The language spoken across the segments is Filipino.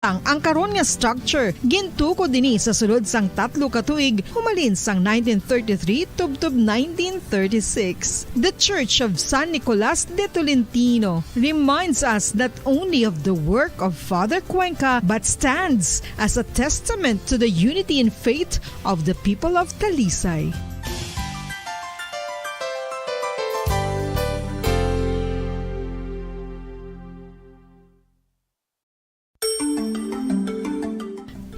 Ang karon nga structure gintuko dinhi sa sulod sang 3 ka tuig humalin sang 1933 tubtob 1936. The Church of San Nicolas de Tolentino reminds us not only of the work of Father Cuenca but stands as a testament to the unity and faith of the people of Talisay.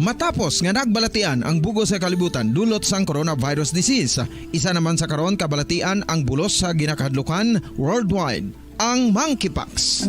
Matapos nga nagbalatian ang bugos sa kalibutan dulot sang coronavirus disease, isa naman sa karon kabalatian ang bulos sa ginakahadlukan worldwide, ang monkeypox.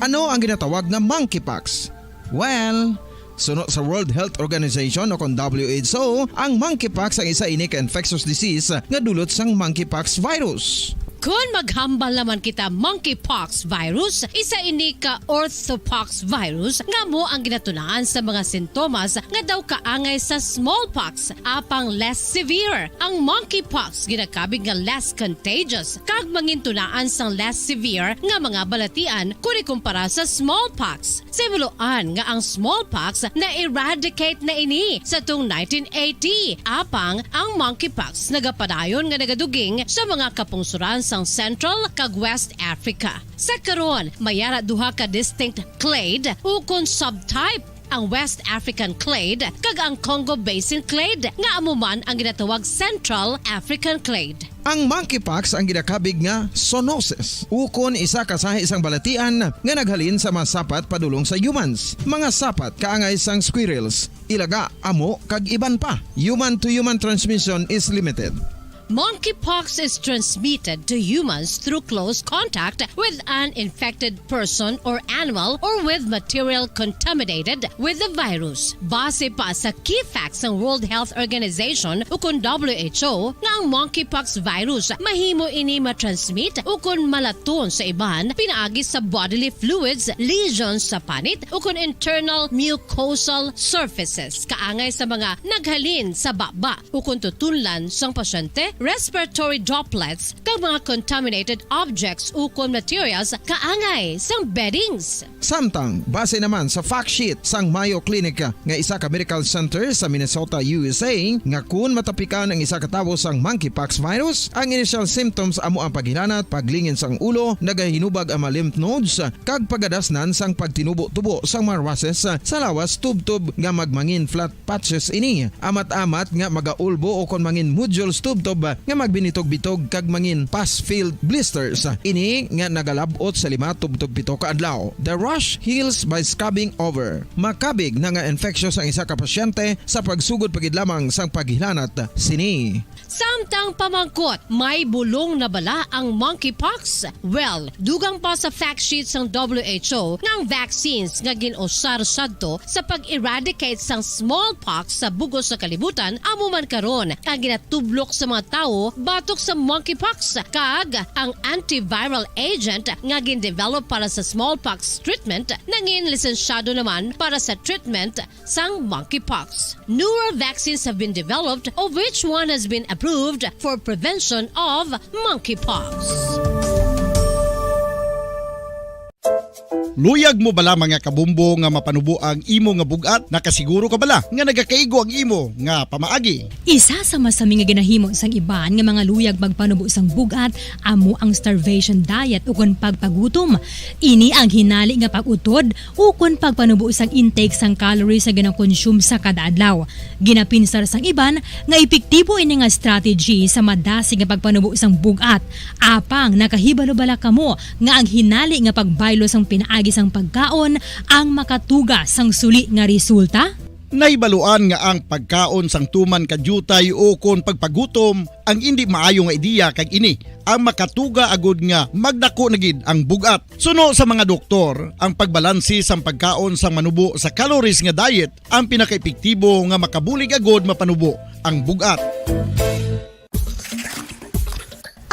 Ano ang ginatawag na monkeypox? Well, sunod sa World Health Organization o kung WHO, ang monkeypox ang isa ini ka infectious disease nga dulot sang monkeypox virus. Kung maghambal naman kita monkeypox virus, isa ini ka orthopox virus nga mo ang ginatunaan sa mga sintomas nga daw kaangay sa smallpox, apang less severe. Ang monkeypox ginakabig nga less contagious kag mangintunaan sang less severe nga mga balatian kung ikumpara sa smallpox. Simuloan nga ang smallpox na eradicate na ini sa tung 1980, apang ang monkeypox nagapadayon nga nagaduging sa mga kapungsuran sang Central kag West Africa. Sa karon, mayara duha ka distinct clade ukon subtype, ang West African clade kag ang Congo Basin clade nga amuman ang ginatawag Central African clade. Ang monkeypox ang ginakabig nga zoonosis. Ukon isa kasahi isang balatian nga naghalin sa mga sapat padulong sa humans. Mga sapat kaangay sang squirrels, ilaga, amo kag iban pa. Human to human transmission is limited. Monkeypox is transmitted to humans through close contact with an infected person or animal or with material contaminated with the virus. Base pa sa key facts ng World Health Organization ukon WHO nga ang monkeypox virus mahimo ini matransmit ukon malaton sa iban pinaagi sa bodily fluids, lesions sa panit ukon internal mucosal surfaces kaangay sa mga naghalin sa baba ukon tutunlan sang pasyente, respiratory droplets kag mga contaminated objects ukon materials kaangay sang beddings. Samtang, base naman sa fact sheet sang Mayo Clinic nga isa ka medical center sa Minnesota, USA, nga kun matapikan ang isa ka tawo sang monkeypox virus, ang initial symptoms amo ang paghilanat, paglingin sang ulo, nagahinubag ang mga lymph nodes, kag pagadasnan sang pagtinubo-tubo sang mga rashes sa lawas tubtob nga magmangin flat patches ini. Amat-amat nga magaulbo o kon mangin nodules tubtob nga magbinitog-bitog kag mangin pus-filled blisters. Ini nga nagalabot sa 5 tubtob 7 ka adlaw. The rash heals by scabbing over. Makabig na nga infectious ang isa ka pasyente sa pagsugod pagid lamang sang paghilanat sini. Samtang pamangkot, may bulong na bala ang monkeypox? Well, dugang pa sa fact sheet ng WHO nga ang vaccines nga ginusar sadto sa pag-eradicate sang smallpox sa bugos sa kalibutan amuman karon ang ginatublok sa mga tao batok sa monkeypox kag ang antiviral agent nga gin-develop para sa smallpox treatment nangin lisensyado naman para sa treatment sang monkeypox. Newer vaccines have been developed of which one has been approved for prevention of monkeypox. Luyag mo bala mga kabumbo nga mapanubo ang imo nga bugat? Nakasiguro ka bala nga nagakaigo ang imo nga pamaagi? Isa sa masami nga ginahimo sang iban nga mga luyag magpanubo sang bugat amo ang starvation diet ukon pagpagutom. Ini ang hinali nga pag-utod ukon pagpanubo sang intake sang calories sa gina-consume sa kada adlaw. Ginapinsar sang iban nga epektibo ini nga strategy sa madasi nga pagpanubo sang bugat. Apang nakahibalo bala kamo nga ang hinali nga pagbaylo sang pinaagi sang pagkaon ang makatuga sang suli nga resulta? Naibaluan nga ang pagkaon sang tuman kadyutay o kon pagpagutom ang hindi maayo nga ideya kag ini ang makatuga agud nga magdako na gid ang bugat. Suno sa mga doktor, ang pagbalansi sang pagkaon sang manubo sa calories nga diet ang pinakaepektibo nga makabulig agud mapanubo ang bugat.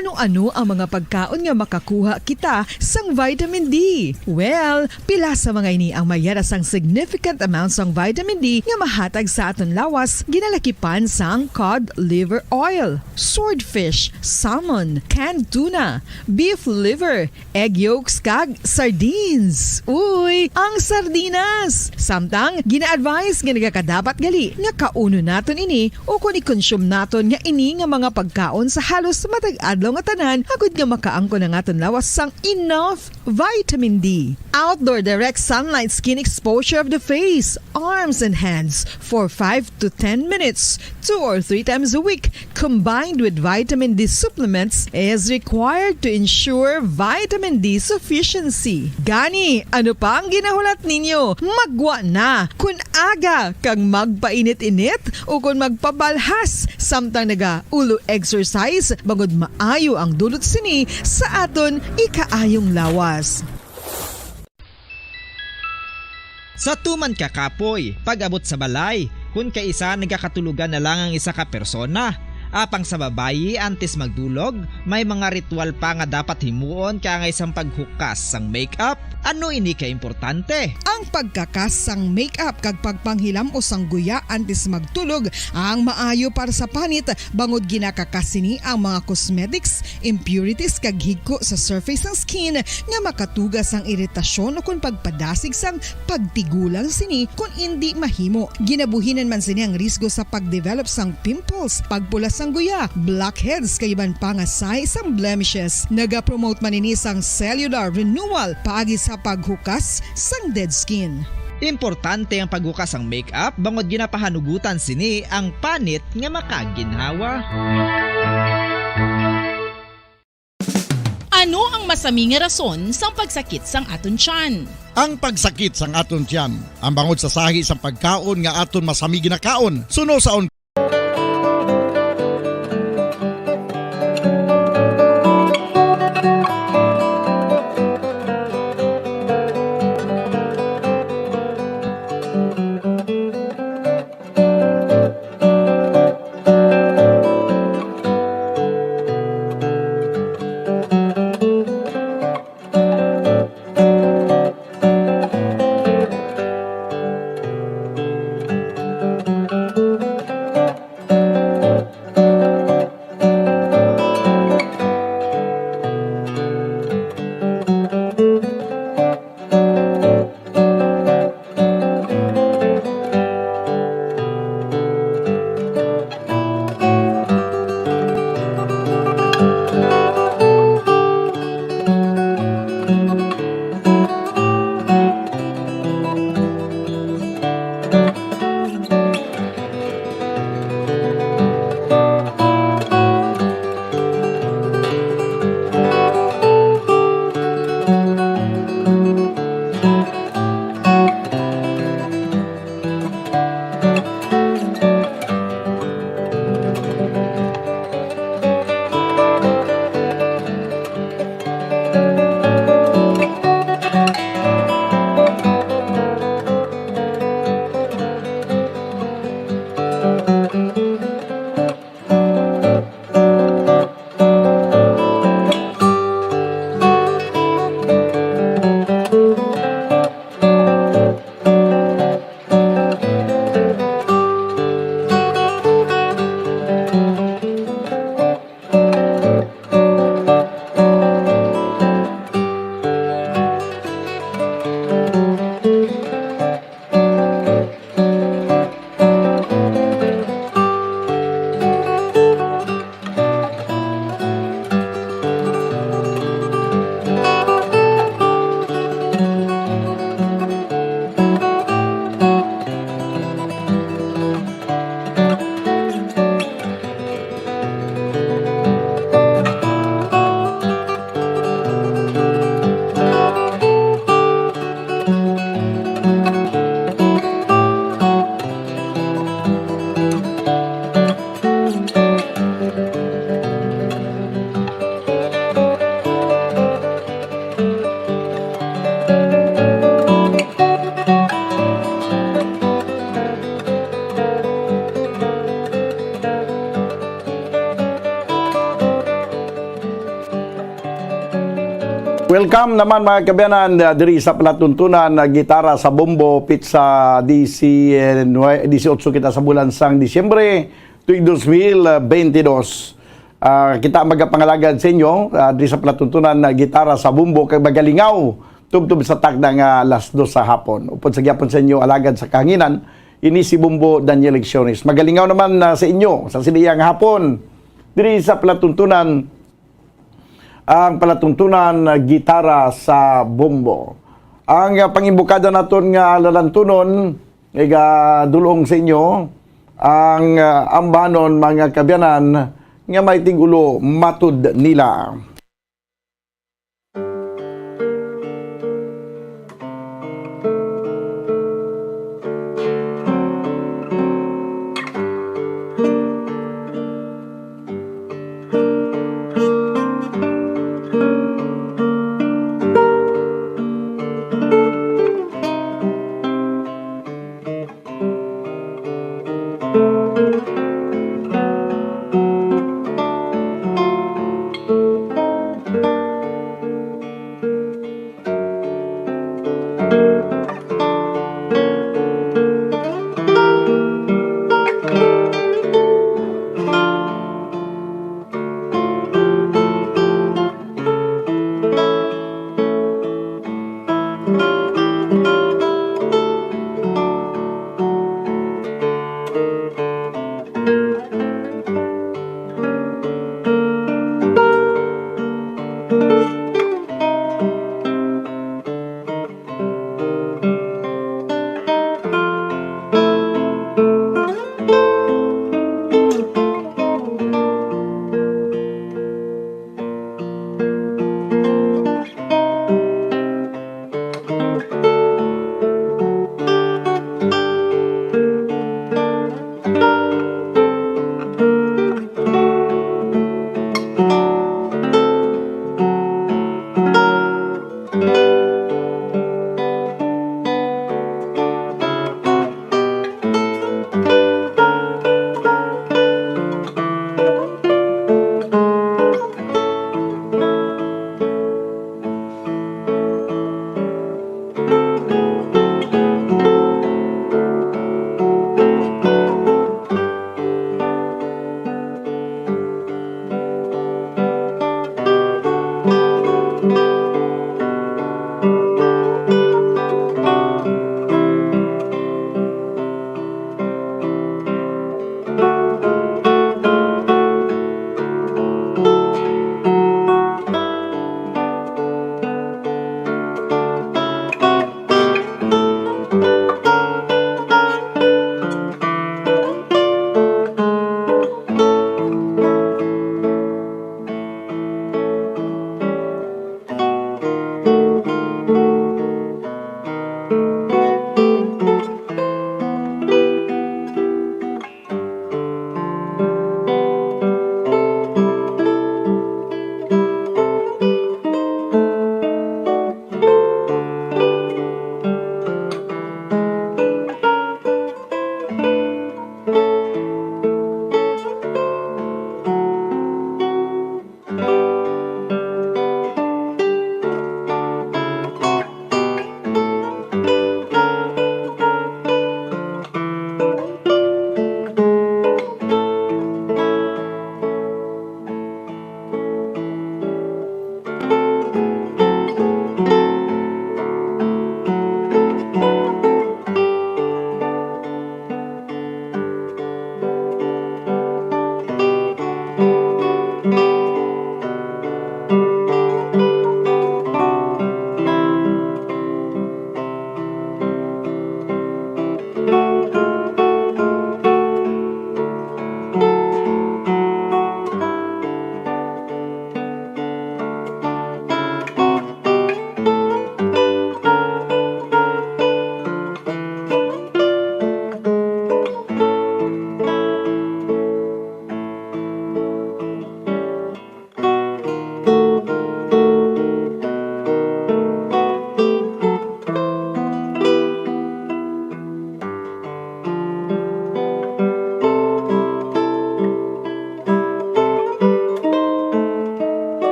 Ano-ano ang mga pagkaon nga makakuha kita sang vitamin D? Well, pila sa mga ini ang mayara sang significant amounts sang vitamin D nga mahatag sa aton lawas ginalakipan sang cod liver oil, swordfish, salmon, canned tuna, beef liver, egg yolks kag sardines. Uy, ang sardinas! Samtang gina-advise nga nagakadapat gali nga kauno naton ini o kung i-consume naton nga ini nga mga pagkaon sa halos matag adlaw nga tanan agud nga makaangko na aton lawas sang enough vitamin D. Outdoor direct sunlight skin exposure of the face, arms and hands for 5 to 10 minutes 2 or 3 times a week combined with vitamin D supplements is required to ensure vitamin D sufficiency. Gani, ano pa ang ginahulat ninyo? Magwa na kun aga kang magpainit-init o kung magpabalhas samtang naga ulo exercise bangod maayo ang dulot sini sa aton ikaayong lawas. Sa tuman ka kapoy, pag-abot sa balay, kung kaisa nagakatulugan na lang ang isa ka persona. Apang sa babayi antes magdulog, may mga ritual pa nga dapat himuon kaya nga isang paghukas sang makeup. Ano ini ka importante? Ang pagkakas sang makeup kag pagpanghilam o sang guya antes magtulog ang maayo para sa panit bangod ginakakasini ang mga cosmetics, impurities kag higko sa surface ng skin nga makatugas sang iritasyon o kung pagpadasig sang pagtigulang sini kung hindi mahimo. Ginabuhinan man sini ang risgo sa pagdevelop sang pimples, pagpula sang guya, blackheads kay iban pa nga size sang blemishes. Naga-promote man ini sang cellular renewal paagi sa paghukas sang dead skin. Importante ang paghukas ang makeup bangod ginapahanugutan sini ang panit nga makaginhawa. Ano ang masami nga rason sang pagsakit sang aton tiyan? Ang pagsakit sang aton tiyan, ang bangod sa sahi sang pagkaon nga aton masami ginakaon. Suno saon welcome naman mga kabayanan diri sa palatuntunan gitara sa bombo pizza DC 18 kita sa bulan sang Disyembre tuig 2022. Kita magapangalagad sa inyo diri sa palatuntunan gitara sa bombo kay magalingaw tubtub sa takda nga alas 2 sa hapon. Upod sa gyapon sa inyo alagad sa kahanginan ini si Bombo Daniel Lecciones. Magalingaw naman sa inyo sa siniyang hapon diri sa palatuntunan ang palatuntunan gitara sa bombo. Ang pangimbukada naton nga lalantunon dulong sa inyo ang ambanon mga kabyanan nga may tigulo matud nila.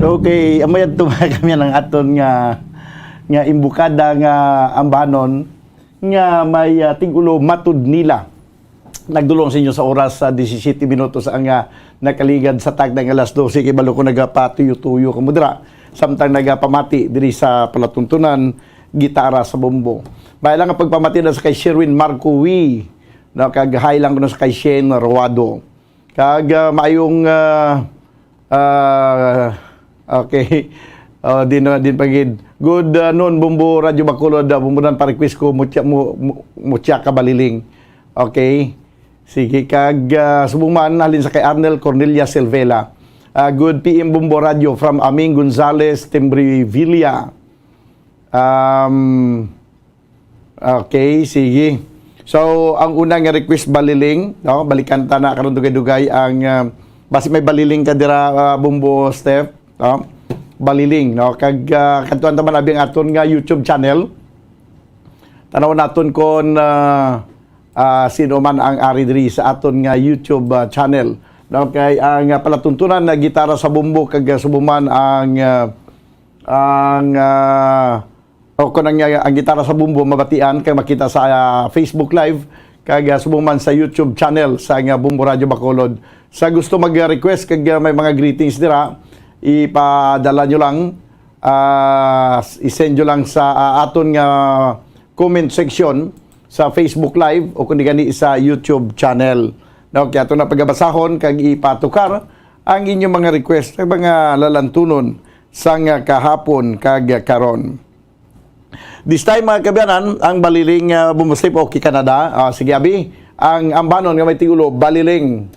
So okay, amayad tumay kami ng aton nga imbukada nga ambanon nga may tigulo matud nila. Nagdulong sa inyo sa oras sa 17 minutos ang nakaligad sa tag ng alas 12 kay balo ko nagapatuyo-tuyo kamudra samtang nagapamati diri sa palatuntunan gitara sa bombo. May lang ang pagpamati na sa kay Sherwin Marcowi. Kag-hi lang ko na sa kay Shane Roado. Kag maayong okay. Din pagid. Good noon Bumbo Radio Bacolod. Bumbunan pa request ko mutya ka baliling. Okay. Sige kag subuman halin sa kay Arnel Cornelia Silvela. Good PM Bumbo Radio from Aming Gonzales, Timbrevilla. Okay, sige. So, ang unang request baliling, no? Balikan ta na karon dugay-dugay ang basi may baliling ka dira Bumbo Steph, no? Baliling, no? Kag kadtuan ta man abi ang aton nga YouTube channel. Tanaw naton kon sino man ang ari diri sa aton nga YouTube channel. No? Kay ang palatuntunan na gitara sa Bumbo kag subuman ang ang gitara sa Bumbo mabatian kay makita sa Facebook Live kag subuman sa YouTube channel sa nga Bumbo Radio Bacolod. Sa gusto mag-request kag may mga greetings dira, ipadala nyo lang, isend nyo lang sa aton nga comment section sa Facebook Live o kundi gani sa YouTube channel. No, kaya ito na pagabasahon kag ipatukar ang inyong mga request kag mga lalantunon sa nga kahapon kag karon. This time mga kabayanan, ang baliling bumusip o Canada. Sige abi, ang ambanon nga may tigulo baliling.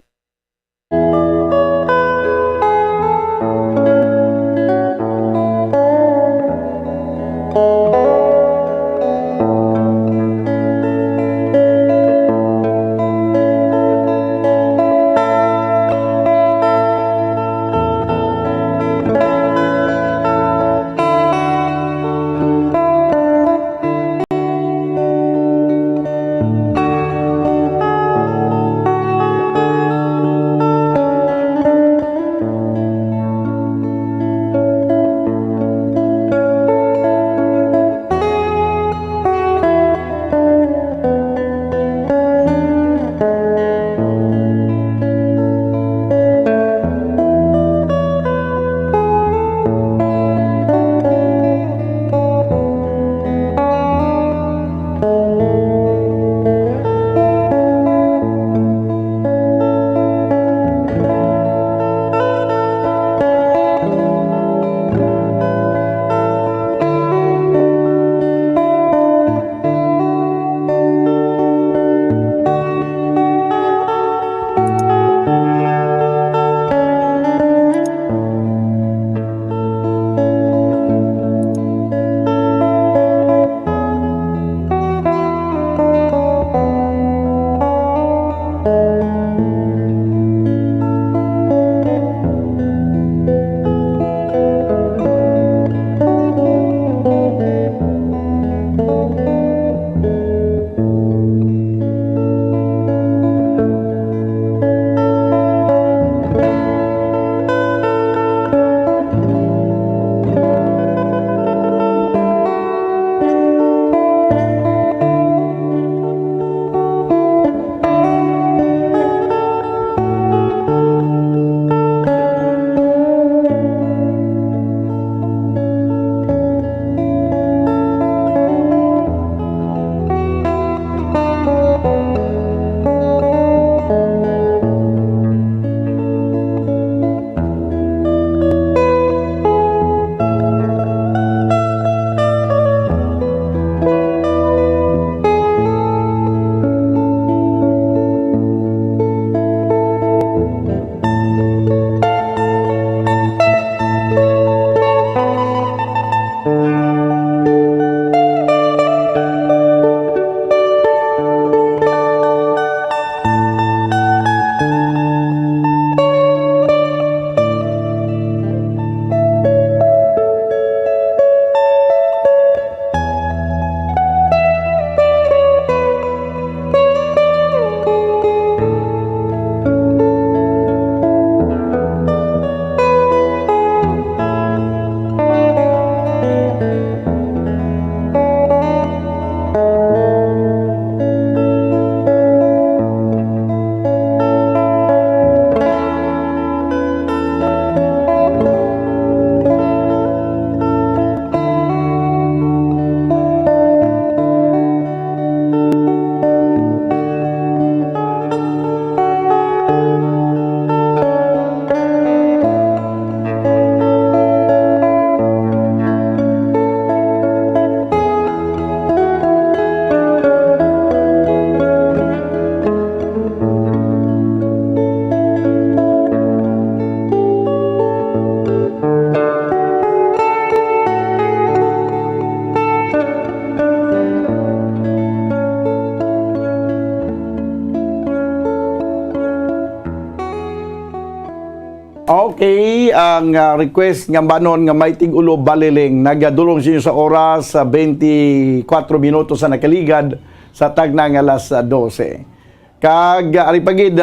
Okay, ang request nga banon nga may tig-ulo baliling nagadulong sinyo sa oras sa 24 minutos sa nakaligad sa tagna nga alas 12. Kag ari pagid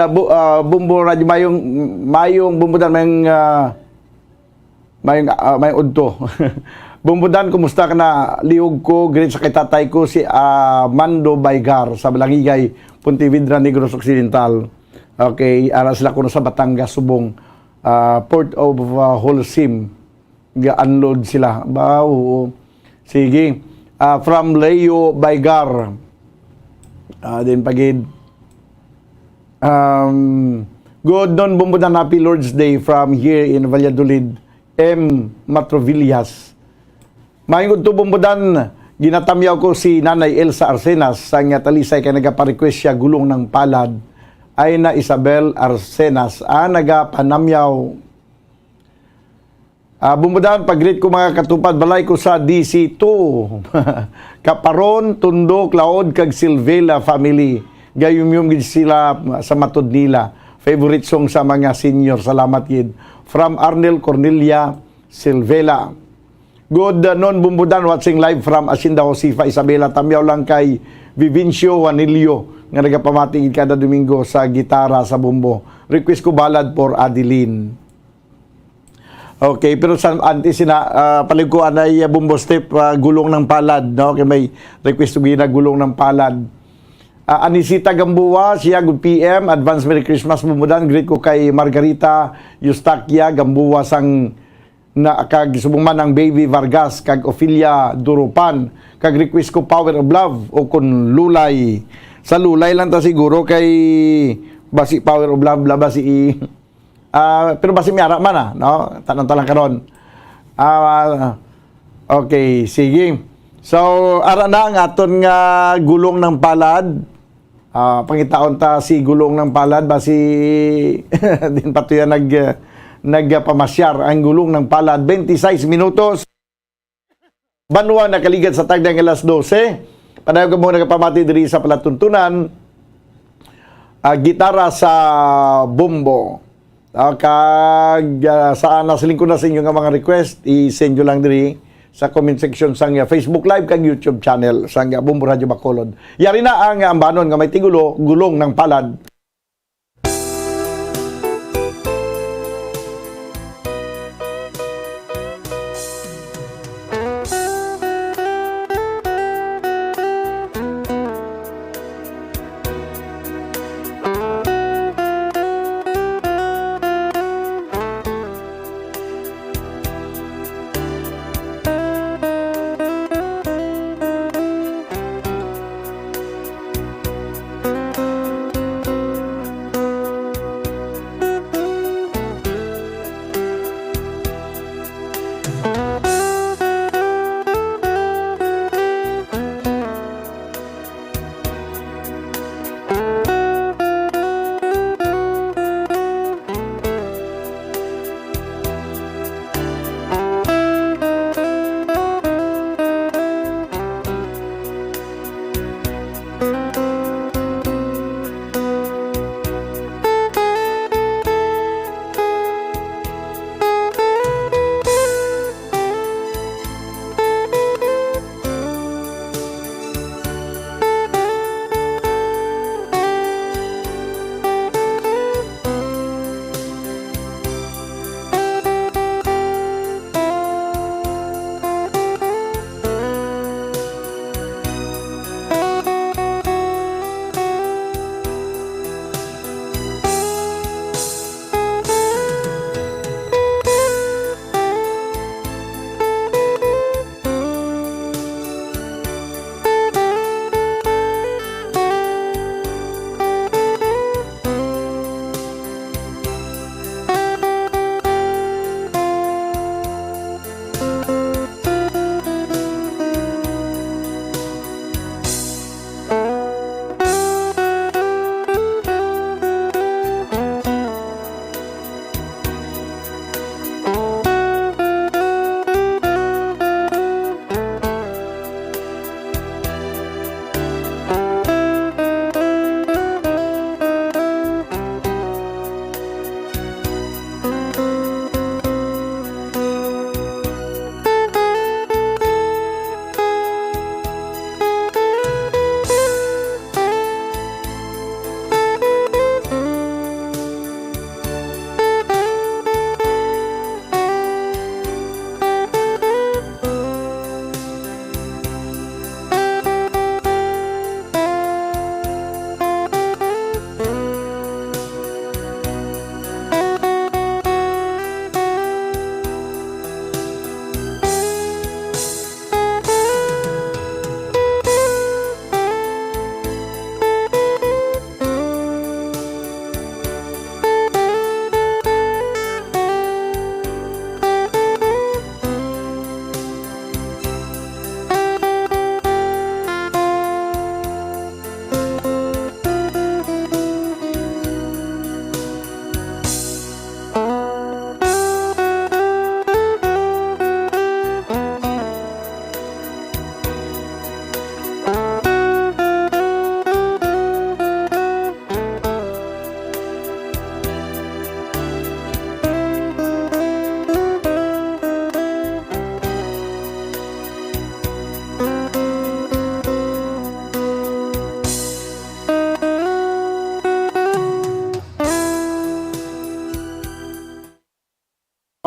bumbo radyo mayong bumbudan may udto. Bumbudan, kumusta ka na? Liog ko, great sa kay tatay ko si Mando Baygar sa Balangigay, Pontevedra, Negros Occidental. Okay, ara sila kuno sa Batangas, Subong. Port of Holcim, ga-unload sila. Wow. Sige. From Leo Baygar. Din pagid. Good noon, bumbudan, happy Lord's Day from here in Valladolid. M. Matrovillas. Mayong to bumbudan, ginatamyaw ko si Nanay Elsa Arsenas sa nga talisay kay nagaparequest siya gulong ng palad ay na Isabel Arsenas nagapanamyaw. Bumbudan, pag-greet ko mga katupad, balay ko sa DC2. Kaparon, Tundo, Claude, kag Silvela family. Gayum-yum gid sila sa matod nila. Favorite song sa mga senior. Salamat gid. From Arnel Cornelia Silvela. Good noon, bumbudan, watching live from Asinda, Josifa, Isabela. Tamyaw lang kay Vivincio Juanilio nga nagapamating kada Domingo sa gitara sa bumbo. Request ko balad for Adeline. Okay, pero sa paliguan ay bumbo step, gulong ng palad, no? Kaya may request ko gina gulong ng palad. Anisita Gambuwa, siya, good PM, advance Merry Christmas, bumbudan. Greet ko kay Margarita Eustaquia Gambuwa sang kag subong man ang Baby Vargas kag Ophelia Durupan. Kag request ko Power of Love o kun Lulay. Sa Lulay lang ta siguro kay basi Power of Love laba si pero basi miara man no? Tanang-tanang karon. Okay, sige. So ara na ang aton nga gulong ng palad. Pangitaon ta si gulong ng palad basi din patuya nagpamasyar ang gulong ng palad 26 minutos. Banwa nakaligad sa tagdang alas 12. Panayon ko muna nagpamati diri sa palatuntunan. Gitara sa bombo. Kag saan nasilin ko na sa inyo nga mga request, i-send nyo lang diri sa comment section sa Facebook Live kag YouTube channel sa Bombo Radio Bacolod. Yari na ang ambanon nga may tigulo, gulong ng palad.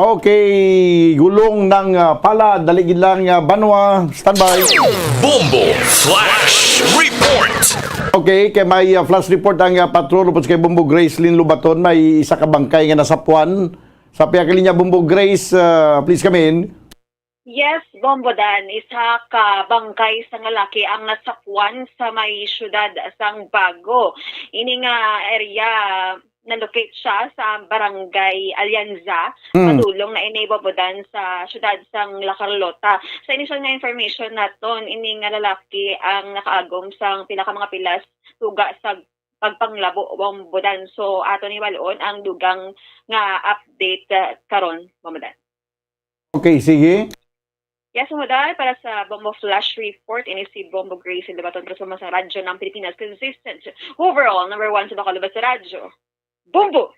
Okay, gulong ng palad, daligid lang Banwa, standby. Bombo Flash Report. Okay, kay may flash report ang patrol upos kay Bombo Grace Lynn Lubaton, may isa ka bangkay nga nasapuan. Sa piyakalinya Bombo Grace, please come in. Yes, Bombodan, isa ka bangkay sa lalaki ang nasapuan sa may syudad sang Bago. Ini nga area na-locate siya sa barangay Alianza, padulong na ini Bombodan sa syudad sang La Carlota. Sa initial nga information naton, ini nga lalaki ang nakaagom sang pila ka mga pilas tuga sa pagpanglabo Bombodan. So ato ni walon ang dugang nga update karon Bombodan. Okay, sige. Yes, Modal, para sa Bombo Flash Report, ini si Bombo Grace Lubaton kasama sa radyo ng Pilipinas, consistent overall, number 1 sa nakalabas sa radyo. Bombo!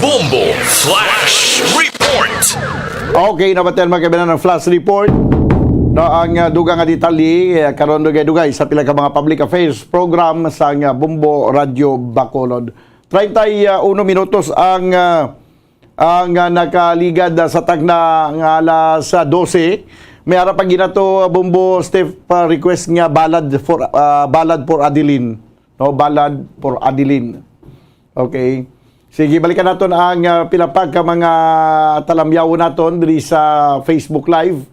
Bombo Flash Report. Okay, nabatan mga kabinan ng flash report. No, ang dugang nga detalye, karon dugay-dugay sa pila ka mga public affairs program sa Bombo Radio Bacolod. 31 minutos ang nakaligad sa tagna nga alas 12. May ara pag ginato Bombo Steph request nga ballad for Adeline. No, ballad for Adeline. Okay. Sige, balikan naton ang pilapag ka mga talamyaw naton diri sa Facebook Live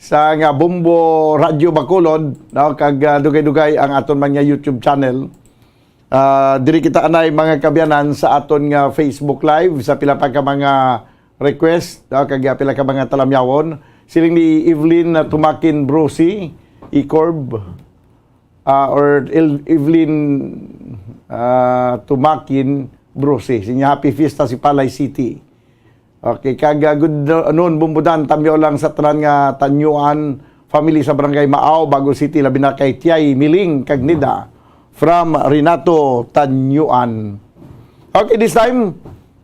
sa nga Bombo Radio Bacolod, no, kag dugay-dugay ang aton mga YouTube channel. Diri kita anay mga kabyanan sa aton nga Facebook Live sa pila pa ka mga request, no, kag pila ka mga talamyawon. Siling ni Evelyn Tumakin Brosi, Icorb, or Evelyn Tumakin Brosi. Sinya happy fiesta si Palay City. Okay, kag good noon Bombodan tamyo lang sa tanan nga Tanyuan family sa Barangay Maaw, Bago City, labi na kay Tiay Miling kag Nida from Renato Tanyuan. Okay, this time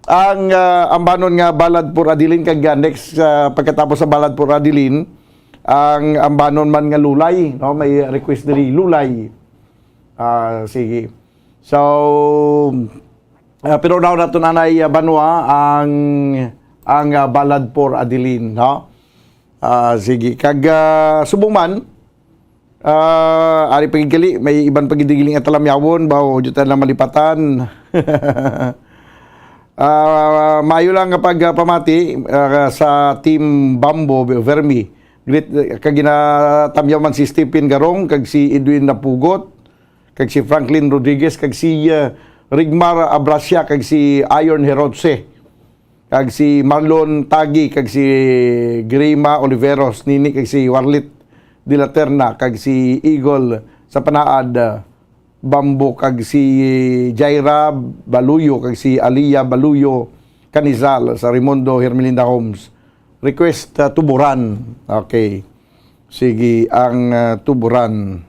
ang ambanon nga Balad for Adeline kag next pagkatapos sa Balad for Adeline ang ambanon man nga Lulay, no, may request diri Lulay. Sige. So pero now nato nanay Banwa ang Balad for Adeline, no. Sige, kag subong man ari pagigali may iban pagidigiling at talamyawon bawo jutan lang malipatan. Mayo lang kapag pamati sa team Bambo Vermi. Great kag ginatamyaw man si Stephen Garong kag si Edwin Napugot kag si Franklin Rodriguez kag si Rigmar Abrasia kag si Iron Herotse kag si Marlon Tagi kag si Grima Oliveros nini kag si Warlit de la Terna kag si Eagle sa Panaad Bambo kag si Jaira Baluyo kag si Aliyah Baluyo Canizal sa Raimundo Hermelinda Homes. Request Tuburan. Okay. Sige, ang Tuburan.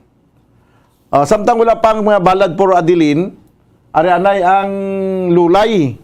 Samtang wala pang mga Balad for Adeline, ari anay ang Lulay.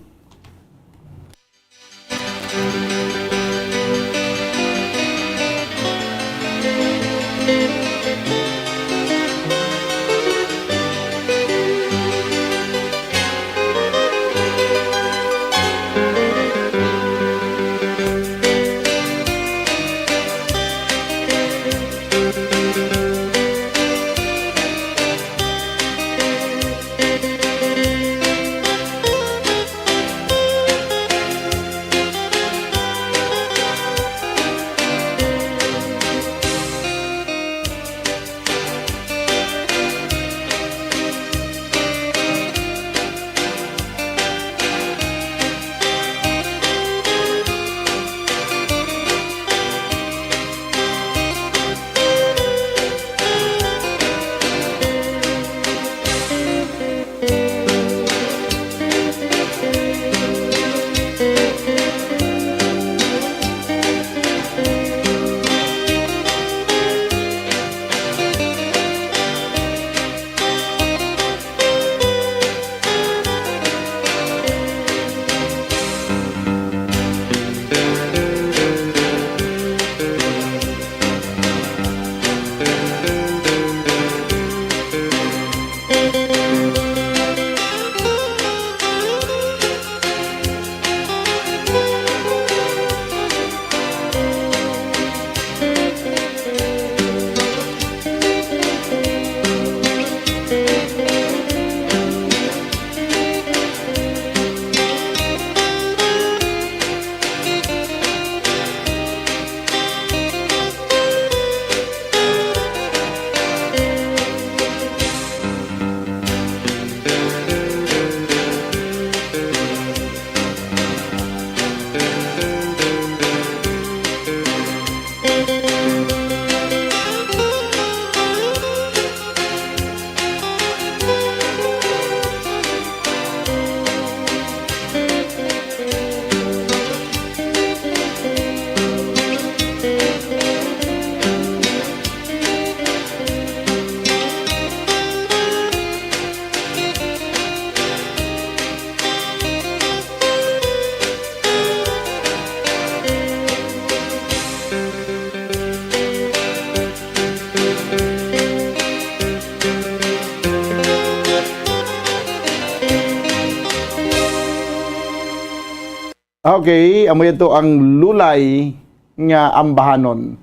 Okay, amo ito ang lulay nga ambahanon.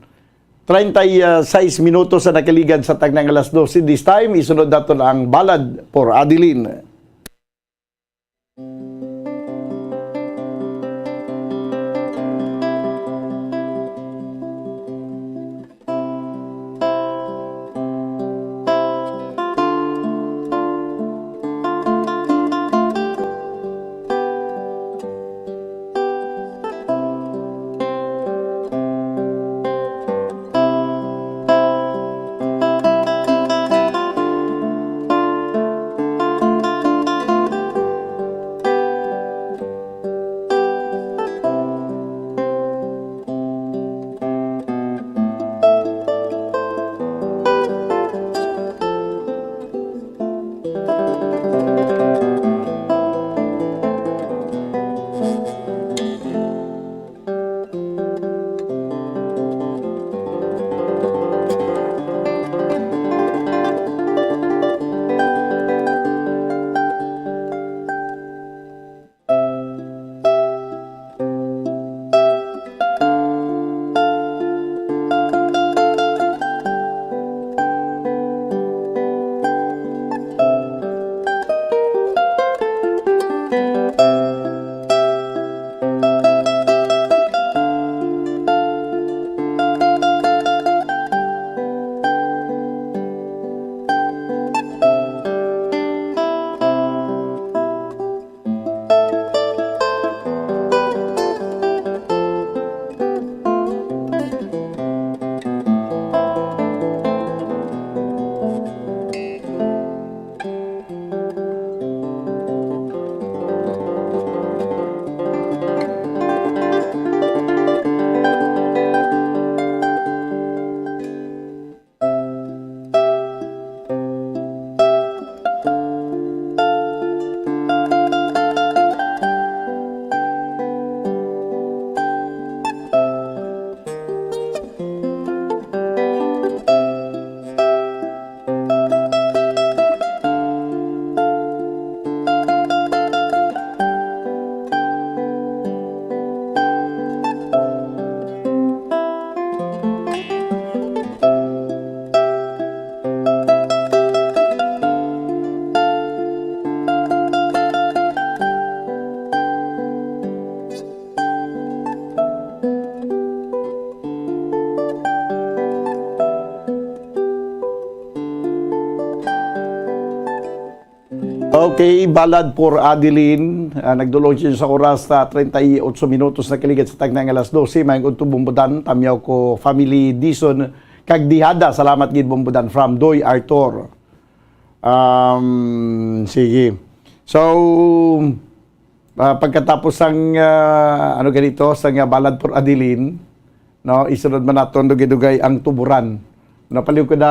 36 minutos sa nakaligad sa tagnang alas 12. This time, isunod nato ang Balad for Adeline. Okay, Balad for Adeline. Nagdulong siya sa oras sa 38 minutos na kaligat sa tagnang alas 12. Mayang unto bumbudan, tamyaw ko family Dison kagdihada. Salamat gid bumbudan from Doy Arthur. Sige. So, pagkatapos ang ano ganito, sa Balad for Adeline, no, isunod man naton dugay-dugay ang tuburan. Napaliw ko na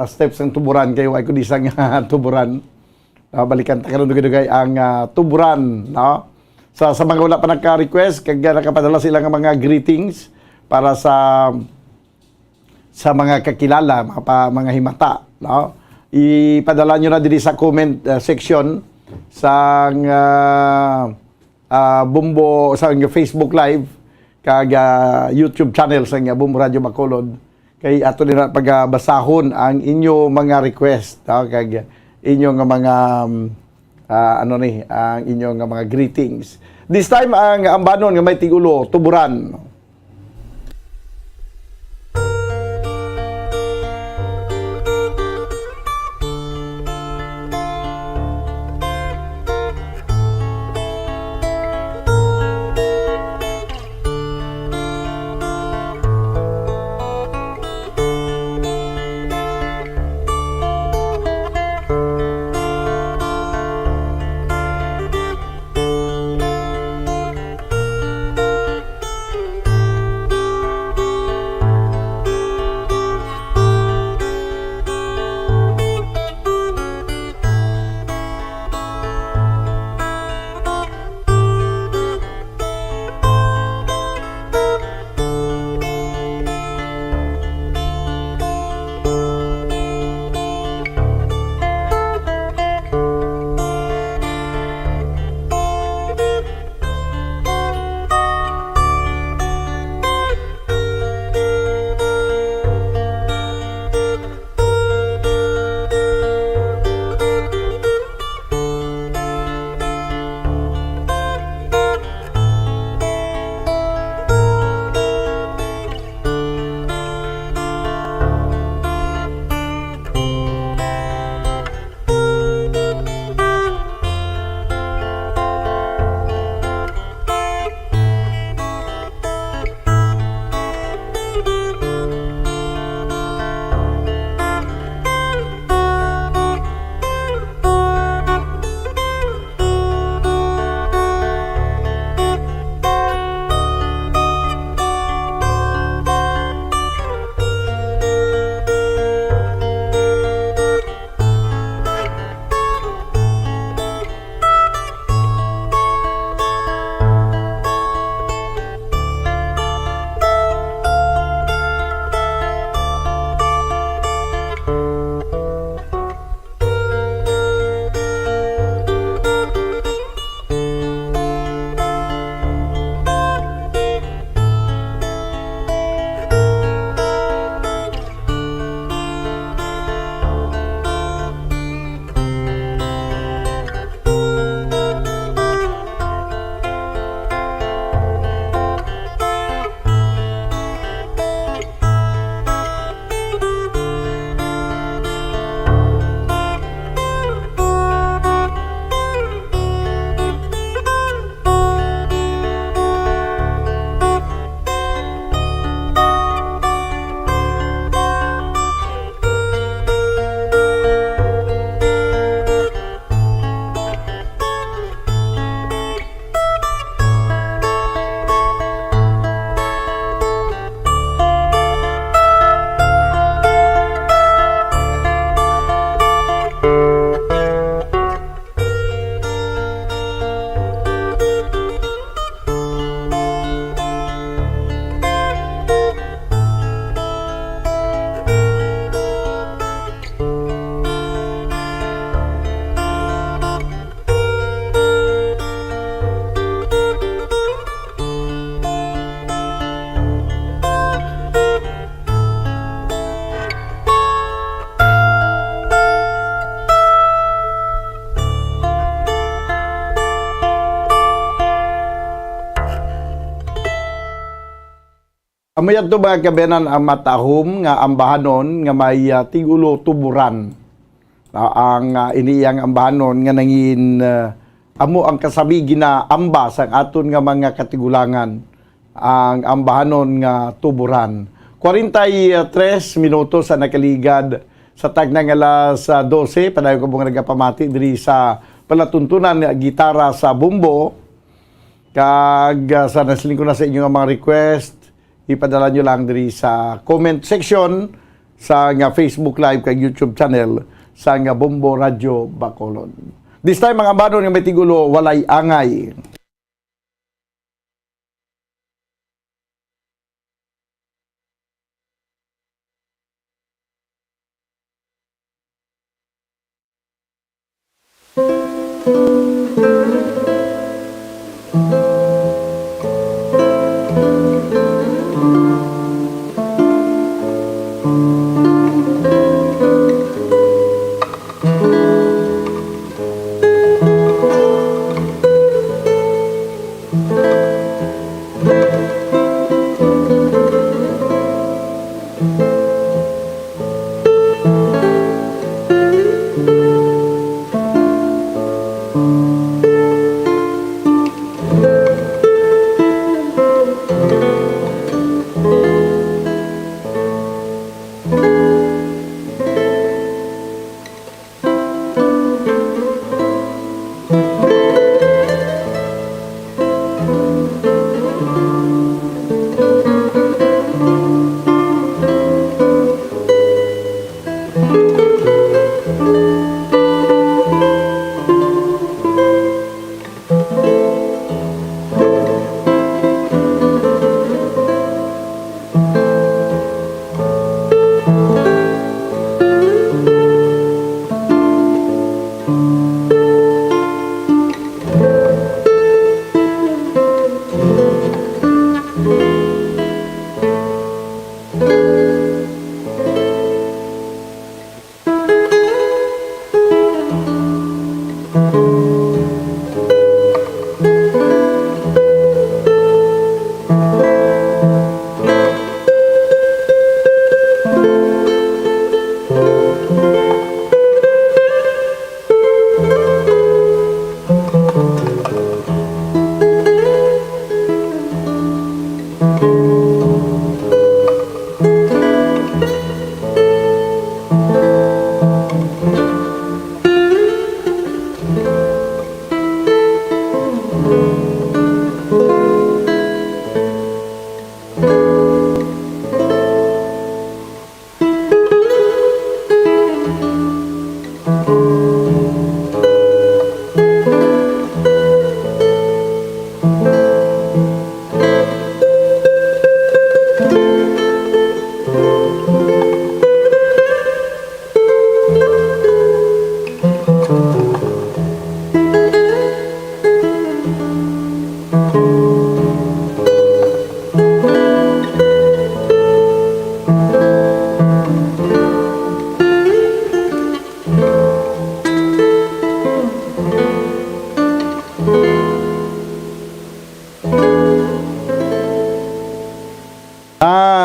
steps ng tuburan kayo ay ko di sang tuburan. Balikan ta karon dugay-dugay ang tuburan, no? Sa mga wala pa nagka-request, kag nakapadala sila ng mga greetings para sa mga kakilala, mga himata, no? Ipadala nyo na dito sa comment section sa Bumbo sa Facebook Live kag YouTube channel sa Bumbo Radio Bacolod. Kay ato nila pagbasahon ang inyo mga request, no? Kag inyong mga ang inyong mga greetings. This time ang ambanon nga may tigulo tuburan. Amayat to mga kabenan ang matahom nga ambahanon nga may tigulo tuburan. Ang iniyang ambahanon nga nangin amo ang kasabi gina amba sa aton nga mga katigulangan ang ambahanon nga tuburan. 43 minutos sa nakaligad sa tagnang alas 12 padayon ko mga nagapamati diri sa palatuntunan nga gitara sa bumbo. Kag sa nasiling ko na sa inyo nga mga request, ipadala nyo lang diri sa comment section sa nga Facebook Live kag YouTube channel sa nga Bombo Radio Bacolod. This time mga ambahanon nga may tigulo walay angay.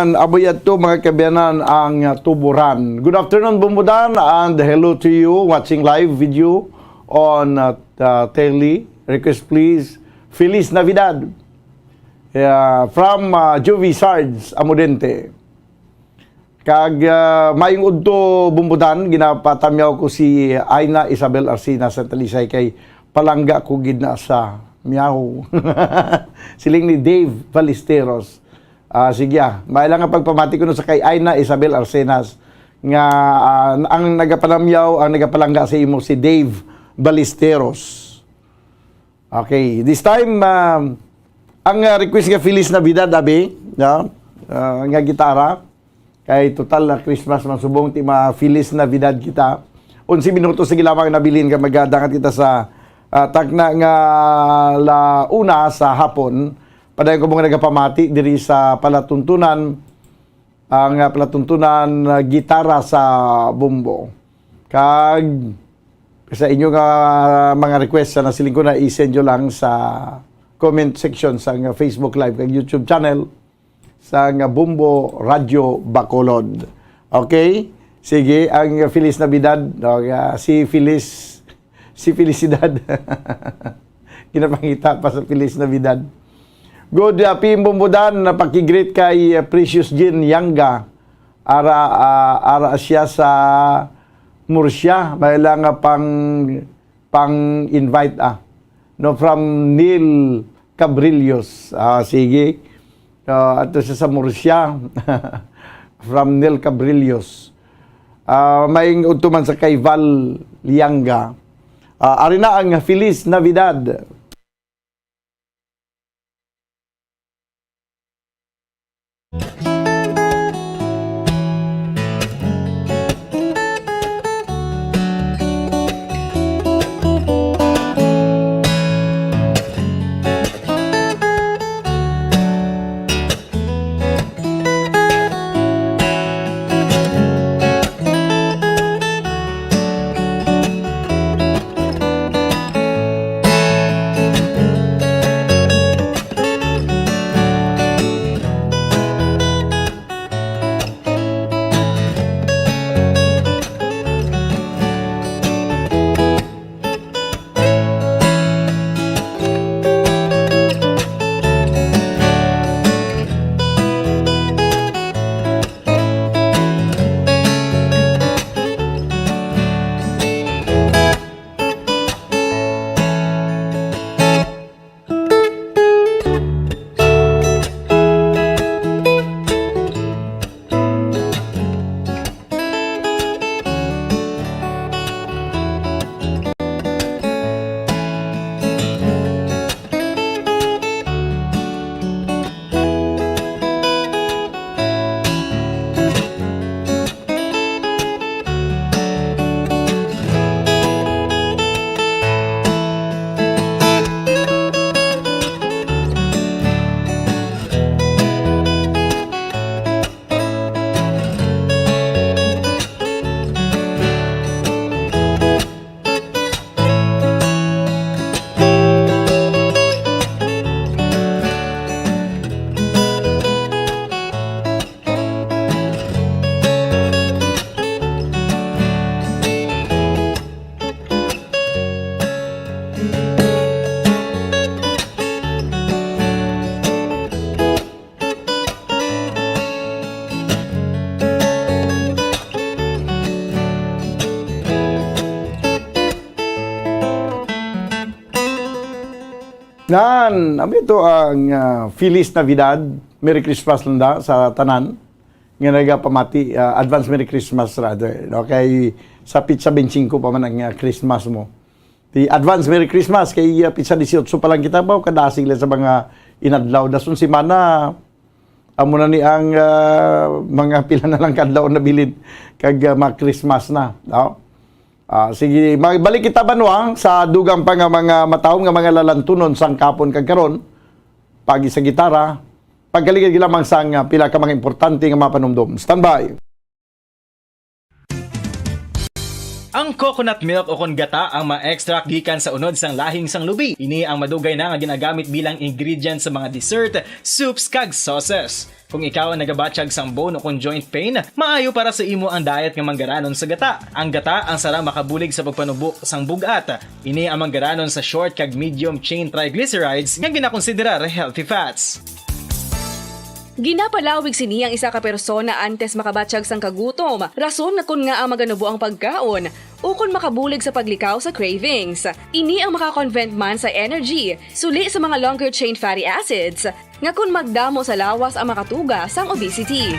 Abuyad to mga kabiyanan ang tuburan. Good afternoon Bumbudan and hello to you watching live video on Tele. Request please, Feliz Navidad from Juvie Sards, Amudente. Kag mayong udto Bumbudan, ginapatamyaw ko si Aina Isabel Arcina sa Talisay kay palangga ko gid na sa miyaw. Siling ni Dave Ballesteros. Sige, mailang nga pagpamati ko no sa kay Aina Isabel Arcenas nga ang nagapalamyaw, ang nagapalangga sa imo si Dave Ballesteros. Okay, this time ang request nga Feliz Navidad abi, nga gitara kay total na Christmas man subong ti Feliz Navidad kita. 11 minutos sige lamang nabilin ka magadangat kita sa tagna nga launa sa hapon. Padayon ko mga nagapamati diri sa palatuntunan, ang palatuntunan gitara sa bumbo. Kag sa inyo nga mga request na nasiling ko na i-send nyo lang sa comment section sa Facebook Live kag YouTube channel sa Bumbo Radio Bacolod. Okay? Sige, ang Feliz Navidad, si Felicidad. Kinapangita pa sa Feliz Navidad. Good, Pimbombodan, napakigreet kay Precious Jean Yanga. Ara siya sa Murcia. May lang pang-invite no, from Neil Cabrillos. Sige. Ito siya sa Murcia. From Neil Cabrillos. May utuman sa kay Val Lianga. Ari na ang Feliz Navidad. Nan, ito ang Feliz Navidad, Merry Christmas lang da sa tanan. Nga nagapamati, advance Merry Christmas rather. Okay, sa Pizza 25 pa man ang Christmas mo. The advance Merry Christmas kay Pizza 18 pa lang kita ba kadasig lang sa mga inadlaw dason si mana amo na ni ang mga pila na lang kadlaw na bilin kag Christmas na. No? Sige, balik kita banwang sa dugang pa nga mga matawong nga mga lalantunon sang kapon kag karon pagi sa gitara pagkaligid lamang sang pila ka mga importante nga mapanumdum. Standby. Ang coconut milk o kon gata ang ma-extract gikan sa unod sang lahing sang lubi. Ini ang madugay na nga ginagamit bilang ingredient sa mga dessert, soups kag sauces. Kung ikaw ang nagabatsyag sang bone o kon joint pain, maayo para sa imo ang diet nga manggaranon sa gata. Ang gata ang sara makabulig sa pagpanubok sang bugat. Ini ang manggaranon sa short kag medium chain triglycerides nga ginakonsiderar healthy fats. Ginapalawig sini ang isa ka persona antes makabatsyag sang kagutom. Rason na kun nga ang maganubo ang pagkaon o kun makabulig sa paglikaw sa cravings. Ini ang makakonvent man sa energy, suli sa mga longer chain fatty acids, nga kun magdamo sa lawas ang makatuga sang obesity.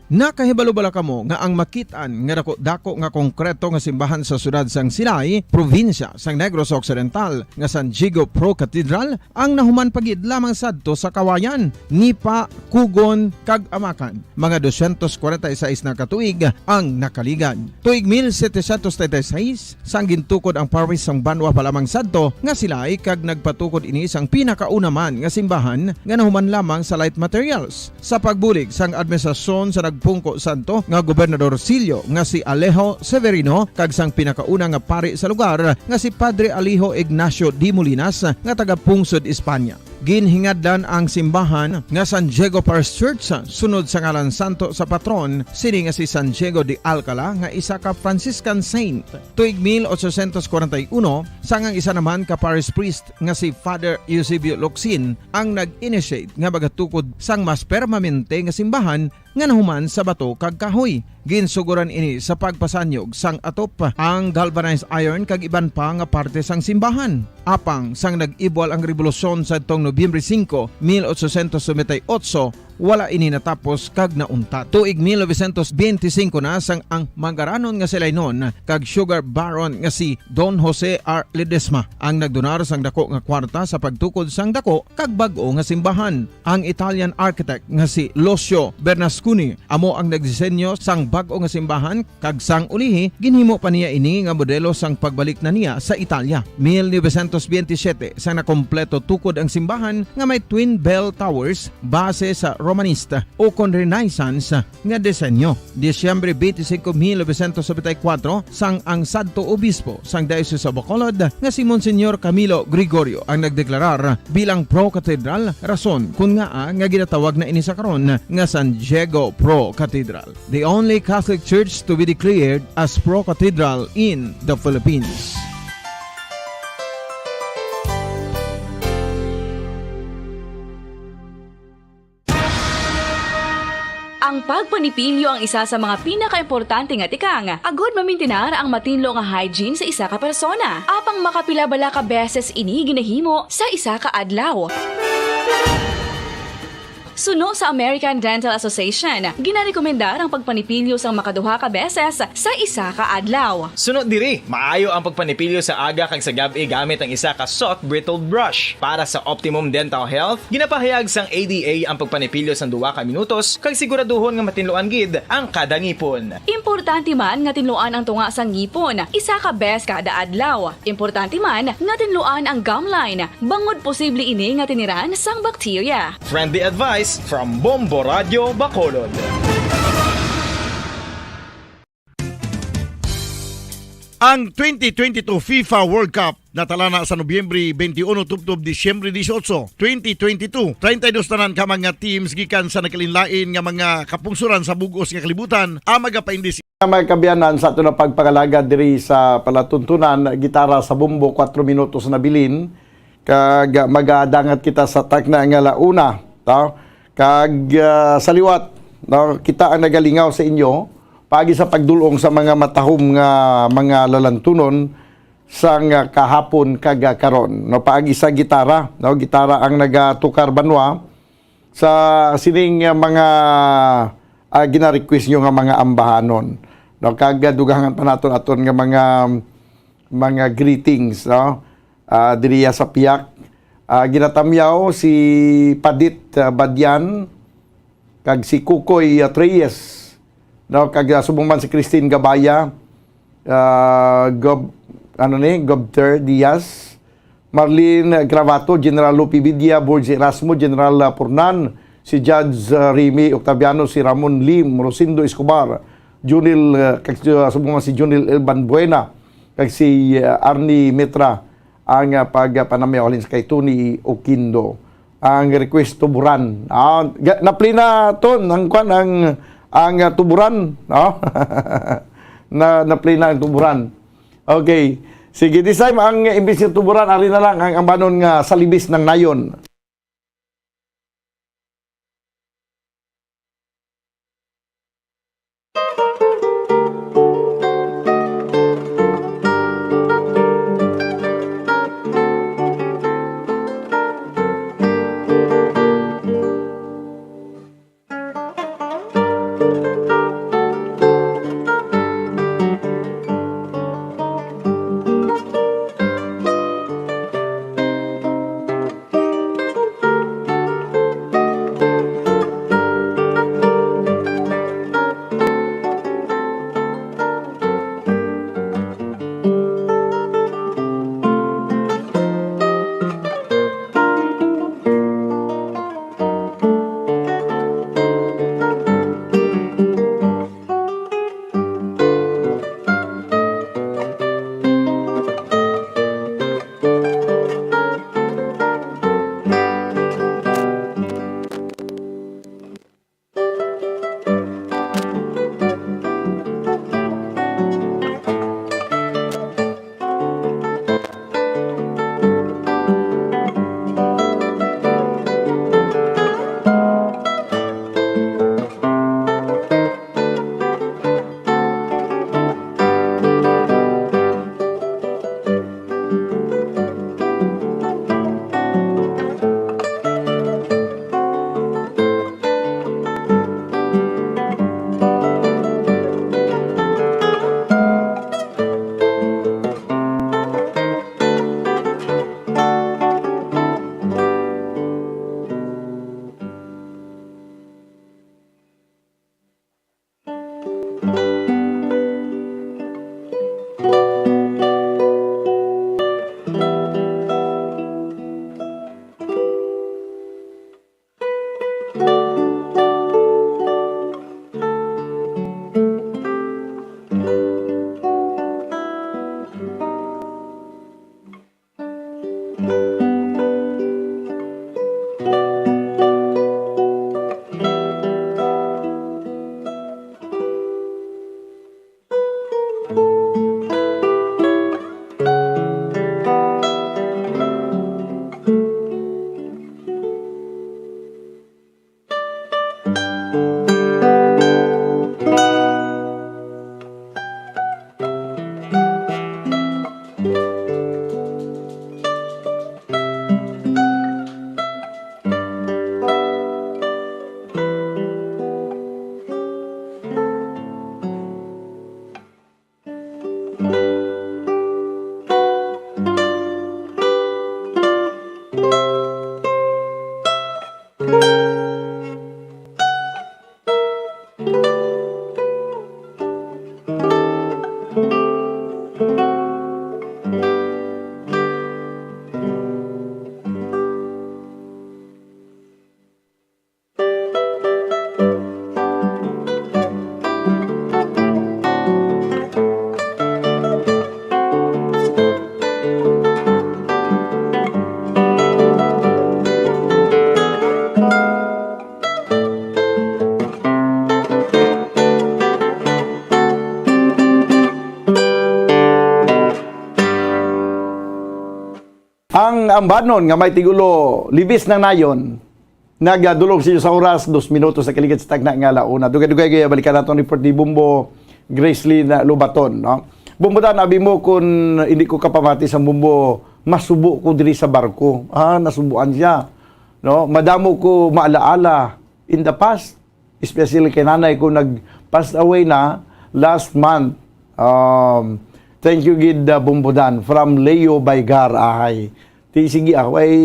Nakahibalo-bala kamo nga ang makitaan nga dako nga konkreto nga simbahan sa sudad sang Sinay, probinsya sang Negros Occidental nga San Diego Pro Cathedral ang nahuman pagid lamang sadto sa Kawayan, Nipa, Kugon kag Amakan. Mga 246 na katuig ang nakaligan. Tuig 1736 sang gintukod ang parish sang Banwa pa lamang sadto nga sila kag nagpatukod ini sang pinakauna man nga simbahan nga nahuman lamang sa light materials. Sa pagbulig sang administrasyon sa pagpungko santo nga gobernador Silio nga si Alejo Severino kag sang pinakauna nga pari sa lugar nga si Padre Alijo Ignacio D. Molinas nga taga Pungsod, Espanya. Ginhingadlan ang simbahan nga San Diego Parish Church sunod sa ngalan santo sa patron sini nga si San Diego de Alcala nga isa ka Franciscan saint. Tuig 1841 sangang isa naman ka parish priest nga si Father Eusebio Locsin ang nag-initiate nga bagatukod sang mas permanente nga simbahan nga nahuman sa bato kag kahoy. Ginsuguran ini sa pagpasanyog sang atop ang galvanized iron kag iban pa nga parte sang simbahan. Apang sang nag-ibwal ang revolusyon sa tong Nobyembre 5, 1898, wala ini natapos kag nauntat. Tuig 1925 na sang ang mangaranon nga silay noon kag sugar baron nga si Don Jose R. Ledesma ang nagdonar sang dako nga kwarta sa pagtukod sang dako kag bag-o nga simbahan. Ang Italian architect nga si Lucio Bernasconi amo ang nagdisenyo sang bag-o nga simbahan kag sang ulihi ginhimo pa niya ini nga modelo sang pagbalik na niya sa Italia. 1927 sang nakompleto tukod ang simbahan nga may twin bell towers base sa Romanista o kon Renaissance nga disenyo. Disyembre 25, 1974 sang ang Santo Obispo sang Diocese of Bacolod nga si Monsignor Camilo Gregorio ang nagdeklarar bilang pro-cathedral, rason kung nga ginatawag na ini sa karon nga San Diego Pro-Cathedral, the only Catholic Church to be declared as pro-cathedral in the Philippines. Ang pagpanipilyo ang isa sa mga pinaka-importante nga tikang. Agod mamintinar ang matinlo nga hygiene sa isa ka persona. Apang makapilabala ka beses ini ginahimo sa isa ka adlaw. Suno sa American Dental Association, ginarekomendar ang pagpanipilyo sang makaduha ka beses sa isa ka adlaw. Sunod diri, maayo ang pagpanipilyo sa aga kag sa gabi gamit ang isa ka soft brittle brush. Para sa optimum dental health, ginapahayag sang ADA ang pagpanipilyo sang 2 ka minutos kag siguraduhon nga matinluan gid ang kada ngipon. Importante man nga tinluan ang tunga sang ngipon, isa ka bes kada adlaw. Importante man nga tinluan ang gum line, bangod posible ini nga tiniran sang bakterya. Friendly advice from Bombo Radio Bacolod. Ang 2022 FIFA World Cup natala na sa Nobyembre 21 tubtob Disyembre 18, 2022. 32 tanan ka mga teams gikan sa nakalinlain nga mga kapungsuran sa bugos nga kalibutan ang magapaindis. May kabiyanan sa ito na pagpakalaga diri sa palatuntunan, gitara sa Bombo 4 minutos na bilin kag magadangat kita sa takna nga launa. Kag sa liwat, kita ang nagalingaw sa inyo pagi sa pagdulong sa mga matahom nga mga lalantunon sang kahapon kag karon. Paagi sa gitara, gitara ang nagatukar banwa sa sining mga gina-request nyo nga mga ambahanon. Kag dugangan pa naton aton nga mga greetings, diriya sa piyak. Ginatamyaw si Padit Badyan kag si Kukoy Treyes, kag subong man si Christine Gabaya, Gobter Diaz, Marlene Gravato, General Lupi Vidia, Borges Erasmo, General Purnan, si Judge Remy Octaviano, si Ramon Lim, Rosindo Escobar, Junil, kag subong man si Junil Elban Buena, kag si Arnie Metra ang pagpanamyaw sa kay Tony Oquindo. Ang request tuburan. Napli na to ang tuburan, napli na ang tuburan. Okay. Sige, this time ang imbis ng tuburan ari na lang ang ambanon nga salibis ng nayon. Ang ambanon nga may tigulo libis ng nayon nagadulog siya sa oras 2 minutos sa kaligid sa tagna nga launa. Dugay-dugay gaya balikan naton report ni Bumbo Gracelyn na Lubaton, no. Bumbo dan abi mo kun hindi ko kapamati sa Bumbo, masubo ko diri sa barko. Nasubuan siya. No, madamo ko maalaala in the past, especially kay nanay ko nag-pass away na last month. Thank you gid Bumbo dan from Leo Baygar ahay. Sige ako ay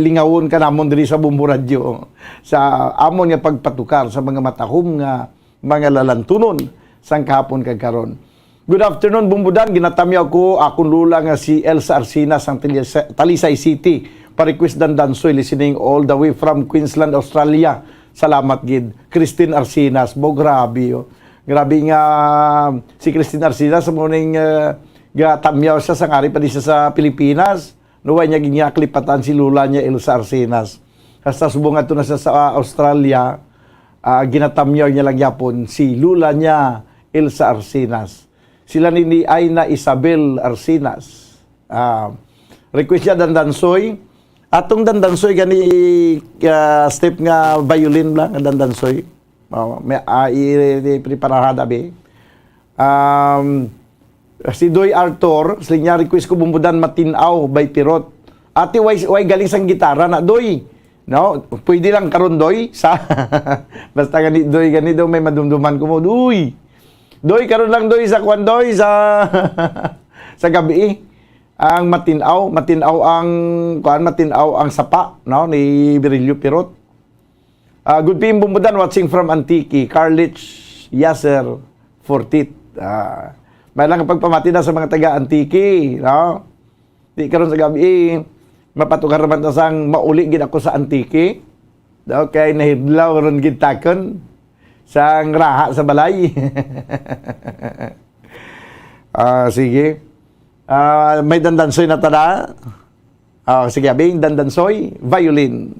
lingawon ka namon diri sa Bumbo Radio sa amon nga pagpatukar sa mga matahom nga mga lalantunon sang kahapon kag karon. Good afternoon Bumbudan, ginatamyaw ko akong lula nga si Elsa Arcina sang Talisay City. Pa-request dansoy listening all the way from Queensland, Australia. Salamat gid. Christine Arcinas, bo grabe yo. Grabe nga si Christine Arcinas sa morning gatamyaw siya sang ari pa di siya sa Pilipinas. Nuway niya ginyaklipatan si lula niya Elsa Arcinas. Hasta subong ato na siya sa Australia, ginatamyaw niya lang yapon si lula niya Elsa Arcinas. Sila ni Aina Isabel Arcinas. Request niya dandansoy. Atong dandansoy gani step nga violin lang dandansoy. May i-preparahada be. Si Doy Arthur, sila niya request ko Bumbudan Matinaw by Pirot. Ate, way galing sang gitara na, Doy. No? Pwede lang karon Doy. Basta gani, Doy, gani daw may madumduman ko mo. Doy, karon lang Doy sa kwan Doy, sa gabi. Ang Matinaw ang sapa, no? Ni Virilio Pirot. Good PM Bumbudan, watching from Antique. Carlich Yasser Fortit. May lang pagpamati na sa mga taga-Antique, no? Di karon sa gabi, mapatukar naman na sang mauli gid ako sa Antique. Okay, nahidlaw ron gid takon sang raha sa balay. Sige. May dandansoy na tada. Sige, abing dandansoy, violin.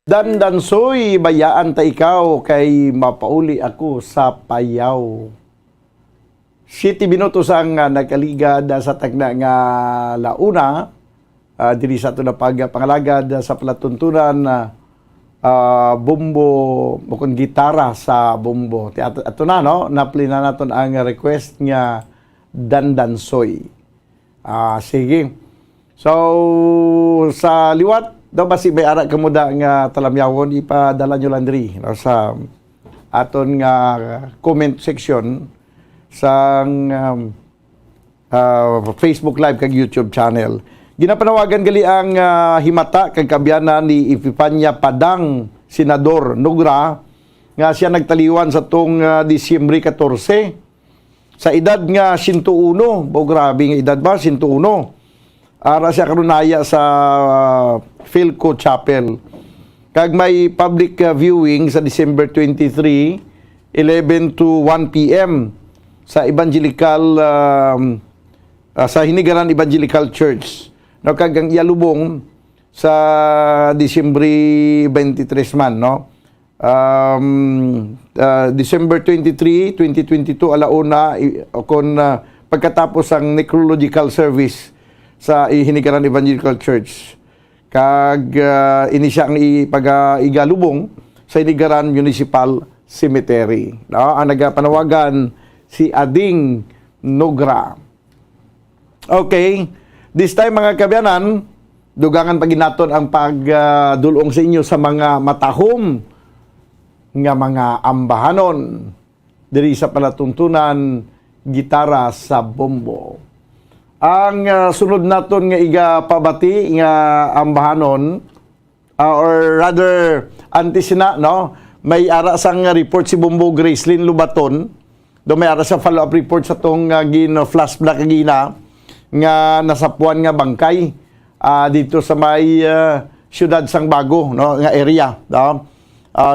Dandansoy, bayaan ta ikaw kay mapauli ako sa payaw. 7 minutos ang nagkaligad sa tagna nga launa. Diri sa ito na pagpangalagad sa palatuntunan bumbo, bukod gitara sa bumbo. Ato na, no? Napli na natin ang request nga Dandansoy. Sige. So, sa liwat, daw ba si may arak kamuda nga talamyawon, ipadala nyo lang diri, no? Sa aton nga comment section sa Facebook Live kag YouTube channel. Ginapanawagan gali ang himata kag kabyanan ni Epifania Padang, Senador Nogra, nga siya nagtaliwan sa tong Disyembre 14 sa edad nga 101. Bo grabe nga edad ba, 101. Ara siya kanunaya sa Philco Chapel. Kag may public viewing sa December 23, 11 to 1 p.m. sa Evangelical sa Hinigaran Evangelical Church. No, kag ang iyalubong sa December 23 man, no? December 23, 2022 alauna kon pagkatapos ang necrological service sa Hinigaran Evangelical Church. Kag ini siya ang igalubong sa Hinigaran Municipal Cemetery. No? Ang nagapanawagan si Ading Nogra. Okay. This time mga kabyanan, dugangan paginaton ang pagdulong sa inyo sa mga matahom nga mga ambahanon diri sa palatuntunan gitara sa bombo. Ang sunod naton nga igapabati nga ambahanon or rather antisina, no, may ara sang report si Bombo Gracelyn Lubaton, do may ara sa follow up report sa tong gin-flashback kagina nga nasapuan nga bangkay dito sa may siyudad sang Bago, no, nga area, no.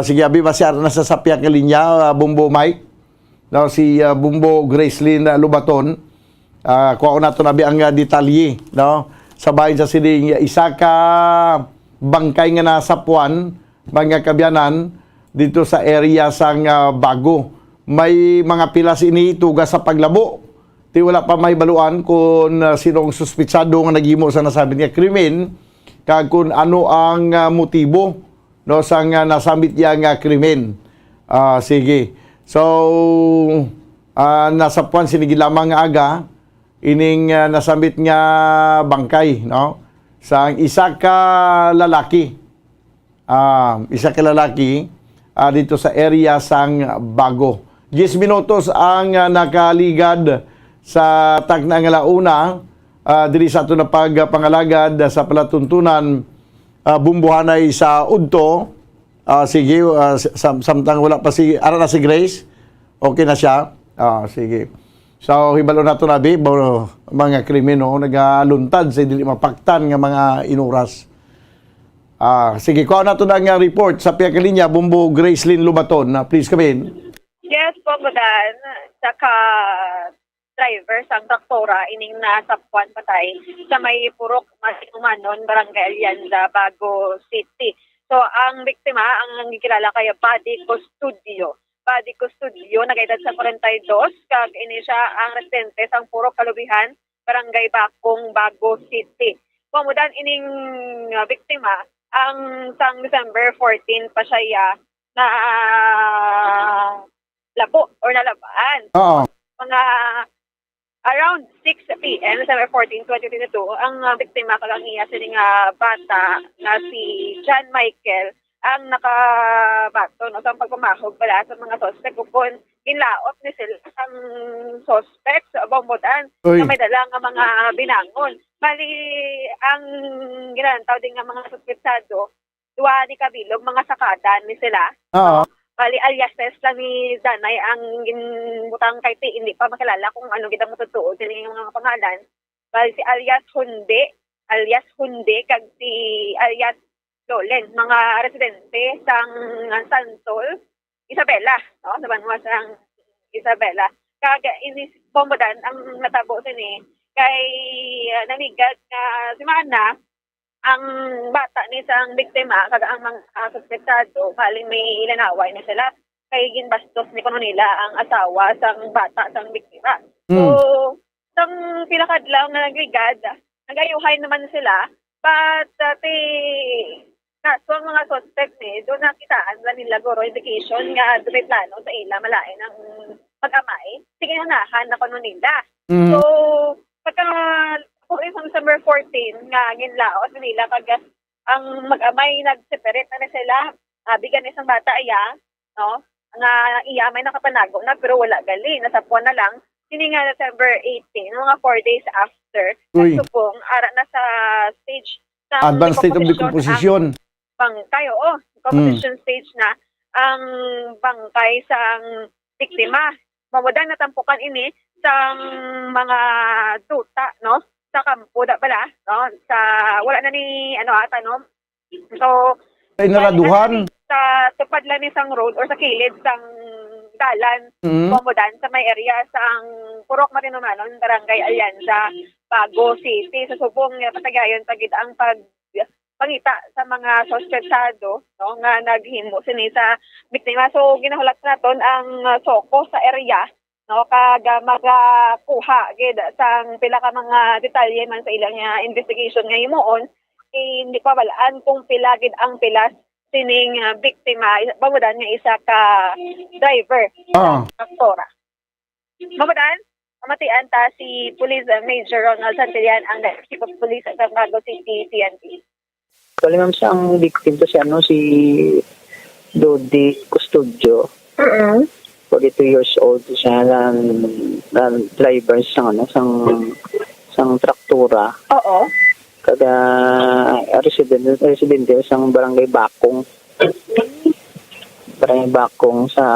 Sige abi ba siya nasasapya ka linya Bombo Mike, no, si Bombo Gracelyn Lubaton. Kuha na ito nabi ang detalye, no? Sabay sa sining isa ka bangkay nga nasapuan, mga kabyanan, dito sa area sang Bago. May mga pilas ini tugas sa paglabo. Di wala pa may baluan kung sinong suspitsado nga naghimo sa nasabi nga krimen, kag kung ano ang motibo, no, sang nasambit niya nga krimen. Sige. So, nasapuan sinigi lamang nga aga, ining nasambit nga bangkay, no, sa isa ka lalaki dito sa area sang Bago. 10 minutos ang nakaligad sa tagna nga launa diri sa ato na pagpangalagad sa palatuntunan bumbuhanay sa udto. Sige, samtang wala pa si ara na si Grace, okay na siya. Sige. So, hibalo na ito nabi, mga krimino, nagaluntad sa dili mapaktan nga mga inuras. Sige, kuha na ito na nga report sa Piakalinya, Bombo Gracelyn Lubaton. Please come in. Yes po, Budan. Saka driver sang traktora, ining nasapuan patay sa may Purok Masinumanon, Barangay Alianza, Bago City. So, ang biktima, ang gikilala kay Buddy Custodio. Buddy Custodio, nag-edad sa 42, kag ini siya ang residente sang Purok Kalubihan, Barangay Bakong, Bago City. Pamudan ining biktima, ang sang December 14 pa siya na labo or nalabaan. Mga around 6 p.m. December 14, 2022, ang biktima kagangiya sining bata na si John Michael ang nakabato, no, sa pagpamahog pala sa mga suspect kung inlaot ni sila ang suspect sa Bombodan na may dalang mga binangon. Bali, ang ginantaw din nga mga suspetsado, duwa ni kabilog, mga sakadan ni sila. Bali, aliases lang ni Danay ang ginbutang kay Ti, hindi pa makilala kung ano kita matutuo sila yung mga pangalan. Bali, si alias Hunde, kag si alias Lolen, mga residente sang Santol, Isabela, no? Sa banwa sang Isabela. Kag ini Bombodan ang natabo sini kay namigad nga si Mana ang bata ni sang biktima kag ang mga suspektado baling may ilanaway na sila kay ginbastos ni kuno nila ang asawa sang bata sang biktima. So sang pinakadlaw na nagrigad, nagayuhay naman sila but kaso ang mga suspect ni doon nakitaan na nila guro indication nga dili plano sa ila malain ang mag-amay. Sige unahan na kuno nila. So pagka isang December 14 nga ginlaot nila kag ang mag-amay nag-separate na sila bigan isang bata iya no nga iya may nakapanago na pero wala gali nasa puwan na lang kini nga December 18 mga 4 days after nagsubong ara na sa stage sa Advanced state of decomposition. Bangkay composition stage na ang bangkay sang biktima mamudan natampukan ini sang mga duta no sa kampo da pala no sa wala na ni so Ay naraduhan sa tupad lang ni sang road or sa kilid sang dalan Momodan sa may area sang Purok Marinomanon Barangay Alianza Bago City sa subong patagayon tagid ang pangita sa mga suspektado no nga naghimo sini sa biktima so ginahulat naton ang soko sa area no kag magakuha gid sang pila ka mga detalye man sa ilang investigation nga himuon hindi pa balaan kung pila gid ang pilas sining biktima bamudan nga isa ka driver traktora bamudan amatian ta si Police Major Ronald Santillan ang Chief of Police sa Bago City PNP. Bali ma'am ang victim to si Dodi Custodio. 42 years old siya ng driver sang traktura. Oo. Kada residente sang Barangay Bakong. Barangay Bakong sa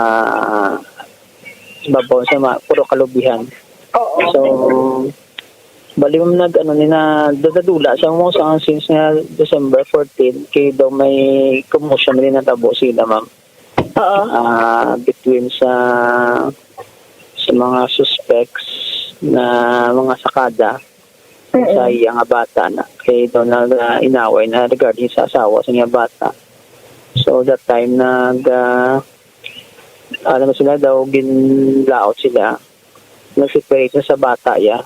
babaw sa puro kalubihan. Oo. So bali mo dadadula sa mo sa since nga December 14 kay daw may commotion din natabo sila ma'am. Between sa mga suspects na mga sakada sa iyang bata na kay daw na inaway na regarding sa asawa sa iyang bata. So that time alam sila daw ginlaot sila nag-separate sa bata ya.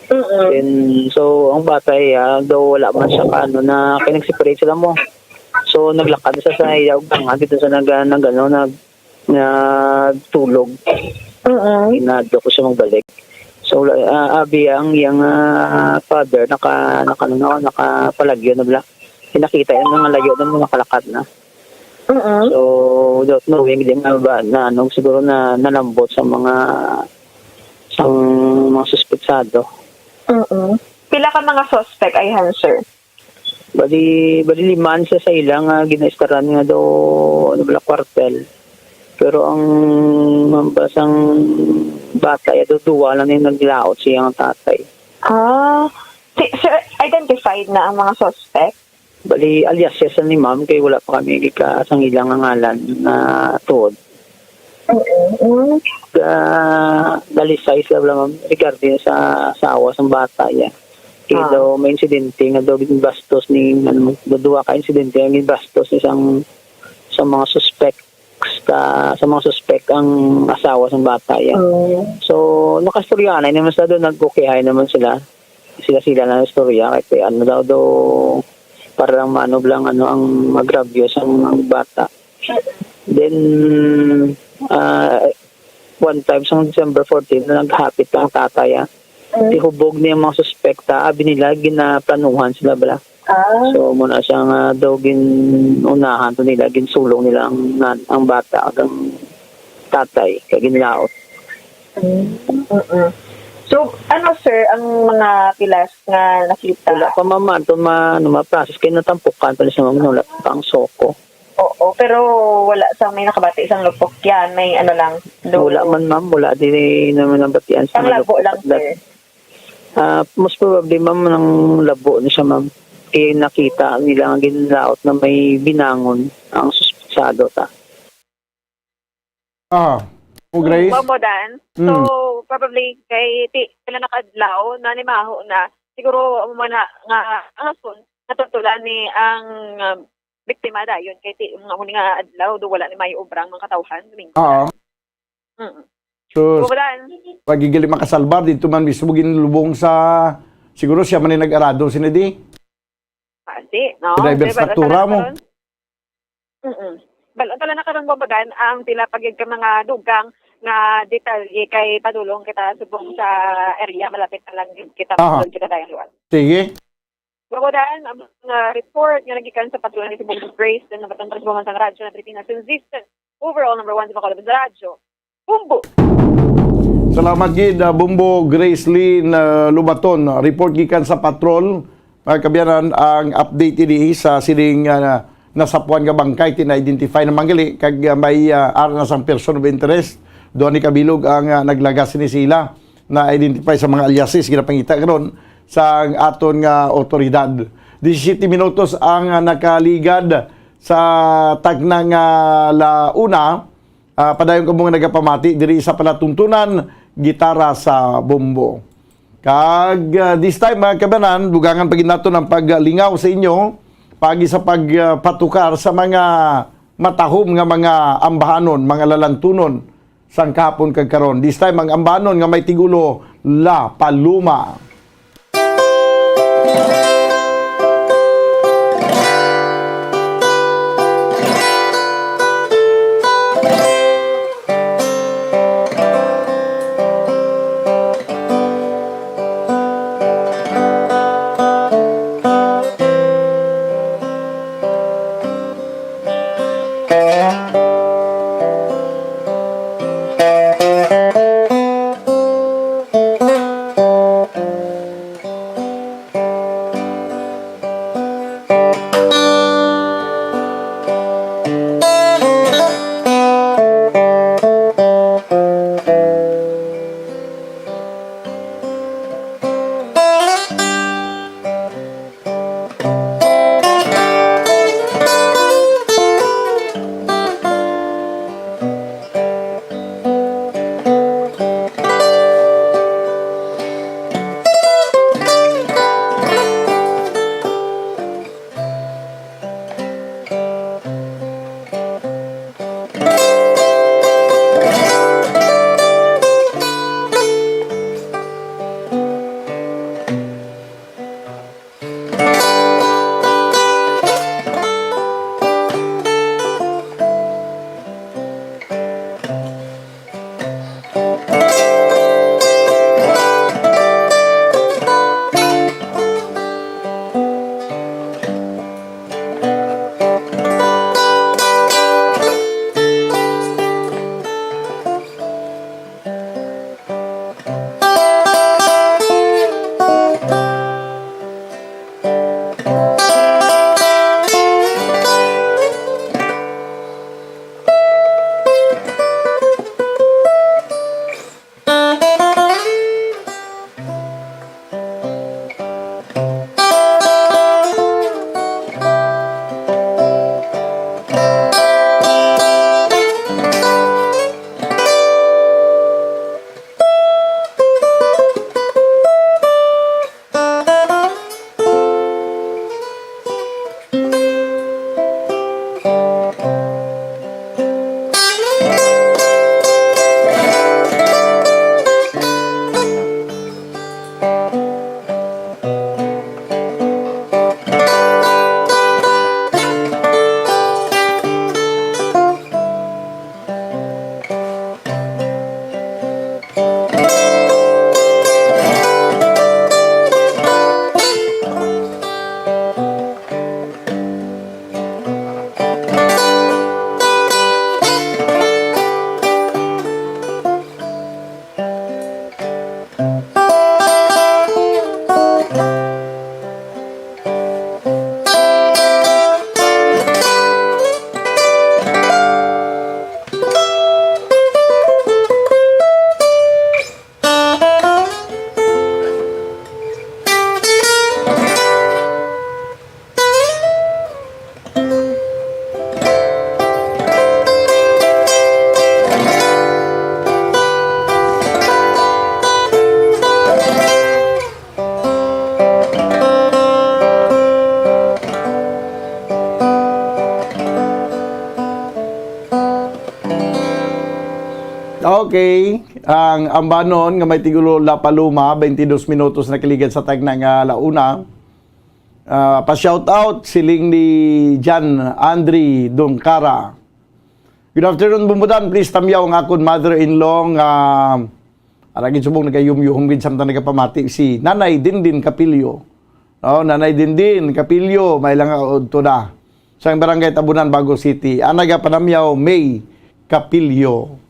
Then, so ang bata daw wala man siya na kinag-separate sila mo. So naglakad siya sa iyaw nga dito sa nagtulog. Inado ko siya magbalik. So abi ang iyang father nakapalagyo na bla. Pinakita yung mga layo ng mga kalakat na. So without knowing din ba na siguro na nalambot sa mga suspeksado. Pila ka mga suspect ay sir? Bali liman sa ilang ginaistaran nga daw kwartel. Pero ang mambasang bata daw duwa lang yung naglaot siyang tatay. Sir, identified na ang mga suspect? Bali alias siya ni ma'am kay wala pa kami sang ilang ngalan na tuod. Dali size lang ma'am regarding sa asawa sa bata ya. Kaya daw may insidente nga daw ginbastos ni duwa ka insidente ang ginbastos isang sa mga suspect ang asawa sa bata ya. So nakastoryahan naman sa doon nag-okayhay naman sila na istorya kay daw parang lang ang magravyo sa bata. Then one time sa December 14 na naghapit ang tatay tihubog niya mga suspekta abi nila ginaplanuhan sila bala. So muna siyang daw ginunahan to nila ginsulong nila ang bata ang tatay kay ginlaot. So sir ang mga pilas nga nakita? Wala pa mama to ma-process kay natampukan pa siya wala pang soko. Oo, pero wala sa may nakabati isang lupok yan, may lang. Wala man ma'am, wala din naman ang batian sa labo lang sir. Most probably ma'am ng labo na siya ma'am. Kaya nakita nila ang ginlaot na may binangon ang suspetsado ta. Grace? Mamodan. So, probably kay sila nakadlaw na nimaho na siguro mo na nga ang ason natutulan ni ang biktima dayon kay mga huni nga adlaw do wala ni may obrang mga katawhan domingo. Oo. So, Bubudan. pagigili makasalbar dito man mismo ginlubong sa siguro siya man ni nag-arado sinidi. Di, no? Driver struktura mo. Balon tala na karon babagan ang tila pagig ka mga dugang nga detalye kay padulong kita subong sa area malapit na lang kita kita dayon luwal. Sige. Babagan ang report nga nagikan sa patrolya ni Subong Grace na batang transforman sa radyo na Pilipinas consistent overall number 1 sa Bacolod sa radyo. Bumbo. Salamat gid Bumbo Grace Lynn Lubaton. Report gikan sa patrol. Mga kabiyanan, ang update ini sa sining nasapuan nga bangkay tina-identify na manggali kag may aras ang person of interest. Doon ni kabilog ang naglagas ni sila na identify sa mga aliases ginapangita karon sa aton nga otoridad. 17 minutos ang nakaligad sa tagnang launa. Padayon ko mga nagapamati diri sa palatuntunan gitara sa bombo. Kag this time mga kabanan, dugangan pagin nato ng paglingaw sa inyo pagi sa pagpatukar sa mga matahom nga mga ambahanon, mga lalantunon sang kahapon kag karon. This time ang ambahanon nga may tigulo La Paluma. Okay, ang ambanon nga may tigulo La Paloma, 22 minutos na kiligad sa tag ng launa. Pa-shout out siling ni Jan Andri Dongkara. Good afternoon, Bumbudan. Please tamyaw ang akon mother-in-law nga aragin subong nagayumyuhong gid samtang nagapamati si Nanay Dindin Capilio. Nanay Dindin Capilio, may lang udto na. Sa barangay Tabunan, Bago City. Ang nagapanamyaw May Capilio.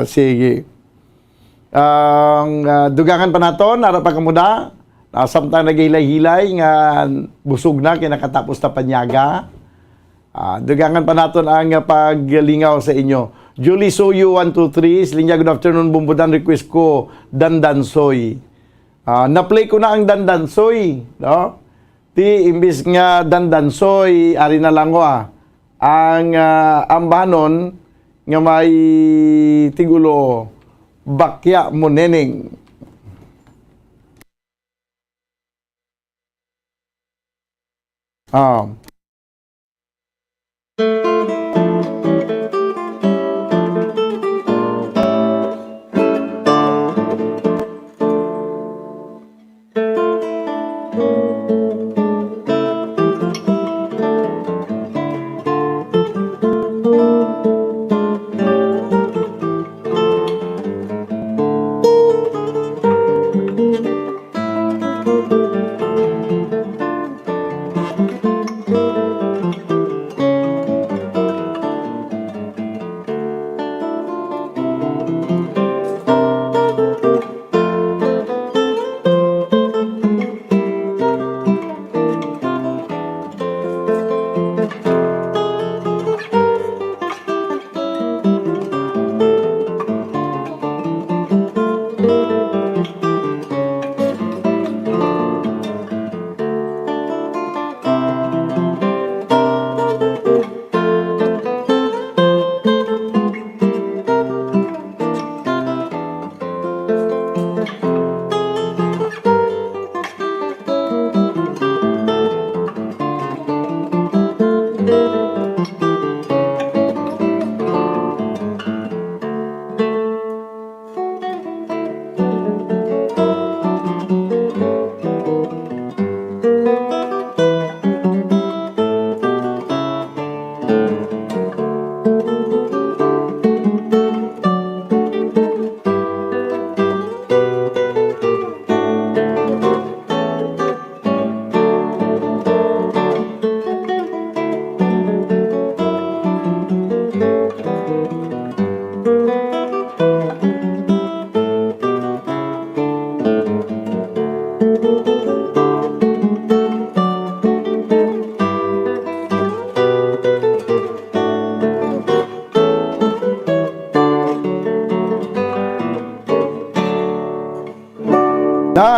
Sige. Ang dugangan pa naton, ara pa kamuda. Samtang nagihilay-hilay nga busog na kinakatapos na panyaga. Dugangan pa naton ang paglingaw sa inyo. Julie Soyo 123, Slinya, good afternoon, Bumbudan, request ko Dandansoy. Na-play ko na ang Dandansoy, no? Ti imbis nga Dandansoy, ari na lang ko ang ambanon nga may tigulo Bakya Moneneng.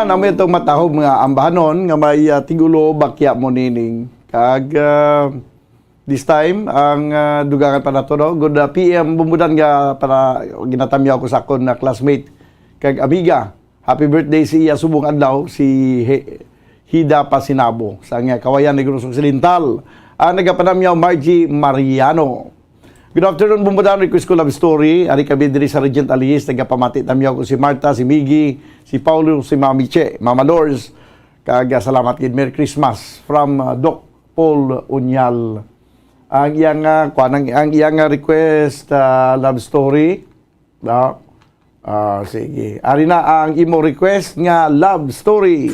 Namin itong matahog mga ambahanon nga may tigulo Bakya Moneneng. Kag this time ang dugangan pa nato, no? Good PM Bumbudan nga para ginatamyaw ko sa akon na classmate kag amiga. Happy birthday si iya subong adlaw si Hida Pasinabo sa nga Kawayan Negros Occidental. Ang nagapanamyaw Margie Mariano. Good afternoon, Bumbudan. Request ko love story. Ari kami diri sa Regent Alias. Nagapamati tamyaw ko si Marta, si Miggy, si Paulo, si Mami Che, Mama Lors. Kaga salamat kid. Merry Christmas from Doc Paul Unyal. Ang iyang ang iyang request love story. Sige. Ari na ang imo request nga love story.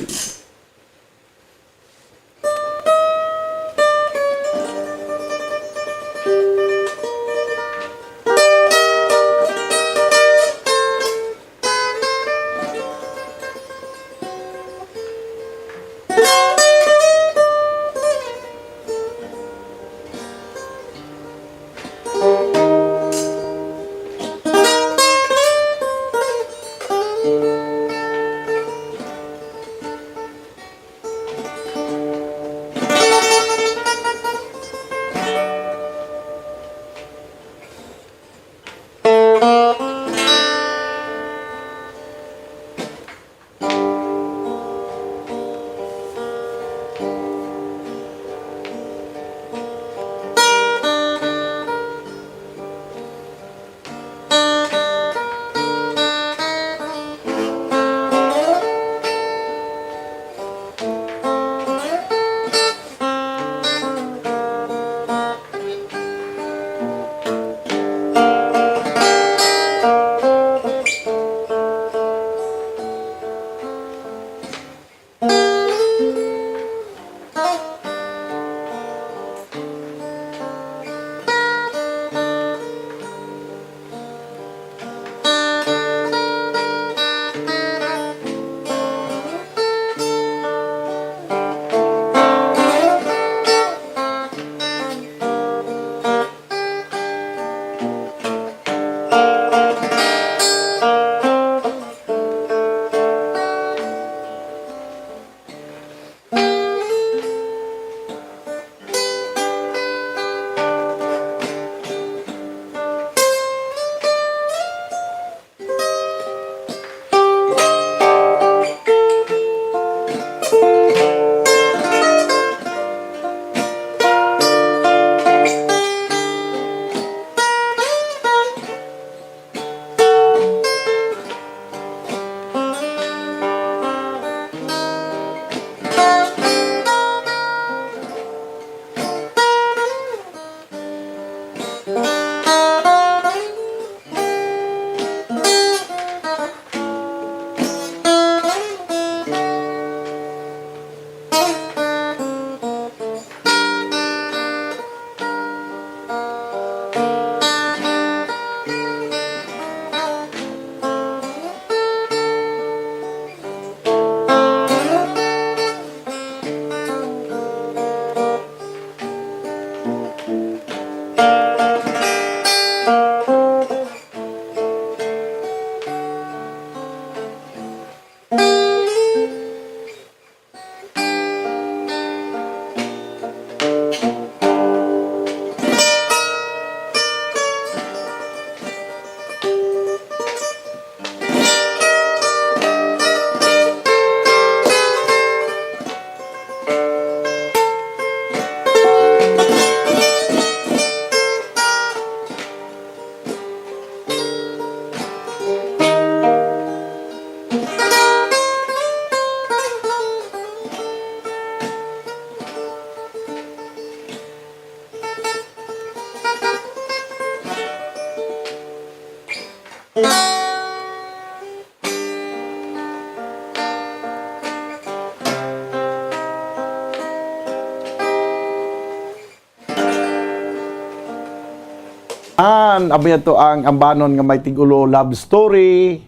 Abay to ang ambanon nga may tigulo love story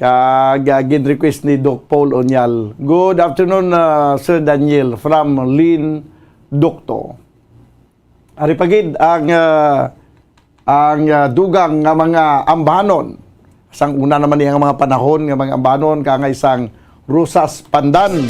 kag gin request ni Doc Paul Onyal. Good afternoon, Sir Daniel from Lin Dokto. Ari pagid ang dugang nga mga ambanon. Sang una naman yang mga panahon nga mga ambanon kangay sang Rosas Pandan.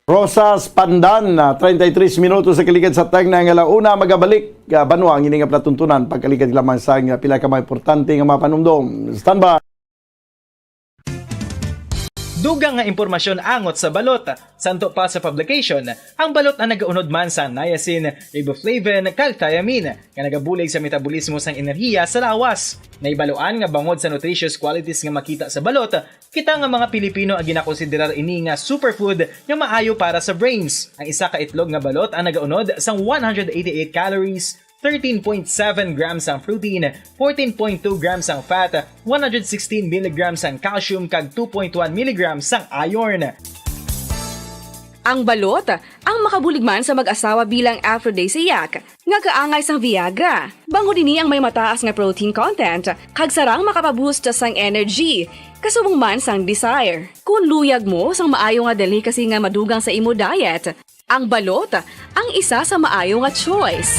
Rosas Pandan, 33 minutos sa kaligid sa tag na nga una magabalik banwa ang ini nga platuntunan pagkaligid lamang sa pila ka mga importante nga mga panumdom. Standby. Dugang nga impormasyon angot sa balot. Santo pa sa publication, ang balot na nagaunod man sa niacin, riboflavin, kag thiamine, nga nagabulig sa metabolismo sang enerhiya sa lawas. Naibaluan nga bangod sa nutritious qualities nga makita sa balot, kita nga mga Pilipino ang ginakonsiderar ini nga superfood nga maayo para sa brains. Ang isa ka itlog nga balot ang nagaunod sang 188 calories, 13.7 grams ang protein, 14.2 grams ang fat, 116 mg ang calcium kag 2.1 mg ang iron. Ang balot, ang makabulig man sa mag-asawa bilang aphrodisiac, nga kaangay sang Viagra. Bango dini ang may mataas nga protein content, kag sarang makapaboost sang energy, kasubong man sang desire. Kung luyag mo sang maayo nga delicacy nga madugang sa imo diet, ang balot, ang isa sa maayo nga choice.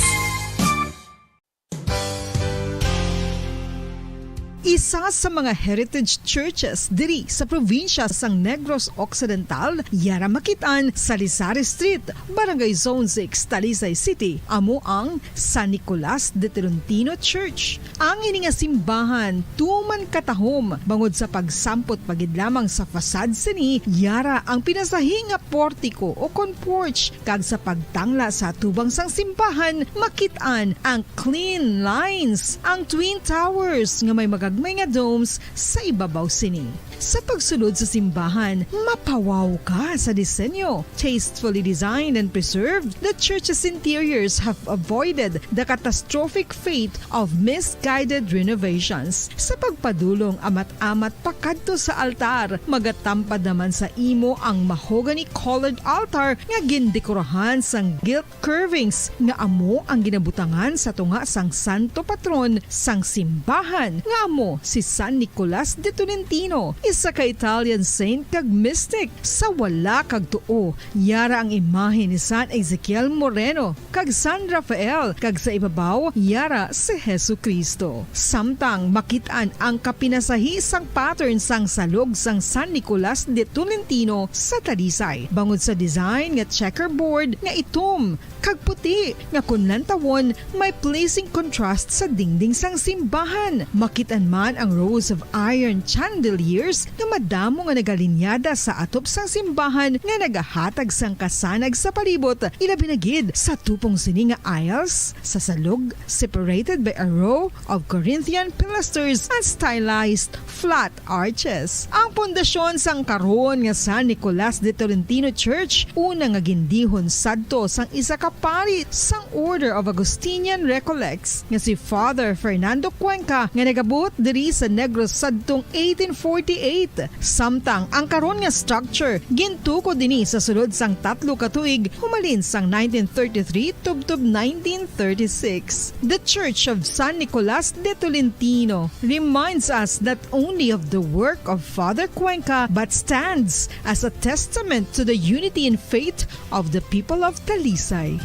isa sa mga heritage churches diri sa probinsya sang Negros Occidental, yara makitaan sa Lisari Street, Barangay Zone 6, Talisay City, amo ang San Nicolas de Tolentino Church. Ang ini nga simbahan tuman katahom bangod sa pagsampot pagid lamang sa fasad sini, yara ang pinasahi nga portiko o kon porch, kag sa pagtangla sa tubang sang simbahan makitaan ang clean lines, ang twin towers nga may magagmay nga domes sa ibabaw sini. Sa pagsulod sa simbahan, mapawaw ka sa disenyo. Tastefully designed and preserved, the church's interiors have avoided the catastrophic fate of misguided renovations. Sa pagpadulong amat-amat pakadto sa altar, magatampad naman sa imo ang mahogany colored altar nga gindekorahan sang gilt curvings nga amo ang ginabutangan sa tunga sang santo patron sang simbahan nga amo si San Nicolas de Tolentino, isa ka Italian saint kag mystic. Sa wala kag tuo, yara ang imahe ni San Ezekiel Moreno kag San Rafael, kag sa ibabaw yara si Jesucristo. Samtang makitaan ang kapinasahi sang pattern sang salog sang San Nicolas de Tolentino sa Talisay, bangod sa design nga checkerboard nga itom kag puti nga kunlantawon may pleasing contrast sa dingding sang simbahan. Makitaan man ang rows of iron chandeliers nga madamo nga nagalinyada sa atop sang simbahan nga nagahatag sang kasanag sa palibot, ilabi na gid sa tupong sini nga aisles sa salog, separated by a row of Corinthian pilasters and stylized flat arches. Ang pundasyon sang karon nga San Nicolas de Tolentino Church una nga gindihon sadto sang isa ka pari sang Order of Augustinian Recollects nga si Father Fernando Cuenca nga nagabot diri sa Negros sadtong 1848. Samtang ang karon nga structure gintuko dinhi sa sulod sang 3 ka tuig humalin sang 1933 tubtob 1936. The Church of San Nicolas de Tolentino reminds us not only of the work of Father Cuenca but stands as a testament to the unity and faith of the people of Talisay.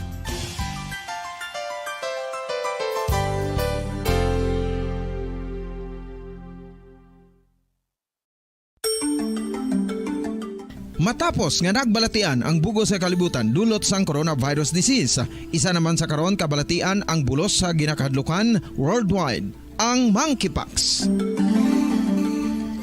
Matapos nga nagbalatian ang bugos sa kalibutan dulot sang coronavirus disease, isa naman sa karon kabalatian ang bulos sa ginakahadlukan worldwide, ang monkeypox.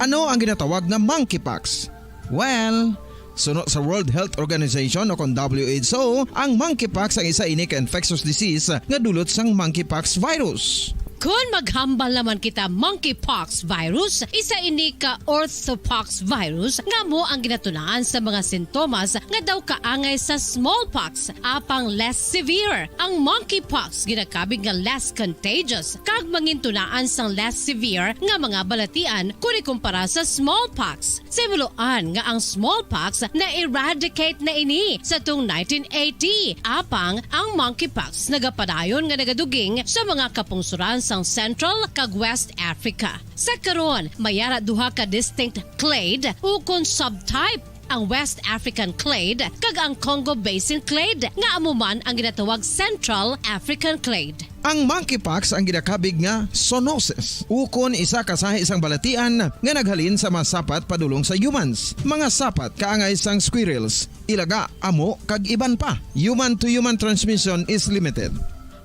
Ano ang ginatawag na monkeypox? Well, sunod sa World Health Organization o kon WHO, ang monkeypox ang isa ini ka infectious disease nga dulot sang monkeypox virus. Kung maghambal naman kita monkeypox virus, isa ini ka orthopox virus nga mo ang ginatunaan sa mga sintomas nga daw kaangay sa smallpox, apang less severe. Ang monkeypox ginakabig nga less contagious kag mangintunaan sang less severe nga mga balatian kung ikumpara sa smallpox. Simuloan nga ang smallpox na eradicate na ini sa tung 1980, apang ang monkeypox nagapadayon nga nagaduging sa mga kapungsuran sang Central kag West Africa. Sa karon, mayara duha ka distinct clade ukon subtype, ang West African clade kag ang Congo Basin clade nga amuman ang ginatawag Central African clade. Ang monkeypox ang ginakabig nga zoonosis, ukon isa ka sa isang balatian nga naghalin sa mga sapat padulong sa humans. Mga sapat kaangay sang squirrels, ilaga, amo kag iban pa. Human-to-human transmission is limited.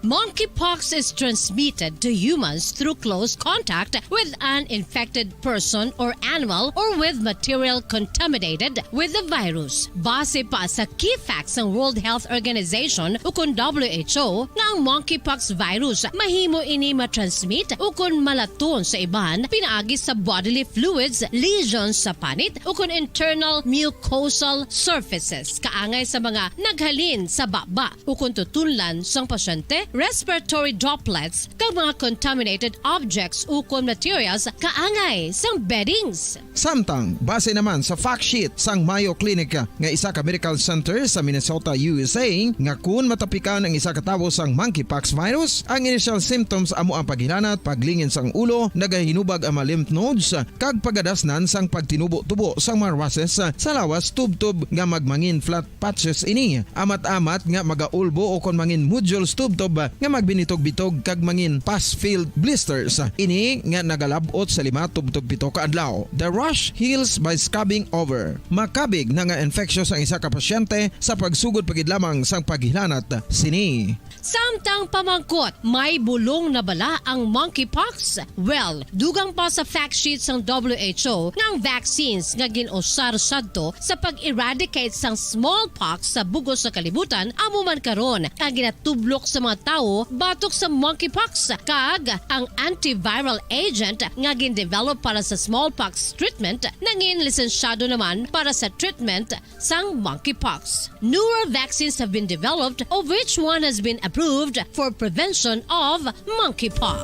Monkeypox is transmitted to humans through close contact with an infected person or animal or with material contaminated with the virus. Base pa sa key facts ng World Health Organization ukon WHO nga ang monkeypox virus mahimo ini matransmit ukon malaton sa iban pinaagi sa bodily fluids, lesions sa panit ukon internal mucosal surfaces kaangay sa mga naghalin sa baba ukon tutunlan sang pasyente, respiratory droplets kag mga contaminated objects ukon materials kaangay sang beddings. Samtang base naman sa fact sheet sang Mayo Clinic nga isa ka medical center sa Minnesota, USA, nga kun matapikan ang isa ka tawo sang monkeypox virus, ang initial symptoms amo ang paghilanat, paglingin sang ulo, nagahinubag ang mga lymph nodes kag pagadasnan sang pagtinubo-tubo sang mga rashes sa lawas tubtob nga magmangin flat patches ini. Amat-amat nga magaulbo o kon mangin nodules tubtob nga magbinitog-bitog kag mangin past-filled blisters. Ini nga nagalabot sa 5-7 ka adlaw. The rush heals by scabbing over. Makabig na nga infectious ang isa ka pasyente sa pagsugod pagid lamang sang paghilanat sini. Samtang pamangkot, may bulong na bala ang monkeypox? Well, dugang pa sa fact sheet ng WHO ng vaccines nga ginusar sadto sa pag-eradicate sang smallpox sa bugos sa kalibutan, amo man karon ang ginatublok sa mga tao batok sa monkeypox kag ang antiviral agent nga gin-develop para sa smallpox treatment nangin lisensyado naman para sa treatment sang monkeypox. Newer vaccines have been developed, of which one has been approved for prevention of monkeypox.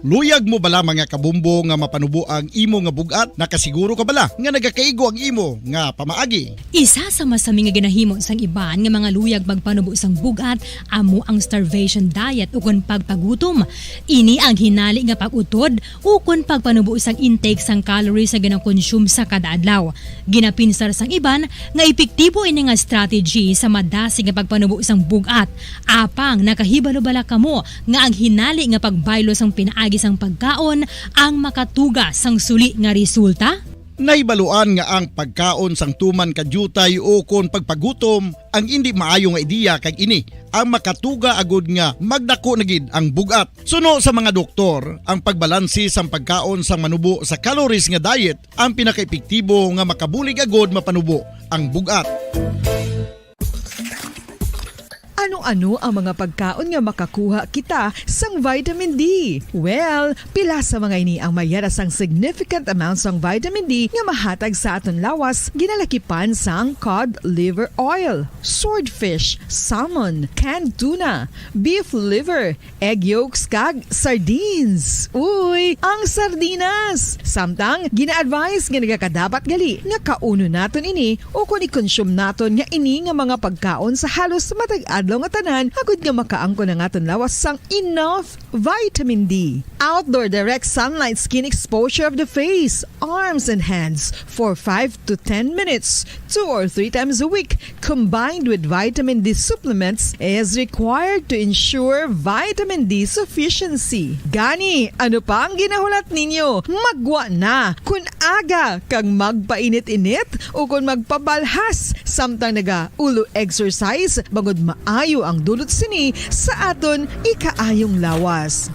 Luyag mo bala mga kabumbo nga mapanubo ang imo nga bugat? Nakasiguro ka bala nga nagakaigo ang imo nga pamaagi? Isa sa masami nga ginahimo sang iban nga mga luyag magpanubo sang bugat amo ang starvation diet ukon pagpagutom. Ini ang hinali nga pag-utod ukon pagpanubo sang intake sang calories sa gina-consume sa kada adlaw. Ginapinsar sang iban nga epektibo ini nga strategy sa madasig nga pagpanubo sang bugat. Apang nakahibalo bala kamo nga ang hinali nga pagbaylo sang pinaagi sang pagkaon ang makatuga sang suli nga resulta? Naibaluan nga ang pagkaon sang tuman kadyutay o kon pagpagutom ang hindi maayo nga ideya kag ini ang makatuga agud nga magdako na gid ang bugat. Suno sa mga doktor, ang pagbalansi sang pagkaon sang manubo sa calories nga diet ang pinakaepektibo nga makabulig agud mapanubo ang bugat. Ano-ano ang mga pagkaon nga makakuha kita sang vitamin D? Well, pila sa mga ini ang mayara sang significant amounts sang vitamin D nga mahatag sa aton lawas ginalakipan sang cod liver oil, swordfish, salmon, canned tuna, beef liver, egg yolks kag sardines. Uy, ang sardinas! Samtang gina-advise nga nagakadapat gali nga kauno naton ini o kung i-consume naton nga ini nga mga pagkaon sa halos matag adlaw nga tanan agud nga makaangko na naton lawas sang enough vitamin D. Outdoor direct sunlight skin exposure of the face, arms and hands for 5 to 10 minutes 2 or 3 times a week combined with vitamin D supplements is required to ensure vitamin D sufficiency. Gani, ano pa ang ginahulat ninyo? Magwa na kun aga kang magpainit-init o kun magpabalhas samtang naga ulo exercise bangod maayo ang dulot sini sa aton ikaayong lawas.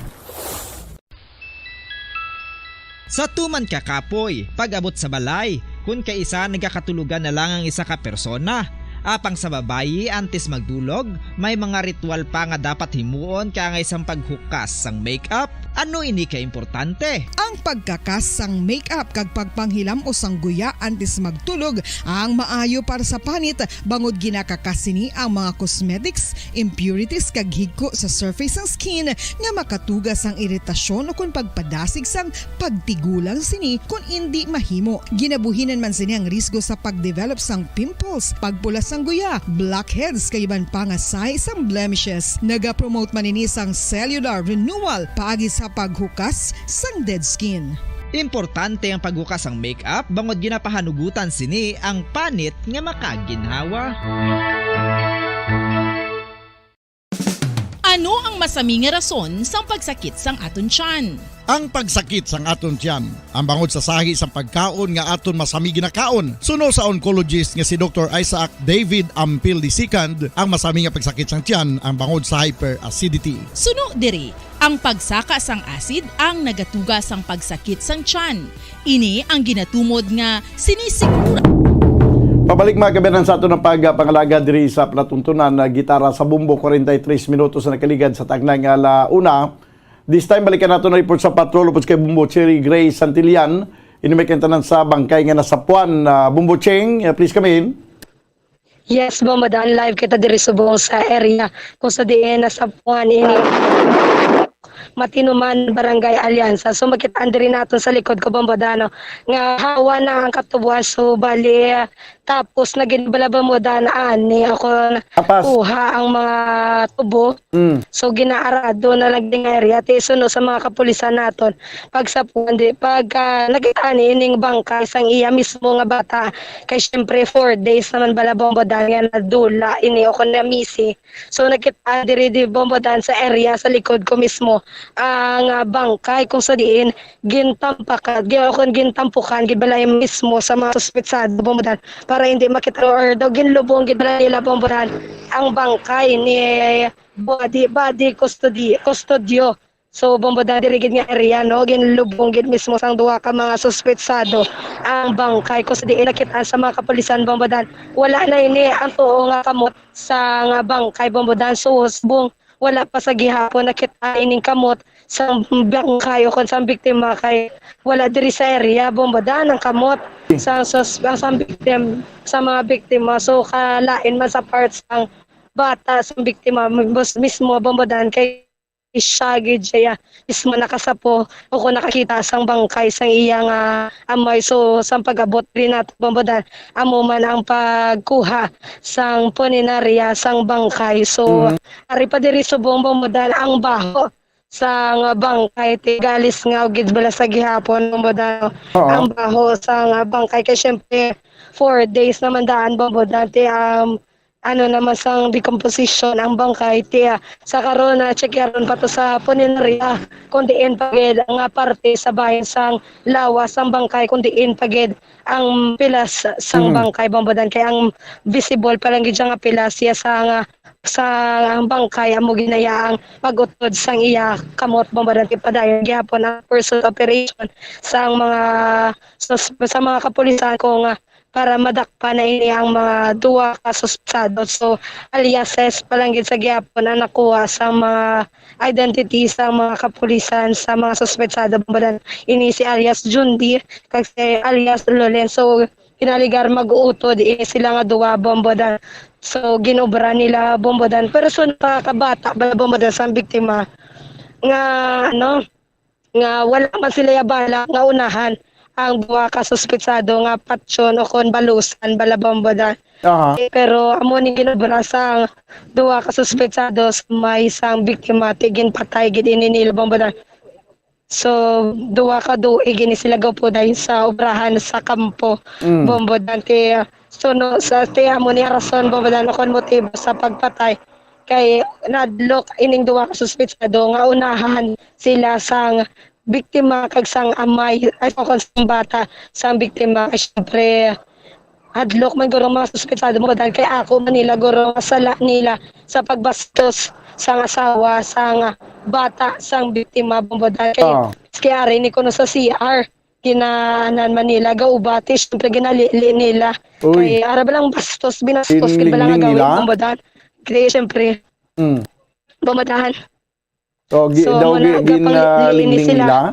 Sa tuman ka kapoy, pag-abot sa balay, kun kaisa nagakatulugan na lang ang isa ka persona. Apang sa babayi antes magdulog, may mga ritual pa nga dapat himuon kaya nga isang paghukas sang makeup. Ano ini ka importante? Ang pagkakas sang makeup kag pagpanghilam o sang guya antes magtulog ang maayo para sa panit bangod ginakakasini ang mga cosmetics, impurities kag higko sa surface sang skin nga makatugas sang iritasyon o kung pagpadasig sang pagtigulang sini kung hindi mahimo. Ginabuhinan man sini ang risgo sa pagdevelop sang pimples, pagpula sang guya, blackheads kay iban pa nga size sang blemishes. Naga-promote man ini sang cellular renewal paagi sa paghukas sang dead skin. Importante ang paghukas ang makeup bangod ginapahanugutan sini ang panit nga makaginhawa. Ano ang masaming rason sa pagsakit sang aton tiyan? Ang pagsakit sang aton tiyan, ang bangod sa sahi sang pagkaon nga aton masami ginakaon. Suno sa oncologist nga si Dr. Isaac David Ampil II, ang masami nga pagsakit sang tiyan ang bangod sa hyperacidity. Suno diri, ang pagsaka sang acid ang nagatuga sang pagsakit sang tiyan. Ini ang ginatumod nga sinisigura. Pabalik mga kabayan sa ato ng pagpangalaga diri sa palatuntunan na gitara sa bumbo 43 minutos na nakaligad sa tagnang alauna. This time balikan nato na report sa patrol upos kay Bumbo Cherry Gray Santillan. Inimay kantanan sa bangkay nga nasapuan. Bumbo Cheng, please come in. Yes, Bombo Dan, live kita diri subong sa area kung sa diin nasapuan ini Matinuman Barangay Alyansa. So makitaan diri naton sa likod ko Bombodano nga hawa na ang katubuan so bali Tapos naginbalaba mo ani ako Apas. kuha ang mga tubo. So ginaarado na lang ding area ti suno sa mga kapulisan naton. Pag sa pundi pag nakita ni ining bangka isang iya mismo nga bata kay syempre 4 days naman bala bombodan nga nadula ini ako na misi. So nakita diri di bombodan sa area sa likod ko mismo ang bangkay kung sa diin gintampakan gintampukan gibalay mismo sa mga suspetsado bombodan para hindi makita or daw ginlubong gibalay nila bombodan ang bangkay ni body custodio. So bombodan diri gid nga area no ginlubong gid mismo sang duha ka mga suspetsado ang bangkay ko sa diin nakita sa mga kapulisan bombodan wala na ini ang tuo nga kamot sa nga bangkay bombodan so usbong wala pa sa gihapon nakita ining kamot sa bangkay o kon sa biktima kay wala diri sa area bombodan ang kamot sa biktima sa mga biktima so kalain man sa parts ang bata sa biktima mismo bombodan kay isagid siya mismo nakasapo o kung nakakita sang bangkay sang iyang amay so sang pag-abot rin natin bombodan amo man ang pagkuha sang puninarya sang bangkay so ari pa diri subong bombodan ang baho sang bangkay ti galis nga gid bala sa gihapon bombodan ang baho sang bangkay kay syempre 4 days naman daan bombodan ti ano naman sang decomposition ang bangkay tiya sa karon na checkaron pa to sa puninarya kung diin pagid ang parte sa bahin sang lawas sang bangkay kung diin pagid ang pilas sang bangkay bombodan kay ang visible pa lang gid nga pilas siya sa bangkay amo ginayaang pagutod sang iya kamot bombodan kay padayon gyapon ang pursuit operation sang mga sa mga kapulisan ko nga para madakpa na ini ang mga duwa ka suspetsado. So, aliases palanggit sa gyapon na nakuha sa mga identity sa mga kapulisan sa mga suspetsado. Ini si alias Jundi, kag si alias Lorenzo, kinaligar mag-uutod, ini sila nga duwa bombodan. So, ginobra nila bombodan. Pero so, nakakabata, bombodan sa biktima, nga, nga wala man sila yabala, nga unahan, ang duwa ka suspetsado nga patsyon o kon balusan bala bombodan. Pero amo ni ginobra sa duwa ka suspetsado may isang biktima tigin patay gid ini nila bombodan. So duwa ka duig gini sila gapo dahil sa obrahan sa kampo bombodan ti suno sa ti amo ni rason bombodan kon motibo sa pagpatay kay nadlok ining duwa ka suspetsado nga unahan sila sang biktima kag sang amay ay kon sang bata sang biktima kay syempre hadlok man guro mga suspetsado mo dahil kay ako manila guro masala nila sa pagbastos sang asawa sang bata sang biktima bombodan kay ari ni kuno sa CR ginanan Manila gaubati syempre ginalili nila kay ara balang bastos binastos kay balang gawin bombodan kay syempre bombodan. So, daw ginlingling nila?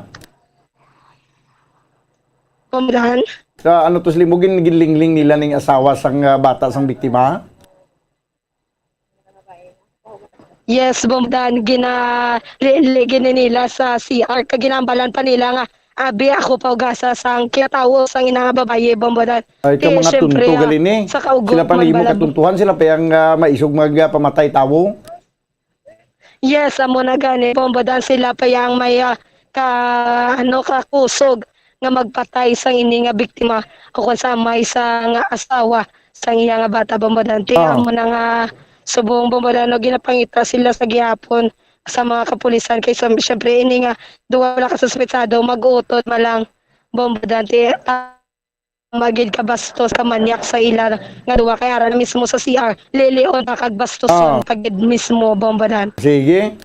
Kumdahan? Sa ano to sila mo ginlingling nila ning asawa sang bata sang biktima? Yes, bomdan ginaligin nila sa CR kag ginambalan pa nila nga abi ako pa ugasa sang kinatawo sang ina nga babaye bombodan. Ay ka mga tunto galini. Sila pa nagimo katuntuhan sila pa yang maisog pamatay tawo. Yes, amo na gani bombodan sila pa yang may kakusog nga magpatay sang ini nga biktima o kung sa may sang asawa sang iya nga bata bombodan. Amo na nga subong bombodan no ginapangita sila sa gihapon sa mga kapulisan kay syempre ini nga duwa wala ka suspetsado mag-utod malang bombodan magid ka bastos ka manyak sa ila nga duwa kay aran mismo sa CR lilion kag bastos pagid mismo bombodan. Sige.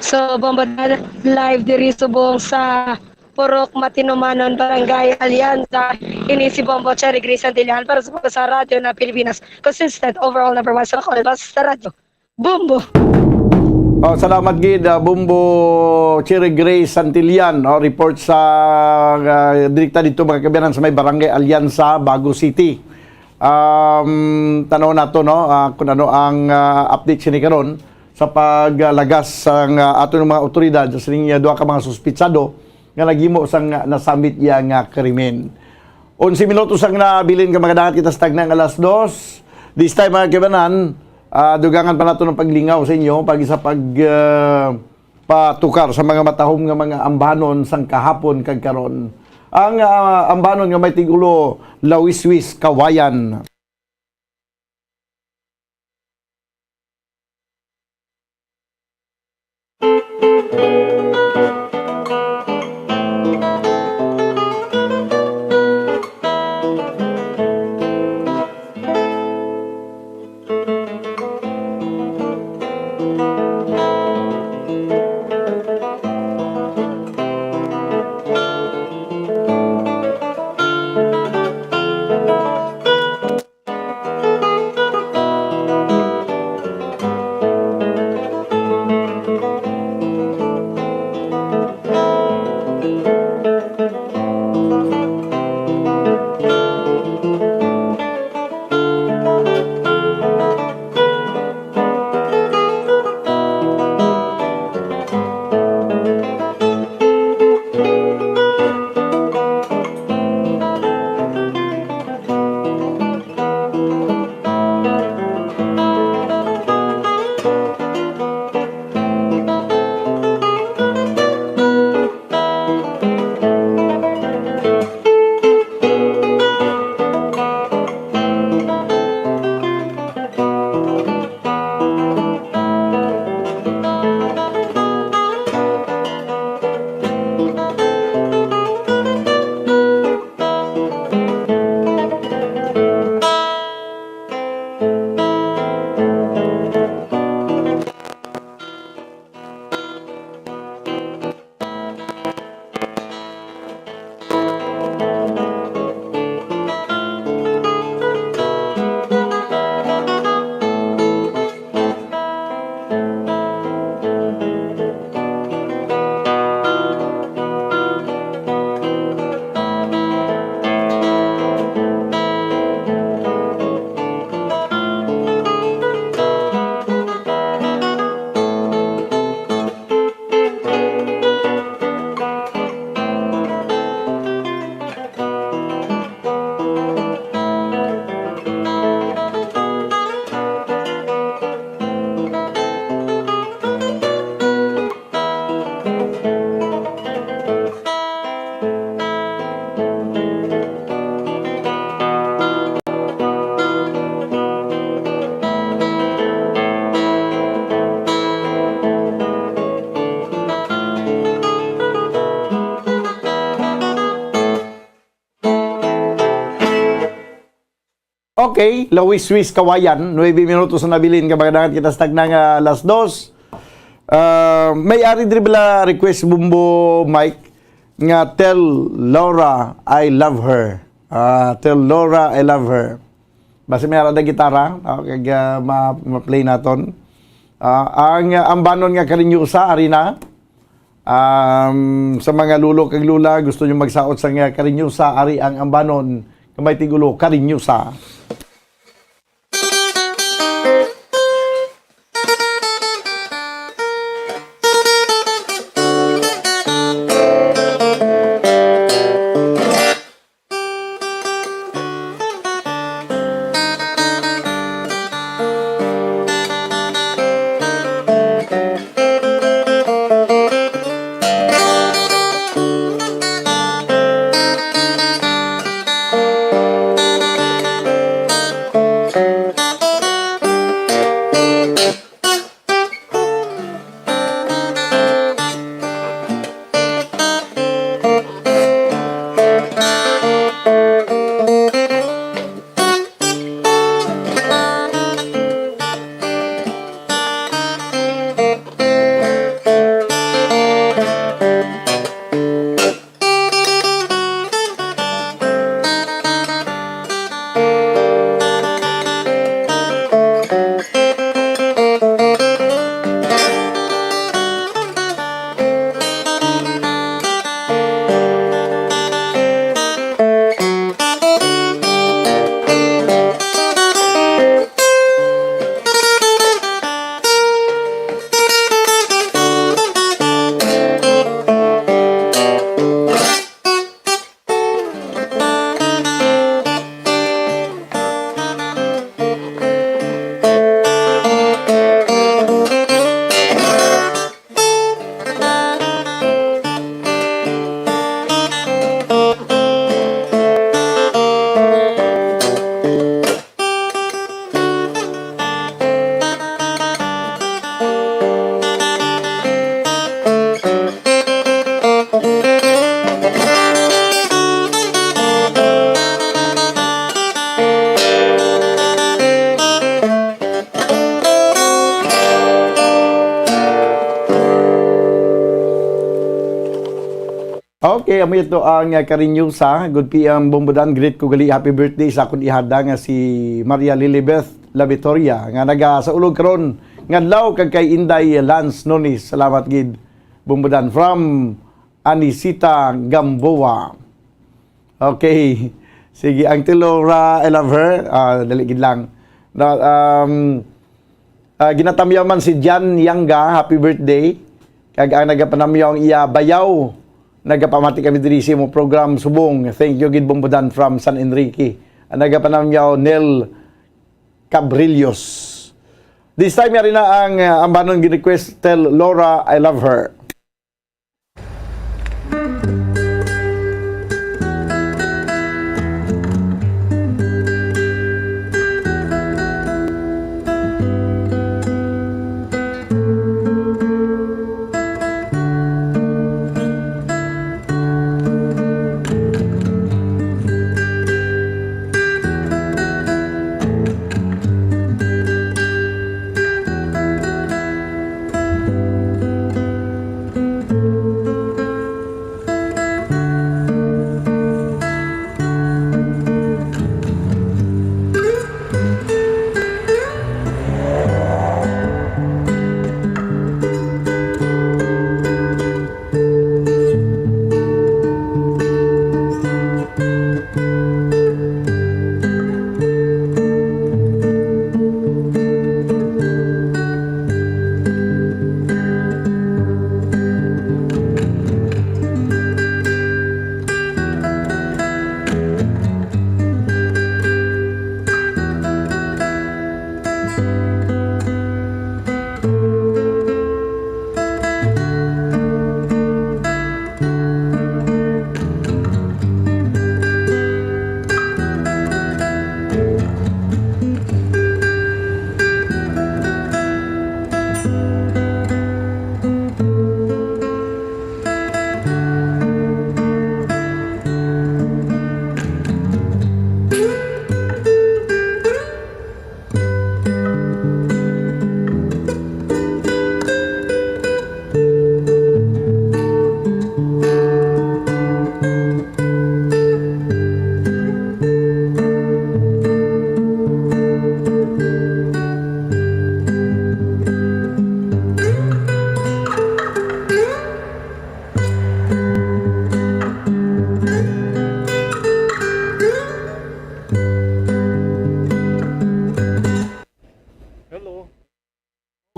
So bombodan live diri subong sa Purok Matinumanon Barangay Alianza ini si Bombo Cherry Grace Antillan para sa radyo na Pilipinas consistent overall number 1 sa Colbas sa radyo Bombo. Salamat gid Bombo Cherry Grace Santillan report sa direkta dito mga kabiyanan sa may Barangay Alianza, Bago City. Tanaw nato kung ano ang update sini karon sa paglagas sang ato ng mga otoridad sa sining duha ka mga suspitsado nga naghimo sang nasambit yang krimen. 11 minutos ang nabilin ka mga dagat kita stag ng alas 2. This time mga kibanan, dugangan pa nato ng paglingaw sa inyo pag isa patukar sa mga matahom nga mga ambanon sang kahapon kag karon. Ang ambanon nga may tigulo Lawiswis Kawayan. Okay, Lawiswis Kawayan, 9 minutos na nabilin ka bagadagan kita stag ng alas 2. May ari dribla request Bumbo Mike nga tell Laura I love her. Tell Laura I love her. Basta may arada gitara, kag ma-play naton. Ang ambanon nga karinyusa ari na. Sa mga lulo kag lula gusto nyo magsaot sa nga karinyusa ari ang ambanon kamay tigulo karinyusa. Okay, amo ito ang Karinyusa. Good PM Bombodan, great ko gali happy birthday sa akong ihada nga si Maria Lilibeth Lavitoria nga naga sa ulog karon ngadlaw kag kay Inday Lance Nonis. Salamat gid Bombodan from Anisita Gamboa. Okay. Sige, ang Tilora, I love her. Dali gid lang. Ginatamyaw man si Jan Yangga, happy birthday. Kag ang nagapanamyaw ang iya bayaw. Nagapamati kami diri sa mo program subong. Thank you gid Bombodan from San Enrique. Ang nagapanamyaw Nel Cabrillos. This time yari na ang ambanon gi-request tell Laura I love her.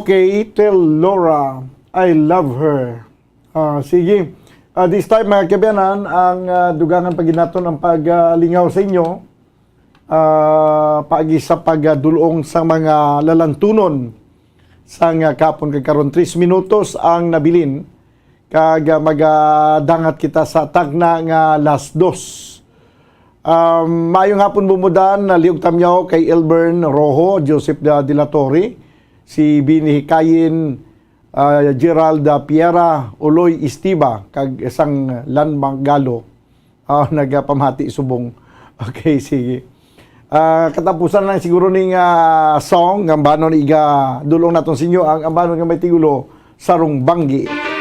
Okay, tell Laura, I love her. Sige. This time, mga kabayanan, ang dugangan paginaton ang paglingaw sa inyo, paagi sa pagdulong sa mga lalantunon sa kapon kay karon 3 minutos ang nabilin kag magadangat kita sa tagna nga last dos. Mayong hapon Bumudan, liog tamyaw kay Elbern Rojo, Joseph de la Torre, si Bini Hikayin, Gerald Piera, Uloy Istiba, kag isang Lanbang Galo, nagpamati subong. Okay, sige. Katapusan lang siguro ning song, ang banon iga, dulong naton sinyo, ang banon nga may tigulo, Sarong Banggi.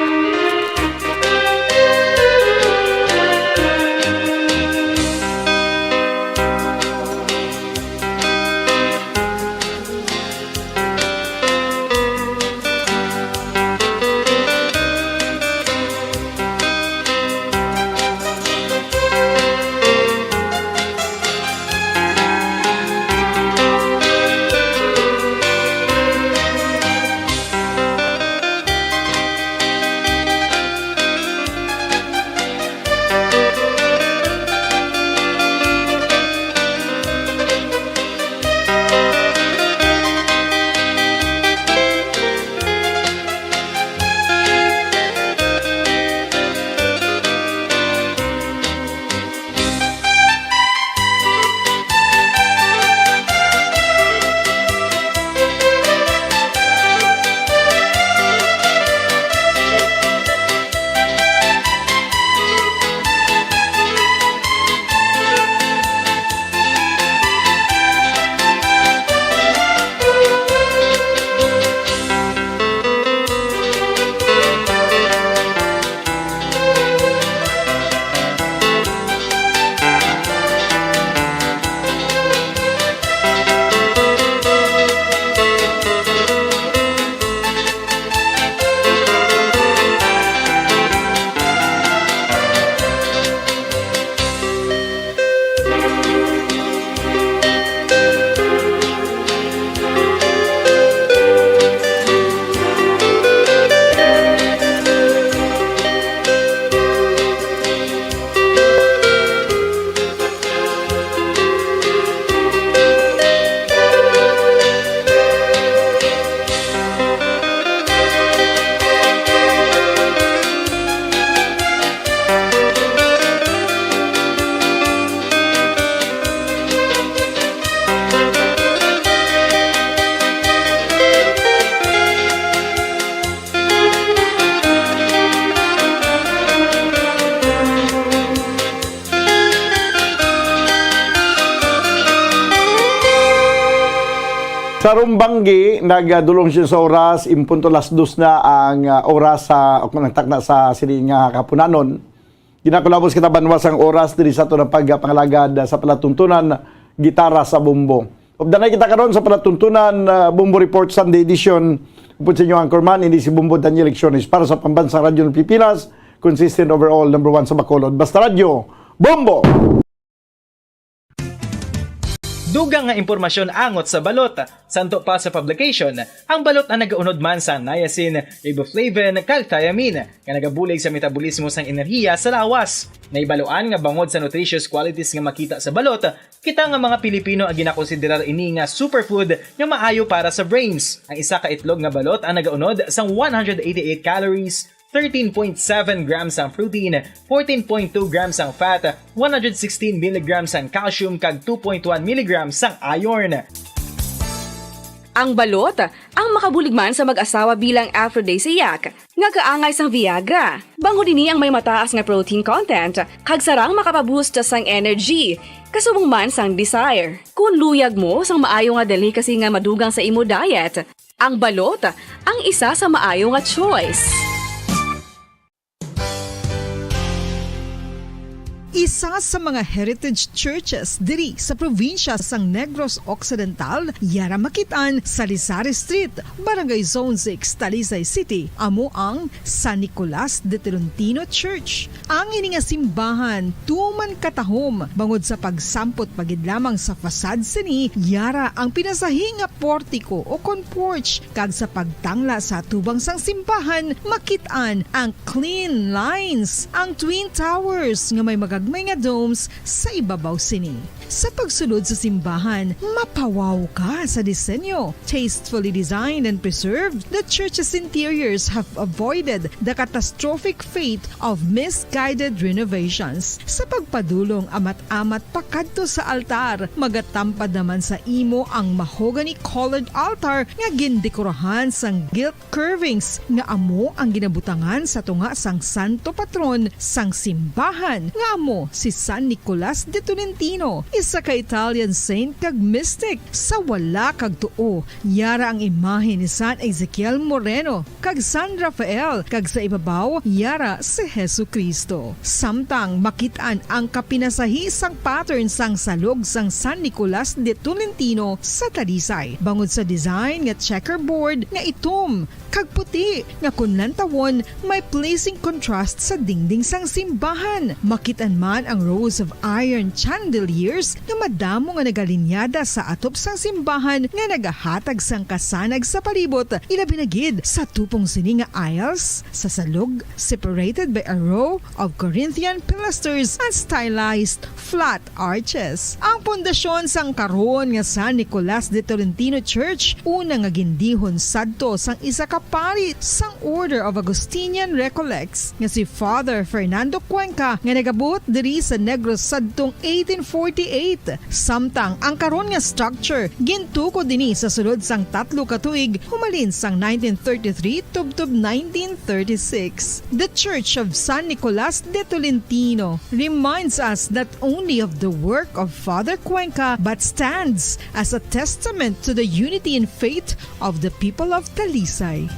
Sa Rumbanggi, nagdulong siya sa oras, impunto las dos na ang oras sa kung nagtakna sa sining kapunanon. Ginakulabos kita banwas ang oras diri sa to na pagpangalagad sa palatuntunan gitara sa bumbo. Obdanay kita karon sa palatuntunan Bumbo Report Sunday edition. Upod sa inyo anchorman, hindi si Bumbo Daniel Lecciones para sa Pambansang Radyo ng Pilipinas, consistent overall number 1 sa Bacolod. Basta Radyo, Bumbo! Dugang nga impormasyon angot sa balot. Santo pa sa publication, ang balot na nagaunod man sa niacin, riboflavin, kag thiamine, nga nagabulig sa metabolismo sang enerhiya sa lawas. Naibaluan nga bangod sa nutritious qualities nga makita sa balot, kita nga mga Pilipino ang ginakonsiderar ini nga superfood nga maayo para sa brains. Ang isa ka itlog nga balot ang nagaunod sang 188 calories, 13.7 grams ang protein, 14.2 grams ang fat, 116 mg ang calcium kag 2.1 mg ang iron. Ang balot, ang makabulig man sa mag-asawa bilang aphrodisiac, nga kaangay sang Viagra. Bango dini ang may mataas nga protein content, kag sarang makapaboost sang energy, kasubong man sang desire. Kung luyag mo sang maayo nga delicacy nga madugang sa imo diet, ang balot, ang isa sa maayo nga choice. Isa sa mga heritage churches diri sa probinsya sang Negros Occidental, yara makitaan sa Rizal Street, Barangay Zone 6, Talisay City, amo ang San Nicolas de Tolentino Church. Ang ini nga simbahan tuman katahom bangod sa pagsampot pagid lamang sa fasad sini, yara ang pinasahi nga portiko o kon porch, kag sa pagtangla sa tubang sang simbahan makitaan ang clean lines, ang twin towers nga may magagmay nga domes sa ibabaw sini. Sa pagsulod sa simbahan, mapawaw ka sa disenyo. Tastefully designed and preserved, the church's interiors have avoided the catastrophic fate of misguided renovations. Sa pagpadulong amat-amat pakadto sa altar, magatampad naman sa imo ang mahogany colored altar nga gindekorahan sang gilt curvings nga amo ang ginabutangan sa tunga sang santo patron sang simbahan nga amo si San Nicolas de Tolentino, isa ka Italian saint kag mystic. Sa wala kag tuo, yara ang imahe ni San Ezekiel Moreno kag San Rafael, kag sa ibabaw yara si Jesucristo. Samtang makitaan ang kapinasahi sang pattern sang salog sang San Nicolas de Tolentino sa Talisay, bangod sa design nga checkerboard nga itom kag puti nga kunlantawon may pleasing contrast sa dingding sang simbahan. Makitaan man ang rows of iron chandeliers nga madamo nga nagalinyada sa atop sang simbahan nga nagahatag sang kasanag sa palibot, ilabi na gid sa tupong sini nga aisles sa salog, separated by a row of Corinthian pilasters and stylized flat arches. Ang pundasyon sang karon nga San Nicolas de Tolentino Church una nga gindihon sadto sang isa ka pari sang Order of Augustinian Recollects nga si Father Fernando Cuenca nga nagabot diri sa Negros sadtong 1848. Samtang ang karon nga structure gintuko dinhi sa sulod sang 3 ka tuig humalin sang 1933 tubtob 1936. The Church of San Nicolas de Tolentino reminds us not only of the work of Father Cuenca but stands as a testament to the unity and faith of the people of Talisay.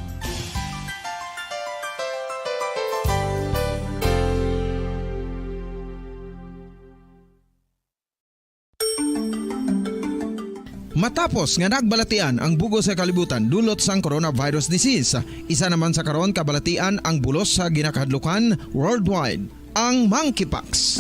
Matapos nga nagbalatian ang bugos sa kalibutan dulot sang coronavirus disease, isa naman sa karon kabalatian ang bulos sa ginakahadlukan worldwide, ang monkeypox.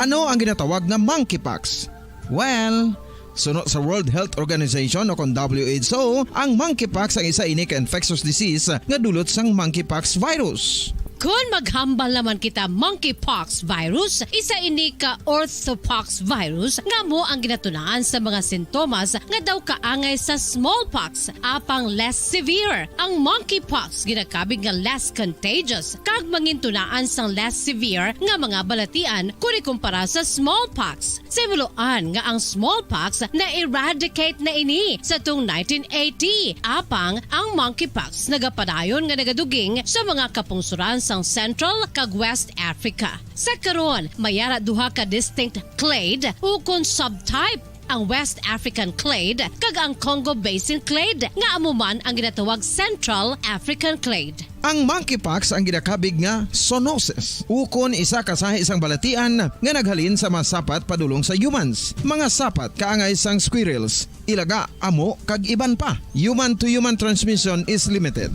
Ano ang ginatawag na monkeypox? Well, sunod sa World Health Organization o kon WHO, ang monkeypox ang isa ini ka infectious disease nga dulot sang monkeypox virus. Kung maghambal naman kita monkeypox virus, isa ini ka orthopox virus nga mo ang ginatunaan sa mga sintomas nga daw kaangay sa smallpox, apang less severe. Ang monkeypox ginakabig nga less contagious kag mangintunaan sang less severe nga mga balatian kung ikumpara sa smallpox. Simuloan nga ang smallpox na eradicate na ini sa tung 1980, apang ang monkeypox nagapadayon nga nagaduging sa mga kapungsuran sang Central kag West Africa. Sa karon, mayara duha ka distinct clade o kon subtype ang West African clade kag ang Congo Basin clade nga amo man ang ginatawag Central African clade. Ang monkeypox ang ginakabig nga zoonosis. Ukon isa ka sa isang balatian nga naghalin sa mga sapat padulong sa humans. Mga sapat kaangay sang squirrels, ilaga, amo kag iban pa. Human to human transmission is limited.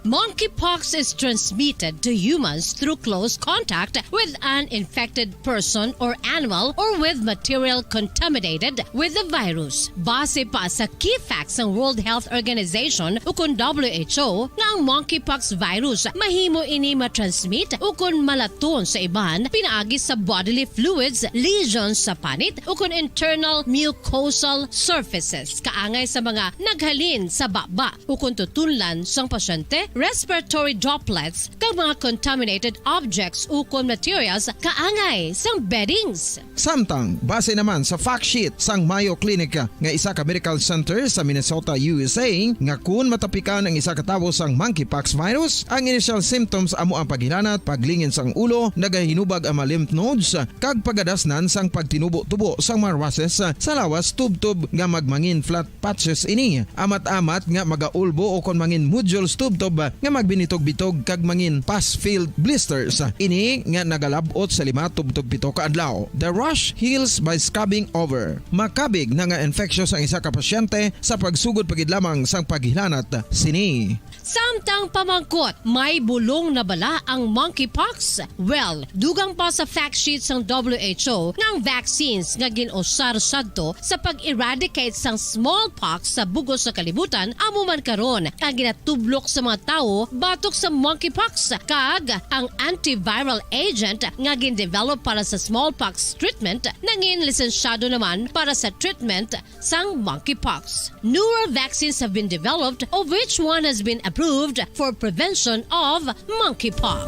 Monkeypox is transmitted to humans through close contact with an infected person or animal or with material contaminated with the virus. Base pa sa key facts ng World Health Organization ukon WHO nga ang monkeypox virus mahimo ini matransmit ukon malaton sa iban pinaagi sa bodily fluids, lesions sa panit ukon internal mucosal surfaces kaangay sa mga naghalin sa baba ukon tutunlan sang pasyente, respiratory droplets kag mga contaminated objects ukon materials kaangay sang beddings. Samtang, base naman sa fact sheet sang Mayo Clinic nga isa ka medical center sa Minnesota, USA, nga kun matapikan ang isa ka tawo sang monkeypox virus, ang initial symptoms amo ang paghilanat, paglingin sang ulo, nagahinubag ang mga lymph nodes, kag pagadasnan sang pagtinubo-tubo sang mga rashes sa lawas tubtob nga magmangin flat patches ini. Amat-amat nga magaulbo o kon mangin nodules tubtob nga magbinitog-bitog kag mangin pus-filled blisters. Ini nga nagalabot sa 5-7 ka adlaw. The rash heals by scabbing over. Makabig na nga infectious ang isa ka pasyente sa pagsugod pagid lamang sang paghilanat sini. Samtang pamangkot, may bulong na bala ang monkeypox? Well, dugang pa sa fact sheet ng WHO nga ang vaccines nga ginusar sadto sa pag-eradicate sang smallpox sa bugos sa kalibutan amo man karon ang ginatublok sa mga tao batok sa monkeypox kag ang antiviral agent nga gin-develop para sa smallpox treatment nangin lisensyado naman para sa treatment sang monkeypox. Newer vaccines have been developed of which one has been approved for prevention of monkeypox.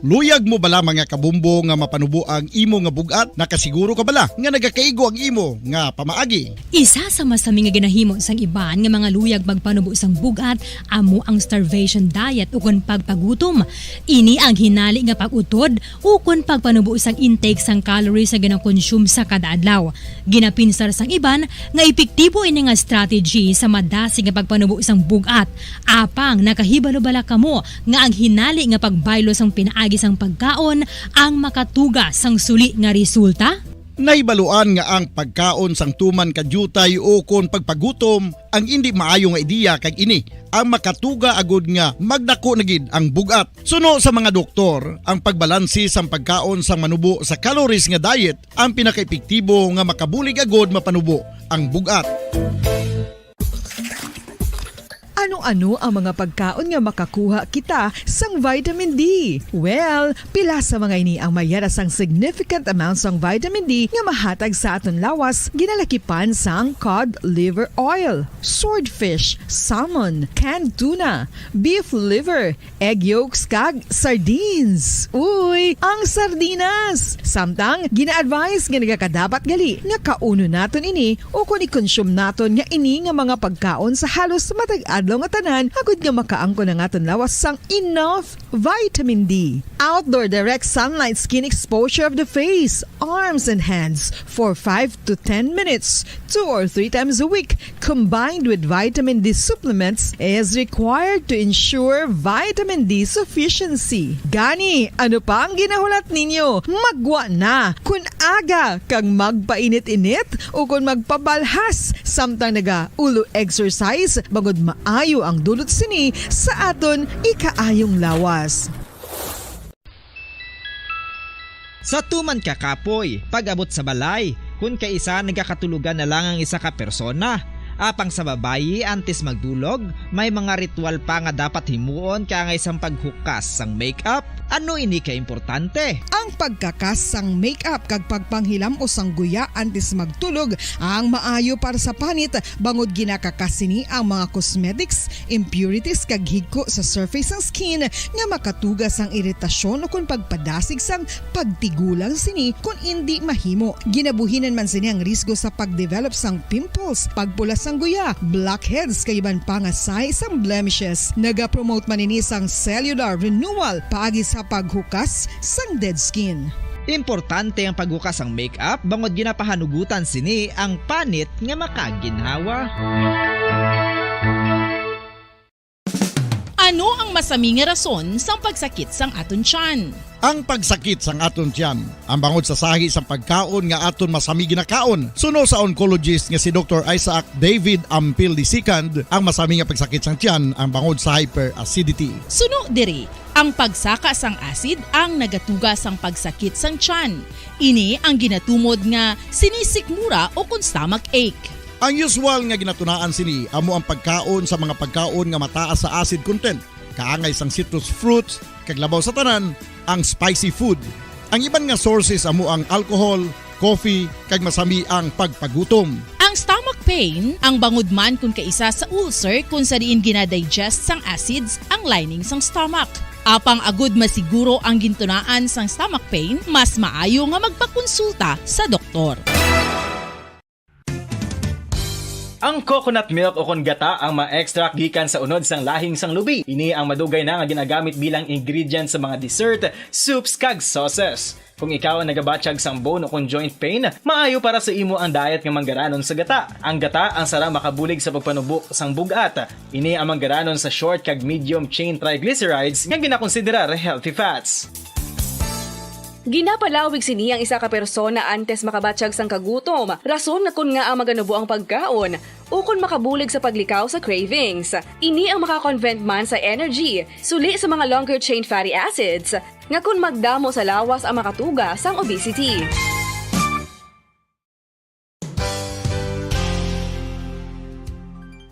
Luyag mo bala mga kabumbo nga mapanubo ang imo nga bugat? Nakasiguro ka bala nga nagakaigo ang imo nga pamaagi? Isa sa masami nga ginahimo sang iban nga mga luyag magpanubo sang bugat amo ang starvation diet ukon pagpagutom. Ini ang hinali nga pag-utod ukon pagpanubo sang intake sang calories sa gina-consume sa kada adlaw. Ginapinsar sang iban nga epektibo ini nga strategy sa madasi nga pagpanubo sang bugat. Apang nakahibalo bala kamo nga ang hinali nga pagbaylo sang pinaagi sang pagkaon ang makatuga sang suli nga resulta? Naibaluan nga ang pagkaon sang tuman kadyutay o kon pagpagutom ang hindi maayo nga ideya kag ini ang makatuga agud nga magdako na gid ang bugat. Suno sa mga doktor, ang pagbalansi sang pagkaon sang manubo sa calories nga diet ang pinakaepektibo nga makabulig agud mapanubo ang bugat. Ano-ano ang mga pagkaon nga makakuha kita sang vitamin D? Well, pila sa mga ini ang mayara sang significant amounts sang vitamin D nga mahatag sa aton lawas ginalakipan sang cod liver oil, swordfish, salmon, canned tuna, beef liver, egg yolks kag sardines. Uy, ang sardinas! Samtang gina-advise nga nagakadapat gali nga kauno naton ini o kung i-consume naton nga ini nga mga pagkaon sa halos matag adlaw nga tanan agud nga makaangko na aton lawas sang enough vitamin D. Outdoor direct sunlight skin exposure of the face, arms and hands for 5 to 10 minutes 2 or 3 times a week combined with vitamin D supplements is required to ensure vitamin D sufficiency. Gani, ano pa ang ginahulat ninyo? Magwa na kun aga kang magpainit-init o kun magpabalhas samtang naga ulo exercise bangod maayo ang dulot sini sa aton ikaayong lawas. Sa tuman ka kapoy, pag-abot sa balay, kun kaisa nagakatulugan na lang ang isa ka persona. Apang sa babayi antes magdulog, may mga ritual pa nga dapat himuon kaya nga isang paghukas sang makeup. Ano ini ka importante? Ang pagkakas sang makeup kag pagpanghilam o sang guya antes magtulog ang maayo para sa panit bangod ginakakas sini ang mga cosmetics, impurities kag higko sa surface sang skin nga makatugas sang iritasyon o kung pagpadasig sang pagtigulang sini kung hindi mahimo. Ginabuhinan man sini ang risgo sa pagdevelop sang pimples, pagpula sang guya, blackheads kay iban pa nga size sang blemishes. Naga-promote man ini sang cellular renewal paagi sa paghukas sang dead skin. Importante ang paghukas ang makeup bangod ginapahanugutan sini ang panit nga makaginhawa. Ano ang masami nga rason sa pagsakit sang aton tiyan? Ang pagsakit sang aton tiyan, ang bangod sa sahi sang pagkaon nga aton masami ginakaon. Suno sa oncologist nga si Dr. Isaac David Ampil II, ang masami nga pagsakit sang tiyan ang bangod sa hyperacidity. Suno diri, ang pagsaka sang acid ang nagatuga sang pagsakit sang tiyan. Ini ang ginatumod nga sinisikmura o kung stomach ache. Ang usual nga ginatunaan sini amo ang pagkaon sa mga pagkaon nga mataas sa acid content, kaangay sang citrus fruits, kag labaw sa tanan ang spicy food. Ang iban nga sources amo ang alcohol, coffee, kag masami ang pagpagutom. Ang stomach pain ang bangod man kung kaisa sa ulcer kung sa diin ginadigest sang acids ang lining sang stomach. Apang agud masiguro ang gintunaan sang stomach pain, mas maayo nga magpakonsulta sa doktor. Ang coconut milk o kon gata ang ma-extract gikan sa unod sang lahing sang lubi. Ini ang madugay na nga ginagamit bilang ingredient sa mga dessert, soups kag sauces. Kung ikaw ang nagabatsyag sang bone o kon joint pain, maayo para sa imo ang diet nga manggaranon sa gata. Ang gata ang sara makabulig sa pagpanubok sang bugat. Ini ang manggaranon sa short kag medium chain triglycerides nga ginakonsiderar healthy fats. Ginapalawig sini ang isa ka persona antes makabatsyag sang kagutom. Rason na kun nga ang maganubo ang pagkaon o kun makabulig sa paglikaw sa cravings. Ini ang makakonvent man sa energy, suli sa mga longer chain fatty acids, nga kun magdamo sa lawas ang makatuga sang obesity.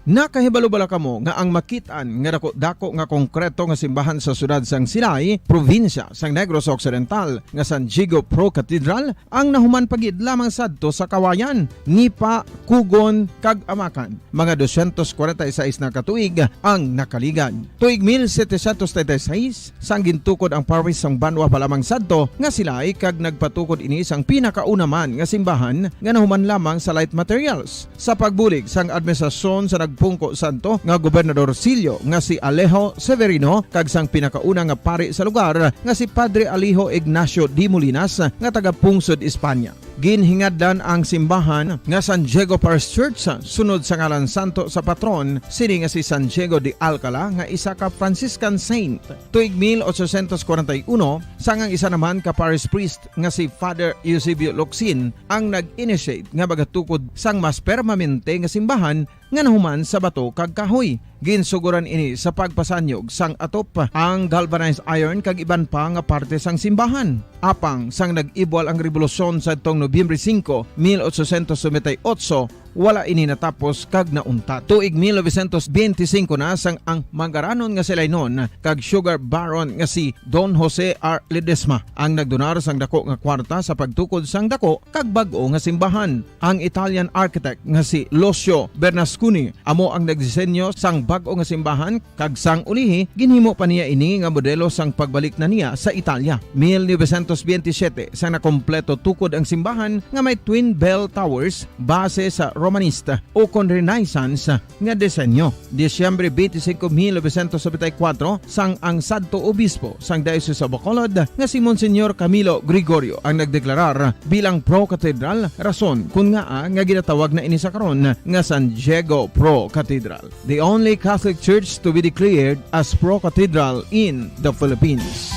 Nakahibalo-bala kamo nga ang makitaan nga dako nga konkreto nga simbahan sa syudad sang Silay, probinsya sang Negros Occidental nga San Diego Pro Cathedral ang nahuman pagid lamang sadto sa Kawayan, Nipa, Kugon kag Amakan. Mga 246 na katuig ang nakaligan. Tuig 1736 sang gintukod ang parish sang Banwa pa lamang sadto nga Silay kag nagpatukod ini sang pinakauna man nga simbahan nga nahuman lamang sa light materials. Sa pagbulig sang administrasyon sa Pungko Santo nga Gobernador Silio nga si Alejo Severino kag sang pinakauna nga pari sa lugar nga si Padre Alijo Ignacio Di Molinas nga taga Pungsod, Espanya. Ginhingaddan ang simbahan nga San Diego Parish Church sunod sa ngalan santo sa patron sini nga si San Diego de Alcala nga isa ka Franciscan saint. Tuig 1841 sangang isa naman ka parish priest nga si Father Eusebio Locsin ang nag-initiate nga bagatukod sang mas permanente nga simbahan nga nahuman sa bato kag kahoy. Ginsuguran ini sa pagpasanyog sang atop ang galvanized iron kag iban pa nga parte sang simbahan. Apang sang nag-ibwal ang revolusyon sa tong Nobyembre 5, 1898, wala ini natapos kag naunta. Tuig 1925 na sang ang manggaranon nga silay noon kag sugar baron nga si Don Jose R. Ledesma ang nagdonar sang dako nga kwarta sa pagtukod sang dako kag bag-o nga simbahan. Ang Italian architect nga si Lucio Bernasconi amo ang nagdisenyo sang bag-o nga simbahan kag sang ulihi ginhimo pa niya ini nga modelo sang pagbalik na niya sa Italia. 1927 sang nakompleto tukod ang simbahan nga may twin bell towers base sa Romanista o kon Renaissance nga disenyo. Disyembre 25, 1974 sang ang sadto obispo sang Diocese of Bacolod nga si Monsignor Camilo Gregorio ang nagdeklarar bilang Pro Cathedral, rason kung nga ginatawag na ini sa karon nga San Diego Pro Cathedral, the only Catholic church to be declared as Pro Cathedral in the Philippines.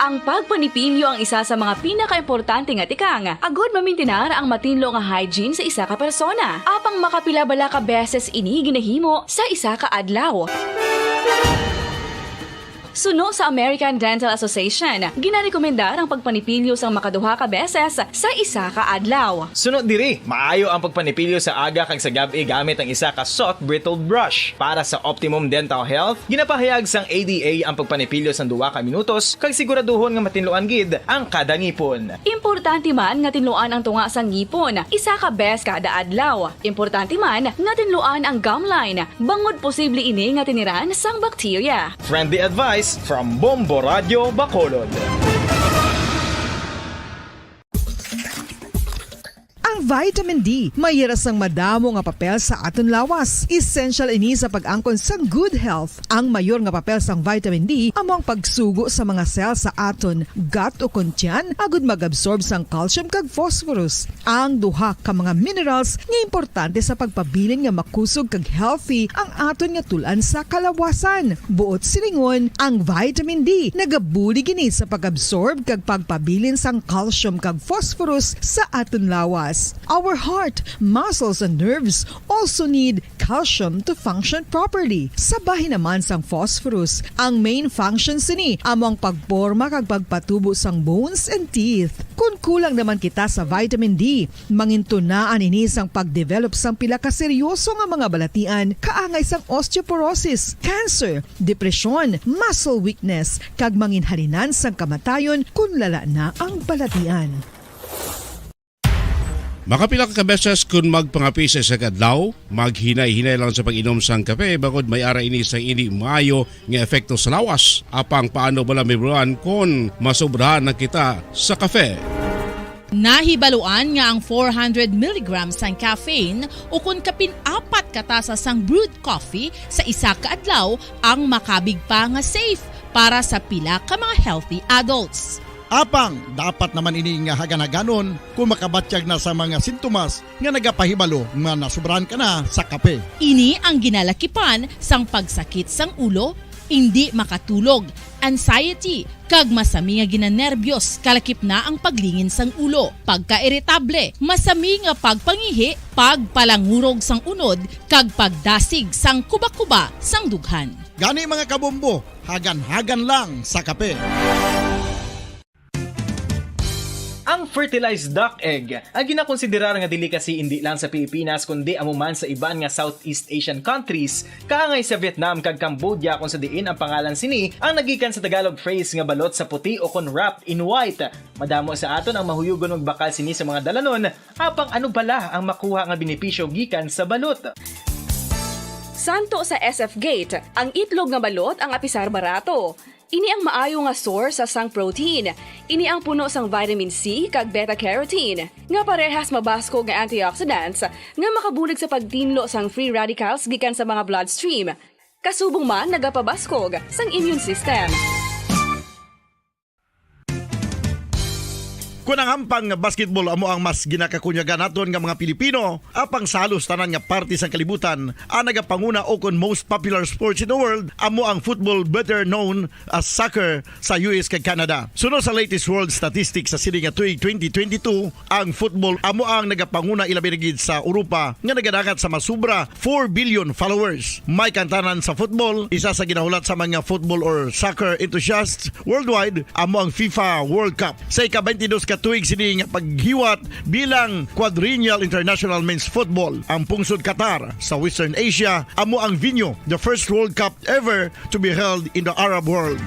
Ang pagpanipilyo ang isa sa mga pinaka-importante nga tikang. Agod mamintinar ang matinlo nga hygiene sa isa ka persona. Apang makapilabala ka beses ini ginahimo sa isa ka adlaw. Suno sa American Dental Association, ginarekomendar ang pagpanipilyo sang makaduha ka beses sa isa ka adlaw. Sunod diri, maayo ang pagpanipilyo sa aga kag sa gabi gamit ang isa ka soft brittle brush. Para sa optimum dental health, ginapahayag sang ADA ang pagpanipilyo sang 2 ka minutos kag siguraduhon nga matinluan gid ang kada ngipon. Importante man nga tinluan ang tunga sang ngipon, isa ka bes kada adlaw. Importante man nga tinluan ang gum line, bangod posible ini nga tiniran sang bakterya. Friendly advice from Bombo Radio Bacolod. Ang vitamin D mayra sang madamo nga papel sa aton lawas. Essential ini sa pag-angkon sang good health. Ang mayor nga papel sang vitamin D amo ang pagsugo sa mga cell sa aton gut o kuntyan agud mag-absorb sang calcium kag phosphorus. Ang duha ka mga minerals nga importante sa pagpabilin nga makusog kag healthy ang aton nga tulan sa kalawasan. Buot silingon, ang vitamin D nagabuli gini sa pag-absorb kag pagpabilin sang calcium kag phosphorus sa aton lawas. Our heart, muscles and nerves also need calcium to function properly. Sabahin naman sang phosphorus, ang main function sini amo ang pagporma kag pagpatubo sang bones and teeth. Kung kulang naman kita sa vitamin D, mangintunaan ini sang pagdevelop sang pila ka seryoso nga mga balatian kaangay sang osteoporosis, cancer, depresyon, muscle weakness kag manginhalinan sang kamatayon kung lala na ang balatian. Makapila ka beses kung magpangapisa sa kadlaw, maghinay-hinay lang sa pag-inom sang kape bakod may ara ini sang ini maayo nga epekto sa lawas. Apang paano bala mibruan kung masobrahan na kita sa kape? Nahibaluan nga ang 400 mg sang caffeine o kung kapin-apat katasa sang brewed coffee sa isa ka adlaw ang makabig pa nga safe para sa pila ka mga healthy adults. Apang, dapat naman ini nga haganaganon kung makabatyag na sa mga sintomas nga nagapahibalo nga nasubrahan ka na sa kape. Ini ang ginalakipan sang pagsakit sang ulo, hindi makatulog, anxiety, kag masami nga ginanerbiyos, kalakip na ang paglingin sang ulo, pagka-irritable, masami nga pagpangihi, pagpalangurog sang unod, kag pagdasig sang kuba-kuba sang dughan. Gani mga kabombo, hagan-hagan lang sa kape. Ang fertilized duck egg ang ginakonsiderar nga delicacy hindi lang sa Pilipinas kundi amuman sa iban nga Southeast Asian countries kaangay sa Vietnam kag Cambodia kung sa diin ang pangalan sini ang nagikan sa Tagalog phrase nga balot sa puti o kon wrapped in white. Madamo sa aton ang mahuyugon og bakal sini sa mga dalanon apang ano bala ang makuha nga benepisyo gikan sa balot. Santo sa SF Gate, ang itlog nga balot ang apisar barato. Ini ang maayo nga source sa sang protein. Ini ang puno sang vitamin C kag beta-carotene. Nga parehas mabasko nga antioxidants nga makabulig sa pagtinlo sang free radicals gikan sa mga bloodstream. Kasubong man nagapabaskog sang immune system. Kung ang hampang basketball amo ang mas ginakakunyagan naton nga mga Pilipino, apang salos tanan nga parte sang kalibutan, ang nagapanguna o kon most popular sports in the world, amo ang football better known as soccer sa US kag Canada. Sunod sa latest world statistics sa sini nga tuig 2022, ang football amo ang nagapanguna ilabi na gid sa Europa nga nagadagat sa masubra 4 billion followers. May kantanan sa football, isa sa ginahulat sa mga football or soccer enthusiasts worldwide, amo ang FIFA World Cup. Sa ika-22 tuig sini nga paghiwat bilang Quadrennial International Men's Football. Ang pungsod Qatar sa Western Asia amo ang venue, the first World Cup ever to be held in the Arab world.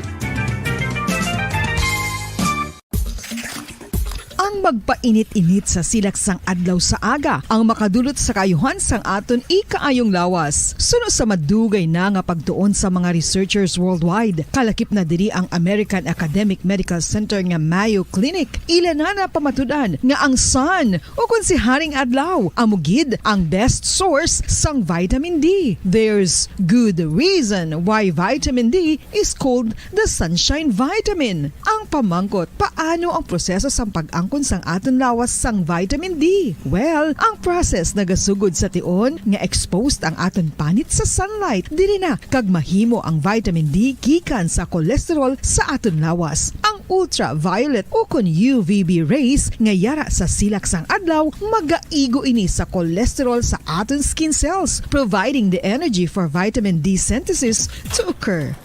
Ang magpainit-init sa silaksang adlaw sa aga ang makadulot sa kayuhan sang aton ikaayong lawas. Sunod sa madugay na nga pagtuon sa mga researchers worldwide, kalakip na diri ang American Academic Medical Center nga Mayo Clinic. Ila na pamatudan nga ang sun o kung si Haring Adlaw amugid ang best source sang vitamin D. There's good reason why vitamin D is called the sunshine vitamin. Ang pamangkot, paano ang proseso sang pag-angkon sang aton lawas sang vitamin D? Well, ang process nagasugod sa tion nga exposed ang aton panit sa sunlight dili na kag mahimo ang vitamin D gikan sa cholesterol sa aton lawas. Ang ultraviolet o kon UVB rays nga yara sa silak sang adlaw magaigo ini sa cholesterol sa aton skin cells, providing the energy for vitamin D synthesis to occur.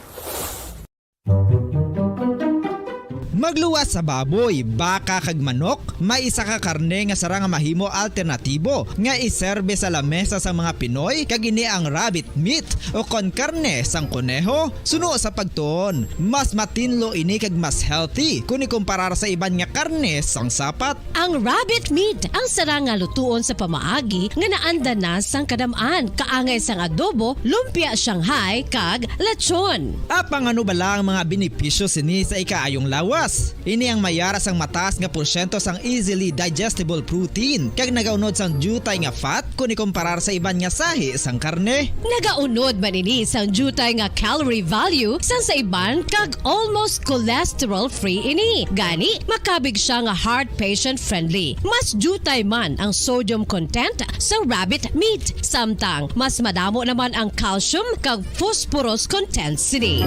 Magluwas sa baboy, baka kag manok, may isa ka karne nga sara nga mahimo alternatibo nga iserbe sa lamesa sa mga Pinoy kag ini ang rabbit meat o kon karne sang kuneho. Suno sa pagtuon, mas matinlo ini kag mas healthy kung ikumparar sa iban nga karne sang sapat. Ang rabbit meat ang sara nga lutuon sa pamaagi nga naanda na sang kadamaan, kaangay sang adobo, lumpia Shanghai kag lechon. Apang ano bala ang mga benepisyo sini sa ikaayong lawas? lawas. Ini ang mayara sang mataas nga porsyento sang easily digestible protein kag nagaunod sang jutay nga fat kung ikumparar sa iban nga sahi sang karne. Nagaunod man ini sang jutay nga calorie value sang sa iban kag almost cholesterol-free ini. Gani, makabig siya nga heart patient friendly. Mas jutay man ang sodium content sa rabbit meat. Samtang, mas madamo naman ang calcium kag phosphorus content sini.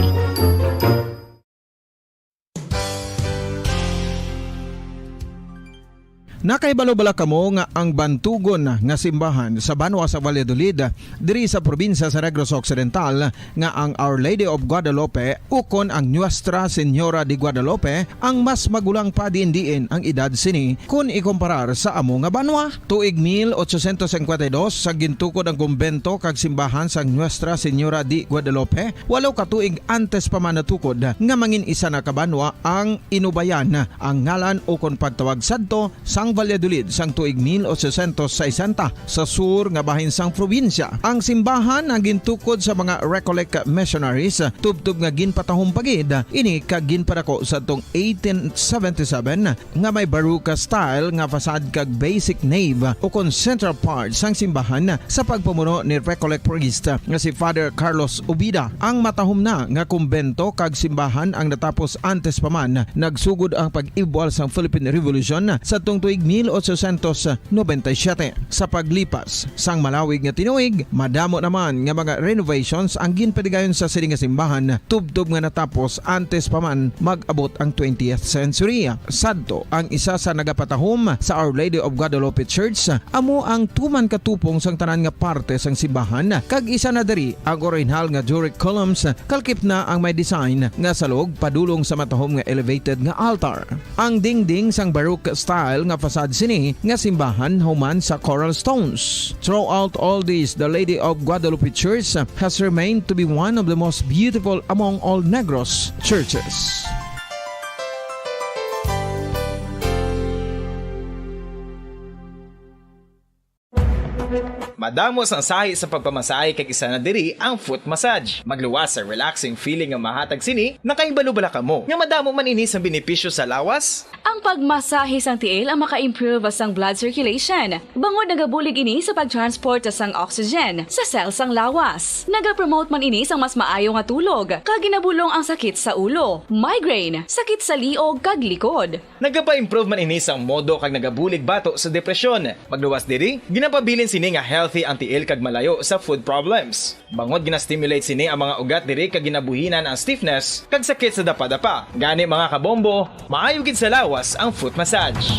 Nakaibalo-bala kamo nga ang bantugon nga simbahan sa Banwa sa Valladolid diri sa probinsya sa Negros Occidental nga ang Our Lady of Guadalupe ukon ang Nuestra Señora de Guadalupe ang mas magulang pa diin ang edad sini kung ikumparar sa amo nga banwa. Tuig 1852 sa gintukod ang kumbento kag simbahan sa Nuestra Señora de Guadalupe, walo ka tuig antes pa man natukod nga mangin isa na kabanwa ang inubayan ang ngalan ukon pagtawag sadto sang Valladolid sang tuig 1860 sa sur nga bahin sang probinsya. Ang simbahan ang gintukod sa mga Recollect missionaries tubtub nga ginpatahong pagid ini kag ginpadako sa tong 1877 nga may baroque style nga fasad kag basic nave o kon central part sang simbahan sa pagpamuno ni Recollect priest nga si Father Carlos Ubida. Ang matahom na nga kumbento kag simbahan ang natapos antes pa man nagsugod ang pag-ibwal sang Philippine Revolution sa tong tuig 1897. Sa paglipas sang malawig nga tinuig, madamo naman nga mga renovations ang ginpadigayon sa sining nga simbahan tubtob nga natapos antes pa man mag-abot ang 20th century. Sadto ang isa sa nagapatahom sa Our Lady of Guadalupe Church amo ang tuman katupong sang tanan nga parte sang simbahan kag isa na diri ang original nga Doric columns kalkip na ang may design nga salog padulong sa matahom nga elevated nga altar. Ang dingding sang baroque style nga fasad sini nga simbahan human sa coral stones. Throughout all this, the Lady of Guadalupe Church has remained to be one of the most beautiful among all Negros churches. Madamos ang sahi sa pagpamasahe kag isa na diri ang foot massage. Magluwas sa relaxing feeling nga mahatag sini, nakaibalo-bala ka mo. Nga madamo man ini sa benepisyo sa lawas. Ang pagmasahe sang tiil ang maka-improve sang blood circulation. Bangod nagabulig ini sa pag-transport sang oxygen sa cells sang lawas. Nagapromote man ini sang mas maayo nga tulog, kag ginabulong ang sakit sa ulo, migraine, sakit sa liog kag likod. Nagapa-improve man ini sang modo kag nagabulig bato sa depresyon. Magluwas diri, ginapabilin sini nga healthy ang tiil kag malayo sa food problems. Bangod gina-stimulate sini ang mga ugat diri kag ginabuhinan ang stiffness kag sakit sa dapa-dapa. Gani mga kabombo, maayo gid sa lawas ang foot massage.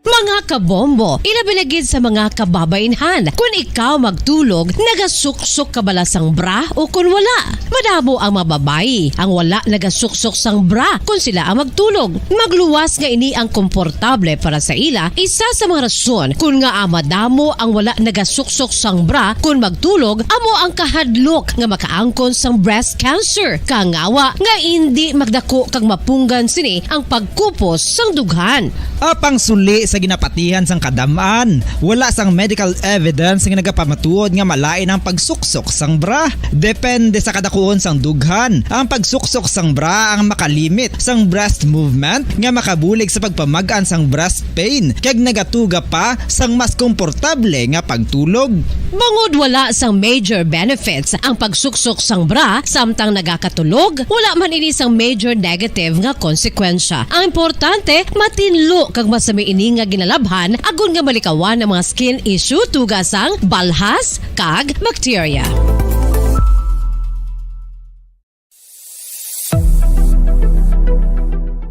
Mga kabombo, ilabilagid sa mga kababainhan. Kung ikaw magtulog, nagasuksok ka bala sang bra o kung wala. Madamo ang mababayi ang wala nagasuksok sang bra kung sila ang magtulog. Magluwas nga ini ang komportable para sa ila. Isa sa mga rason kung nga madamo ang wala nagasuksok sang bra kung magtulog, amo ang kahadlok nga makaangkon sang breast cancer. Kangawa nga hindi magdako kag mapunggan sini ang pagkupos sang dughan. Apang suli sa ginapatihan sang kadamaan, wala sang medical evidence nga nagapamatuod nga malain ang pagsuksok sang bra. Depende sa kadakuon sang dughan. Ang pagsuksok sang bra ang makalimit sang breast movement nga makabulig sa pagpamagaan sang breast pain kag nagatuga pa sang mas komportable nga pagtulog. Bangod wala sang major benefits ang pagsuksok sang bra samtang nagakatulog, wala man ini sang major negative nga konsekwensya. Ang importante, matinlo kag masami ini nga ginalabhan agon nga malikawan ang mga skin issue tugasang balhas kag bacteria.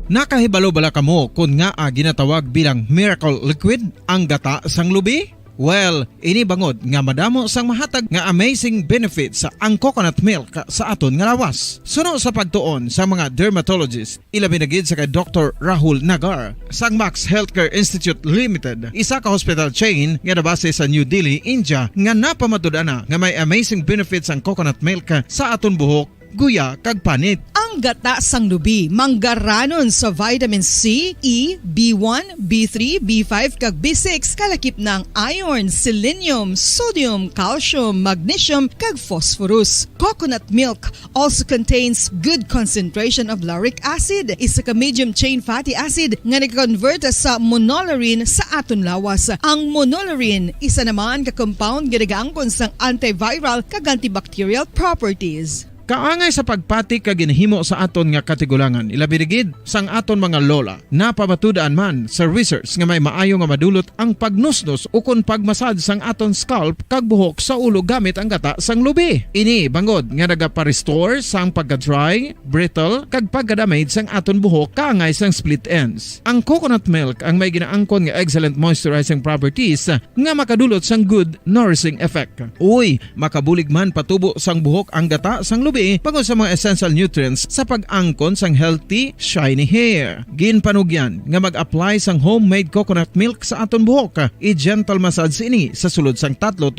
Nakahibalo-bala kamo kung nga ginatawag bilang miracle liquid ang gata sang lubi? Well, ini bangod nga madamo sang mahatag nga amazing benefit sa ang coconut milk sa aton nga lawas. Suno sa pagtuon sa mga dermatologist, ilabi na gid sa kay Dr. Rahul Nagar sang Max Healthcare Institute Limited, isa ka hospital chain nga nabase sa New Delhi, India, nga napamatud-ana nga may amazing benefits ang coconut milk sa aton buhok, guya kag panit. Ang Ang gata sang lubi manggaranon sa vitamin C, E, B1, B3, B5 kag B6 kalakip ng iron, selenium, sodium, calcium, magnesium kag phosphorus. Coconut milk also contains good concentration of lauric acid, isa ka medium chain fatty acid nga nag-convert sa monolaurin sa aton lawas. Ang monolaurin isa naman ka compound ginagaangkon sang antiviral kag antibacterial properties. Kaangay sa pagpati ka ginhimo sa aton nga katigulangan, ilabirigid sang aton mga lola, napamatudaan man sa research nga may maayo nga madulot ang pagnusnos o kon pagmasad sang aton scalp kag buhok sa ulo gamit ang gata sang lubi. Ini bangod nga nagapa-restore sang pagka-dry, brittle kag pagka-damage sang aton buhok kaangay sang split ends. Ang coconut milk ang may ginaangkon nga excellent moisturizing properties nga makadulot sang good nourishing effect. Uy, makabulig man patubo sang buhok ang gata sang lubi pagod sa mga essential nutrients sa pag-angkon sang healthy, shiny hair. Ginpanugyan nga mag-apply sang homemade coconut milk sa aton buhok. I-gentle massage ini sa sulod sang 3-5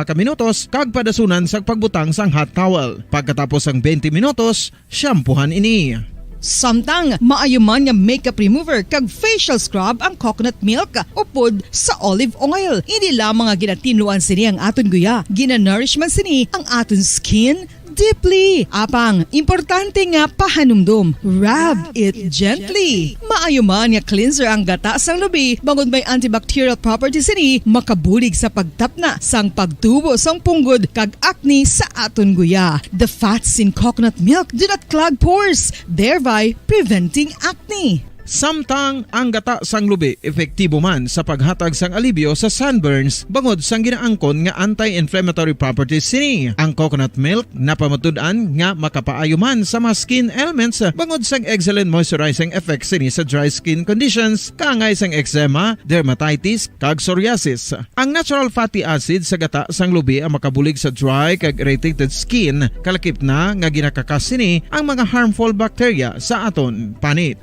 ka minutos kag padasunan sang pagbutang sang hot towel. Pagkatapos sang 20 minutos, shampoohan ini. Samtang maayo man nga makeup remover kag facial scrub ang coconut milk upod sa olive oil. Hindi lamang nga ginatinluan sini ang aton guya, ginanourish man sini ang aton skin deeply. Apang, importante nga pahanumdum. Rub it gently. Maayo man nga cleanser ang gata sang lubi, bangod may antibacterial properties ini, makabulig sa pagtapna sang pagtubo sang punggod kag acne sa aton guya. The fats in coconut milk do not clog pores, thereby preventing acne. Samtang ang gata sang lubi epektibo man sa paghatag sang alibyo sa sunburns bangod sang ginaangkon nga anti-inflammatory properties sini. Ang coconut milk napamatud-an nga makapaayo man sa mga skin ailments bangod sang excellent moisturizing effects sini sa dry skin conditions kaangay sang eczema, dermatitis kag psoriasis. Ang natural fatty acid sa gata sang lubi ang makabulig sa dry kag irritated skin kalakip na nga ginakakas sini ang mga harmful bacteria sa aton panit.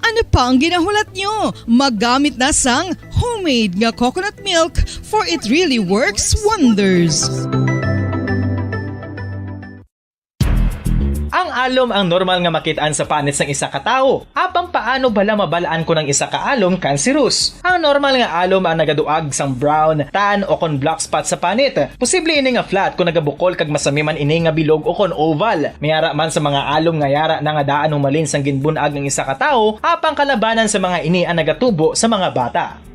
Ano pa ang ginahulat nyo? Maggamit na sang homemade nga coconut milk for it really works wonders. Ang alom ang normal nga makitaan sa panit sang isa ka tawo. Apang paano bala mabalaan ko ng isa ka alom cancerous? Ang normal nga alom ang nagaduag sang brown, tan o kon black spot sa panit. Posible ini nga flat kung nagabukol kag masami man ini nga bilog o kon oval. Mayara man sa mga alom nga yara na nga daan humalin sang ginbunag ng isa ka tawo, apang kalabanan sa mga ini ang nagatubo sa mga bata.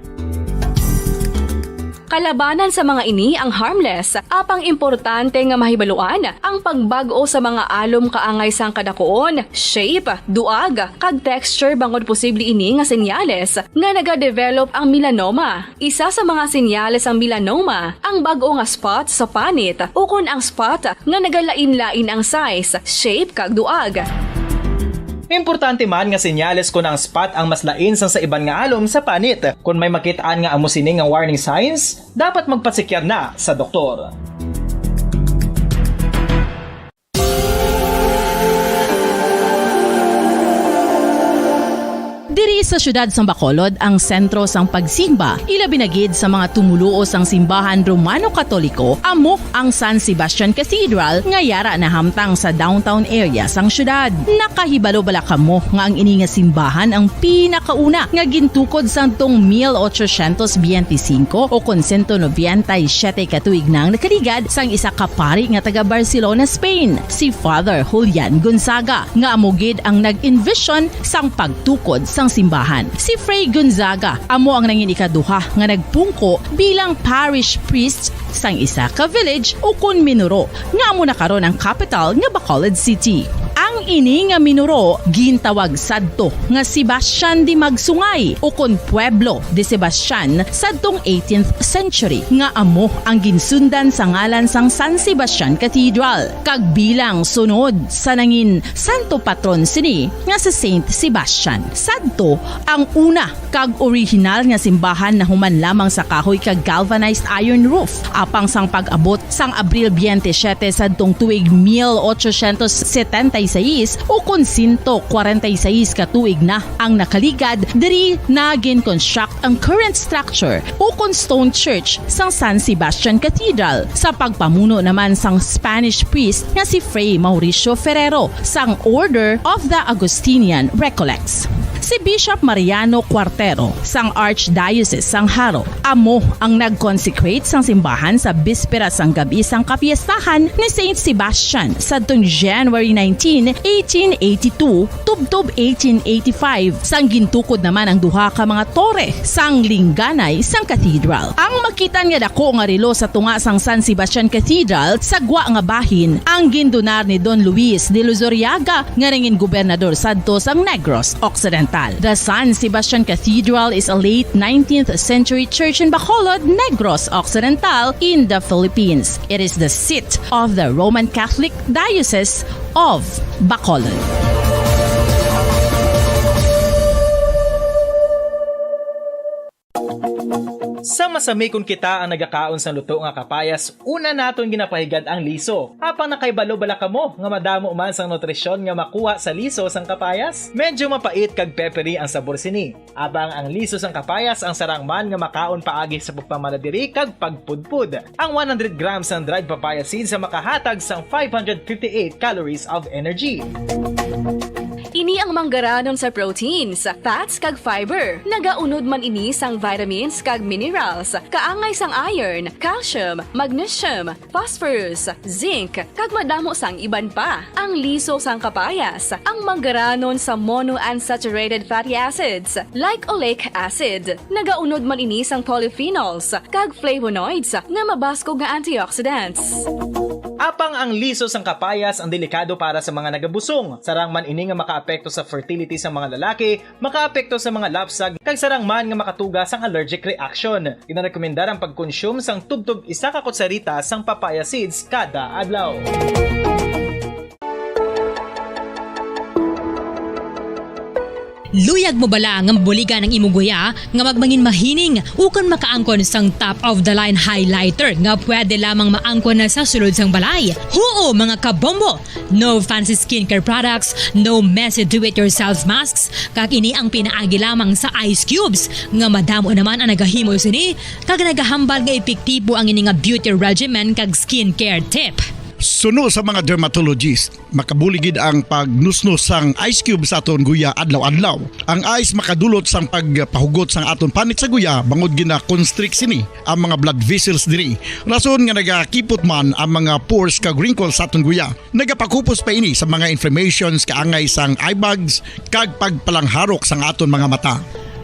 Kalabanan sa mga ini ang harmless, apang importante nga mahibaluan ang pagbago sa mga alom kaangay sang kadakuon, shape, duag, kag texture bangod posible ini nga senyales nga nagadevelop ang melanoma. Isa sa mga senyales ang melanoma, ang bago nga spot sa panit o kun ang spot nga nagalain-lain ang size, shape, kag duag. Importante man nga senyales kung ang spot ang mas lain sang sa iban nga alom sa panit. Kung may makitaan nga amo sini nga warning signs, dapat magpasikyar na sa doktor. Diri sa syudad sang Bacolod ang sentro sang pagsimba, ilabi na gid sa mga tumuluo sang simbahan Romano-Katoliko, amo ang San Sebastian Cathedral nga yara na hamtang sa downtown area sang syudad. Nakahibalo bala kamo nga ang ini nga simbahan ang pinakauna nga gintukod sang tong 1825 o kon 197 katuig nang nakaligad sang isa ka pari nga taga Barcelona, Spain, si Father Julian Gonzaga, nga amo gid ang nag-envision sang pagtukod sang simbahan. Si Fray Gonzaga amo ang nangin ikaduha nga nagpungko bilang parish priest sang isa ka village o kun minuro nga amo na karon ang capital nga Bacolod City. Ang ini nga minuro gintawag sadto nga Sebastian de Magsungay o kun Pueblo de Sebastian sadtong 18th century nga amo ang ginsundan sa ngalan sang San Sebastian Cathedral kag bilang sunod sa nangin santo patron sini nga sa Saint Sebastian. Sadto ang una kag original nga simbahan na human lamang sa kahoy kag galvanized iron roof apang sang pag-abot sang Abril 27 sadtong tuig 1876 Luis ukon 146 ka tuig na ang nakaligad diri na gin-construct ang current structure ukon stone church sang San Sebastian Cathedral sa pagpamuno naman sang Spanish priest nga si Fray Mauricio Ferrero sang Order of the Augustinian Recollects. Si Bishop Mariano Cuartero sang Archdiocese sang Haro amo ang nag-consecrate sang simbahan sa bispera sang gabi sang kapiestahan ni Saint Sebastian sadtong January 19, 1882 tubtob 1885 sang gintukod naman ang duha ka mga tore sang lingganay sang cathedral. Ang makitan nga dako nga relo sa tunga sang San Sebastian Cathedral sa gwa nga bahin ang gindonar ni Don Luis de Luzuriaga nga ringin gobernador sadto sang Negros Occidental. The San Sebastian Cathedral is a late 19th century church in Bacolod, Negros Occidental in the Philippines. It is the seat of the Roman Catholic Diocese of Bacolod. Sa masami kung kita ang nagakaon sa luto nga kapayas, una naton ginapahigad ang liso. Apang nakaibalo bala kamo nga madamo man sang nutrisyon nga makuha sa liso sang kapayas. Medyo mapait kag peppery ang sabor sini. Abang ang liso sang kapayas ang sarangman nga makaon paagi sa pagpamaladiri kag pagpudpud. Ang 100 grams ng dried papaya seeds sa makahatag sang 558 calories of energy. Ini ang manggaranon sa proteins, fats kag fiber. Nagaunod man ini sang vitamins kag minerals, kaangay sang iron, calcium, magnesium, phosphorus, zinc, kag madamo sang iban pa. Ang liso sang kapayas, ang manggaranon sa monounsaturated fatty acids like oleic acid. Nagaunod man ini sang polyphenols kag flavonoids na mabaskog nga antioxidants. Apang ang liso sang kapayas ang delikado para sa mga nagabusong. Sarang man ini nga makaapekto sa fertility sa mga lalaki, makaapekto sa mga lapsag, kag sarang man nga makatuga sang allergic reaction. Ginarekomendar ang pagkonsume sang tubtob 1 ka kutsarita sang papaya seeds kada adlaw. Luyag mo bala nga mabuligan ang imuguya nga magmangin mahining ukon makaangkon sang top of the line highlighter nga pwede lamang maangkon na sa sulod sang balay. Huo mga kabombo! No fancy skincare products, no messy do-it-yourself masks, kag ini ang pinaagi lamang sa ice cubes nga madamo naman ang nagahimo sini kag nagahambal nga epektibo ang ini nga beauty regimen kag skincare tip. Suno sa mga dermatologist, makabuligid ang pagnusnos sang ice cube sa aton guya adlaw-adlaw. Ang ice makadulot sang pagpahugot sang aton panit sa guya bangod gina-constrict sini ang mga blood vessels diri. Rason nga nagakipot man ang mga pores kag wrinkles sa aton guya. Nagapakupos pa ini sa mga inflammations kaangay sang eye bags kag pagpalangharok sang aton mga mata.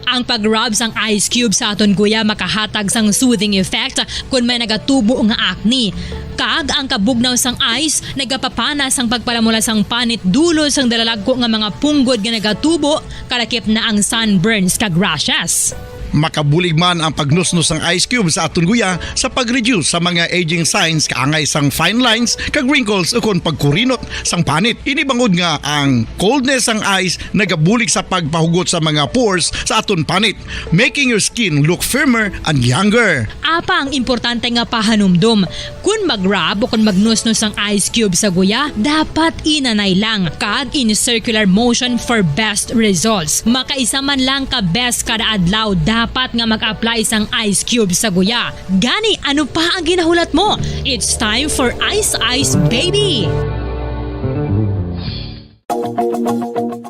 Ang pag-rub sang ice cube sa aton guya makahatag sang soothing effect kung may nagatubo nga acne. Kag ang kabugnaw sang ice nagapapana sang pagpalamula sang panit dulo sang dalalagko nga mga punggod nga nagatubo kalakip na ang sunburns kag rashes. Makabulig man ang pagnusnos ng ice cube sa aton guya sa pag-reduce sa mga aging signs kaangay sang fine lines kag wrinkles ukon pagkurinot sang panit. Ini bangod nga ang coldness sang ice nagabulig sa pagpahugot sa mga pores sa aton panit, making your skin look firmer and younger. Apa ang importante nga pahanumdum, kung mag-rub o kung magnusnos ang ice cube sa guya, dapat inanay lang kag in circular motion for best results. Makaisa man lang ka best kada adlaw dapat nga mag-apply sang ice cube sa guya. Gani, ano pa ang ginahulat mo? It's time for Ice Ice Baby!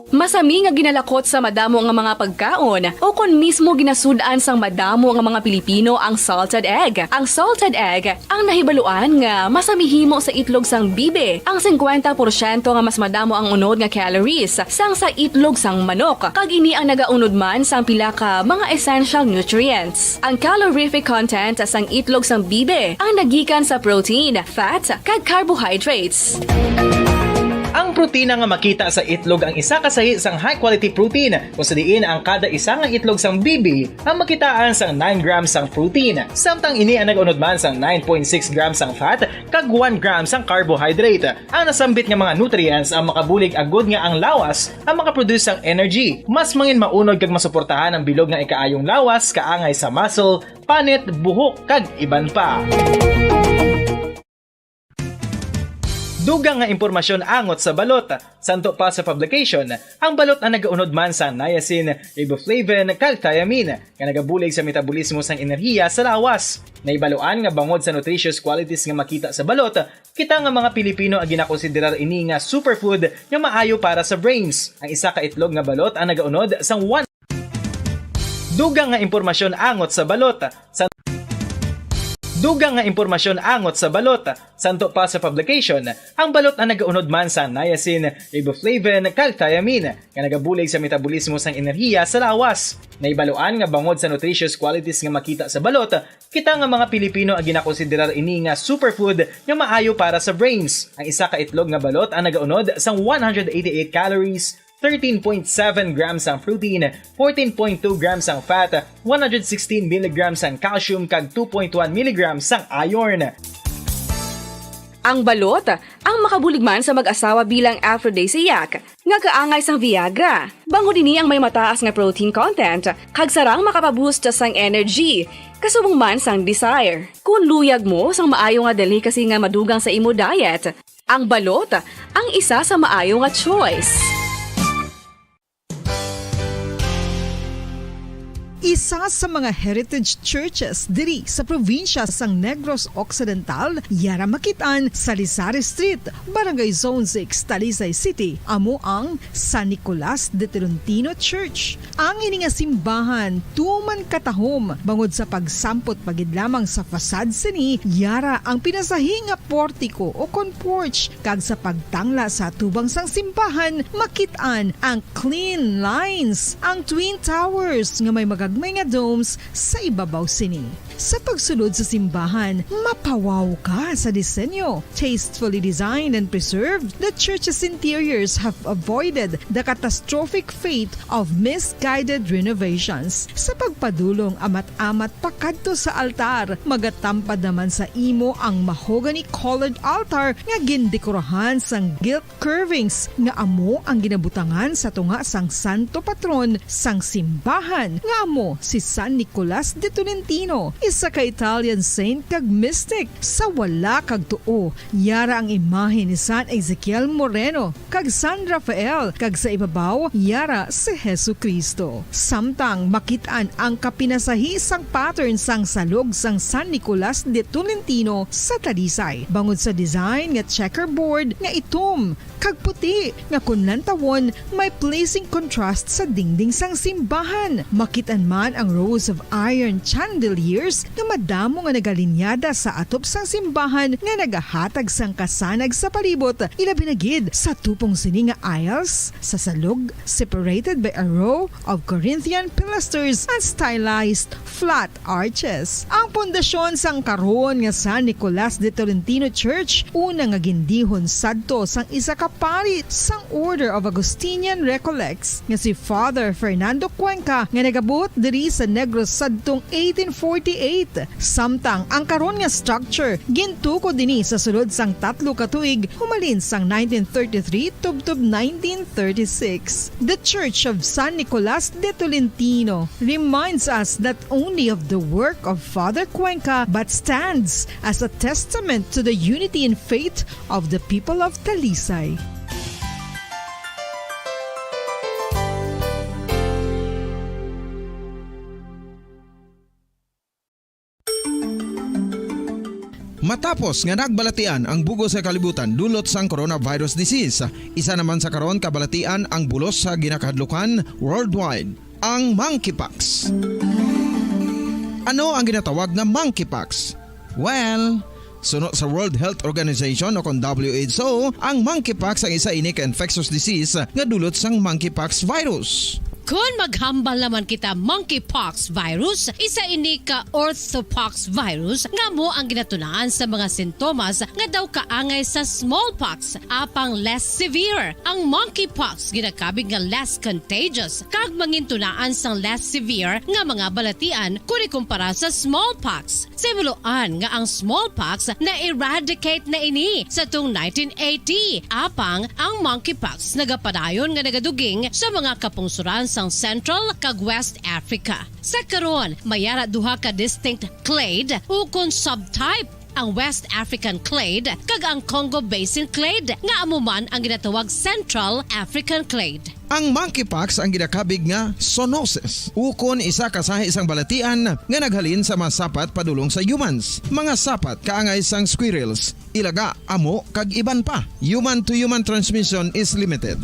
Masami nga ginalakot sa madamo nga mga pagkaon o kung mismo ginasudaan sang madamo nga mga Pilipino ang salted egg. Ang salted egg ang nahibaluan nga masamihimo sa itlog sang bibe. Ang 50% nga mas madamo ang unod nga calories sang sa itlog sang manok. Kag ini ang nagaunod man sang pila ka mga essential nutrients. Ang calorific content sang itlog sang bibe ang nagikan sa protein, fat, kag carbohydrates. Ang protina nga makita sa itlog ang isa kasahi sang high quality protein kung sa diin ang kada isa nga itlog sang bibi ang makitaan sang 9 grams sang protein. Samtang ini ang nag-unod man sang 9.6 grams sang fat kag 1 gram sang carbohydrate. Ang nasambit nga mga nutrients ang makabulig agud nga ang lawas ang makaproduce sang energy. Mas mangin maunod kag masuportahan ang bilog nga ikaayong lawas kaangay sa muscle, panit, buhok kag iban pa. Dugang nga impormasyon angot sa balot. Santo pa sa publication, ang balot na nagaunod man sa niacin, riboflavin, kag thiamine, nga nagabulig sa metabolismo sang enerhiya sa lawas. Naibaluan nga bangod sa nutritious qualities nga makita sa balot, kita nga mga Pilipino ang ginakonsiderar ini nga superfood nga maayo para sa brains. Ang isa ka itlog nga balot ang nagaunod sang Dugang nga impormasyon angot sa balot. Dugang nga impormasyon angot sa balot. Santo pa sa publication, ang balot na nagaunod man sa niacin, riboflavin, kag thiamine, nga nagabulig sa metabolismo sang enerhiya sa lawas. Naibaluan nga bangod sa nutritious qualities nga makita sa balot, kita nga mga Pilipino ang ginakonsiderar ini nga superfood nga maayo para sa brains. Ang isa ka itlog nga balot ang nagaunod sang 188 calories, 13.7 grams ang protein, 14.2 grams ang fat, 116 mg ang calcium kag 2.1 mg ang iron. Ang balot, ang makabuligman sa mag-asawa bilang aphrodisiac, nga kaangay sang Viagra. Bango dini ang may mataas nga protein content, kag sarang makapaboost sang energy, kasubong man sang desire. Kung luyag mo sang maayo nga delicacy nga madugang sa imo diet, ang balot, ang isa sa maayo nga choice. Isa sa mga heritage churches diri sa probinsya sang Negros Occidental, yara makitaan sa Lizares Street, Barangay Zone 6, Talisay City, amo ang San Nicolas de Tolentino Church. Ang ini nga simbahan tuman katahom bangod sa pagsampot pagid lamang sa fasad sini, yara ang pinasahi nga portiko o kon porch, kag sa pagtangla sa tubang sang simbahan makitaan ang clean lines, ang twin towers nga may magagmay nga domes sa ibabaw sini. Sa pagsulod sa simbahan, mapawaw ka sa disenyo. Tastefully designed and preserved, the church's interiors have avoided the catastrophic fate of misguided renovations. Sa pagpadulong amat-amat pakadto sa altar, magatampad naman sa imo ang mahogany colored altar nga gindekorahan sang gilt curvings nga amo ang ginabutangan sa tunga sang santo patron sang simbahan nga amo si San Nicolas de Tolentino, isa ka Italian saint kag mystic. Sa wala kag tuo, yara ang imahe ni San Ezekiel Moreno kag San Rafael, kag sa ibabaw yara si Jesucristo. Samtang makitaan ang kapinasahi sang pattern sang salog sang San Nicolas de Tolentino sa Talisay, bangod sa design nga checkerboard nga itom kag puti nga kunlan tawon may pleasing contrast sa dingding sang simbahan. Makitan man ang rows of iron chandeliers nga madamo nga nagalinyada sa atop sang simbahan nga nagahatag sang kasanag sa palibot, ilabi na gid sa tupong sini nga aisles sa salog, separated by a row of Corinthian pilasters and stylized flat arches. Ang pundasyon sang karon nga San Nicolas de Tolentino Church una nga gindihon sadto sang isa ka pari sang Order of Augustinian Recollects nga si Father Fernando Cuenca nga nagabot diri sa Negros sadtong 1848. Samtang ang karon nga structure gintuko dinhi sa sulod sang 3 ka tuig humalin sang 1933 tubtob 1936. The Church of San Nicolas de Tolentino reminds us not only of the work of Father Cuenca but stands as a testament to the unity and faith of the people of Talisay. Matapos nga nagbalatian ang bugos sa kalibutan dulot sang coronavirus disease, isa naman sa karon kabalatian ang bulos sa ginakahadlukan worldwide, ang monkeypox. Ano ang ginatawag na monkeypox? Well, suno sa World Health Organization o kon WHO, ang monkeypox ang isa ini ka infectious disease nga dulot sang monkeypox virus. Kung maghambal naman kita monkeypox virus, isa ini ka orthopox virus nga mo ang ginatunaan sa mga sintomas nga daw kaangay sa smallpox, apang less severe. Ang monkeypox ginakabig nga less contagious kag mangintunaan sang less severe nga mga balatian kung ikumpara sa smallpox. Simuloan nga ang smallpox na eradicate na ini sa tung 1980, apang ang monkeypox nagapadayon nga nagaduging sa mga kapungsuran sang Central kag West Africa. Sa karon, mayara duha ka distinct clade o kon subtype ang West African clade kag ang Congo Basin clade nga amo man ang ginatawag Central African clade. Ang monkeypox ang ginakabig nga zoonosis. Ukon isa ka sa isang balatian nga naghalin sa mga sapat padulong sa humans. Mga sapat kaangay sang squirrels, ilaga, amo kag iban pa. Human to human transmission is limited.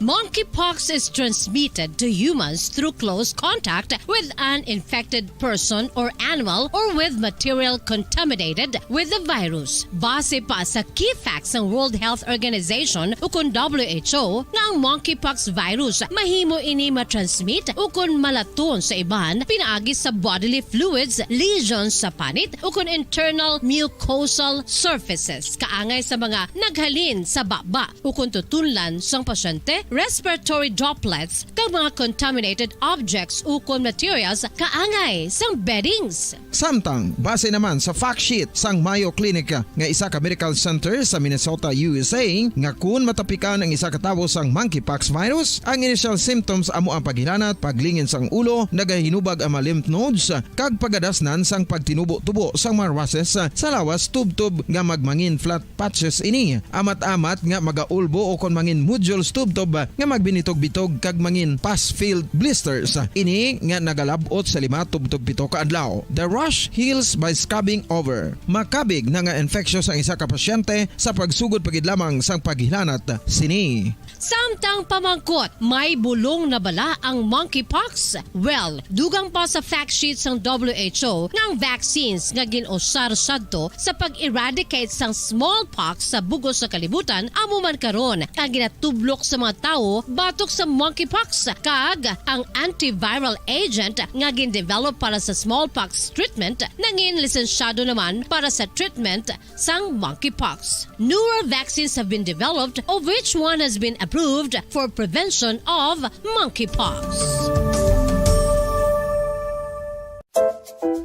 Monkeypox is transmitted to humans through close contact with an infected person or animal or with material contaminated with the virus. Base pa sa key facts ng World Health Organization ukon WHO nga ang monkeypox virus mahimo ini matransmit ukon malaton sa iban pinaagi sa bodily fluids, lesions sa panit ukon internal mucosal surfaces kaangay sa mga naghalin sa baba ukon tutunlan sang pasyente, respiratory droplets kag mga contaminated objects ukon materials kaangay sang beddings. Samtang, base naman sa fact sheet sang Mayo Clinic nga isa ka medical center sa Minnesota, USA, nga kun matapikan ang isa ka tawo sang monkeypox virus, ang initial symptoms amo ang paghilanat, paglingin sang ulo, nagahinubag ang mga lymph nodes, kag pagadasnan sang pagtinubo-tubo sang mga rashes sa lawas tubtob nga magmangin flat patches ini. Amat-amat nga magaulbo o kon mangin nodules tubtob nga magbinitog-bitog kag mangin pus-filled blisters. Ini nga nagalabot sa 5-7 ka adlaw. The rash heals by scabbing over. Makabig na nga infectious ang isa ka pasyente sa pagsugod pagid lamang sang paghilanat sini. Samtang pamangkot, may bulong na bala ang monkeypox? Well, dugang pa sa fact sheets ng WHO ng vaccines nga ginusar sadto sa pag-eradicate sang smallpox sa bugos sa kalibutan amo man karon ang ginatublok sa mga tao batok sa monkeypox kag ang antiviral agent nga gin-develop para sa smallpox treatment nangin lisensyado naman para sa treatment sang monkeypox. Newer vaccines have been developed of which one has been approved for prevention of monkeypox.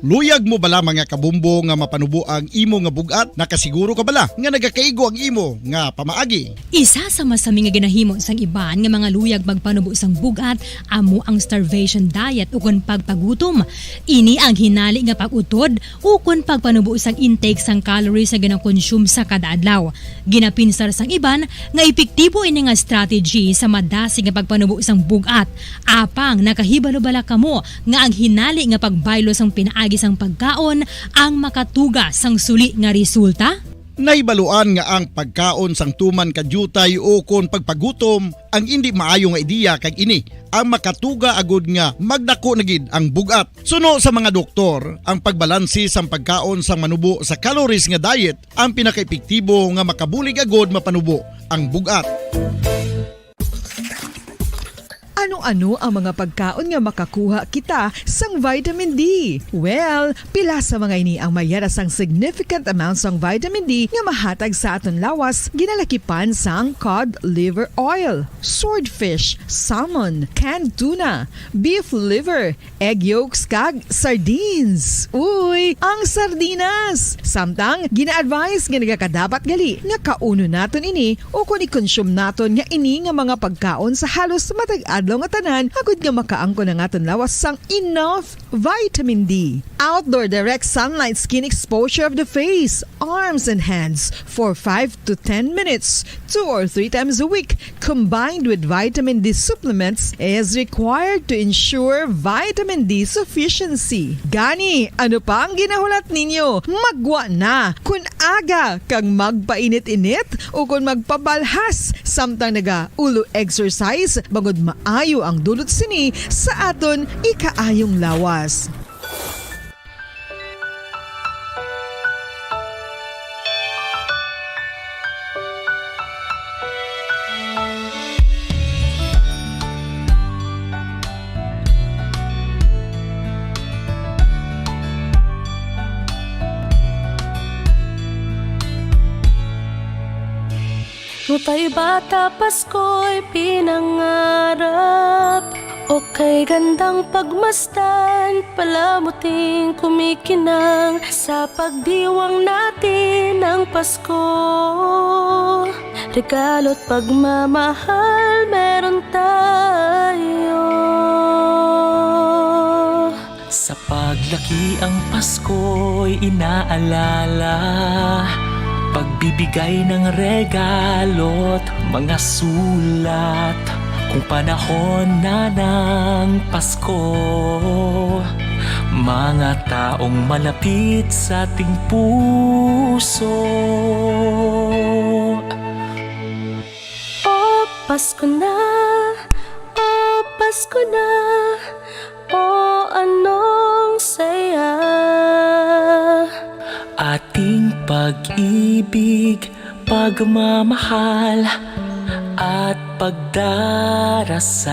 Luyag mo bala mga kabumbo nga mapanubo ang imo nga bugat? Nakasiguro ka bala nga nagakaigo ang imo nga pamaagi? Isa sa masami nga ginahimo sang iban nga mga luyag magpanubo sang bugat amo ang starvation diet ukon pagpagutom. Ini ang hinali nga pag-utod ukon pagpanubo sang intake sang calories nga gina-consume sa kada adlaw. Ginapinsar sang iban nga epektibo ini nga strategy sa madasi nga pagpanubo sang bugat. Apang nakahibalo bala kamo nga ang hinali nga pagbaylo sang pinaagi sang pagkaon ang makatuga sang suli nga resulta? Naibaluan nga ang pagkaon sang tuman kadyutay o kon pagpagutom ang hindi maayo nga ideya kag ini ang makatuga agud nga magdako na gid ang bugat. Suno sa mga doktor, ang pagbalansi sang pagkaon sang manubo sa calories nga diet ang pinakaepektibo nga makabulig agud mapanubo ang bugat. Ano-ano ang mga pagkaon nga makakuha kita sang vitamin D? Well, pila sa mga ini ang mayara sang significant amount sang vitamin D nga mahatag sa aton lawas ginalakipan sang cod liver oil, swordfish, salmon, canned tuna, beef liver, egg yolks kag sardines. Uy, ang sardinas! Samtang gina-advise nga nagakadapat gali nga kauno naton ini o kung i-consume naton nga ini nga mga pagkaon sa halos matag-adlaw nga tanan agud nga makaangko na nga lawas sang enough vitamin D. Outdoor direct sunlight skin exposure of the face, arms and hands for 5 to 10 minutes 2 or 3 times a week combined with vitamin D supplements is required to ensure vitamin D sufficiency. Gani, ano pa ang ginahulat ninyo? Magwa na kun aga kang magpainit-init o kun magpabalhas samtang naga-ulo exercise bagod maayo ang dulot sini sa aton ikaayong lawas. Nutay bata Pasko'y pinangarap o kay gandang pagmasdan, palamuting kumikinang sa pagdiwang natin ng Pasko. Regalo't pagmamahal meron tayo. Sa pag Paglaki ang Pasko'y inaalala, pagbibigay ng regalo't mga sulat. Kung panahon na ng Pasko, mga taong malapit sa ating puso. Oh, Pasko na, oh, Pasko na, oh, anong saya. Ating pag-ibig, pagmamahal at pagdarasal.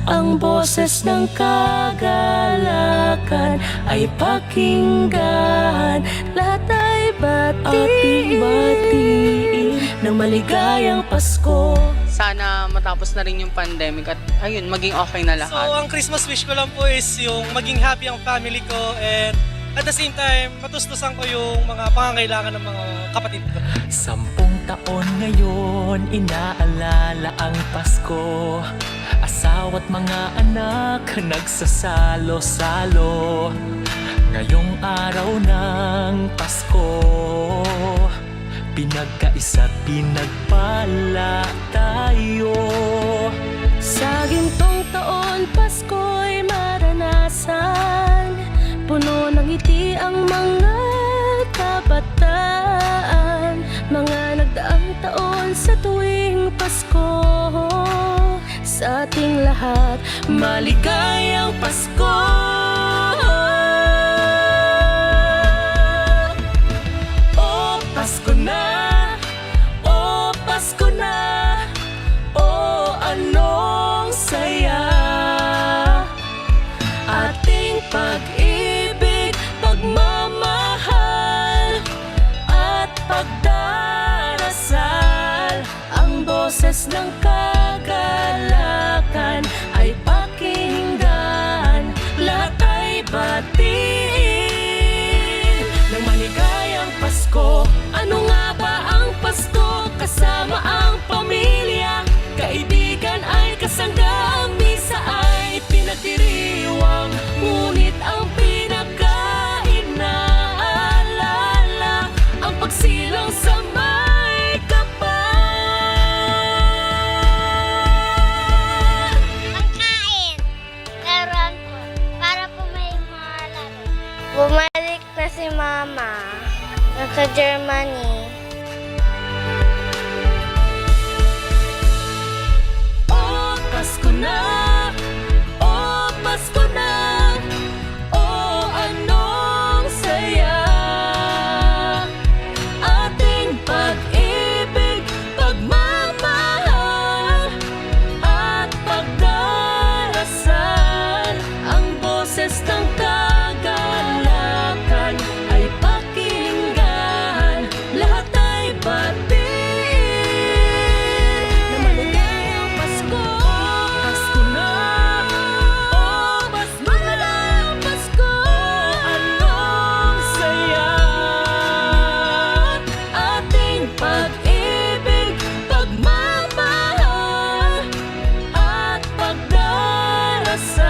Ang boses ng kagalakan ay pakinggan. Lahat ay batiin ng maligayang Pasko. Sana matapos na rin yung pandemic at ayun, maging okay na lahat. So, ang Christmas wish ko lang po is yung maging happy ang family ko and at the same time, matustusan ko yung mga pangangailangan ng mga kapatid ko. 10 taon ngayon, inaalala ang Pasko. Asawa't mga anak, nagsasalo-salo. Ngayong araw ng Pasko, pinagkaisa't pinagpala tayo. Sa gintong taon, Pasko'y maranasan. Puno ng ngiti ang mga kabataan. Mga nagdaang taon sa tuwing Pasko. Sa ating lahat, maligayang Pasko. Oh, Pasko na! Oh, Pasko na! Oh, anong saya! Ating pag-ibig, pagmamahal at pagdarasal. Ang boses ng kagalakan ay pakinggan. Lahat ay batiin ng maligayang Pasko. Ano nga ba ang Pasko? Kasama ang pamilya, kaibigan ay kasangga. Ang misa ay pinagdiriwang, ngunit ang pinaka-inaalala ang pagsilang sa may kapal. Pagkain, laruan ko, para po may mga laro. Bumalik na si Mama, nasa Germany. Oh, Pasko na! Oh, Pasko na! Oh, anong saya! Ating pag-ibig, pagmamahal at pagdarasal. Ang boses ng kagalakan ay pakinggan. Lahat ay batiin na maligayang Pasko. Pasko na! Oh, mas maligayang Pasko. Anong saya! Ating pag-ibig, pagmamahal at pagdarasal.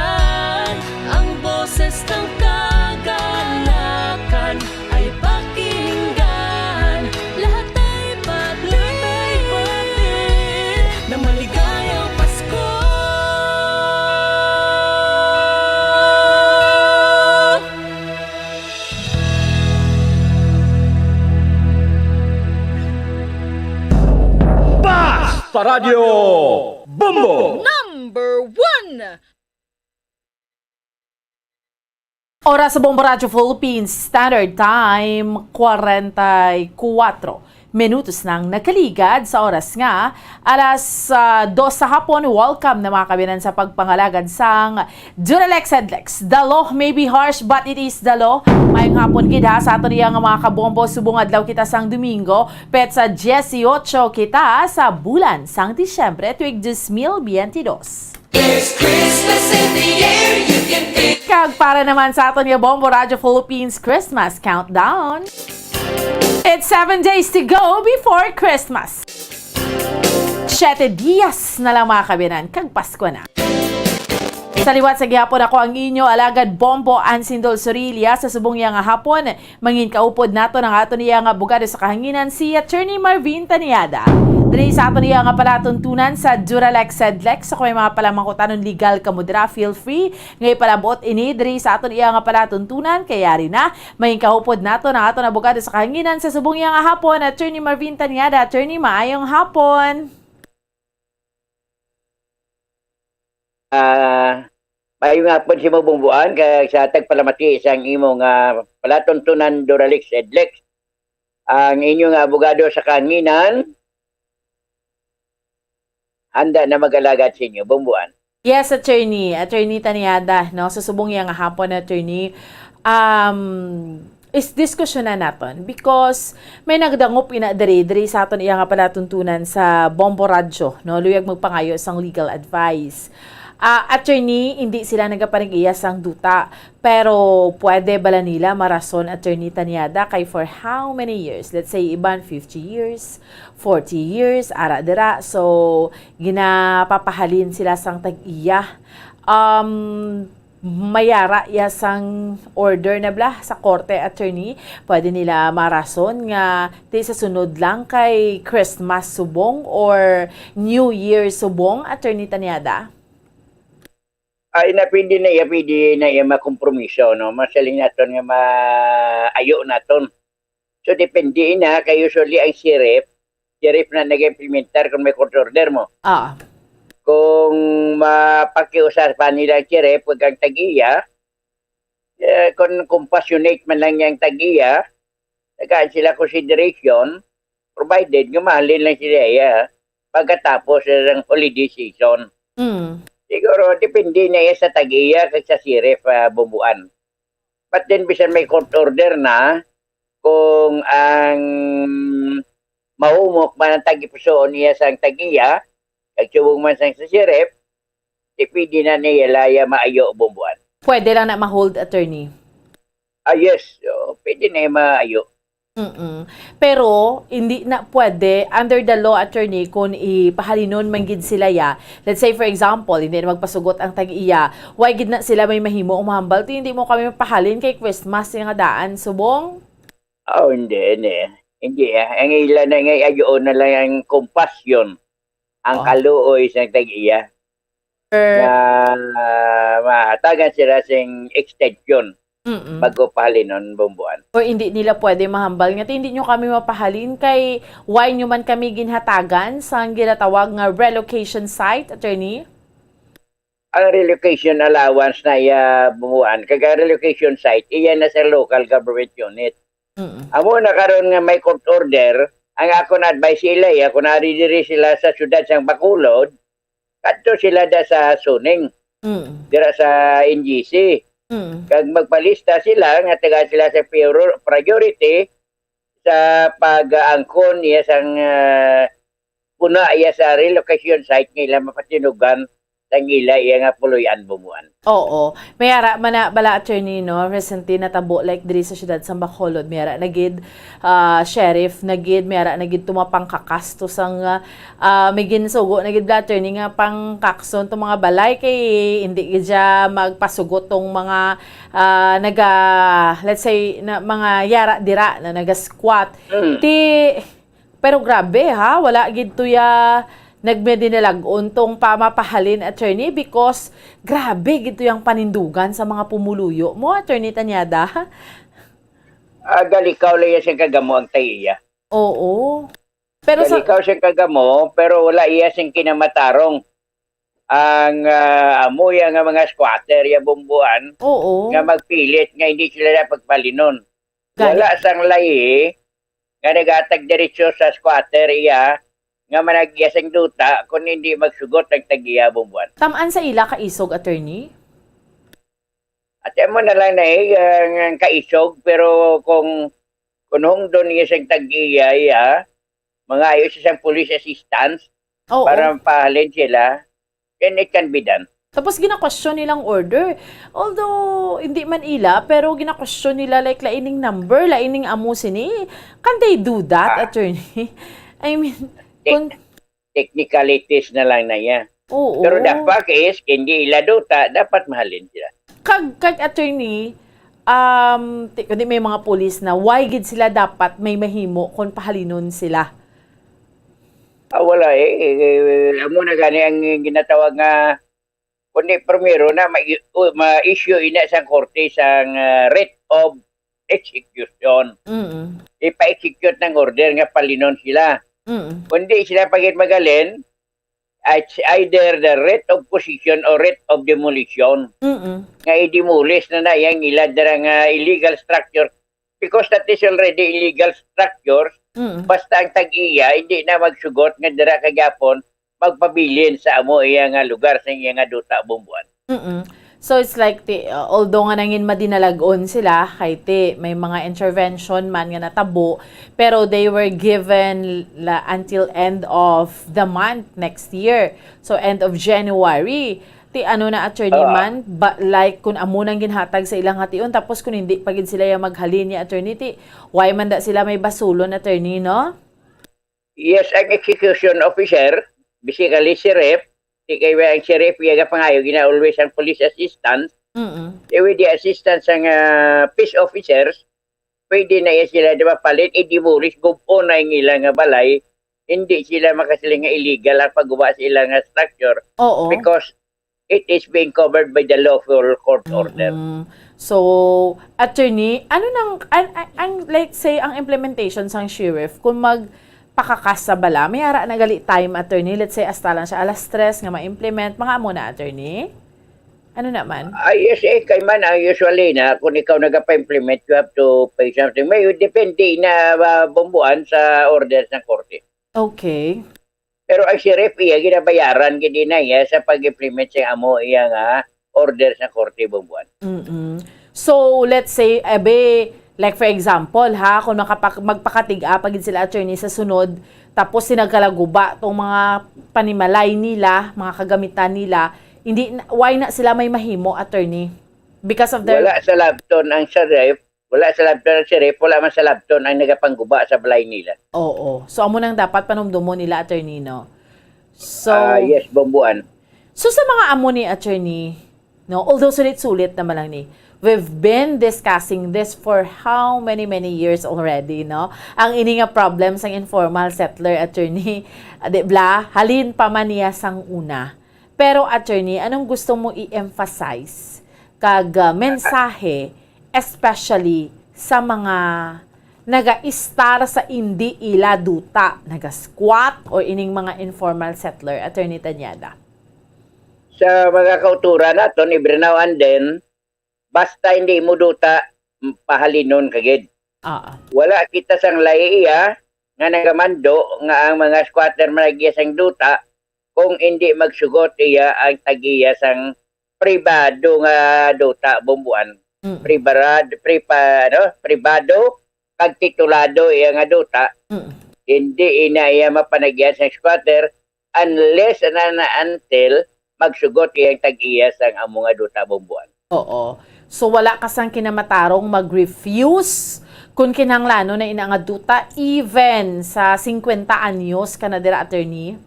Ang boses ng kagalakan ay pakinggan. Lahat ay batiin na maligayang Pasko. Basta Radio Bombo! Number 1! Oras sa Bombo Radio Philippines Standard Time, 44 minutos nang nakaligad sa oras nga. Alas 2 sa hapon, welcome na mga kabinan sa pagpangalagad sang Duralex Headlex. The law may be harsh but it is the law. Mayong hapon gida sa ato niya nga mga kabombo, subong adlaw kita sang Domingo, pet sa 18 kita sa bulan sang Disyembre tuig 2022. There's Christmas in the air, you can feel. Kag para naman sa aton yung Bombo Radio Philippines Christmas Countdown. It's 7 days to go before Christmas. 7 días na lang mga kabinan, kag Pasko na. Sa liwat sa gihapon ako ang inyo alagad Bombo Ansindol Sorilia sa subong iya nga hapon. Mangin kaupod nato ng ato niya nga abogado sa kahanginan si Attorney Marvin Taniada. Diri sa ato niya nga palatuntunan sa Duralex Sedlex sa kung may mga palamangkutanon legal kamudra, feel free ngay palabot ini diri sa ato niya nga palatuntunan kaya rin na mangin kaupod nato ng ato na abogado sa kahanginan sa subong iya nga hapon. Attorney Marvin Taniada. Attorney, maayong hapon. Mayong hapon si Mabungbuan kaya sa tagpalamati isang imong palatuntunan Duralex Sedlex. Ang inyong abogado sa kanginan handa na mag-alagad sa inyo, Bungbuan. Yes, Attorney. Attorney Taniada, no? Sa subong iya nga hapon, Attorney. Is diskusyon na naton because may nagdangop ina diri sa aton iya nga palatuntunan sa Bombo Radyo, no? Luyag magpangayo sang legal advice. Attorney, hindi sila nagaparing-iyas ang duta. Pero pwede bala nila marason, Attorney Taniada, kay for how many years? Let's say, iban 50 years, 40 years, ara-dira. So, ginapapahalin sila sang tag-iya. Mayara yasang order na bla sa korte, Attorney. Pwede nila marason nga di sa sunod lang kay Christmas subong or New Year subong, Attorney Taniada. Ay na pwede na iya makompromiso, no? Masaling naton nga maayo naton. So depende na kay usually ang sheriff na nag-implementar kung may court order mo. Kung mapakiusapan nila ang sheriff pag ang tag-iya, kung compassionate man lang yung tag-iya, nagaan sila consideration, provided nga mahalin lang sila pagkatapos ng holiday season. Siguro, depende na yan sa tag-iya kag sa sheriff Bumbuan. But then, bisan may court order na, kung ang mahumok man ang tag-ipusoon niya sa tag-iya, kag subong man sa sheriff, depende na niya laya maayo Bumbuan. Pwede lang na ma-hold, Attorney? Yes. So, pwede na yung maayo. Pero hindi na pwede under the law, Attorney, kung ipahalinon man gid sila let's say for example hindi na magpasugot ang tag-iya, why gid na sila may mahimo umahambal hindi mo kami mapahalin kay Christmas nga daan subong? Hindi ang ilan na nga ayo na lang ang compassion ang kaluoy sa tag-iya mahatagan sila sing extension bago pahalinon Bumbuan. O hindi nila pwede mahambal nga hindi nyo kami mapahalin kay why nyo man kami ginhatagan sa ginatawag nga relocation site, Attorney? Ang relocation allowance na Bumbuan, kag relocation site iyan na sa local government unit. Amo na karon nga may court order, ang ako na advice sila kung naridiri sila sa syudad sang Bacolod, kadto sila da sa Suning. Dira sa NGC. Kag magpalista sila nga taga sila sa priority sa pag-angkon niya sang puna iya sa relocation site nila mapatinugan sang ila iya nga puloy-an Bumbuan. Oo. Mayara mana bala, Attorney, no? Recently natabo like diri sa syudad sa Bacolod, mayara nagid sheriff nagid mayara nagid tumapang kakasto sang may ginsugo nagid bala, Attorney, nga pang kakson tong mga balay kay hindi gid magpasugot tong mga let's say na mga yara dira na naga-squat. Pero grabe wala gid to nagmedinalagon tong pamapahalin, Attorney, because grabe gito yung panindugan sa mga pumuluyo mo, Attorney Taniada. Galikaw lang siyang kagamo ang taiya. Oo. Pero galikaw siyang kagamo, pero wala iya siyang kinamatarong. Ang amuya nga mga squatter, Bumbuan, nga magpilit, nga hindi sila na pagpalinon. Wala sang lahi, nga nagatag diretsyo sa squatter nga managyasang duta kung hindi magsugot ng tag-iya Bumbuan. Tamaan sa ila kaisog, Attorney? At mo na lang na kaisog, pero kung doon niya siyang tag-iya, mga ayos siyang police assistance para pahalin sila, then it can be done. Tapos gina-question nilang order. Although, hindi man ila, pero gina-question nila like laining number, laining amusin Can they do that, Attorney? I mean, technicalities na lang na yan. Oo. Pero dapat is, hindi ila duta, dapat mahalin sila. Kag attorney, kundi may mga pulis na why gid sila dapat may mahimo kung pahalinon sila. Wala amo na gani ang ginatawag nga kundi primero na ma-issue ina sa korte sang writ of execution. Ipa-execute ng order nga palinon sila. Kundi sila pagit magalin, it's either the writ of possession or writ of demolition. Nga i-demolish na yung ilad nga illegal structure because that is already illegal structures. Basta ang tag-iya, hindi na magsugot nga dira kagapon magpabilin sa amo iya nga lugar sa iya nga duta bumbuan. So it's like although nga nangin madinalagon sila kay may mga intervention man nga natabo pero they were given until end of the month next year. So end of January. Ano na attorney man like kung amo nang ginhatag sa ilang hation tapos kung hindi pagid sila yung maghalin ni attorney why man da sila may basulon attorney no? Yes, ang execution officer basically sheriff kay ang sheriff yaga pangayo gina always ang police assistant. With the assistance ang peace officers pwede na sila diba palit i-demolish gupo na yung ilang balay hindi sila makasiling nga illegal ang pagguba sa ilang structure because it is being covered by the lawful court order. So, attorney, ano nang ang let's say ang implementation sang sheriff kung magpakakas sa bala, may ara na gali time attorney, let's say hasta lang siya alas 3 nga ma-implement mga amo na attorney. Ano naman? Yes, kay man usually na kung ikaw nagapa-implement you have to pay something. May depende na bumbuan sa order ng korte. Okay. Pero ang sheriff iya ginabayaran gid na iya sa pag-implement sa amo iya nga order sa korte bumbuan. So let's say like for example kung magpakatig-a pagid sila attorney sa sunod tapos sinagkalaguba tong mga panimalay nila, mga kagamitan nila, why na sila may mahimo attorney? Because of their wala sa labton ang sheriff. Wala sa labton ang sheriff, wala man sa labton ang nagapangguba sa balay nila. Oo. So, amo nang dapat panumdumo nila, attorney, no? So, yes, bumbuan. So, sa mga amo ni attorney, no, although sulit-sulit naman lang ni, we've been discussing this for how many years already, no? Ang ini nga problem sang informal settler, attorney, dibla, halin pa man niya sang una. Pero, attorney, anong gusto mo i-emphasize kag mensahe especially sa mga naga-istar sa hindi ila duta, naga-squat or ining mga informal settler, Attorney Tanyada? Sa mga kauturan naton, every now and then, basta hindi mo duta, pahalinon kagid. Wala kita sang laiya nga nagamando nga ang mga squatter managya sang duta kung hindi magsugot iya ang tagiya sang pribado nga duta bumbuan. Pribado kag titulado iya nga duta hindi ina iya mapanagyan sa squatter unless until magsugot iya tag-iya sang amo nga duta bumbuan. Oo. So wala ka sang kinamatarong mag-refuse kung kinahanglan na ina nga duta even sa 50 anyos ka na dira attorney?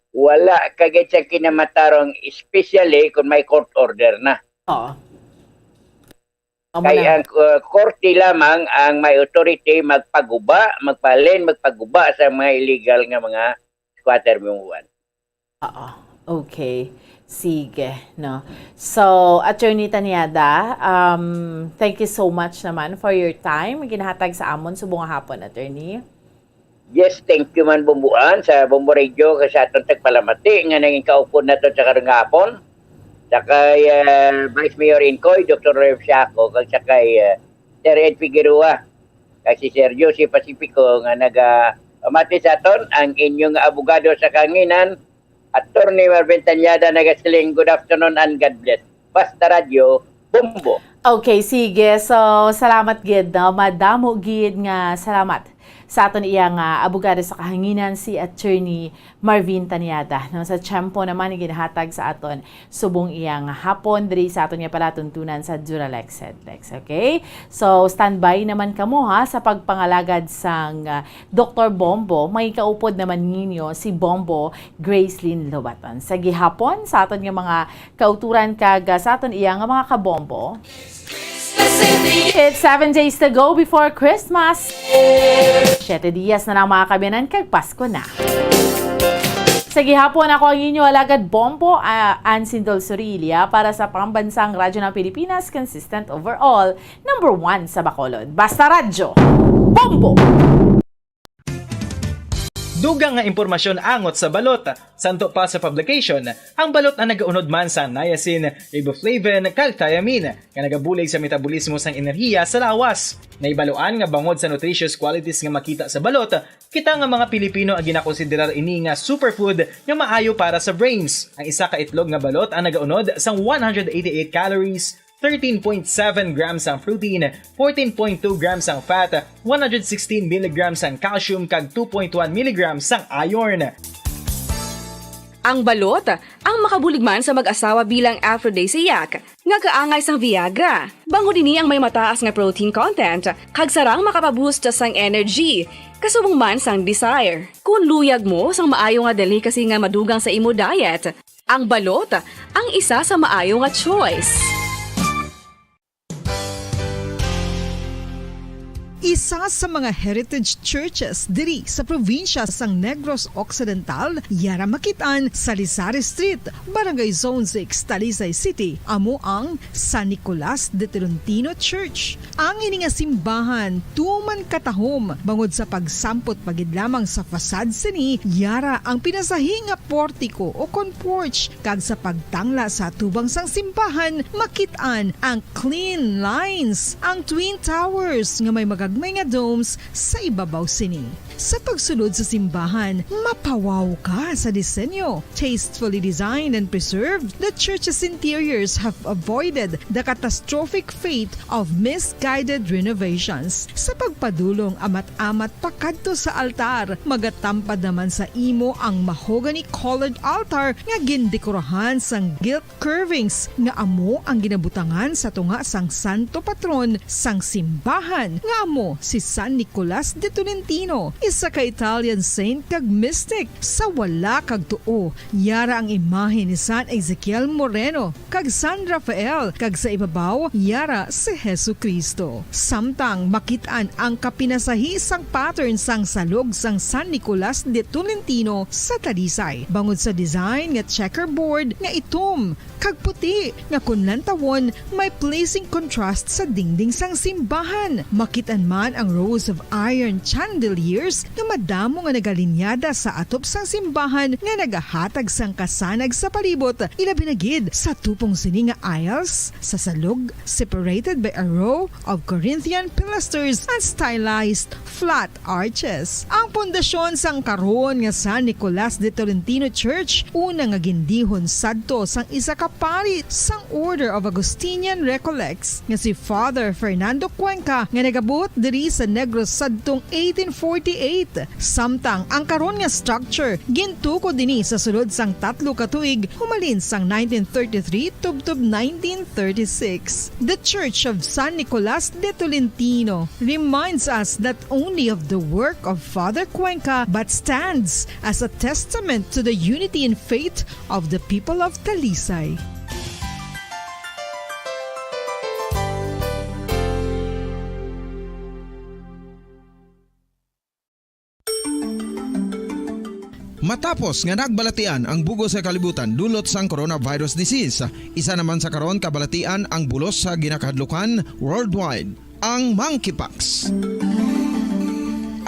Wala kagid sa kinamatarong especially kung may court order na. Oo. Kaya ang korte lamang ang may authority magpaguba sa mga illegal nga mga squatter bumbuan. Okay. Sige, no. So, Attorney Tanyada, thank you so much naman for your time. Ginahatag sa amon subong hapon, Attorney. Yes, thank you man bumbuan sa Bumbo Radio kasi atong tagpalamati nga naging kaupon nato sa karong hapon. Sakay Vice Mayor Incoy, Dr. Rev Siaco, kag sakay Sir Ed Figueroa, kag si Sir Josie Pacifico nga naga-amati sa aton ang inyong abogado sa kanginan, Attorney Marvin Tanyada, nagasiling good afternoon and God bless. Basta Radio, Bumbo. Okay, sige. So, salamat gid, no? Madamo gid nga salamat sa aton iyang abogado sa kahanginan si Attorney Marvin Taniada. No, sa tiyempo naman ginahatag sa aton subong iyang hapon diri sa aton nga palatuntunan sa Duralex Headlex. Okay? So standby naman kamo ha sa pagpangalagad sang Dr. Bombo. May kaupod naman ninyo si Bombo Gracelyn Lobaton. Sa gihapon sa aton nga mga kauturan kag sa aton iyang mga kabombo. It's 7 days to go before Christmas. 7 dias na lang mga kabiyanan kag Pasko na. Sa gihapon ako ang inyo alagad Bombo Ansin Dolsorilia para sa pambansang radyo ng Pilipinas, consistent overall, number 1 sa Bacolod. Basta Radyo, Bombo! Dugang nga impormasyon angot sa balot. Santo pa sa publication, ang balot na nagaunod man sa niacin, riboflavin, kag thiamine, nga nagabulig sa metabolismo sang enerhiya sa lawas. Naibaluan nga bangod sa nutritious qualities nga makita sa balot, kita nga mga Pilipino ang ginakonsiderar ini nga superfood nga maayo para sa brains. Ang isa ka itlog nga balot ang nagaunod sang 188 calories, 13.7 grams ang protein, 14.2 grams ang fat, 116 mg ang calcium kag 2.1 mg ang iron. Ang balot, ang makabulig man sa mag-asawa bilang aphrodisiac, nga kaangay sang Viagra. Bango dinhi ang may mataas nga protein content, kag sarang makapaboost sang energy, kasubong man sang desire. Kung luyag mo sang maayo nga delicacy nga madugang sa imo diet, ang balot ang isa sa maayo nga choice. Isa sa mga heritage churches diri sa probinsya sang Negros Occidental, yara makitaan sa Lisari Street, Barangay Zone 6, Talisay City, amo ang San Nicolas de Tolentino Church. Ang ini nga simbahan tuman katahom bangod sa pagsampot pagid lamang sa fasad sini, yara ang pinasahi nga portiko o porch, kag sa pagtangla sa tubang sang simbahan makitaan ang clean lines, ang twin towers nga may magagmay nga domes sa ibabaw sini. Sa pagsulod sa simbahan, mapawaw ka sa disenyo. Tastefully designed and preserved, the church's interiors have avoided the catastrophic fate of misguided renovations. Sa pagpadulong amat-amat pakadto sa altar, magatampad naman sa imo ang mahogany colored altar nga gindekorahan sang gilt curvings nga amo ang ginabutangan sa tunga sang santo patron sang simbahan nga amo si San Nicolas de Tolentino, isa ka Italian saint kag mystic. Sa wala kag tuo, yara ang imahe ni San Ezekiel Moreno kag San Rafael, kag sa ibabaw yara si Jesucristo. Samtang makitaan ang kapinasahi sang pattern sang salog sang San Nicolas de Tolentino sa Talisay, bangod sa design nga checkerboard nga itom kag puti nga kunlantawon may pleasing contrast sa dingding sang simbahan. Makitaan man ang rows of iron chandeliers nga madamo nga nagalinyada sa atop sang simbahan nga nagahatag sang kasanag sa palibot, ilabi na gid sa tupong sini nga aisles sa salog, separated by a row of Corinthian pilasters and stylized flat arches. Ang pundasyon sang karon nga San Nicolas de Tolentino Church una nga gindihon sadto sang isa ka pari sang Order of Augustinian Recollects nga si Father Fernando Cuenca nga nagabot diri sa Negros sadtong 1848. Samtang ang karon nga structure gintuko dinhi sa sulod sang 3 ka tuig humalin sang 1933 tubtob 1936. The Church of San Nicolas de Tolentino reminds us not only of the work of Father Cuenca but stands as a testament to the unity and faith of the people of Talisay. Matapos nga nagbalatian ang bugos sa kalibutan dulot sang coronavirus disease, isa naman sa karon kabalatian ang bulos sa ginakahadlukan worldwide, ang monkeypox.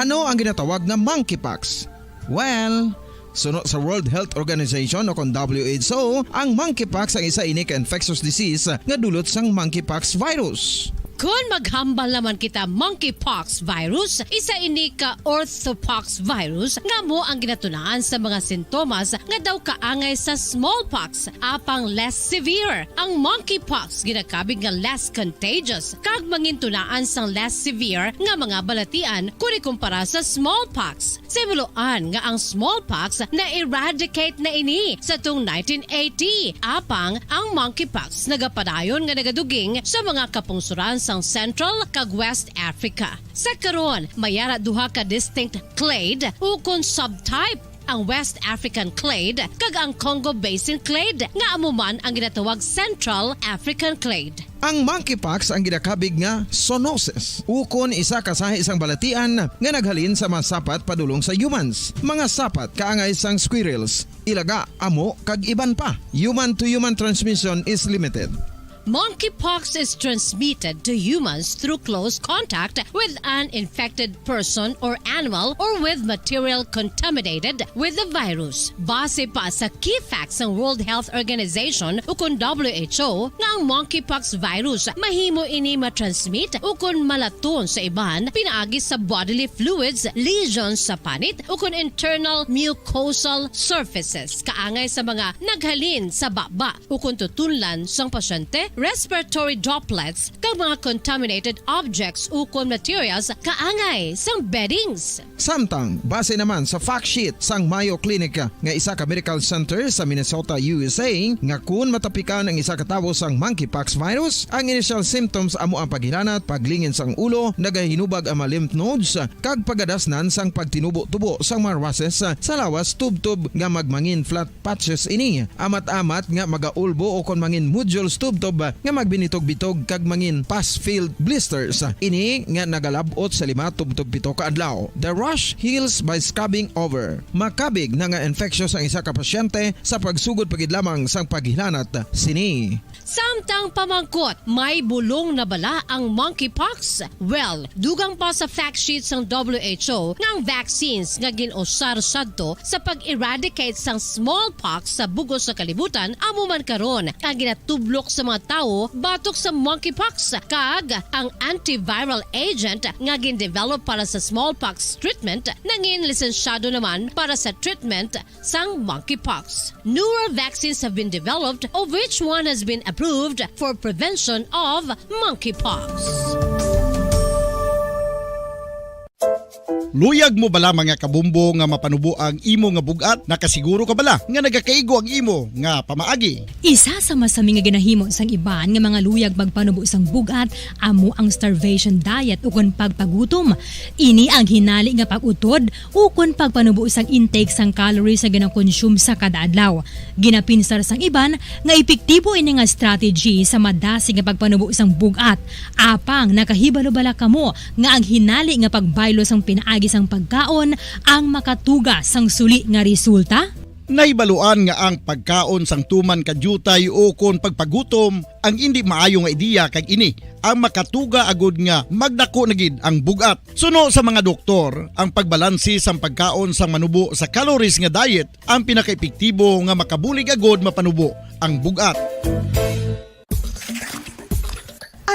Ano ang ginatawag na monkeypox? Well, sunod sa World Health Organization o kung WHO, ang monkeypox ang isa ini ka infectious disease nga dulot sang monkeypox virus. Kung maghambal naman kita monkeypox virus, isa ini ka orthopox virus nga mo ang ginatunaan sa mga sintomas nga daw kaangay sa smallpox, apang less severe. Ang monkeypox ginakabig nga less contagious, kag mangintunaan sang less severe nga mga balatian kung ikumpara sa smallpox. Simuloan nga ang smallpox na eradicate na ini sa tung 1980, apang ang monkeypox nagapadayon nga nagaduging sa mga kapungsuran sang Central kag West Africa. Sa karon, mayara duha ka distinct clade ukon subtype, ang West African clade kag ang Congo Basin clade nga amuman ang ginatawag Central African clade. Ang monkeypox ang ginakabig nga zoonosis. Ukon isa kasahi isang balatian nga naghalin sa mga sapat padulong sa humans. Mga sapat kaangay sang squirrels, ilaga, amo kag iban pa. Human to human transmission is limited. Monkeypox is transmitted to humans through close contact with an infected person or animal or with material contaminated with the virus. Base pa sa key facts ng World Health Organization ukon WHO nga ang monkeypox virus mahimo ini matransmit ukon malaton sa iban pinaagi sa bodily fluids, lesions sa panit ukon internal mucosal surfaces kaangay sa mga naghalin sa baba ukon tutunlan sang pasyente, respiratory droplets kag mga contaminated objects ukon materials kaangay sang beddings. Samtang, base naman sa fact sheet sang Mayo Clinic nga isa ka medical center sa Minnesota, USA, nga kun matapikan ang isa ka tawo sang monkeypox virus, ang initial symptoms amo ang paghilanat, paglingin sang ulo, nagahinubag ang mga lymph nodes, kag pagadasnan sang pagtinubo-tubo sang mga rashes sa lawas tubtob nga magmangin flat patches ini. Amat-amat nga magaulbo o kon mangin nodules tubtob nga magbinitog-bitog kag mangin pus-filled blisters. Ini nga nagalabot sa 5-7 ka adlaw. The rash heals by scabbing over. Makabig na nga infectious ang isa ka pasyente sa pagsugod pagid lamang sang paghilanat sini. Samtang pamangkot, may bulong na bala ang monkeypox? Well, dugang pa sa fact sheet sang WHO nga ang vaccines nga ginusar sadto sa pag-eradicate sang smallpox sa bugos sa kalibutan amo man karon ang ginatublok sa mga tao batok sa monkeypox, kag ang antiviral agent nga gin-develop para sa smallpox treatment nangin lisensyado naman para sa treatment sang monkeypox. Newer vaccines have been developed, of which one has been approved for prevention of monkeypox. Luyag mo bala mga kabumbo nga mapanubo ang imo nga bugat? Nakasiguro ka bala nga nagakaigo ang imo nga pamaagi? Isa sa masami nga ginahimo sang iban nga mga luyag magpanubo sang bugat amo ang starvation diet ukon pagpagutom. Ini ang hinali nga pag-utod ukon pagpanubo sang intake sang calories sa gina-consume sa kada adlaw. Ginapinsar sang iban nga epektibo ini nga strategy sa madasi nga pagpanubo sang bugat. Apang nakahibalo bala kamo nga ang hinali nga pagbaylo sang pinaagi sang pagkaon ang makatuga sang suli nga resulta? Naibaluan nga ang pagkaon sang tuman kadyutay o kon pagpagutom ang hindi maayo nga ideya kag ini ang makatuga agud nga magdako na gid ang bugat. Suno sa mga doktor, ang pagbalansi sang pagkaon sang manubo sa calories nga diet ang pinakaepektibo nga makabulig agud mapanubo ang bugat.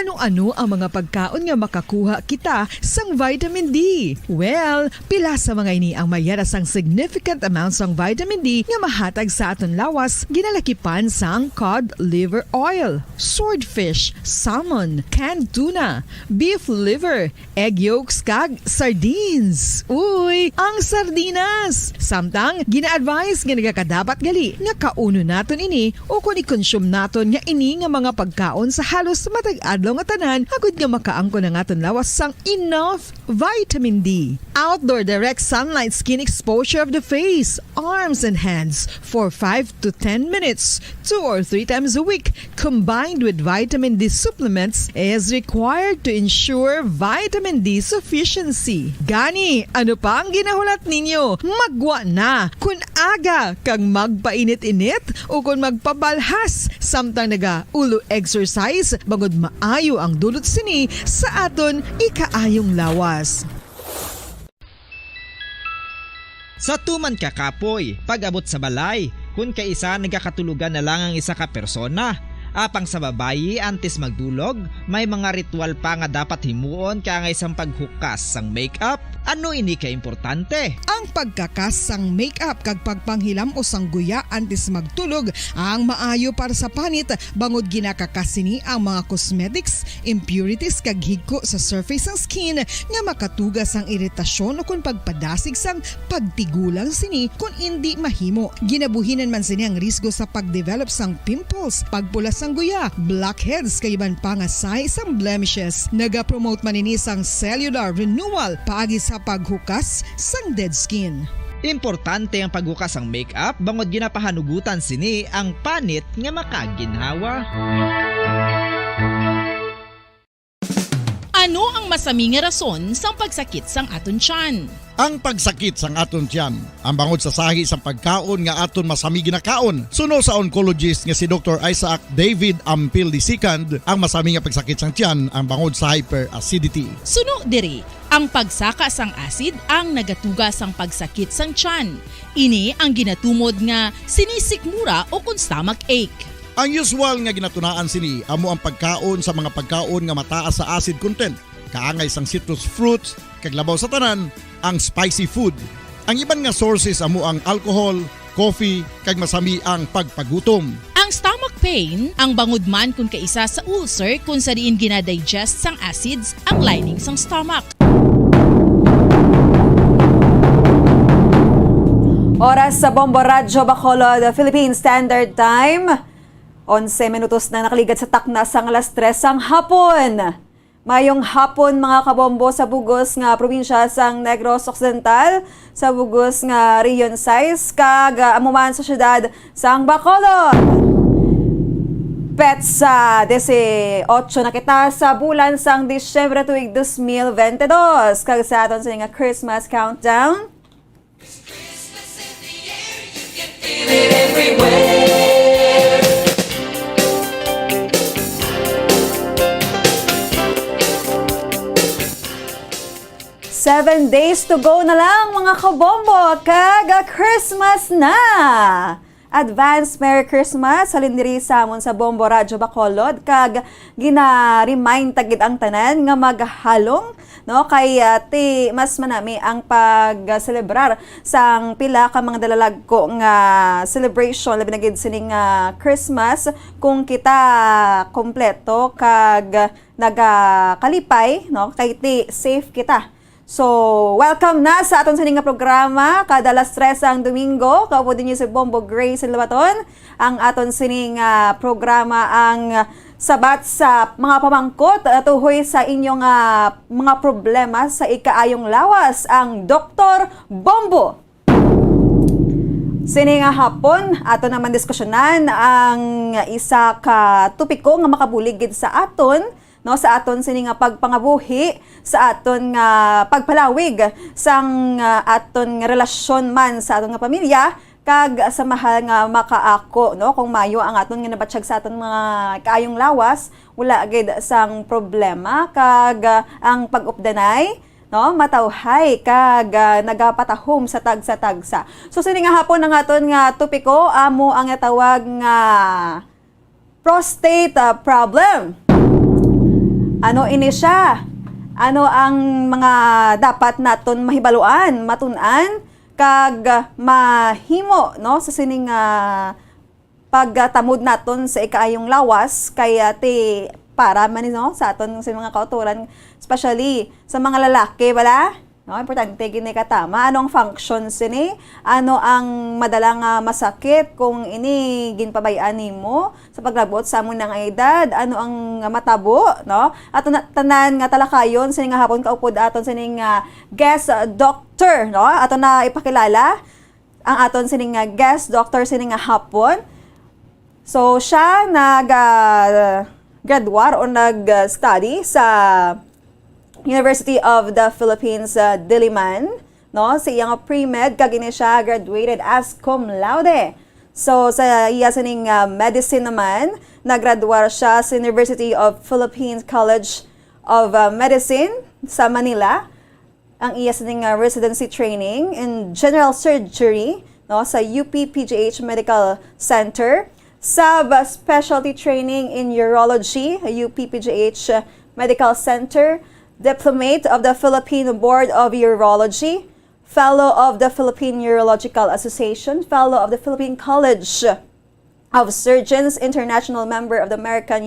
Ano-ano ang mga pagkaon nga makakuha kita sang vitamin D? Well, pila sa mga ini ang mayara sang significant amounts sang vitamin D nga mahatag sa aton lawas ginalakipan sang cod liver oil, swordfish, salmon, canned tuna, beef liver, egg yolks kag sardines. Uy, ang sardinas! Samtang gina-advise nga nagakadapat gali nga kauno naton ini o kung i-consume naton nga ini nga mga pagkaon sa halos matag-adlaw nga tanan agud nga makaangko na aton lawas sang enough vitamin D. Outdoor direct sunlight skin exposure of the face, arms and hands for 5 to 10 minutes 2 or 3 times a week combined with vitamin D supplements is required to ensure vitamin D sufficiency. Gani, ano pa ang ginahulat ninyo? Magwa na kun aga kang magpainit-init o kun magpabalhas samtang naga ulo exercise bangod maayo ang dulot sini sa aton ikaayong lawas. Sa tuman ka kapoy, pag-abot sa balay, kung kaisa nagakatulugan na lang ang isa ka persona, Apang sa babayi antes magdulog, may mga ritual pa nga dapat himuon kaya nga isang paghukas sang makeup. Ano ini ka importante? Ang pagkakas sang makeup kag pagpanghilam o sang guya antes magtulog ang maayo para sa panit bangod ginakakasini ang mga cosmetics, impurities kag higko sa surface sang skin nga makatugas sang iritasyon o kung pagpadasig sang pagtigulang sini kung hindi mahimo. Ginabuhinan man sini ang risgo sa pagdevelop sang pimples, pagpulas sang guya, blackheads kay iban pa nga size sang blemishes. Naga-promote man ini sang cellular renewal paagi sa paghukas sang dead skin. Importante ang paghukas ang makeup bangod ginapahanugutan sini ang panit nga makaginhawa. Ano ang masaming rason sa pagsakit sang aton tiyan? Ang pagsakit sang aton tiyan, ang bangod sa sahi sang pagkaon nga aton masami ginakaon. Suno sa oncologist nga si Dr. Isaac David Ampil II, ang masami nga pagsakit sang tiyan ang bangod sa hyperacidity. Suno diri, ang pagsaka sang acid ang nagatuga sang pagsakit sang tiyan. Ini ang ginatumod nga sinisikmura o kung stomach ache. Ang usual nga ginatunaan sini amo ang pagkaon sa mga pagkaon nga mataas sa acid content, kaangay sang citrus fruits, kag labaw sa tanan ang spicy food. Ang iban nga sources amo ang alcohol, coffee, kag masami ang pagpagutom. Ang stomach pain ang bangod man kung kaisa sa ulcer kung sa diin ginadigest sang acids ang lining sang stomach. Oras sa Bombo Radyo Bacolod, Philippine Standard Time. 11 minutos na nakaligat sa takna sang alas 3 sang hapon. Mayong hapon mga kabombo sa bugos nga probinsya sang Negros Occidental, sa bugos nga Region 6, kag amuman sa syudad sang Bacolod. Pets sa 18 na kita sa bulan sang Disyembre tuig 2022. Kag sa aton sa nga Christmas countdown. Feel it everywhere. 7 days to go na lang mga kabombo, kag Christmas na! Advance Merry Christmas halin diri sa amon sa Bombo Radyo Bacolod, kag gina-remind tagid ang tanan nga maghalong no kay ti mas manami ang pag-celebrar sang pila ka mga dalalagko nga celebration labi na gid sining Christmas kung kita kompleto kag nagakalipay no kay ti safe kita. So, welcome na sa aton sining nga programa kada alas 3 ang Domingo. Kaupo din niyo si Bombo Grace Labaton. Ang aton sining programa ang sabat sa mga pamangkot tuhoy sa inyong mga problema sa ikaayong lawas, ang Dr. Bombo. Sining hapon ato naman diskusyonan ang isa ka topiko nga makabuligid sa aton no sa aton sining pagpangabuhi, sa aton nga pagpalawig sang aton nga relasyon man sa aton nga pamilya, kag sa mahal nga makaako no kung mayo ang aton nga nabatsyag sa aton mga kaayong lawas, wala gid sang problema, kag ang pag-updanay no matawhay kag nagapatahom sa tagsa-tagsa. So sining hapon ang aton nga topiko amo ang tawag nga prostate problem. Ano ini siya? Ano ang mga dapat naton mahibaluan, matun-an, kag mahimo no sa sining pagtamod naton sa ikaayong lawas, kaya ti para man no sa aton sa mga kauturan, especially sa mga lalaki, wala? No, importante gini katama ano ang functions ini, ano ang madalang masakit kung ini ginpabayaan nimo sa paglabot sa amon nga edad, ano ang matabo no at tanan nga talakayon sining hapon kaupod aton sining guest doctor no ato na ipakilala ang aton sining guest doctor sining hapon. So siya graduar o nag-study sa University of the Philippines, Diliman, no? Sa iyang pre-med, kagini siya graduated as cum laude. So, sa iya sining medicine naman, nagraduar siya sa University of Philippines College of Medicine sa Manila. Ang iya sining residency training in general surgery, no? Sa UP PGH Medical Center. Sub-specialty training in urology, UPPGH Medical Center, diplomate of the Philippine Board of Urology, fellow of the Philippine Urological Association, fellow of the Philippine College of Surgeons, international member of the American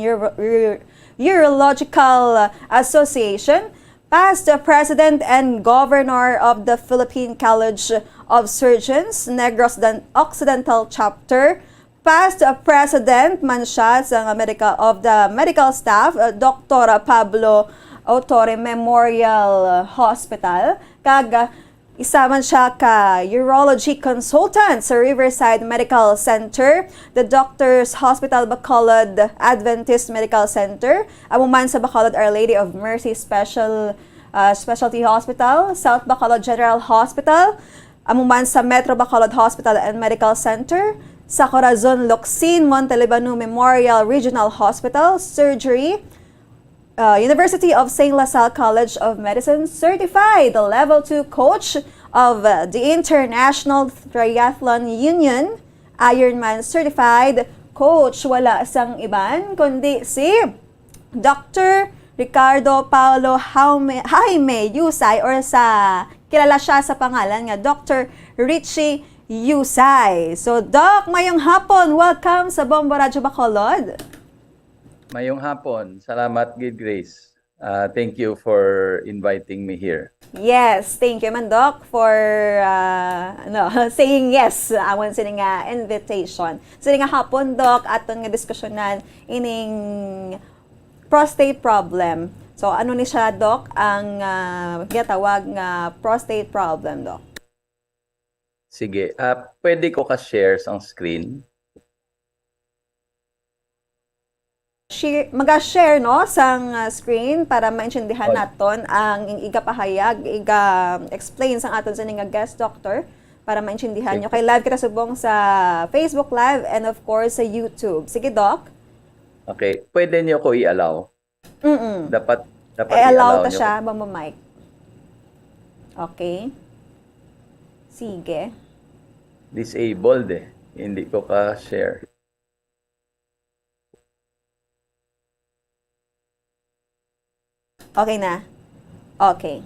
Urological Association, past president and governor of the Philippine College of Surgeons, Negros Occidental Chapter, past president man siya sa of the medical staff, Dr. Pablo Autore Memorial Hospital, kag isa man siya ka urology consultant sa Riverside Medical Center, the Doctors Hospital Bacolod Adventist Medical Center, amo man sa Bacolod Our Lady of Mercy Specialty Hospital, South Bacolod General Hospital, amo man sa Metro Bacolod Hospital and Medical Center, sa Corazon Locsin Montelibano Memorial Regional Hospital, Surgery, University of St. LaSalle College of Medicine, certified Level 2 coach of the International Triathlon Union, Ironman certified coach, wala sang iban kundi si Dr. Ricardo Paulo Jaime Yusay, or sa kilala siya sa pangalan nga Dr. Richie Yusay. So Doc, mayong hapon, welcome sa Bombo Radyo Bacolod. Mayong hapon. Salamat, Good Grace. Thank you for inviting me here. Yes, thank you man Doc for saying yes awan sini nga invitation. Sini nga hapon Doc aton nga diskusyonan ining prostate problem. So ano ni siya Doc ang gitawag nga prostate problem Doc? Sige, pwede ko ka-share sa screen? Mag-share no sang screen para maintindihan naton ang igapahayag, iga-explain sang aton sa nga guest doctor para maintindihan nyo. Kay live kita subong sa Facebook Live and of course sa YouTube. Sige, Doc. Okay, pwede nyo ko i-allow? Dapat i-allow ta nyo. siya, Bombo Mike. Okay. Sige. Disabled Hindi ko ka-share. Okay na? Okay.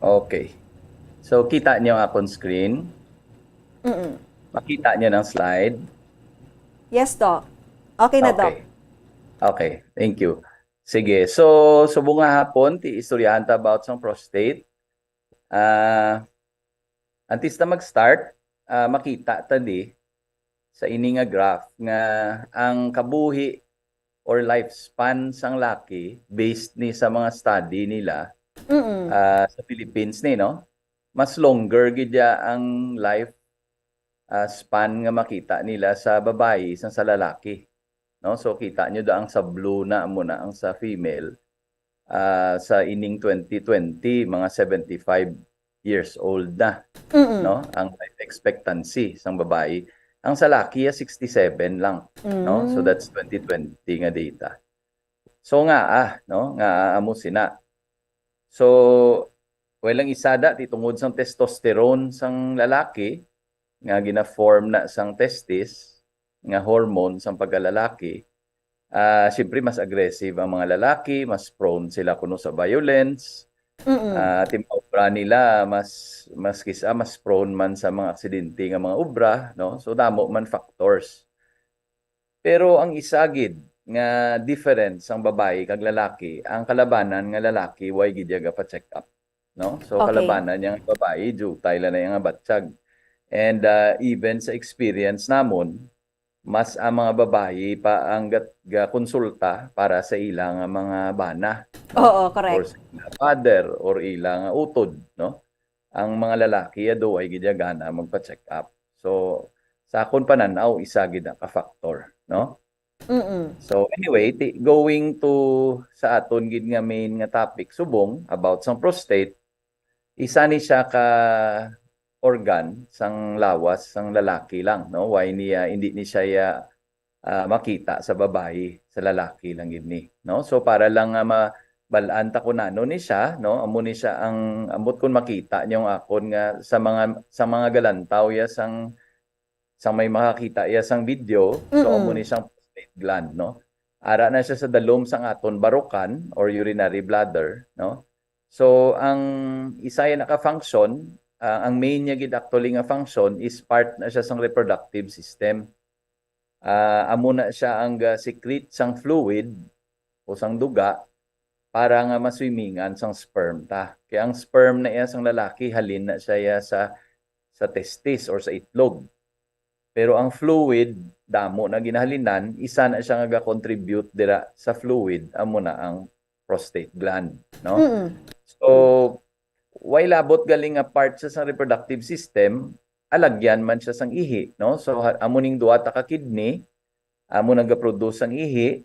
Okay. So, kita niyo ang akong screen. Makita niyo ng slide. Yes, Doc. Okay na, Doc. Okay. Thank you. Sige. So, subong nga hapon, ti istoryahan ta about sa prostate. Antes na mag-start, makita tadi sa ini nga graph nga ang kabuhi or lifespan sang laki based ni sa mga study nila sa Philippines ni no, mas longer gidya ang life span nga makita nila sa babae sa lalaki no. So kita nyo daang sa blue na muna ang sa female sa ining 2020 mga 75 years old na no ang life expectancy sang babae. Ang sa laki 67 lang no. So that's 2020 nga data. So nga no nga amo sina. So walang isada titungod sang testosterone sang lalaki nga gina-form na sang testis nga hormone sang pagkalalaki. Siyempre mas aggressive ang mga lalaki, mas prone sila kuno sa violence. Timbra nila mas prone man sa mga aksidente nga mga obra no. So damo man factors. Pero ang isagid nga difference ang babae kag lalaki, ang kalabanan nga lalaki way gid ga pa check up no. So kalabanan niya nga babae jutay la na nga batsyag. And even sa experience namon, mas ang mga babae pa ang konsulta para sa ilang mga bana. Oo, correct. Or sa ilang father or ilang utod, no? Ang mga lalaki ado ay gidyagana magpa-check up. So sa akon pananaw isa gid ka factor, no? So anyway, going to sa aton gid nga main nga topic subong about sa prostate, isa ni siya ka organ sang lawas sang lalaki lang no. Why niya hindi ni siya makita sa babae, sa lalaki lang gid ni no. So para lang balaan ta kunano ni siya, no? Amo ni siya ang ambot kun makita niyo ang akon nga sa mga galantaw ya sang may makakita ya sang video, so amo ni siyang prostate gland, no? Ara na siya sa dalom sang aton barukan or urinary bladder, no? So ang isa ya naka-function, ang main niya gid actually nga function is part na siya sang reproductive system. Amo na siya ang secrete sang fluid o sang duga para nga maswimingan sang sperm ta. Kaya ang sperm na iya sang lalaki halin na siya sa testis or sa itlog. Pero ang fluid damo na ginahalinan, isa na siya nga contribute dira sa fluid amo na ang prostate gland, no? So why labot galing nga part siya sa reproductive system, alagyan man siya sang ihi, no? So amo ning duha ta ka kidney, amo nagaproduce ang ihi,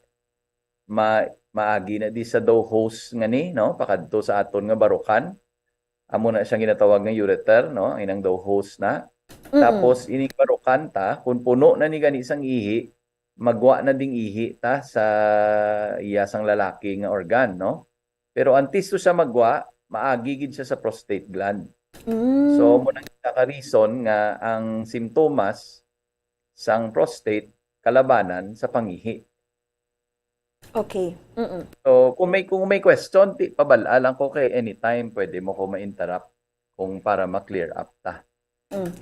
maagi na di sa daw host nga ni, no? Pakadto sa aton nga barukan. Amo na siyang ginatawag nga ureter, no? Inang daw host na. Tapos ining barukan ta, kung puno na ni gani sang ihi, magwa na ding ihi ta sa iyasang lalaki nga organ, no? Pero antes to siya magwa, maagi gid siya sa prostate gland. So mo nang ka-reason nga ang simptomas sang prostate kalabanan sa pangihi. Okay. So, kung may question, pabala lang ko kay anytime pwede mo ko ma-interrupt kung para ma-clear up ta.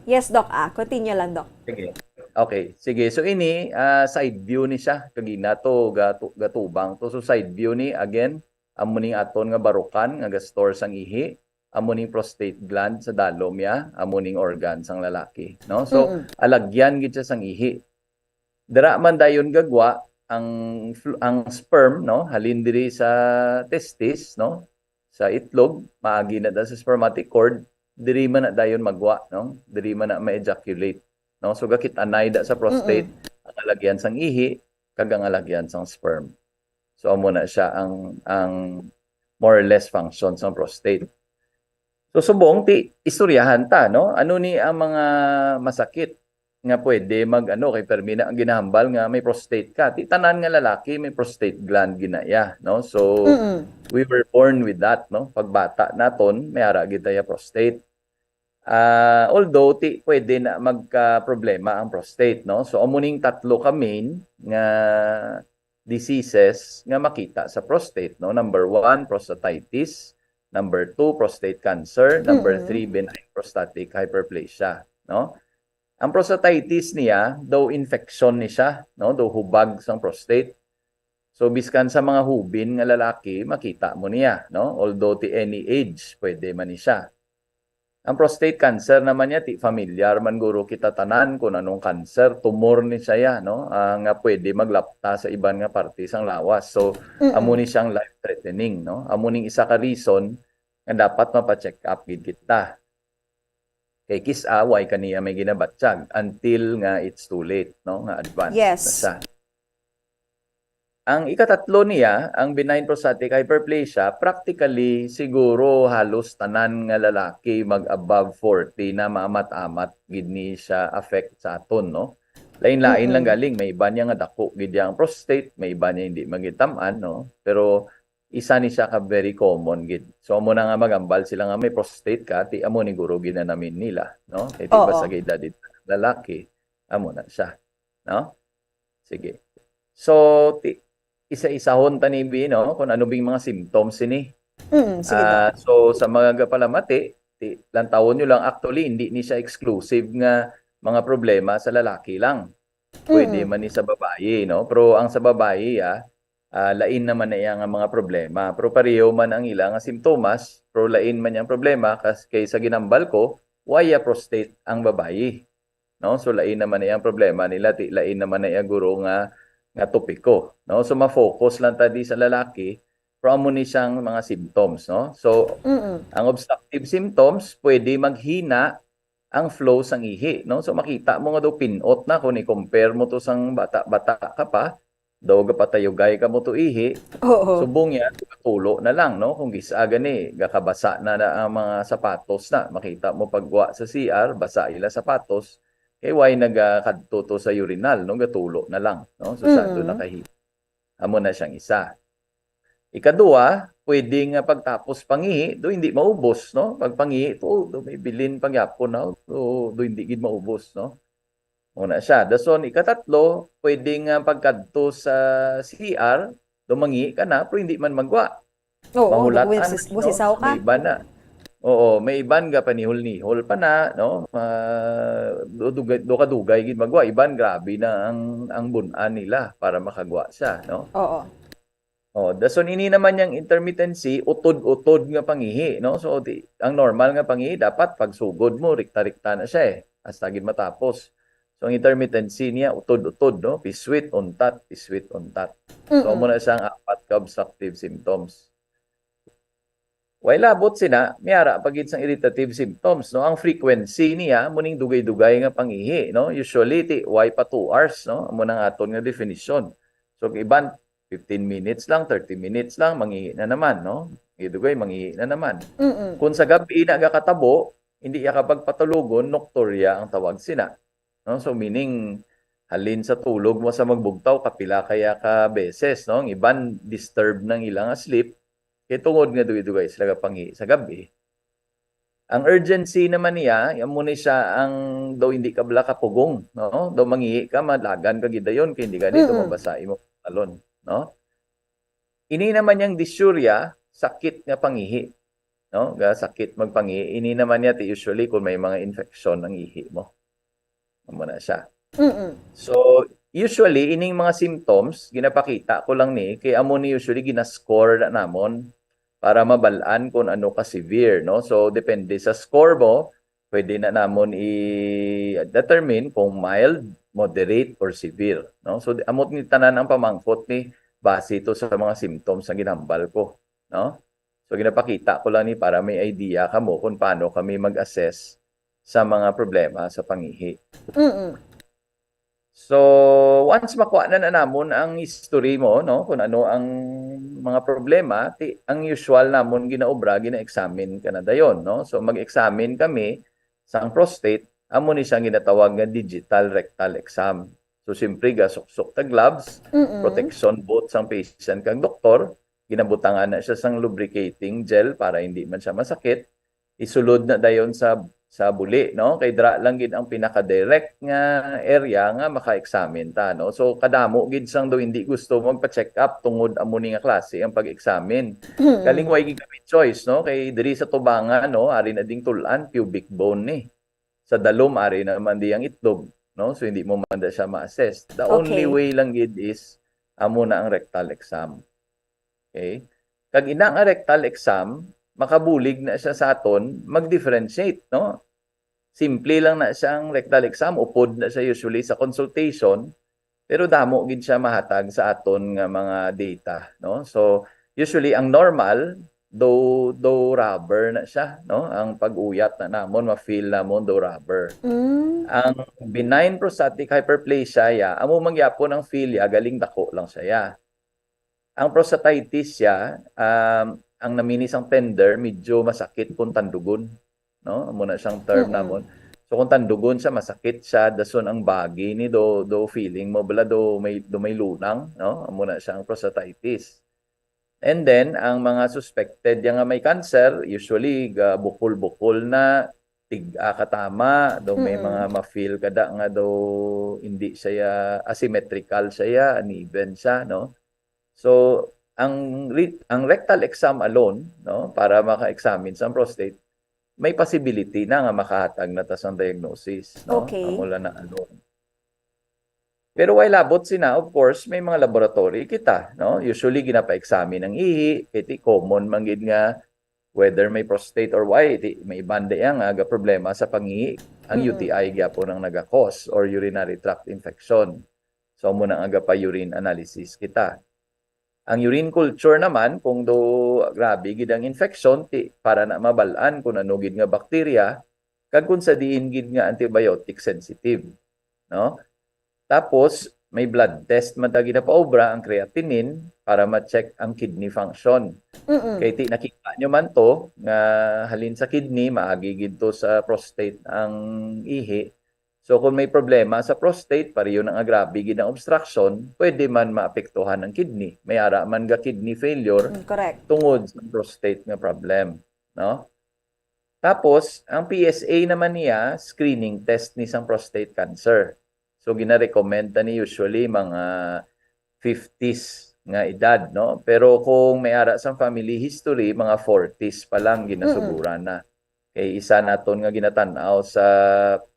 Yes, Doc. Continue lang, Doc. Sige. Okay, sige. So, ini side view ni siya. Kagina to, gatubang to. So, side view ni, again, amo ning aton nga barukan, nga gastor sang ihi, amo ning prostate gland sa dalom ya, amo ning organ sang lalaki. No? So, alagyan gid siya sang ihi. Dira man dayon gagwa, ang sperm, no, halin diri sa testis, no, sa itlog, maagi na da sa spermatic cord, diri man na dayon magwa, no, diri man na ma-ejaculate, no. So gakit anay da sa prostate ang alagyan sang ihi kag ang alagyan sang sperm. So amo na siya ang more or less function sang prostate. So subong istoryahan ta, no, ano ni ang mga masakit nga pwede kay permina ang ginahambal nga may prostate ka. Tanan nga lalaki may prostate gland ginaya, no? So we were born with that, no? Pagbata naton may ara gid ya prostate. Although pwede na magka-problema ang prostate, no? So amuning tatlo ka main nga diseases nga makita sa prostate, no? Number 1, prostatitis. Number 2, prostate cancer. Number 3, benign prostatic hyperplasia, no? Ang prostatitis niya, daw infection ni siya, no? Daw hubag sang prostate. So biskan sa mga hubin nga lalaki, makita mo niya, no? Although any age, pwede man ni siya. Ang prostate cancer naman niya, familiar man guro kita tanan kung anong cancer, tumor ni siya, no? Nga pwede maglapta sa iban nga parte sang lawas. So amo ni siyang life-threatening, no? Amo ning isa ka reason nga dapat mapa-check up gid kita. Kay kis-away kaniya may ginabatsyag until nga it's too late, no? Nga advanced na siya. Ang ikatatlo niya, ang benign prostatic hyperplasia, practically siguro halos tanan nga lalaki mag-above 40 na maamat-amat gid ni siya affect sa aton, no? Lain-lain lang galing, may iba niya nga dako gid ang prostate, may iba niya hindi magitaman, no? Pero isa ni siya ka very common gid. So amo na nga magambal sila nga may prostate ka, ti amo ni guro ginanamin nila, no? Kay di ba sa edad lalaki, amo na siya, no? Sige. So isa-isahon tanibi, no, kung ano bing mga symptoms ini. Sige. So sa mga gapalamati, lantawon nyo lang actually hindi ni siya exclusive nga mga problema sa lalaki lang. Pwede man ni sa babae, no? Pero ang sa babae, lain naman na iya nga mga problema. Pero pareho man ang ilang simptomas, pero lain man yang problema kay sa ginambal ko, why prostate ang babae. No? So lain naman na yang problema nila, lain naman na iya guro nga topiko, no? So ma-focus lang tadi sa lalaki, pero amo ni siyang mga symptoms, no? So ang obstructive symptoms pwede maghina ang flow sang ihi, no? So makita mo nga daw pinot na kung i-compare mo to sang bata-bata ka pa, daw gapatayugay ka mo to ihi, subong yan, tulo na lang, no? Kung gisa gani, gakabasa na ang mga sapatos na, makita mo pagwa sa CR, basa ila sapatos, kay why nagkadto to sa urinal, no? Gatulo na lang, no? So sa doon nakahi. Amo na siyang isa. Ikaduwa, pwede nga pagtapos pangihi, do hindi maubos, no? Pag pangihi, do may bilin pagyapon na, do hindi gid maubos, no? Una siya. Dason, ikatatlo, pwede nga pagkadto sa CR, dumangi ka na, pero hindi man magwa. Oo, Mahulatan, busisaw ka. May iba na. Oo, may iban nga panihol-nihol pa na, no? Do kadugay gid magwa. Iban grabe na ang bunan nila para makagwa siya, no? Oo. Oh, dason ini naman yung intermittency, utod-utod nga pangihi, no? So ang normal nga pangihi dapat pag sugod mo rikta-rikta na siya hasta gid matapos. So ang intermittency niya utod-utod, no? Piswit untat, piswit untat. So mo na siyang 4 ka obstructive symptoms. Way labot sina, miyara pagid sang irritative symptoms, no? Ang frequency niya muning dugay-dugay nga pangihi, no? Usually way pa 2 hours, no? Amo nang aton nga definition. So iban 15 minutes lang, 30 minutes lang, mangihi na naman, no? Idugay, mangihi na naman. Kung sa gabi na katabo, hindi ka pagpatulugon, nocturia ang tawag sina. No? So meaning, halin sa tulog mo sa magbugtaw, kapila kaya ka beses, no? Ang iban, disturb ng ilang sleep, kaya tungod nga dugay-dugay sila pangihi sa gabi. Ang urgency naman niya, yan muna siya ang daw hindi ka bala kapugong, no? Daw mangihi ka, madlagan ka gidayon, kaya hindi ka dito mabasai mo talon. No? Ini naman yung dysuria, sakit nga pangihi. No? Sakit magpangihi. Ini naman niya usually kung may mga infection ng ihi mo. Muna siya. So, usually, ining mga symptoms, ginapakita ko lang ni, kaya amo ni usually ginascore na namon para mabalaan kung ano ka severe. No? So, depende sa score mo, pwede na namon i-determine kung mild, moderate, or severe. No? So, amot ni tanan ang pamangkot ni base ito sa mga symptoms na ginambal ko. No? So, ginapakita ko lang ni para may idea ka mo kung paano kami mag-assess sa mga problema sa pangihi. So, once makuha na namon ang history mo, no, kung ano ang mga problema, ang usual namon ginaobra, gina-examine ka na dayon. No? So, mag-examine kami sa prostate, amo ni siyang ginatawag nga digital rectal exam. So, siyempre, gasok-sok ta gloves, protection both sang patient kang doktor, ginabutangan na siya sang lubricating gel para hindi man siya masakit, isulod na dayon sa buli, no? Kay dra lang gid ang pinaka-direct nga area nga maka-examine ta, no? So, kadamo gid sang do hindi gusto magpa-check up tungod amo ni nga klase ang pag-examine. Kaling way gid kami choice, no? Kay diri sa tubangan, no, ari na ding tulan pubic bone ni. Sa dalom ari na man di ang itlog, no? So hindi mo man siya ma-assess. The only way lang gid is amo na ang rectal exam. Okay? Kag ina ang rectal exam, makabulig na siya sa aton mag-differentiate, no? Simple lang na siya ang rectal exam, upod na siya usually sa consultation, pero damo gid siya mahatag sa aton nga mga data, no? So usually ang normal do rubber na siya, no? Ang pag-uyat na namon, ma-feel namon do rubber. Ang benign prostatic hyperplasia ya, amo mangyapon ang feel ya, galing dako lang siya. Ang prostatitis ya, ang naminis ang tender, medyo masakit kung tandugon, no? Amo na siyang term namon. So kung tandugon siya, masakit siya, dason ang bagi ni do feeling mo bala do may lunang, no? Amo na siyang prostatitis. And then, ang mga suspected yung may cancer, usually bukol-bukol na, tig-akatama, do may mga ma-feel kada nga do hindi siya asymmetrical siya, uneven siya, no? So, ang rectal exam alone, no, para maka-examine sa prostate, may possibility na nga makahatag na tas ang diagnosis, no? Okay. Ang wala na alone. Pero while labot sina, of course, may mga laboratory kita, no? Usually ginapa-examine ang ihi, iti common manggid nga whether may prostate or why, iti may banda yang aga problema sa pangihi. Ang UTI gyapon ang naga-cause or urinary tract infection. So mo nang aga pa urine analysis kita. Ang urine culture naman kung do grabe gid ang infection para na mabalaan kung ano gid nga bacteria kag kung sa diin gid nga antibiotic sensitive, no? Tapos, may blood test man tagi na paobra ang creatinine para ma-check ang kidney function. Kaya nakita nyo man to, nga halin sa kidney, maagigid to sa prostate ang ihi. So kung may problema sa prostate, pareho ng agrabe gid ang obstruction, pwede man maapektuhan ang kidney. May ara man ga kidney failure Correct. tungod sa prostate nga problem, no? Tapos, ang PSA naman niya, screening test ni sang prostate cancer. So gina-recommend ni usually mga 50s nga edad, no? Pero kung may ara sang family history, mga 40s pa lang ginasuguran na. Kay isa naton nga ginatan-aw sa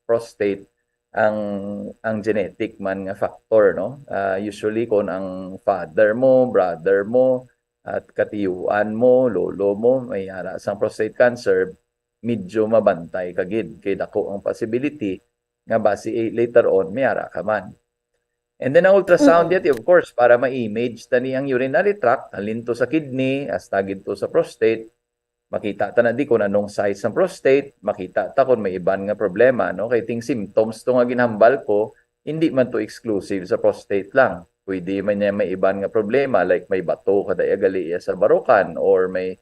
prostate ang genetic man nga factor, no? Usually kung ang father mo, brother mo, at katiyuan mo, lolo mo may ara sang prostate cancer, medyo mabantay kagid kay dako ang possibility nga base later on may ara ka man. And then ang ultrasound yet, of course, para ma-image tani ang urinary tract, halin to sa kidney, hasta to sa prostate. Makita ta na di kung anong size ng prostate, makita ta kung may iban nga problema, no? Kay ting symptoms to nga ginhambal ko, hindi man to exclusive sa prostate lang. Pwede man niya may iban nga problema like may bato kada gali sa barukan or may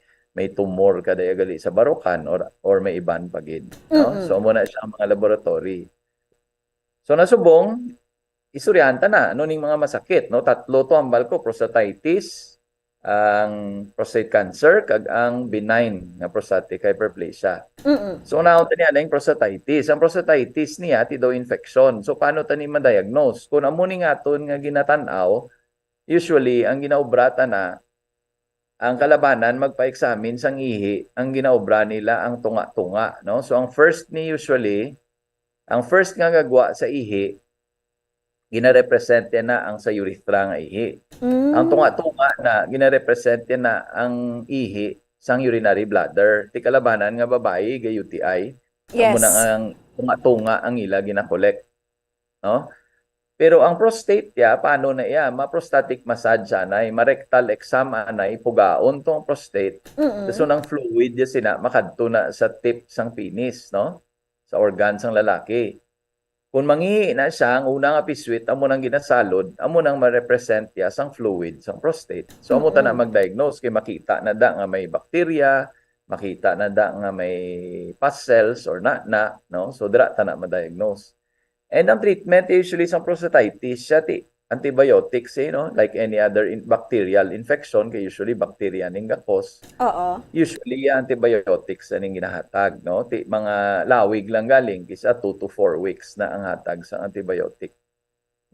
tumor kada gali sa barukan or may iban pagid, no? So muna siya ang mga laboratory. So nasubong isuryanta na ano ning mga masakit, no? 3 to hambal ko: prostatitis, ang prostate cancer, kag ang benign nga prostatic hyperplasia. So naon tani ana yung prostatitis. Ang prostatitis niya ti daw infection. So paano tani ma-diagnose? Kung amo ni aton nga ginatan-aw, usually ang ginaobrata na ang kalabanan magpa-examine sang ihi, ang ginaobra nila ang tunga-tunga, no? So ang first nga gagwa sa ihi, gina-represent na ang sa urethra nga ihi. Ang tunga-tunga na gina-represent na ang ihi sang urinary bladder. Ti kalabanan nga babae ga UTI. Yes. Amo na ang tunga-tunga ang ila gina-collect, no? Pero ang prostate ya, paano na iya? Ma-prostatic massage anay, ma-rectal exam anay, pugaon tong prostate. So nang fluid ya sina makadto na sa tip sang penis, no? Sa organ sang lalaki. Kung mangihi na siya, ang unang apiswit, amo nang ginasalod, amo nang ma-represent ya sang fluid sang prostate. So amo ta na mag-diagnose kay makita na da nga may bacteria, makita na da nga may pus cells or na, no? So dira ta na ma-diagnose. And ang treatment usually sa prostatitis siya ti antibiotics, no? Like any other bacterial infection, kay usually bacteria ning gakos. Oo. Usually antibiotics ning ginahatag, no? Ti mga lawig lang galing kisa 2 to 4 weeks na ang hatag sa antibiotic,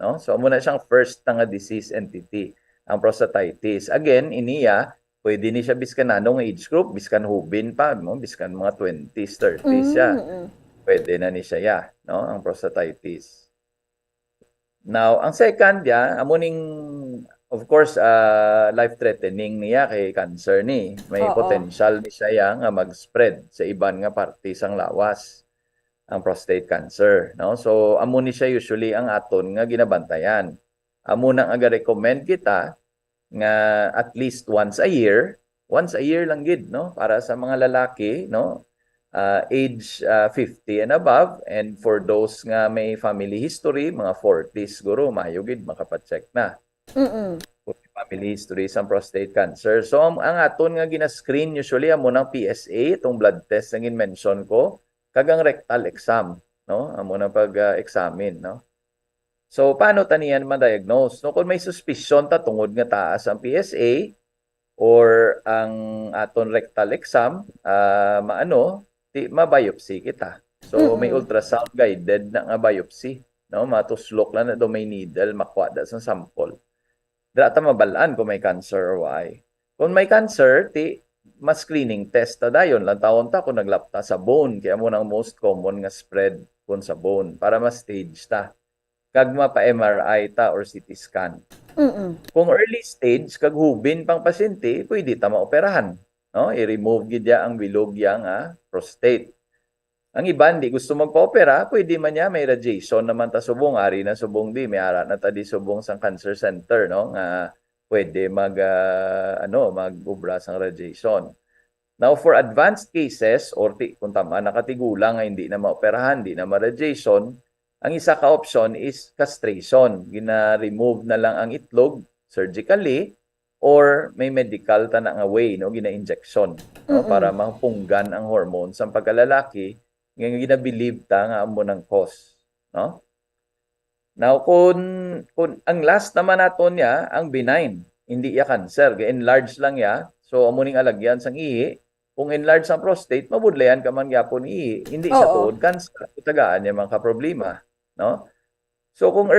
no? So amo na siyang first nga disease entity, ang prostatitis. Again, iniya pwede ni siya biskan anong age group, biskan hubin pa, no? Biskan mga 20s, 30s siya. Pwede na ni siya ya, no? Ang prostatitis. Now, ang second ya, amo ning of course life-threatening niya kay cancer ni. May potential ni siya nga mag-spread sa iban nga parte sang lawas ang prostate cancer, no? So amo ni siya usually ang aton nga ginabantayan. Amo nang aga-recommend kita nga at least once a year lang gid, no? Para sa mga lalaki, no? Age 50 and above, and for those nga may family history, mga 40s siguro, mayo gid makapacheck na. Family history sa prostate cancer. So ang aton nga gina-screen usually amo ng PSA, itong blood test nga mention ko, kagang rectal exam, no? Amo na pag-examine, no? So paano taniyan ma-diagnose? No, kung may suspicion ta tungod nga taas ang PSA or ang aton rectal exam, ma-biopsy kita. So may ultrasound guided na nga biopsy, no? Matuslok lang na do may needle makwada sa sample. Dira ta mabalaan kung may cancer or why. Kung may cancer, mas screening test ta dayon lang taon ta kung naglapta sa bone, kaya mo nang most common nga spread kun sa bone para ma-stage ta. Kag mapa-MRI ta or CT scan. Kung early stage kag hubin pang pasyente, pwede ta maoperahan, no? I-remove gid ang bilog nga prostate. Ang iban di gusto magpa-opera, pwede man niya may radiation naman ta subong, ari na subong di may ara na ta di subong sang cancer center, no? Nga pwede mag-ubra sang radiation. Now for advanced cases or kung tama nakatigulang nga hindi na maoperahan, hindi na ma-radiation, ang isa ka option is castration. Gina-remove na lang ang itlog surgically or may medical ta na nga way, no, gina-injection, no, para mapunggan ang hormones sa pagkalalaki nga gina-believe ta nga amo ng cause no? Now kung ang last naman naton niya ang benign, hindi ya cancer, enlarge lang ya. So amo ning alagyan sang ihi. Kung enlarge ang prostate, mabudlayan ka man gyapon ihi. Hindi sa tuod cancer, itagaan niya man ka problema, no? So kung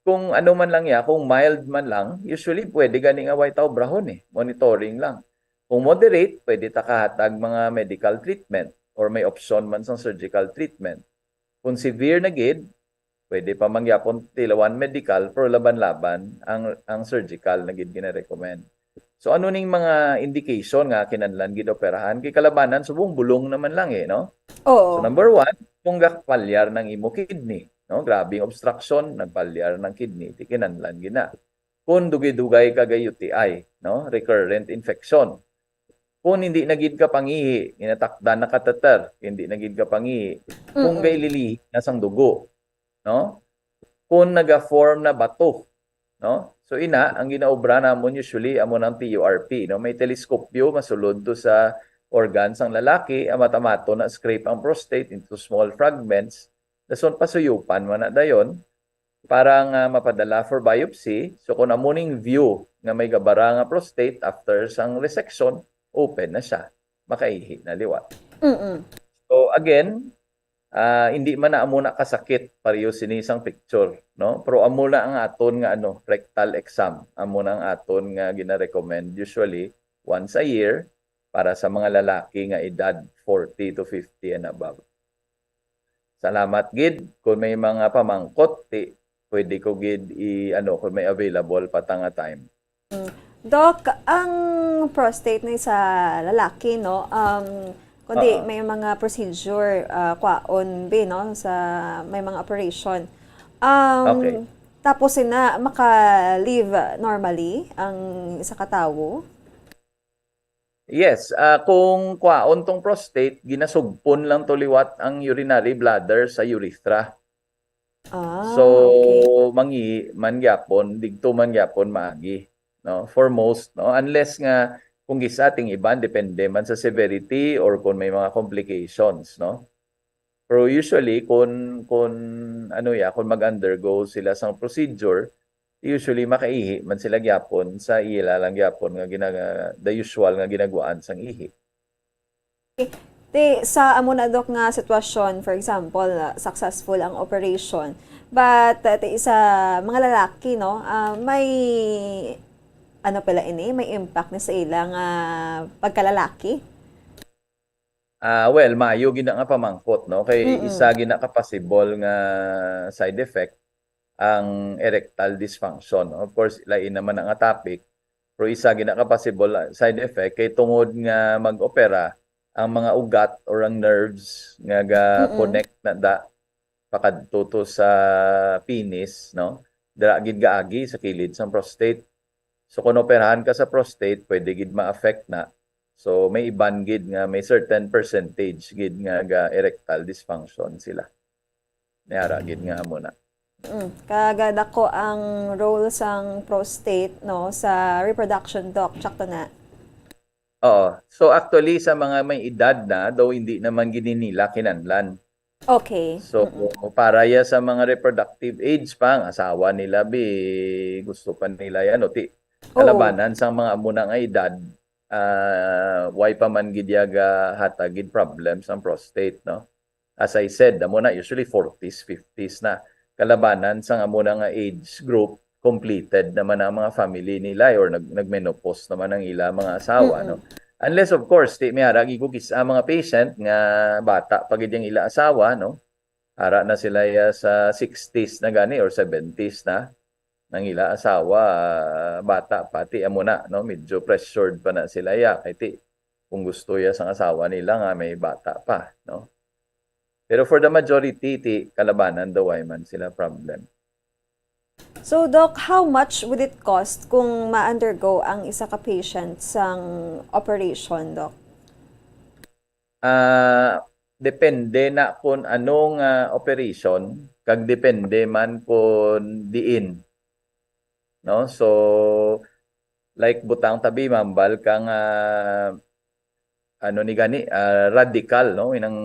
kung ano man lang ya, kung mild man lang, usually pwede gani nga white brahon monitoring lang. Kung moderate, pwede ta kahatag mga medical treatment or may option man sa surgical treatment. Kung severe na gid, pwede pa mangyapon tilawan medical pero laban-laban ang surgical na gid gina-recommend. So ano ning mga indication nga kinahanglan gid operahan kay kalabanan subong bulong naman lang no? Oo. So number 1, kung gakapalyar ng imo kidney, no? Grabing obstruction, nagpalyar ng kidney, ti kinahanglan gid na. Kung dugay-dugay kagay UTI, no? Recurrent infection. Kung hindi na gid ka pangihi, inatakdan na catheter, hindi na gid ka pangihi. Kung gaylili nasang dugo, no? Kung naga-form na bato, no? So ang ginaobra namon usually amo ng PURP, no? May teleskopyo masulod to sa organs ang lalaki, amata-mato na scrape ang prostate into small fragments. Dason pasuyupan man na dayon para nga mapadala for biopsy. So kung amuning view nga may gabara nga prostate after sang resection, open na siya, makaihi na liwat. So again, hindi man na amo na kasakit pareho sinisang picture, no? Pero amo na ang aton nga rectal exam, amo na ang aton nga gina-recommend usually once a year para sa mga lalaki nga edad 40 to 50 and above. Salamat gid kung may mga pamangkot pwede ko gid kung may available patanga time. Doc, ang prostate na sa lalaki, no? Kundi may mga procedure kwaon no sa may mga operation. Okay. Tapos maka-live normally ang isa ka tawo. Yes, kung kwaon tong prostate, ginasugpon lang to liwat ang urinary bladder sa urethra. So mangi man gyapon, digto man gyapon maagi, no? For most, no? Unless nga kung gisating iban, depende man sa severity or kung may mga complications, no? Pero usually, kung mag-undergo sila sa procedure, usually makaihi man sila gyapon sa ilalang gyapon nga the usual nga ginagwaan sang ihi. Sa amo na Doc nga sitwasyon, for example, successful ang operation, but sa mga lalaki, no, may may impact na sa ilang pagkalalaki? Well, maayo gina nga pamangkot, no? Kay isa gina ka possible nga side effect ang erectile dysfunction. Of course, lain naman ang topic, pero isa gina ka possible side effect kay tungod nga mag-opera ang mga ugat or ang nerves nga ga-connect na pakadto sa penis, no? Dira gid gaagi sa kilid sa prostate. So kung operahan ka sa prostate, pwede gid ma-affect na. So may iban gid nga may certain percentage gid nga erectile dysfunction sila. Nayara gid nga amo na. Kagada ko ang role sang prostate no sa reproduction, Doc. Tsakto na. Oo. So actually sa mga may edad na, though hindi naman gid nila kinahanglan. Okay. So para ya sa mga reproductive age pa, ang asawa nila gusto pa nila yan kalabanan sa mga amo na nga edad, why pa man gid hatagid problems ang prostate, no? As I said, amo na usually 40s, 50s na. Kalabanan sa amo na nga age group, completed naman ang mga family nila or nagmenopause naman ang ila mga asawa, no? Unless of course, may haragi ko ang mga patient nga bata pag yung ila asawa, no? Hara na sila sa 60s na gani or 70s na. Nang ila asawa, bata pati amo na, no? Medyo pressured pa na sila kay kung gusto sang asawa nila nga may bata pa, no? Pero for the majority kalabanan daw ay man sila problem. So Doc, how much would it cost kung ma-undergo ang isa ka patient sang operation, Doc? Depende na kung anong operation, kag depende man kung diin. No? So, like butang tabi mambal kang radical, no? Inang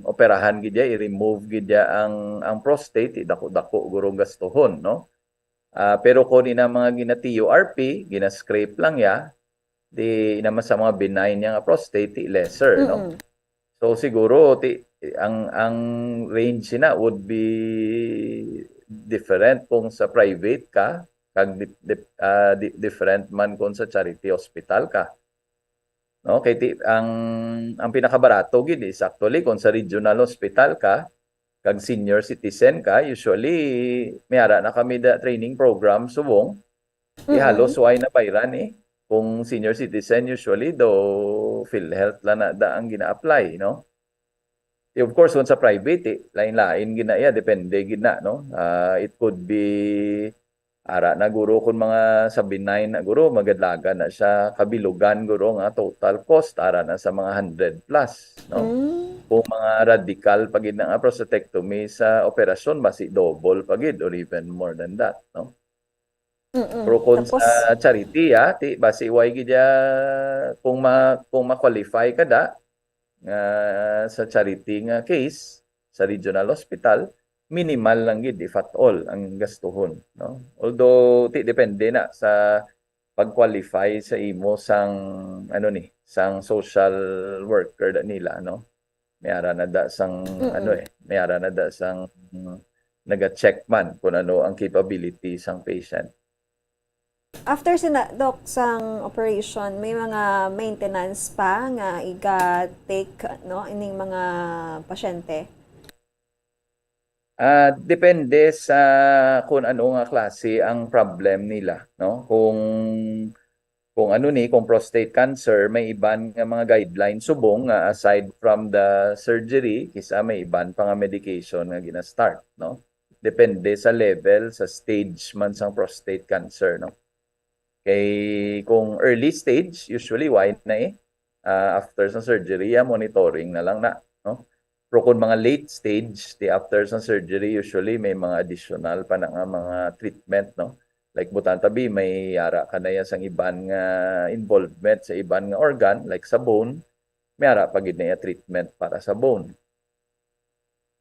operahan gid i-remove gid ang prostate, dako-dako gurong gastuhon, no? Pero kung ina mga gina-TURP, gina-scrape lang ya, di naman sa mga benign nga prostate, lesser, no? So siguro ang range na would be different kung sa private ka, kag different man kung sa charity hospital ka. No, kay ang pinakabarato gid is actually kung sa regional hospital ka, kag senior citizen ka, usually may ara na kami da training program subong. Halos why na bayran kung senior citizen usually do PhilHealth la na da ang gina-apply, no? Of course, kung sa private, lain-lain ginaya, depende gina, no? It could be ara na guro kung mga sa benign na guro, magadlaga na siya kabilugan guro nga total cost ara na sa mga 100 plus, no? Kung mga radical pagid na prostatectomy sa operasyon basi double pagid or even more than that, no? Pero kung sa charity basi way gid kung ma-qualify ka da sa charity nga case sa regional hospital, minimal lang gid if at all ang gastuhon, no? Although depende na sa pag-qualify sa imo sang sang social worker da nila, no? Mayara na da sang mayara na da sang naga-check man kung ano ang capability sang patient. After Doc sang operation, may mga maintenance pa nga iga-take ining mga pasyente? Depende sa kung ano nga klase ang problem nila, no? Kung kung prostate cancer, may iban nga mga guidelines subong nga aside from the surgery, kisa may iban pa nga medication nga gina-start, no? Depende sa level, sa stage man sang prostate cancer, no? Kay kung early stage, usually why na after sa surgery, monitoring na lang na, no? Pero kung mga late stage, after sa surgery, usually may mga additional pa na nga mga treatment, no? Like butan tabi, may ara ka na yan sang iban nga involvement sa iban nga organ, like sa bone, may ara pagid na treatment para sa bone.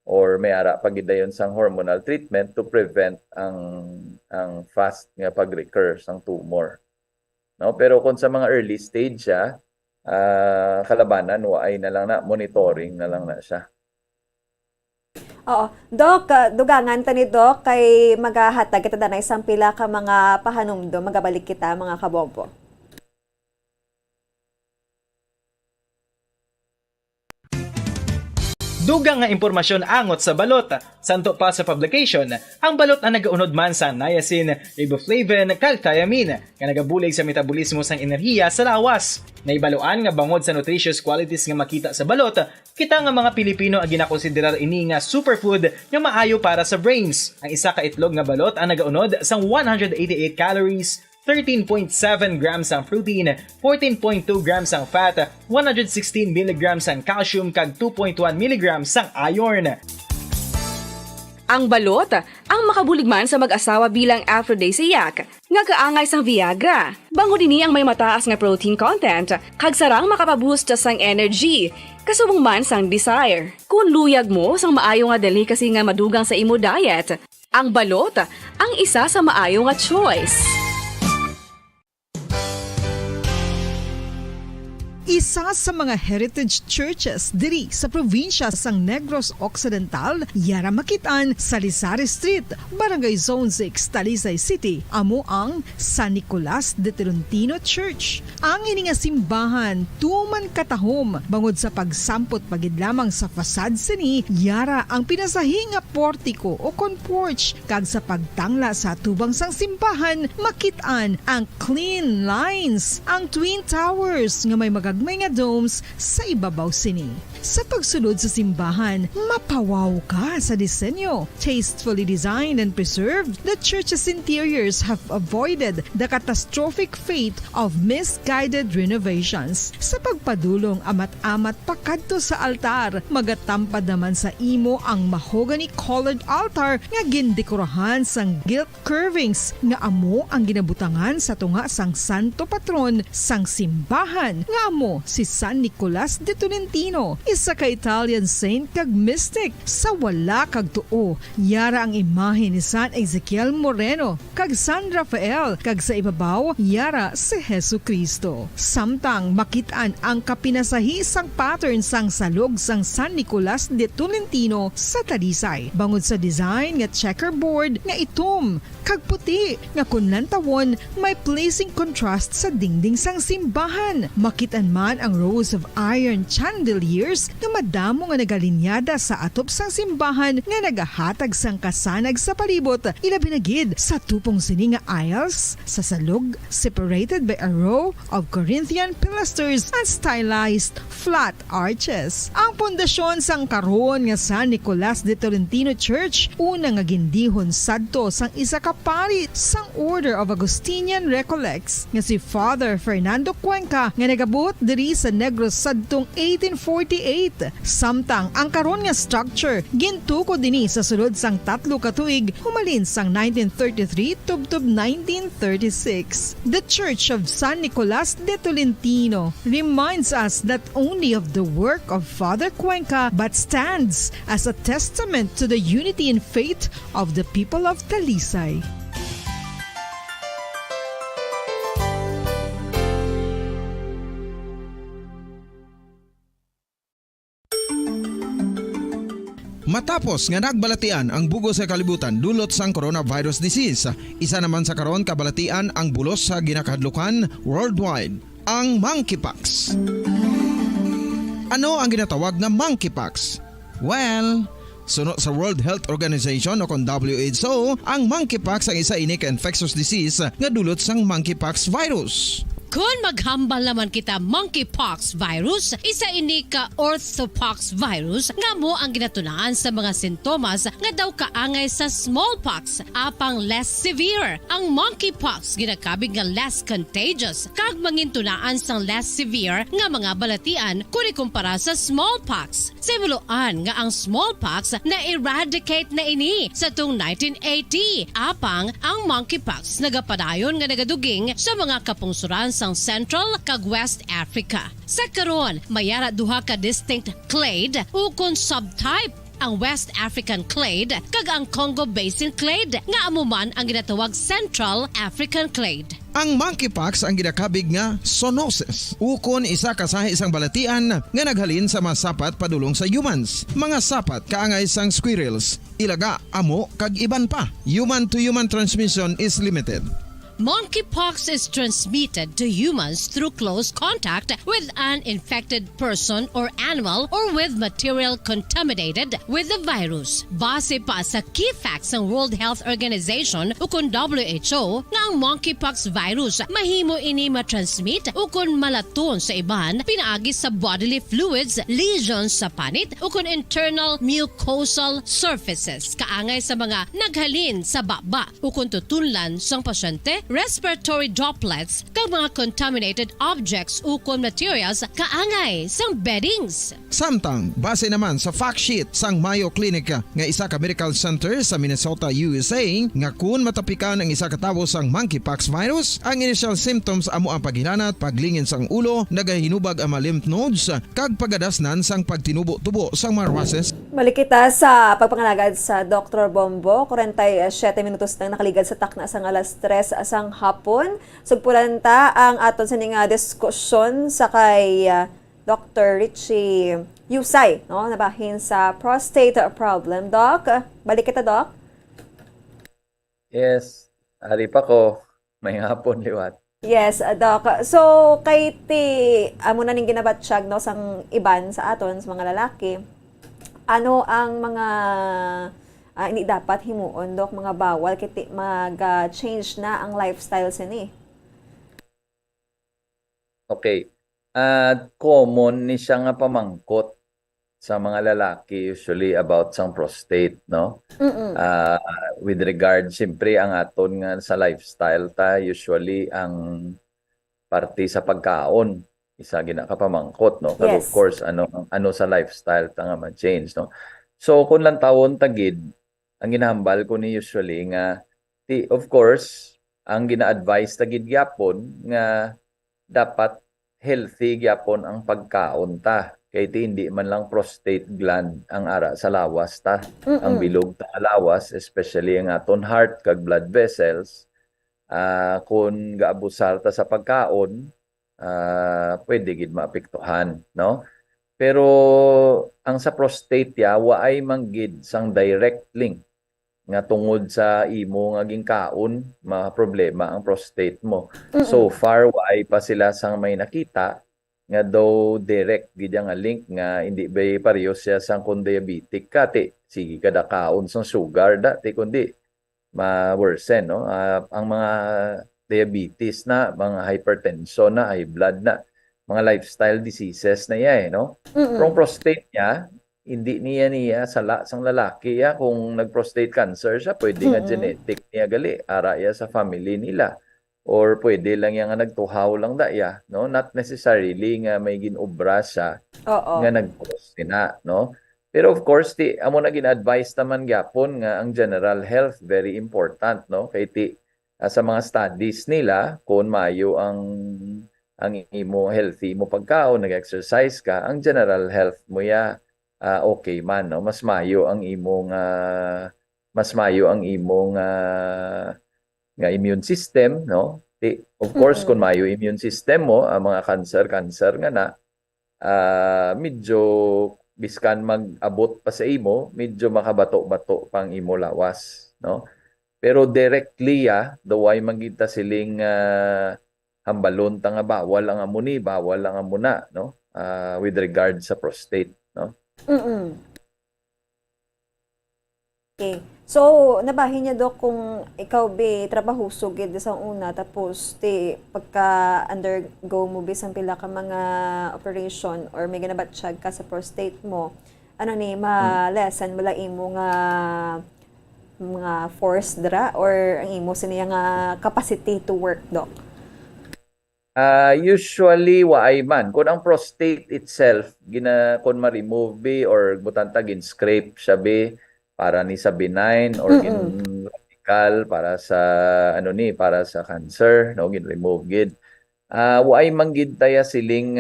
Or may ara pagid na yun sang hormonal treatment to prevent ang fast nga pag-recur sang tumor. No? Pero kung sa mga early stage kalabanan, waay na lang na, monitoring na lang na siya. Oo. Doc, dugangan ta ni Doc kay maghahatag kita na isang pila ka mga pahanumdo, magabalik kita mga kabombo. Dugang nga impormasyon angot sa balot. Santo pa sa publication, ang balot ang nagaunod man sa niacin, riboflavin, kag thiamine, nga nagabulig sa metabolismo sang enerhiya sa lawas. Naibaloan nga bangod sa nutritious qualities nga makita sa balot, kita nga mga Pilipino ang ginakonsiderar ini nga superfood nga maayo para sa brains. Ang isa ka itlog nga balot ang nagaunod sang 188 calories, 13.7 grams ang protein, 14.2 grams ang fat, 116 mg ang calcium kag 2.1 mg ang iron. Ang balot, ang makabuligman sa mag-asawa bilang aphrodisiac, nga kaangay sang Viagra. Bango dini ang may mataas nga protein content, kag sarang makapaboost sang energy, kasubong man sang desire. Kung luyag mo sang maayo nga delicacy nga madugang sa imo diet, ang balot, ang isa sa maayo nga choice. Isa sa mga heritage churches diri sa probinsya sang Negros Occidental, yara makitaan sa Lisari Street, Barangay Zone 6, Talisay City, amo ang San Nicolas de Tolentino Church. Ang ini nga simbahan tuman katahom bangod sa pagsampot pagid lamang sa fasad sini, yara ang pinasahi nga portiko o kon porch, kag sa pagtangla sa tubang sang simbahan makitaan ang clean lines, ang twin towers nga may magagmay nga domes sa ibabaw sini. Sa pagsulod sa simbahan, mapawaw ka sa disenyo. Tastefully designed and preserved, the church's interiors have avoided the catastrophic fate of misguided renovations. Sa pagpadulong amat-amat pakadto sa altar, magatampad naman sa imo ang mahogany colored altar nga gindekorahan sang gilt curvings nga amo ang ginabutangan sa tunga sang santo patron sang simbahan nga amo si San Nicolas de Tolentino. isa ka Italian saint kag mystic sa wala kag tuo. Yara ang imahe ni San Ezekiel Moreno kag San Rafael kag sa ibabaw yara si Jesucristo. Samtang makitaan ang kapinasahi sang pattern sang salog sang San Nicolas de Tolentino sa Talisay. Bangod sa design nga checkerboard nga itom kag puti nga kunlantawon may pleasing contrast sa dingding sang simbahan. Makitan man ang rows of iron chandeliers nga madamo nga nagalinyada sa atop sang simbahan nga nagahatag sang kasanag sa palibot. Ilabi na gid sa tupong sini nga aisles sa salog separated by a row of Corinthian pilasters and stylized flat arches. Ang pundasyon sang karon nga San Nicolas de Tolentino Church una nga gindihon sadto sang isa ka pari sang Order of Augustinian Recollects nga si Father Fernando Cuenca nga nagabot diri sa Negros sadtong 1848. Samtang ang karon nga structure gintuko dinhi sa sulod sang 3 ka tuig humalin sang 1933 tubtob 1936. The Church of San Nicolas de Tolentino reminds us not only of the work of Father Cuenca but stands as a testament to the unity and faith of the people of Talisay. Matapos nga nagbalatian ang bugo sa kalibutan dulot sang coronavirus disease, isa naman sa karon kabalatian ang bulos sa ginakahadlukan worldwide, ang monkeypox. Ano ang ginatawag na monkeypox? Well, suno sa World Health Organization o kon WHO, ang monkeypox ang isa ini ka infectious disease nga dulot sang monkeypox virus. Kung maghambal naman kita monkeypox virus, isa ini ka orthopox virus nga mo ang ginatunaan sa mga sintomas nga daw kaangay sa smallpox apang less severe. Ang monkeypox ginakabig nga less contagious kag mangintunaan sang less severe nga mga balatian kung ikumpara sa smallpox. Simuloan nga ang smallpox na eradicate na ini sa tung 1980 apang ang monkeypox nagapadayon nga nagaduging sa mga kapungsuran sang Central kag West Africa. Sa karon, mayara duha ka distinct clade ukon subtype, ang West African clade kag ang Congo Basin clade nga amuman ang ginatawag Central African clade. Ang monkeypox ang ginakabig nga zoonosis. Ukon isa kasahi isang balatian nga naghalin sa mga sapat padulong sa humans. Mga sapat kaangay sang squirrels, ilaga, amo kag iban pa. Human to human transmission is limited. Monkeypox is transmitted to humans through close contact with an infected person or animal or with material contaminated with the virus. Base pa sa key facts ng World Health Organization ukon WHO nga ang monkeypox virus mahimo ini matransmit ukon malaton sa iban pinaagi sa bodily fluids, lesions sa panit ukon internal mucosal surfaces kaangay sa mga naghalin sa baba ukon tutunlan sang pasyente, respiratory droplets kag mga contaminated objects ukon materials kaangay sang beddings. Samtang base naman sa fact sheet sang Mayo Clinic nga isa ka medical center sa Minnesota, USA, nga kun matapikan ang isa ka tawo sang monkeypox virus, ang initial symptoms amo ang paghinanat, paglingin sang ulo, nagahinubag ang mga lymph nodes kag pagadasnan sang pagtinubo-tubo sang mga rashes. Balik kita sa pagpangalagad sa Dr. Bombo. 47 minutos nang nakaligad sa takna sang alas 3 asang hapon. Sugpulanta ang aton sa nga diskusyon sa kay Dr. Richie Yusay, no? Nabahin sa prostate problem. Doc, balik kita, Doc. Yes, ari pa ko. May hapon liwat. Yes, Doc. So, kay ti, amo na ning ginabatsyag, no, sang iban sa aton, sa mga lalaki. Ano ang mga hindi dapat himuon, Doc, mga bawal kiti mag-change na ang lifestyle sini? Okay. Common ni siya nga pamangkot sa mga lalaki usually about sang prostate, no? With regard, siyempre, ang aton nga sa lifestyle ta, usually ang parte sa pagkaon, isa ginakapamangkot, no? Pero Yes. of course, ano sa lifestyle ta nga ma-change, no? So, kung lang tawon tagid, ang ginahambal ko ni usually nga, of course, ang gina-advise tagid gyapon nga dapat healthy gyapon ang pagkaon ta. kay ti hindi man lang prostate gland ang ara sa lawas ta. Ang bilog ta lawas, especially ang aton heart kag blood vessels, kung gaabusar ta sa pagkaon, pwede gid maapektuhan, no? Pero ang sa prostate ya waay manggid sang direct link nga tungod sa imo nga kaon, problema ang prostate mo. So far waay pa sila sang may nakita nga daw direct gid nga link nga hindi ba pareho siya sang kung diabetic ka ti sige kada kaon sang sugar ti kundi ma-worsen, no? Ang mga diabetes na, mga hypertension na, high blood na, mga lifestyle diseases na yan, no? Pero prostate niya, hindi niya sala sang lalaki ya kung nag-prostate cancer siya, pwede nga genetic niya gali, ara ya sa family nila. Or pwede lang yan nga nagtuhaw lang daya, no? Not necessarily nga may ginobra siya nga nag-cause na, no? Pero of course, amo na gin-advise naman gyapon nga ang general health very important, no? Kay sa mga studies nila kung mayo ang imo healthy mo pagkaon, nag-exercise ka, ang general health mo ya okay man, no? Mas mayo ang imong nga immune system, no? Of course, kung mayo immune system mo, ang mga cancer nga na, medyo biskan mag-abot pa sa imo, medyo makabato-bato pang imo lawas, no? Pero directly daw ay magita siling hambalon ta nga bawal ang amuni, bawal ang amuna, no? With regard sa prostate, no? Okay. So, nabahin niya Dok kung ikaw trabaho sugid sa una tapos pagka undergo mo bisang pila ka mga operation or may ginabatsyag ka sa prostate mo, ma-lessen mo lang imo nga mga force dra or ang imo siniya nga capacity to work, Dok? Usually waay man kung ang prostate itself kun ma-remove or butanta gin-scrape siya para ni sa benign or radical para sa para sa cancer, no, gin-remove gid. Waay manggid taya siling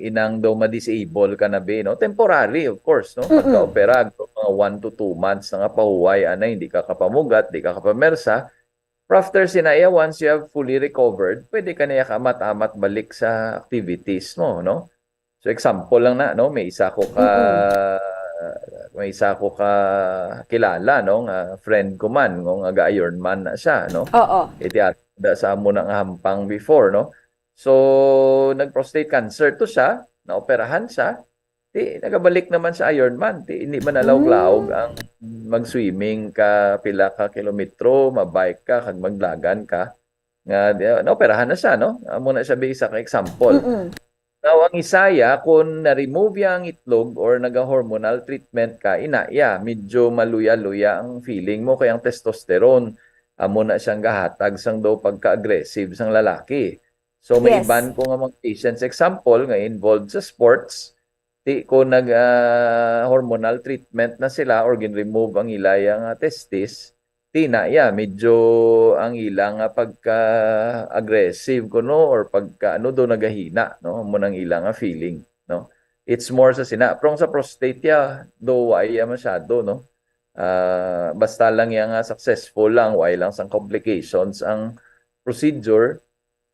inang daw ma-disable ka na no, temporary of course, no, pagka-opera mga 1 to 2 months na nga pahuway hindi ka kapamugat, di ka kapamersa. After sinaya, once you have fully recovered, pwede ka na amat-amat balik sa activities mo, no? So example lang na, no, may isa ko ka kilala, no, nga friend ko man, nga ga-Ironman na siya, no? Iti da sa amo nang hampang before, no? So nag-prostate cancer to siya, naoperahan siya, nagabalik naman sa Ironman, hindi man nalawg-lawg ang mag-swimming ka pila ka kilometro, mabike ka, kag maglagan ka, nga naoperahan na siya, no? Amo na siya isa ka example. Now, ang isaya, kung na-remove ang itlog or naga-hormonal treatment ka, medyo maluya-luya ang feeling mo kaya ang testosterone. Amo na siyang gahatag sang daw pagka-aggressive sang lalaki. So, may iban ko nga mga patients example nga involved sa sports, kung nag-hormonal treatment na sila or gin-remove ang ilayang testis, medyo ang ilang pagka-aggressive ko, no, or pagka do nagahina, no, mo nang ilang feeling, no. It's more sa pero sa prostate do ay masyado, no. Basta lang successful lang, way lang sang complications ang procedure,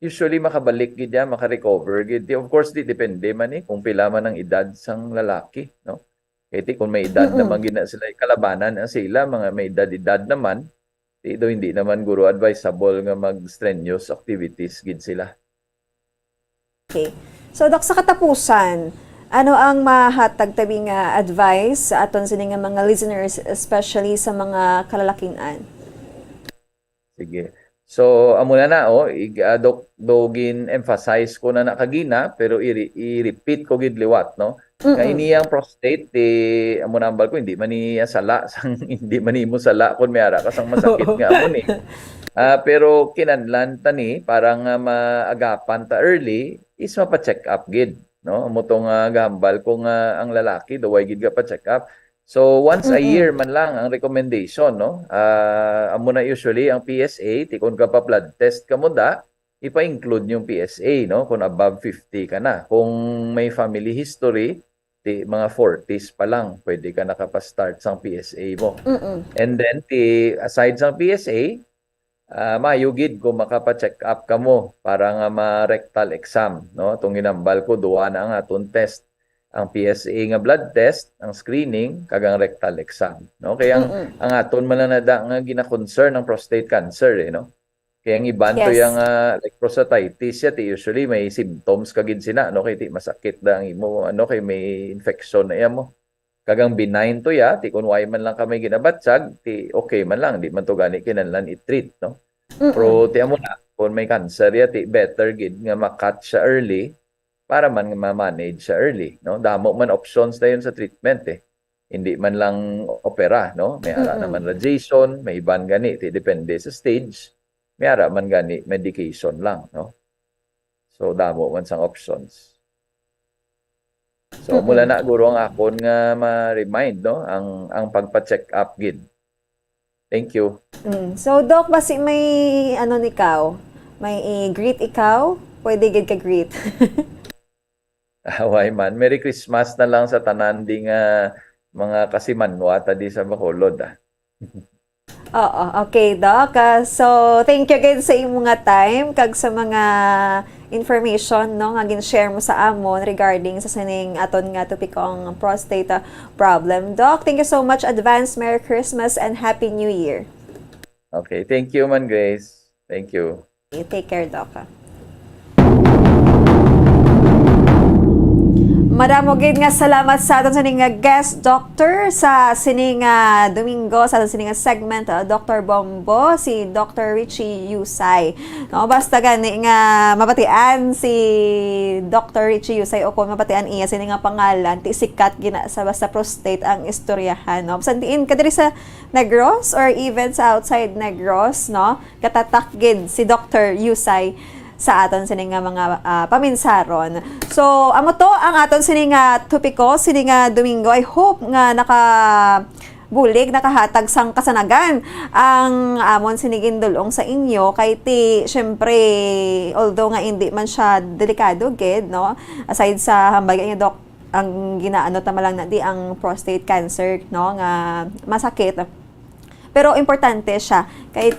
usually makabalik gid maka-recover gid. Of course depende man kung pila man ang edad sang lalaki, no. Kaya kung may edad naman gina sila kalabanan sila, mga may edad naman, hindi naman guro advisable nga mag-strenuous activities gid sila. Okay. So, Dok, sa katapusan, ano ang mahatag tabi nga advice sa aton sini nga mga listeners, especially sa mga kalalakian? Sige. So, amo na dogin emphasize ko na kagina, pero i-repeat ko gid liwat, no? Nga iniyang prostate, amo nambal ko, hindi man niya sala, hindi man mo sala kung may ara kasang masakit nga amo ni. Pero kinanlan tani, parang maagapan ta early, is mapa-check up gid, no? Amo tong gambal kung ang lalaki, daway gid ka pa-check up. So, once a year man lang ang recommendation, no? Amo na usually ang PSA, tikon ka pa blood test ka mo ipa-include yung PSA, no? Kung above 50 ka na. Kung may family history, mga 40s pa lang, pwede ka nakapastart sa PSA mo. And then, aside sa PSA, mayugid kung makapa-check up ka mo para nga ma-rectal exam, no? Itong ginambal ko, duwa na nga itong test. Ang PSA nga blood test, ang screening, kagang rectal exam, no? Kaya ang aton malanada nga gina-concern ng prostate cancer, no? Kaya ang iban to yung like prostatitis, usually may symptoms kagid sina, no? Kaya masakit da ang imo, kay may infection na mo. Kagang benign to kung why man lang kami ginabatsag, okay man lang, di man to gani kinahanglan i-treat, no? Pero mo na, kung may cancer better gid nga ma-catch siya early, para man ma-manage siya early, no? Damo man options na yun sa treatment Hindi man lang opera, no? May ara naman radiation, may iban gani, depende sa stage. May ara man gani medication lang, no? So damo man sang options. So mula na guro ang akon nga ma-remind, no? Ang pagpa-check up gid. Thank you. So Doc, basi may nikaw? May greet ikaw? Pwede gid ka greet. Why man, Merry Christmas na lang sa tanan ding mga kasimanwa tadi sa Bacolod. Oo, okay Doc. So thank you again sa imong nga time kag sa mga information no nga gin-share mo sa amon regarding sa sining aton nga topikong prostate problem. Doc, thank you so much. Advance Merry Christmas and Happy New Year. Okay, thank you man Grace. Thank you. Take care, Doc. Madamo gid nga salamat sa aton sining guest doctor sa sining Domingo sa aton sining segment Dr. Bombo, si Dr. Richie Yusay. No, basta gani nga mabatian si Dr. Richie Yusay o kung mabatian iya sining nga pangalan ti sikat gina sa basta prostate ang istoryahan, no. Sandiin ka diri sa Negros or even sa outside Negros, no. Katatak gid si Dr. Yusay sa aton sining nga mga paminsaron. So, amo to ang aton sining topiko sining Domingo. I hope nga nakabulig, nakahatag sang kasanagan ang amon sinigindulong sa inyo kay syempre although nga hindi man siya delikado gid, no, aside sa hambay nga Doc ang ginaano tama lang na ang prostate cancer, no, nga masakit, pero importante siya kay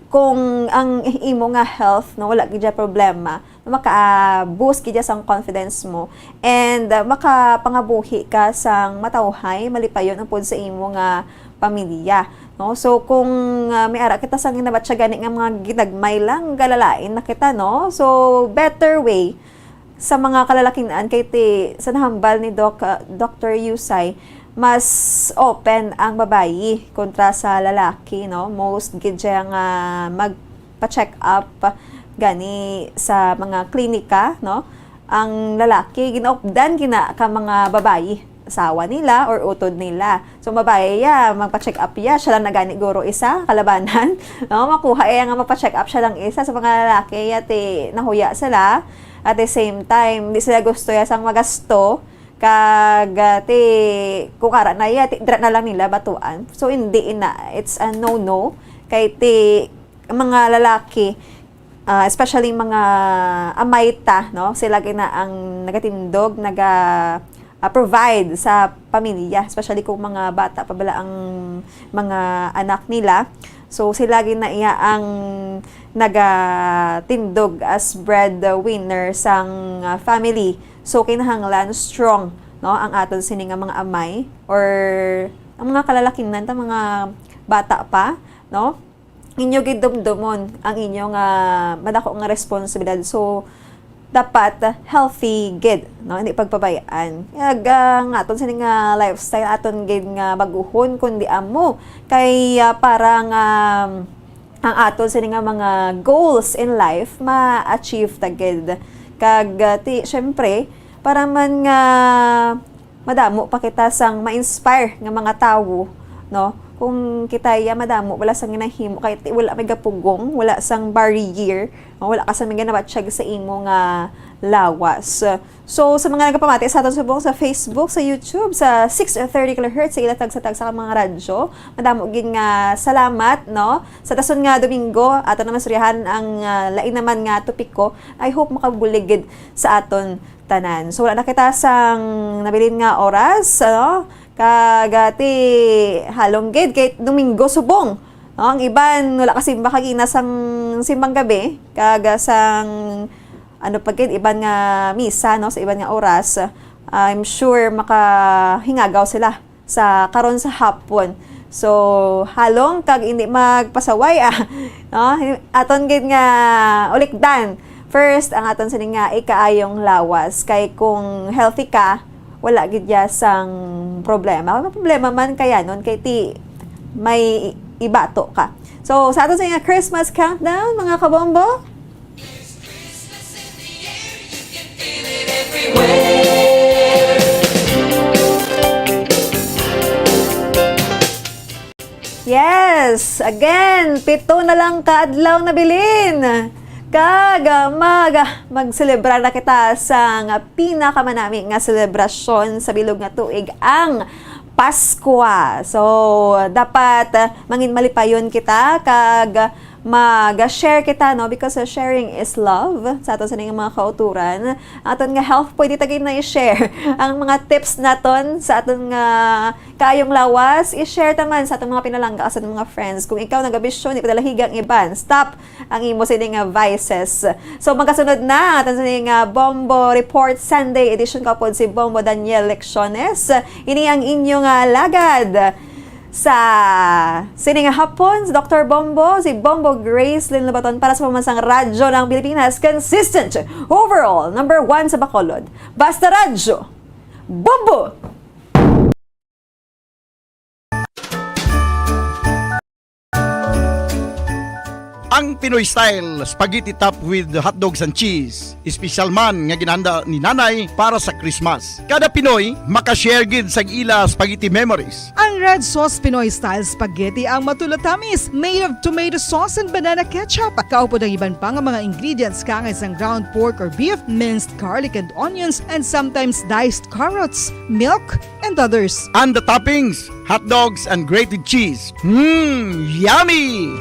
kung ang imo nga health no wala gid problema, maka-boost gid sang confidence mo and makapangabuhi ka sang matawhay malipayon ang pod sa imo nga pamilya, no. So kung may ara kita sang ginabatsa gani nga mga ginagmay lang galalain na kita, no, so better way sa mga kalalakinan kay sa nahambal ni Dr. Yusay, mas open ang babayi kontra sa lalaki, no. Most gid nga magpa-check up gani sa mga klinika, no. Ang lalaki ginaupdan gina ka mga babayi, asawa nila or utod nila. So babae magpa-check up siya lang na gani guro isa kalabanan, no. Makuha nga magpa-check up siya lang isa. Sa mga lalaki nahuya sila at the same time di sila gusto sang magasto kag kung ara na dra na lang nila batuan. So hindi it's a no kay mga lalaki, especially mga amayta, no, sila gina ang nagatindog provide sa pamilya, especially kung mga bata pa bala ang mga anak nila. So sila gina ang nagatindog as breadwinner sang family. So kinahanglan strong, no, ang aton sining nga mga amay or ang mga kalalakinan ta mga bata pa, no. Inyo gid dumdumon ang inyo nga madako nga responsibilidad. So dapat healthy gid, no, hindi pagpabayaan. Ang aton sining nga lifestyle aton gid nga baguhon kundi amo kay parang ang aton sining nga mga goals in life ma-achieve ta gid. Kag syempre para man nga madamo pa kita sang ma-inspire nga mga tawo, no, kung kitaya madamo wala sang ginahimo kay wala may gapugong, wala sang barrier, wala ka sa mga nabatsyag sa imo nga lawas. So sa mga nagapamati sa aton subong sa Facebook, sa YouTube, sa 630 kHz sa ilatag sa mga radyo, madamo gid nga salamat no. Sa dason nga Domingo ato na masurihan ang lain naman nga topiko. I hope makabulig gid sa aton tanan. So wala na kita sang nabilin nga oras, no? Kagati halong gid kay Domingo subong. No, ang iban wala kasi makagina sang simbang gabi, kaga sang ano pagkid iban nga misa no sa iban nga oras. I'm sure makahingagaw sila sa karon sa hapon. So halong kag hindi magpasaway no aton gid nga ulikdan. First ang aton sining nga ikaayong lawas kay kung healthy ka wala gid ya sang problema. May problema man kaya nun kay ti may ibato ka. So sa aton sa nga Christmas countdown mga kabombo. Yes, again, 7 na lang kaadlaw na bilin. Kaga magselebrar na kita sa pinakamanami nga selebrasyon sa bilog nga tuig ang Pasko. So dapat mangin malipayon kita kag mag-share kita no because sharing is love sa aton sa mga kauturan. Aton nga health pwede tagin na i-share ang mga tips naton sa aton nga kaayong lawas, i-share taman sa aton mga pinalangga sa aton mga friends. Kung ikaw nagabisyon di padalahigang iban, stop ang imo sa nga vices. So magkasunod na aton sa nga Bombo Report Sunday edition kapod si Bombo Daniel Lecciones. Ini ang inyong lagad sa sining hapon, si Dr. Bombo, si Bombo Grace Lynn Labaton para sa pamansang radyo ng Pilipinas. Consistent, overall, number 1 sa Bacolod. Basta Radyo, Bombo! Ang Pinoy style spaghetti top with hot dogs and cheese. Special man nga ginhanda ni nanay para sa Christmas. Kada Pinoy makashare gid sa ila spaghetti memories. Ang red sauce Pinoy style spaghetti ang matulatamis made of tomato sauce and banana ketchup. Kaupod ang iban pa nga mga ingredients kangay sang ground pork or beef, minced garlic and onions, and sometimes diced carrots, milk, and others. And the toppings, hot dogs and grated cheese. Yummy!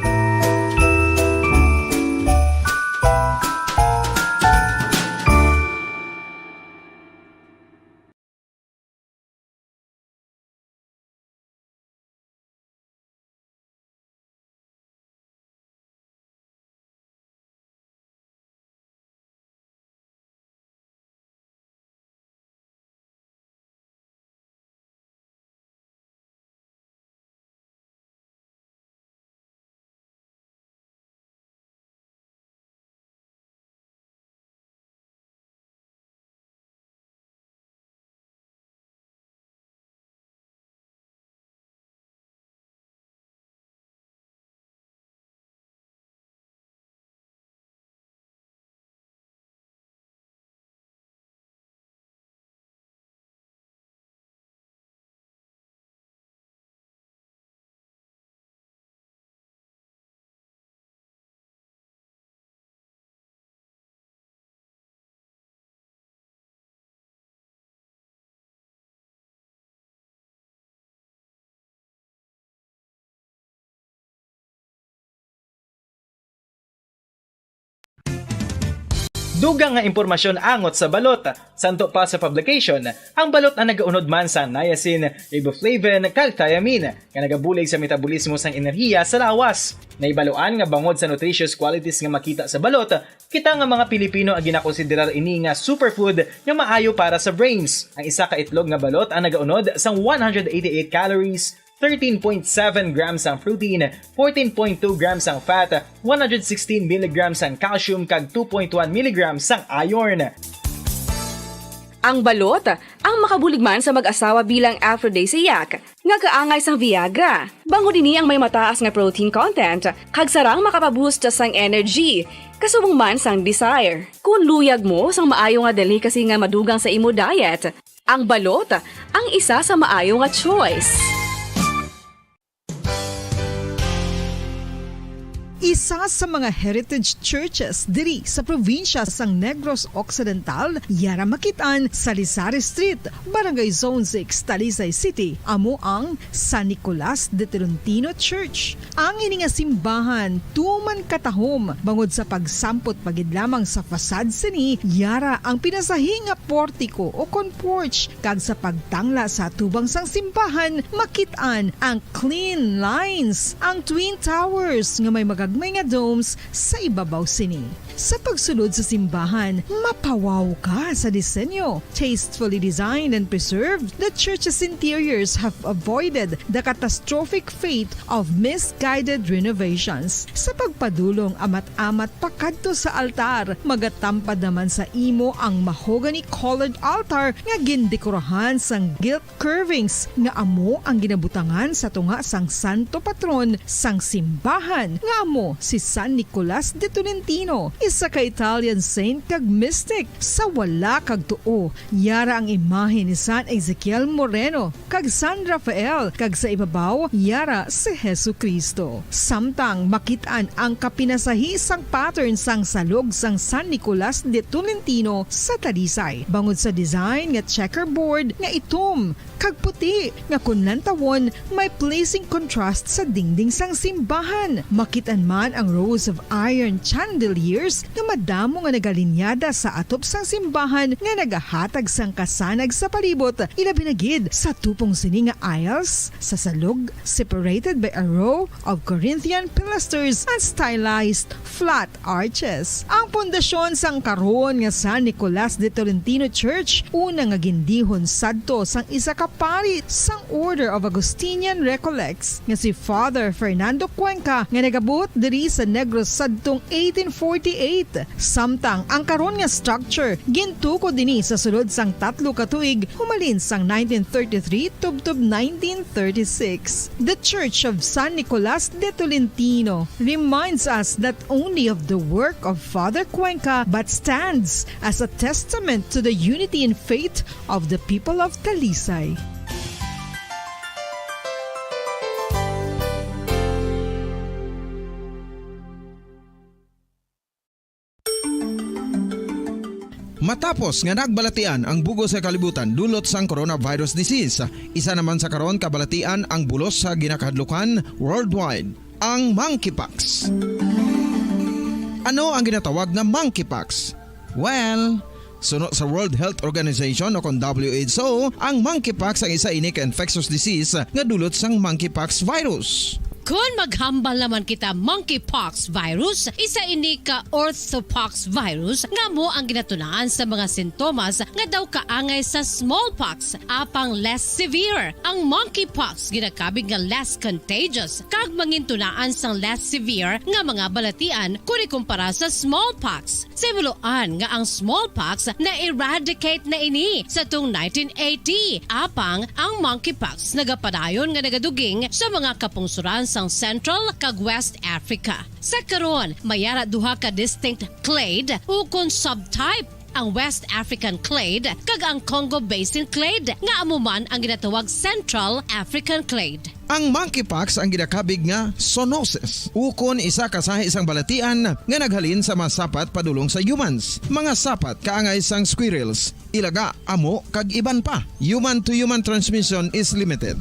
Dugang nga impormasyon angot sa balot. Santo pa sa publication, ang balot na nagaunod man sa niacin, riboflavin, kag thiamine, nga nagabulig sa metabolismo sang enerhiya sa lawas. Naibaluan nga bangod sa nutritious qualities nga makita sa balot, kita nga mga Pilipino ang ginakonsiderar ini nga superfood nga maayo para sa brains. Ang isa ka itlog nga balot ang nagaunod sang 188 calories, 13.7 grams ang protein, 14.2 grams ang fat, 116 mg ang calcium kag 2.1 mg ang iron. Ang balot, ang makabulig man sa mag-asawa bilang aphrodisiac, nga kaangay sang Viagra. Bango dini ang may mataas nga protein content, kag sarang makapaboost sang energy, kasubong man sang desire. Kung luyag mo sang maayo nga delicacy nga madugang sa imo diet, ang balot ang isa sa maayo nga choice. isa sa mga heritage churches diri sa probinsya sang Negros Occidental, yara makitaan sa Lisari Street, Barangay Zone 6, Talisay City, amo ang San Nicolas de Tolentino Church. Ang ini nga simbahan tuman katahom bangod sa pagsampot pagid lamang sa fasad sini, yara ang pinasahi nga portiko o kon porch, kag sa pagtangla sa tubang sang simbahan makitaan ang clean lines, ang twin towers nga may magagmay nga domes sa ibabaw sini. Sa pagsulod sa simbahan, mapawaw ka sa disenyo. Tastefully designed and preserved, the church's interiors have avoided the catastrophic fate of misguided renovations. Sa pagpadulong amat-amat pakadto sa altar, magatampad naman sa imo ang mahogany colored altar nga gindekorahan sang gilt curvings nga amo ang ginabutangan sa tunga sang santo patron sang simbahan nga amo si San Nicolas de Tolentino, isa ka Italian saint kag mystic. Sa wala kag tuo, yara ang imahe ni San Ezekiel Moreno kag San Rafael, kag sa ibabaw yara si Jesucristo. Samtang makitaan ang kapinasahi sang pattern sang salog sang San Nicolas de Tolentino sa Talisay, bangod sa design nga checkerboard nga itom kag puti nga kunlantawon may pleasing contrast sa dingding sang simbahan. Makitaan man ang rows of iron chandeliers nga madamo nga nagalinyada sa atop sang simbahan nga nagahatag sang kasanag sa palibot, ilabi na gid sa tupong sini nga aisles sa salog, separated by a row of Corinthian pilasters and stylized flat arches. Ang pundasyon sang karon nga San Nicolas de Tolentino Church una nga gindihon sadto sang isa ka pari sang Order of Augustinian Recollects nga si Father Fernando Cuenca nga nagabot diri sa Negros sadtong 1848. Samtang ang karon nga structure gintuko dinhi sa sulod sang 3 ka tuig humalin sang 1933 tubtob 1936. The Church of San Nicolas de Tolentino reminds us not only of the work of Father Cuenca but stands as a testament to the unity and faith of the people of Talisay. Matapos nga nagbalatian ang bugos sa kalibutan dulot sang coronavirus disease, isa naman sa karon kabalatian ang bulos sa ginakahadlukan worldwide, ang monkeypox. Ano ang ginatawag na monkeypox? Well, sunod sa World Health Organization o kon WHO, ang monkeypox ang isa ini ka infectious disease nga dulot sang monkeypox virus. Kung maghambal naman kita monkeypox virus, isa ini ka orthopox virus nga mo ang ginatunaan sa mga sintomas nga daw kaangay sa smallpox, apang less severe. Ang monkeypox ginakabig nga less contagious kag mangintunaan sang less severe nga mga balatian kung ikumpara sa smallpox. Simuloan nga ang smallpox na eradicate na ini sa tung 1980, apang ang monkeypox nagapadayon nga nagaduging sa mga kapungsuran sang Central kag West Africa. Sa karon, mayara duha ka distinct clade ukon subtype, ang West African clade kag ang Congo Basin clade nga amuman ang ginatawag Central African clade. Ang monkeypox ang ginakabig nga zoonosis, ukon isa ka sa isang balatian nga naghalin sa mga sapat padulong sa humans. Mga sapat kaangay sang squirrels, ilaga, amo kag iban pa. Human to human transmission is limited.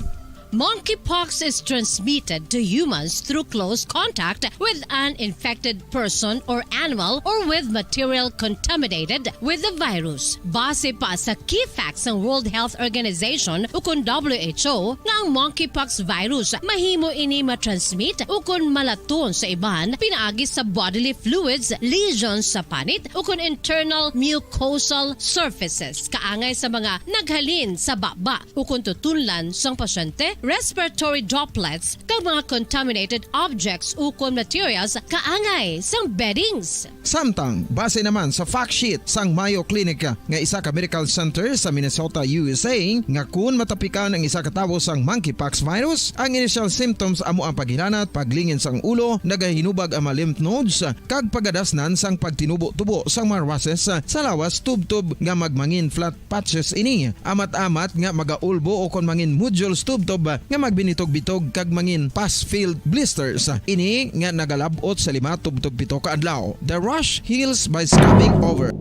Monkeypox is transmitted to humans through close contact with an infected person or animal or with material contaminated with the virus. Base pa sa key facts ng World Health Organization ukon WHO nga ang monkeypox virus mahimo ini matransmit ukon malaton sa iban pinaagi sa bodily fluids, lesions sa panit ukon internal mucosal surfaces kaangay sa mga naghalin sa baba ukon tutunlan sang pasyente, respiratory droplets kag mga contaminated objects ukon materials kaangay sang beddings. Samtang base naman sa fact sheet sang Mayo Clinic nga isa ka medical center sa Minnesota, USA, nga kun matapikan ang isa ka tawo sang monkeypox virus, ang initial symptoms amo ang paghilanat, paglingin sang ulo, nagahinubag ang mga lymph nodes kag pagadasnan sang pagtinubo-tubo sang mga rashes sa lawas tubtob nga magmangin flat patches ini. Amat-amat nga magaulbo o kon mangin nodules tubtob nga magbinitog-bitog kag mangin pass-filled blisters. Ini nga nagalabot sa 5-7 ka adlaw. The rush heals by scrubbing over.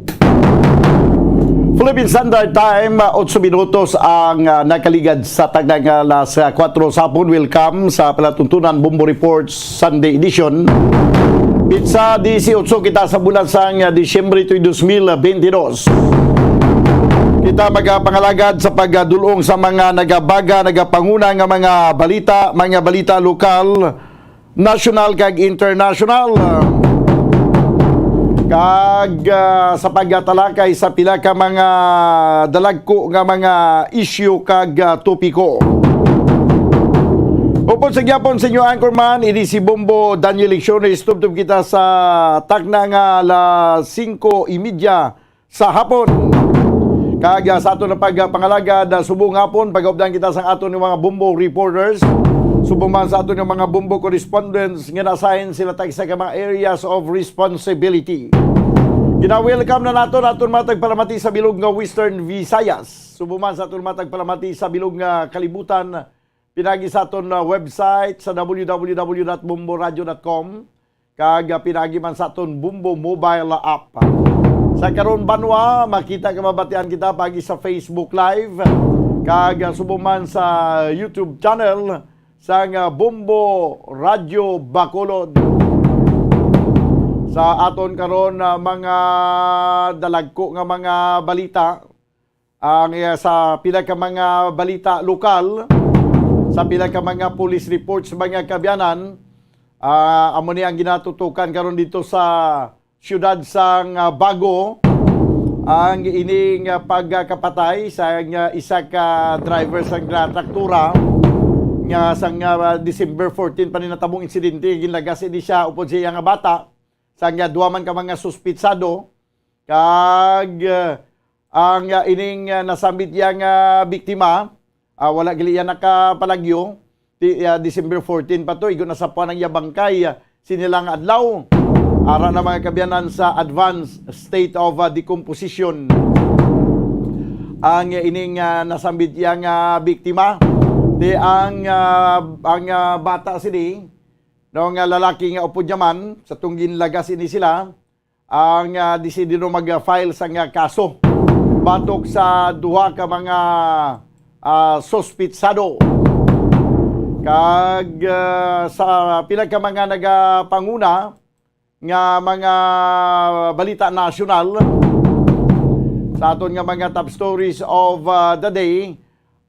Philippine Standard Time, 8 minutos ang nakaligad sa tagdang alas 4 sapon. Welcome sa palatuntunan Bumbo Reports Sunday Edition. Pizza 18 kita sa bulan sang Disyembre 2022. Kita magapangalagad sa pagdulong sa mga nagabaga, nagapanguna nga mga balita lokal, national kag international. Kag sa pagtalakay sa pila ka mga dalagko nga mga issue kag topiko. Upod sa gyapon sa inyo anchorman, ini si Bombo Daniel Lecciones. Tubtub kita sa takna nga alas 5:30 sa hapon. Kag sa ato na pagpangalagad subong hapon, pag-updan kita sa ato ng mga Bombo reporters. Subong man sa ato ng mga Bombo correspondents nga nasahin sila tag sa mga areas of responsibility. Gina-welcome na nato matagpalamati sa bilog nga Western Visayas. Subong man sa ato matagpalamati sa bilog nga kalibutan, pinagi sa aton website sa www.bomboradio.com kag pinagi man sa aton Bombo mobile app. Sa karon banwa, makita ka mabatian kita pagi sa Facebook Live kag subong man sa YouTube channel sang Bombo Radio Bacolod. Sa aton karon mga dalagko nga mga balita ang sa pila ka mga balita lokal, sa pila ka mga police reports sa mga kabyanan, amo ni ang ginatutukan karon dito sa siyudad sang Bago ang ining pagkapatay sa isa ka driver sang traktura nga sang December 14 pa ni natabong insidente. Ginlagas ini siya upod siya nga bata sang duwaman ka mga suspitsado kag ang ining nasambit yang biktima wala gili yan nakapalagyo. December 14 pa to, igo na sa puan ng yabangkay sinilang adlaw. Ara na mga kabyanan sa advanced state of decomposition ang ining nasambit yang biktima. Di ang bata sini, nung lalaki nga upod yaman, sa tunggin lagas ini sila, ang desidido mag-file sa kaso batok sa duha ka mga suspitsado. Kag sa pila ka mga nagapanguna nga mga balita nasyonal sa aton nga mga top stories of the day,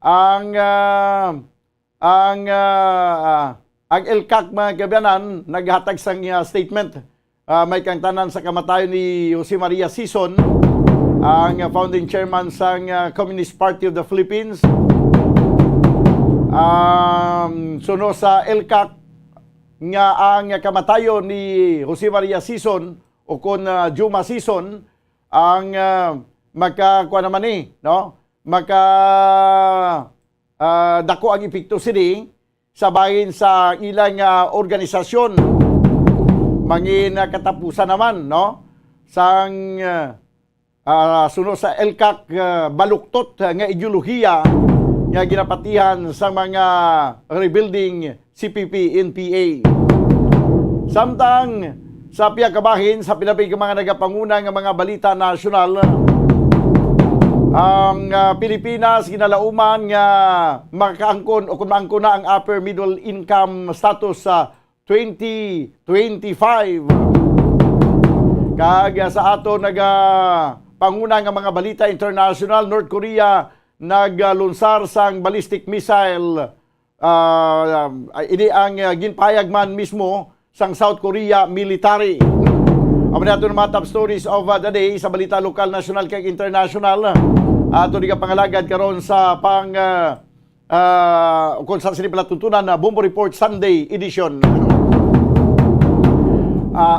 ang LCAC mga kabyanan naghatag sang statement. May kang tanan sa kamatayon ni Jose Maria Sison, ang founding chairman sang Communist Party of the Philippines. Suno sa LCAC nga ang kamatayon ni Jose Maria Sison o kon Juma Sison ang magkakuha naman no? Dako ang epekto sini sa bahin sa ilang organisasyon. Mangin katapusan naman no? Sang suno sa LCAC baluktot nga ideolohiya nga ginapatihan sa mga rebuilding CPP-NPA. Samtang sa piyakabahin sa pinapig mga nagapanguna nga mga balita nasyonal, ang Pilipinas ginalauman nga makaangkon o kung maangkon na ang upper middle income status sa 2025. Kag sa ato panguna nga mga balita international, North Korea naglunsar sang ballistic missile. Ini ang ginpayag man mismo sang South Korea military. Amo nato ng mga top stories of the day sa balita lokal, national kag international. Ato di ka pangalagad karon sa kung sa sinipalatuntunan na Bombo Report Sunday Edition.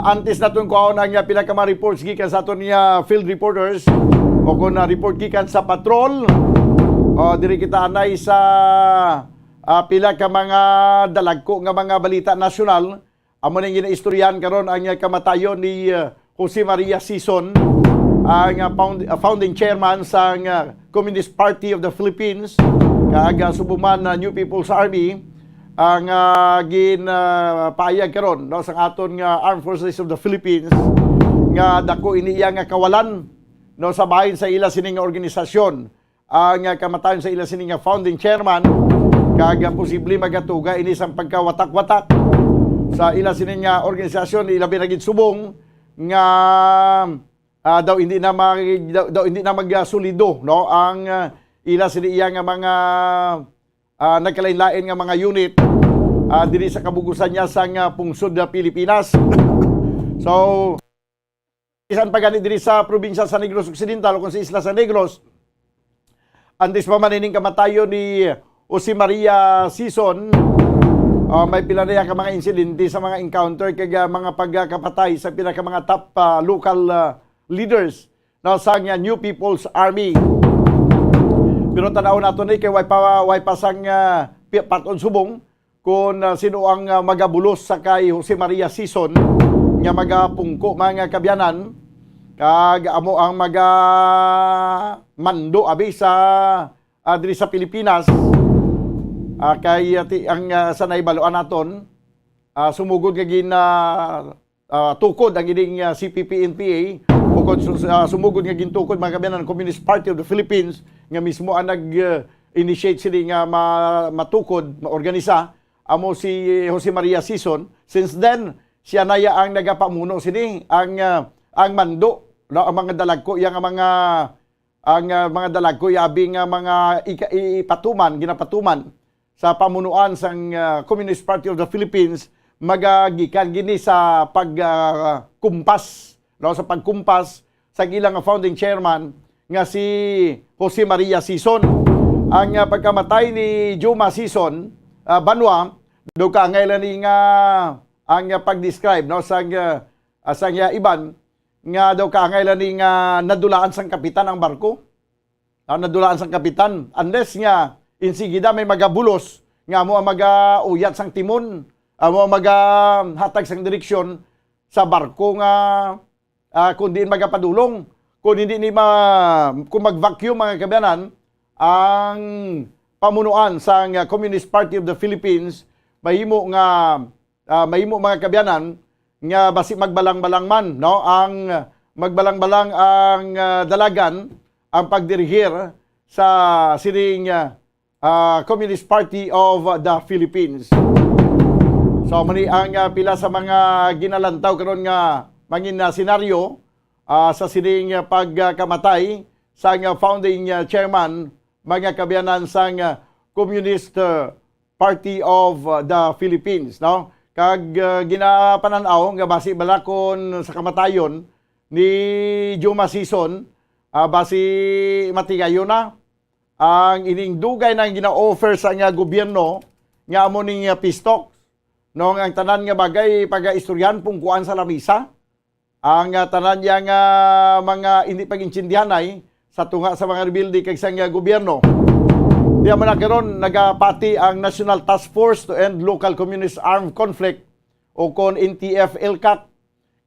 Antes naton kuhaon ang pinakama reports gikan sa aton niya field reporters o kung report gikan sa patrol. Diri kita anay sa pila ka mga dalagko nga mga balita nasyonal. Amo ning ginaistoryahan karon ang kamatayon ni Jose Maria Sison ang founding chairman sa Communist Party of the Philippines, kag subuman na New People's Army, ang ginpaayag karon no sa aton nga Armed Forces of the Philippines nga dako iniya nga kawalan no sa bahin sa ila sining organisasyon, ang kamatayon sa ila sining nga founding chairman, kag posible magatuga ini sang pagkawatak-watak sa ila sining nga organisasyon, ilabi na gid subong nga daw hindi na magsulido no ang ila siniya nga mga nagkalain-lain nga mga unit diri sa kabugusan niya sa pungsod na Pilipinas. So isan pa gani diri sa probinsya sa Negros Occidental kung sa isla sa Negros, antes pa manining kamatayo ni Jose Maria Sison, may pila na ka mga insidente sa mga encounter kag mga pagkapatay sa pinaka mga top local leaders na sa New People's Army. Pero tanaw nato ni kay way pa sang paton subong kung sino ang magabulos sa kay Jose Maria Sison nga magapungko mga kabyanan, kag amo ang mando abi sa diri sa Pilipinas. Kay ang sanay baloan naton sumugod nga tukod ang ining CPP-NPA o sumugod nga gintukod mga kabyanan Communist Party of the Philippines nga mismo ang nag-initiate sila nga matukod, maorganisa amo si Jose Maria Sison. Since then siya na ang nagapamuno sini ang mando no, ang mga dalagko yang mga dalagko yabi nga mga ginapatuman sa pamunuan sang Communist Party of the Philippines, magagikan gini sa pagkumpas no, sa pagkumpas sa ilang founding chairman nga si Jose Maria Sison. Ang pagkamatay ni Juma Sison Banwa do ka ngaylan ni nga ang pag-describe no sang iban nga daw ka ngaylan ni nga nadulaan sang kapitan ang barko. Nadulaan sang kapitan unless nga insigida may magabulos nga mo ang magauyat sang timon, mo ang magahatag sang direksyon sa barko nga kung diin magapadulong, kung hindi ni kung mag-vacuum mga kabyanan ang pamunuan sa Communist Party of the Philippines, mahimo mga kabyanan nga basi magbalang-balang man no ang magbalang-balang ang dalagan ang pagdirigir sa sining Communist Party of the Philippines. So mani ang pila sa mga ginalantaw karon nga mangin senaryo sa sining pagkamatay sa founding chairman mga kabyanan sa Communist Party of the Philippines no. Kag ginapananaw nga basi balakon sa kamatayon ni Juma Sison, basi matigayo na ang ining dugay na gina-offer sa gobyerno nga amo ning pistok no, ang tanan nga bagay paga-istoryan pungkuan sa lamisa, ang tanan nga mga hindi pag-intindihan ay sa tunga sa mga rebelde kag sa gobyerno. Diya man karon nagapati ang National Task Force to End Local Communist Armed Conflict o kon NTF-ELCAC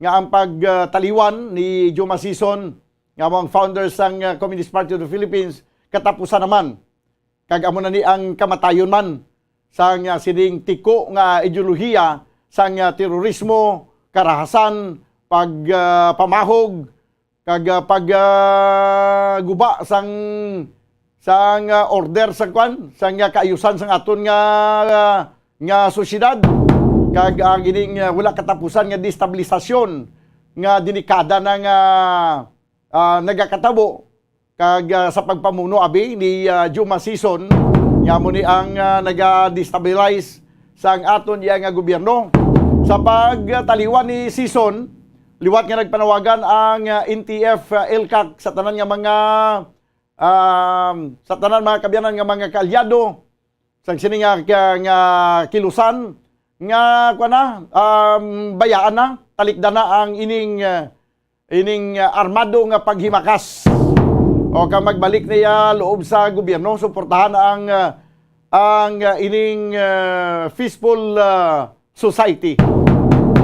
nga ang pagtaliwan ni Juma Sison nga ang founder sang Communist Party of the Philippines katapusan naman. Kag amo na ni ang kamatayon man sang sining tiko nga ideolohiya sang terorismo, karahasan, pagpamahog, kag pagguba sang order sang kaayusan sang aton nga sosyedad, kag ang ining wala katapusan nga destabilisasyon nga delikada na nga nagakatabo kag sa pagpamuno abi ni Juma Sison nga mo ni ang naga-destabilize sang aton nga gobyerno. Sa pagtaliwan ni Sison, liwat nga nagpanawagan ang NTF-ELCAC sa tanan nga mga kabyanan nga mga kaalyado sang sini nga kilusan nga bayaan na talikdan na ang ining armado nga paghimakas o ka magbalik niya loob sa gobyerno, suportahan ang ining peaceful society.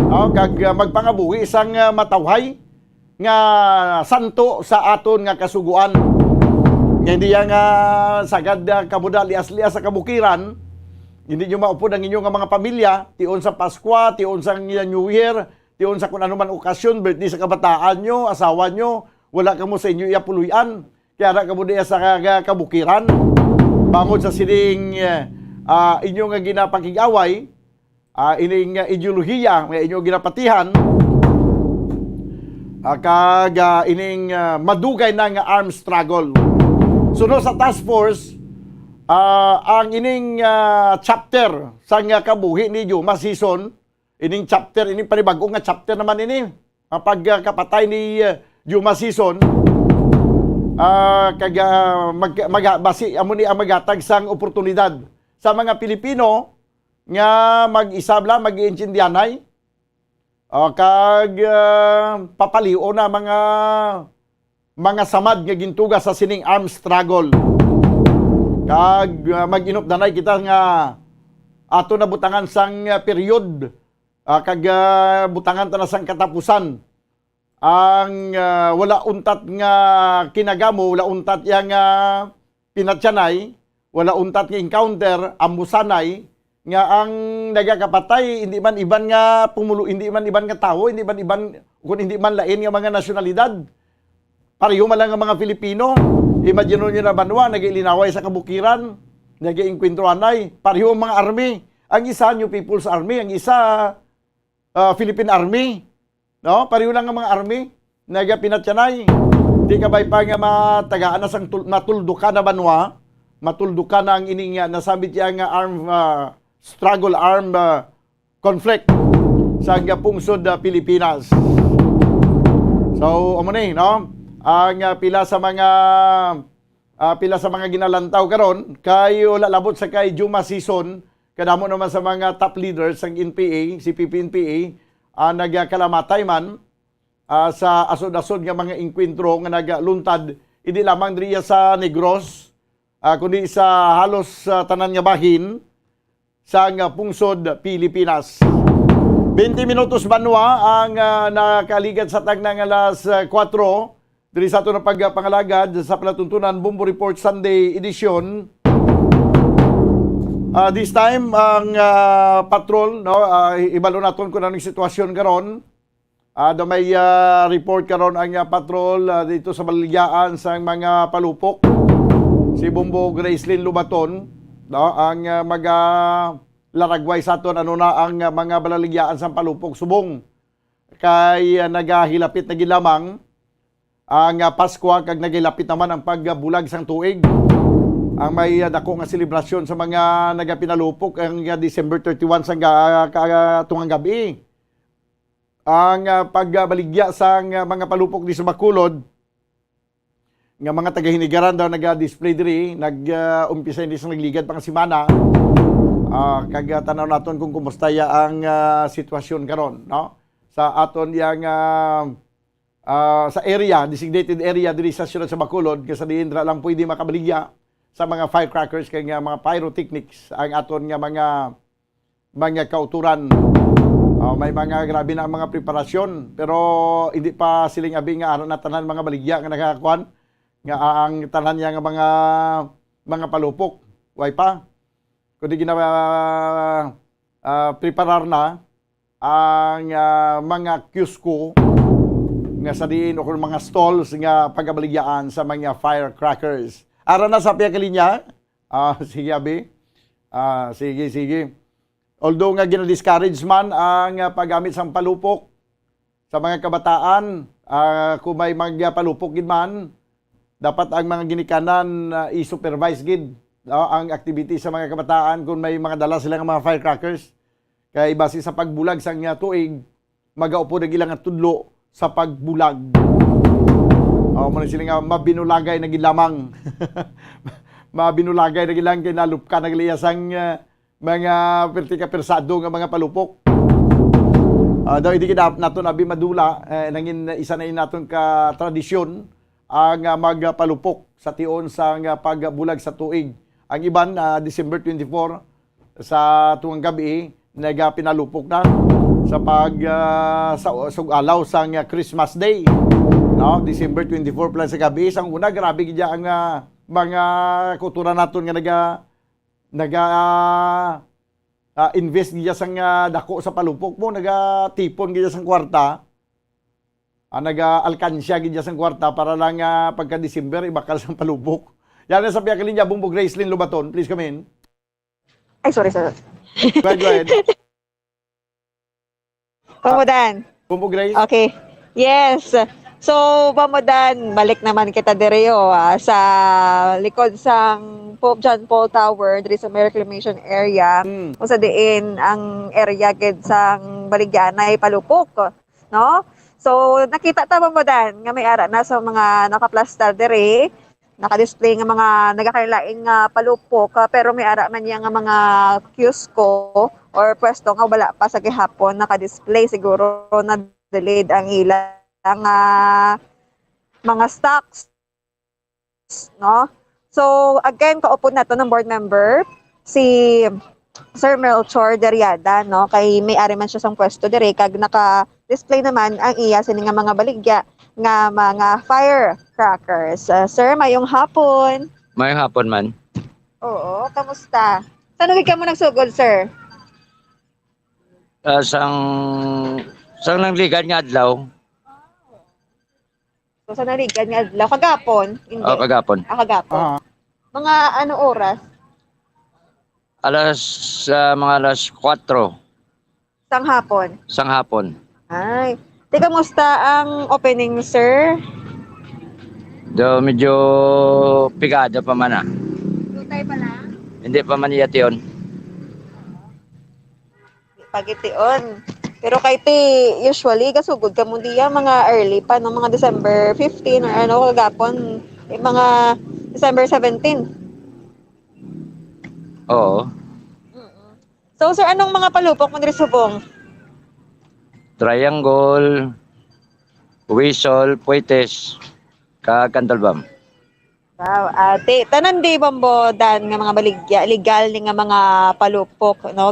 Kag magpangabuhi isang matawhay nga santo sa aton nga kasuguan. Nga hindi yang sagad kamuda lias-lias sa kabukiran, hindi nyo maupod ang inyong mga pamilya, tion sa Pasko, tion sa New Year, tion sa kung ano man okasyon, birthday sa kabataan nyo, asawa nyo, wala ka mo sa inyo iyapuluyan, kaya ra ka mo diya sa kabukiran. Bangod sa sining inyong ginapakigaway, ining ideolohiya nga inyong ginapatihan, kag ining madugay na nga armed struggle. Sunod sa task force, ang ining chapter sa nga kabuhi ni Juma season, ining chapter, ining panibagong nga chapter naman ini, pagkapatay ni Juma season, basi amo ni ang magatag sang oportunidad sa mga Pilipino nga mag-isabla, mag-iintindihanay, kag papaliw na mga samad nga gintuga sa sining armed struggle. Kag mag-inop danay kita nga ato na butangan sang period, kag butangan ta na sang katapusan. Ang wala untat nga kinagamo, wala untat yang pinatyanay, wala untat nga encounter, ambusanay, nga ang nagakapatay, hindi man iban nga pumulo, hindi man iban nga tao, hindi man iban, kung hindi man lain nga mga nasyonalidad. Pareho man lang ang mga Pilipino. Imagine nyo na banwa, nag-ilinaway sa kabukiran, nag-iinkwentroanay. Pareho ang mga army. Ang isa, New People's Army. Ang isa, Philippine Army. No? Pareho lang ang mga army. Nag-pinatyanay. Di ka ba'y pa nga matagaan na sang matuldukan na banwa. Matuldukan na ang ining nasabit yang armed struggle, armed conflict sa pungsod Pilipinas. So, no? Ang pila sa mga ginalantaw karon kay wala labot sa kay Juma season, kadamo naman sa mga top leaders ng NPA, si PPNPA, nagkalamatay man sa asod-asod nga mga inkwentro nga nagluntad hindi lamang diriya sa Negros, kundi sa halos tanan nga bahin sa pungsod Pilipinas. 20 minutos banwa ang nakaligad sa tagnang alas 4 diri sa ato na pagpangalagad sa palatuntunan Bumbo Report Sunday edition. This time ang patrol, no, ibalo naton kung anong sitwasyon karon. May report karon ang patrol dito sa baligyaan sa mga palupok. Si Bumbo Gracelyn Lubaton, no, ang laragway sa aton ano na ang mga balaligyan sa palupok subong. Kay nagahilapit na gilamang ang Pasko kag nagilapit naman ang pagbulag sang tuig. Ang may dako nga selebrasyon sa mga nagapinalupok ang December 31 sang tungang gabi. Ang pagbaligya sang mga palupok di sa Bacolod nga mga taga-Hinigaran daw nag-display diri, nag-umpisa hindi sa nagligad pang simana. Kag tanaw naton kung kumusta ang sitwasyon karon, no? Sa aton yang sa area, designated area diri sa siyudad sa Bacolod, kasi diin lang pwede makabaligya sa mga firecrackers kay nga mga pyrotechnics ang aton nga mga kauturan. May mga grabe na mga preparasyon, pero hindi pa siling abi nga aron na tanan mga baligya nga nakakuan nga ang tanan nga mga palupok. Way pa. Kundi ginawa preparar na ang mga kiosco nga sa diin o mga stalls nga pagabaligyaan sa mga firecrackers. Ara na sa piya kalinya. Sige abi. Sige. Although nga gina-discourage man ang paggamit sang palupok sa mga kabataan, kung may mga palupok gid man, dapat ang mga ginikanan i-supervise gid ang activity sa mga kabataan kung may mga dala silang mga firecrackers. Kay base sa pagbulag sang tuig, magaupo na ilang tudlo sa pagbulag. Muna sila nga mabinulagay na gilamang. Mabinulagay na gilang kinalupka na giliyasang mga persado nga mga palupok. Daw hindi kita naton abi madula, nangin isa na naton ka tradisyon ang magpalupok sa tion sa pagbulag sa tuig. Ang iban December 24 sa tuwang gabi nagapinalupok na sa sa alaw sang Christmas Day. No, December 24 plan sa gabi. Ang una, grabe gidya ang mga kultura naton nga invest gidya sang dako sa palupok mo, nagatipon gidya sang kwarta. Naga-alkansya gidya sang kwarta para lang pagka December ibakal sang palupok. Yan na sa piya kalinya Bumbo Gracelyn Lubaton, please come in. Ay, sorry, sir. Go ahead. Pamudan. Bumbo Grace. Okay. Yes. So, Pamudan, balik naman kita direo sa likod sang Pope John Paul Tower, diri sa may reclamation area. Kung sa diin ang area gid sang Baligyanay palupok, no? So, nakita ta Pamudan nga may ara na sa mga naka-plaster diri, naka-display nga mga nagakailaing palupok, pero may ara man yang mga kiosko or pwesto nga wala pa sa gihapon naka-display, siguro na delayed ang ilang mga stocks, no? So again, kaupo na to ng board member si Sir Melchor Deriada, no? Kay may-ari man siya sang pwesto diri, kag naka-display naman ang iya sini nga mga baligya nga mga firecrackers. Sir, mayong hapon. Mayong hapon man. Oo, kamusta? Saan ka mo nagsugod, sir? Sang nangligan nga adlaw. So, saan naligan nga adlaw? Kagapon? Hindi. Kagapon. Kagapon. Mga ano oras? Mga alas 4 Sang hapon? sang hapon. Ay. Teka, kamusta ang opening, sir? Medyo pigado pa man Tutay pa lang? Hindi pa man iyat yun. Pagitiun. Pero kahit usually, kasugod ka mo diya mga early pa, no? Mga December 15 or ano, kagapon, mga December 17. Oo. So, sir, anong mga palupok mo diri subong? Triangle, whistle, puites, candlebam. Wow, ate, tanan di Bambodan nga mga baligya, legal ni nga mga palupok, no?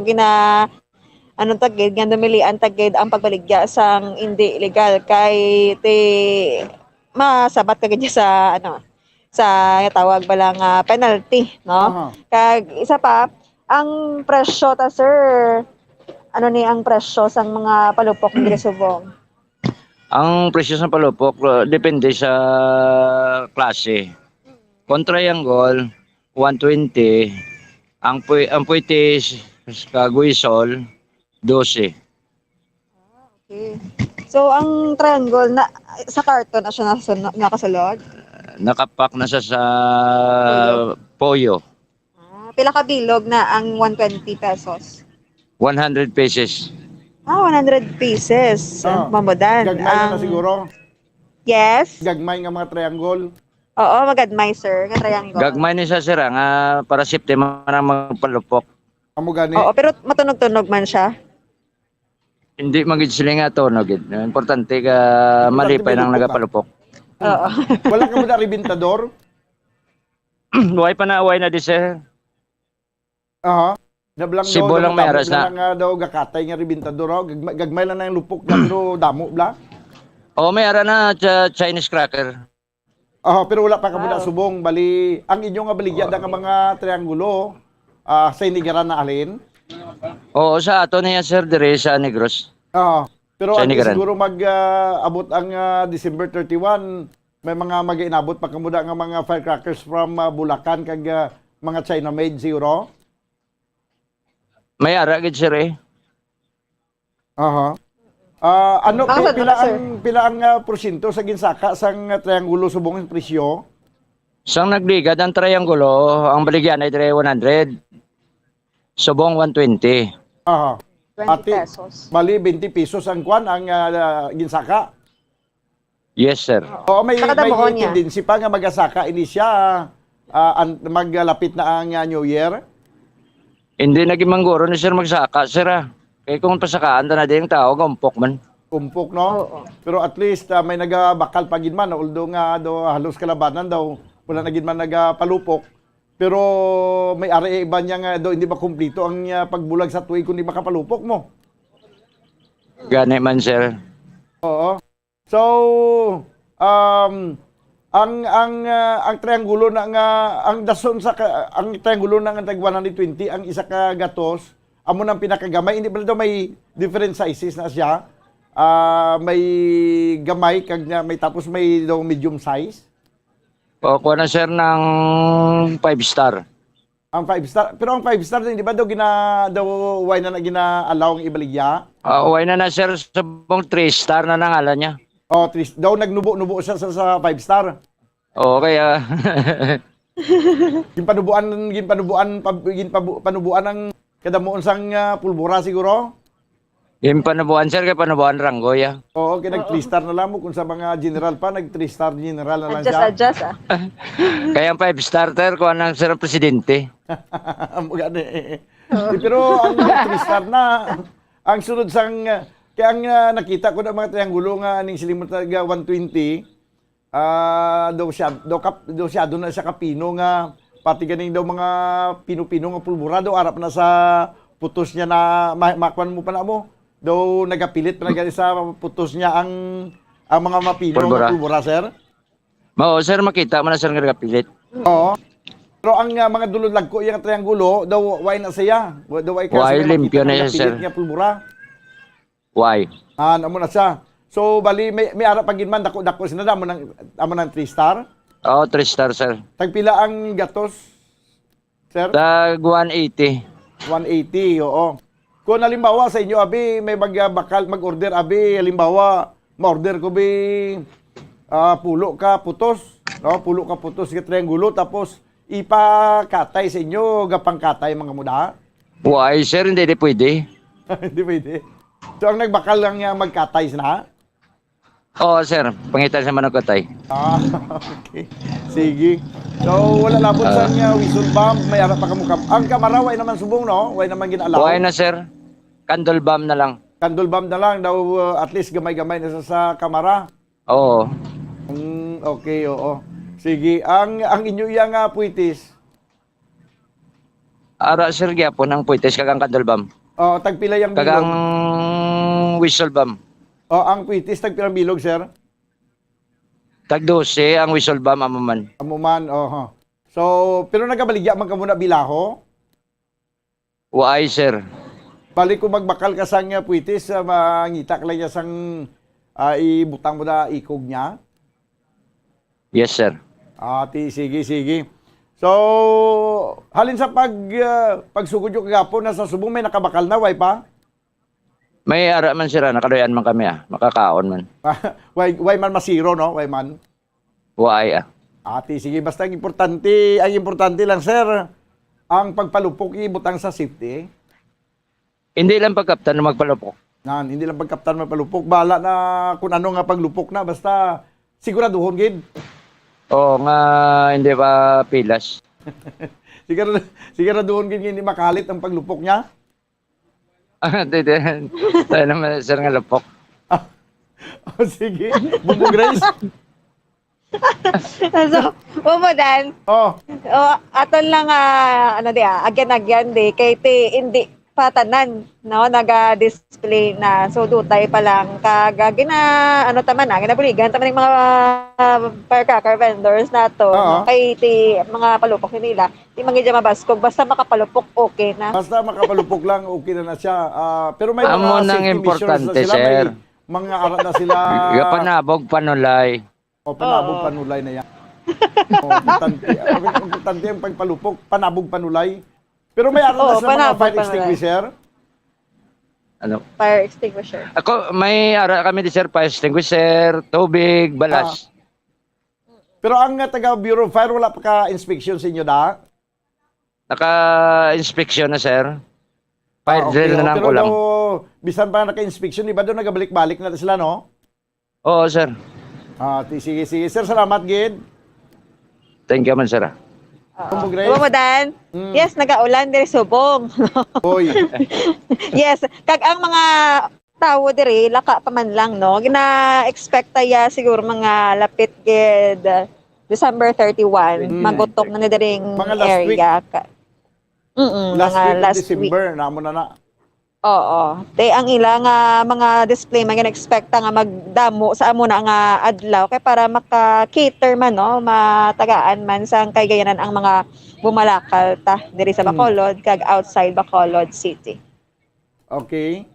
Anong tagid, nga dumilian tagid ang pagbaligya sang hindi legal kay masabat kagid sa sa tawag ba lang penalty, no? Kag isa pa, ang presyo ta sir, ano ni ang presyo sang mga palupok diri subong? Ang presyo sa palupok depende sa klase. Kung triangle, 120. Ang puitis, whistle, 12. Okay. So, ang triangle, sa karton na siya nakasulod? Nakapak na siya sa Poyo. Pila ka bilog na ang 120 pesos? 100 pesos. 100 pieces. Mamudan. Gagmay na siguro? Yes. Gagmay nga mga triangle? Oo, magadmay sir, nga triangle. Gagmay ni sa sira nga para safety man ang magpalupok. Amo gani? Oo, pero matunog-tunog man siya. Hindi magid sila nga to, no, gid. Importante ka malipay nang nagapalupok. Oo. Wala ka mo na ribintador? Way pa na away na di sir. Aha. Nablang Sibo lang may aras na. Nga daw gakatay nga ribintador. Gagmay lang na yung lupok lang do damo bla. O may ara na Chinese cracker. Pero wala pa ka muna subong. Bali, ang inyo nga baligya nga mga triangulo sa inigaran na alin? Oo, sa ato niya sir dire sa Negros. Pero at least siguro mag-abot ang December 31, may mga mag-inabot pa kamuda nga mga firecrackers from Bulacan kag mga China made siguro? May ara gid sir eh. Ano pila ang porsyento sa ginsaka sang triangulo subong ang presyo? Sang nagligad ang triangulo, ang baligyan ay dire 100. Subong 120. 20 pesos. Bali 20 pesos ang kwan ang ginsaka. Yes sir. Oo, may tendency pa nga magasaka ini siya maglapit na ang New Year. Hindi naging mangguro ni sir magsaka sir ah. Kaya kung pasakaan na din yung tao, gumpok man. Gumpok, no? Pero at least may nagabakal pa gid man, although nga halos kalabanan daw, wala na gid man nagapalupok. Pero may ari iba niya nga daw hindi ba kumpleto ang pagbulag sa tuig kundi makapalupok mo. Gani man sir. Oo. So, ang triangulo na nga ang dason sa ang triangulo na nga tag 120 ang isa ka gatos amo nang pinakagamay hindi ba daw may different sizes na siya. May gamay kag may tapos may daw medium size. O, kuha na sir ng 5 star. Ang 5 star, pero ang 5 star hindi ba daw why na gina-allow ang ibaligya? Why na sir sa bong 3 star na nangalan niya. Oh, daw nagnubo-nubo siya sa 5 star. Oo, kaya panubuan ng kadamuon sang pulbura siguro. yung panubuan sir, kaya panubuan Ranggoy. Oo, kaya nag 3 star na lang mo kung sa mga general pa, nag 3 star general na lang siya. Adjust. Kaya ang 5 star sir, kuha ng sir ang presidente. Pero ang 3 star na, ang sunod sang, kaya ang nakita ko na mga triangulo nga aning silimot na 120, daw siya doon na siya kapino nga, pati ganing daw mga pino-pino nga pulbura, daw arap na sa putos niya na, makwan mo pa na mo, daw nagapilit pa na sa putos niya ang mga mapino nga pulbura, sir? Oo, sir, makita mo na sir nga nagapilit. Oo. Pero ang mga dulod ko yung triangulo, daw why na siya? Daw why kasi limpyo na siya, sir. Nga pulbura. Why? Amo na siya. So bali may ara pagin man dako sinada amo nang 3 star. Oo, 3 star sir. Tagpila ang gatos, sir? Tag 180. 180, oo. Kung halimbawa sa inyo abi may mag-order abi halimbawa ma-order ko bi pulo ka putos, no? Pulo ka putos nga triangulo tapos ipakatay sa inyo gapang katay mga muda. Why sir, hindi pwede. Hindi pwede. So ang nagbakal lang nga magkatay na? Oo sir, pangitan sa managkatay. Okay. Sige. So wala labot sa nga whistle bomb, may ara pa kamukam. Ang kamera way naman subong no? Way naman ginalaw. Why na sir? Candle bomb na lang. Candle bomb na lang daw at least gamay-gamay na sa kamera. Oo. Okay, oo. Sige, ang inyo yang puitis. Ara sir gyapon ang puites kagang candle bomb. Oh, tagpila yang bilog. Kagang whistle bomb. Oh, ang puitis tagpila bilog, sir. Tag 12 ang whistle bomb amuman. Amuman, oh. So, pero nagabaligya man ka muna bilaho? Why sir? Balik ko magbakal ka sang puitis, mangita ka lang niya sang ibutang mo na ikog niya. Yes sir. Sige. So, halin sa pagsugod yung kagapon, nasa subong may nakabakal na, way pa? May ara man sira, nakadoyan man kami makakaon man. Way man masiro, no? Way man? Why sige, basta ang importante lang, sir, ang pagpalupok, ibutang sa safety. Hindi lang pagkaptan na magpalupok. Hindi lang pagkaptan magpalupok. Bahala na kung ano nga paglupok na, basta siguraduhon, gid. Oo nga, hindi pa pilas. Siguraduhon gid hindi makalit ang paglupok niya. Tayo naman sir nga lupok. Sige, Bumbo Grace. So, umudan. Aton lang agyan di kay ti patanan no naga-display na so dutay pa lang kaga ginabuligan taman ng mga firecracker vendors nato no? Kay ti mga palupok nila di mangidya mabaskog basta makapalupok okay na. Basta makapalupok lang okay na siya. Pero may mga safety importante na sila, sir. May mga aral na sila. Panabog panulay. Panabog panulay na yan. Importante ang pagpalupok, panabog panulay. Pero may aral na sa mga fire extinguisher? Ano? Fire extinguisher. Ako, may ara kami di sir, fire extinguisher, tubig, balas. Pero ang taga Bureau of Fire, wala pa ka-inspection sa inyo da? Naka-inspection na sir. Fire drill na lang ko lang. Pero bisan pa naka-inspection, di ba doon nagabalik-balik na sila, no? Oo, sir. Sige. Sir, salamat, Gid. Thank you man, sir. Umudan. Yes, nagaulan diri subong. Oy. Yes, kag ang mga tawo diri laka pa man lang no. Gina-expect ya siguro mga lapit gid December 31 magutok na diring mga last area. Last week of December namo na. Oo. Ang ilang mga display man expecta nga magdamo sa amo na nga adlaw kay para maka-cater man no, matagaan man sang kaygayanan ang mga bumalakal ta diri sa Bacolod kag outside Bacolod City. Okay.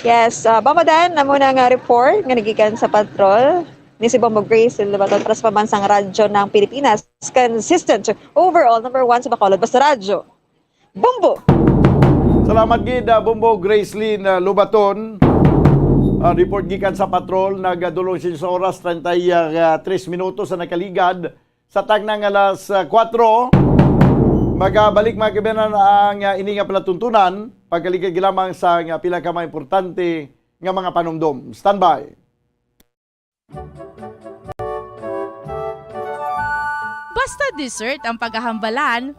Yes, bamadan namo na nga report nga nagikan sa patrol ni si Bombo Grace Labaton para sa pambansang radyo ng Pilipinas. Consistent overall number 1 sa Bacolod basta radyo. Bombo. Salamat gid Bombo Gracelyn Lubaton. Report gikan sa patrol nagadulong sa oras 33 minutos sa nakaligad sa tagnang alas 4. Magabalik mga kabayan ang ini nga palatuntunan pagkaligid lamang sa pila ka mga importante nga mga panumdom. Standby. Basta dessert ang paghahambalan,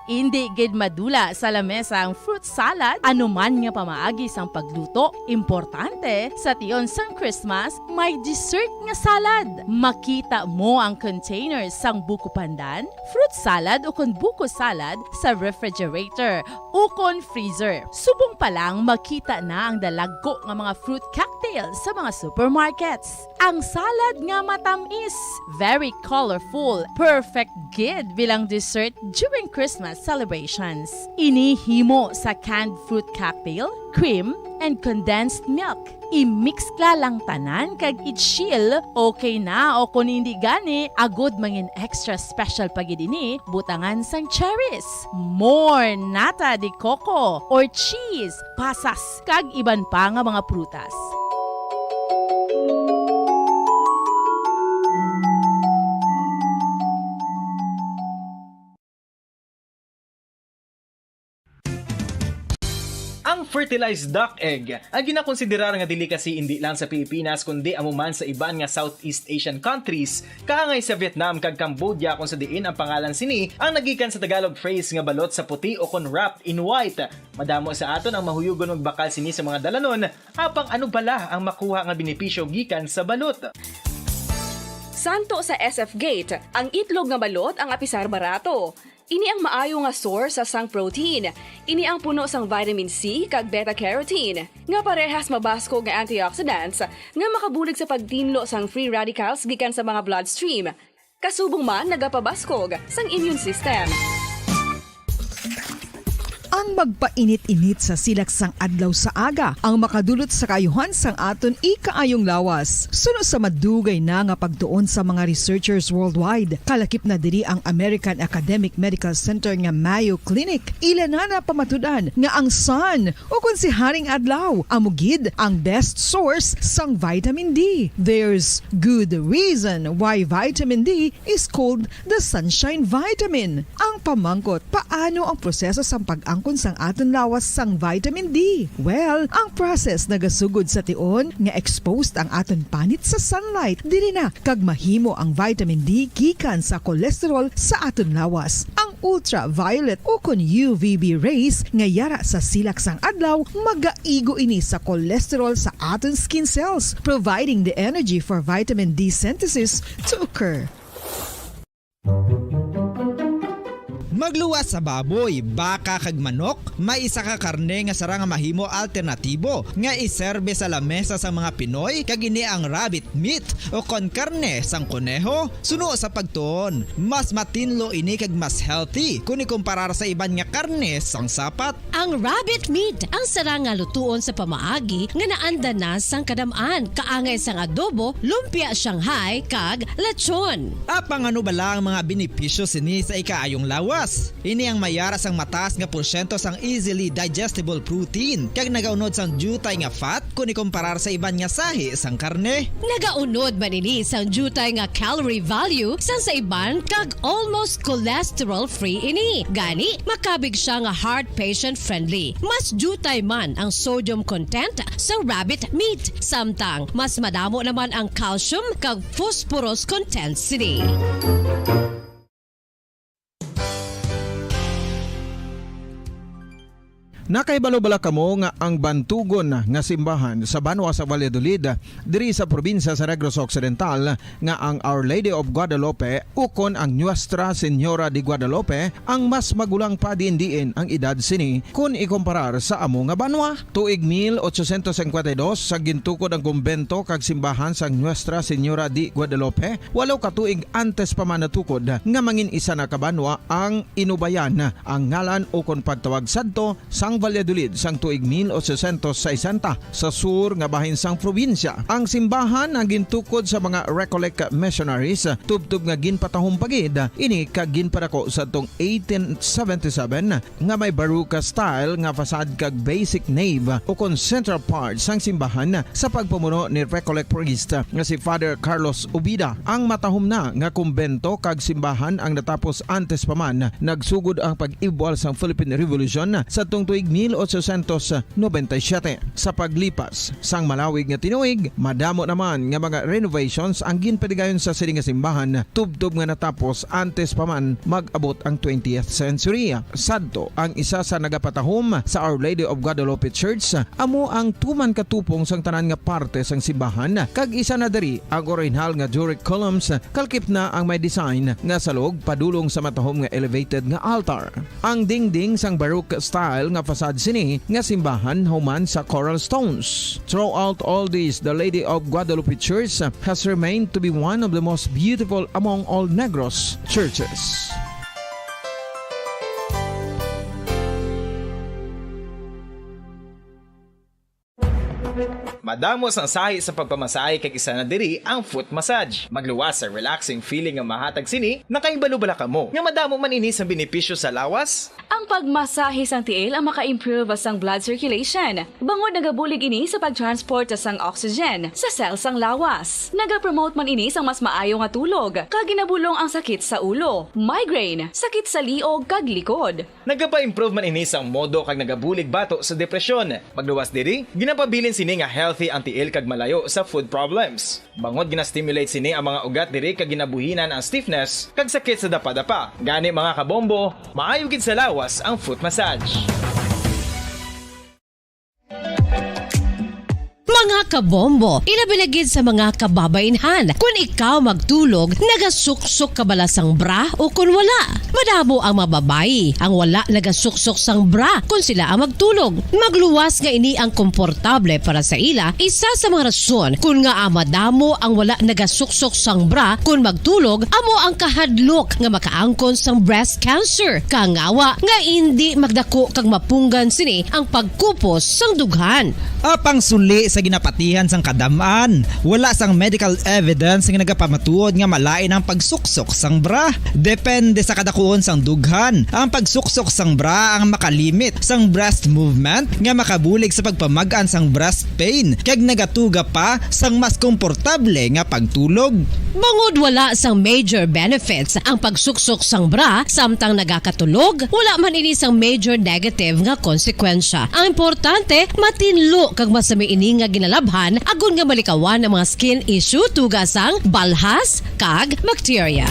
hindi gid madula sa lamesa ang fruit salad, anuman nga pamaagi sang pagluto. Importante, sa tion sang Christmas, may dessert nga salad. Makita mo ang containers sang buko pandan, fruit salad o kon buko salad sa refrigerator o kon freezer. Subong pa lang makita na ang dalagko nga mga fruit cocktail sa mga supermarkets. Ang salad nga matamis, very colorful, perfect gid bilang dessert during Christmas celebrations. Inihimo sa canned fruit cocktail, cream, and condensed milk. I-mix lang tanan kag i-chill, okay na o kung hindi gani, agod mangin extra special pagid ini, butangan sang cherries, more nata de coco or cheese, pasas, kag iban pa nga mga prutas. Ang fertilized duck egg ang ginakonsiderar nga delicacy hindi lang sa Pilipinas kundi amuman sa iban nga Southeast Asian countries kaangay sa Vietnam kag Cambodia kung sa diin ang pangalan sini ang nagikan sa Tagalog phrase nga balot sa puti o kon wrapped in white. Madamo sa aton ang mahuyugon og bakal sini sa mga dalanon apang ano bala ang makuha nga benepisyo gikan sa balot. Santo sa SF Gate, ang itlog nga balot ang apisar barato. Ini ang maayo nga source sa sang protein. Ini ang puno sang vitamin C kag beta-carotene. Nga parehas mabasko nga antioxidants nga makabulig sa pagtinlo sang free radicals gikan sa mga bloodstream. Kasubong man nagapabaskog sang immune system. Ang magpainit-init sa silaksang adlaw sa aga ang makadulot sa kayuhan sang aton ikaayong lawas. Suno sa madugay na nga pagtuon sa mga researchers worldwide, kalakip na diri ang American Academic Medical Center nga Mayo Clinic. Ila na pamatudan nga ang sun o kung si Haring Adlaw amugid ang best source sang vitamin D. There's good reason why vitamin D is called the sunshine vitamin. Ang pamangkot, paano ang proseso sa pag-angkon sang aton lawas sang vitamin D? Well, ang process nagasugod sa tion nga exposed ang aton panit sa sunlight dili na kag mahimo ang vitamin D gikan sa cholesterol sa aton lawas. Ang ultraviolet o kon UVB rays nga yara sa silak sang adlaw magaigo ini sa cholesterol sa aton skin cells, providing the energy for vitamin D synthesis to occur. Magluwas sa baboy, baka kag manok, may isa ka karne nga sarang mahimo alternatibo nga iserbe sa lamesa sa mga Pinoy kag ini ang rabbit meat o kon karne sang kuneho. Suno sa pagtuon, mas matinlo ini kag mas healthy kung ikumparar sa iban nga karne sang sapat. Ang rabbit meat ang sarang nga lutuon sa pamaagi nga naanda na sang kadamaan, kaangay sang adobo, lumpia Shanghai kag lechon. Apang ano bala ang mga benepisyo sini sa ikaayong lawas? Ini ang mayara sang mataas nga porsyento sang easily digestible protein kag nagaunod sang jutay nga fat kung ikumparar sa iban nga sahi sang karne. Nagaunod man ini sang jutay nga calorie value sang sa iban kag almost cholesterol free ini. Gani makabig siya nga heart patient friendly. Mas jutay man ang sodium content sa rabbit meat, samtang mas madamo naman ang calcium kag phosphorus content sini. Nakaibalo-bala kamo nga ang bantugon nga simbahan sa Banwa sa Valladolid diri sa probinsya sa Negros Occidental nga ang Our Lady of Guadalupe ukon ang Nuestra Señora de Guadalupe ang mas magulang pa diin ang edad sini kung ikumparar sa amo nga banwa. Tuig 1852 sa gintukod ang kumbento kag simbahan sang Nuestra Señora de Guadalupe, 8 ka tuig antes pa man natukod nga mangin isa na kabanwa ang inubayan ang ngalan ukon pagtawag sadto sang Valladolid sang tuig 1860 sa sur nga bahin sang probinsya. Ang simbahan ang gintukod sa mga Recollect missionaries tubtub nga ginpatahong pagid ini kag ginpadako sa tong 1877 nga may baroque style nga fasad kag basic nave ukon central part sang simbahan sa pagpamuno ni Recollect priest nga si Father Carlos Ubida. Ang matahom na nga kumbento kag simbahan ang natapos antes pa man nagsugod ang pag-ibwal sang Philippine Revolution sa tong tuig 1897. Sa paglipas sang malawig nga tinuig, madamo naman nga mga renovations ang ginpadigayon sa sining nga simbahan tubtob nga natapos antes pa man mag-abot ang 20th century. Sadto ang isa sa nagapatahom sa Our Lady of Guadalupe Church amo ang tuman katupong sang tanan nga parte sang simbahan kag isa na diri ang original nga Doric columns kalkip na ang may design nga salog padulong sa matahom nga elevated nga altar. Ang dingding sang baroque style nga fasad sini nga simbahan human sa coral stones. Throughout all this, the Lady of Guadalupe Church has remained to be one of the most beautiful among all Negros churches. Madamos ang sahi sa pagpamasahe kag isa na diri ang foot massage. Magluwas sa relaxing feeling nga mahatag sini, nakaibalo-bala ka mo. Nga madamo man ini sa benepisyo sa lawas. Ang pagmasahe sang tiil ang maka-improve sang blood circulation. Bangod nagabulig ini sa pagtransport sang oxygen sa cells sang lawas. Nagapromote man ini sang mas maayo nga tulog, kag ginabulong ang sakit sa ulo, migraine, sakit sa liog kag likod. Nagapa-improve man ini sang modo kag nagabulig bato sa depresyon. Magluwas diri, ginapabilin sini nga healthy ang tiil kag malayo sa food problems. Bangod gina-stimulate sini ang mga ugat diri kag ginabuhinan ang stiffness kag sakit sa dapa-dapa. Gani mga kabombo, maayo gid sa lawas ang foot massage. Mga kabombo, ilabilagid sa mga kababainhan. Kung ikaw magtulog, nagasuksok ka bala sang bra o kung wala. Madamo ang mababayi ang wala nagasuksok sang bra kung sila ang magtulog. Magluwas nga ini ang komportable para sa ila. Isa sa mga rason kung nga madamo ang wala nagasuksok sang bra kung magtulog, amo ang kahadlok nga makaangkon sang breast cancer. Kangawa nga hindi magdako kag mapunggan sini ang pagkupos sang dughan. Apang suli sa ginapatihan sang kadamaan, wala sang medical evidence nga nagapamatuod nga malain ang pagsuksok sang bra. Depende sa kadakuon sang dughan. Ang pagsuksok sang bra ang makalimit sang breast movement nga makabulig sa pagpamagan sang breast pain kag nagatuga pa sang mas komportable nga pagtulog. Bangod wala sang major benefits ang pagsuksok sang bra samtang nagakatulog, wala man ini sang major negative nga konsekwensya. Ang importante, matinlo kag masami ini nga ginalabhan agon nga malikawan ang mga skin issue tugasang balhas kag bacteria.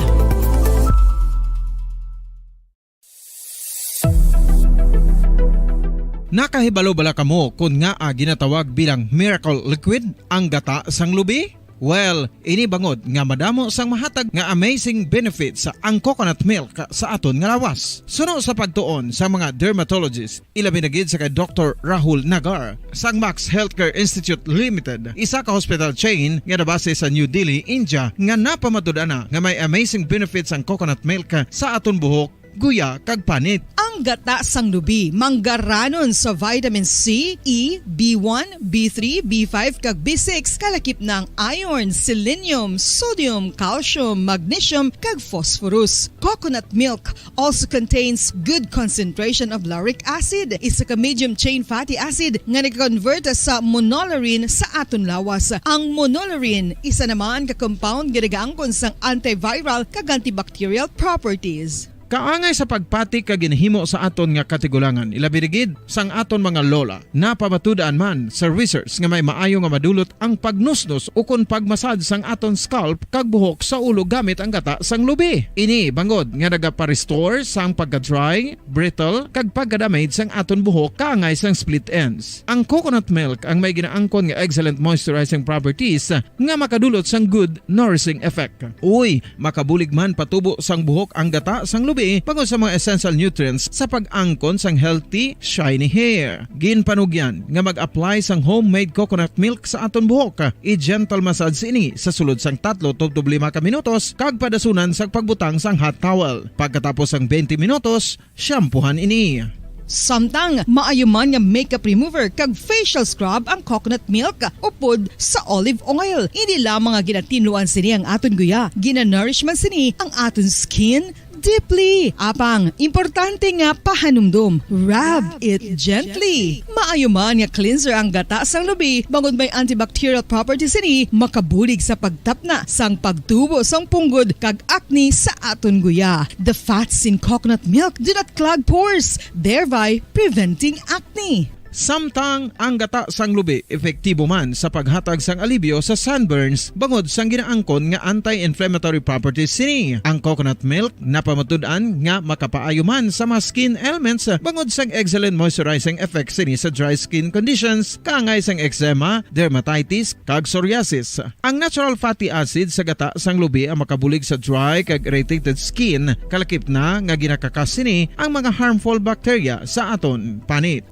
Nakahibalo-bala kamo kung nga ginatawag bilang miracle liquid ang gata sang lubi? Well, ini bangod nga madamo sang mahatag nga amazing benefits sa ang coconut milk sa aton nga lawas. Suno sa pagtuon sa mga dermatologist, ilabi na gid sa kay Dr. Rahul Nagar sang Max Healthcare Institute Limited, isa ka hospital chain nga nabase sa New Delhi, India, nga napamatud-ana nga may amazing benefits ang coconut milk sa aton buhok, guya kag panit. Ang gata sang lubi manggaranon sa vitamin C, E, B1, B3, B5 kag B6 kalakip ng iron, selenium, sodium, calcium, magnesium kag phosphorus. Coconut milk also contains good concentration of lauric acid, isa ka medium chain fatty acid nga nag-convert sa monolarin sa aton lawas. Ang monolarin isa naman ka compound nga nagaangkon sang antiviral kag antibacterial properties. Kaangay sa pagpati ka ginhimo sa aton nga katigulangan, ilabirigid sang aton mga lola. Napamatudan man sa research nga may maayo nga madulot ang pagnusnos o kon pagmasad sang aton scalp kag buhok sa ulo gamit ang gata sang lubi. Ini bangod nga nagapa-restore sang pagka-dry, brittle kag pagka-damage sang aton buhok kaangay sang split ends. Ang coconut milk ang may ginaangkon nga excellent moisturizing properties nga makadulot sang good nourishing effect. Uy, makabulig man patubo sang buhok ang gata sang lubi bangod sa mga essential nutrients sa pag-angkon sang healthy, shiny hair. Ginpanugyan nga mag-apply sang homemade coconut milk sa aton buhok. I-gentle massage ini sa sulod sang 3-5 ka minutos kag padasunan sang pagbutang sang hot towel. Pagkatapos sang 20 minutos, shampoohan ini. Samtang maayo man nga makeup remover kag facial scrub ang coconut milk upod sa olive oil. Hindi lamang nga ginatinluan sini ang aton guya, ginanourish man sini ang aton skin deeply. Apang, importante nga pahanumdum. Rub it gently. Maayo man nga cleanser ang gata sang lubi, bangod may antibacterial properties ini, makabulig sa pagtapna sang pagtubo sang punggod kag acne sa aton guya. The fats in coconut milk do not clog pores, thereby preventing acne. Samtang ang gata sang lubi epektibo man sa paghatag sang alibyo sa sunburns bangod sang ginaangkon nga anti-inflammatory properties sini. Ang coconut milk napamatud-an nga makapaayo man sa mga skin ailments bangod sang excellent moisturizing effect sini sa dry skin conditions kaangay sang eczema, dermatitis kag psoriasis. Ang natural fatty acid sa gata sang lubi ang makabulig sa dry kag irritated skin, kalakip na nga ginakakas sini ang mga harmful bacteria sa aton panit.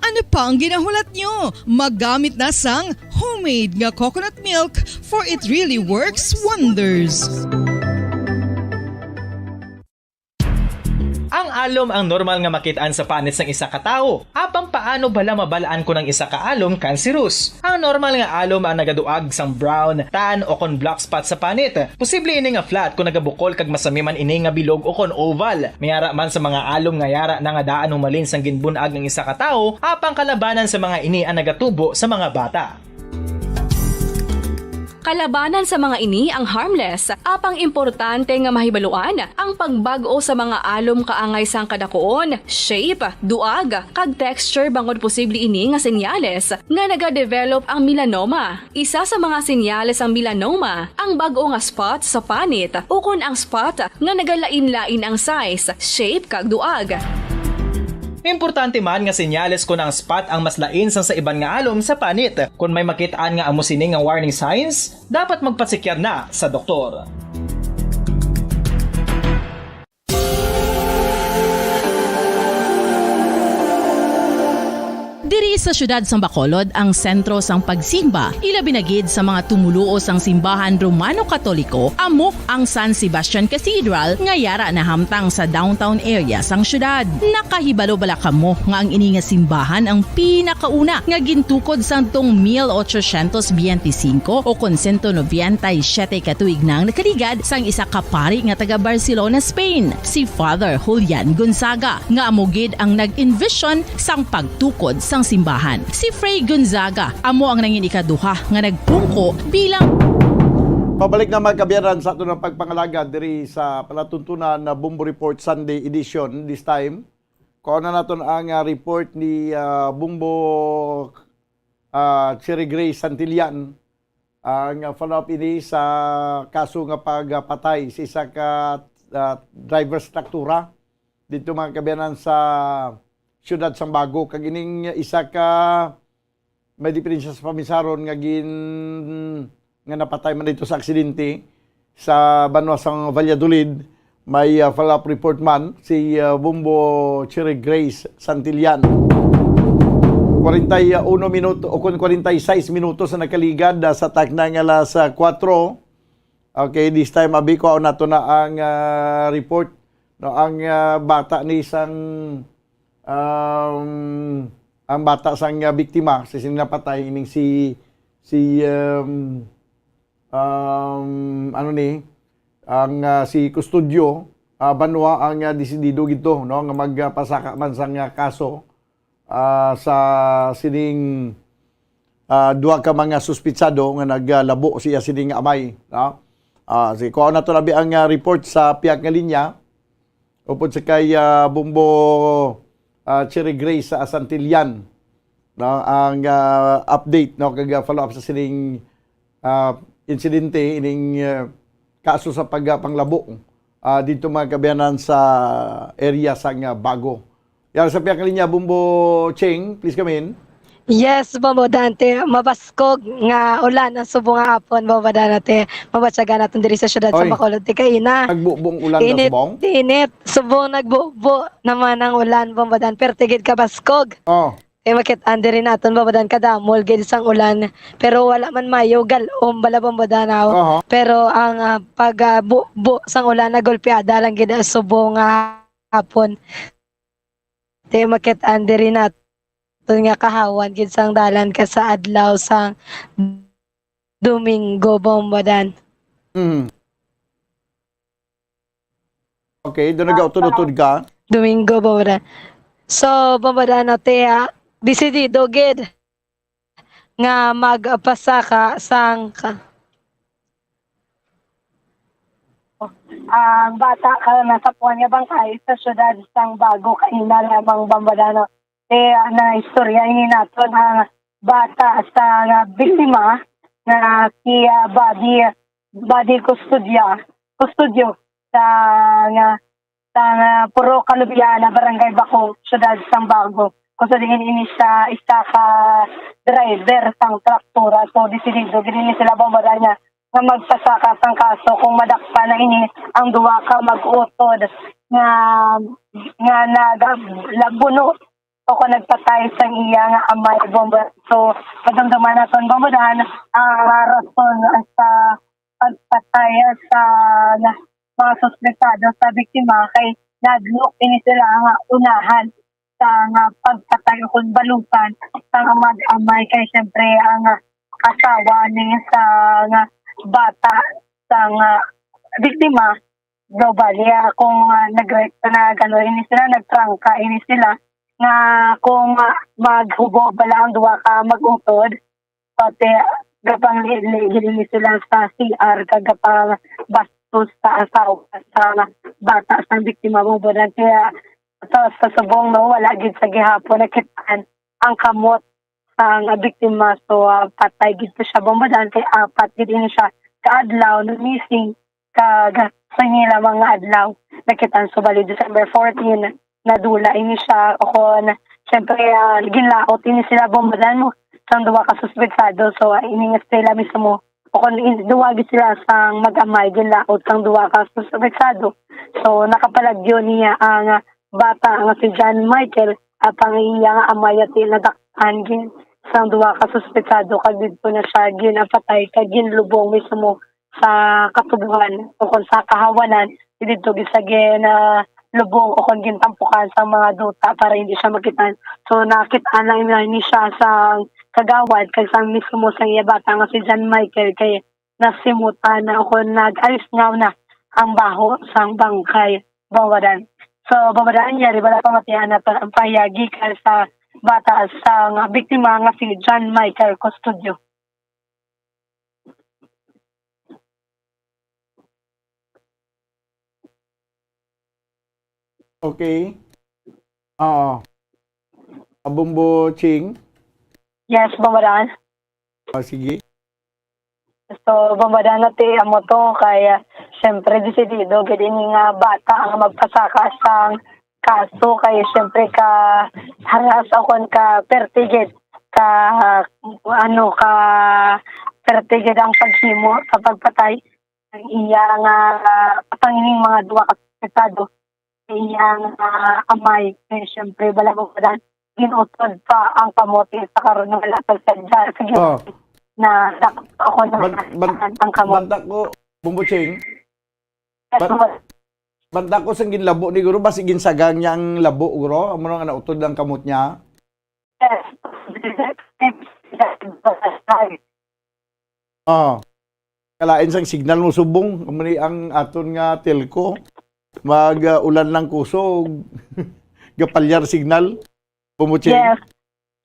Ano pa ang ginahulat nyo? Maggamit na sang homemade nga coconut milk for it really works wonders. Ang alom ang normal nga makitaan sa panit ng isa ka tawo. Apang paano bala mabalaan ko ng isa ka alom cancerous? Ang normal nga alom ang nagaduag sang brown, tan o kon black spot sa panit. Posible ini nga flat kung nagabukol kag masami man ini nga bilog o kon oval. Mayara man sa mga alom nga yara na nga daan humalin sang ginbunag ng isa ka tawo, apang kalabanan sa mga ini ang nagatubo sa mga bata. Kalabanan sa mga ini ang harmless, apang importante nga mahibaluan ang pagbag-o sa mga alom kaangay sang kadakuon, shape, duag, kag texture bangod posible ini nga senyales nga nagadevelop ang melanoma. Isa sa mga senyales ang melanoma, ang bag-o nga spot sa panit o kun ang spot nga nagalain-lain ang size, shape, kag duag. Importante man nga senyales kung ang spot ang mas lain sang sa iban nga alom sa panit. Kung may makitaan nga amo sini nga warning signs, dapat magpasikyar na sa doktor. Diri sa syudad sang Bacolod ang sentro sang pagsimba, ilabi na gid sa mga tumuluo sang simbahan Romano-Katoliko, amok ang San Sebastian Cathedral nga yara na hamtang sa downtown area sang syudad. Nakahibalo bala kamo nga ang ini nga simbahan ang pinakauna nga gintukod sang tong 1825 o kon 197 katuig nang nakaligad sang isa ka pari nga taga Barcelona, Spain, si Father Julian Gonzaga, nga amo gid ang nag-envision sang pagtukod sang simbahan. Si Fray Gonzaga amo ang nangin ikaduha nga nagpungko bilang pabalik na magkabiyaran sa ito ng pagpangalaga diri sa palatuntunan na Bumbo Report Sunday edition this time. Kuha na natin ang report ni Bumbo Cherry Grace Santillan ang follow-up ini sa kaso nga pagpatay sa isa ka driver's traktura dito mga kabiyanan sa Siyudad Sambago. Kag ining isa ka may diferensya sa pamisaron nga nga napatay man dito sa aksidente sa Banwa sang Valladolid. May follow-up report man si Bumbo Cherry Grace Santillan. 41 minuto o 46 minutos na nakaligad sa takna nga alas 4. Okay, this time abiko na to na ang report no ang bata ni sang ang bata sang biktima sa sinapatay ining si si Custodio Banwa ang desidido gito no nga magpasaka man sang kaso sa sining duha ka mga suspitsado nga naglabo siya sining amay no si ko na to labi ang report sa piyak nga linya. Upod sa kay Bumbo Cherry Grace sa Santillan. No, ang update no kag follow up sa sining insidente ining kaso sa pagpanglabo dito mga kabayanan sa area sa Bago. Yan sa piyang linya Bumbo Cheng, please come in. Yes, Dante, mabaskog nga ulan ang subong nga hapon, Dante. Mabatsaga natin diri sa syudad sa Bacolod. Kay ina. Nagbubong ulan init, na subong? Init. Subong nagbubo naman ang ulan, Dante. Pero tigid ka baskog. Oh. Makit-an diri naton, Dante, kadamol, gid sang ulan. Pero wala man mayo, galom, bala, Danaw. Pero ang pagbubo sang ulan, nagolpeada lang gid ang subong nga hapon. Makit-an diri naton nga kahawan gid sang dalan ka sa adlaw sang Domingo, Bombodan. Okay, doon nag-utod-utod ka? Domingo, Bombodan. So, Bombodan, decidido gid nga magpasaka sang ang bata ka nasa puwan nga bangkay sa syudad sang Bago kaina lamang, Bombodan. Na istorya ini nato ang bata sa biktima na si Body Custodio sa Puro Kalubiana, Barangay Bako, Syudad sang Bago. Kung sa ini siya isa ka driver sang traktora, so disidido gini sila Bombodan niya nga magpasaka sang kaso kung madakpa na ini ang duwa ka mag-utod nga naglabuno o kung nagpatay sa iya nga amay bomba. So, padamdaman natin Bombodan ang rason sa pagpatay sa mga suspetado sa biktima kay nagluk ini sila nga unahan sa pagpatay o kung balutan sa amay kay siyempre ang asawa niya sa bata sa biktima global. Kung nag-react na gano'n ini sila, nagtrangka ini sila nga kung maghubo bala ang duwa ka mag-utod pati gapang ligili sila sa CR kagapang bastos sa asawa sa bata sa biktima mo ba kaya sa subong no wala gid sa gihapon nakitaan ang kamot ang biktima so patay gid siya Bombodan kay apat gid siya kaadlaw no missing kag sa nila mga adlaw nakitaan so bali December 14 nadula ini siya o kon siyempre ginlaot ini sila Bombodan mo sang duwa ka suspetsado so ini nga sila mismo o kon duwagi sila sang mag-amay ginlaot sang duwa ka suspetsado so nakapalagyo niya ang bata nga si John Michael apang iya nga amay at nadaktan gin sang duwa ka suspetsado kag didto na siya ginapatay kag ginlubong mismo sa katubuhan o kon sa kahawanan didto gisagin lubong o kung gintampukan sa mga duta para hindi siya makitaan. So nakitaan lang ni siya sa kagawad kay sang mismo sa iya bata nga si John Michael kay nasimutan na o kung nag-alis nga na ang baho sang bangkay Bombodan. So Bombodan yari wala pa matiyan na ang pahayagi kay sa bata sa biktima nga si John Michael Custodio. Okay. Bumbo Ching. Yes, Bombodan. Sige. So, Bombodan natin mo to kaya siyempre disidido gid ini nga bata ang magpasaka sang kaso kay siyempre ka haras akon ka pertigid ka pertigid ang paghimo sa pagpatay ang iya nga pangining mga duwa ka suspetsado iyang amay kaya siyempre bala Bombodan ginutod pa ang kamote sa karon nga wala sa sige na ako na ang kamot. Banda ko, Bumbo Ching. Banda ko sang ginlabo ni Guro, basi ginsagang niya ang labo, Guro? Amo nga nautod ang kamot niya? Yes. Kalain sang signal mo subong, amo ni ang aton nga telco. Mag-ulan lang kusog. Gapalyar signal. Bumbo Ching. Yes.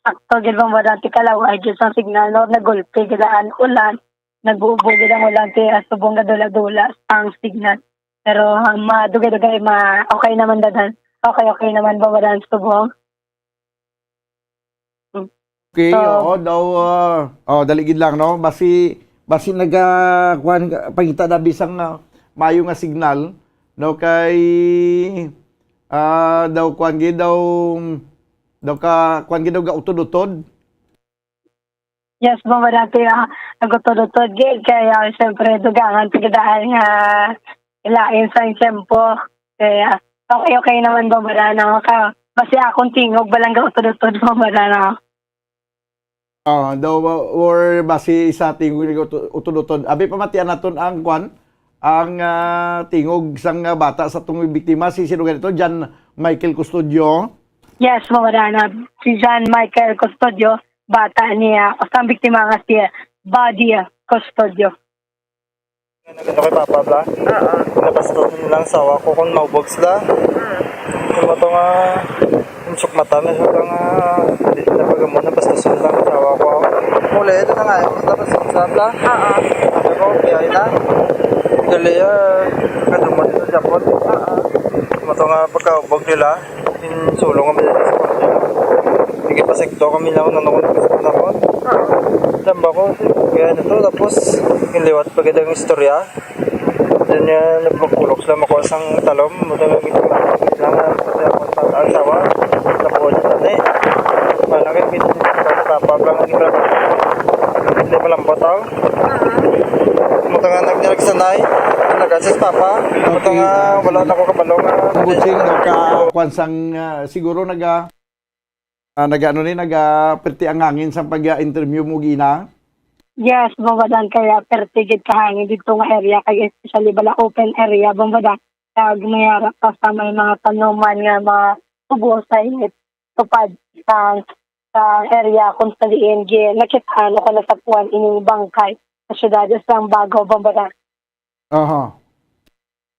Sakto gid mo dati kalaway gid sa signal no nagolpe gid ang ulan nagbubo gid ang ulan kay subong gadula-dula ang signal Pero madugay-dugay okay naman dadan. Okay naman Bombadan subong. Okay, So- daw daligid lang no. Basi kuan pangita na bisang mayo nga signal no kay daw kuan gid daw kuan gid daw ga utod-utod. Yes, Bombadan kaya nagutod-utod gid kaya siyempre dugangan tigdaan nga ilain sa tempo. Kaya okay naman Bombadan ka. Basi akong tingog balang ga utod-utod Bombadan. Daw or basi sa tingog utod-utod. Abi pamatian naton ang kuan ang tingog sang bata sa tungod biktima si sino ganito John Michael Custodio. Yes, Bombadan. Si John Michael Custodio, bata niya. Ang biktima nga si Buddy Custodio. Ano kay Papa Bla? Napastok nilang sawa ko kung maubog sila. Yung ito nga, yung sukmata na siya nga, hindi sila pagamon na basta sunlang sawa ko. Muli, ito na nga, yung tapos sa Bla? Ako, biyay na. Dali, kadumot ito Japon. Yung ito nga, pagkaubog nila, yung sulong kami sa kanya. Hindi pa sekto kami lang nanukon na ko. Damba ko, kaya na to. Tapos, yung liwat pagkadang istorya. Doon niya nagpagkulok sila makuha sang talom. Madalang ito lang ang sawa. Nakuha niya tani. Malakit ito kapap lang ang iba. Hindi malambot ako. Muta nga nagsanay. Nag-assist papa. Muta nga wala na ko kabalong. Butsing nagka-kuan sang siguro nag-perti ang hangin sa pag-interview mo gina. Yes, Bombadan kaya pertigid kahangin dito nga area kay especially bala open area Bombadan. Kag mayara pa sa may mga tanuman nga mga tubo sa init tupad sa area kung saliin nakitaan ko na sa puwan ining bangkay sa syudad sang Bago Bombadan.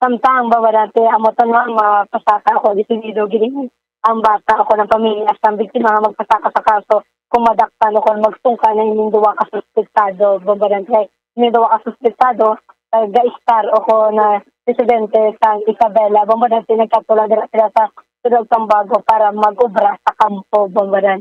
Samtang Bombadan te amo tanwa mapasaka ako disidido giling ang bata ako ng pamilya sa biktima magpasaka sa kaso kung madaktan o kung magsungka na ining duwa ka suspetado, Bombadan kay ining duwa ka suspetado, ga-star o ko na residente sa Isabela, Bombadan nagkatulad sila sa Sudog Sambago para mag-ubra sa kampo, Bombadan.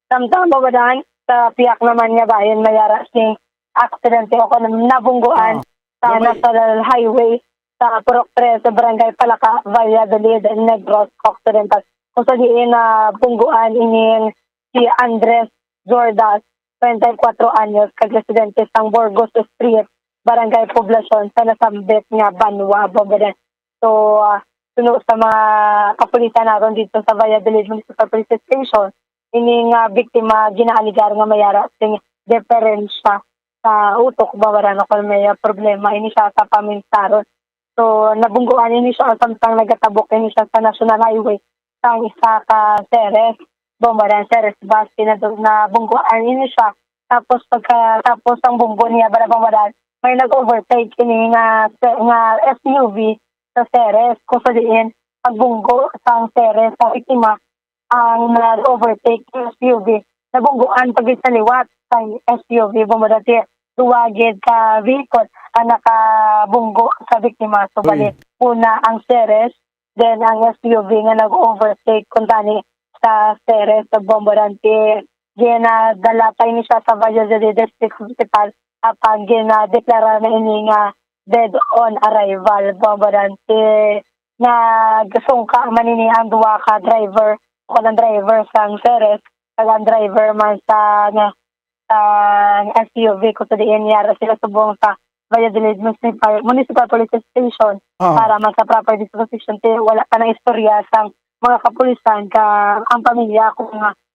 Samtang Bombadan, sa piyak naman niya bayan, mayara sing aksidente o ko na nabungguan sa National Highway sa Purok 3 sa Barangay Palaka, Valladolid, Negros, Occidental. Kung sa diin na bungguan ining si Andres Jordas, 24 anyos, kag-residente sang Burgos Street, Barangay Poblacion, sa nasambit nga Banwa, Bombadan. So, suno sa mga kapulisan natin dito sa Valladolid Municipal Police Station, ining biktima ginaaligar nga mayara sing diferensya sa utok, Bombadan, kung may problema ini siya sa paminsaron. So, nabungguan ini siya samtang nagatabok ini siya sa National Highway sang isa ka Ceres, Bombadan, Ceres bus, nabungguan ini siya. Tapos tapos ang bunggo niya, Bombadan, may nag-overtake ini nga SUV sa Ceres. Kung sa diin, pagbunggo sang Ceres, ang ikima, ang nag-overtake yung SUV. Nabungguan pag sa liwat sang SUV, Bombadan, duwagid ka vehicle ang nakabunggo sa biktima. So, bali, una ang Ceres, then ang SUV nga nag-overtake kung tani sa Ceres sa Bombadan. Ginadala pa ini siya sa Valladolid District Hospital apang ginadeklara na ini nga dead on arrival, Bombadan. Nagsungka man ini ang duwa ka driver o ng driver sang Ceres kag ang driver man sa SUV ko sa diin yara sila subong sa Valladolid Municipal Police Station para man sa proper disposition. Wala pa na istorya sa mga kapulisan ang pamilya kung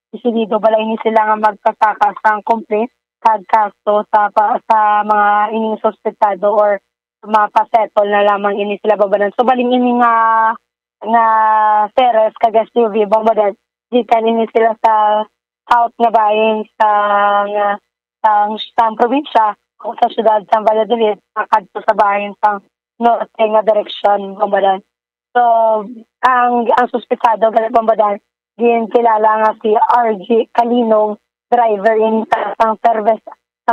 isidido bala ini sila nga magpasaka sang complaint kag kaso sa mga ining suspetado or mapasettle na lamang ini sila, Bombadan. So baling ini nga Ceres kag SUV, Bombadan, gikan ini sila sa south nga bahin sa probinsya o sa syudad sa Valladolid, kadto sa bahin sa norte nga direksyon, Bombadan. So ang suspetado, Bombadan, kilala nga si RG Calinong, driver in sang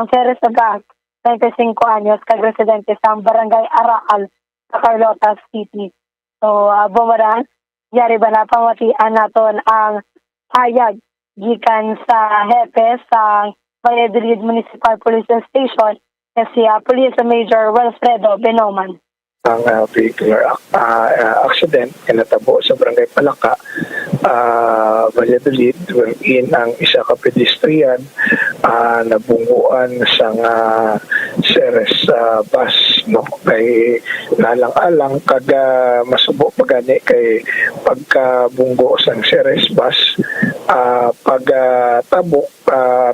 Ceres Agag, 25 anyos, kag residente sa Barangay Araal, sa Carlota City. So, bumaran, yari ba na pamatian naton ang hayag gikan sa hepe sa Valladolid Municipal Police Station si Police Major Wilfredo Benoman. Ang vehicular accident na natabo sa Barangay Palaka, Valladolid, wherein ang isa ka pedestrian nabunguan sa Ceres bus, no, kay nalang-alang kaga masubo pagani kay pagkabunggo sang Ceres bus,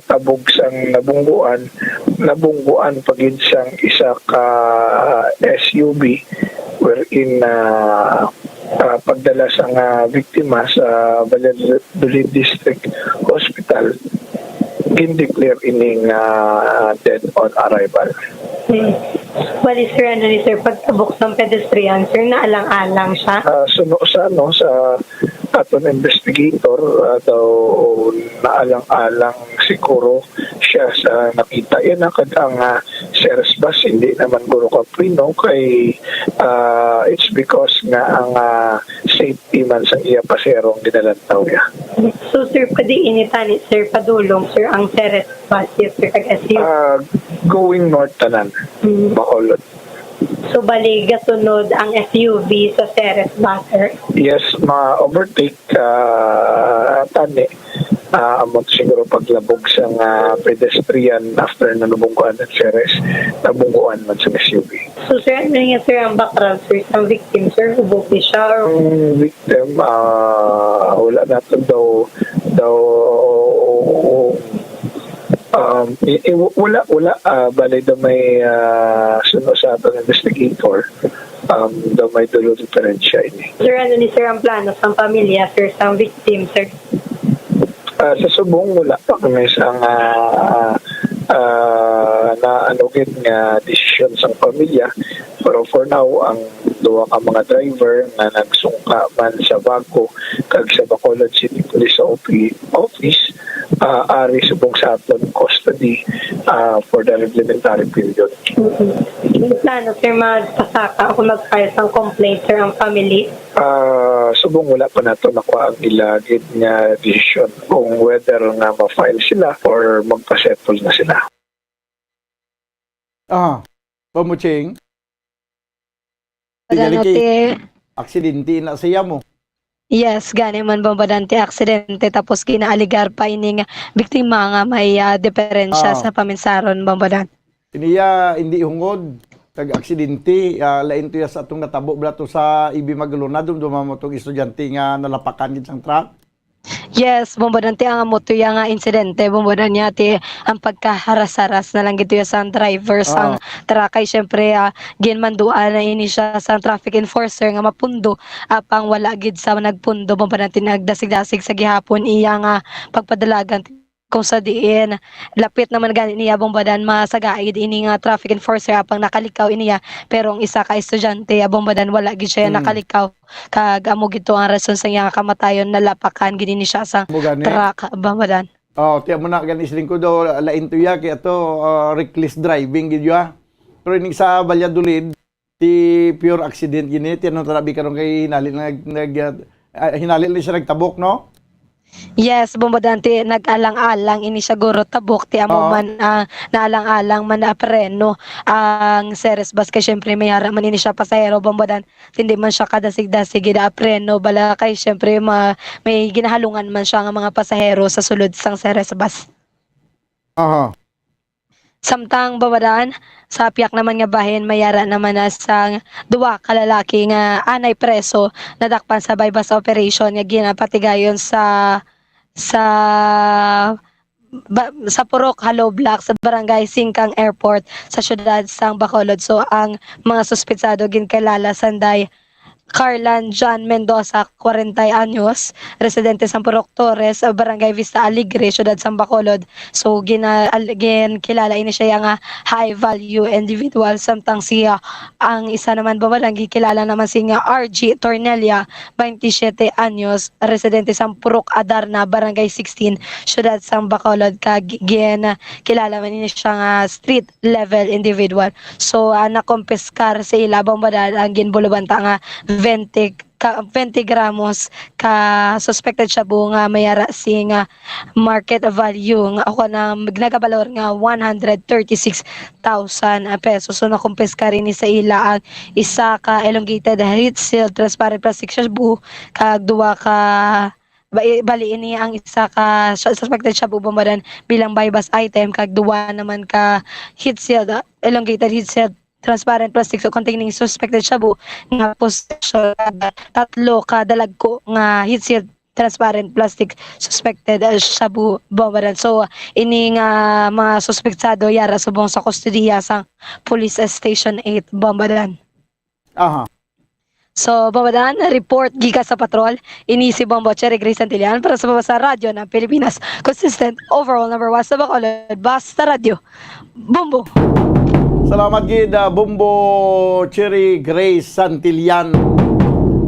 tabog sang nabungguan pagid sang isa ka SUV wherein pagdala sang biktima sa Valladolid District Hospital, in-declare ining dead on arrival. Bali sir, sir, pagtabok ng pedestrian, sir, naalang-alang siya? Suno sa aton investigator, daw naalang-alang siguro siya sa nakita. Yan ang Ceres bus, hindi naman guro ka prino kay it's because nga ang safety man sa iya paserong ginalantaw niya. So sir, pwede initani sir, padulong sir ang Ceres bus, yes sir, kag-SU? Going north tanan, Bacolod. So bali gasunod ang SUV sa Ceres bus, sir? Yes, ma-overtake tani. Amot siguro paglabog sa pedestrian after nalubungkuan ng Ceres, nabungkuan man sa SUV. So sir, ano nga sir ang background sir sa victim, sir? Ubuki siya? Ang victim, wala natin daw wala bali daw may suno sa atong investigator, daw may dulo diferensya ini. Sir, ano ni sir ang plano sa pamilya sir sa victim, sir? Sa subong wala pa kami sa naanugin nga desisyon sa pamilya, pero for now ang duwa ka mga driver na nagsungka man sa Bago kag sa Bacolod City Police Office ari subong sa aton custody for the reglementary period. Plano sir magpasaka o mag-file ng complaint sir ang family? Subong wala pa nato nakuha ang ilagid nga decision kung whether nga ma-file sila or magpa-settle na sila. Pamuching? Aksidente na siya mo. Yes, gani man bombardante aksidente tapos kinaaligar pa ining biktima nga may diferensya sa paminsaron bombardan. Iniya hindi hungod kag aksidente, lain to ya sa atong natabo blato sa Ibi Magalona dumamo tong estudyante nga nalapakan gid sang truck. Yes, bombardante ang moto ya nga insidente, bombardan niya ti ang pagkaharas-haras na lang gito ya sa driver sang truck kay syempre ginmanduan na ini siya sa traffic enforcer nga mapundo apang wala gid sa nagpundo, bombardante nagdasig-dasig sa gihapon iya nga pagpadalagan kung sa diin lapit naman gani niya bombadan masagaid ini nga traffic enforcer apang nakalikaw iniya pero ang isa ka estudyante bombadan wala gid siya nakalikaw kag amo gito ang rason sa iya kamatayon nalapakan gid ni siya sa truck bombadan. Tiya mo na gani siling ko do lain to ya kay ato reckless driving gid ya. Pero ining sa Valladolid ti pure accident gini ti ano tarabi karon kay hinali siya nagtabok no? Yes, bombardante nag-alang-alang ini siya guro tabok ti amo man naalang-alang man na preno ang Ceres bus kay syempre may ara man ini siya pasahero bombardan hindi man siya kadasig-dasig gid preno bala kay syempre may ginahalungan man siya nga mga pasahero sa sulod sang Ceres bus. Samtang babadan sa piyak naman nga bahin mayara naman na sang duwa ka lalaki nga anay preso nadakpan sa bypass operation nga ginapatigayon sa Purok Hollow Block sa Barangay Singkang Airport sa syudad sang Bacolod. So ang mga suspetsado ginkalala sanday Carlan John Mendoza, 40 anyos, residente San Purok Torres, Barangay Vista Alegre, Ciudad San Bacolod. So kilala ini siya nga high value individual, samtang siya ang isa naman babalang kilala naman siya RG Tornelia, 27 anyos, residente San Purok Adarna, Barangay 16, Ciudad San Bacolod. Kilala man ini siya nga street level individual. So nakompiskar sa ilabang badal ang ginbulubanta nga 20 gramos ka suspected shabu nga mayara si nga market value nga ako na nagabalor nga 136,000 pesos. So nakumpiska rin ni sa ila ang isa ka elongated heat sealed transparent plastic shabu kag duwa ka bali ini ang isa ka suspected shabu bombadan bilang buy-bust item kag duwa naman ka heat sealed elongated heat sealed transparent plastic so containing suspected shabu nga possession 3 ka dalagko nga heat sealed transparent plastic suspected shabu bombadan. So ini nga mga suspektado yara subong sa kustodiya sa Police Station 8 Bombadan. Aha. So Bombadan, report gikas sa patrol, ini si Bombo Cherry Grace Santillan para sa Babasa Radyo ng Pilipinas. Consistent overall number 1 sa Bacolod, Basta Radio. Bombo! Salamat gid Bombo Cherry Grace Santillan.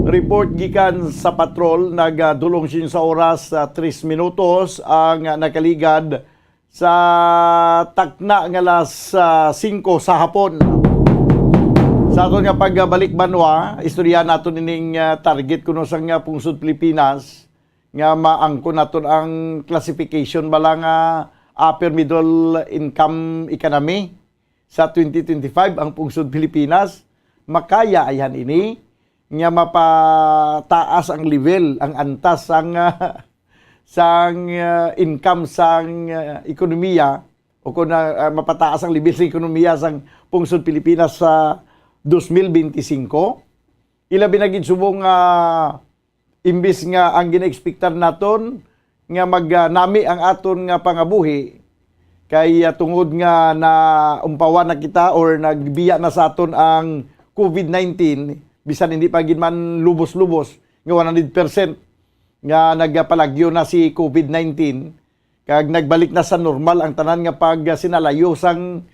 Report gikan sa patrol nagdulong sin sa oras 3 minutos ang nakaligad sa takna nga alas 5 sa hapon. Sa aton nga pagbalik banwa, istorya naton ining target kuno sang pungsod Pilipinas nga maangkon naton ang classification bala nga upper middle income economy sa 2025 ang pungsod Pilipinas. Makaya ayan ini nga mapataas ang level, ang antas sang income sang ekonomiya o kung mapataas ang level sa ekonomiya sang pungsod Pilipinas sa 2025. Ilabi na gid subong imbis nga ang gina-expectar naton nga magnami ang aton nga pangabuhi kay tungod nga na umpawan na kita or nagbiya na sa aton ang COVID-19 bisan hindi pa gid man lubos-lubos nga 100% nga nagpalagyo na si COVID-19 kag nagbalik na sa normal ang tanan nga pag sinalayo sang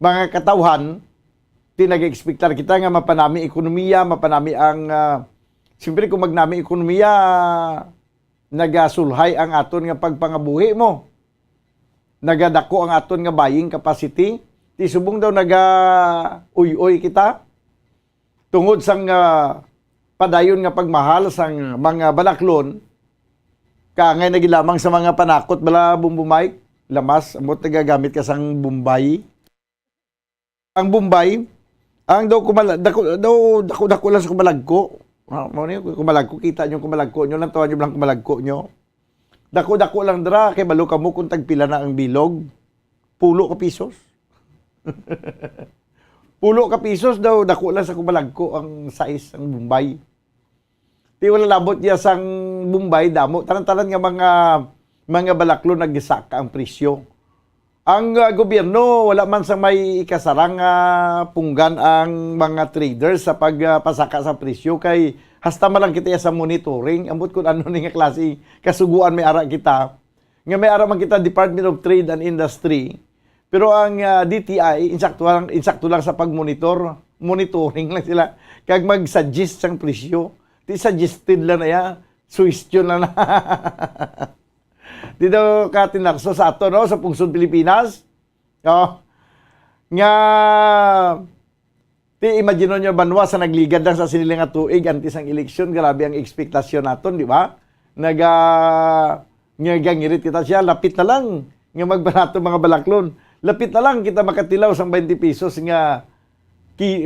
mga katawhan tinag-expectar kita nga mapanami ekonomiya, mapanami ang siyempre kung magnami ekonomiya nagasulhay ang aton nga pagpangabuhi mo. Nagadako ang aton nga buying capacity. Ti subong daw uy-uy kita. Tungod sang padayon nga pagmahal sang mga balaklon, kangay nagilamang sa mga panakot bala bumbumay, lamas, amot nagagamit ka sang Bombay. Ang Bombay, ang dako lang sa kumalagko. Kumalagko, kita nyo kumalagko nyo, lang tawa nyo lang kumalagko nyo. Dako lang dra, kay balo ka mo kung tagpila na ang bilog. Pulo ka pisos. Pulo ka pisos daw, dako lang sa kumalagko ang size ng Bombay. Di wala labot niya sang Bombay, damo. Tanan-tanan nga mga balaklo nagisaka ang presyo. Ang gobyerno, wala man sa may ikasarang punggan ang mga traders sa pagpasaka sa presyo kay hasta man lang kita sa monitoring. Ambot kung ano nga klase kasuguan may ara kita. Nga may ara man kita Department of Trade and Industry. Pero ang DTI, insakto lang sa pagmonitor. Monitoring lang sila. Kag mag-suggest sang presyo. Di suggested lang na ya. Suggestion lang na. Dito ka tinakso sa ato, no? Sa pungsod Pilipinas. Oh. Nga, imagine nyo banwa sa nagligad lang sa sinilang nga tuig antes ang eleksyon. Grabe ang ekspektasyon naton, di ba? Ngirit kita siya, lapit na lang nga magbanato mga balaklon. Lapit na lang kita makatilaw sang 20 pesos nga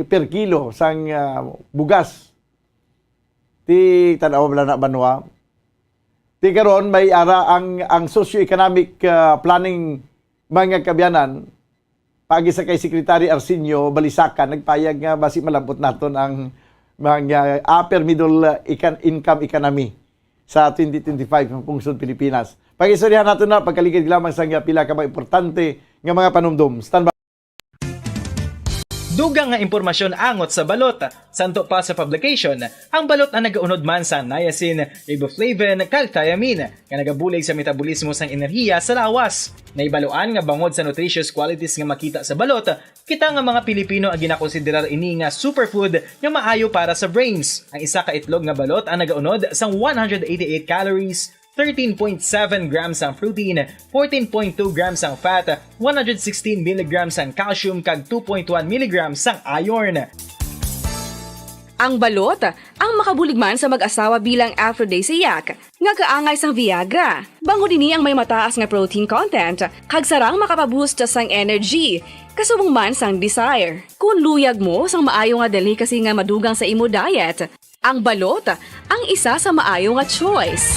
per kilo sang bugas. Tanaw bala na banwa. Di karon may ara ang socio-economic planning mga kabyanan pagi sa kay Secretary Arsenio Balisacan nagpayag nga basi malabot naton ang mga upper middle income economy sa 2025 ng pungsod Pilipinas. Pag-istoryahan naton na pagkaligid lamang sa pila ka mga importante nga mga panumdum. Stand by. Dugang nga impormasyon angot sa balot. Santo pa sa publication, ang balot na nagaunod man sa niacin, riboflavin, kag thiamine nga nagabulig sa metabolismo sang enerhiya sa lawas. Naibaluan nga bangod sa nutritious qualities nga makita sa balot, kita nga mga Pilipino ang ginakonsiderar ini nga superfood nga maayo para sa brains. Ang isa ka itlog nga balot ang nagaunod sang 188 calories, 13.7 grams ang protein, 14.2 grams ang fat, 116 mg ang calcium kag 2.1 mg ang iron. Ang balot, ang makabulig man sa mag-asawa bilang aphrodisiac, nga kaangay sang Viagra. Bango dini ang may mataas nga protein content, kag sarang makapaboost sang energy, kasubong man sang desire. Kung luyag mo sang maayo nga delicacy nga madugang sa imo diet, ang balot, ang isa sa maayo nga choice.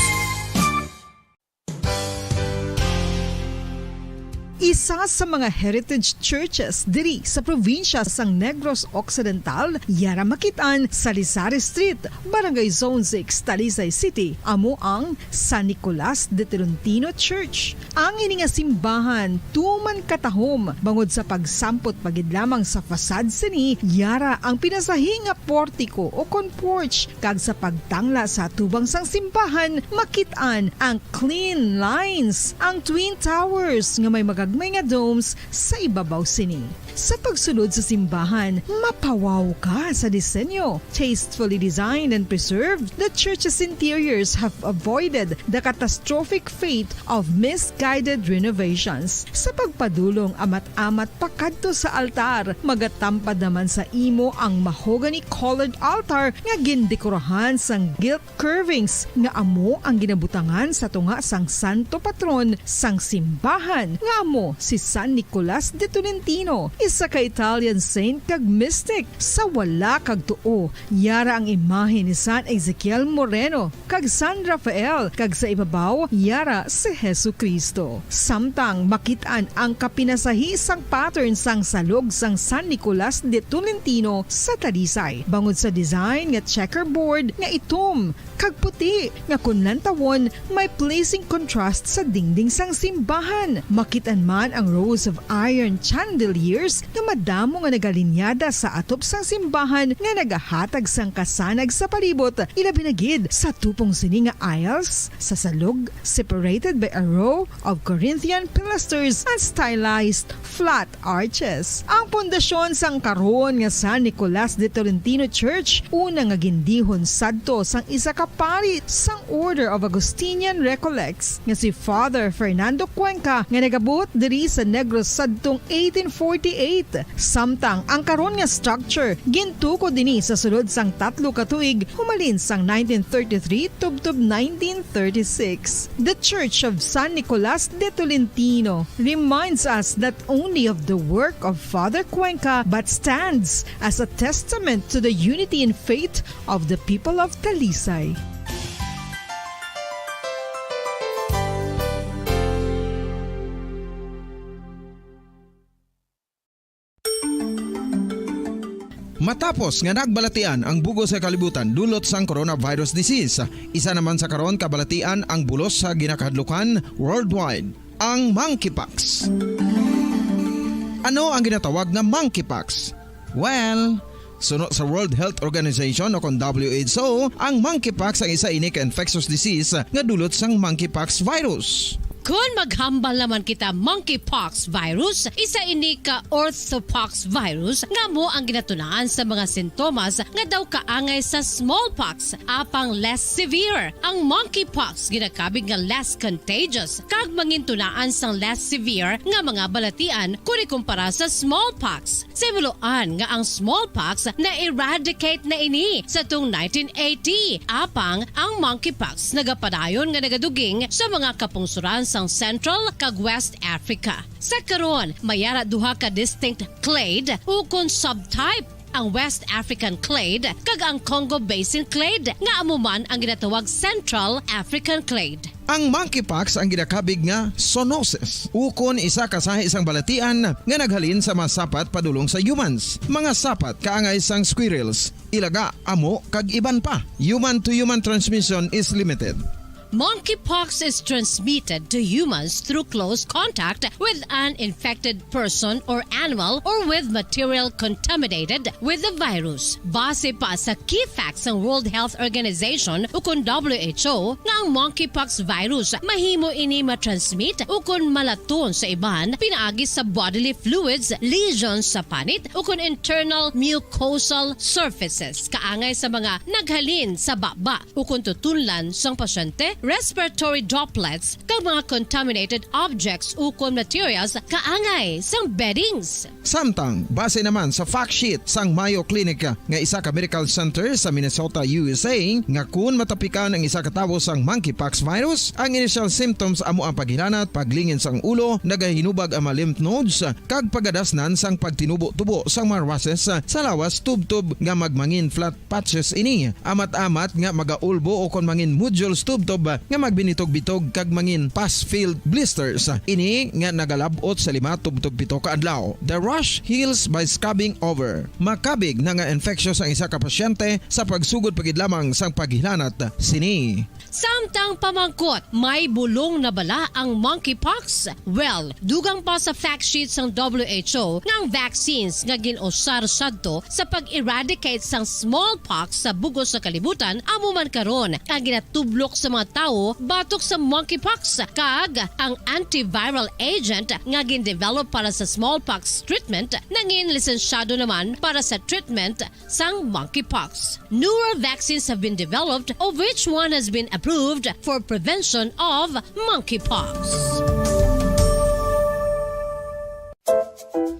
Isa sa mga heritage churches diri sa probinsya sang Negros Occidental, yara makitaan sa Lizari Street, Barangay Zone 6, Talisay City, amo ang San Nicolas de Tolentino Church. Ang ini nga simbahan tuman katahom bangod sa pagsampot pagid lamang sa fasad sini, yara ang pinasahi nga portiko o kon porch, kag sa pagtangla sa tubang sang simbahan makitaan ang clean lines, ang twin towers nga may magagmay nga domes sa ibabaw sini. Sa pagsulod sa simbahan, mapawaw ka sa disenyo. Tastefully designed and preserved, the church's interiors have avoided the catastrophic fate of misguided renovations. Sa pagpadulong amat-amat pakadto sa altar, magatampad naman sa imo ang mahogany colored altar nga gindekorahan sang gilt curvings nga amo ang ginabutangan sa tunga sang santo patron sang simbahan nga amo si San Nicolas de Tolentino, isa ka Italian saint kag mystic. Sa wala kag tuo, yara ang imahe ni San Ezekiel Moreno kag San Rafael, kag sa ibabaw yara si Jesucristo. Samtang makitaan ang kapinasahi sang pattern sang salog sang San Nicolas de Tolentino sa Talisay, bangod sa design nga checkerboard nga itom kag puti nga kunlantawon may pleasing contrast sa dingding sang simbahan. Makitaan man ang rows of iron chandeliers nga madamo nga nagalinyada sa atop sang simbahan nga nagahatag sang kasanag sa palibot, ilabi na gid sa tupong sini nga aisles sa salog, separated by a row of Corinthian pilasters and stylized flat arches. Ang pundasyon sang karon nga San Nicolas de Tolentino Church una nga gindihon sadto sang isa ka pari sang Order of Augustinian Recollects nga si Father Fernando Cuenca nga nagabot diri sa Negros sadtong 1848. Samtang ang karon nga structure gintuko dinhi sa sulod sang 3 ka tuig humalin sang 1933 tubtob 1936. The Church of San Nicolas de Tolentino reminds us not only of the work of Father Cuenca but stands as a testament to the unity and faith of the people of Talisay. Matapos nga nagbalatian ang bugos sa kalibutan dulot sang coronavirus disease, isa naman sa karon kabalatian ang bulos sa ginakahadlukan worldwide, ang monkeypox. Ano ang ginatawag na monkeypox? Well, sunod sa World Health Organization o kon WHO, ang monkeypox ang isa ini ka infectious disease nga dulot sang monkeypox virus. Kung maghambal naman kita monkeypox virus, isa ini ka orthopox virus nga mo ang ginatunaan sa mga sintomas nga daw kaangay sa smallpox, apang less severe. Ang monkeypox ginakabig nga less contagious, kag mangintunaan sang less severe nga mga balatian kung ikumpara sa smallpox. Simuloan nga ang smallpox na eradicate na ini sa tung 1980, apang ang monkeypox nagapadayon nga nagaduging sa mga kapungsuran sang Central kag West Africa. Sa karon, mayara duha ka distinct clade ukon subtype, ang West African clade kag ang Congo Basin clade nga amuman ang ginatawag Central African clade. Ang monkeypox ang ginakabig nga zoonosis, ukon isa ka sa isang balatian nga naghalin sa mga sapat padulong sa humans. Mga sapat kaangay sang squirrels, ilaga, amo kag iban pa. Human to human transmission is limited. Monkeypox is transmitted to humans through close contact with an infected person or animal or with material contaminated with the virus. Base pa sa key facts ng World Health Organization o kung WHO nga ang monkeypox virus mahimo ini matransmit o kung malaton sa iban pinaagi sa bodily fluids, lesions sa panit o kung internal mucosal surfaces kaangay sa mga naghalin sa baba o kung tutunlan sang pasyente, respiratory droplets kag mga contaminated objects o kung materials kaangay sang beddings. Samtang, base naman sa fact sheet sang Mayo Clinic nga isa ka medical center sa Minnesota, USA, nga kun matapikan ang isa ka tawo sang monkeypox virus, ang initial symptoms amo ang paghilanat, paglingin sang ulo, nagahinubag ang mga lymph nodes, kag pagadasnan sang pagtinubo-tubo sang mga rashes sa lawas tubtub nga magmangin flat patches ini. Amat-amat nga magaulbo o kon mangin nodules tubtub nga magbinitog-bitog kag mangin pus-filled blisters. Ini nga nagalabot sa 5 tubtub 7 ka adlaw. The rash heals by scabbing over. Makabig na nga infectious ang isa ka pasyente sa pagsugod pagid lamang sang paghilanat sini. Samtang pamangkot, may bulong na bala ang monkeypox? Well, dugang pa sa fact sheet ng WHO ng vaccines nga ginusar sadto sa pag-eradicate sang smallpox sa bugos sa kalibutan amo man karon ang ginatublok sa mga tao batok sa monkeypox kag ang antiviral agent nga gin-develop para sa smallpox treatment nangin lisensyado naman para sa treatment sang monkeypox. Newer vaccines have been developed of which one has been approved for prevention of monkeypox.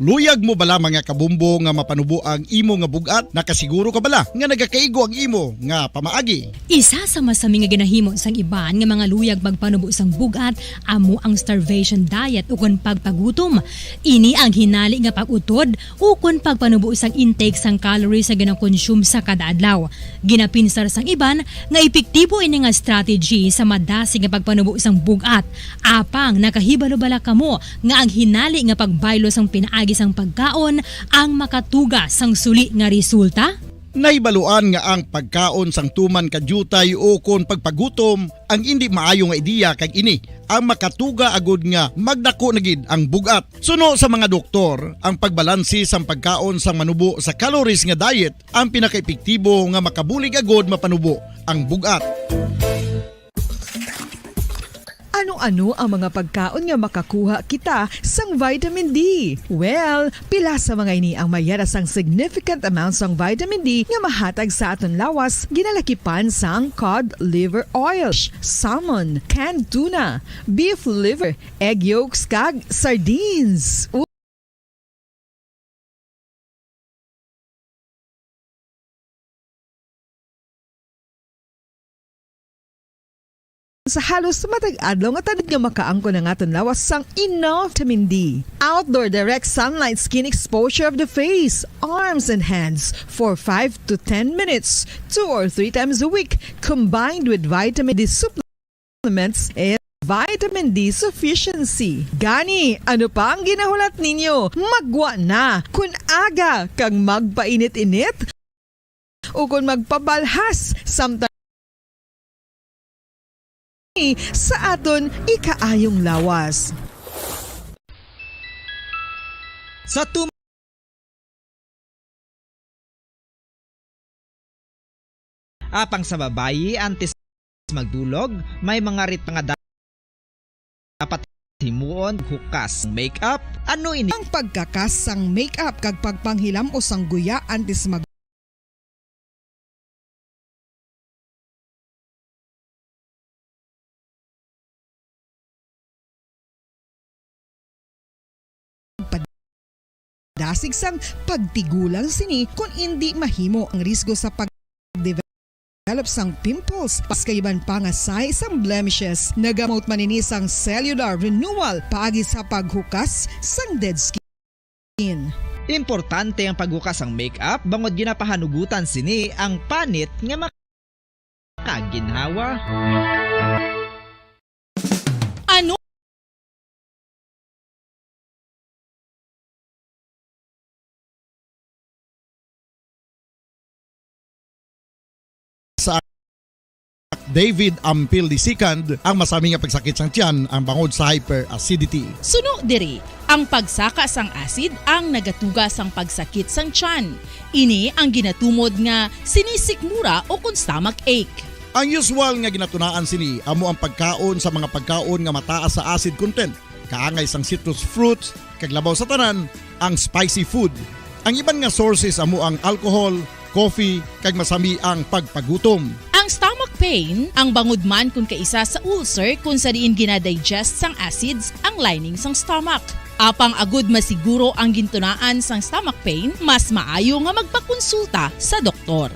Luyag mo bala mga kabumbo nga mapanubo ang imo nga bugat? Nakasiguro ka bala nga nagakaigo ang imo nga pamaagi? Isa sa masami nga ginahimo sang iban nga mga luyag magpanubo sang bugat amo ang starvation diet o kon pagpagutom. Ini ang hinali nga pag-utod o kon pagpanubo sang intake sang calories sa gina-consume sa kada adlaw. Ginapinsar sang iban nga epektibo ini nga strategy sa madasi nga pagpanubo sang bugat. Apang nakahibalo bala kamo nga ang hinali nga pagbaylo sang pinaagi sang pagkaon ang makatuga sang suli nga resulta? Naibaluan nga ang pagkaon sang tuman kadyutay o kon pagpagutom ang hindi maayo nga ideya kag ini ang makatuga agud nga magdako na gid ang bugat. Suno sa mga doktor, ang pagbalansi sang pagkaon sang manubo sa calories nga diet ang pinakaepektibo nga makabulig agud mapanubo ang bugat. Ano-ano ang mga pagkaon nga makakuha kita sang vitamin D? Well, pila sa mga ini ang mayara sang significant amounts sang vitamin D nga mahatag sa aton lawas ginalakipan sang cod liver oil, salmon, canned tuna, beef liver, egg yolks kag sardines. Sa halos matag adlaw nga tanid nga makaangko na nga lawas sang enough vitamin D. Outdoor direct sunlight skin exposure of the face, arms and hands for 5 to 10 minutes 2 or 3 times a week combined with vitamin D supplements and vitamin D sufficiency. Gani, ano pa ang ginahulat ninyo? Magwa na kun aga kang magpainit-init o kung magpabalhas samtang sa aton ikaayong lawas. Sa apang sa babayi antes magdulog, may mga rit nga dapat himuon hukas makeup. Ano ini? Ang pagkakas sang makeup kag pagpanghilam o sang guya antes mag dasig sang pagtigulang sini kung hindi mahimo ang risgo sa pag-develop sang pimples paskayiban pa nga size sang blemishes. Nagamot manini sang cellular renewal paagi sa paghukas sang dead skin. Importante ang paghukas ang makeup bangod ginapahanugutan sini ang panit nga makaginhawa. Ano David Ampil II ang masami nga pagsakit sang tiyan ang bangod sa hyperacidity. Suno diri, ang pagsaka sang acid ang nagatuga sang pagsakit sang tiyan. Ini ang ginatumod nga sinisikmura o kung stomach ache. Ang usual nga ginatunaan sini amo ang pagkaon sa mga pagkaon nga mataas sa acid content. Kaangay sang citrus fruits, kaglabaw sa tanan, ang spicy food. Ang iban nga sources amo ang alcohol, coffee, kag masami ang pagpagutom. Ang stomach pain, ang bangod man kung kaisa sa ulcer kung sa diin ginadigest sang acids ang lining sang stomach. Apang agud masiguro ang gintunaan sang stomach pain, mas maayo nga magpakonsulta sa doktor.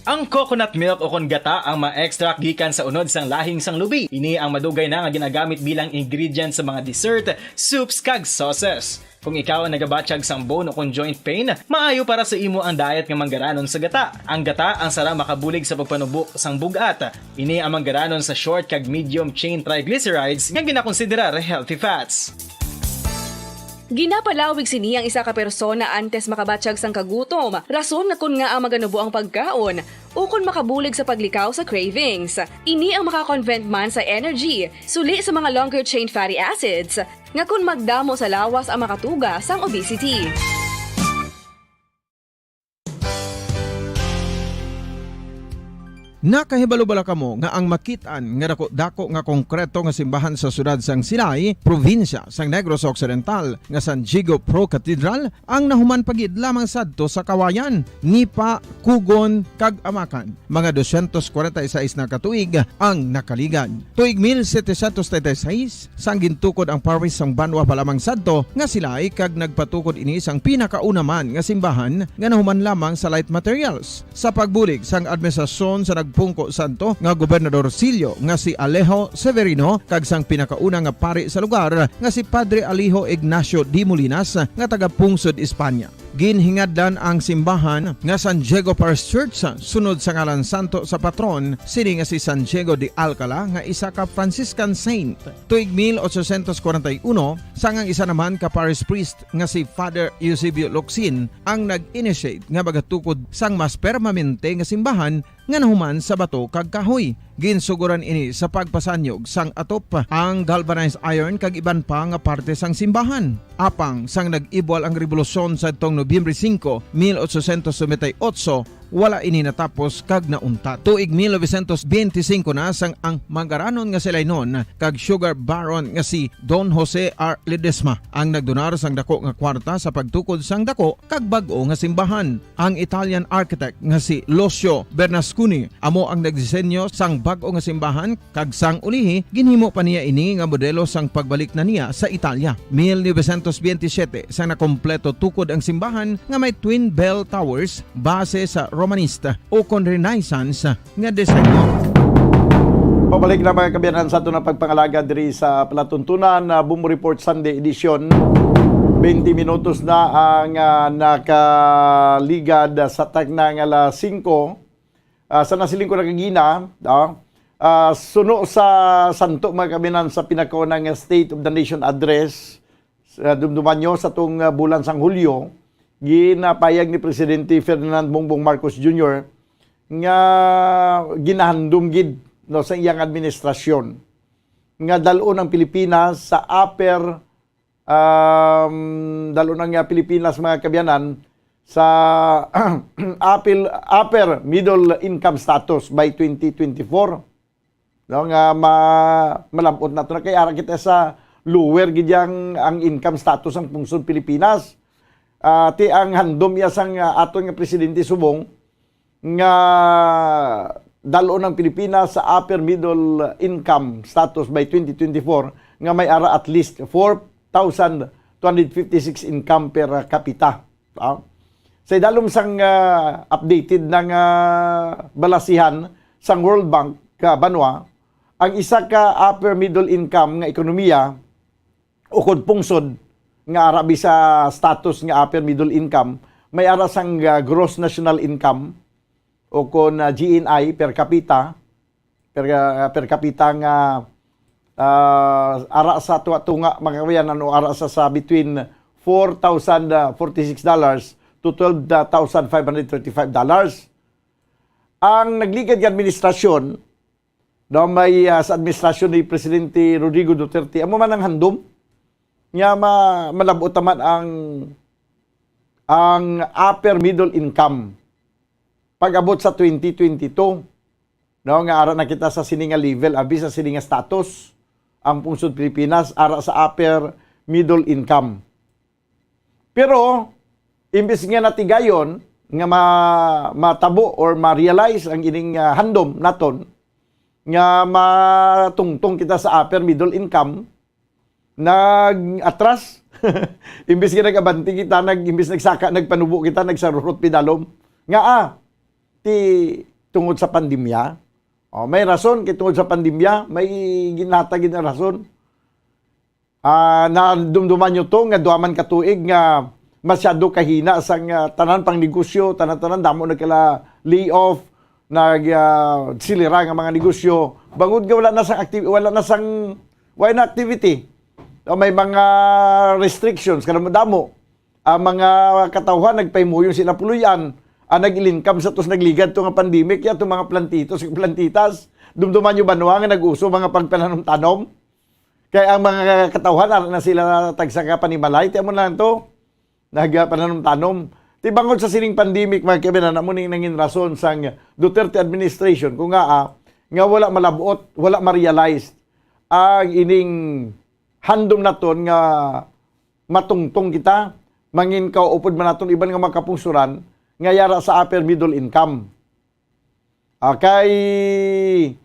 Ang coconut milk o kon gata ang ma-extract gikan sa unod sang lahing sang lubi. Ini ang madugay na nga ginagamit bilang ingredient sa mga dessert, soups kag sauces. Kung ikaw ang nagabatsyag sang bone o kung joint pain, maayo para sa imo ang diet nga manggaranon sa gata. Ang gata ang sara makabulig sa pagpanubo sang bugat. Ini ang manggaranon sa short kag medium chain triglycerides nga ginakonsiderar healthy fats. Ginapalawig sini ang isa ka persona antes makabatsyag sang kagutom. Rason na kun nga ang maganubo ang pagkaon o kun makabulig sa paglikaw sa cravings. Ini ang makakonvent man sa energy, suli sa mga longer chain fatty acids, nga kun magdamo sa lawas ang makatuga sang obesity. Nakahibalo bala kamo nga ang makitaan nga dako nga konkreto nga simbahan sa sudad sang Sinay, probinsya sang Negros Occidental nga San Diego Pro Cathedral ang nahuman pagid lamang sadto sa kawayan, Nipa, Kugon, kag Amakan. Mga 246 na katuig ang nakaligan. Tuig 1736 sang gintukod ang parish sang Banwa palamang sadto nga silay kag nagpatukod ini sang pinakauna man nga simbahan nga nahuman lamang sa light materials. Sa pagbulig sang administrasyon sa Pungko Santo nga Gobernador Silio nga si Alejo Severino kag sang pinakauna nga pari sa lugar nga si Padre Alijo Ignacio de Molinas nga taga Pungsod, Espanya. Ginhingadlan ang simbahan nga San Diego Parish Church sunod sa ngalan santo sa patron sini nga si San Diego de Alcala nga isa ka Franciscan saint. Tuig 1841 sangang isa naman ka parish priest nga si Father Eusebio Locsin ang nag-initiate nga bagatukod sang mas permanente nga simbahan nga nahuman sa bato kag kahoy. Ginsuguran ini sa pagpasanyog sang atop ang galvanized iron kag iban pa nga parte sang simbahan. Apang sang nag-ibwal ang revolusyon sa tong Nobyembre 5, 1898, wala ini natapos kag nauntat. Tuig 1925 na sang ang manggaranon nga silay nun kag sugar baron nga si Don Jose R. Ledesma ang nagdonar sang dako nga kwarta sa pagtukod sang dako kag bag-o nga simbahan. Ang Italian architect nga si Lucio Bernasconi amo ang nagdisenyo sang bag-o nga simbahan kag sang ulihi ginhimo pa niya ini nga modelo sang pagbalik na niya sa Italia. 1927 sang nakompleto tukod ang simbahan nga may twin bell towers base sa Romanista o kon Renaissance nga disenyo. Pabalik na mga kabiyanan sa ito na pagpangalaga diri sa Palatuntunan na Boom Report Sunday Edition. 20 minutos na ang nakaligad sa tagnang alas 5 sa nasiling ko nakagina. Suno sa santo mga kabiyanan sa pinakaunang State of the Nation Address dumduman nyo sa itong bulan sang Hulyo, ginapayag ni Presidente Ferdinand Bongbong Marcos Jr. nga ginahandom gid no, sa iyang administrasyon nga dalon ang Pilipinas sa upper dalon ang Pilipinas mga kabyanan sa upper middle income status by 2024 no, nga malabot na ito na kaya kita sa lower gid ang income status ang pungsod Pilipinas. Ti ang handom iya sang aton nga presidente subong nga dalo ng Pilipinas sa upper middle income status by 2024 nga may ara at least 4,256 income per capita. Sa dalom sang updated ng balasihan sang World Bank ka Banwa, ang isa ka upper middle income nga ekonomiya ukod pungsod nga arabi sa status nga upper middle income, may ara sang gross national income o kon GNI per capita nga ara sa tunga mga kabayan ano ara sa between $4,046 to $12,535. ang nagligad nga administrasyon, no, may sa administrasyon ni Presidente Rodrigo Duterte, amo man ang handom nga malabot naman ang upper middle income pag-abot sa 2022. No, nga ara na kita sa sininga level, abi sa sininga status ang pungsod Pilipinas ara sa upper middle income. Pero imbes nga natigayon nga matabo or ma-realize ang ining handom naton nga matungtong kita sa upper middle income, nag-atras. Imbis nga nag-abanti kita, imbis nagsaka, nagpanubo kita, nagsarurot pidalom. Nga ti tungod sa pandemya. May rason, kay tungod sa pandemya, may ginatagin na rason. Nadumduman nyo to, nga duaman katuig, nga masyado kahina sang tanan pang negosyo, tanan-tanan, damo nagkala layoff, silira nga mga negosyo. Bangod nga wala na sang activity. May mga restrictions, kanang damo. Ang mga katawhan, nagpaimuyo sila puluyan. Nag-ilinkam sa tos nagligad to nga pandemic, ya to mga plantitas. Dumduman nyo banwa nga nag-uso mga pagpananom-tanom. Kaya ang mga katawhan, na sila tagsaka panimalay. Tiyan mo lang to, nagpananom-tanom. Tibangod sa sining pandemic, mga kabinan, na muning nangin rason sang Duterte administration, kung nga wala malabot, wala ma-realize ang ining handom naton nga matungtong kita, mangin ka upod man naton iban nga makapungsuran, nga yara sa upper middle income. Kay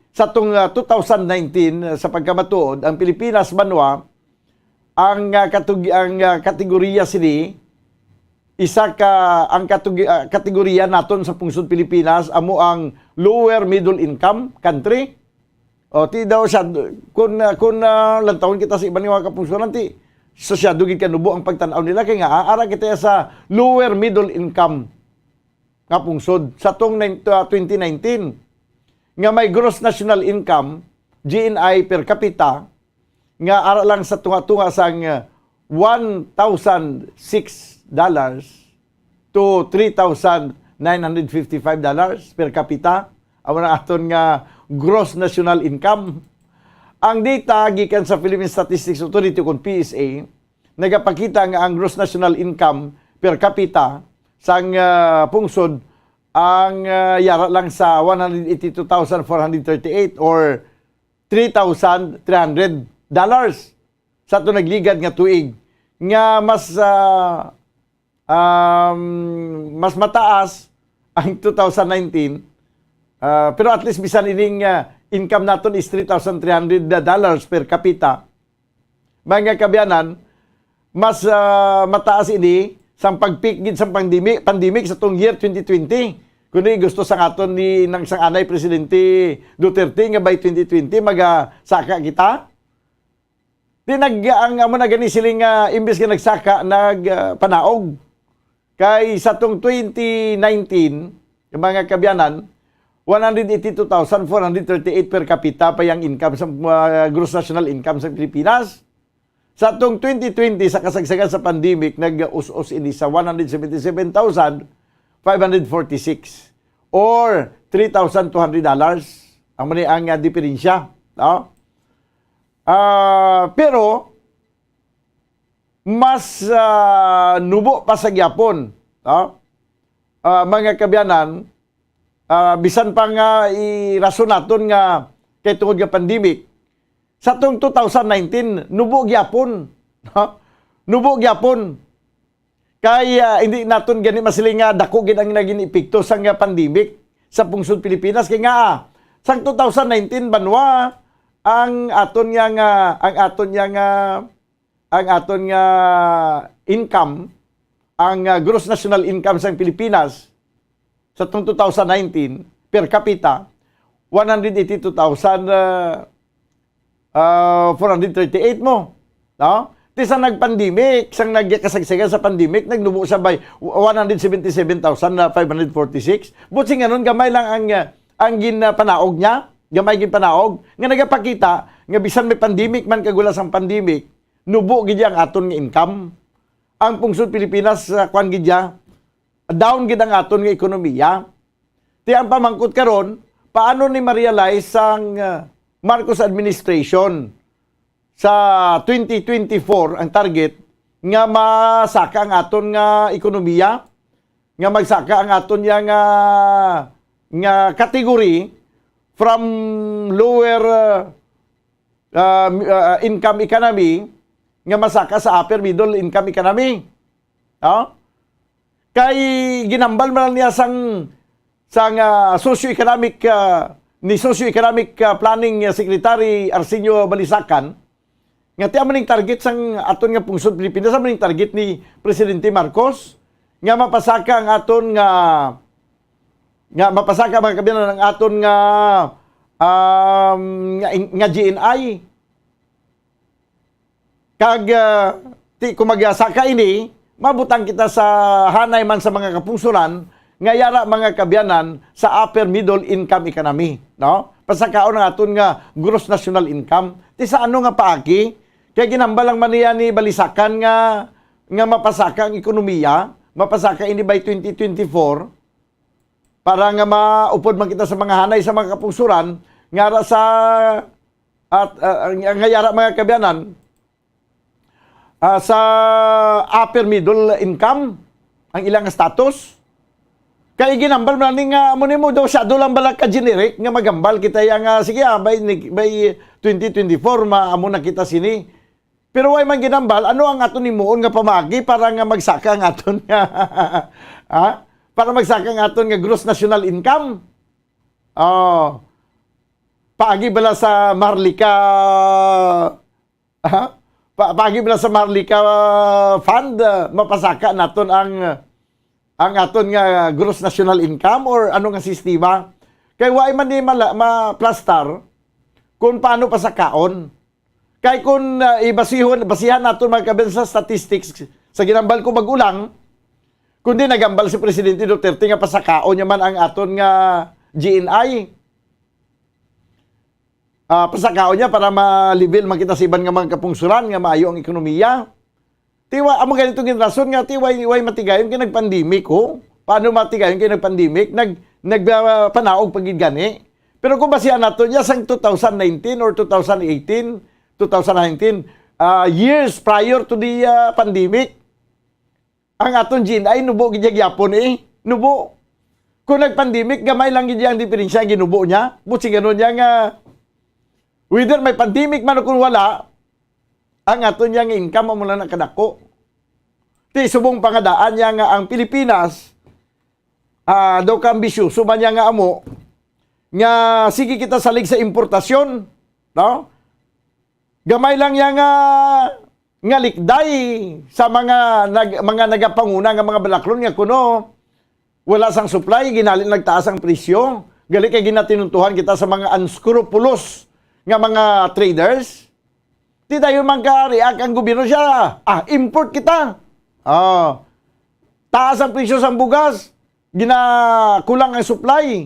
sa tong 2019, sa pagkamatuod, ang Pilipinas banwa, ang kategorya sini, ang kategorya naton sa pungsod Pilipinas amo ang lower middle income country. Ti daw siya kun lantawon kita sa ibang mga kapungsuran, ti sosyado gid kanubo ang pagtan-aw nila kay nga ara kita sa lower middle income nga pungsod sa tong 2019 nga may gross national income GNI per capita nga ara lang sa tunga-tunga sang $1,006 to $3,955 per capita. Amo na aton nga gross national income. Ang data gikan sa Philippine Statistics Authority kung PSA nagapakita nga ang gross national income per capita sang pungsod ang yara lang sa $182,438 or $3,300 sa ito nagligad nga tuig nga mas mataas ang 2019 pero at least bisan ining income naton is $3,300 per capita. Mga kabiyanan, mas mataas ini sang pag-peak gid sang pandemic sa tong year 2020. Kundi gusto sang aton ni nang sang anay Presidente Duterte nga by 2020 magasaka kita. Ang amo na gani siling imbes nga nagsaka nagpanaog. Kay sa tong 2019 yung mga kabyanan, 182,438 per capita pa yung income sa gross national income sa Pilipinas. Sa tong 2020 sa kasagsagan sa pandemic, nag-us-us ini sa 177,546 or $3,200 ang mani ang diferensya. No? Pero mas nubo pa sa gyapon. No? Mga kabyanan, bisan pa nga irason naton nga kay tungod nga pandemic, sa tong 2019 nubo gyapon. Nubo gyapon. Kaya hindi naton gani masiling nga dako gid ang naging epekto sa nga pandemic sa pungsod Pilipinas kay nga sang 2019 banwa ang aton nga income, ang gross national income sa Pilipinas sa 2019 per capita 182,438 mo. No? Sa nagpandemic, sang nagkasagsagan sa pandemic, nagnubo siya by 177,546. Buti nga nun, gamay lang ang ginpanaog niya, gamay ginpanaog, nga nagapakita, nga bisan may pandemic man kagulas ang pandemic, nubo gid ang aton nga income. Ang pungsod Pilipinas, kwan gid down gid ang aton nga ekonomiya. Ti ang pamangkot karon, paano ni ma-realize ang Marcos administration sa 2024 ang target nga masaka ang aton nga ekonomiya, nga magsaka ang aton nga category from lower income economy nga masaka sa upper middle income economy. Kay ginambal man niya sang socio-economic ni socio-economic planning secretary Arsenio Balisacan nga ti amaning target sang aton nga pungsod Pilipinas, amaning target ni Presidente Marcos nga mapasaka ang aton nga mapasaka mga kabiyanan ang aton nga GNI. Kag ti kumagyasaka ini, mabutang kita sa hanay man sa mga kapungsuran nga yara mga kabyanan sa upper middle income economy, no? Pasakaon ang aton nga gross national income. Ti sa ano nga paagi? Kaya ginambalang man niya ni Balisacan nga mapasaka ang ekonomiya, mapasaka ini by 2024 para nga maupod man kita sa mga hanay sa mga kapungsuran nga sa nga yara mga kabyanan sa upper middle income ang ilang status. Kaya ginambal man nga mo nimo daw siya lang bala ka generic nga magambal kita yang sige by 2024 maamo na kita sini. Pero way man ginambal ano ang aton nimuon nga pamagi para nga magsaka ang aton nga para magsaka ang aton nga gross national income. Paagi bala sa Marlica paagi bala sa Marlica fund mapasaka naton ang aton nga gross national income or ano nga sistema. Kay way man ni ma-plaster kung paano pasakaon. Kay kung basihan naton mga kaben sa statistics sa ginambal ko magulang, kundi nagambal si Presidente Duterte nga pasakaon niya man ang aton nga GNI. Pasakaon niya para ma-level makita sa ibang nga mga kapungsuran nga maayo ang ekonomiya. Tiwa, amo ganito ng rason nga, way matigayon kay nag-pandemic, Paano matigayon kay nag-pandemic? Nagpanaog pagid gani. Pero kung basihan nato niya sang 2019 or 2018, 2019, years prior to the pandemic, ang aton GNI nubo gid gyapon nubo. Kung nag-pandemic, gamay lang gid ang diferensya ginubo niya. Buti ganon niya nga whether may pandemic man o kung wala, ang aton niya nga income mo lang nakadako. Ti subong pangadaan niya nga ang Pilipinas daw ka ambisyoso man niya nga amo nga sige kita salig sa importasyon, no? Gamay lang niya nga likday sa mga nagapanguna nga mga balaklon nga kuno wala sang supply, ginali nagtaas ang presyo. Gali kay ginatinuntuhan kita sa mga unscrupulous nga mga traders. Di tayo magka-react ang gobyerno siya. Import kita. Taas ang presyo sa bugas. Ginakulang ang supply.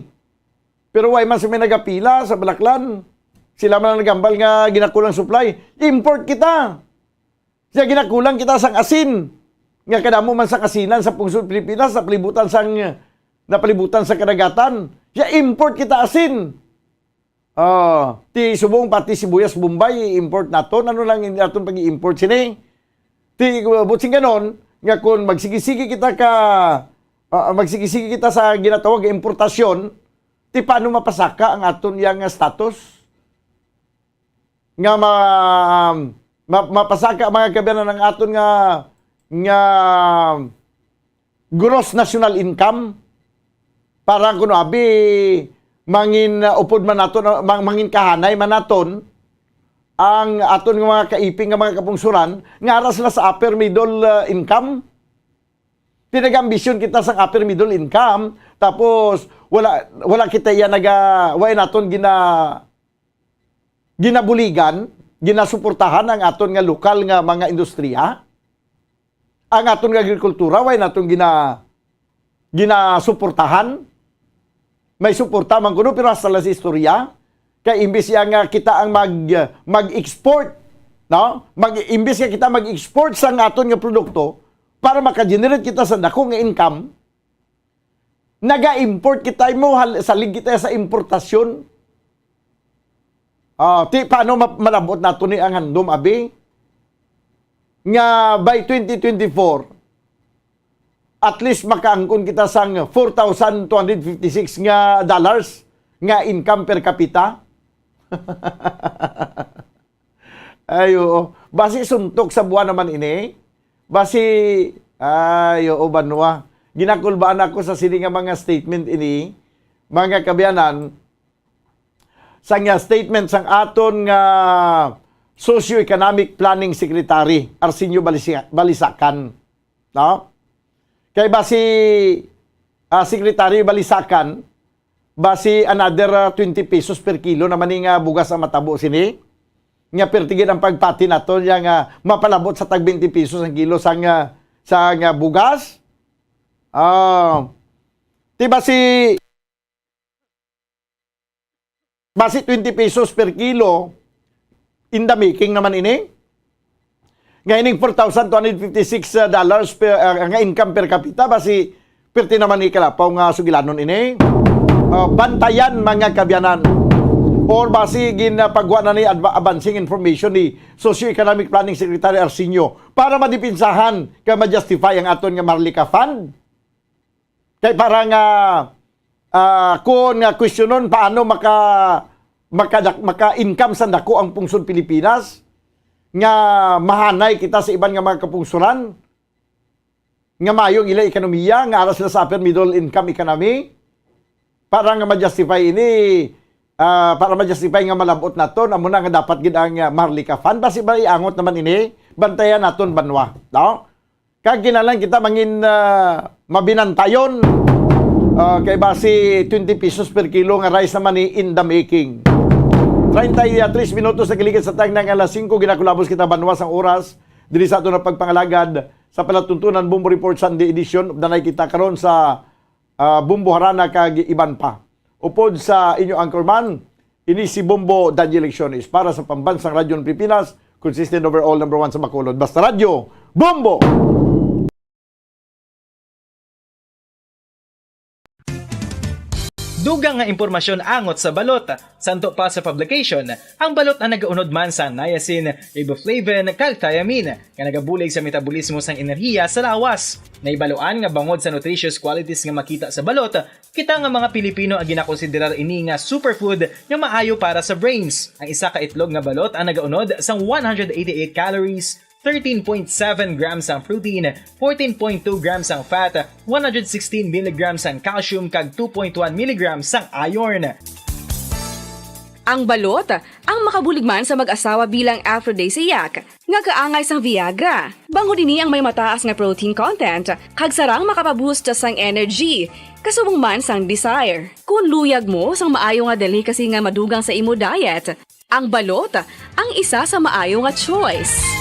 Pero way man sa may nagapila sa balaklan. Sila man ang nagambal nga ginakulang supply. Import kita. Siya ginakulang kita sang asin. Nga kadamo man sa kasinan sa pungsod Pilipinas, napalibutan sa kadagatan. Siya import kita asin. Ti subong pati sibuyas Bombay, import naton. Ano lang naton pag-i-import sini? Ti butsing ganon, nga kung magsigisigi kita sa ginatawag importasyon, ti paano mapasaka ang aton yang status? Nga mapasaka mga kabayan ng aton nga gross national income para kuno abi mangin upod man naton mangin kahanay man naton ang aton nga mga kaiping nga mga kapungsuran nga aras sila sa upper middle income. Tinag-ambisyon kita sa upper middle income tapos wala kita yan way naton ginabuligan, ginasuportahan ang aton nga lokal nga mga industriya. Ang aton nga agrikultura way naton ginasuportahan. May suporta man kuno pero hasta la sa istorya. Kaya imbis nga kita ang mag-export, no? Imbis nga kita mag-export sa aton nga produkto para maka-generate kita sa dako nga income, Naga-import kita mo, salig kita sa importasyon. Paano malabot na ito ni ang handom, abi? Nga by 2024, at least makaangkon kita sang $4,256 nga dollars nga income per capita. Ayo, basi suntok sa buwan naman ini. Basi, banwa. Ginakulbaan ako sa sini nga mga statement ini, mga kabiyanan, sa nga statement sang aton nga Socio-Economic Planning Secretary, Arsenio Balisacan. No? Kaya basi Secretary Balisacan, basi another 20 pesos per kilo naman nga bugas ang matabo sini. Nga pertigid ang pagpati nato nga mapalabot sa tag 20 pesos ang kilo sa bugas. Basi 20 pesos per kilo in the making naman ini. Nga ining $4,256 per nga income per capita basi perti naman ni kalapaw nga sugilanon ini. Bantayan mga kabyanan. Or basi ginapagwa na ni advancing information ni Socio-Economic Planning Secretary Arsenio para madipinsahan ka ma-justify ang aton nga Marlica Fund. Kay para nga kung questionon paano maka-income sa dako ang pungsod Pilipinas nga mahanay kita sa iban nga mga kapungsuran nga mayong ila ekonomiya nga aras sila sa upper middle income economy para nga ma-justify ini para ma-justify nga malabot naton amo na nga dapat gid ang Marlica Fund basi ba iangot naman ini bantayan naton banwa no kag ginalang kita mangin mabinantayon kay basi 20 pesos per kilo nga rice naman ni in the making 33 minutos na giligid sa tag ng alas 5 ginakulabos kita banwa sang oras diri sa aton pagpangalagad sa palatuntunan Bumbo Report Sunday edition danay kita karon sa Bumbo Harana kag iban pa. Upod sa inyo anchorman, ini si Bumbo Daniel Lecciones para sa Pambansang Radyo ng Pilipinas, consistent overall number 1 sa Bacolod. Basta Radyo, Bumbo! Dugang nga impormasyon angot sa balot. Santo pa sa publication, ang balot ang nagaunod man sa niacin, riboflavin, kag thiamine, nga nagabulig sa metabolismo sang enerhiya sa lawas. Naibaluan nga bangod sa nutritious qualities nga makita sa balot, kita nga mga Pilipino ang ginakonsiderar ini nga superfood nga maayo para sa brains. Ang isa ka itlog nga balot ang nagaunod sang 188 calories, 13.7 grams ang protein, 14.2 grams ang fat, 116 mg ang calcium kag 2.1 mg ang iron. Ang balot, ang makabuligman sa mag-asawa bilang aphrodisiac, nga kaangay sang Viagra. Bango dinhi ang may mataas nga protein content, kag sarang makapaboost sang energy, kasubong man sang desire. Kung luyag mo sang maayo nga delicacy nga madugang sa imo diet, ang balot, ang isa sa maayo nga choice.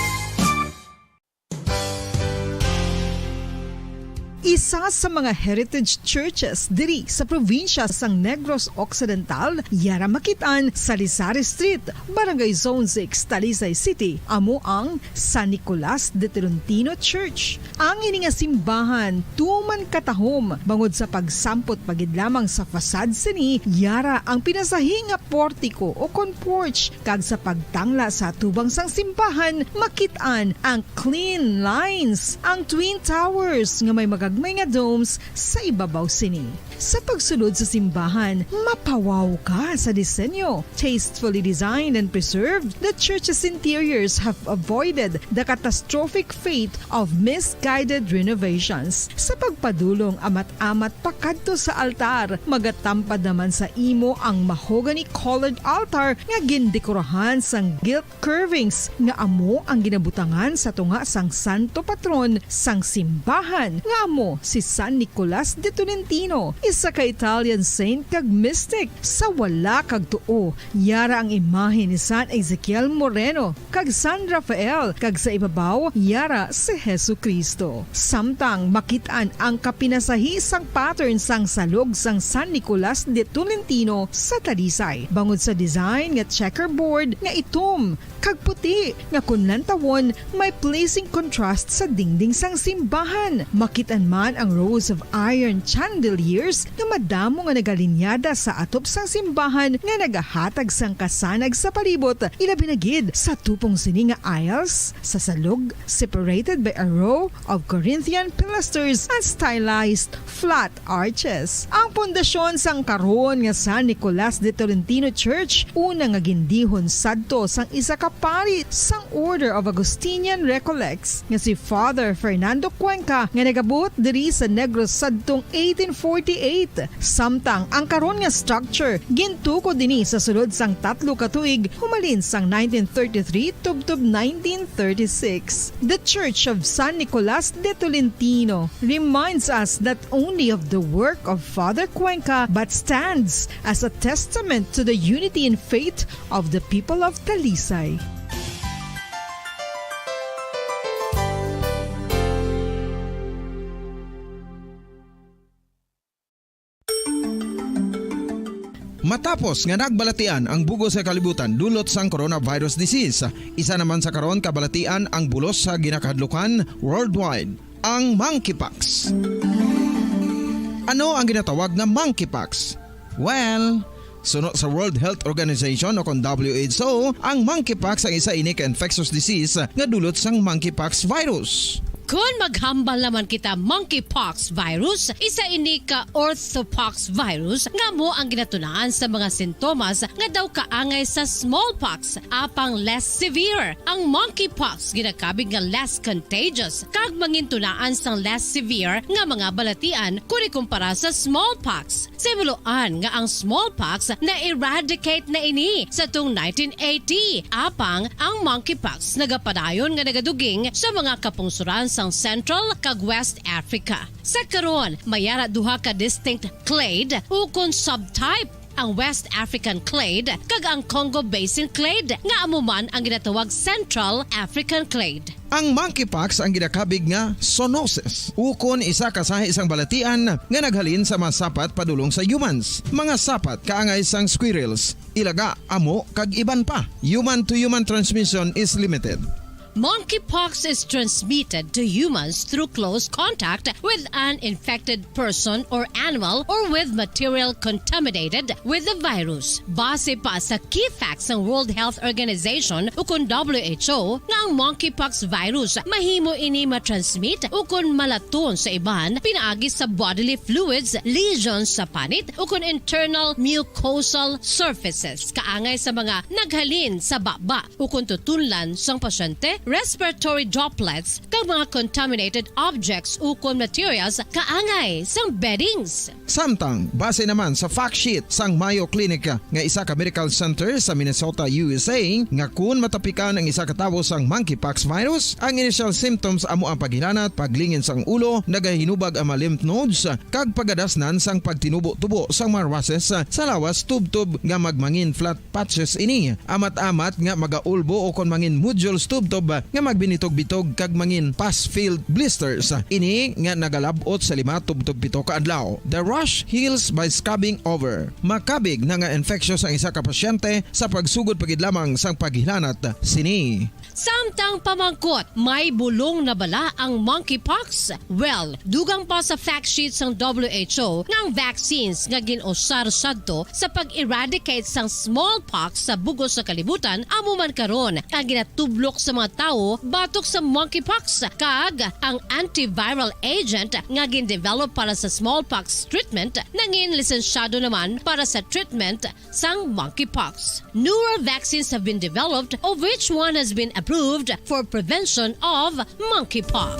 Isa sa mga heritage churches diri sa probinsya sang Negros Occidental, yara makitaan sa Lisari Street, Barangay Zone 6, Talisay City, amo ang San Nicolas de Tolentino Church. Ang ini nga simbahan tuman katahom bangod sa pagsampot pagid lamang sa fasad sini, yara ang pinasahi nga portiko o porch kag sa pagtangla sa tubang sang simbahan makitaan ang clean lines, ang twin towers nga may may nga domes sa ibabaw sini. Sa pagsulod sa simbahan, mapawaw ka sa disenyo. Tastefully designed and preserved, the church's interiors have avoided the catastrophic fate of misguided renovations. Sa pagpadulong amat-amat pakadto sa altar, magatampad naman sa imo ang mahogany colored altar nga gindekorahan sang gilt curvings nga amo ang ginabutangan sa tunga sang santo patron sang simbahan nga amo si San Nicolas de Tolentino, isa ka Italian saint kag mystic. Sa wala kag tuo, yara ang imahe ni San Ezekiel Moreno kag San Rafael, kag sa ibabaw yara si Hesu Kristo. Samtang makitaan ang kapinasahi sang pattern sang salog sang San Nicolas de Tolentino sa Talisay. Bangod sa design nga checkerboard nga itom kag puti nga kunlantawon may pleasing contrast sa dingding sang simbahan. Makitaan man ang rows of iron chandeliers ministers nga madamo nga nagalinyada sa atop sang simbahan nga nagahatag sang kasanag sa palibot ilabi na gid sa tupong sini nga aisles sa salug separated by a row of Corinthian pilasters and stylized flat arches. Ang pundasyon sang karon nga San Nicolas de Tolentino Church una nga gindihon sadto sang isa ka pari sang Order of Augustinian Recollects nga si Father Fernando Cuenca nga nagabot diri sa Negros sadtong 1848. Samtang ang karon nga structure gintuko dinhi sa sulod sang 3 ka tuig humalin sang 1933 tubtob 1936. The Church of San Nicolas de Tolentino reminds us not only of the work of Father Cuenca but stands as a testament to the unity and faith of the people of Talisay. Matapos nga nagbalatian ang bugos sa kalibutan dulot sang coronavirus disease, isa naman sa karon kabalatian ang bulos sa ginakahadlukan worldwide, ang monkeypox. Ano ang ginatawag na monkeypox? Well, sunod sa World Health Organization o kung WHO, ang monkeypox ang isa ini ka infectious disease nga dulot sang monkeypox virus. Kung maghambal naman kita monkeypox virus, isa ini ka orthopox virus nga mo ang ginatulaan sa mga sintomas nga daw kaangay sa smallpox apang less severe. Ang monkeypox ginakabig nga less contagious kag mangintunaan sang less severe nga mga balatian kung ikumpara sa smallpox. Simuloan nga ang smallpox na eradicate na ini sa tung 1980 apang ang monkeypox nagapadayon nga nagaduging sa mga kapungsuran sang Central kag West Africa. Sa karon, mayara duha ka distinct clade ukon subtype, ang West African clade kag ang Congo Basin clade nga amuman ang ginatawag Central African clade. Ang monkeypox ang ginakabig nga zoonosis. Ukon isa ka sa isang balatian nga naghalin sa mga sapat padulong sa humans. Mga sapat kaangay sang squirrels, ilaga, amo kag iban pa. Human to human transmission is limited. Monkeypox is transmitted to humans through close contact with an infected person or animal or with material contaminated with the virus. Base pa sa key facts ng World Health Organization ukon WHO nga ang monkeypox virus mahimo ini matransmit ukon malaton sa iban pinaagi sa bodily fluids, lesions sa panit ukon internal mucosal surfaces kaangay sa mga naghalin sa baba ukon tutunlan sang pasyente, respiratory droplets kag mga contaminated objects ukon materials kaangay sang beddings. Samtang, base naman sa fact sheet sang Mayo Clinic nga isa ka medical center sa Minnesota, USA, nga kun matapikan ang isa ka tawo sang monkeypox virus, ang initial symptoms amo ang paghilanat, paglingin sang ulo, nagahinubag ang mga lymph nodes, kag pagadasnan sang pagtinubo-tubo sang mga rashes sa lawas tubtob nga magmangin flat patches ini. Amat-amat nga magaulbo o kon mangin nodules tubtob nga magbinitog-bitog kag mangin pus-filled blisters. Ini nga nagalabot sa 5 tubtob 7 ka adlaw. The rush heals by scabbing over. Makabig na nga infectious ang isa ka pasyente sa pagsugod pagid lamang sang paghilanat sini. Samtang pamangkot, may bulong na bala ang monkeypox? Well, dugang pa sa fact sheet ng WHO nga ang vaccines nga ginusar sadto sa pag-eradicate sang smallpox sa bugos sa kalibutan amo man karon ang ginatublok sa mga tao batok sa monkeypox kag ang antiviral agent nga gin-develop para sa smallpox treatment nangin lisensyado naman para sa treatment sang monkeypox. Newer vaccines have been developed of which one has been approved for prevention of monkeypox.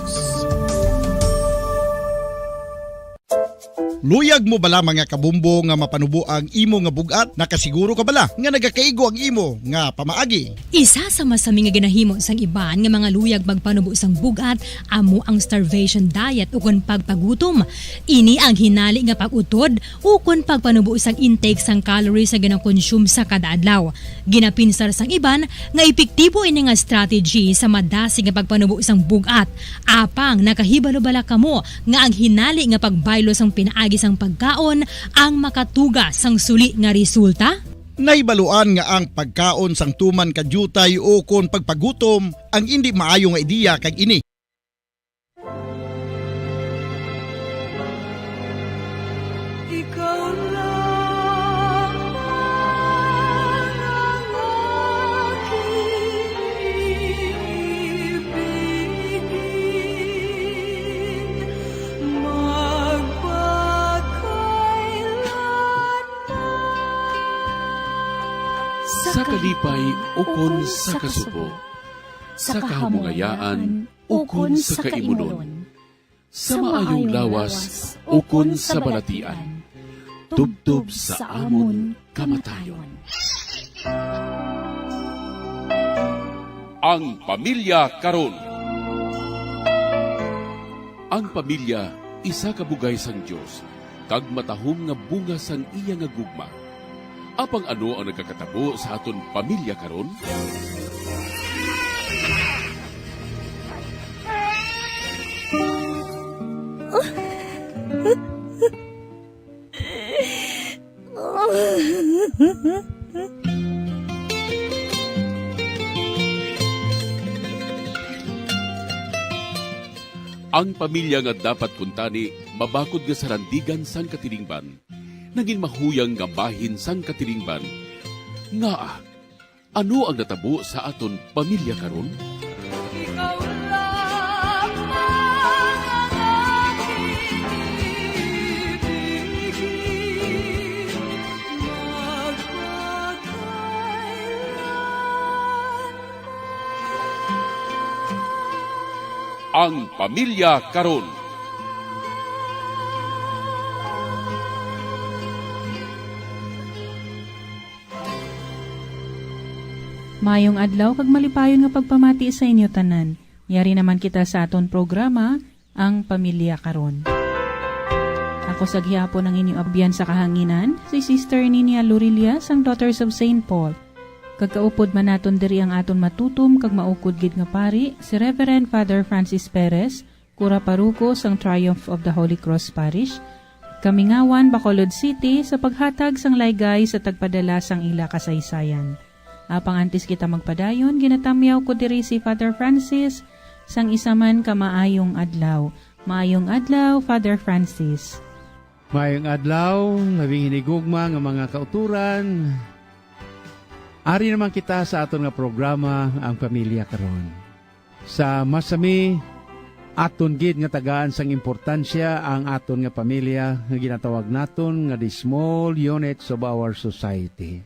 Luyag mo bala mga kabumbo nga mapanubo ang imo nga bugat? Nakasiguro ka bala nga nagakaigo ang imo nga pamaagi? Isa sa masami nga ginahimo sang iban nga mga luyag magpanubo sang bugat amo ang starvation diet ukon pagpagutom. Ini ang hinali nga pag-utod ukon pagpanubo sang intake sang calories sa ginakonsume sa kada adlaw. Ginapinsar sang iban nga epektibo ini nga strategy sa madasig nga pagpanubo sang bugat. Apang nakahibalo bala kamo nga ang hinali nga pagbaylo sang pinaagi sang pagkaon ang makatuga sang suli nga resulta? Naibaluan nga ang pagkaon sang tuman kadyutay o kon pagpagutom ang hindi maayo nga ideya kag ini. kalipay ukon sa kasubo, sa kahamungayaan ukon sa kaimunon, sa maayong lawas ukon sa balatian, tubtob sa amon kamatayon. Ang pamilya karon. Ang pamilya isa ka bugay sang Dios, kag matahom nga bunga sang iya nga gugma. Apang ano ang nagkakatabo sa aton pamilya karon? Ang pamilya nga dapat kuntani, mabakod nga sarandigan sang katilingban, naging mahuyang nga bahin sang katilingban. Nga, ano ang natabo sa aton pamilya karon? Ang pamilya karon. Mayong adlaw kag malipayon nga pagpamati sa inyo tanan. Yari naman kita sa aton programa, Ang Pamilya Karon. Ako sa gihapon ng inyong abyan sa kahanginan, si Sister Ninia Lurilia sang Daughters of St. Paul. Kagkaupod man naton diri ang aton matutom kag maukod gid nga pari, si Reverend Father Francis Perez, Kura Paruko sang Triumph of the Holy Cross Parish, Kamingawan, Bacolod City sa paghatag sang laygay sa tagpadala sang ila kasaysayan. Apang antes kita magpadayon, ginatamyaw ko diri si Father Francis sang isaman ka maayong adlaw. Maayong adlaw, Father Francis. Maayong adlaw, labing hinigugma nga mga kauturan. Ari naman kita sa aton nga programa, Ang Pamilya Karon. Sa masami, aton gid nga tagaan sang importansya ang aton nga pamilya nga ginatawag naton nga the small units of our society.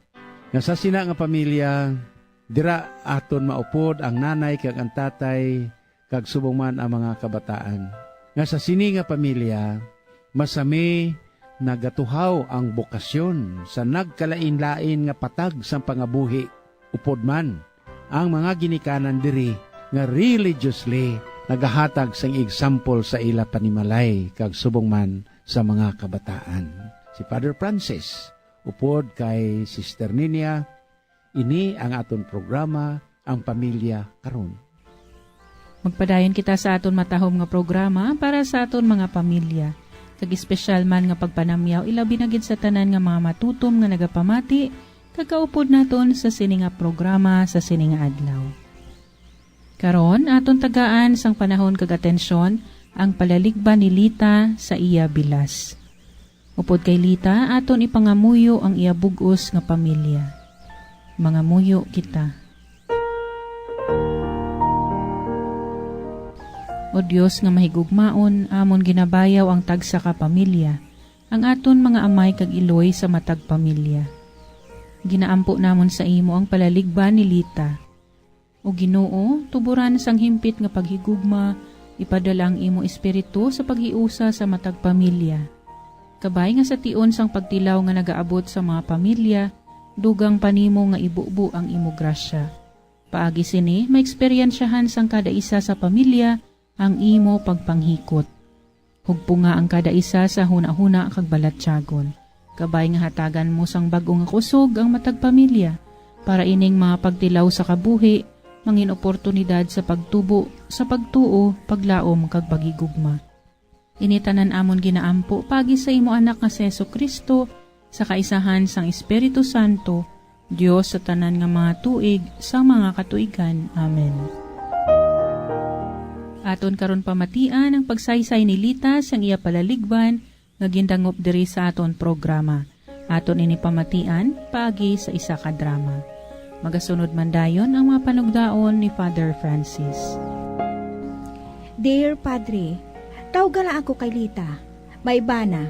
Nga sa sina nga pamilya, dira aton maupod ang nanay kag ang tatay kag subong man ang mga kabataan. Nga sa sini nga pamilya, masami nagatuhaw ang bokasyon sa nagkalain-lain nga patag sa pangabuhi. Upod man ang mga ginikanan diri nga religiously nagahatag sang example sa ila panimalay kag subong man sa mga kabataan. Si Father Francis, upod kay Sister Ninia, ini ang aton programa, Ang Pamilya Karon. Magpadayon kita sa aton matahom nga programa para sa aton mga pamilya. Kag espesyal man nga pagpanamyaw, ilabi na gid sa tanan nga mga matutom nga nagapamati, kagaupod naton sa sini nga programa sa sini nga adlaw. Karon, aton tagaan sang panahon kag atensyon, ang palaligban ni Lita sa iya bilas. Upod kay Lita, aton ipangamuyo ang iya bug-os nga pamilya. Mangamuyo kita. O Diyos nga mahigugmaon, amon ginabayaw ang tagsa ka pamilya, ang aton mga amay kag iloy sa matag pamilya. Ginaampo namon sa imo ang palaligban ni Lita. O Ginoo, tuburan sang himpit nga paghigugma, ipadala ang imo espiritu sa paghiusa sa matag pamilya. Kabay nga sa tion sang pagtilaw nga nagaabot sa mga pamilya, dugang panimo nga ibubu ang imo grasya. Paagi sini, maeksperiensyahan sang kada isa sa pamilya ang imo pagpanghikot. Hugpo nga ang kada isa sa huna-huna kag balatyagon. Kabay nga hatagan mo sang bag-o nga kusog ang matag pamilya, para ining mga pagtilaw sa kabuhi, mangin oportunidad sa pagtubo, sa pagtuo, paglaom kag pagigugma. Initanan amon ginaampo pagi sa imo anak nga si Jesucristo, sa kaisahan sang Espiritu Santo, Dios sa tanan nga mga tuig, sa mga katuigan. Amen. Aton karon pamatian ang pagsaysay ni Lita sang iya palaligban nga gindangop diri sa aton programa. Aton ini pamatian paagi sa isa ka drama. Magasunod man dayon ang mga panugdaon ni Father Francis. Dear Padre, tawag lang ako kay Lita, maibana.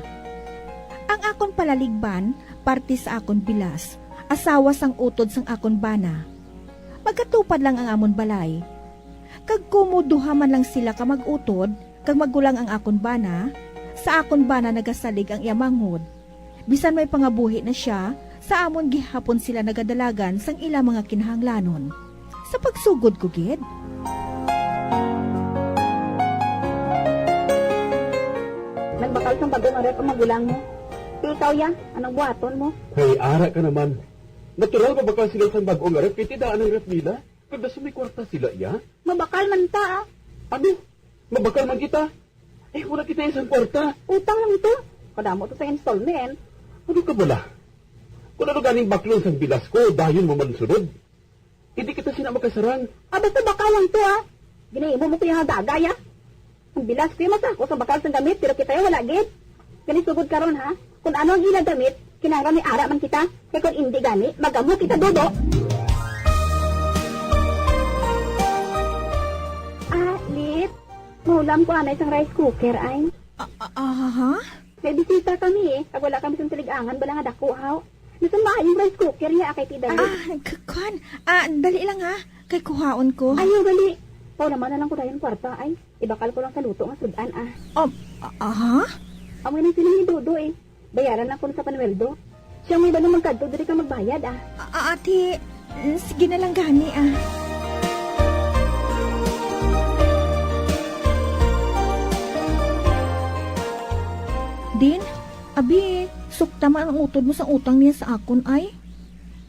Ang akon palaligban, parte sa akon bilas, asawa sang utod sang akon bana. Magkatupad lang ang amon balay. Kag kumuduha man lang sila ka magutod, kag magulang ang akon bana, sa akon bana nagasalig ang iyamanghod. Bisan may pangabuhi na siya, sa amon gihapon sila nagadalagan sang ila mga kinahanglanon. Sa pagsugod ko gid. Nagbakal sang bagong arep ang magulang mo. Ikaw ya, anong buhaton mo? Hey, ara ka naman. Natural ba bakal sila sa bagong rep? Kaya tidaan ang rep nila? Kada sa may kwarta sila, ya? Mabakal man ta. Ano? Mabakal man kita? Eh, wala kita isang kwarta. Utang lang ito. Kadamo to sa installment. Ano ka bala? Kung ano ganing baklon sa bilas ko, dayon mo man sunod. Hindi kita sila makasarang. Basta bakal lang to Ginahimo mo ko yung hagagaya. Ang bilas ko yung masako sa bakal sa damit, pero kita yung wala gid. Kanisugod karon ha. Kung ano ang ilang damit, kinahanglan ni ara man kita. Kaya kung hindi gani, magamo kita dodo. Lit. Mulam ko anay isang rice cooker ay. Ha? May bisita kami Kag wala kami sa tiligangan, bala nga dako haw. Nasa mahal yung rice cooker niya akay tida. Dali lang ha. Kay kuhaon ko. Ayaw, dali. Pao naman na lang ko dayon kwarta ay. Ibakal ko lang sa luto nga sudan Ha? Amoy nang sila ni Dodo Bayaran ako sa panweldo. Siya may ba naman kadto, dali ka magbayad Ate, sige na lang gani Din, abi, sukta man ang utod mo sa utang niya sa akon ay.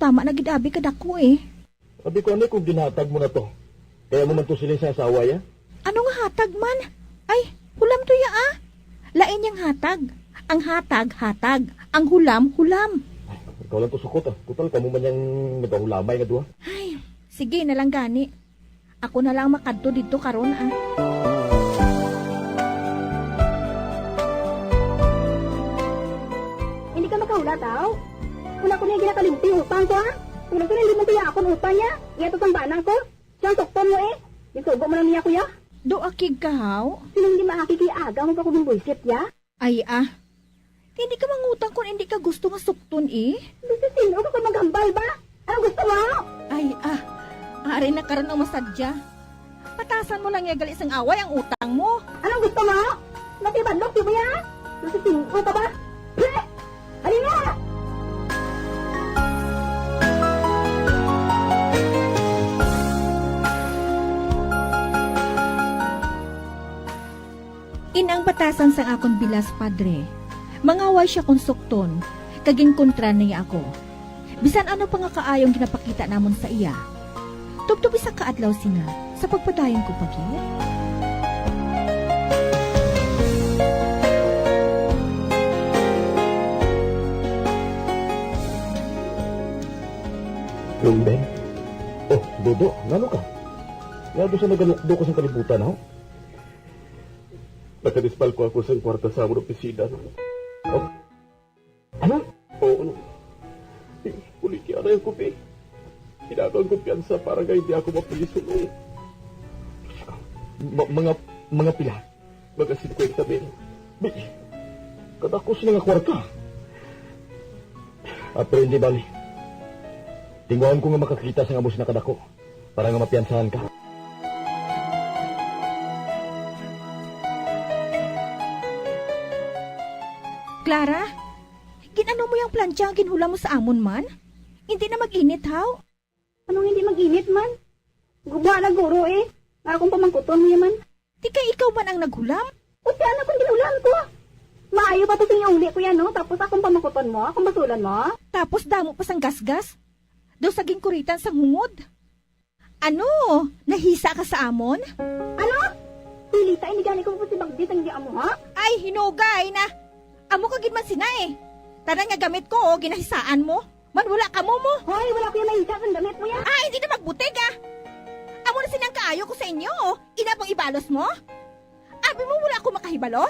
Tama na gid abi kadako Sabi ko, ano kung ginatag mo na to? Kaya mo man to sila sa asawa, ya? Ano nga hatag man? Ay, hulam to ya Lain yang hatag. Ang hatag, hatag. Ang hulam, hulam. Ikaw lang to sukot Total ka mo man yung nagahulamay nga duha. Ay, sige na lang gani. Ako na lang makadto dito karon Hindi ka makahula tao. Kung ako niya ginakalimti utang ko Kung ako hindi mo tiya akong utang niya. Iyato sang banang ko. Siyang tukton mo Isugo mo lang niya kuya. Do akig kahaw? Sino hindi maakikiaga mo pa kung bullshit ya? Ay hindi ka mangutang kung hindi ka gusto nga sukton Gusto sino ka maghambal ba? Anong gusto mo? Ay ari na karon ang masadya. Patasan mo lang gali sang away ang utang mo. Anong gusto mo? Matibadlok di ba ya? Gusto sino ka ba? Halina! Inang batasan sang akon bilas, padre. Mangaway siya kung sukton, kaging kontra niya ako. Bisan ano pa nga kaayong ginapakita namon sa iya. Tubtub isa kaadlaw sina sa pagpadayon ko pagit. Lumbeng? Oh, Dodo, ngano ka? Nga doon sa nagalukdo ko sa kalibutan, Nakadispal ko ako sa kwarta sa among opisina. Oh? Ano? Oo, Uli kaya na yung kupi. Hinagaw ang kumpiyansa para nga hindi ako mapulisunong. Mga pila. Mga 50 bin. Kadakos na nga kwarta. Pero hindi bali. Tingwahan ko nga makakita sa nga bus na kadako. Para nga mapiyansahan ka. Clara, ginano mo yung plancha ang ginhula mo sa amon man? Hindi na mag-init, haw? Anong hindi mag-init man? Gubuha na guro Akong pamangkuton mo yaman. Di ka ikaw man ang naghulam? O siya na kung ginulam ko. Maayo pa to sa uli ko yan, Tapos akong pamangkuton mo, akong basulan mo. Tapos damo pa sang gasgas? Daw saging kuritan sang hungod? Ano? Nahisa ka sa amon? Ano? Pilita, hindi gani ko po si Bagdit ang di amo, ha? Ay, hinugay na. Amo ka gid man sina Tanan nga gamit ko, ginahisaan mo. Man wala ka mo. Hoy, wala ko yung mahisa ang gamit mo yan. Hindi na magbutig Amo na sinang kaayo ko sa inyo, Inabang ibalos mo? Abi mo wala ako makahibalo?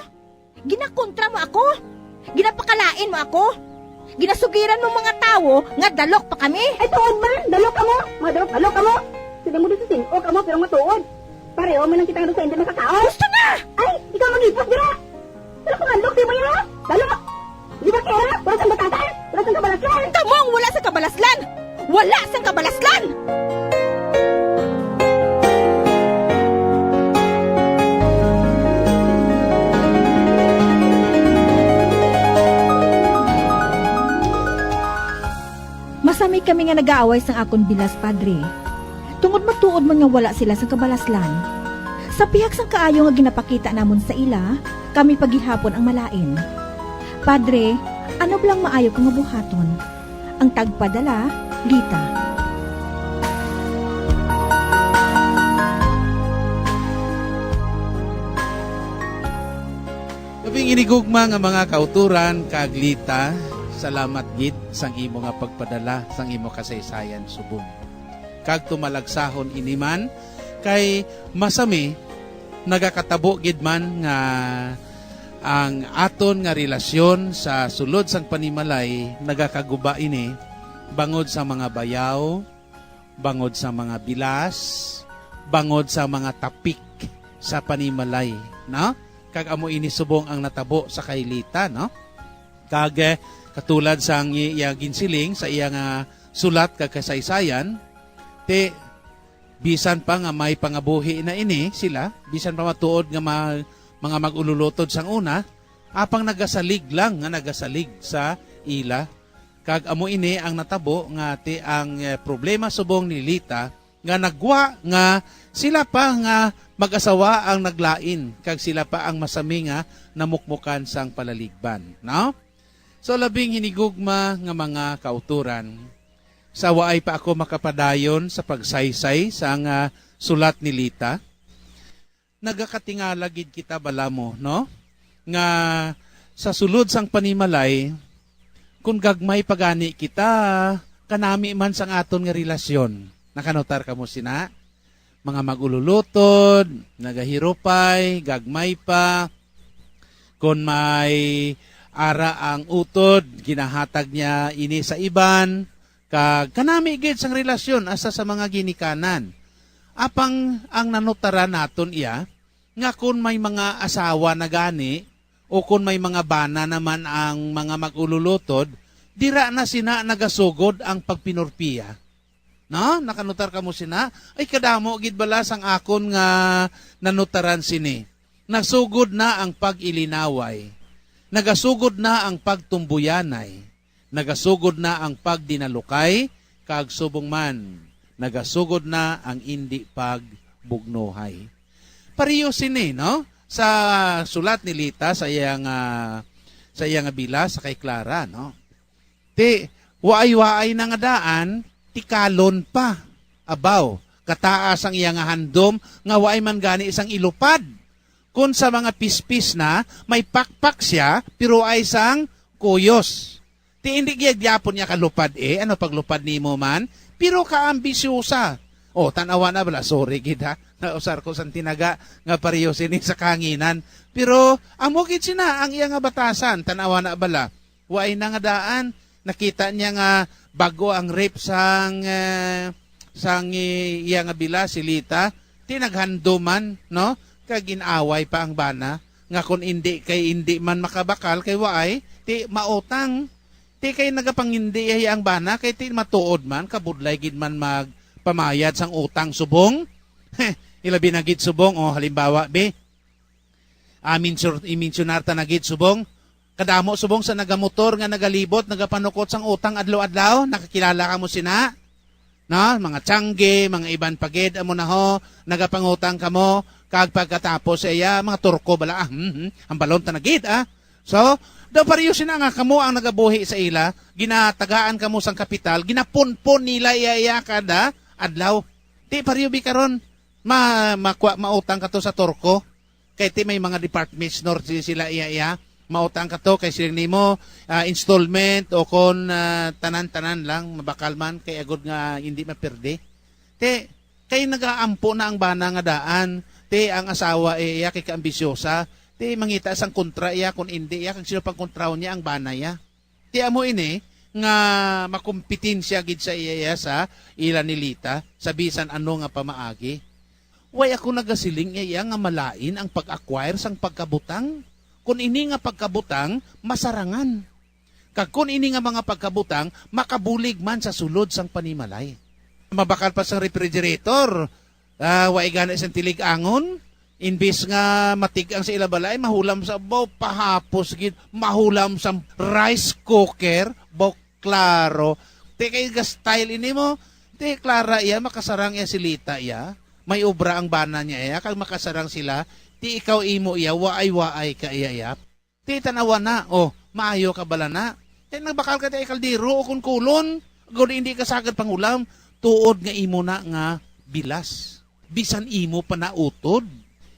Ginakontra mo ako? Ginapakalain mo ako? Ginasugiran mo mga tao nga dalok pa kami? Ay, tuod man! Dalok ka mo! Dalok ka mo! Sila mo doon sa singko ka mo, pero matuod. Pareho man lang kita nga doon sa hindi makakaon. Gusto na! Ay, ikaw mag-ipos, dira! Dalok ka nga, di mo yan, Dalok! Di ba pera? Wala sang batasan? Wala sang kabalaslan? Kamong wala sa kabalaslan! Wala sang kabalaslan! Masami kami nga nag-aaway sang akon bilas, Padre. Tungod matuod man nga wala sila sa kabalaslan. Sa pihak sang kaayo nga ginapakita namon sa ila, kami pagihapon ang malain. Padre, ano blang maayo ko nga buhaton? Ang tagpadala, Lita. Labing inigugma nga mga kauturan, kaglita, salamat gid sang imo nga pagpadala, sang imo kasaysayan subong. Kag tumalagsahon iniman, kay masami, nagakatabo gid man nga ang aton nga relasyon sa sulod sang panimalay nagakaguba ini bangod sa mga bayaw, bangod sa mga bilas, bangod sa mga tapik sa panimalay, no? Kag amo ini subong ang natabo sa kaylita, no? Kag katulad sang iya ginsiling sa iya nga sulat kag kasaysayan, te bisan pa nga may pangabuhi na ini sila, bisan pa matuod nga mga magululutod sang una, apang nagasalig lang nga nagasalig sa ila. Kag amo ini ang natabo nga ti ang problema subong ni Lita nga nagwa nga sila pa nga mag-asawa ang naglain kag sila pa ang masami nga namukmukan sang palaligban, no? So labing hinigugma nga mga kauturan, sa waay pa ako makapadayon sa pagsaysay sa nga sulat ni Lita. Nagakatingala gid kita bala mo, no? Nga sa sulod sang panimalay, kung gagmay pagani kita, kanami man sang aton nga relasyon. Nakanotar ka mo sina? Mga magululutod, nagahirupay, gagmay pa, kung may ara ang utod, ginahatag niya ini sa iban, kag kanami gid sang relasyon asa sa mga ginikanan. Apang ang nanutaran naton iya, nga kung may mga asawa na gani, o kung may mga bana naman ang mga magululutod, dira na sina nagasugod ang pagpinurpiya. No? Nakanutar ka mo sina? Ay kadamo, gid balas ang akon nga nanutaran sini. Nasugod na ang pag-ilinaway. Nagasugod na ang pagtumbuyanay. Nagasugod na ang pagdinalukay, kag subong man. Nagasugod na ang indi pagbugnuhay. Pariyo sini, no? Sa sulat ni Lita sa iyang bilas sa kay Clara, no? Ti waay-waay na nga daan, ti kalon pa. Abaw, kataas ang iyang handom nga waay man gani isang ilupad. Kung sa mga pispis na may pakpak siya pero ay sang kuyos. Ti hindi gyapon niya kalupad ano paglupad nimo man? Pero kaambisyosa. O, tanawa na bala, sorry gid ha. Nausar ko sang tinaga nga pariyo sini sa kanginan. Pero amo gid sina ang iya nga batasan, tanawa na bala. Waay na nga daan, nakita niya nga bago ang rape sang iya nga bila si Lita, tinaghanduman, no? Kag ginaway pa ang bana nga kung hindi man makabakal kay waay, ti mautang. Ti kay nagapangindi ang bana kay ti matuod man kabudlay gid man magpamayad sang utang subong. Ilabi na gid subong o halimbawa be. Iminsunar ta na gid subong. Kadamo subong sa nagamotor nga nagalibot, nagapanukot sang utang adlaw-adlaw, nakakilala ka mo sina? No, mga tiyangge, mga iban pagid amo na ho, nagapangutang ka mo, kag pagkatapos iya mga turko bala ang balon ta na gid So, daw pariyo sina nga kamo ang nagabuhi sa ila, ginatagaan kamo sang kapital, ginapunpon nila iya kada adlaw. Ti pariyo bi karon mautang ka to sa turko. Kay ti may mga department store sila iya mautang ka to kay siling nimo installment o kon tanan-tanan lang mabakal man kay agud nga hindi maperde. Ti kay nagaampo na ang bana nga daan, ti ang asawa iya kay kaambisyosa. Ti mangita sang kontra iya kung hindi iya kung sino pang kontraw niya ang banaya. Ti amo ini nga makumpetensya gid sa iya sa ila ni Lita sa bisan ano nga pamaagi. Way ako nagasiling iya nga malain ang pag-acquire sang pagkabutang. Kung ini nga pagkabutang masarangan. Kag kun ini nga mga pagkabutang, makabulig man sa sulod sang panimalay. Mabakal pa sa refrigerator, waay gana isang tilig-angon, imbis nga matigang sa ilabalay, mahulam sa baw, pahapos gid, mahulam sa rice cooker, baw klaro. Te kay style ini mo, te klara iya, makasarang iya silita iya, may obra ang bana niya iya, kag makasarang sila, ti ikaw imo iya, waay-waay ka iya. Ti tanawa na, maayo ka bala na. Te nagbakal ka ti kaldero o kun kulon, gud hindi ka sagad pangulam, tuod nga imo na nga bilas. Bisan imo pa nautod.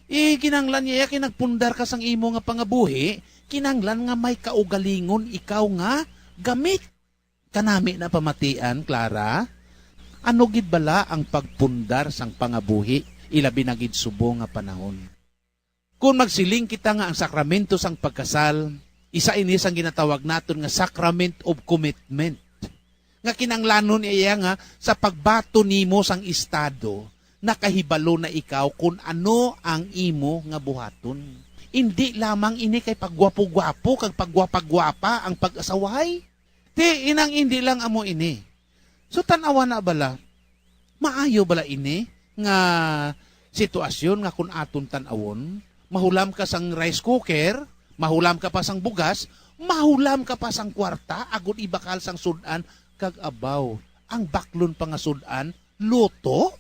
Kinanglan niya kinagpundar ka sang imo nga pangabuhi, kinanglan nga may kaugalingon ikaw nga gamit. Kanami na pamatian, Clara. Ano gid bala ang pagpundar sang pangabuhi, ilabi na gid subo nga panahon. Kung magsiling kita nga ang sakramento sang pagkasal, isa ini sang ginatawag naton nga sacrament of commitment. Nga kinanglanon iya nga sa pagbato nimo sang estado, nakahibalo na ikaw kung ano ang imo nga buhaton. Hindi lamang ini kay pagwapo-gwapo kag pagwapa-gwapa ang pag-asaway. Ti inang hindi lang amo ini. So tanawa na bala, maayo bala ini nga sitwasyon nga kung aton tanawon, mahulam ka sang rice cooker, mahulam ka pa sang bugas, mahulam ka pa sang kwarta, agud ibakal sang sudan, kag abaw, ang baklon pa nga sudan, luto?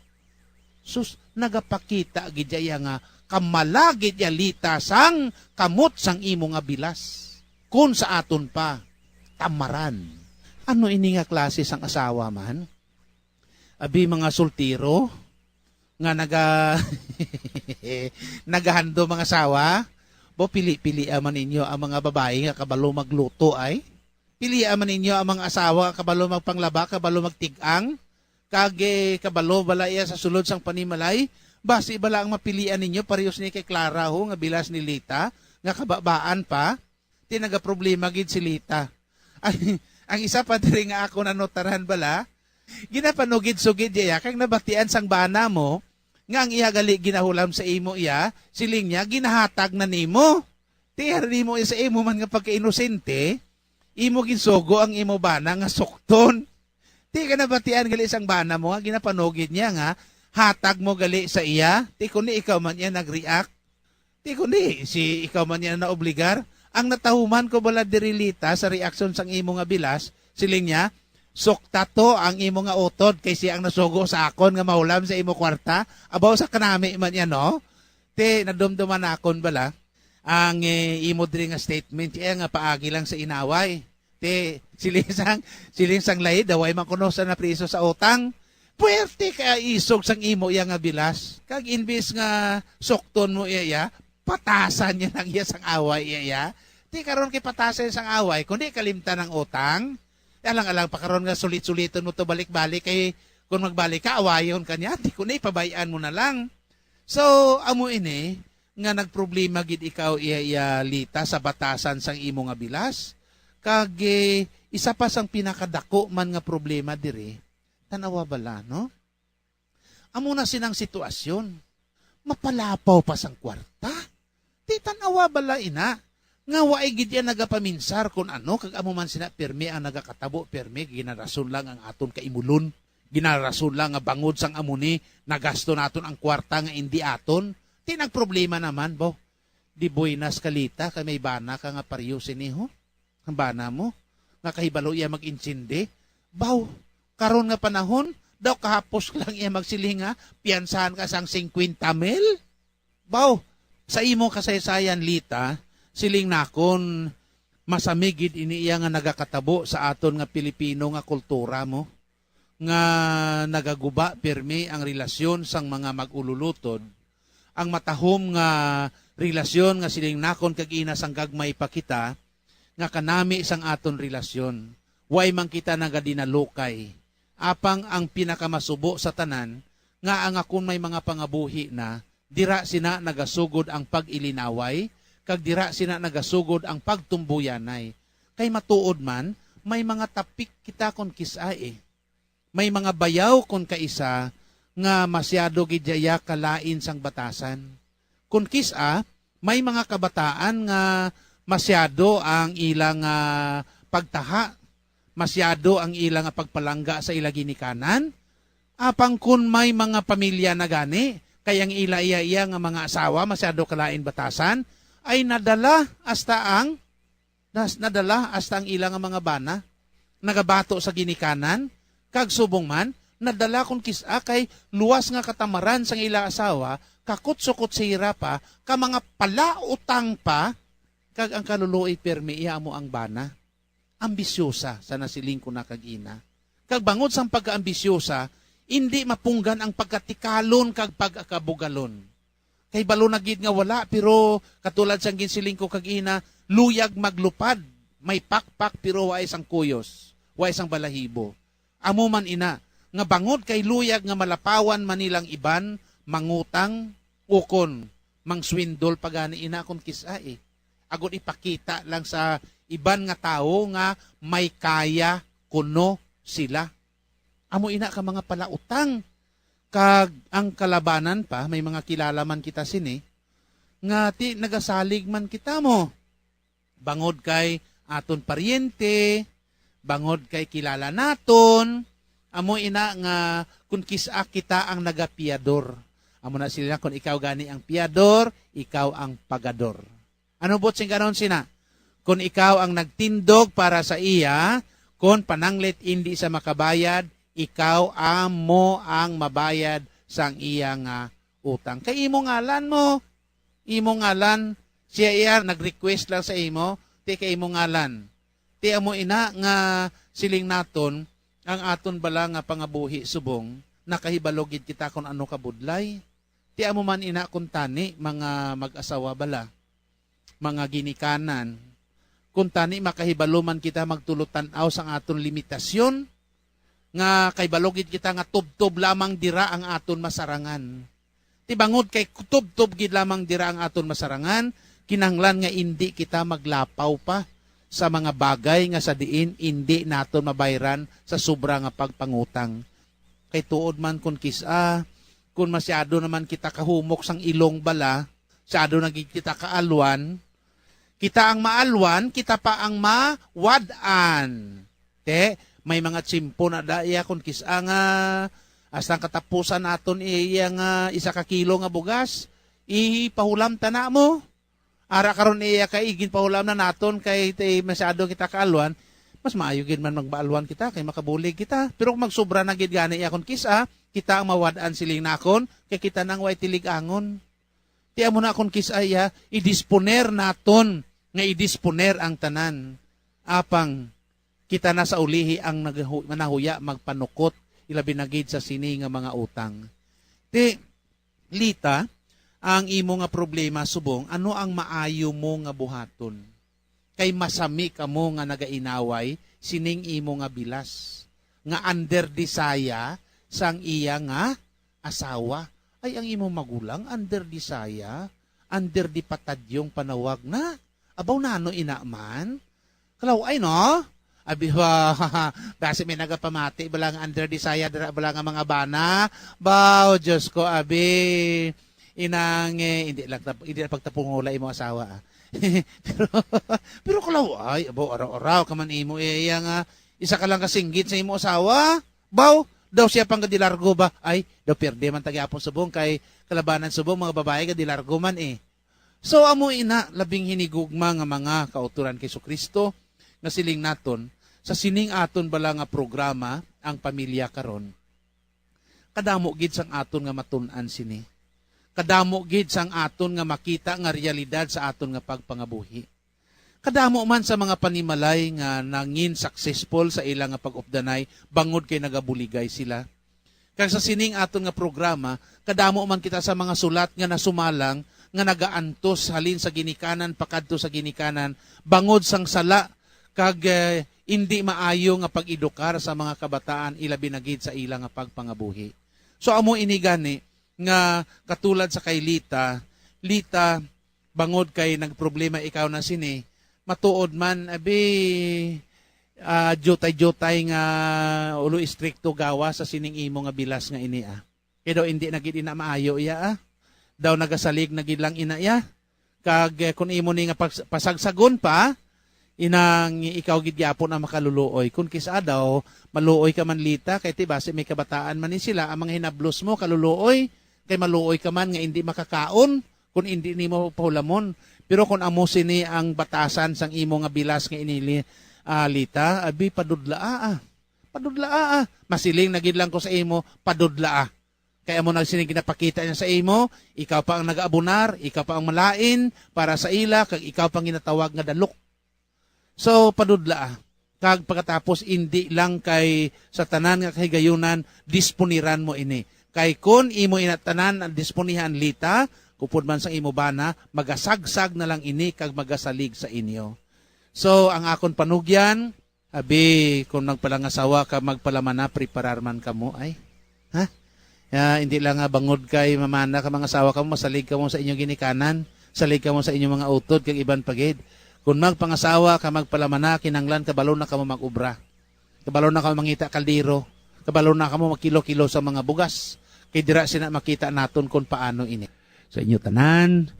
Sus, nagapakita gidya nga kamalagid yalita sang kamot sang imo nga bilas. Kung sa aton pa, tamaran. Ano ini nga klase sang asawa man? Abi mga sultiro, nga nagahando mga asawa, pili man ninyo ang mga babae nga kabalo magluto ay. Pili man ninyo ang mga asawa kabalo magpanglaba, kabalo magtigang, kage kabalo bala iya sa sulod sang panimalay, basi bala ang mapilian ninyo, parehas ni kay Clara ho, nga bilas ni Lita, nga kababaan pa, tinaga problema gid si Lita. Ang isa pa diri nga ako nanotaran bala, ginapanugid-sugid iya, kang nabatian sang bana mo, nga ang iya gali ginahulam sa imo iya, siling niya, ginahatag na nimo. Tiyar nimo sa imo man nga pagka-inosente, imo ginsugo ang imo bana nga sukton. Ti ka nabatian gali sang bana mo, nga ginapanugid niya nga, hatag mo gali sa iya, ti kundi ikaw man niya nag-react, ti kundi si ikaw man niya naobligar. Ang natahuman ko bala dirilita sa reaksyon sang imo nga bilas, siling niya, sukta to ang imo nga utod kay siya ang nasugo sa akon nga mahulam sa imo kwarta. Abaw sa kanami man yan, no? Te, nadumduman na akon bala, ang imo diri nga statement, nga paagi lang sa inaway. Te, siling sang lahi, daway man kuno sa napriso sa utang. Puwerte kaya isog sang imo iya nga bilas. Kag inbis nga sukton mo iya, patasan niya lang iya sang away iya. Di karon kay patasan sang away, kundi kalimtan ng utang. Alang-alang pa karon nga sulit-suliton mo to balik-balik kay kung magbalik ka awayon kanya, di kundi pabayaan mo na lang. So amo ini nga nagproblema gid ikaw iya Lita sa batasan sang imo nga bilas. Kag isa pa sang pinakadako man nga problema diri, tanawa bala, no? Amo na sinang sitwasyon. Mapalapaw pa sang kwarta. Di tanawa bala ina, nga waay gid yan nagapaminsar kung ano, kag amo man sina pirmi ang nagakatabo, pirmi, ginarason lang ang aton kaimulon, ginarason lang nga bangod sang amuni, nagasto naton ang kwarta nga hindi aton, di nagproblema naman, bo. Di buenas kalita, kay may bana ka nga pariyusin niho, ang bana mo, nga kahibalo iya mag-insindi, baw, karon nga panahon, daw kahapos lang iya magsilinga, piyansahan ka sang 50 mil, baw, sa imo kasaysayan Lita, siling nakon masamigid ini iya nga nagakatabo sa aton nga Pilipino nga kultura mo, nga nagaguba pirmi ang relasyon sang mga mag-ululutod, ang matahom nga relasyon nga siling nakon kag ina sang gagmay pa kita, nga kanami sang aton relasyon, way man kita nagadinalukay, apang ang pinakamasubo sa tanan, nga ang akon may mga pangabuhi na, dira sina nagasugod ang pag-ilinaway, kag dira sina nagasugod ang pagtumbuyanay. Kay matuod man, may mga tapik kita kon kisa May mga bayaw kon kaisa, nga masyado gidya kalain sang batasan. Kun kisa, may mga kabataan nga masyado ang ilang pagtaha, masyado ang ila nga pagpalangga sa ila ginikanan. Apang kun may mga pamilya na gani, kayang ila iya nga mga asawa, masyado kalain batasan, ay nadala hasta ang ila nga mga bana, nagabato sa ginikanan, kag subong man, nadala kun kisa kay luwas nga katamaran sang ila asawa, kakot-sukot sira pa, ka mga palautang pa, kag ang kaluluoy permi iya mo ang bana. Ambisyosa sa nasiling ko na kag ina. Kag bangod sang pagkaambisyosa, hindi mapunggan ang pagkatikalon kag pagakabugalon. Kay balo na gid nga wala, pero katulad sang ginsiling ko kag ina, luyag maglupad, may pakpak pero wa isang kuyos, wa isang balahibo. Amo man ina, nga bangod kay luyag nga malapawan manilang iban, mangutang, ukon, mangswindol pagani ina kun kisa eh. Agod ipakita lang sa iban nga tao nga may kaya kuno sila. Amo ina ka mga palautang. Kag ang kalabanan pa, may mga kilala man kita sini, nga ti nagasalig man kita mo. Bangod kay aton paryente, bangod kay kilala naton, amo ina nga kun kisa kita ang nagapiador. Amo na sila kung ikaw gani ang piador, ikaw ang pagador. Ano bot sing ganon sina? Kung ikaw ang nagtindog para sa iya, kung pananglit hindi sa makabayad, ikaw amo ang mabayad sang iya nga utang. Kay imo ngalan mo, imo ngalan, siya iya nag-request lang sa imo, ti kay imo ngalan. Ti amo ina nga siling naton, ang aton bala nga pangabuhi subong, nakahibalogid kita kung ano kabudlay. Ti amo man ina kung tani, mga mag-asawa bala, mga ginikanan, kung tani makahibaluman kita magtulutan-aw sang aton limitasyon, nga kay balogid kita nga tubtob lamang dira ang aton masarangan. Ti bangod kay tubtob gid lamang dira ang aton masarangan, kinahanglan nga hindi kita maglapaw pa sa mga bagay nga sa diin hindi naton mabayran sa sobra nga pagpangutang. Kay tuod man kun kisa, kun masyado naman kita kahumok sang ilong bala, masyado na kita kaalwan, kita ang maalwan, kita pa ang mawadan. Te, may mga tsimpo na daya kung kisa nga hasta katapusan naton iya nga 1 kilo nga bugas, ipahulam tana mo. Ara karon iya kay igin pahulam na naton kay masyado kita kaalwan, mas maayo gid man magbaalwan kita kay makabulig kita. Pero kung magsobra na gid gani iya kung kisa, kita ang mawadan siling nakon kay kita nang way tilig-angon. Ti amo na kung kisa iya, idisponer naton nga idisponer ang tanan. Apang kita na sa ulihi ang manahuya magpanukot ilabi na gid sa sini nga mga utang. Ti lita ang imo nga problema subong, ano ang maayo mo nga buhaton? Kay masami ka mo nga nagainaway sining imo nga bilas nga under disaya sang iya nga asawa. Ay ang imo magulang under disaya, under di patadyong panawag na. Abaw na ano ina man? Kalaw ay no? Abi base may nagapamati balang under disaya dara balang mga bana. Bao Diyos ko abi inang hindi lang pagtapungulay mo asawa. pero kalaw ay abo araw-araw ka man imo iya nga isa ka lang kasinggit sa imo asawa. Bao daw siya pang gadilargo ba? Ay daw perde man tagyapon subong kay kalabanan subong mga babae gadilargo man eh. So amo ina labing hinigugma nga mga kauturan kay Jesucristo nga siling naton sa sining aton bala nga programa ang pamilya karon. Kadamo gid sang aton nga matun-an sini. Kadamo gid sang aton nga makita nga realidad sa aton nga pagpangabuhi. Kadamo man sa mga panimalay nga nangin successful sa ilang nga pag-updanay bangod kay nagabuligay sila. Kag sa sining aton nga programa, kadamo man kita sa mga sulat nga nasumalang nga nagaantos halin sa ginikanan pakadto sa ginikanan bangod sang sala kag hindi maayo nga pag-edukar sa mga kabataan ilabi na gid sa ilang nga pagpangabuhi. So amo ini gani nga katulad sa kay Lita bangod kay nagproblema ikaw na sini, matuod man abi jotay-jotay nga ulo istrikto gawa sa sining imo nga bilas nga ini Kaya daw hindi na gid ina maayo iya Daw nagasalig na gid lang ina iya. Kag kun imo ni nga pasagsagon pa, inang ikaw gid gyapon ang makaluluoy. Kung kisa daw maluoy ka man lita kay ti base may kabataan man ni sila ang mga hinablos mo kaluluoy kay maluoy ka man nga hindi makakaon kung hindi nimo pahulamon. Pero kung amo sini ang batasan sang imo nga bilas nga inili lita, abi padudlaa. Padudlaa. Masiling na gid lang ko sa imo padudlaa. Kaya mo nagsinig ginapakita niya sa imo, ikaw pa ang nag-aabunar, ikaw pa ang malain para sa ila, kag ikaw pang ginatawag nga dalok. So, padudla. Kag pagkatapos, hindi lang kay sa tanan nga kahigayunan, disponiran mo ini. Kay kun imo inatanan ang disponihan lita, kupod man sa imo bana, magasagsag na lang ini, kag magasalig sa inyo. So, ang akon panugyan, abi, kung nagpalangasawa ka, magpalaman na, preparar man ka mo, ay, ha? Hindi lang nga bangod kay mamana ka mga asawa ka mo, masalig ka mo sa inyong ginikanan, salig ka mo sa inyong mga utod, kag iban pagid. Kung magpangasawa ka magpalamana, kinanglan, kabalo na ka mo mag-ubra. Kabalo na ka mo mangita kaldiro. Kabalo na ka mo magkilo-kilo sa mga bugas. Kay dira sina makita naton kung paano ini. Sa inyo tanan,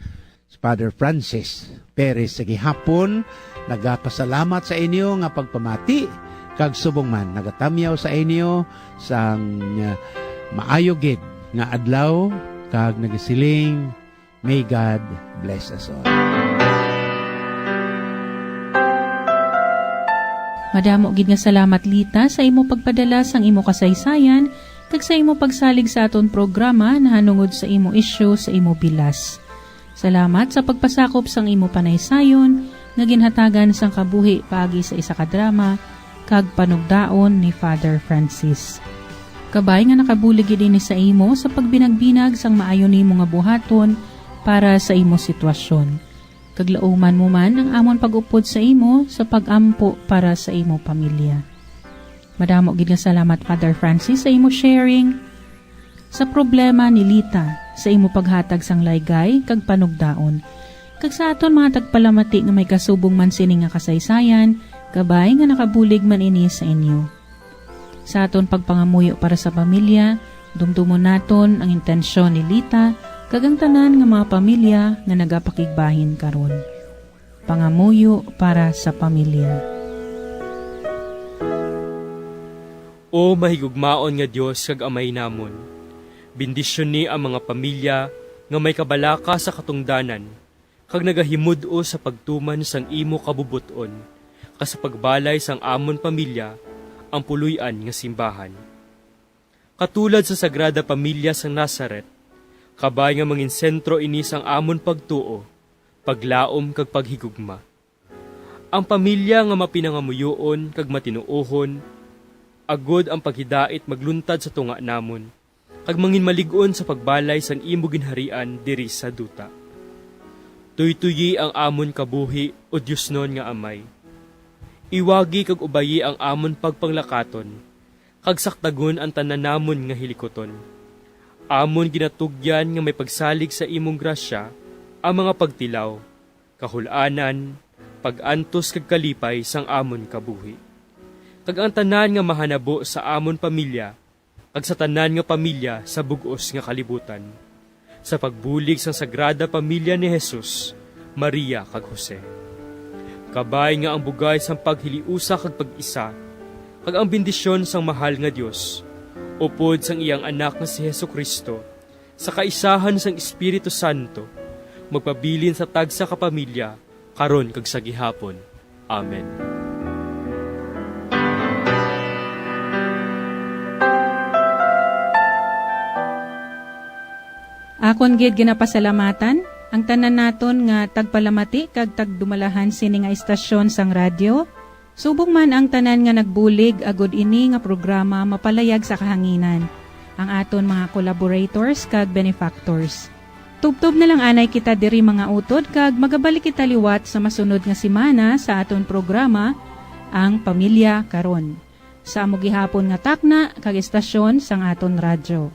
Father Francis Perez sa gihapon, nagapasalamat sa inyo nga pagpamati. Kag subong man, nagatamyaw sa inyo sang maayo gid nga adlaw, kag nagisiling, may God bless us all. Madamo gid nga salamat Lita sa imo pagpadala sang imo kasaysayan kag sa imo pagsalig sa aton programa nahanungod sa imo isyu sa imo bilas. Salamat sa pagpasakop sang imo panaysayon nga ginhatagan sang kabuhi paagi sa isa ka drama kag panugdaon ni Father Francis. Kabay nga nakabulig gid ni sa imo sa pagbinagbinag sang maayo nimo nga buhaton para sa imo sitwasyon. Kaglauman mo man ang amon pag-upod sa imo sa pag-ampo para sa imo pamilya. Madamo gid nga salamat Father Francis sa imo sharing sa problema ni Lita sa imo paghatag sang laygay kag panugdaon. Kag sa aton mga tagpalamati nga may kasubong man sini nga kasaysayan, kabay nga nakabulig man ini sa inyo. Sa aton pagpangamuyo para sa pamilya, dumdumon naton ang intensyon ni Lita kag ang tanan nga mga pamilya nga nagapakigbahin karon. Pangamuyo para sa pamilya. O mahigugmaon nga Dios kag Amay namon, bendisyon ni ang mga pamilya nga may kabalaka sa katungdanan, kag nagahimud-o sa pagtuman sang imo kabubuton, kas pagbalay sang amon pamilya, ang puluyan nga simbahan. Katulad sa Sagrada Pamilya sang Nazaret, kabay nga mangin sentro ini sang amon pagtuo, paglaom kag paghigugma. Ang pamilya nga mapinangamuyoon kag matinuohon, agod ang paghidait magluntad sa tunga namon, kag mangin malig-on sa pagbalay sang imo ginharian diri sa duta. Tuytuyi ang amon kabuhi o Diosnon nga Amay. Iwagi kag ubayi ang amon pagpanglakaton, kag saktagon ang tanan namon nga hilikoton. Amon ginatugyan nga may pagsalig sa imong grasya, ang mga pagtilaw, kahulanan, pag-antos kag kalipay sang amon kabuhi. Kag ang tanan nga mahanabo sa amon pamilya, kag sa tanan nga pamilya sa bug-os nga kalibutan. Sa pagbulig sang Sagrada Pamilya ni Jesus, Maria kag Jose. Kabay nga ang bugay sang paghiliusa kag pag-isa, kag ang bendisyon sang mahal nga Dios, upod sang iyang anak nga si Jesucristo, sa kaisahan sang Espiritu Santo, magpabilin sa tagsa ka pamilya, karon kag sa gihapon. Amen. Akon gid ginapasalamatan ang tanan naton nga tagpalamati kag tagdumalahan sini nga istasyon sang radyo. Subong man ang tanan nga nagbulig agud ini nga programa mapalayag sa kahanginan. Ang aton mga collaborators kag benefactors. Tubtob na lang anay kita diri mga utod kag magabalik kita liwat sa masunod nga semana sa aton programa ang Pamilya Karon. Sa amo gihapon nga takna kag istasyon sang aton radyo.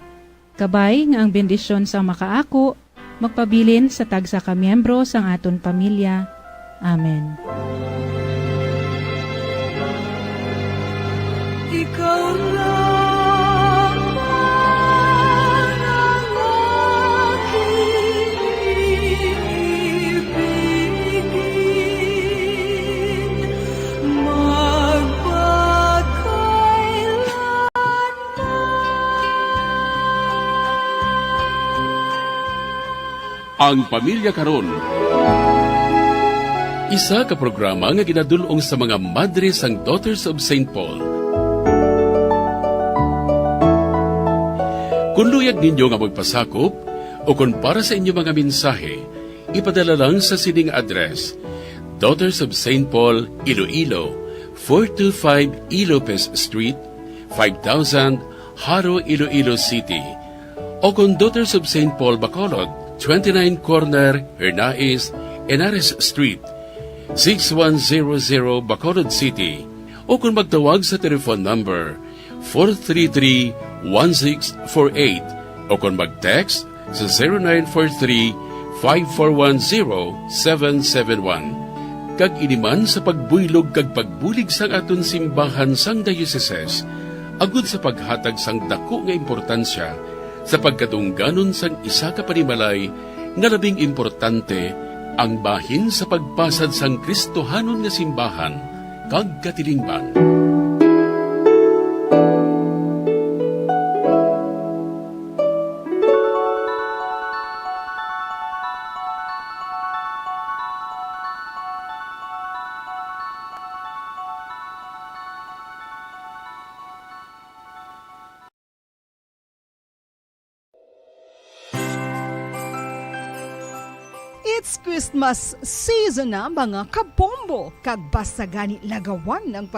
Kabay nga ang bendisyon sa makaako, magpabilin sa tagsa ka miyembro sang aton pamilya. Amen. Ikaw lang ang aking ibigin, Ang Pamilya Karon. Isa ka programa nga ginadulong sa mga madre sang Daughters of St. Paul. Kung luyag ninyo nga magpasakop o kung para sa inyo mga mensahe, ipadala lang sa sining address: Daughters of St. Paul, Iloilo, 425 Ilopez Street, 5000 Haro, Iloilo City. O kung Daughters of St. Paul, Bacolod, 29 Corner, Hernais, Henares Street, 6100 Bacolod City. O kung magtawag sa telephone number 433-1648 o kung mag-text sa 0943-5410771. Kag iniman sa pagbuylog kag pagbulig sang aton simbahan sang dioceses, agud sa paghatag sang dako nga importansya sa pagkatungganon sang isa ka panimalay nga labing importante, ang bahin sa pagpasad sang Kristohanon nga simbahan kag katilingban. It's Christmas season na mga kabombo, kag basta gani lagawan ng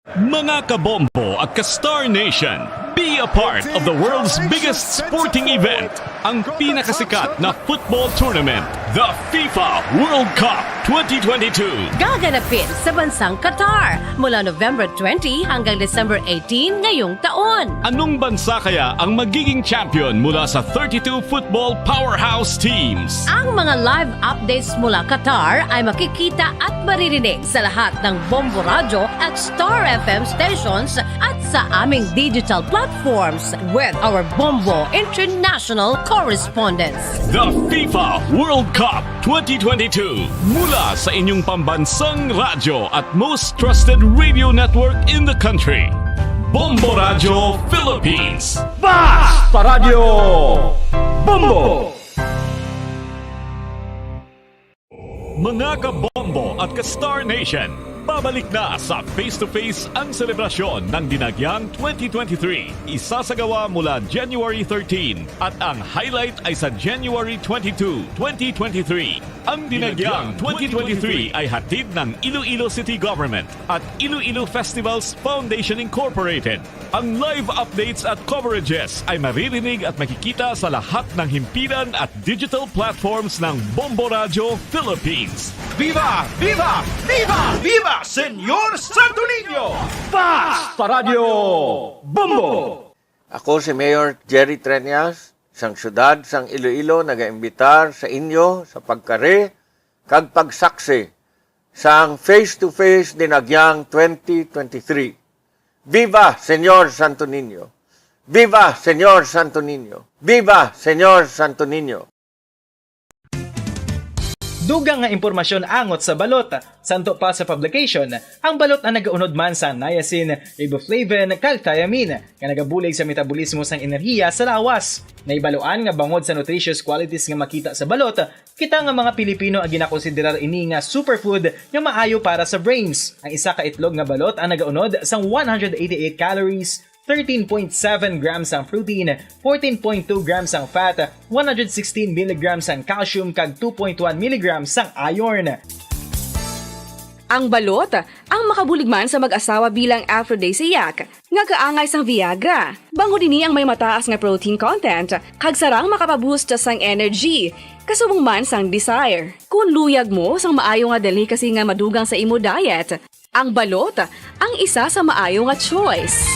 Mga kabombo at ka-Star Nation, be a part of the world's biggest sporting event, ang pinakasikat na football tournament, the FIFA World Cup 2022. Gaganapin sa bansang Qatar mula November 20 hanggang December 18 ngayong taon. Anong bansa kaya ang magiging champion mula sa 32 football powerhouse teams? Ang mga live updates mula Qatar ay makikita at maririnig sa lahat ng Bombo Radio at Star FM stations at sa aming digital platforms with our Bombo International correspondents. The FIFA World Cup 2022 mula sa inyong pambansang radyo at most trusted radio network in the country. Bombo Radio Philippines. Basta Radio Bombo! Mga kabombo at ka-Star Nation, babalik na sa face-to-face ang selebrasyon ng Dinagyang 2023. Isasagawa mula January 13 at ang highlight ay sa January 22, 2023. Ang Dinagyang 2023 ay hatid ng Iloilo City Government at Iloilo Festivals Foundation Incorporated. Ang live updates at coverages ay maririnig at makikita sa lahat ng himpilan at digital platforms ng Bombo Radio Philippines. Viva! Viva! Viva! Viva! Senyor Santo Niño! Basta Radio Bombo! Ako si Mayor Jerry Treñas, sang syudad sang Iloilo, nagaimbitar sa inyo sa pagkare kag pagsaksi sang face-to-face Dinagyang 2023. Viva Senyor Santo Niño! Viva Senyor Santo Niño! Viva Senyor Santo Niño! Dugang nga impormasyon angot sa balot. Santo pa sa publication, ang balot na nagaunod man sa niacin, riboflavin, kag thiamine, nga nagabulig sa metabolismo sang enerhiya sa lawas. Naibaloan nga bangod sa nutritious qualities nga makita sa balot, kita nga mga Pilipino ang ginakonsiderar ini nga superfood nga maayo para sa brains. Ang isa ka itlog nga balot ang nagaunod sang 188 calories, 13.7 grams ang protein, 14.2 grams ang fat, 116 mg ang calcium kag 2.1 mg ang iron. Ang balot, ang makabuligman sa mag-asawa bilang aphrodisiac, nga kaangay sang Viagra. Bango dini ang may mataas nga protein content, kag sarang makapaboost sang energy, kasubong man sang desire. Kung luyag mo sang maayo nga delicacy nga madugang sa imo diet, ang balot, ang isa sa maayo nga choice.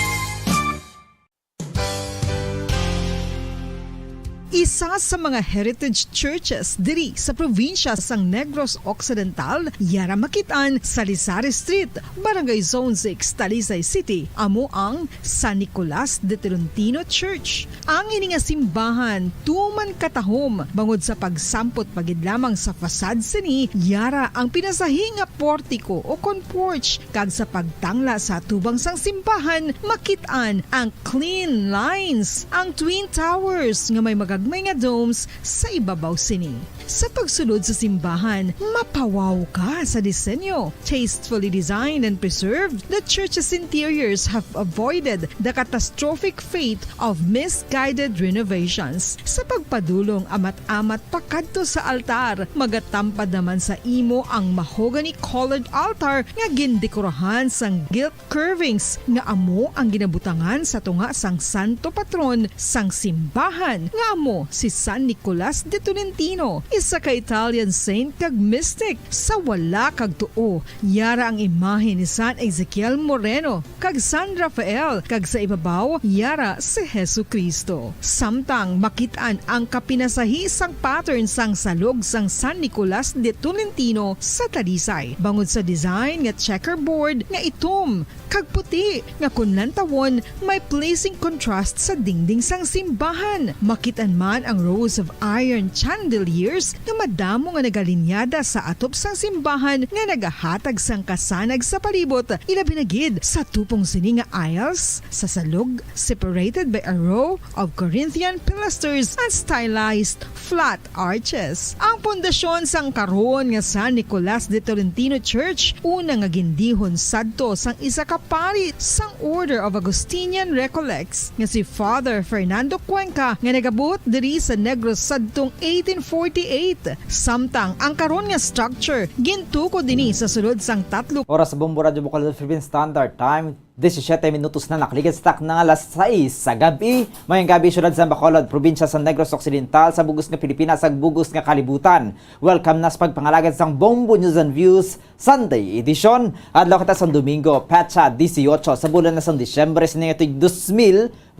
Isa sa mga heritage churches diri sa probinsya sang Negros Occidental, yara makitaan sa Lizares Street, Barangay Zone 6, Talisay City, amo ang San Nicolas de Tolentino Church. Ang ini nga simbahan tuman katahom bangod sa pagsampot pagid lamang sa fasad sini, yara ang pinasahi nga portiko o kon porch, kag sa pagtangla sa tubang sang simbahan makitaan ang clean lines, ang twin towers nga may magagmay gagmay nga domes sa ibabaw sini. Sa pagsulod sa simbahan, mapawaw ka sa disenyo. Tastefully designed and preserved, the church's interiors have avoided the catastrophic fate of misguided renovations. Sa pagpadulong amat-amat pakadto sa altar, magatampad naman sa imo ang mahogany colored altar nga gindekorahan sang gilt curvings nga amo ang ginabutangan sa tunga sang santo patron sang simbahan nga amo si San Nicolas de Tolentino, isa ka Italian saint kag mystic. Sa wala kag tuo, yara ang imahe ni San Ezekiel Moreno kag San Rafael, kag sa ibabaw yara si Hesu Kristo. Samtang makitaan ang kapinasahi sang pattern sang salog sang San Nicolas de Tolentino sa Talisay, bangod sa design nga checkerboard nga itom kag puti nga kunlan tawon may pleasing contrast sa dingding sang simbahan. Makitan man ang rows of iron chandeliers nga madamo nga nagalinyada sa atop sang simbahan nga nagahatag sang kasanag sa palibot, ilabi na gid sa tupong sini nga aisles sa salog separated by a row of Corinthian pilasters and stylized flat arches. Ang pundasyon sang karon nga San Nicolas de Tolentino Church una nga gindihon sadto sang isa ka pari sang Order of Augustinian Recollects nga si Father Fernando Cuenca nga nagabot diri sa Negros sadtong 1848. Samtang ang karon nga structure gintuko dinhi sa sulod sang tatlo oras sa Bombo Radio Bukal Philippine Standard Time. 17 minutos na nakligid sa ng alas 6 sa gabi. Mayang gabi syudad sa Bacolod, probinsya sa Negros Occidental, sa bugos nga Pilipinas, sa bugos nga kalibutan. Welcome na sa pagpangalagad sang Bombo News and Views Sunday edition. Adlaw kita sa Domingo, Petsa 18 sa bulan na sang Disyembre sa ngayong 2022.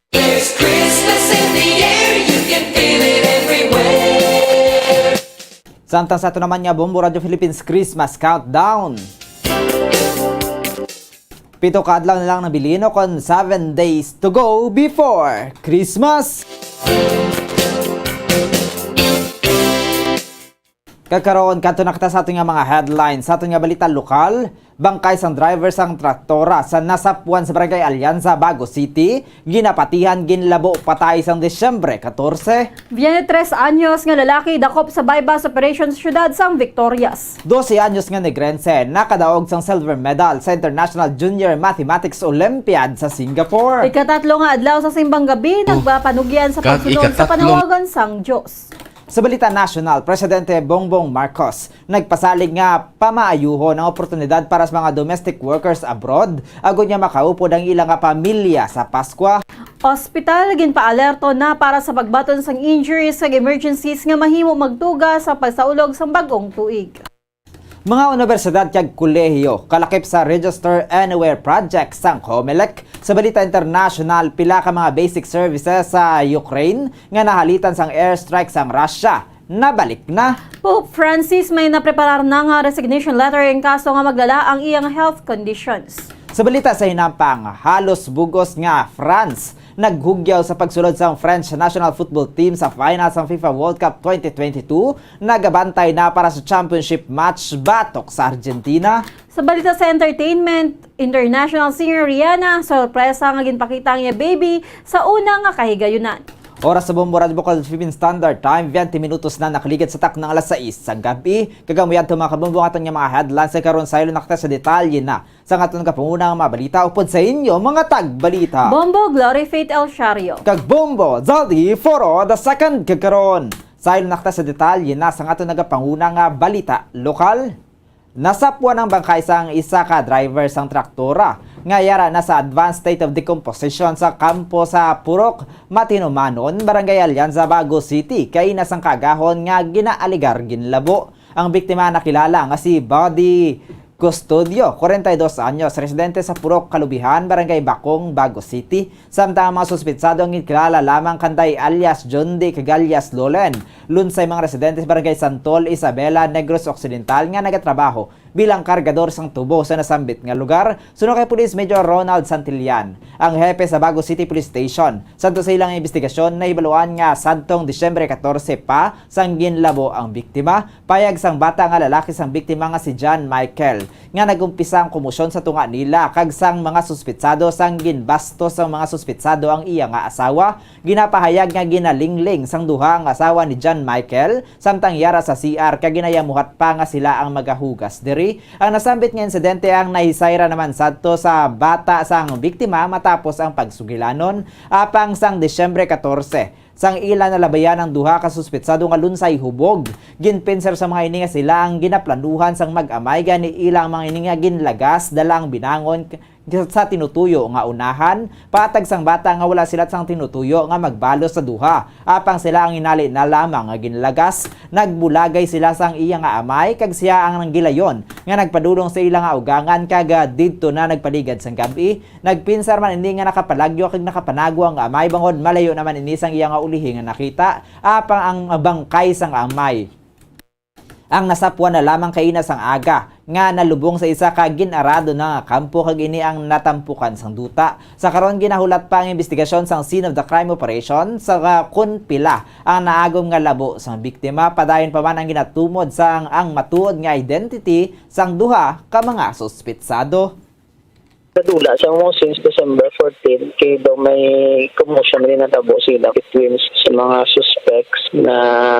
There's Christmas in the air, you can feel it everywhere. Samtang sa ito naman nga Bombo Radio Philippines Christmas Countdown. 7 kaadlaw na lang nabilino kon 7 days to go before Christmas. Kakaroon kanto na kita sa ating mga headlines sa ating balita lokal. Bangkay sang driver sang traktora sa nasapuan sa Barangay Alianza, Bago City, ginapatihan ginlabo patay sang Disyembre 14. 23 anyos nga lalaki dakop sa bypass operations syudad sang Victorias. 12 anyos nga negrense nakadaog sang silver medal sa International Junior Mathematics Olympiad sa Singapore. Ikatatlo nga adlaw sa simbang gabi nagpapanugyan sa pagsunod sa panawagan sang Dios. Sa balita national, Presidente Bongbong Marcos nagpasalig nga pamaayuhon ang oportunidad para sa mga domestic workers abroad agud niya makaupod ang ilang pamilya sa Paskwa. Hospital ginpaalerto na para sa pagbaton sang injuries sa emergencies nga mahimo magtuga sa pagsaulog sang bagong tuig. Mga universidad kag kolehiyo kalakip sa Register Anywhere project sang COMELEC. Sa balita international, pila ka mga basic services sa Ukraine nga nahalitan sang airstrike sang Russia nabalik na. Pope Francis may napreparar na nga resignation letter in kaso nga maglala ang iyang health conditions. Sa balita sa hinampang, halos bugos nga France naghugyaw sa pagsulod sa French national football team sa final sa FIFA World Cup 2022, nagabantay na para sa championship match batok sa Argentina. Sa balita sa entertainment, international singer Rihanna, sorpresa nga ginpakita ang iya baby sa una nga kahigayunan. Oras sa Bombo Radio Bukal Philippine Standard Time, 20 minutos na nakaligid sa tak ng alas 6 sa gabi. Kagamuyan ito mga kabumbo aton nga mga headlines sa karon sa ilo nakita sa detalye na sa aton kapungunang mga balita upod sa inyo mga tagbalita. Bombo Glory Faith El Shario. Kag Bombo Zaldi Foro the second kagaron. Sa ilo nakita sa detalye na sa aton nagapangunang balita lokal. Nasapuan ang bangkay sang isa ka driver sang traktora nga yara na sa advanced state of decomposition sa kampo sa Purok, Matinumanon, Barangay Alianza, Bago City. Kay nasang kagahon nga ginaaligar ginlabo. Ang biktima nakilala nga si Buddy Custodio, 42 anyos, residente sa Purok, Kalubihan, Barangay Bakong, Bago City. Samtang mga suspitsado ang kilala lamang kanday alias John D. Cagalias Lolen. Lunsay mga residente sa Barangay Santol, Isabela, Negros Occidental nga nagatrabaho bilang kargador sang tubo sa nasambit nga lugar. Suno kay Police Major Ronald Santillan, ang hepe sa Bago City Police Station. Santo sa ilang investigasyon na hibaluan nga sadtong Disyembre 14 pa sang ginlabo ang biktima. Payag sang bata nga lalaki sang biktima nga si John Michael nga nagumpisa ang komosyon sa tunga nila kag sang mga suspitsado sang ginbastos sang mga suspitsado ang iya nga asawa. Ginapahayag nga ginalingling sang duha ang asawa ni John Michael samtang yara sa CR kag ginayamuhat pa nga sila ang magahugas diri. Ang nasambit nga insidente ang nahisayra naman sadto sa bata sang biktima matapos ang pagsugilanon apang sang Disyembre 14. Sang ila na labayan ang duha ka suspetsado nga lunsay hubog. Ginpinser sa mga ini nga sila ang ginaplanuhan sang mag-amay gani ilang mga ini nga ginlagas dalang binangon sa tinutuyo nga unahan. Patag sang bata nga wala sila sang tinutuyo nga magbalo sa duha. Apang sila ang inali na lamang nga ginlagas. Nagbulagay sila sang iya nga amay kag siya ang nanggilayon nga nagpadulong sa ila nga ugangan kag didto na nagpaligad sang gabi. Nagpinsar man ini nga nakapalagyo kag nakapanagwa ang amay bangod malayo naman ini sang iya nga ulihi nga nakita. Apang ang bangkay sang amay ang nasapwan na lamang kaina sang aga nga nalubong sa isa ka ginarado na kampo kag ini ang natampukan sang duta. Sa karon ginahulat pa ang investigasyon sang scene of the crime operation sa kun pila ang naagom nga labo sang biktima. Padayon pa man ang ginatumod sang ang matuod nga identity sang duha ka mga suspitsado. Nadula siya mo since December 14 kay daw may commotion rin natabo sila between sa mga suspects na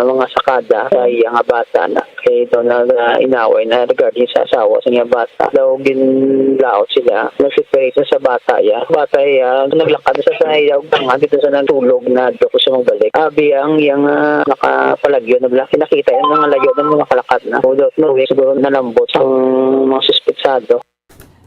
mga sakada sa iya nga bata na kay daw na inaway na regarding sa asawa sa iya bata. Daw ginlaot sila, nag-separate sa bata ya. Bata ya, naglakad sa iya nga dito sa natulog na doko sa magbalik. Abi ang iyang nakapalagyo na bala. Kinakita yung mga lagyo ng mga kalakad na. No way, siguro nalambot ang mga suspetsado.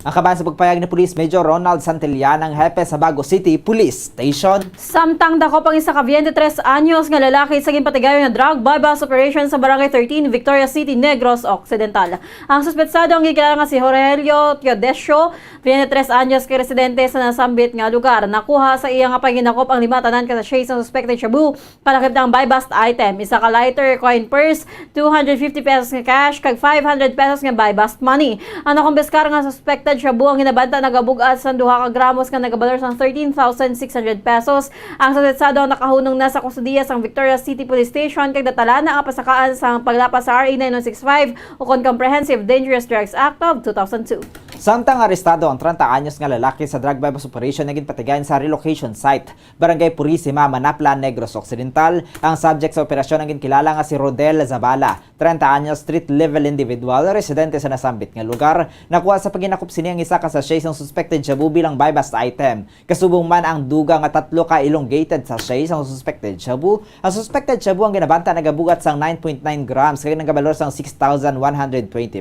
Ang kaban sa pagpayag ni Police Major Ronald Santillan ang hepe sa Bago City Police Station. Samtang dako pang isa ka 23 anyos nga lalaki sa ginpatigayon nga drug bypass operation sa Barangay 13, Victoria City, Negros Occidental. Ang suspetsado ang gikilala nga si Jorgelio Teodesio, 23 anyos ka residente sa nasambit nga lugar. Nakuha sa iya nga paginakop ang 5 tanan ka sachet sa suspected shabu palakip ng bypass item, isa ka lighter, coin purse, 250 pesos nga cash kag 500 pesos nga bypass money. Ang nakumbiskar nga suspected shabu ang ginabanta nagabugat sa 2 ka gramos nga nagabalor sang 13,600 pesos. Ang suspetsado ang nakahunong na sa kustudiya sang Victoria City Police Station kag datala na ang pasakaan sa paglapas sa RA 9165 o Comprehensive Dangerous Drugs Act of 2002. Samtang arestado ang 30 anyos nga lalaki sa drug bypass operation na ginpatigayon sa relocation site, Barangay Purisima, Manapla, Negros Occidental. Ang subject sa operasyon ang ginkilala nga si Rodel Zabala, 30 anyos, street-level individual, residente sa nasambit nga lugar. Nakuha sa paginakop sini ang isa ka sachet ng suspected shabu bilang bypass item. Kasubong man ang duga nga 3 ka elongated sachet ng suspected shabu. Ang suspected shabu ang ginabanta nagabugat sang 9.9 grams kaya nagabalor sang 6,120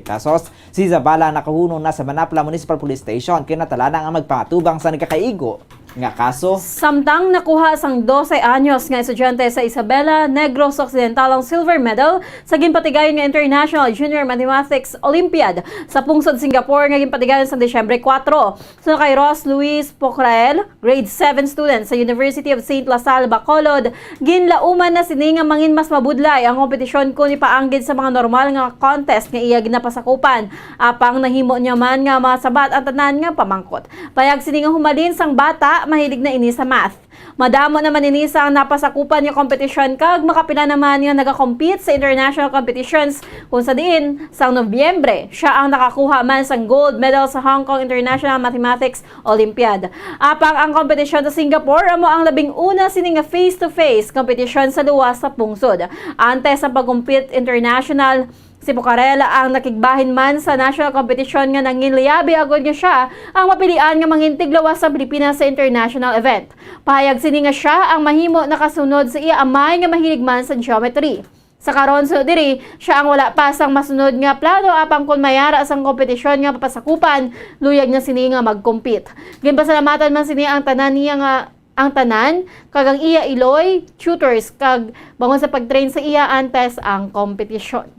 pesos. Si Zabala nakahunong na sa Manapla Municipal Police Station kaya natala ang magpangatubang sa nagkakaigo nga kaso. Samtang nakuha sang 12 anyos nga estudyante sa Isabela, Negros Occidental ang silver medal sa ginpatigayon nga International Junior Mathematics Olympiad sa pungsod Singapore nga ginpatigayon sa Disyembre 4. So kay Ross Luis Pocrael, grade 7 student sa University of St. Lasal, Bacolod, ginlauman na sini nga mangin mas mabudlay ang kompetisyon ko ni paanggid sa mga normal nga contest nga iya ginapasakupan. Apang nahimo niya man nga masabat ang tanan nga pamangkot. Payag sini nga humalin sang bata mahilig na ini sa math. Madamo naman ini sa napasakupan yung competition kag makapila naman yung nagakompete sa international competitions kung sa diin sa Nobyembre siya ang nakakuha man sang gold medal sa Hong Kong International Mathematics Olympiad. Apang ang competition sa Singapore amo ang labing una sini nga face-to-face competition sa luwas sa pungsod. Antes sa pag-compete international, si Pucarela ang nakigbahin man sa national competition nga nanginliyabi agad nga siya ang mapilian nga mangintig lawas sa Pilipinas sa international event. Pahayag sini nga siya ang mahimo nakasunod sa iya amay nga mahilig man sa geometry. Sa karon so diri, siya ang wala pa sang masunod nga plano apang kun mayara sang kompetisyon nga papasakupan, luyag na sini nga mag-compete. Ginpasalamatan man sini ang tanan niya nga ang tanan kag ang iya iloy tutors kag bangon sa pagtrain sa iya antes ang kompetisyon.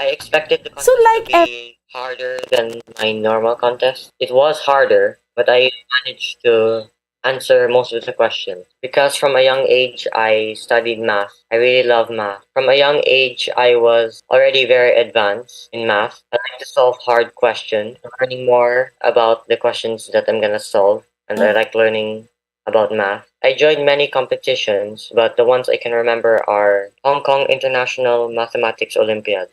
I expected the contest to be harder than my normal contest. It was harder, but I managed to answer most of the questions. Because from a young age, I studied math. I really love math. From a young age, I was already very advanced in math. I like to solve hard questions, learning more about the questions that I'm going to solve. And I like learning about math. I joined many competitions, but the ones I can remember are Hong Kong International Mathematics Olympiad.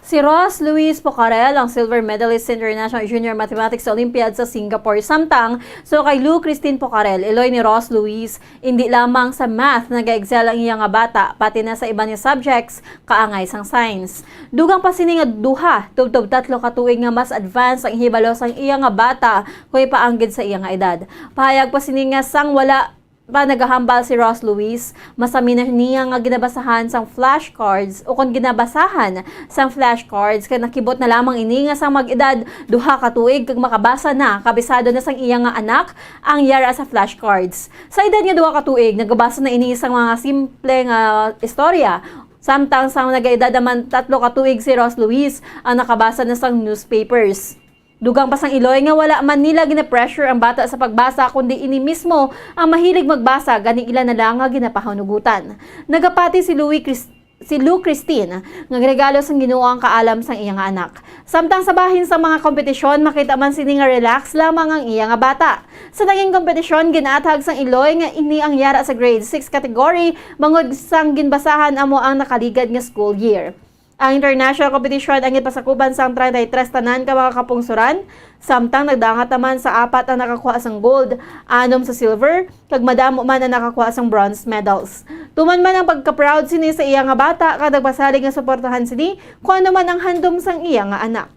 Si Ross Luis Pocarel ang silver medalist sa International Junior Mathematics Olympiad sa Singapore. Samtang, so kay Lou Christine Pocarel, iloy ni Ross Luis, hindi lamang sa math nag-excel ang iyang nga bata, pati na sa iba niya subjects, kaangay sang science. Dugang pa sini nga duha, tubtob tatlo katuig nga mas advanced ang hibalo sang iyang nga bata, kung ipaanggid sa iyang nga edad. Pahayag pa sini nga sang wala pa nagahambal si Ross Luis, masami na niya nga ginabasahan sang flashcards o kung ginabasahan sang flashcards kaya nakibot na lamang ini nga sang mag-edad duha ka tuig kag makabasa na kabisado na sang iyang nga anak ang yara sa flashcards. Sa edad nga duha ka tuig nagabasa na ini sang mga simple nga istorya. Samtang sang nagaedad naman 3 ka tuig si Ross Luis ang nakabasa na sang newspapers. Dugang pasang iloy nga wala man nila gina-pressure ang bata sa pagbasa kundi ini mismo ang mahilig magbasa gani ilan na lang nga ginapahanugutan. Nagapati si Lou Christine nga regalo sang Ginoo ang kaalam sang iyang anak. Samtang sa bahin sa mga kompetisyon makita man sini nga relax lamang ang iyang bata. Sa naging kompetisyon ginatag sang iloy nga ini ang yara sa grade 6 category bangod sang ginbasahan amo ang nakaligad nga school year. Ang international competition ang ipasakuban sa 33 tanan ka mga kapungsuran, samtang nagdangat naman sa 4 ang nakakuha sang gold, 6 sa silver, kag madamo man ang nakakuha sang bronze medals. Tuman man ang pagka-proud sini sa iyang nga bata, kada pasalig nga suportahan sini, kung ano man ang handom sang iyang nga anak.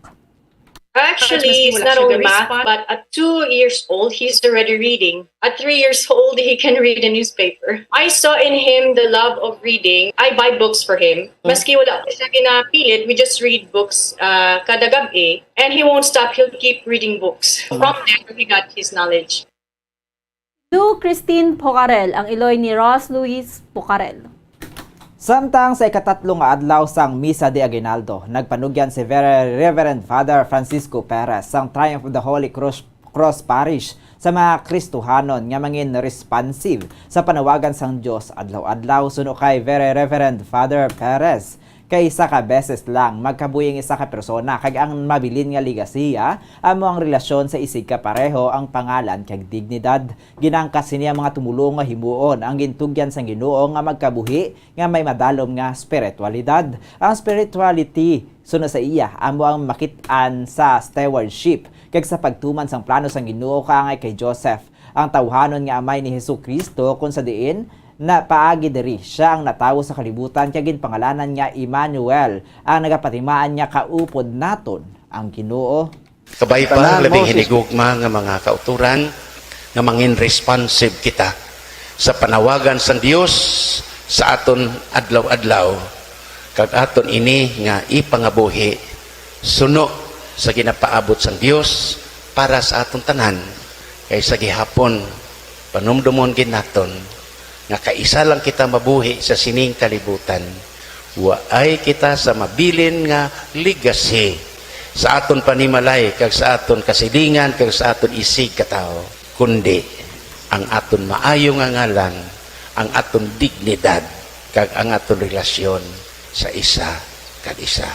Actually, it's not only math, but at 2 years old, he's already reading. At 3 years old, he can read a newspaper. I saw in him the love of reading. I buy books for him. Maski wala ko siya ginapilit, we just read books kada gabi. And he won't stop, he'll keep reading books. From there, he got his knowledge. Lou Christine Pocarel, ang iloy ni Ross Luis Pocarel. Samtang sa ikatatlong adlaw sang Misa de Aguinaldo, nagpanugyan si Very Reverend Father Francisco Perez sang Triumph of the Holy Cross Parish sa mga Kristohanon nga mangin responsive sa panawagan sang Dios adlaw-adlaw suno kay Very Reverend Father Perez. Kay isa ka beses lang magkabuying isa ka persona kag ang mabilin nga ligasiya amo ang relasyon sa isig ka pareho ang pangalan kag dignidad. Ginangkas niya mga tumulong nga himuon ang gintugyan sang Ginoo nga magkabuhi nga may madalom nga spiritualidad. Ang spirituality suno sa iya amo ang makit-an sa stewardship kag sa pagtuman sang plano sang Ginoo kaangay kay Joseph, ang tawhanon nga amay ni Hesukristo kung sa diin na paagi diri siya ang natawo sa kalibutan kag ginpangalanan niya Emmanuel ang nagapatimaan niya kaupod naton ang Ginoo. Kabay pa labing hinigugma nga mga kauturan nga mangin responsive kita sa panawagan sang Dios sa aton adlaw-adlaw kag aton ini nga ipangabuhi suno sa ginapaabot sang Dios para sa aton tanan kay sa gihapon panumdumon gid naton nga kaisa lang kita mabuhi sa sining kalibutan. Waay kita sa mabilin nga legacy sa aton panimalay kag sa aton kasilingan kag sa aton isig katao, kundi ang aton maayo nga ngalan, ang aton dignidad kag ang aton relasyon sa isa kag isa.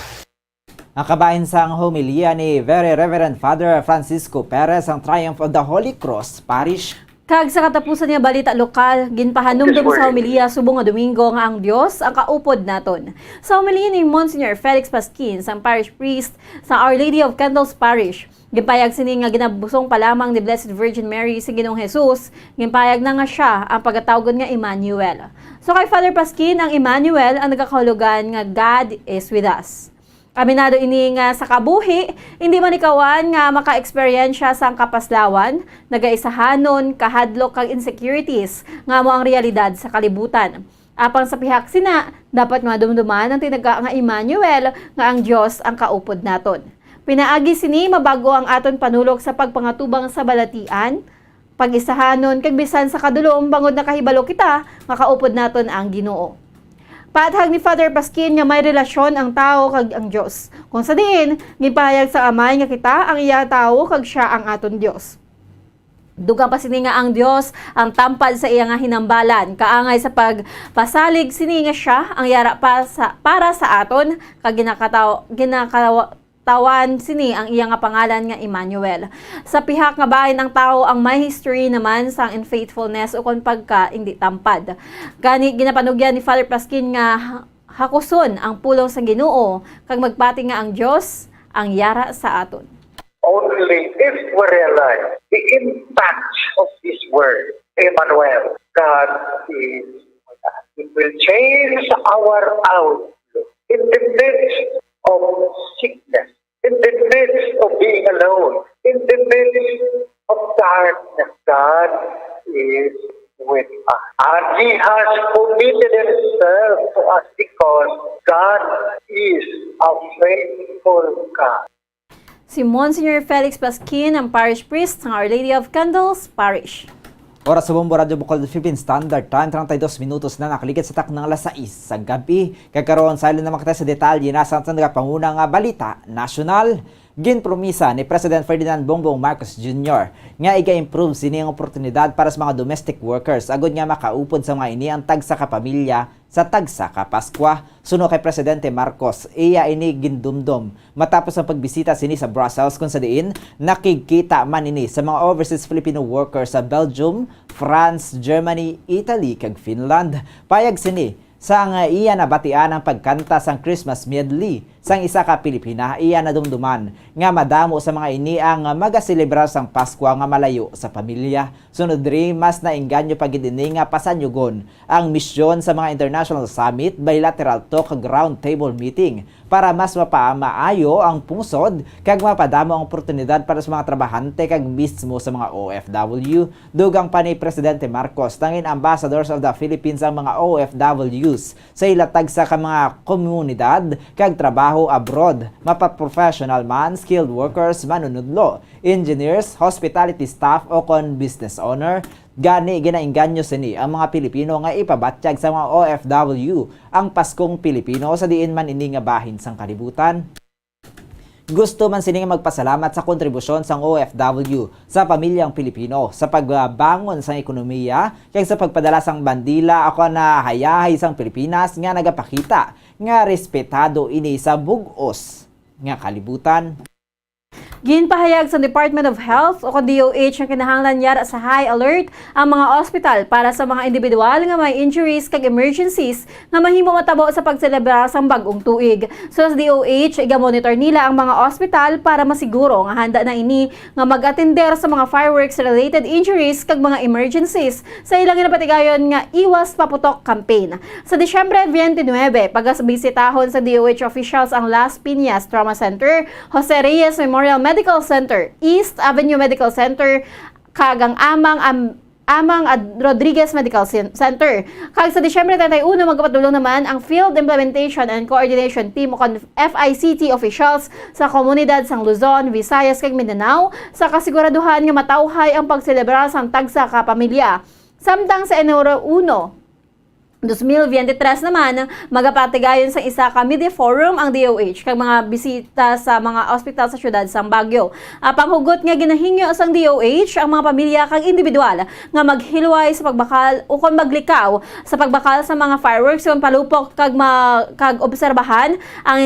Ang kabahin sang homilya ni Very Reverend Father Francisco Perez ang Triumph of the Holy Cross Parish. Kag sa katapusan niya balita lokal, ginpahanumdum sa homilya subong nga Domingo nga ang Dios ang kaupod naton. Sa homilya ni Monsignor Felix Pasquin, sang parish priest sa Our Lady of Candles Parish, ginpayag sini nga ginabusong pa lamang ni Blessed Virgin Mary si Ginoong Jesus, ginpayag na nga siya ang pagkatawgon nga Emmanuel. So kay Father Pasquin, ang Emmanuel ang nagakahulugan nga God is with us. Aminado ini nga sa kabuhi, hindi man ikawan nga maka-eksperyensya sang kapaslawan, nagaisahanon, kahadlok kag insecurities nga mo ang realidad sa kalibutan. Apang sa pihak sina, dapat madumduman ang tinaga nga Emmanuel nga ang Dios ang kaupod naton. Pinaagi sini mabago ang aton panulok sa pagpangatubang sa balatian, pag-isahanon kag bisan sa kadulom bangod na kahibalo kita nga kaupod naton ang Ginoo. Paathag ni Father Pasquin nga may relasyon ang tao kag ang Dios. Kung sa diin, gipahayag sa amay nga kita ang iya tao kag siya ang aton Dios. Dugang pa sini nga ang Dios ang tampad sa iya nga hinambalan. Kaangay sa pagpasalig sini nga siya ang yara para sa aton kag tawan sini ang iya nga pangalan nga Emmanuel. Sa pihak nga bahin ang tao ang may history naman sang unfaithfulness o kon pagka hindi tampad. Gani ginapanugyan ni Father Paskin nga hakuson ang pulong sa Ginoo kag magpati nga ang Dios ang yara sa aton. Only if we realize the impact of this word, Emmanuel, God is with us. It will change our outlook in the midst of sickness, in the midst of being alone, in the midst of darkness. God is with us. And He has committed Himself to us because God is a faithful God. Si Monsignor Felix Pasquin, ang parish priest ng Our Lady of Candles Parish. Oras sa Bombo Radio Bukol Philippine Standard Time, 32 minutos na nakaligid sa taknang alas 6 sa gabi. Kakaroon sa ilong na makita sa detalye na sa pangunang balita nasyonal. Ginpromisa ni President Ferdinand Bongbong Marcos Jr. nga iga-improve sini ang oportunidad para sa mga domestic workers agud nga makaupod sa mga ini ang tagsa ka pamilya sa tagsa ka Paskwa. Suno kay Presidente Marcos, iya ini gindumdum matapos ang pagbisita sini sa Brussels kung sa diin nakikita man ini sa mga overseas Filipino workers sa Belgium, France, Germany, Italy kag Finland. Payag sini sang iya nabatian ang pagkanta sang Christmas medley sang isa ka Pilipina, iya nadumduman nga madamo sa mga ini ang magaselebrar sang Pasko nga malayo sa pamilya. Sunod diri mas nainganyo pagid ini nga pasanyugon ang misyon sa mga international summit, bilateral talk ug round table meeting para mas mapamaayo ang pungsod kag mapadamo ang oportunidad para sa mga trabahante kag mismo sa mga OFW. Dugang pa ni Presidente Marcos, tangin ambassadors of the Philippines ang mga OFWs sa ilatag sa mga komunidad kag trabaho abroad, mapa-professional man, skilled workers, manunudlo, engineers, hospitality staff o kon business owner. Gani ginainganyo sini ang mga Pilipino nga ipabatsyag sa mga OFW ang Paskong Pilipino sa diin man ini nga bahin sang kalibutan. Gusto man sini nga magpasalamat sa kontribusyon sang OFW sa pamilyang Pilipino sa pagbangon sang ekonomiya kag sa pagpadala sang bandila ako na hayahay sang Pilipinas nga nagapakita nga respetado ini sa bug-os nga kalibutan. Ginpahayag sa Department of Health o DOH ang kinahanglan yara sa high alert ang mga ospital para sa mga individual nga may injuries kag emergencies nga mahimo matabo sa pagselebrar sang bag-ong tuig. So sa DOH, iga-monitor nila ang mga ospital para masiguro nga handa na ini nga mag-atender sa mga fireworks related injuries kag mga emergencies sa ilang ginapatigayon nga Iwas Paputok campaign. Sa Disyembre 29, pagasbisitahon sa DOH officials ang Las Piñas Trauma Center, Jose Reyes Memorial Medical Center, East Avenue Medical Center, kagang Amang Rodriguez Medical Center. Kag sa Disyembre 31, magpatulong naman ang Field Implementation and Coordination Team o FICT officials sa komunidad sang Luzon, Visayas kag Mindanao sa kasiguraduhan nga matawhay ang pagselebrar sang tagsa ka pamilya. Samtang sa Enero 1, 2023 naman, magapatigayon sa isa ka media forum ang DOH kag mga bisita sa mga ospital sa syudad sang Baguio. Panghugot nga ginahingyo sang DOH ang mga pamilya kag individual nga maghilway sa pagbakal o kon maglikaw sa pagbakal sa mga fireworks kon palupok kag obserbahan ang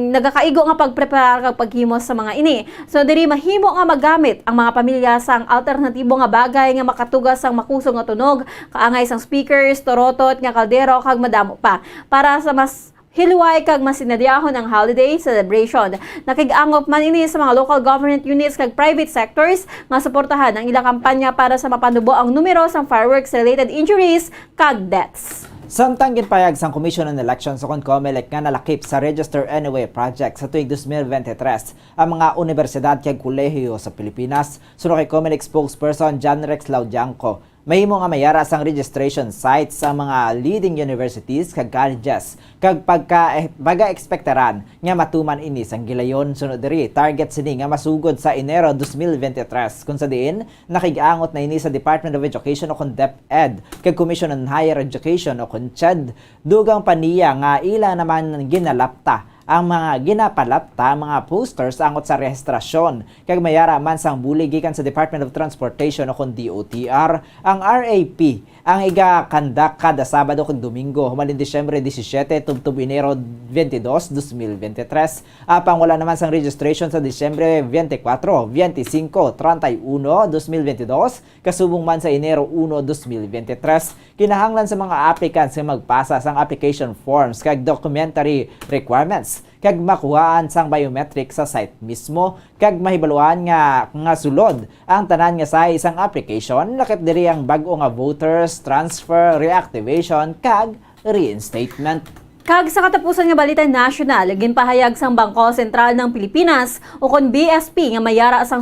nagakaigo nga pagpreparar kag paghimos sa mga ini. So diri mahimo nga magamit ang mga pamilya sang alternatibo nga bagay nga makatugas sang makusog nga tunog, kaangay sang speakers, torotot nga kaldero kag madamo pa para sa mas hilway kag masinadyahon ang holiday celebration. Nakig-angop man ini sa mga local government units kag private sectors nga suportahan ang ilang kampanya para sa mapanubo ang numero sang fireworks related injuries kag deaths. Samtang ginpayag sang Commission on Elections o COMELEC nga nalakip sa Register Anyway project sa tuig 2023 ang mga universidad kag kolehiyo sa Pilipinas. Suno kay COMELEC spokesperson John Rex Laudianco, mahimo nga mayara sang registration sites sa mga leading universities kag colleges kag pagka-ekspektaran nga matuman ini sang gilayon. Sunod diri target sini nga masugod sa Enero 2023 kung sa diin nakig-angot na ini sa Department of Education o DepEd kag Commission on Higher Education o CHED. Dugang paniya nga ila naman ginalapta ang mga ginapalapta mga posters angot sa rehistrasyon kag mayara man sang bulig gikan sa Department of Transportation o kon DOTR. Ang RAP ang iga-kandak kada Sabado kag Domingo humalin Disyembre 17 tubtub Enero 22, 2023. Apang wala naman sang registration sa Disyembre 24, 25, 31, 2022 kasubong man sa Enero 1, 2023. Kinahanglan sa mga applicants nga magpasa sang application forms kag documentary requirements kag makuhaan sang biometric sa site mismo kag mahibaluan nga sulod ang tanan nga sa isang application lakip diri ang bag-o nga voters transfer, reactivation kag reinstatement. Kag sa katapusan nga balita nasyonal, ginpahayag sang Bangko Sentral ng Pilipinas o kon BSP nga mayara sang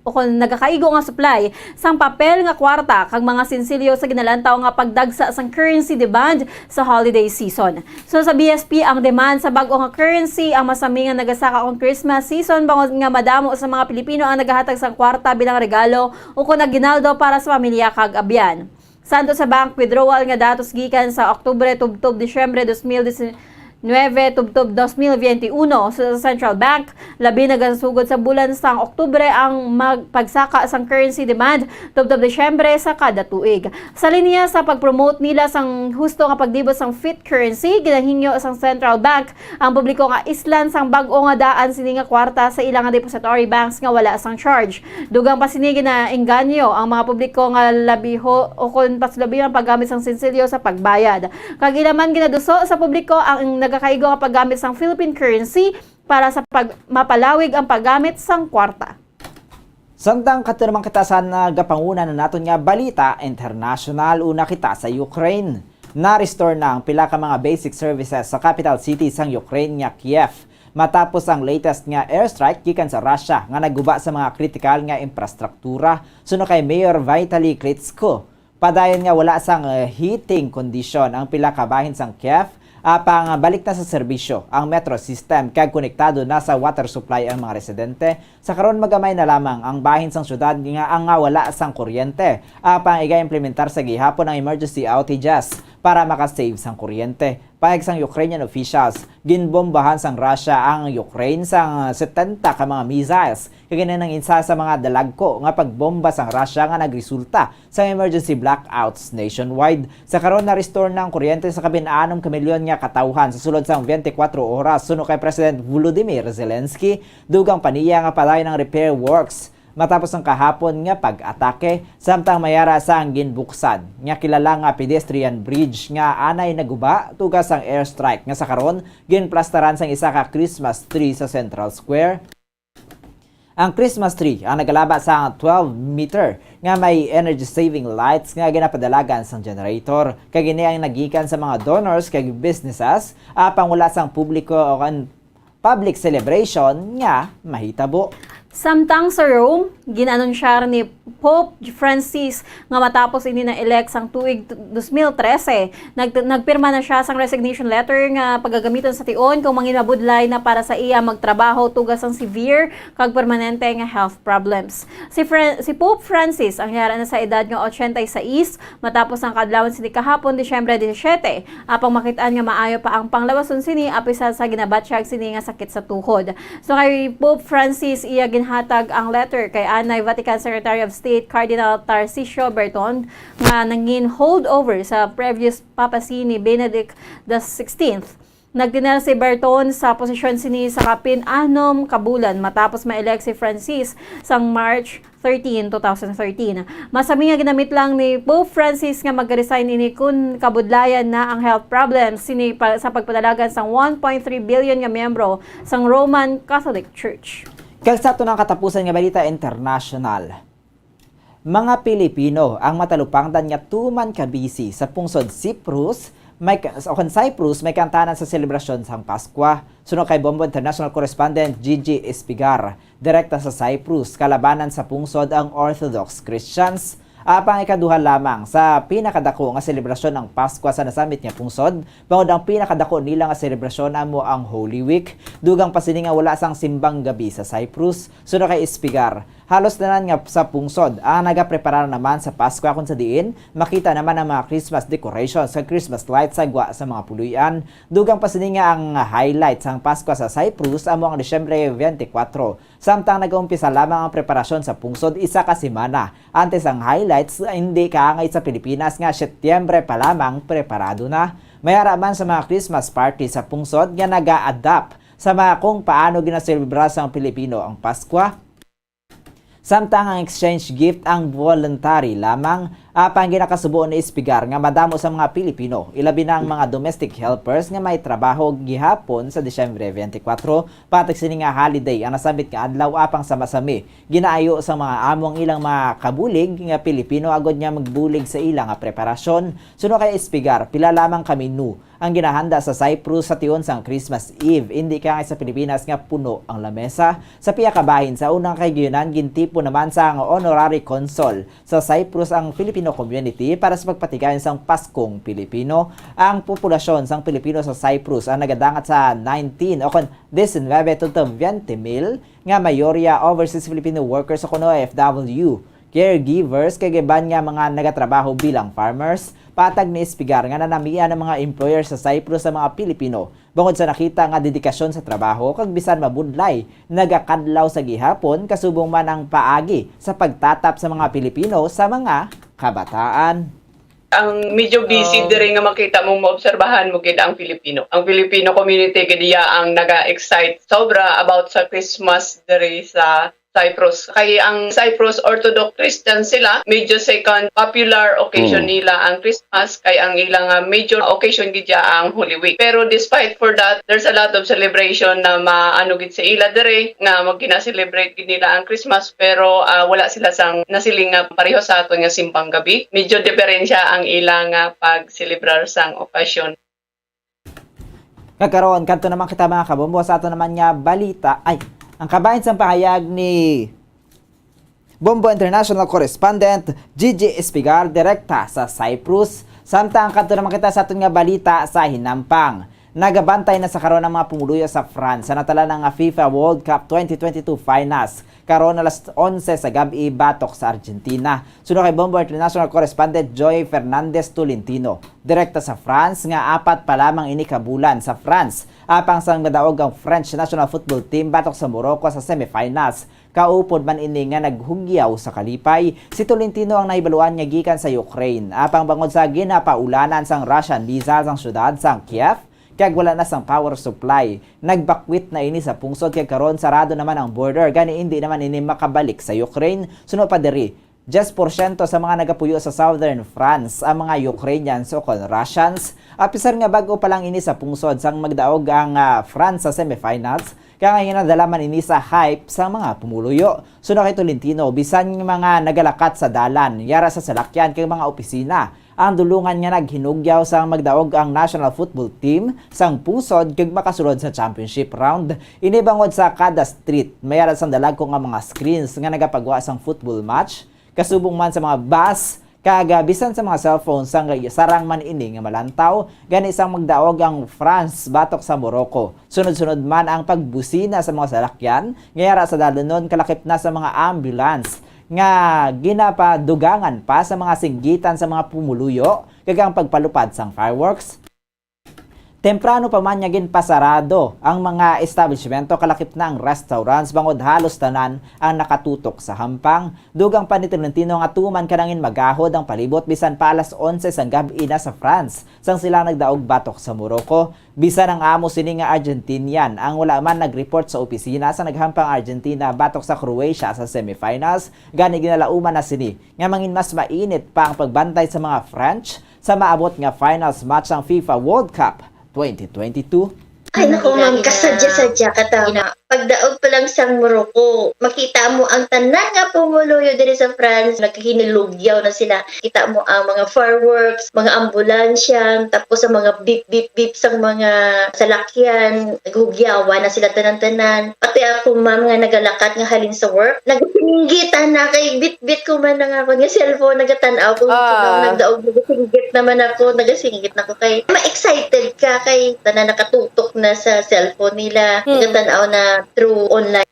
o kon nagakaigo nga supply sang papel nga kwarta kag mga sinsilyo sa ginalantaw nga pagdagsa sang currency demand sa holiday season. So sa BSP ang demand sa bag-o nga currency ang masami nga nagasaka kon Christmas season bangod nga madamo sa mga Pilipino ang nagahatag sang kwarta bilang regalo o kon naginaldo para sa pamilya kag abyan. Santo sa bank withdrawal nga datos gikan sa Oktubre tubtob Disyembre 2019 tubtob 2021 sa Central Bank labi nagasugod sa bulan sang Oktubre ang magpagsaka sang currency demand tubtob Disyembre sa kada tuig. Sa linya sa pagpromote nila sang husto nga pagdibot sang fit currency ginahingyo sang Central Bank ang publiko nga islan sang bag-o nga daan sini nga kwarta sa ilang nga depository banks nga wala sang charge. Dugang pa sini ginaengganyo ang mga publiko nga labiho o kon paslabi ang paggamit sang sinsilyo sa pagbayad. Kag ilaman ginaduso sa publiko ang nagakaigo nga paggamit sang Philippine currency para sa mapalawig ang paggamit sang kwarta. Samtang kato naman kita sa nagapanguna na naton nga balita international una kita sa Ukraine. Na-restore na ang pila ka mga basic services sa capital city sang Ukraine nga Kiev matapos ang latest nga airstrike gikan sa Russia nga naguba sa mga kritikal nga infrastruktura suno kay Mayor Vitaly Klitschko. Padayon nga wala sang heating condition ang pila ka bahin sang Kiev. Apang balik na sa serbisyo ang metro system kag konektado na sa water supply ang mga residente. Sa karon magamay na lamang ang bahin sang syudad nga ang wala sang kuryente. Apang iga-implementar sa gihapon ang emergency outages para makasave sang kuryente. Payag sang Ukrainian officials, ginbombahan sang Russia ang Ukraine sang 70 ka mga missiles. Kagina nang isa sa mga dalagko nga pagbomba sang Russia nga nagresulta sa emergency blackouts nationwide. Sa karon na restore ng kuryente sa kabin-6 ka milyon nga katawhan sa sulod sang 24 oras suno kay President Volodymyr Zelensky dugang paniya nga palay ng repair works matapos ang kahapon nga pag-atake samtang mayara sang ginbuksan nga kilala nga pedestrian bridge nga anay naguba tugas ang airstrike nga sa karon ginplastaran sang isa ka Christmas tree sa Central Square. Ang Christmas tree ang nagalaba sa 12 meter nga may energy saving lights nga ginapadalagan sang generator kag ini ang nagikan sa mga donors kag businesses apang wala sang publiko o public celebration nga mahitabo. Samtang sa Rome, ginanunsyar ni Pope Francis nga matapos ini na elect sang tuig 2013, nagpirma na siya sang resignation letter nga paggagamiton sa tion kung manginabudlay na para sa iya magtrabaho tugas sang severe kag permanente nga health problems. Si Pope Francis ang yara na sa edad nga 86 matapos ang kadlawon sini kahapon Disyembre 17, apang makitaan nga maayo pa ang panglawason sini apisan sa ginabatsyag sini nga sakit sa tuhod. So kay Pope Francis iya ginhatag ang letter kay Anay Vatican Secretary of State Cardinal Tarcisio Berton nga nangin holdover sa previous papacy ni Benedict XVI. Nagtinal si Berton sa posisyon sini sa kapin 6 kabulan matapos ma-elect si Francis sang March 13, 2013. Masami nga ginamit lang ni Pope Francis nga mag-resign ini kun kabudlayan na ang health problems sini sa pagpadalagan sang 1.3 billion nga miyembro sang Roman Catholic Church. Kag sa ito ng katapusan nga balita international. Mga Pilipino ang matalupangdan nga tuman kabisi sa pungsod Cyprus, Cyprus may kantanan sa selebrasyon sang Paskwa. Suno kay Bombo International Correspondent Gigi Espigar, direkta sa Cyprus, kalabanan sa pungsod ang Orthodox Christians. Apang ikaduha lamang sa pinakadako nga selebrasyon ng Paskwa sa nasamit nga pungsod, bangod ang pinakadako nila nga selebrasyon amo ang Holy Week. Dugang pasini nga wala sang simbang gabi sa Cyprus. Suno kay Espigar, halos tanan nga sa pungsod ang nagaprepara naman sa Pasko kung sa diin makita naman ang mga Christmas decorations sa Christmas lights sa mga puluyan. Dugang pasini nga ang highlights ang Pasko sa Cyprus amo ang Disyembre 24. Samtang nag-umpisa lamang ang preparasyon sa pungsod isa ka semana. Antes ang highlights hindi kaangay sa Pilipinas nga Setyembre pa lamang preparado na. Mayara man sa mga Christmas party sa pungsod nga naga-adapt sa mga kung paano ginaselebra sa Pilipino ang Pasko. Samtang ang exchange gift ang voluntary lamang apang ginakasubo ni Espigar nga madamo sa mga Pilipino, ilabi na ang mga domestic helpers nga may trabaho gihapon sa Disyembre 24, patag sini nga holiday ang nasabit nga adlaw apang sama-sami. Ginaayo sa mga among ilang mga kabulig nga Pilipino agod nga magbulig sa ilang nga preparasyon. Suno kay Espigar, pila lamang kami nu ang ginahanda sa Cyprus sa tiyon sang Christmas Eve. Hindi ka sa Pilipinas nga puno ang lamesa. Sa piya kabahin sa unang kaygyunan, gintipo naman sa honorary consul sa Cyprus ang Filipino community para sa pagpatigayon sang Paskong Pilipino. Ang populasyon sang Pilipino sa Cyprus ang nagadangat sa 19 o 19 to 20 mil nga mayorya overseas Filipino workers o kuno OFW. Caregivers, kagiban nga mga nagatrabaho bilang farmers, patag ni Espigar nga nanamian ng mga employer sa Cyprus sa mga Pilipino. Bungod sa nakita nga dedikasyon sa trabaho, kag bisan mabudlay, nagakadlaw sa gihapon, kasubong man ang paagi sa pagtatap sa mga Pilipino sa mga kabataan. Ang medyo busy diri nga makita mo maobserbahan mo gid ang Filipino. Ang Filipino community kadiya ang naga-excite sobra about sa Christmas diri sa Cyprus. Kay ang Cyprus Orthodox Christian sila, medyo second popular occasion nila ang Christmas, kay ang ilang major occasion gid ang Holy Week. Pero despite for that, there's a lot of celebration na maano gid sa ila dire nga magina-celebrate gid nila ang Christmas, pero wala sila sang nasiling nga pareho sa aton nga simpang gabi. Medyo diferensya ang ilang pag-celebrar sang occasion. Kakaroon kanto naman kita mga kabombo sa ato naman nga balita ang kabahin sa pahayag ni Bombo International Correspondent Gigi Espigar direkta sa Cyprus. Samtang kanto naman kita sa aton nga balita sa hinampang. Nagabantay na sa karon ng mga pumuluyo sa France sa natala ng FIFA World Cup 2022 Finals. Karon alas 11 sa gabi batok sa Argentina. Sunod kay Bombo International Correspondent Joy Fernandez Tolentino. Direkta sa France nga apat pa lamang ini kabulan sa France. Apang sang nadaog ang French National Football Team batok sa Morocco sa semifinals. Kaupod man ini nga naghugyaw sa kalipay. Si Tolentino ang nahibaluan niya gikan sa Ukraine. Apang bangod sa ginapaulanan sang Russian missile sang syudad sang Kiev. Kaya wala na sang power supply. Nagbakwit na ini sa pungsod kaya karon sarado naman ang border. Gani hindi naman ini makabalik sa Ukraine. Sunod pa diri, 10% sa mga nagapuyo sa southern France ang mga Ukrainians o Russians. Apisar nga bago pa lang ini sa pungsod sang magdaog ang France sa semifinals. Kaya ngayon nadala man ini sa hype sa mga pumuluyo. Sunod kay Tolentino, bisan mga nagalakat sa dalan, yara sa salakyan kay mga opisina. Ang dulungan nga naghinugyaw sa magdaog ang national football team sang pungsod kag makasulod sa championship round. Inibangod sa kada street, mayara sang dalag ko nga mga screens nga nagapagawa sang football match. Kasubong man sa mga bus, kagabisan sa mga cellphones sang sarang man ini nga malantaw, gani isang magdaog ang France batok sa Morocco. Sunod-sunod man ang pagbusina sa mga salakyan, ngayara sa dalunon kalakip na sa mga ambulance nga ginapadugangan pa sa mga singgitan sa mga pumuluyo kag ang pagpalupad sang fireworks. Temprano pa man niya pasarado ang mga establishmento kalakip na ang restaurants bangod halos tanan ang nakatutok sa hampang. Dugang pa ni Tolentino nga tuman kanangin magahod ang palibot bisan pa alas 11 sang gabi na sa France sang sila nagdaog batok sa Morocco. Bisan ang amo sini nga Argentinian ang wala man nag-report sa opisina sa naghampang Argentina batok sa Croatia sa semifinals. Gani ginalauman na sini nga mangin mas mainit pa ang pagbantay sa mga French sa maabot nga finals match ng FIFA World Cup 2022. Ay naku ma'am, kasadya-sadya katama. Pagdaog pa lang sa Morocco, makita mo ang tanan nga pumuluyo diri sa France, nagkahinilugyaw na sila. Kita mo ang mga fireworks, mga ambulansya, tapos sa mga beep sa mga salakyan, naghugyawan na sila tanan-tanan. Pati ako ma'am nga nagalakat nga halin sa work, nagsinggit na kay bit ko man nga ako nga cellphone, nagatanaw ko nagdaog, nagasinggit naman ako, nagasinggit na ako kay ma-excited ka kay tanan nakatutok na sa cellphone nila, nagatanaw na through online.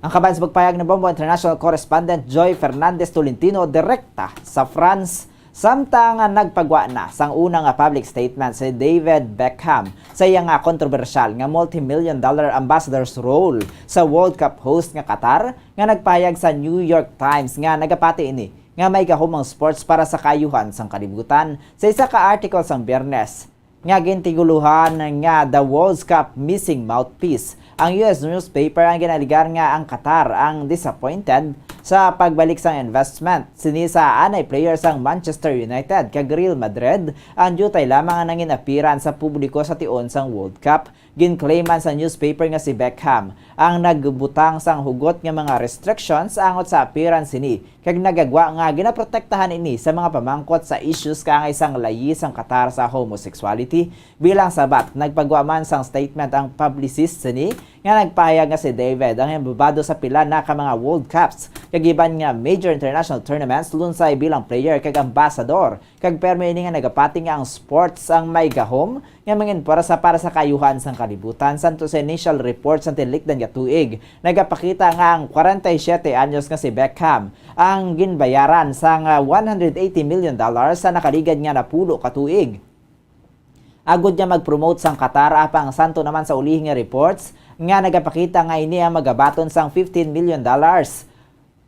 Ang kaban sa pagpayag ng Bombo International Correspondent Joy Fernandez Tolentino direkta sa France. Samtang nagpagwa na sang unang public statement si David Beckham sa iyang kontrobersyal nga multi-million-dollar ambassador's role sa World Cup host nga Qatar, nga nagpayag sa New York Times nga nagapati ini nga may gahumang sports para sa kayuhan sang kalibutan sa isa ka article sang Biyernes nga gintiguluhan nga the World Cup missing mouthpiece. Ang US newspaper ang ginaligar nga ang Qatar ang disappointed sa pagbalik sang investment. Sini sa anay player sang Manchester United kag Real Madrid ang jutay lamang ang nangin appearance sa publiko sa tion sang World Cup. Ginclaiman sa newspaper nga si Beckham ang nagbutang sang hugot nga mga restrictions angot sa appearance ni kag nagagwa nga ginaprotektahan ini sa mga pamangkot sa issues kangay sang layi sang Qatar sa homosexuality. Bilang sabat nagpagwa man sang statement ang publicist sini nga nagpahayag nga si David ang embabado sa pila na ka mga World Cups kag iban nga major international tournaments lunsay bilang player kag ambassador kag permi ini nga nagapati nga ang sports ang may gahom nga mangin para sa kayuhan sang kalibutan. Santo sa initial reports ang tilikdan nga tuig nagapakita nga ang 47 anyos nga si Beckham ang ginbayaran sang $180 million sa nakaligad nga napulo ka tuig. Agud niya mag-promote sang Qatar apang santo naman sa ulihing nga reports nga nagapakita nga ini ang magabaton sang $15 million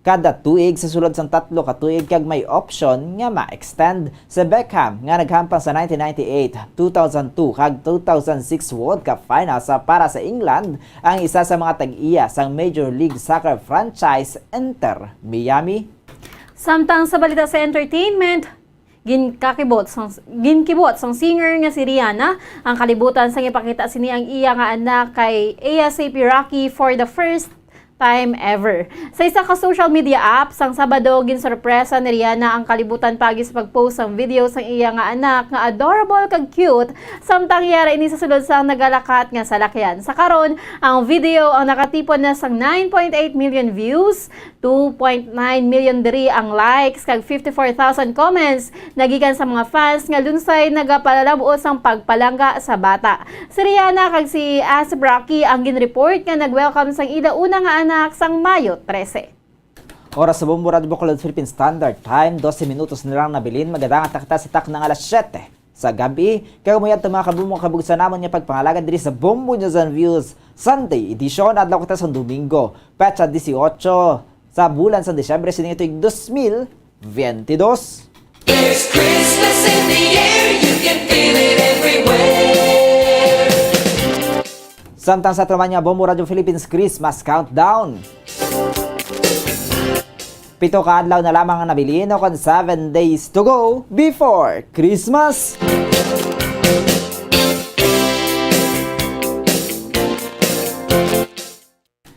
kada tuig sa sulod sang 3 ka tuig kag may option nga ma-extend. Sa Beckham nga naghampang sa 1998, 2002 kag 2006 World Cup Finals para sa England ang isa sa mga tag-iya sang Major League Soccer franchise Inter Miami. Samtang sa balita sa entertainment, ginkibot sang singer nga si Rihanna ang kalibutan sang ipakita sini ang iya nga anak kay ASAP Rocky for the first time ever. Sa isa ka social media app, sang Sabado, ginsorpresa ni Rihanna ang kalibutan pagi sa pag-post ng video sang iya nga anak nga adorable kag cute, samtang yara ini sa sulod sang nagalakat nga salakyan. Sa karon, ang video ang nakatipon na sang 9.8 million views, 2.9 million diri ang likes kag 54,000 comments nagikan sa mga fans nga lunsay nagapalalabuos ang pagpalangga sa bata. Si Rihanna kag si ASAP Rocky ang ginreport nga nag-welcome sang ila una nga anak sang Mayo 13. Oras sa Bombo Radio Bacolod Philippine Standard Time, 12 minutos na lang nabilin, magadang at takita sa tak ng alas 7 sa gabi. Kaya umuyad ng mga kabumong kabugsan namon niya pagpangalagan diri sa Bombo News and Views Sunday edition at lakota sa Domingo, petsa 18 sa bulan sa Disyembre sining ito'y 2022. There's Christmas in the air, you can feel it everywhere. Samtang sa traman niya, Bombo Radio Philippines Christmas Countdown. 7 ka adlaw na lamang ang nabilin o kon 7 days to go before Christmas.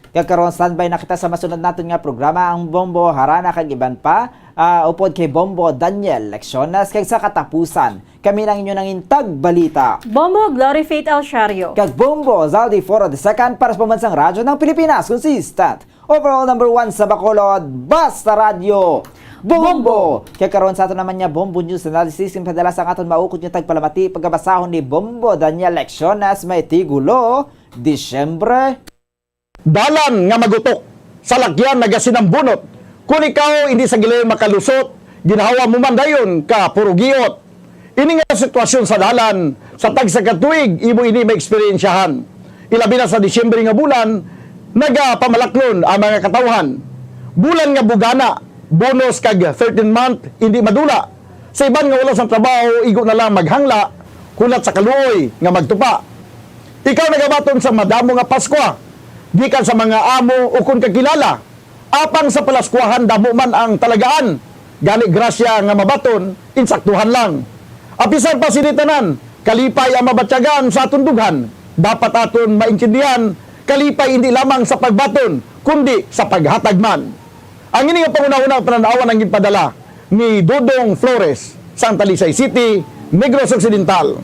Kagkaroon standby na kita sa masunod natin nga programa ang Bombo Harana kag iban pa. Upod kay Bombo Daniel Lecciones kag sa katapusan kami lang inyo nang intag balita. Bombo Glory Faith El Shario. Kag Bombo Zaldi Foro II para sa pambansang radyo ng Pilipinas, consistent. Overall number 1 sa Bacolod, Basta Radio. Bombo! Kaya karon sa ato naman niya Bombo News Analysis yung padala sa aton maukod niya tagpalamati pagkabasahon ni Bombo Daniel Lecciones may tigulo, Disyembre. Dalan nga magutok, sa lagyan nagasinambunot. Kung ikaw hindi sa gilayon makalusot, ginahawa mo man dayon ka purugiyot. Ini nga sitwasyon sa dalan, sa tagsa katuig, imo ini maeksperiensyahan. Ilabi na sa Disyembre nga bulan, nagapamalaklon ang mga katawhan. Bulan nga bugana, bonus kag 13 month, hindi madula. Sa iban nga wala sa trabaho, igo na lang maghangla, kulat sa kaluoy nga magtupa. Ikaw nagabaton sa madamo nga Pasko, gikan sa mga amo o kung kakilala. Apang sa palaskwahan damo man ang talagaan, gani grasya nga mabaton, insaktuhan lang. Apisan pa sinitanan, kalipay ang mabatyagan sa atong dughan. Dapat aton maintindihan, kalipay hindi lamang sa pagbaton, kundi sa paghatag man. Ang ini nga pangunahunang pananawan ang gipadala ni Dodong Flores, Santa Talisay City, Negros Occidental.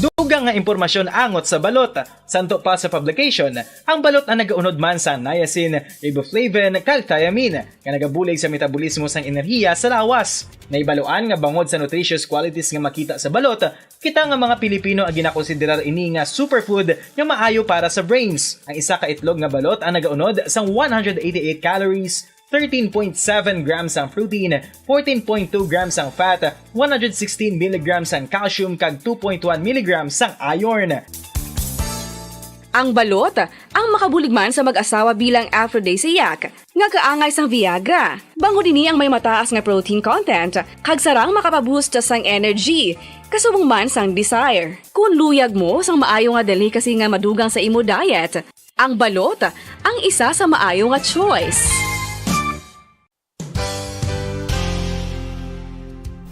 Dugang nga impormasyon angot sa balot. Santo pa sa publication, ang balot ang nagaunod man sa niacin, riboflavin, kag thiamine, nga nagabulig sa metabolismo sang enerhiya sa lawas. Naibaluan nga bangod sa nutritious qualities nga makita sa balot, kita nga mga Pilipino ang ginakonsiderar ini nga superfood nga maayo para sa brains. Ang isa ka itlog nga balot ang nagaunod sang 188 calories, 13.7 grams ang protein, 14.2 grams ang fat, 116 mg ang calcium kag 2.1 mg ang iron. Ang balot, ang makabuligman sa mag-asawa bilang aphrodisiac, nga kaangay sang Viagra. Bango dini ang may mataas nga protein content, kag sarang makapaboost sang energy, kasubong man sang desire. Kung luyag mo sang maayo nga delicacy nga madugang sa imo diet, ang balot, ang isa sa maayo nga choice.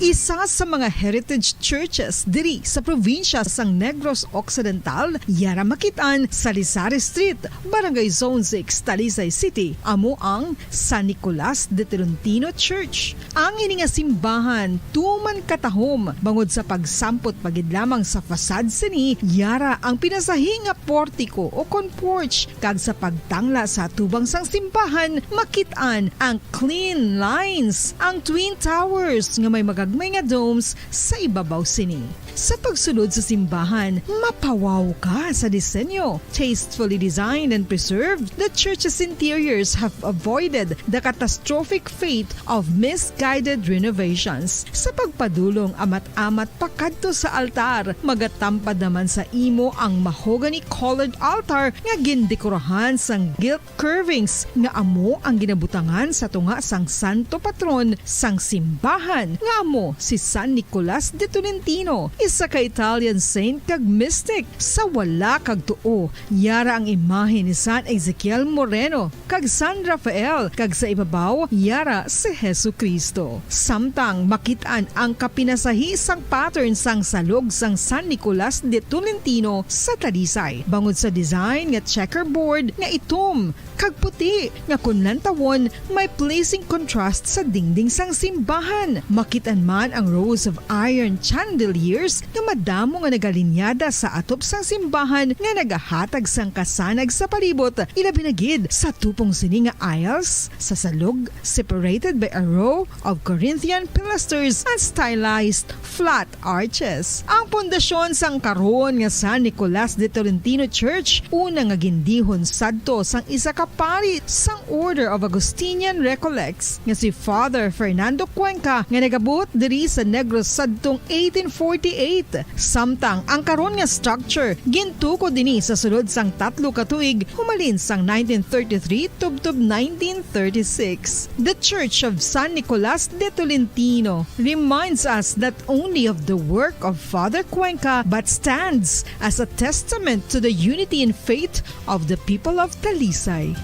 Isa sa mga heritage churches diri sa probinsya sang Negros Occidental, yara makitaan sa Lisari Street, Barangay Zone 6, Talisay City, amo ang San Nicolas de Tolentino Church. Ang ini nga simbahan tuman katahom bangod sa pagsampot pagid lamang sa fasad sini, yara ang pinasahi nga portiko o porch, kag sa pagtangla sa tubang sang simbahan makitaan ang clean lines, ang twin towers nga may magagmay nga domes sa ibabaw sini. Sa pagsunod sa simbahan, mapawaw ka sa disenyo. Tastefully designed and preserved, the church's interiors have avoided the catastrophic fate of misguided renovations. Sa pagpadulong amat-amat pakadto sa altar, magatampad naman sa imo ang mahogany colored altar nga gindekorahan sang gilt curvings nga amo ang ginabutangan sa tunga sang santo patron sang simbahan nga amo si San Nicolas de Tolentino, isa ka Italian saint kag mystic. Sa wala kag tuo, yara ang imahe ni San Ezekiel Moreno kag San Rafael, kag sa ibabaw yara si Jesucristo. Samtang makitaan ang kapinasahi sang pattern sang salog sang San Nicolas de Tolentino sa Talisay, bangod sa design nga checkerboard nga itom kag puti nga kunlantawon may pleasing contrast sa dingding sang simbahan. Makitaan man ang rows of iron chandeliers nga madamo nga nagalinyada sa atop sang simbahan nga nagahatag sang kasanag sa palibot, ilabi na gid sa tupong sini nga aisles sa salog, separated by a row of Corinthian pilasters and stylized flat arches. Ang pundasyon sang karon nga San Nicolas de Tolentino Church una nga gindihon sadto sang isa ka pari sang Order of Augustinian Recollects nga si Father Fernando Cuenca nga nagabot diri sa Negros sadtong 1848. Samtang ang karon nga structure gintuko dinhi sa sulod sang 3 ka tuig humalin sang 1933 tubtob 1936. The Church of San Nicolas de Tolentino reminds us not only of the work of Father Cuenca but stands as a testament to the unity and faith of the people of Talisay.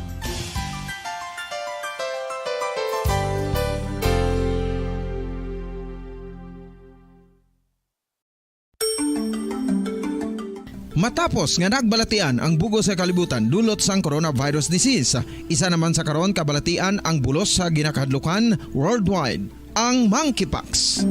Matapos nga nagbalatian ang bugos sa kalibutan dulot sang coronavirus disease, isa naman sa karon kabalatian ang bulos sa ginakadlukan worldwide, ang monkeypox.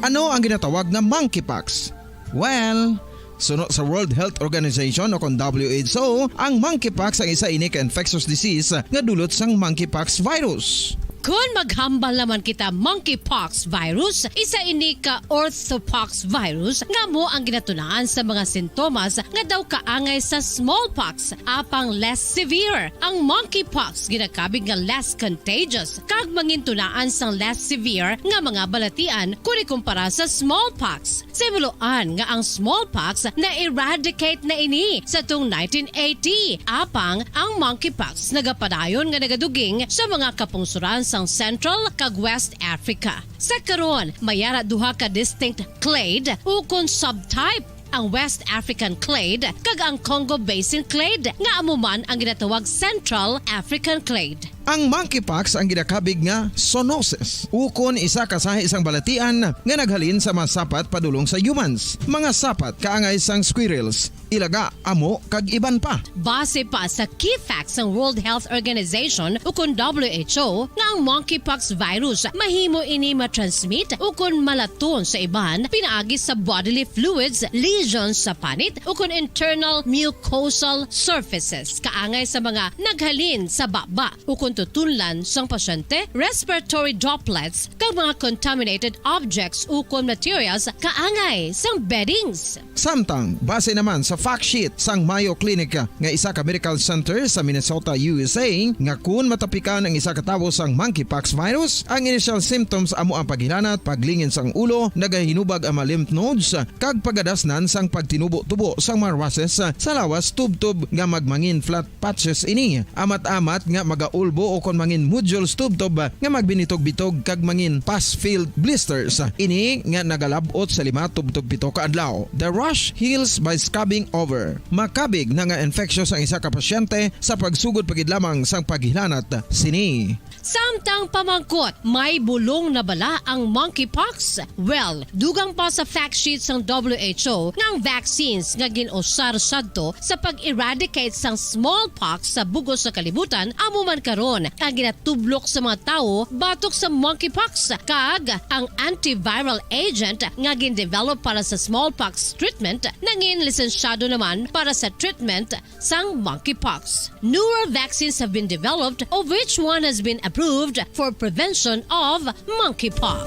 Ano ang ginatawag na monkeypox? Well, suno sa World Health Organization o kung WHO, ang monkeypox ang isa ini ka infectious disease nga dulot sang monkeypox virus. Kung maghambal naman kita monkeypox virus, isa ini ka orthopox virus nga mo ang ginatunaan sa mga sintomas nga daw kaangay sa smallpox, apang less severe. Ang monkeypox ginakabig nga less contagious, kag mangintunaan sang less severe nga mga balatian kung ikumpara sa smallpox. Simuloan nga ang smallpox na eradicate na ini sa tung 1980, apang ang monkeypox nagapadayon nga nagaduging sa mga kapungsuran sang Central kag West Africa. Sa karon, mayara duha ka distinct clade o kung subtype, ang West African clade kag ang Congo Basin clade nga amuman ang ginatawag Central African clade. Ang monkeypox ang ginakabig nga zoonosis. Ukon isa ka sa isang balatian nga naghalin sa mga sapat padulong sa humans. Mga sapat kaangay sang squirrels, ilaga, amo, kag iban pa. Base pa sa key facts ng World Health Organization ukon WHO nga ang monkeypox virus mahimo ini matransmit ukon malaton sa iban pinaagi sa bodily fluids, lesions sa panit ukon internal mucosal surfaces kaangay sa mga naghalin sa baba ukon tutunlan sang pasyente, respiratory droplets kag mga contaminated objects ukon materials kaangay sang beddings. Samtang base naman sa fact sheet sang Mayo Clinic nga isa ka medical center sa Minnesota, USA nga kun matapikan ang isa ka tawo sang monkeypox virus, ang initial symptoms amo ang paghilanat, paglingin sang ulo, nagahinubag ang mga lymph nodes kag pagadasnan sang pagtinubo-tubo sang mga rashes sa lawas tubtub nga magmangin flat patches ini. Amat-amat nga magaulbo o kon mangin nodules tubtub nga magbinitog-bitog kag mangin pus-filled blisters. Ini nga nagalabot sa 5 tubtub 7 ka adlaw. The rash heals by scabbing over. Makabig na nga infectious ang isa ka pasyente sa pagsugod pagid lamang sang paghilanat sini. Samtang pamangkot, may bulong na bala ang monkeypox? Well, dugang pa sa fact sheets ng WHO ng vaccines nga ginusar sadto sa pag-eradicate sang smallpox sa bugos sa kalibutan amo man karon ang ginatublok sa mga tao batok sa monkeypox kag ang antiviral agent nga gin-develop para sa smallpox treatment nangin lisensyado naman para sa treatment sang monkeypox. Newer vaccines have been developed of which one has been approved for prevention of monkeypox.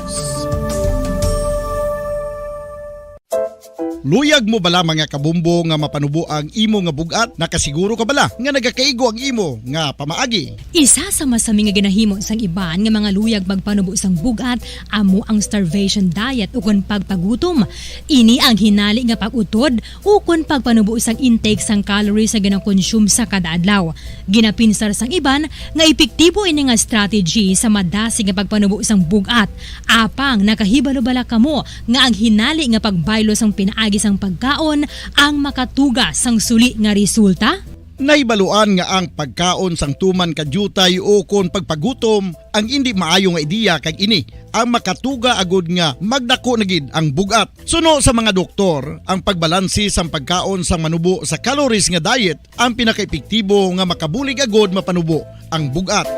Luyag mo bala mga kabumbo nga mapanubo ang imo nga bugat? Nakasiguro ka bala nga nagakaigo ang imo nga pamaagi? Isa sa masami nga ginahimo sang iban nga mga luyag magpanubo sang bugat amo ang starvation diet ukon pagpagutom. Ini ang hinali nga pag-utod ukon pagpanubo sang intake sang calories sa ginakonsume sa kada adlaw. Ginapinsar sang iban nga epektibo ini nga strategy sa madasig nga pagpanubo sang bugat. Apang nakahibalo-bala kamo nga ang hinali nga pagbaylo sang pinaagi sang pagkaon ang makatuga sang suli nga resulta? Naibaluan nga ang pagkaon sang tuman kadyutay o kon pagpagutom ang hindi maayo nga ideya kag ini ang makatuga agud nga magdako na gid ang bugat. Suno sa mga doktor, ang pagbalansi sang pagkaon sang manubo sa calories nga diet ang pinakaepektibo nga makabulig agud mapanubo ang bugat.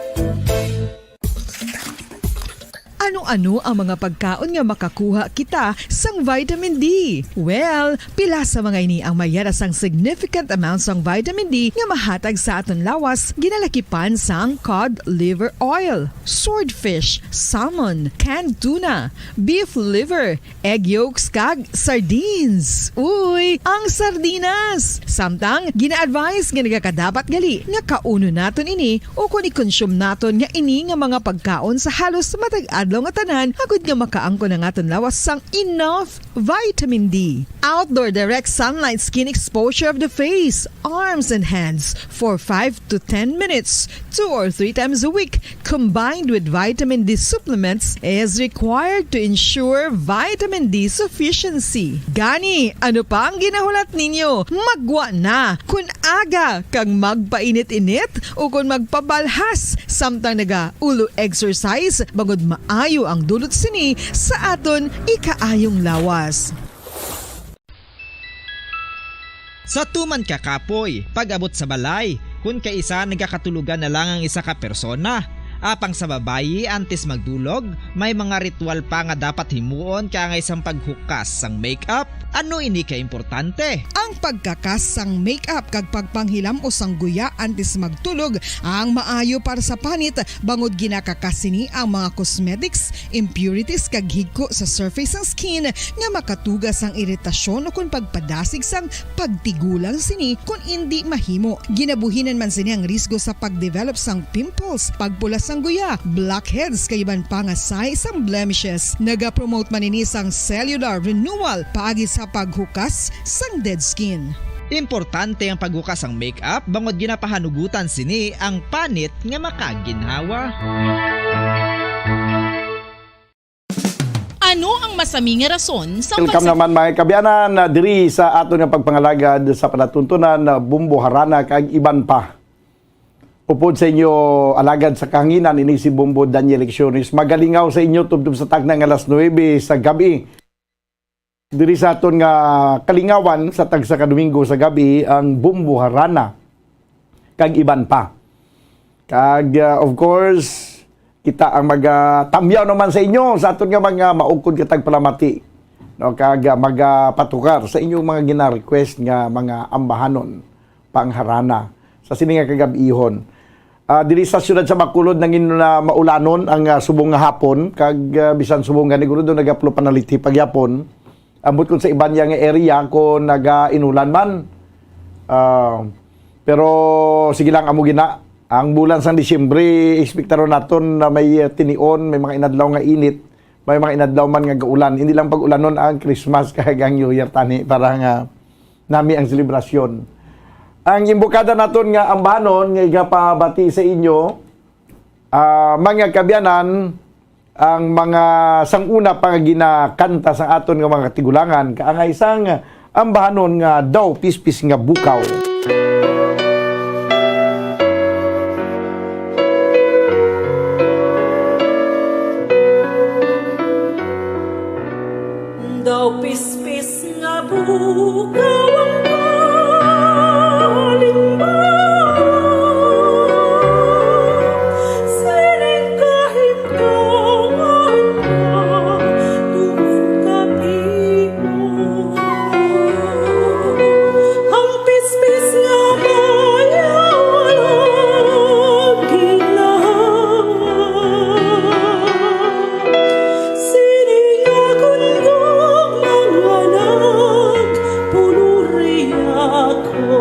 Ano-ano ang mga pagkaon nga makakuha kita sang vitamin D? Well, pila sa mga ini ang mayara sang significant amount sang vitamin D nga mahatag sa aton lawas ginalakipan sang cod liver oil, swordfish, salmon, canned tuna, beef liver, egg yolks kag sardines. Uy, ang sardinas! Samtang gina-advise nga nagakadapat gali nga kauno naton ini o kung i-consume naton nga ini nga mga pagkaon sa halos matag-adlaw nga tanan agud nga makaangko na nga lawas sang enough vitamin D. Outdoor direct sunlight skin exposure of the face, arms and hands for 5 to 10 minutes 2 or 3 times a week combined with vitamin D supplements is required to ensure vitamin D sufficiency. Gani, ano pa ang ginahulat ninyo? Magwa na kun aga kang magpainit-init o kun magpabalhas samtang naga-ulo exercise bagod maayo ang dulot sini sa aton ikaayong lawas. Sa tuman ka kapoy, pag-abot sa balay, kung kaisa nagkakatulugan na lang ang isa ka persona. Apang sa babayi antes magdulog, may mga ritual pa nga dapat himuon kaya nga isang paghukas sang makeup. Ano ini ka importante? Ang pagkakas sang makeup kag pagpanghilam o sang guya antes magtulog ang maayo para sa panit bangod ginakakas sini ang mga cosmetics, impurities kag higko sa surface sang skin nga makatugas sang iritasyon o kung pagpadasig sang pagtigulang sini kung hindi mahimo. Ginabuhinan man sini ang risgo sa pagdevelop sang pimples, pagpula sang guya, blackheads kay iban pa nga size sang blemishes. Naga-promote man ini sang cellular renewal paagi sa paghukas sang dead skin. Importante ang paghukas ang makeup bangod ginapahanugutan sini ang panit nga makaginhawa. Ano ang masami nga rason sa Welcome naman mga kabiyanan na diri sa aton nga pagpangalagad sa panatuntunan na Bumbo Harana kag iban pa. upod sa inyo alagad sa kahanginan ini si Bombo Daniel Lecciones. Magalingaw sa inyo tubtob sa tagna nga alas 9 sa gabi. Diri sa aton nga kalingawan sa tag sa kadomingo sa gabi ang Bombo Harana kag iban pa. Kag of course kita ang magatamyaw naman sa inyo sa aton nga mga maugkod katag palamati. No, kag magapatukar sa inyong mga gina-request nga mga ambahanon pangharana sa sini nga kagabihon. Diri sa siyudad sa Bacolod nangin na maulanon ang subong nga hapon kag bisan subong nga nigulo do nagaplo panaliti pagyapon. Ambot kun sa iban nga area ko naga-inulan man. Pero sige lang amo gina ang bulan sang Disyembre ekspektaron naton na may tinion, may mga inadlaw nga init, may mga inadlaw man nga gaulan. Hindi lang pag-ulanon ang Christmas kag ang New Year tani para nga nami ang selebrasyon. Ang imbokada naton nga ambanon nga igapabati sa inyo mga kabyanan ang mga sanguna pa nga ginakanta sa aton nga mga tigulangan kaangay isang ambahanon nga daw pispis nga bukaw. Daw pispis nga bukaw ang kalimbaw, sining kahimtangan na tuman kapiho. Ang pispis nga mayawalag ginawa, sining agundong nangalag puluri ako.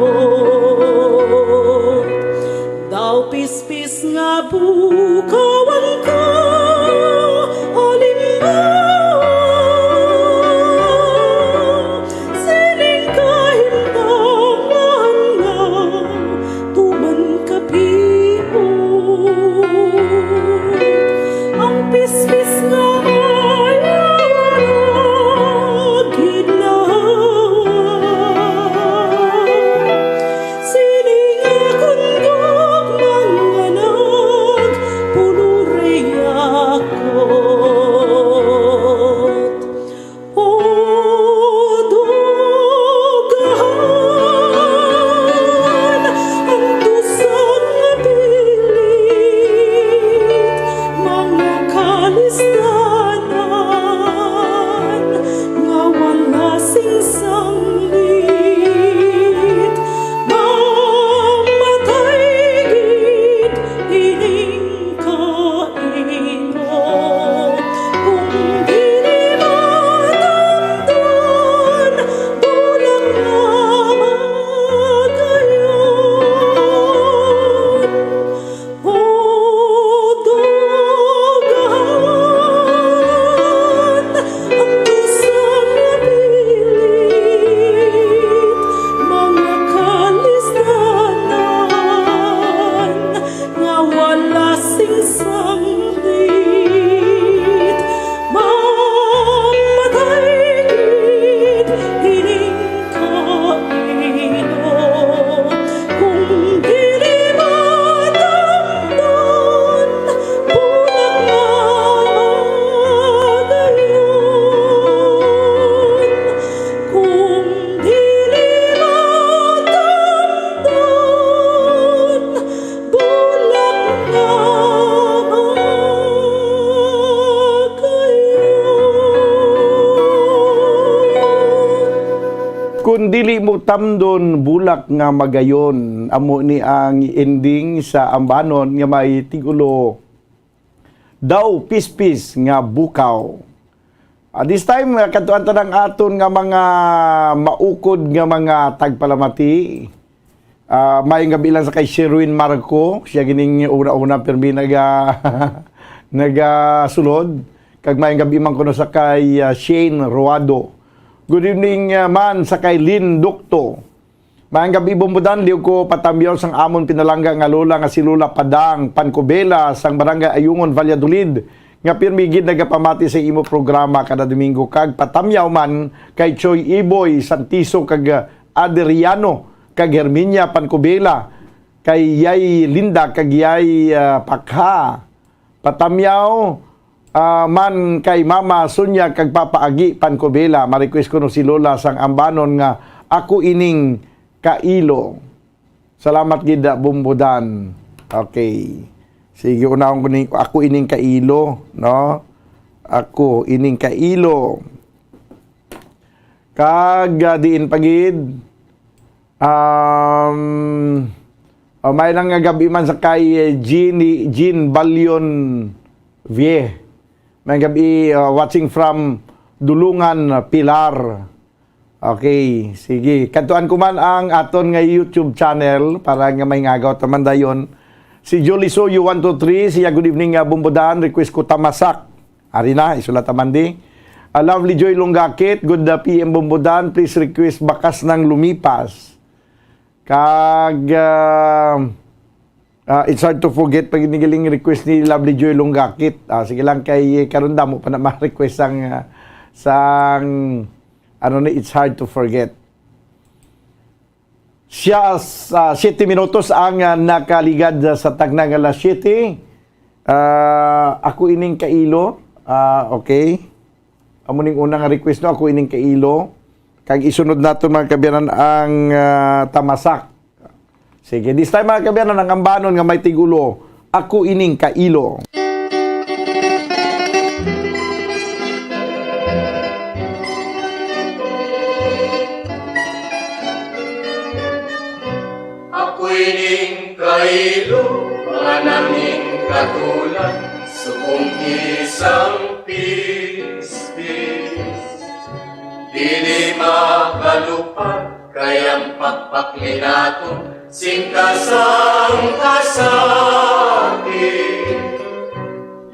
Daw pispis nga bukaw ang kalimbaw, sining kahimtangan na tuman kapiho. Ang pispis nga mayawalag ginawa, sining agundong nangalag puluri ako. O dugahan ang tusang nga pilit, mga kalistanan nga wala sing sanglit, mamatay gid ining kaino. Kung dili matamdan bulang nga magayon. O dugahan ang tusang nga pilit, mga kalistanan nga wala sing sanglit, mamatay gid ining kaino. Kung dili matamdan bulang nga magayon. Kung dili matamdan bulang nga Kung dili mo tamdon bulak nga magayon, amo ni ang ending sa ambanon nga may tigulo daw pispis nga bukaw. This time katuan tanang aton nga mga maukod nga mga tagpalamati. May nga bilang sa kay Sherwin Marco, siya gining una-una permi nagasulod. Kag may gabi man kuno sa kay Shane Roado. Good evening man sa kay Lynn Dukto. Mayang gabi bumbudan, liw ko patamyaw sang amon pinalangga nga lola nga si Lola Padang Pancobela sang barangay Ayungon, Valladolid. Nga pirmigid nagapamati sa imo programa kada Domingo. Kag patamyaw man kay Choy Iboy Santiso kag Adriano kag Herminia Pancobela. kay Yay Linda kag Yay Pakha. Patamyaw man kay Mama Sonia kag Papa Agi Pancobela. Ma-request ko no si Lola sang ambanon nga ako ining kailo. Salamat gid Bumbudan. Okay. Sige, unahon ko ning ako ining kailo, no? Ako ining kailo. Kag diin pagid may nang nga gabi man sa kay Jean Balyon Vie. May gabi watching from Dulungan Pilar. Okay, sige. Kantuan ko man ang aton nga YouTube channel para nga may ngagaw taman dayon. Si Jolie Soyo 123, siya good evening Bumbudan, request ko Tamasak. Ari na, isulat taman di. Lovely Joy Lunggakit, good PM Bumbudan, please request Bakas ng Lumipas. Kag it's hard to forget pag inigaling request ni Lovely Joy Lunggakit. Sige lang kay karunda mo pa na ma-request sang ano ni it's hard to forget. Siya 7 minutos ang nakaligad sa tagnang alas 7. Ako ining kailo. Okay. Amo ning unang request no, ako ining kailo. Kag isunod nato mga kabiyanan ang Tamasak. Sige, this time mga kabiyanan ang ambanon nga may tigulo. Ako ining kailo. Ako ining kailo, manaming katulad, subong isang pispis. Dili makalupad, kayang pagpaklinato, singkasang kasakit.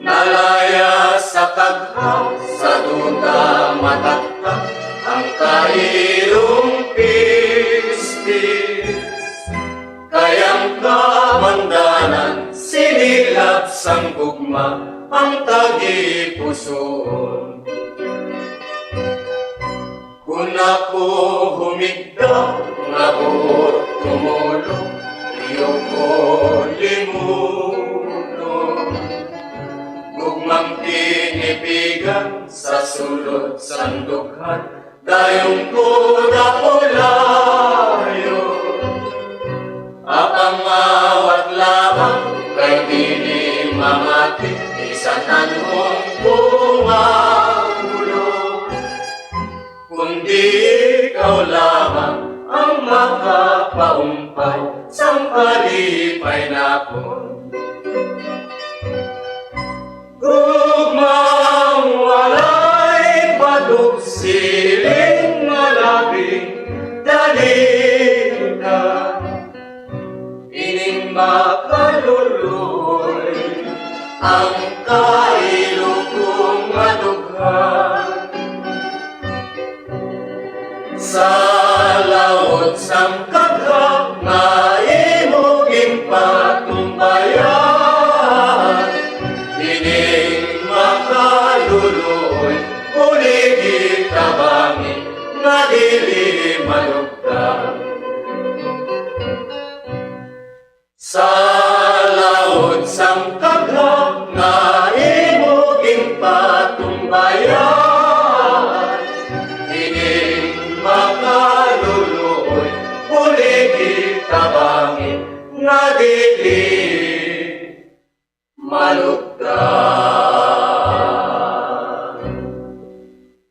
Nalaya sa taghaw, sa duta mataktak, ang kailong pispis. Kayang kabandanan, sinilap sang gugma, ang tagipuson. Kung ako humigda, nga buot tumulong, iyo ko limunon. Gugmang tinipigan, sa sulod sandughan, dayong kuda pulayo. Apang awat labang, kay dini mamati, isanan mong pumagulo. Kundi ikaw lamang ang makapaumpay, sang kalipay na kon. Gugmang walay padug siling malabing dalita. Ining makaluluoy ang kailo kong madughan. Sa laot sang kagha nga imuging patumbayan. Ining makaluluoy uligit tabangin nga dili malugdan. Sa laot sang kagha nga imuging patumbayan. Ining makaluluoy uligit tabangin nga dili malugdan.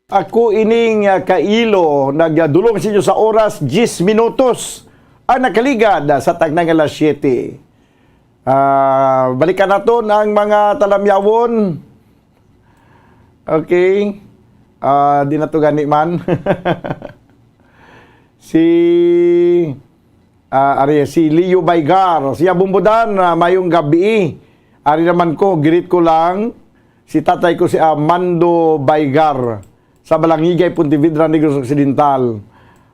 Ako ining kailo, nagdulong sa inyo sa oras 10 minutos ang nakaligad sa tagnang alas 7. Balikan natin ang mga talamyawon. Okay. Di na to gani man. si Leo Baygar. Siya Bumbudan, mayong gabi. Ari naman ko, greet ko lang. Si tatay ko si Amando Baygar sa Balangigay, Pontevedra, Negros Occidental.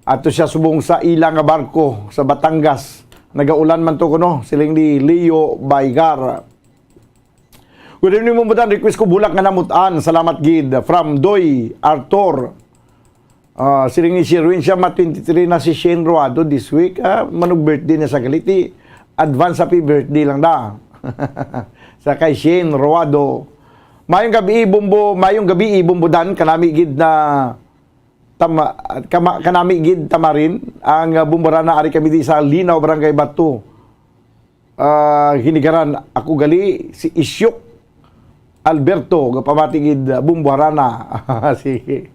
Ato siya subong sa ilang nga barko sa Batangas. Nagaulan man to kuno, siling ni Leo Baygar. Good evening mo mudan, request ko bulak nga namutan. Salamat gid from Doy Arthur. Siling ni Sherwin siya 23 na si Shane Roado this week. Manug birthday niya sa Galiti. advance happy birthday lang da. Sa kay Shane Roado. Mayong gabi bumbudan kanami gid na kanami gid tamarin ang bumburana ari kami di sa Linaw Barangay Batu. Hinigaran ako gali si Isyok Alberto gapamatigid bumburana. Sige.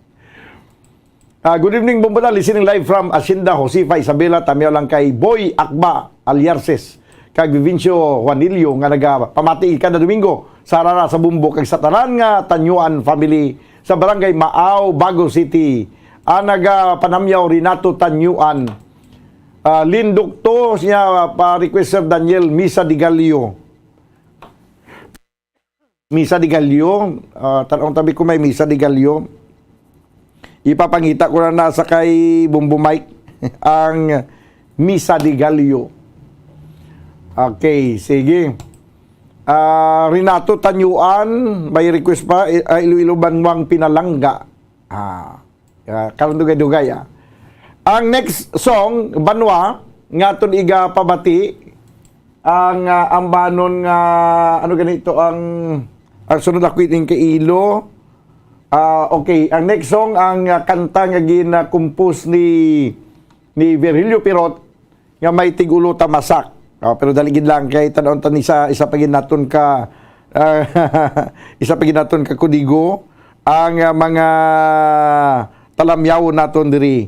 Good evening, Bumbuda. Listening live from Hacienda Josefa Isabela. Tamiyaw lang kay Boy Akba Aliarces. Kag Vivincio Juanillo nga nagapamati kada Domingo sa Arara sa Bumbo. Kag sa tanan nga Tanyuan family sa Barangay Maaw, Bago City. Nagapanamyaw Renato Tanyuan. Lindukto siya pa-requester Daniel Misa Di Gallo. Misa Di Gallo. Tanong tabi ko may Misa Di Gallo. Ipapangita ko na sa kay Bumbo Mike ang Misa Di Gallo. Okay, sige. Renato Tanyuan, may request pa, Iloilo Banwang Pinalangga. Karon dugay-dugay. Ang next song, Banwa, nga ton iga pabati, ang ambanon nga, ano ganito, ang sunod ako iting kay Ilo. Okay, ang next song, ang kanta nga gina-compose ni Virgilio Pirot nga may tigulo tamasak. Pero daligid lang kay tanong tan isa pagin naton ka isa pagin naton ka kudigo ang mga talamyaw naton diri.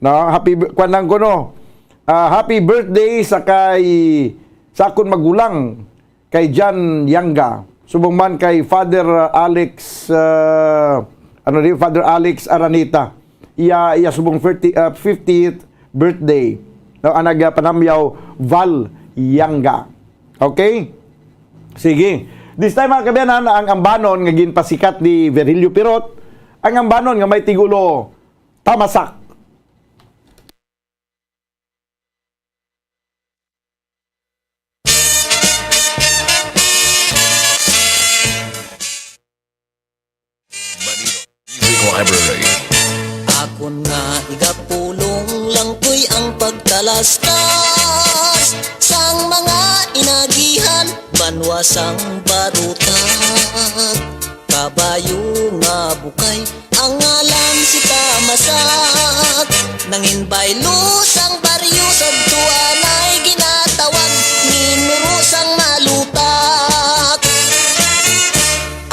No, happy kwanang ko no. Happy birthday sa akon magulang kay Jan Yanga. Subong man kay Father Alex Father Alex Aranita. Iya subong 50th birthday. No, anaga panamyaw Val Yanga. Okay? Sige. This time mga kabayanan, ang ambanon nga ginpasikat ni Virgilio Pirot, ang ambanon nga may tigulo tamasak. Library. Akon nga igapulong lang ko'y ang pagtalastas sang mga inagihan, banwa sang barutan. Kabayo nga bukay, ang ngalan si Tamasak. Nangin baylo sang baryo sa tuwan ay ginatawag, minuro sang malutak.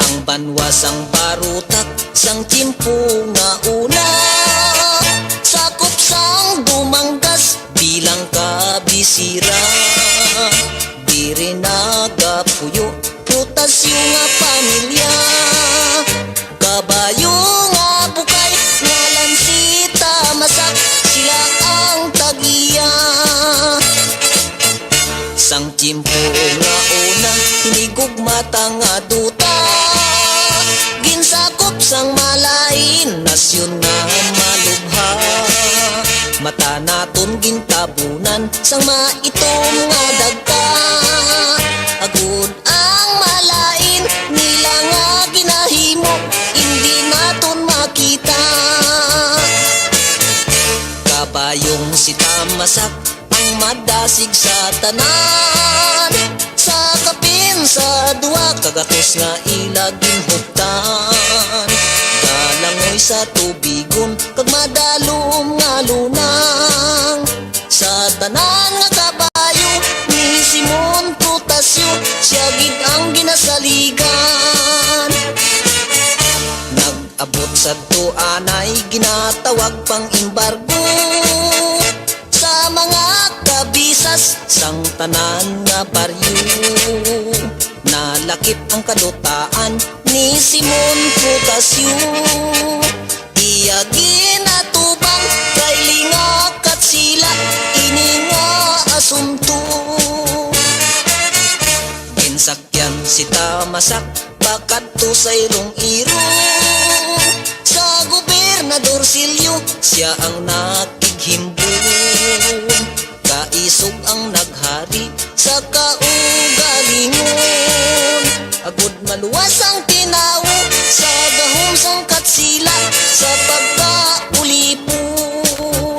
Ang banwa sang barutak, sang timpo nga una, sakop sang dumanggas bilang kabisira. Diri nagapuyo, putasyo nga pamilya. Kabayo nga bukay, ngalan si Tamasak, sila ang tagiya. Sang timpo nga una, hinigugmata nga duta, ginsakop sang malain, nasyon nga malubha. Mata naton gintabunan, sang maitom nga dagka. Agud ang malain, nila nga ginahimo, hindi naton makita. Kabayong si Tamasak, ang madasig sa tanan. Sa kapin sa duwa, kagatos nga ilaging huktan. Galangoy sa tubigon, kag madalom nga lunang. Sa tanan nga kabayo, ni Simon Prutasyo, siya gid ang ginasaligan. Nag-abot sa tuanay, ginatawag pang embargo. Sa mga kabisas, sang tanan nga baryo. Nalakip ang kadutaan ni Simon Prutasyo. Iya ginatubang kay lingak at sila, ini nga asunto. Ginsakyan si Tamasak, bakat to sa irong iro. Sa Gobernador Silio, siya ang nakighimbon. Kaisog ang naghari sa kaugalingon. Agud maluwas ang tinawo sa gahom sang katsila, sa pagkaulipon.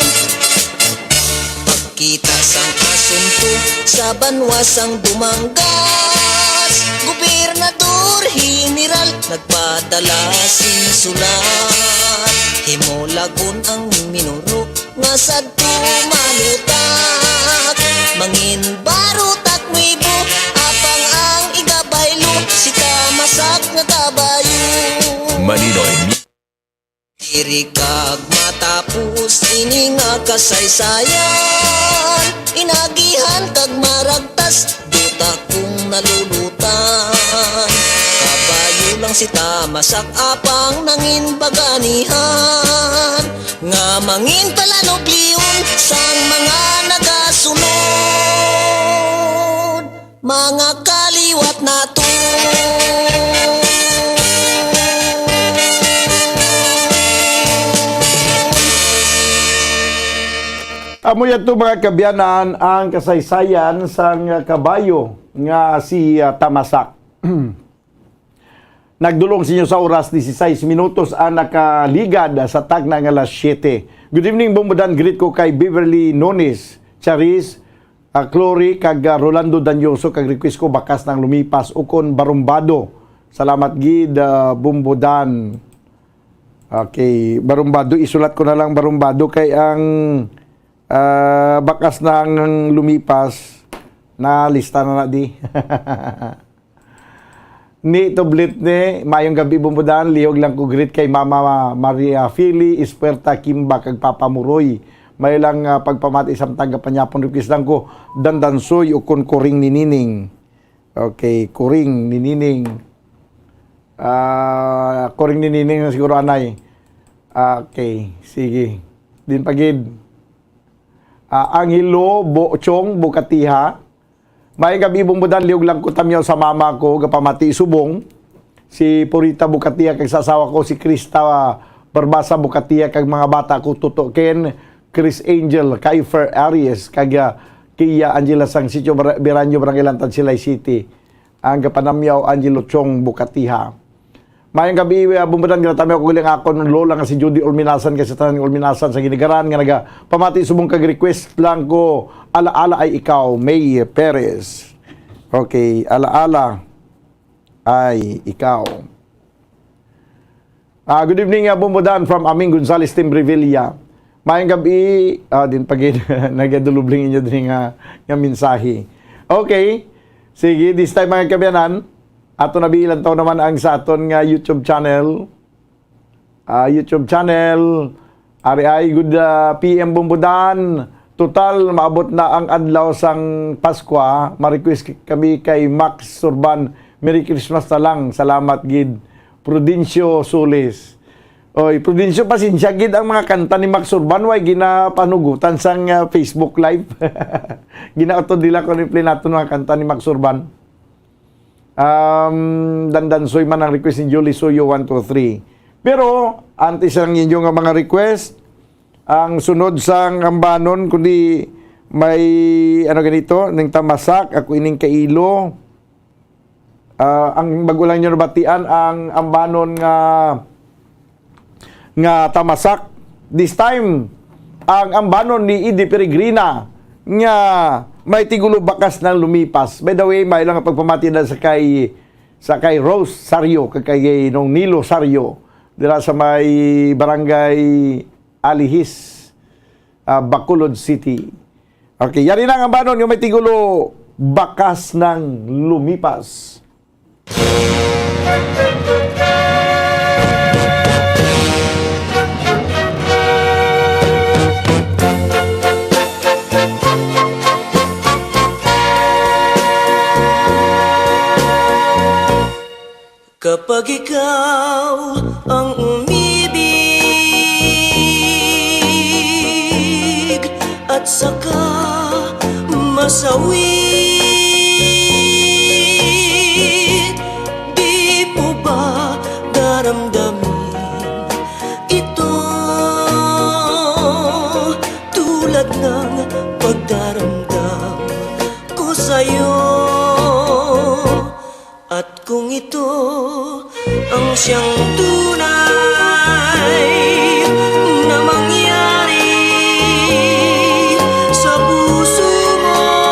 Pagkita sang aso asunto sa banwasang dumanggas. Gobernador General nagpadala sinsulat, himolagon ang minuro nga sadto malutak. Mangin barutak mibo apang ang igabaylo si Tamasak nga kabayo. Maninoy Irikag matapos ini nga kasaysayan, inagihan kag maragtas duta kung nalulutan. Kabayo lang si Tamasak apang nangin baganihan, nga mangin palanog liyon sang mga nagasunod, mga kaliwat nato. Amo yato mga kabyanan ang kasaysayan sang kabayo nga si Tamasak. Nagdulong sa inyo sa oras 16 minutos ang nakaligad sa tagna nga alas 7. Good evening, Bumbudan. Greet ko kay Beverly Nones, Charis, Clory, kag Rolando Danyoso, kag request ko bakas ng lumipas ukon barumbado. Salamat gid, Bumbudan. Okay, barumbado. Isulat ko na lang barumbado kay ang bakas ng lumipas na lista na di. Ni toblit ni mayong gabi Bumbudan, lihog lang ko greet kay Mama Maria Fili Ispuerta Kimba kag Papa Muroy. May lang pagpamati samtang kapanyapon request lang ko dandansoy ukon kuring ni Nining. Okay, kuring ni Nining. Kuring ni Nining siguro anay. Okay, sige. Din pagid. Angelo Bochong Bukatiha. May gabi Bumbudan, liog lang ko tamyaw sa mama ko, gapamati subong. Si Purita Bukatiha, kag sasawa ko si Krista Barbasa Bukatiha, kag mga bata ko tutukin, Chris Angel, Kaifer Aries, kag Kia Angela sang Sitio Biranyo, Barangay Lantad, Silay City. Ang gapanamyaw Angelo Chong Bukatiha. Mayang gabi, Bumbudan, ginatamyaw ko giling ako ng lola nga si Judy Olminasan, kasi tanang Olminasan sa Ginigaran, nga naga pamati subong kag request lang ko, alaala ay ikaw, May Perez. Okay, alaala ay ikaw. Good evening, Bumbudan, from Aming Gonzales, Timbrevilla. Mayang gabi, din pagin, nagadulubling inyo din nga mensahe. Okay, sige, this time mga kabyanan, ato na bilang taon naman ang sa aton nga YouTube channel. Ari ay good PM Bumbudan. Total maabot na ang adlaw sang Pasko. Ma-request kami kay Max Surban. Merry Christmas na lang. Salamat gid. Prudencio Solis. Oy, Prudencio, pasensya gid ang mga kanta ni Max Surban way ginapanugutan sang Facebook Live. Ginautod dila ko ni plinato mga kanta ni Max Surban. Dandansoy man ang request ni Julie Suyo 123. Pero antes ang inyo nga mga request, ang sunod sang ambanon kundi may ano ganito ning Tamasak, ako ining Kailo. Ang bago lang nyo nabatian ang ambanon nga Tamasak. This time ang ambanon ni Idi Peregrina nga may tigulo bakas ng lumipas. By the way, may lang pagpamati na sa kay Rose Sario, kay nung Nilo Sario, dira sa may barangay Alihis, Bacolod City. Okay, yari na ang ambanon yung may tigulo bakas ng lumipas. Kapag ikaw ang umibig at saka masawi, di mo ba daramdamin ito tulad ng pagdaramdam ko sa'yo? At kung ito ang siyang tunay na mangyari sa puso mo,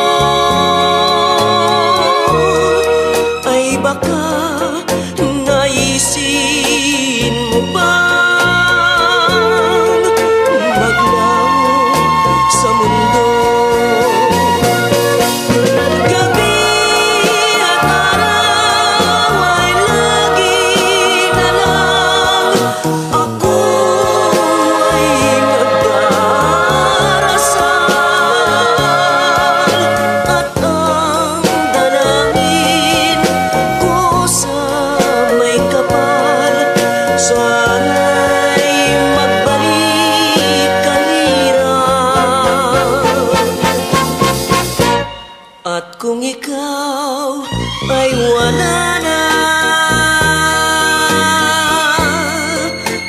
ikaw ay wala na,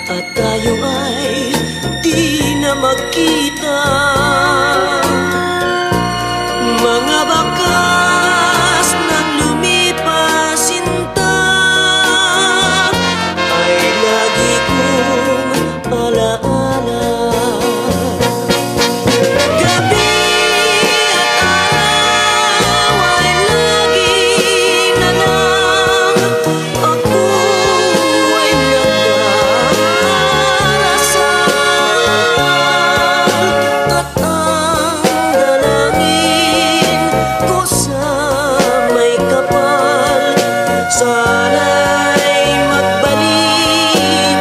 at tayo ay di na magkita, mga bakas ng lumipas sinta ay lagi kong alaala. Gabi at araw ay lagi na lang ako ay nagdarasal, at ang dalangin ko sa may kapal, sana'y magbalik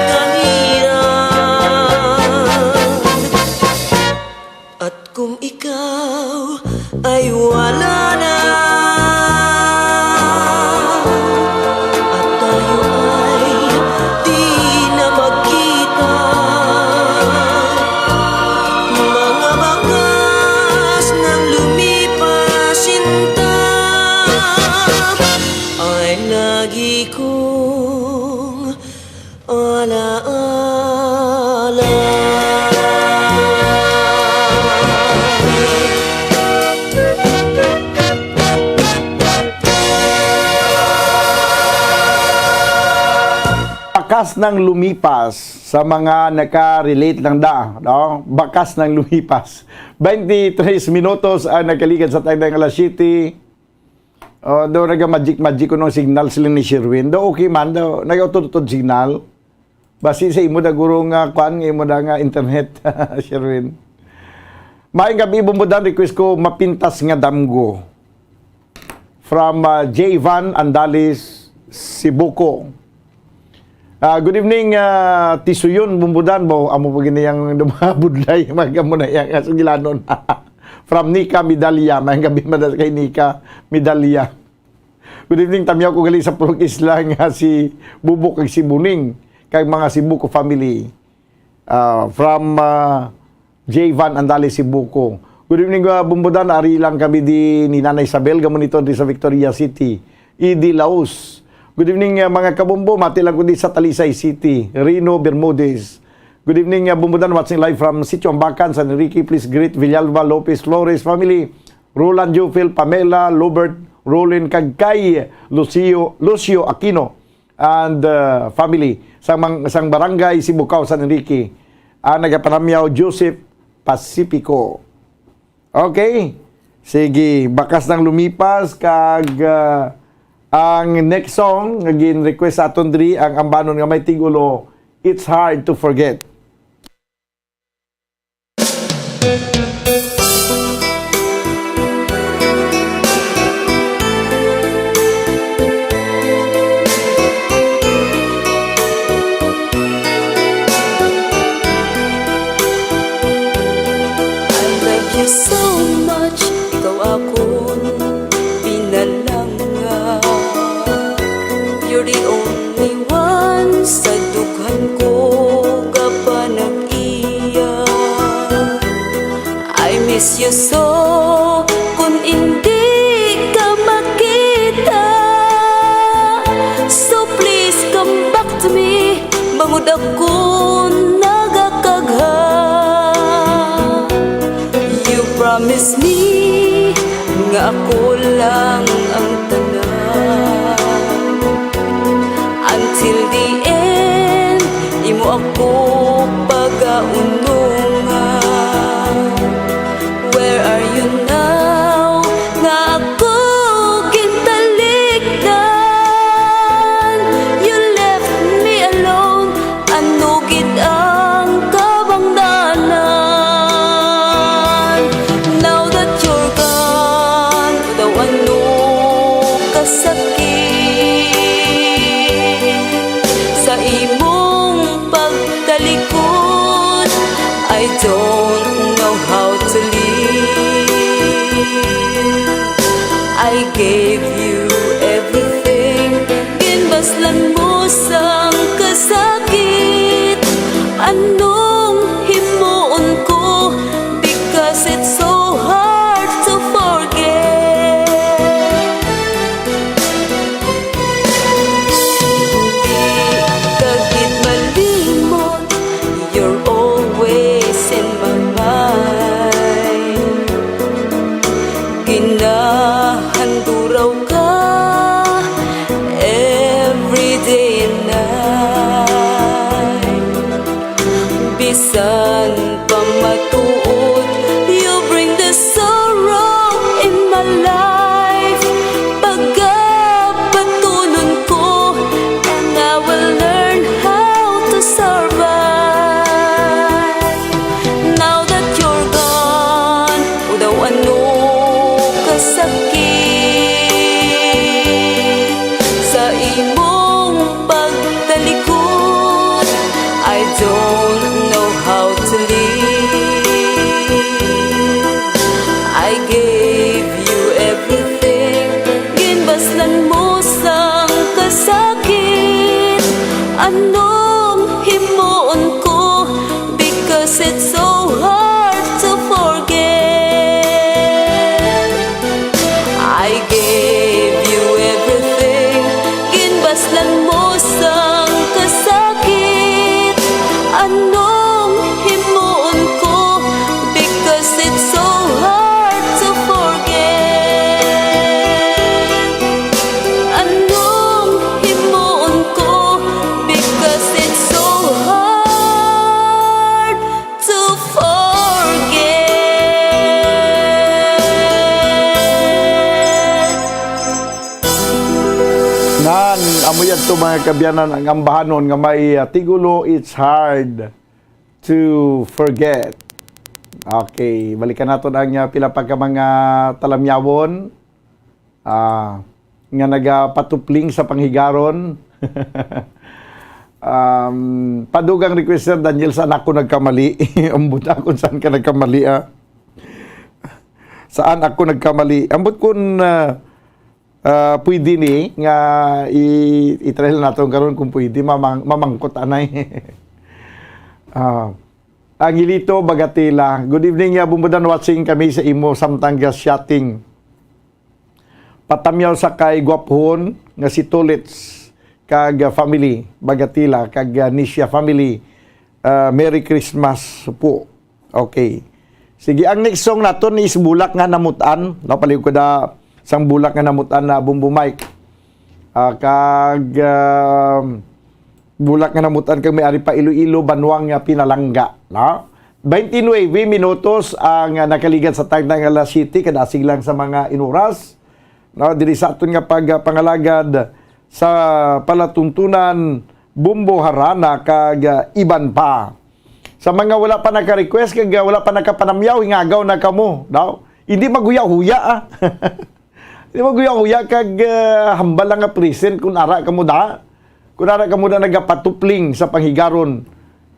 ang hirap. At kung ikaw ay wala na, at tayo ay di na magkita, mga bakas ng lumipas sinta ay lagi kong Bakas ng lumipas sa mga naka-relate lang no? Bakas ng lumipas. 23 minutos ang nagkalikan sa time ng alas 7. Do naga-magic ko ng signal sila ni Sherwin. Do okay man, do nag-utod-utod signal. Basi sa imo da guro nga kwan, imo da nga internet, Sherwin. Maayong gabi, bumbudan request ko mapintas nga damgo. From J. Van Andalis, Sibuco. Good evening, Tisuyon, bumbudan mo. Amo pa ginayang dumabudlay, magamo na yang asugilanon. From Nika Medalya, maayong gabi madas kay Nika Medalya. Good evening, tamiyaw ko galing sa Purok Isla nga si Bubok kag si Buning, kag mga Sibuco family. From J. Van Andalis, Sibuco. Good evening, bumbudan. Ari lang kami di ni Nanay Isabel, gamon ito di sa Victoria City. Idi Laos. Good evening, mga kabumbo. Mati lang ko di sa Talisay City. Rino Bermudez. Good evening, bumbudan. Watching live from Sitio Ambacan, San Enrique. Please greet Villalba Lopez Flores family. Roland Jufil, Pamela, Lubert, Rolin Kagkay, Lucio Aquino, and family. Sang barangay Sibucao, San Enrique. Nagapanamyaw Joseph Pacifico. Okay. Sige, bakas ng lumipas kag ang next song naging request sa aton diri ang ambanon nga may tigulo, It's Hard to Forget. I love you so much, ikaw akong pinalanga. You're the only one sa dughan ko kapag nag-iya. I miss you so kung hindi ka makita. So please come back to me, bangod ako nagakagha. You promise me nga ako lang ang tanan. Until the end, imo ako pag-aunungan. Where are you now? Nga ako kintalikdan. You left me alone, anugid ang kabangdanan. Now that you're gone, daw ano kasakit sa imong pagkalikod. I don't know how to live. I gave you everything, inbaslan mo sang kasakit. Anong himuon ko, because it's so hard to forget. amo yan to mga kabyanan ang ambahanon nga may tigulo, it's hard to forget. Okay, balikan natin ang pila pa ka mga talamyawon nga nagapatupling sa panghigaron. Padugang request Sir Daniel, saan ako nagkamali? Ambot ako saan ka nagkamali Saan ako nagkamali? Ambot kun pwede ni nga i-trail natin karon kung pwede mamangkot anay. Ang Ilito Bagatila. Good evening bumbudan watching kami sa imo samtang shotting. Patamyaw sa kay Guaphon nga si Tulits kag family Bagatila kag Nisha family. Merry Christmas po. Okay. Sige, ang next song naton is Bulak nga Namutan. Napaliw ko da sang bulak nga namutan na Bumbo Mike. Kag bulak nga namutan kag may ari pa Iloilo Banwang nga Pinalangga. 29 minutos ang nakaligan sa tagna nga La City kadasig lang sa mga inuras. Diri sa aton nga pangalagad sa palatuntunan Bumbo Harana kag iban pa. Sa mga wala pa naka-request kag wala pa nakapanamyaw hingagaw na kamo. Hindi maguya-huya Hindi maguya-huya kag hambal lang nga present kung ara kamo da. Kung ara kamo da nagapatupling sa panghigaron.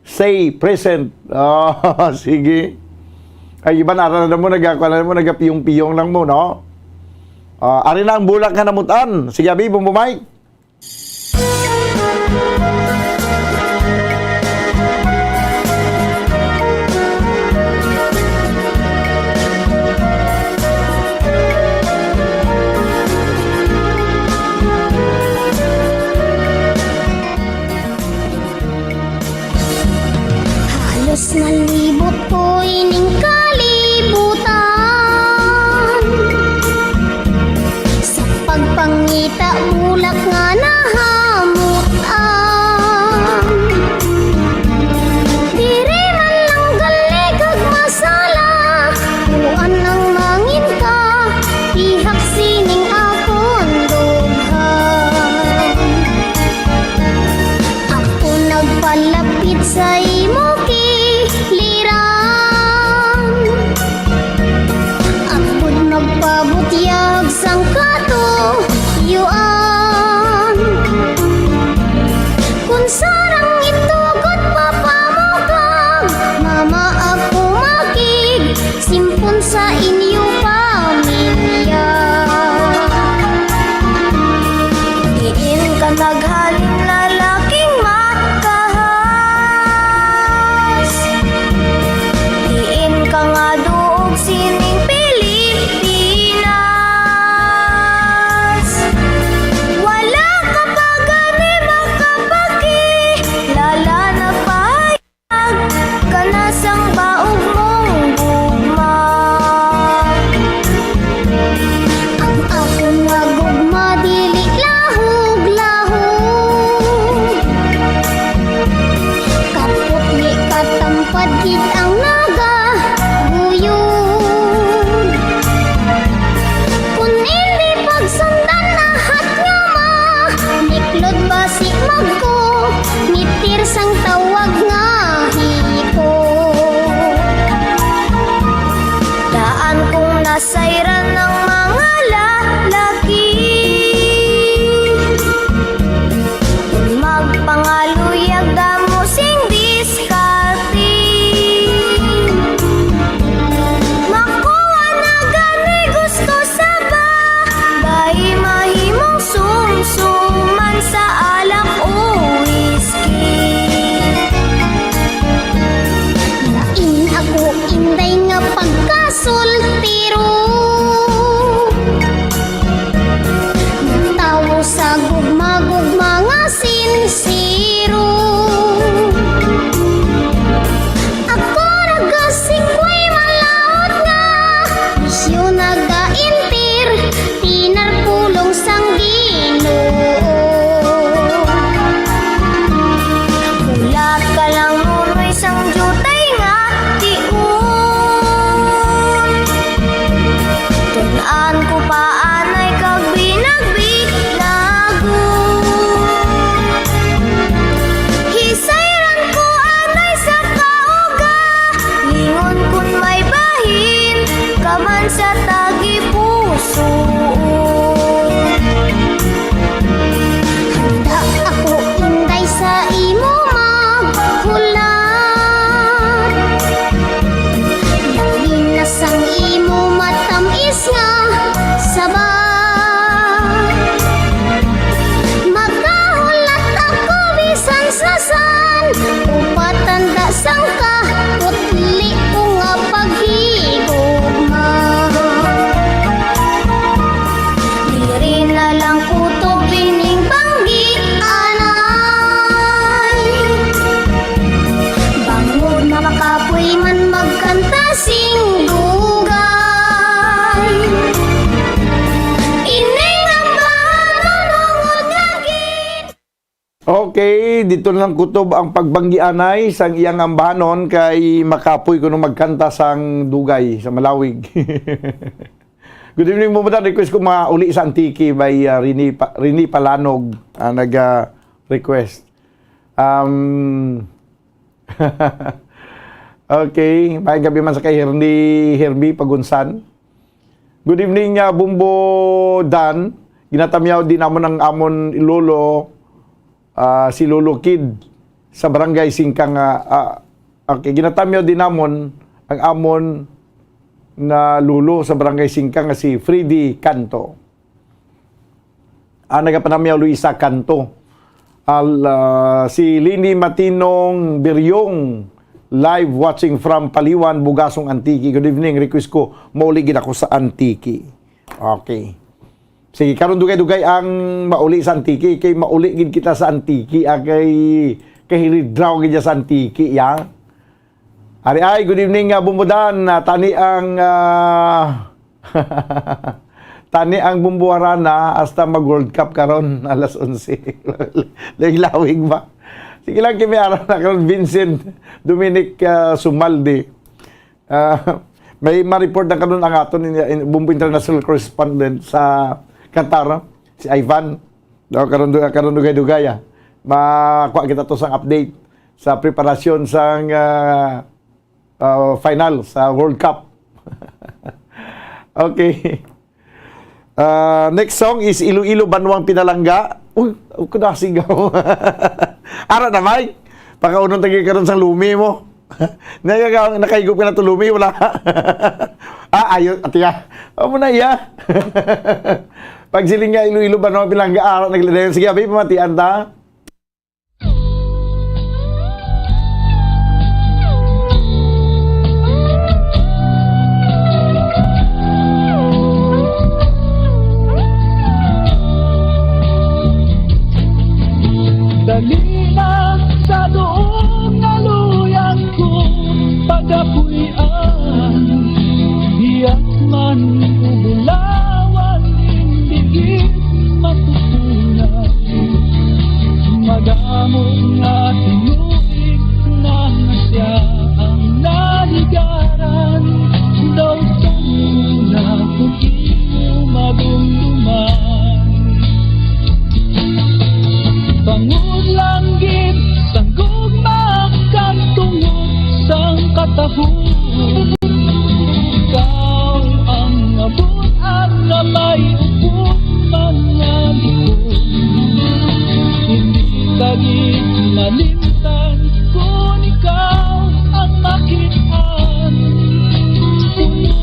Say present. Sige. Ay iban ara na mo nagapiyong-piyong lang mo, no? Ari na ang bulak nga namutan. Sige abi, Bumbo Mike. Halos nalibot ko ining kalibutan. Sa pagpangita bulak nga nahamutan. Diri man lang galig ag masala. Kuan ang mangin ka, ihak sining akon dughan. Ako nagpalapit sa imo pabutyag sang katuyuan. Kung sarang itugot papamukag, mama ako makig, simpon sa inyo pamilya. Diin ka naghalin lalaking makahas. Diin ka nga duog sining sayran ng mga lalaki. Magpangaluyag damo sing diskarte. Makuha na gani gusto sa bagay, mahimong sumsuman sa alak o whiskey. Lain ako inday nga pagkasultiro. Sa gugma-gugma nga sinsiro. Ako nagasingkoy malaot nga, isyo nagaintir, tinarpulong sang Ginoo. Ulat ka lang nunoy sang jutay nga tiun. Actually, dito na lang kutob ang pagbanggianay sang iyang ambahanon kay makapoy kuno magkanta sang dugay sa Malawig. Good evening mo request ko mauli sa Antiki by Rini Palanog nag-request. Okay, may gabi man sa kay Herbie Pagunsan. Good evening Bumbo Dan. Ginatamyaw din namon ang amon lolo si Lolo Kid sa Barangay Singkang. Okay, ginatamyaw din namon ang amon na lulo sa Barangay Singkang nga si Freddy Canto. Nagapanamyaw Luisa Canto. Si Lini Matinong Biryong live watching from Paliwan, Bugasong, Antiki. Good evening. Request ko, mauli gid ako sa Antiki. Okay. Sige, karon dugay-dugay ang mauli sa Antiki. Kay mauli gid kita sa Antiki. Kay hilidraw gid sa Antiki. Ya. Ay, good evening Bumbudan. Tani ang tani ang bumbuarana hasta mag World Cup karon alas 11. Lawig ba? Sige lang kimi araw na karon Vincent Dominic Sumaldi. May ma-report na karon ang aton Bumbu International Correspondent sa Qatar, si Ivan. Karon dugay-dugay. Makuha kita to sang update sa preparasyon sang final sa World Cup. Okay. Next song is Iloilo Banwang Pinalangga. Uy, ako na sigaw. Ara na, Mike. Pagkaunong tagi ka ron sa lumi mo. Nakaigop ka na to lumi, wala. Ayos, atiya. O mo na iya. Pag siling nga Iloilo Banwang Pinalangga, ara nagladayon. Sige, abay, pamatian ta. Dalina sa doong naluyan ko pagapuyan diyak man ubulawan hindi matutunan madamo nga tinuig na siya ang naligaran daw na kung ino madumduman bangun langit sanggog makantungod sang katahon ikaw ang abot ang may upot mga likod hindi kagit malimtan kung ikaw ang makitaan puno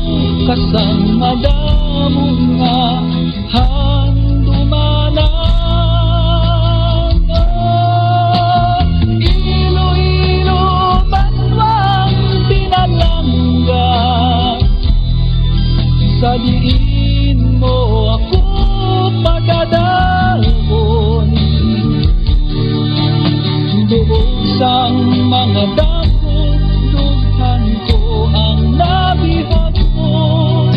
kasang madamo nga handumanan. Sa diin mo ako pagadalon doon sang mga dako dughan ko ang nabihag mo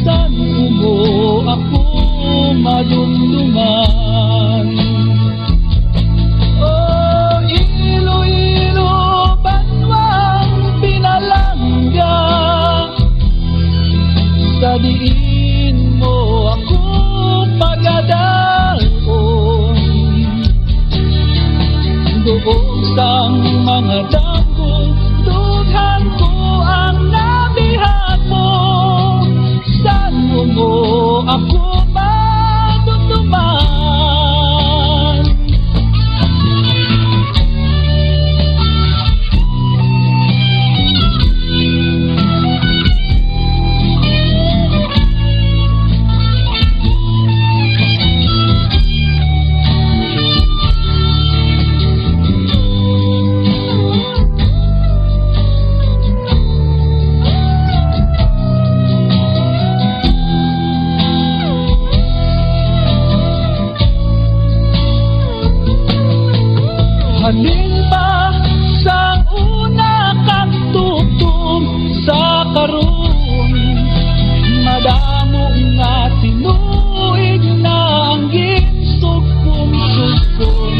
san mo ako madumduman. Oh, Iloilo Banwang Pinalangga sa diin mo ako pagadalon doon sang mga dako dughan ko ang nabihag mo san mo ako madumduman. Halin pa sa una kang tutom sa karon madamo nga tinuig na ang ginsugpong-sugpong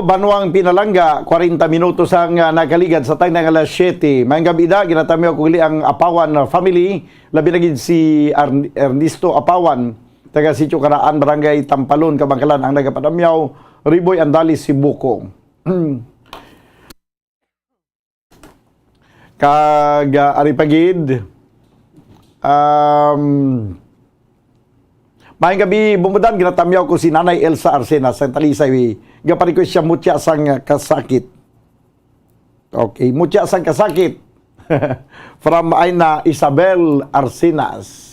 Banuang Pinalanga, 40 minutos ang nakaligad sa tayong alas 7. Mayang gabi da, ginatamiw ko ang Apawan family, labi na gid si Ernesto Apawan, taga Sitio Karaan, Barangay Tampalon, Kabangkalan, ang nagapadamyaw, Riboy Andalis, Cebuco. Kag aripagid, mayang gabi, bumudan, ginatamyaw ko si Nanay Elsa Arsenas, sa Talisay, gaparikoy siya mutya sang kasakit. Okay, mutya sang kasakit. From Aina Isabel Arsenas.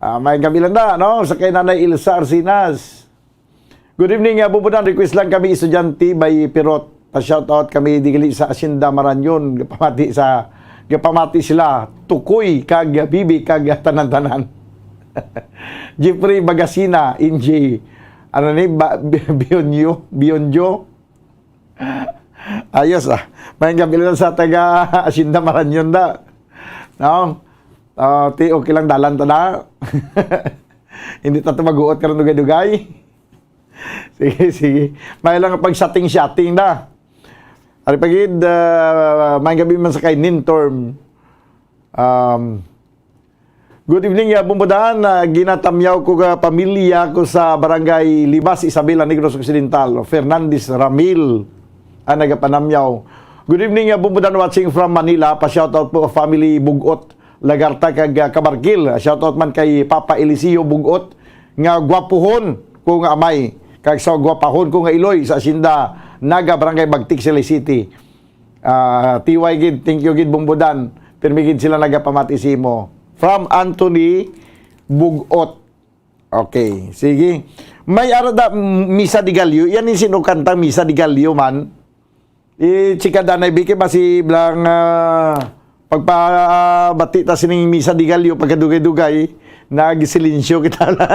Mayang gabi lang na, no? Sa kay Nanay Elsa Arsenas. Good evening, bumudan, request lang kami, estudyante by Pirot. Pa-shoutout kami digili sa Asinda Maranyon, gapamati sila, Tukoy, kag Bibi, kag tanan-tanan. Jeffrey Bagasina, Inji, ano ni, Bionjo. Ayos May gabi lang sa taga Asinda Maranyon da. No? Okay lang dalan ta na. Hindi ta mag-uot ka rin dugay-dugay. Sige. May lang pag-shutting na. Ari pagid, may gabi man sa kay Nintorm. Good evening, bumudaan. Ginatamyaw ko ka pamilya ko sa Barangay Libas, Isabela, Negros Occidental. Fernandez Ramil, ang nagapanamyaw. Good evening, bumudaan, watching from Manila. Pa-shoutout po family Bugot, Lagarta, kag Kabarkil. Shoutout man kay Papa Eliseo Bugot, nga gwapuhon ko nga amay. Kag sa gwapahon ko nga Iloy sa Asinda, Naga, Barangay Bagtik, Sili City. TY gid, thank you gid bumbudan. Permigid sila nagapamatisi mo. From Anthony Bugot. Okay, sige. May arada Misa di Gallo. Yan yung sinukantang Misa di Gallo man. Chikada na ibiki masi blang pagpabati ta sining Misa di Gallo pagkadugay-dugay nagsilensyo kita na.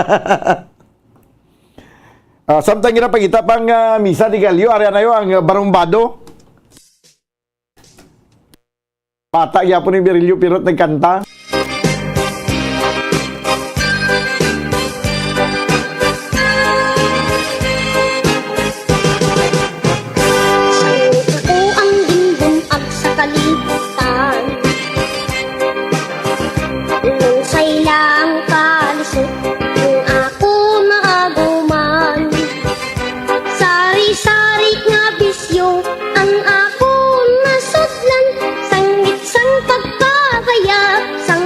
Samtang ina pagita pang Misa di Gallo, area na yun, ang barumbado. Pata, yapon ni Berilio Pirot nagkanta. Ako ang limbong at sa kalibutan, lusay lang kalisot kung ako maaguman. Sari-sari nga bisyo ang ako nasudlan, sangit sang pagkakayap, sang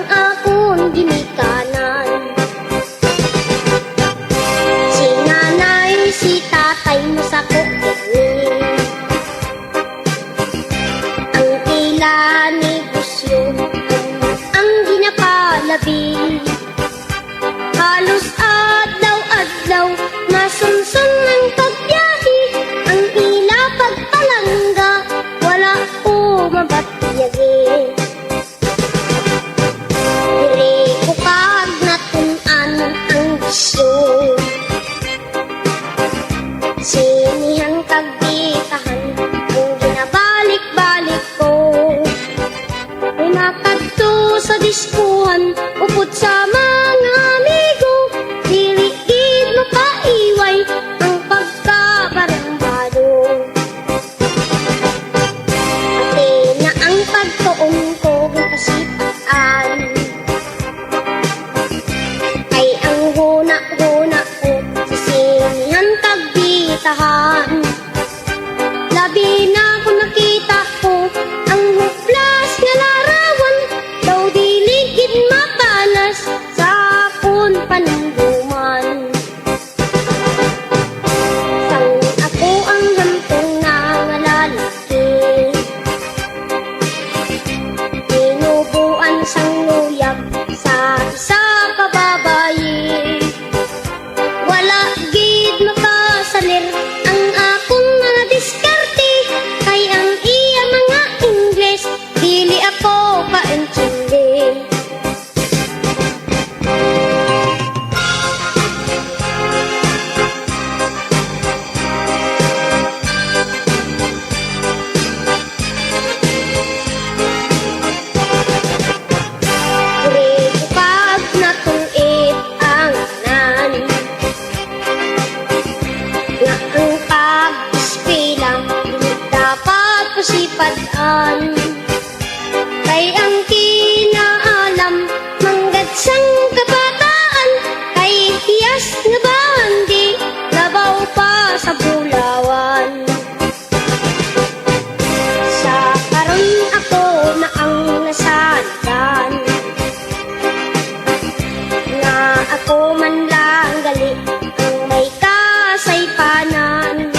ako man lang gali ang may kasaypanan.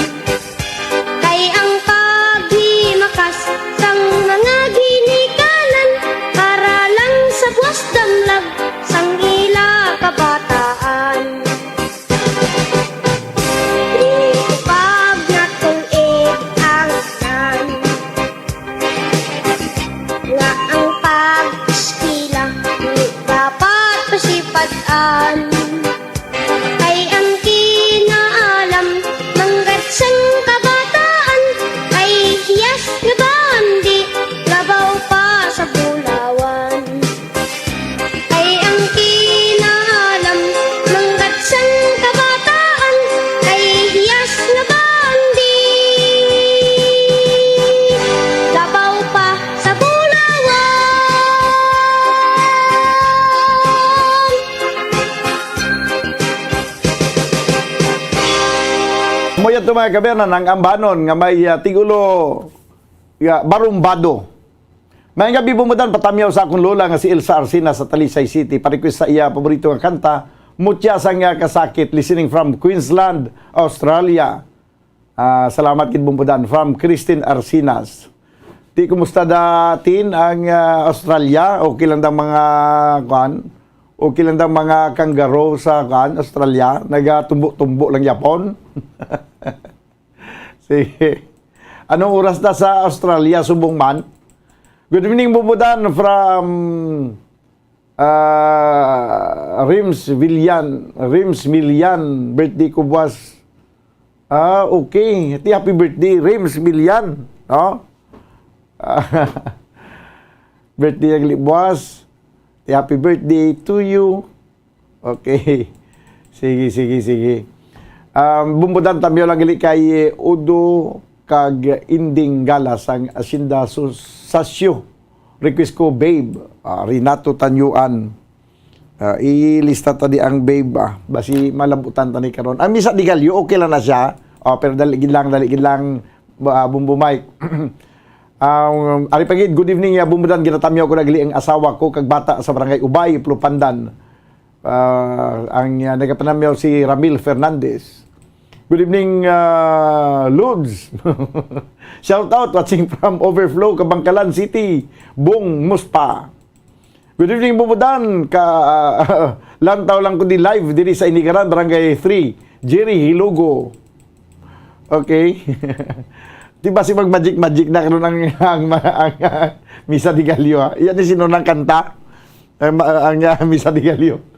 Kay ang paghimakas sang mga ginikanan para lang sa buwas damlag sang ila kabataan. Di pag natulig ang tanan nga ang pag-iskila dapat pasipataan. Kay ang kinaalam manggad sang kabataan ay hiyas nga bandi labaw pa sa bulawan. Kay ang kinaalam manggad sang kabataan ay hiyas nga bandi labaw pa sa bulawan. Moya to mga kabernan, ang ambanon nga may tigulo barumbado. May gabi bumudan patamyaw sa akong lola nga si Elsa Arsina sa Talisay City. Pa-request sa iya paborito nga kanta, Mutya sang kasakit, listening from Queensland, Australia. Salamat kid bumudan from Christine Arsinas. Di kumusta datin ang Australia? Okay lang daw mga okay lang daw mga kangaroo sa Australia, nagatumbo-tumbo lang Japon. Sige. Anong oras na sa Australia, subong man? Good evening, bumudan from Rims Milian. Birthday ko buwas. Okay. Happy birthday, Rims Milian. No? Birthday ang buwas. Happy birthday to you. Okay. Sige. Bumbudan tamyo lang gali kay Udo kag Inding Galas ang Asinda Sasyo. Request ko, babe. Renato Tanyuan. Ilista tadi ang babe. Basi malabutan tani karon. Ang misa di galyo, okay lang na siya. Pero daligid lang Bumbu Mike. Ari pagid, good evening bumbudan, ginatamyaw ko nagli ang asawa ko kag bata sa barangay Ubay, Plupandan. Ang nagapanamyaw si Ramil Fernandez. Good evening, Lods. Shout out, watching from Overflow, Kabangkalan City, Bong Muspa. Good evening, bumbudan. Lantaw lang ko di live diri sa Inigaran, barangay 3, Jerry Hilugo. Okay. Di ba si mag-magic na karon ang Misa di Gallo? Iyan ni sino nang kanta? Ang Misa di Gallo.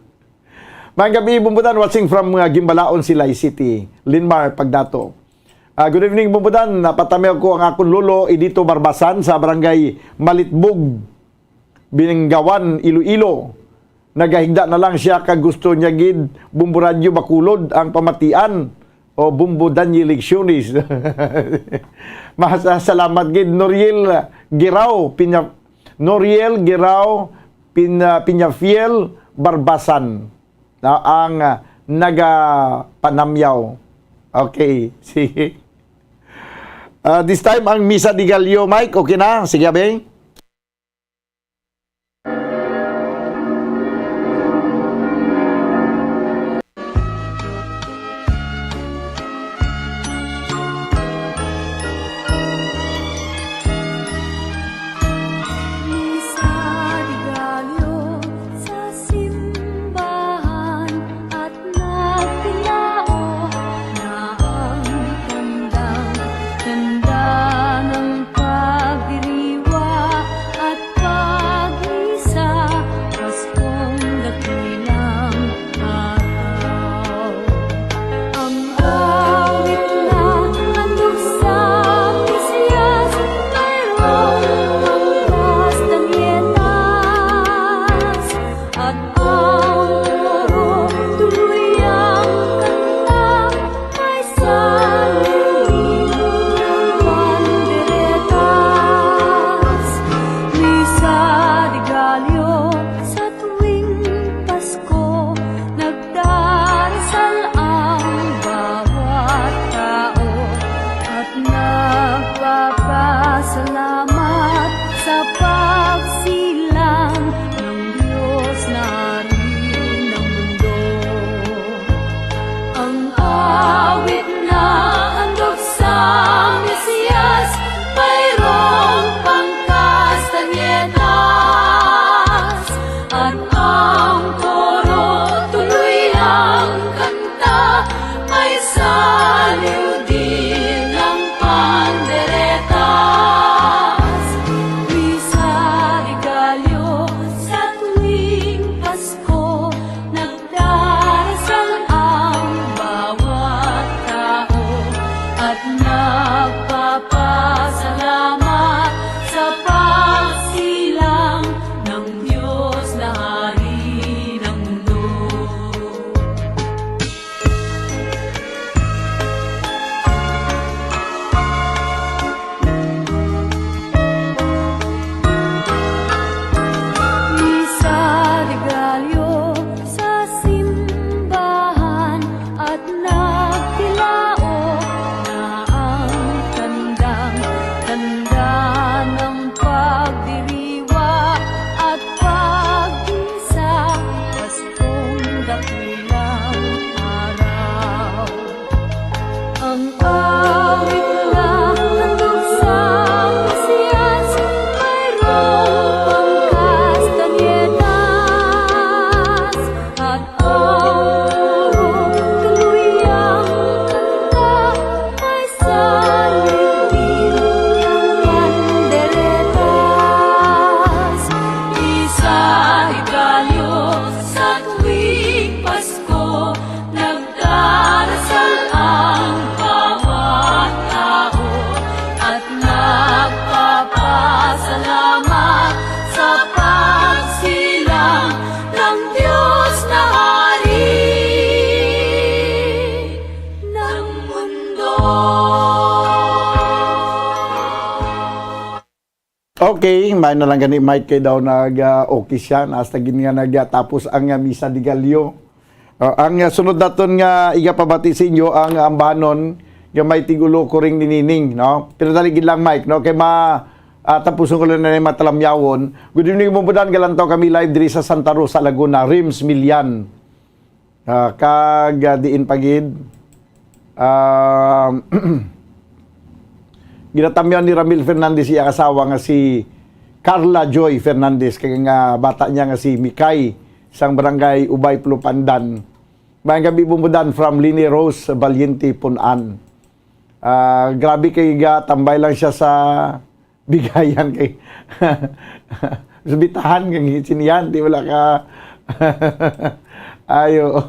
Mga gabi, bumbudan, watching from Gimbalaon, Silay City, Linmar, Pagdato. Good evening, bumbudan. Napatamaw ko ang akong lolo, Edito Barbasan, sa barangay Malitbog, Bininggawan, Iloilo. Nagahigda na lang siya kag gusto niya gid Bumburadyo Bakulod ang pamatian o Bumbudan yi leksyonis. Masalamat gid Noriel Girao Pinyafiel Barbasan na ang nagapanamyaw. Okay, sige. This time ang Misa di Gallo, Mike, okay na? Sige, abeng. Ganda ng pagdiriwang at ang tuluyang kanta ay sa liwin ng panderetas. Isa't kalyo sa tuwing Pasko, nagdarasal ang bawat tao at nagpapasalamat sa pagsilang ng Diyos na Hari ng mundo. Okay, may na lang gani Mike kay daw nag-okay siya. Hasta gin nga nagtapos ang misa di Galyo. Ang sunod naton nga igapabati sa inyo ang ambanon nga may tigulo ko ring ninining, no? Pero daligid lang Mike, no? Kay tapuson ko lang na matalamyawon. Good evening mo budan galantaw kami live diri sa Santa Rosa, Laguna, Rims Milian. Kag diin pagid. Ginatamyan ni Ramil Fernandez iya kasawa nga si Carla Joy Fernandez kay nga bata niya nga si Mikay sang barangay Ubay Plupandan. Mayang gabi bumudan from Lini Rose Valiente Punan. Grabe kay tambay lang siya sa bigayan kay subitahan kay siniyan di wala ka ayo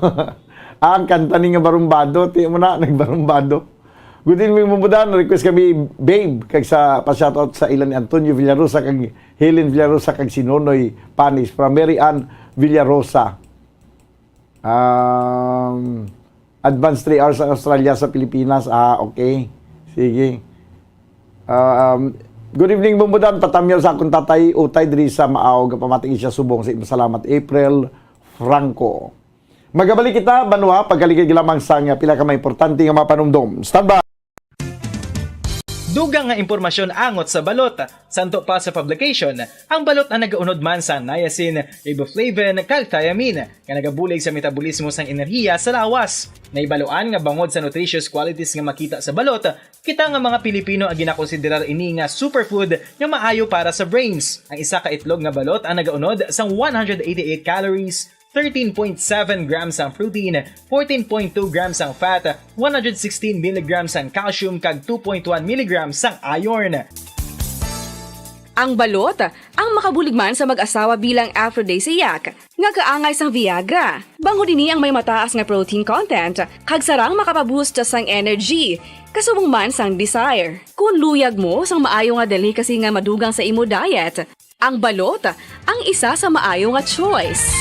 ang kanta ni nga barumbado ti mo na nagbarumbado. Good evening mo budan, request kami babe kag sa pa-shoutout sa ilan ni Antonio Villarosa kag Helen Villarosa kag si Nonoy Panis from Mary Ann Villarosa. Advanced 3 hours sa Australia sa Pilipinas. Okay. Sige. Good evening mo budan, patamyaw sa akong tatay utay diri sa Maaw gapamating siya subong sa salamat April Franco. Magabalik kita banwa pagkaligid lamang sang pila ka may importante nga mapanumdom. Stand by. Dugang nga impormasyon angot sa balot. Santo pa sa publication, ang balot na nagaunod man sa niacin, riboflavin, kag thiamine, nga nagabulig sa metabolismo sang enerhiya sa lawas. Naibaluan nga bangod sa nutritious qualities nga makita sa balot, kita nga mga Pilipino ang ginakonsiderar ini nga superfood nga maayo para sa brains. Ang isa ka itlog nga balot ang nagaunod sang 188 calories, 13.7 grams ang protein, 14.2 grams ang fat, 116 mg ang calcium kag 2.1 mg ang iron. Ang balot, ang makabulig man sa mag-asawa bilang aphrodisiac, nga kaangay sang Viagra. Bango dini ang may mataas nga protein content, kag sarang makapaboost sang energy, kasubong man sang desire. Kung luyag mo sang maayo nga delicacy nga madugang sa imo diet, ang balot, ang isa sa maayo nga choice.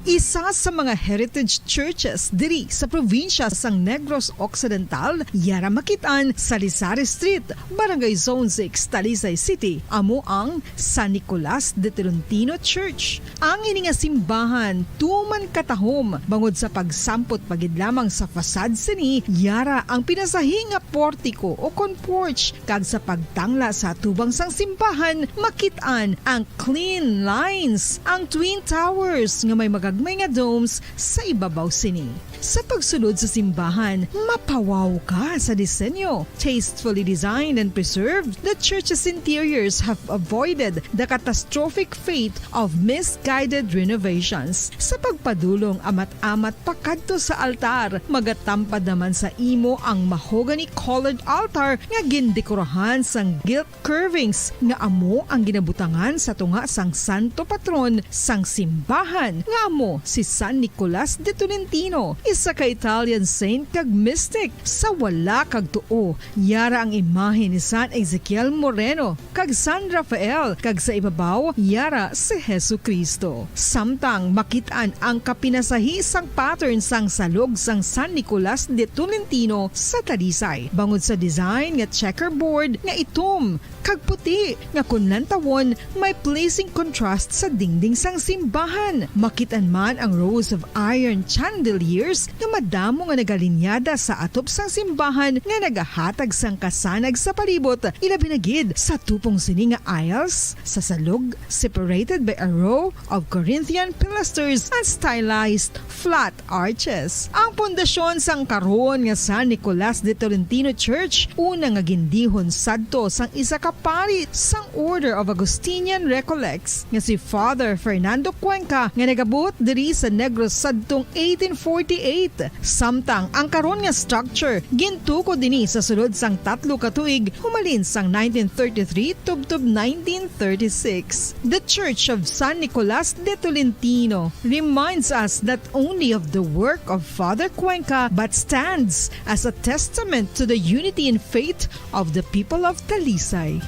Isa sa mga heritage churches diri sa probinsya sang Negros Occidental, yara makitaan sa Rizal Street, Barangay Zone 6, Talisay City, amo ang San Nicolas de Tolentino Church. Ang ini nga simbahan tuman katahom bangod sa pagsampot pagid lamang sa fasad sini, yara ang pinasahi nga portiko o kon porch, kag sa pagtangla sa tubang sang simbahan makitaan ang clean lines, ang twin towers nga may magagmay nga domes sa ibabaw sini. Sa pagsulod sa simbahan, mapawaw ka sa disenyo. Tastefully designed and preserved, the church's interiors have avoided the catastrophic fate of misguided renovations. Sa pagpadulong amat-amat pakadto sa altar, magatampad naman sa imo ang mahogany colored altar nga gindekorahan sang gilt curvings nga amo ang ginabutangan sa tunga sang santo patron sang simbahan nga amo si San Nicolas de Tolentino, isa ka Italian saint kag mystic. Sa wala kag tuo, yara ang imahe ni San Ezekiel Moreno kag San Rafael, kag sa ibabaw yara si Hesu Kristo. Samtang makitaan ang kapinasahi sang pattern sang salog sang San Nicolas de Tolentino sa Talisay, bangod sa design nga checkerboard nga itom kag puti nga kunlantawon may pleasing contrast sa dingding sang simbahan. Makitaan man ang rows of iron chandeliers workers nga madamo nga nagalinyada sa atop sang simbahan nga nagahatag sang kasanag sa palibot, ilabi na gid sa tupong sini nga aisles sa salog separated by a row of Corinthian pilasters and stylized flat arches. Ang pundasyon sang karon nga San Nicolas de Tolentino Church una nga gindihon sadto sang isa ka pari sang Order of Augustinian Recollects nga si Father Fernando Cuenca nga nagabot diri sa Negros sadtong 1848. Samtang ang karon nga structure gintuko dinhi sa sulod sang 3 ka tuig humalin sang 1933 tubtob 1936. The Church of San Nicolas de Tolentino reminds us not only of the work of Father Cuenca but stands as a testament to the unity and faith of the people of Talisay.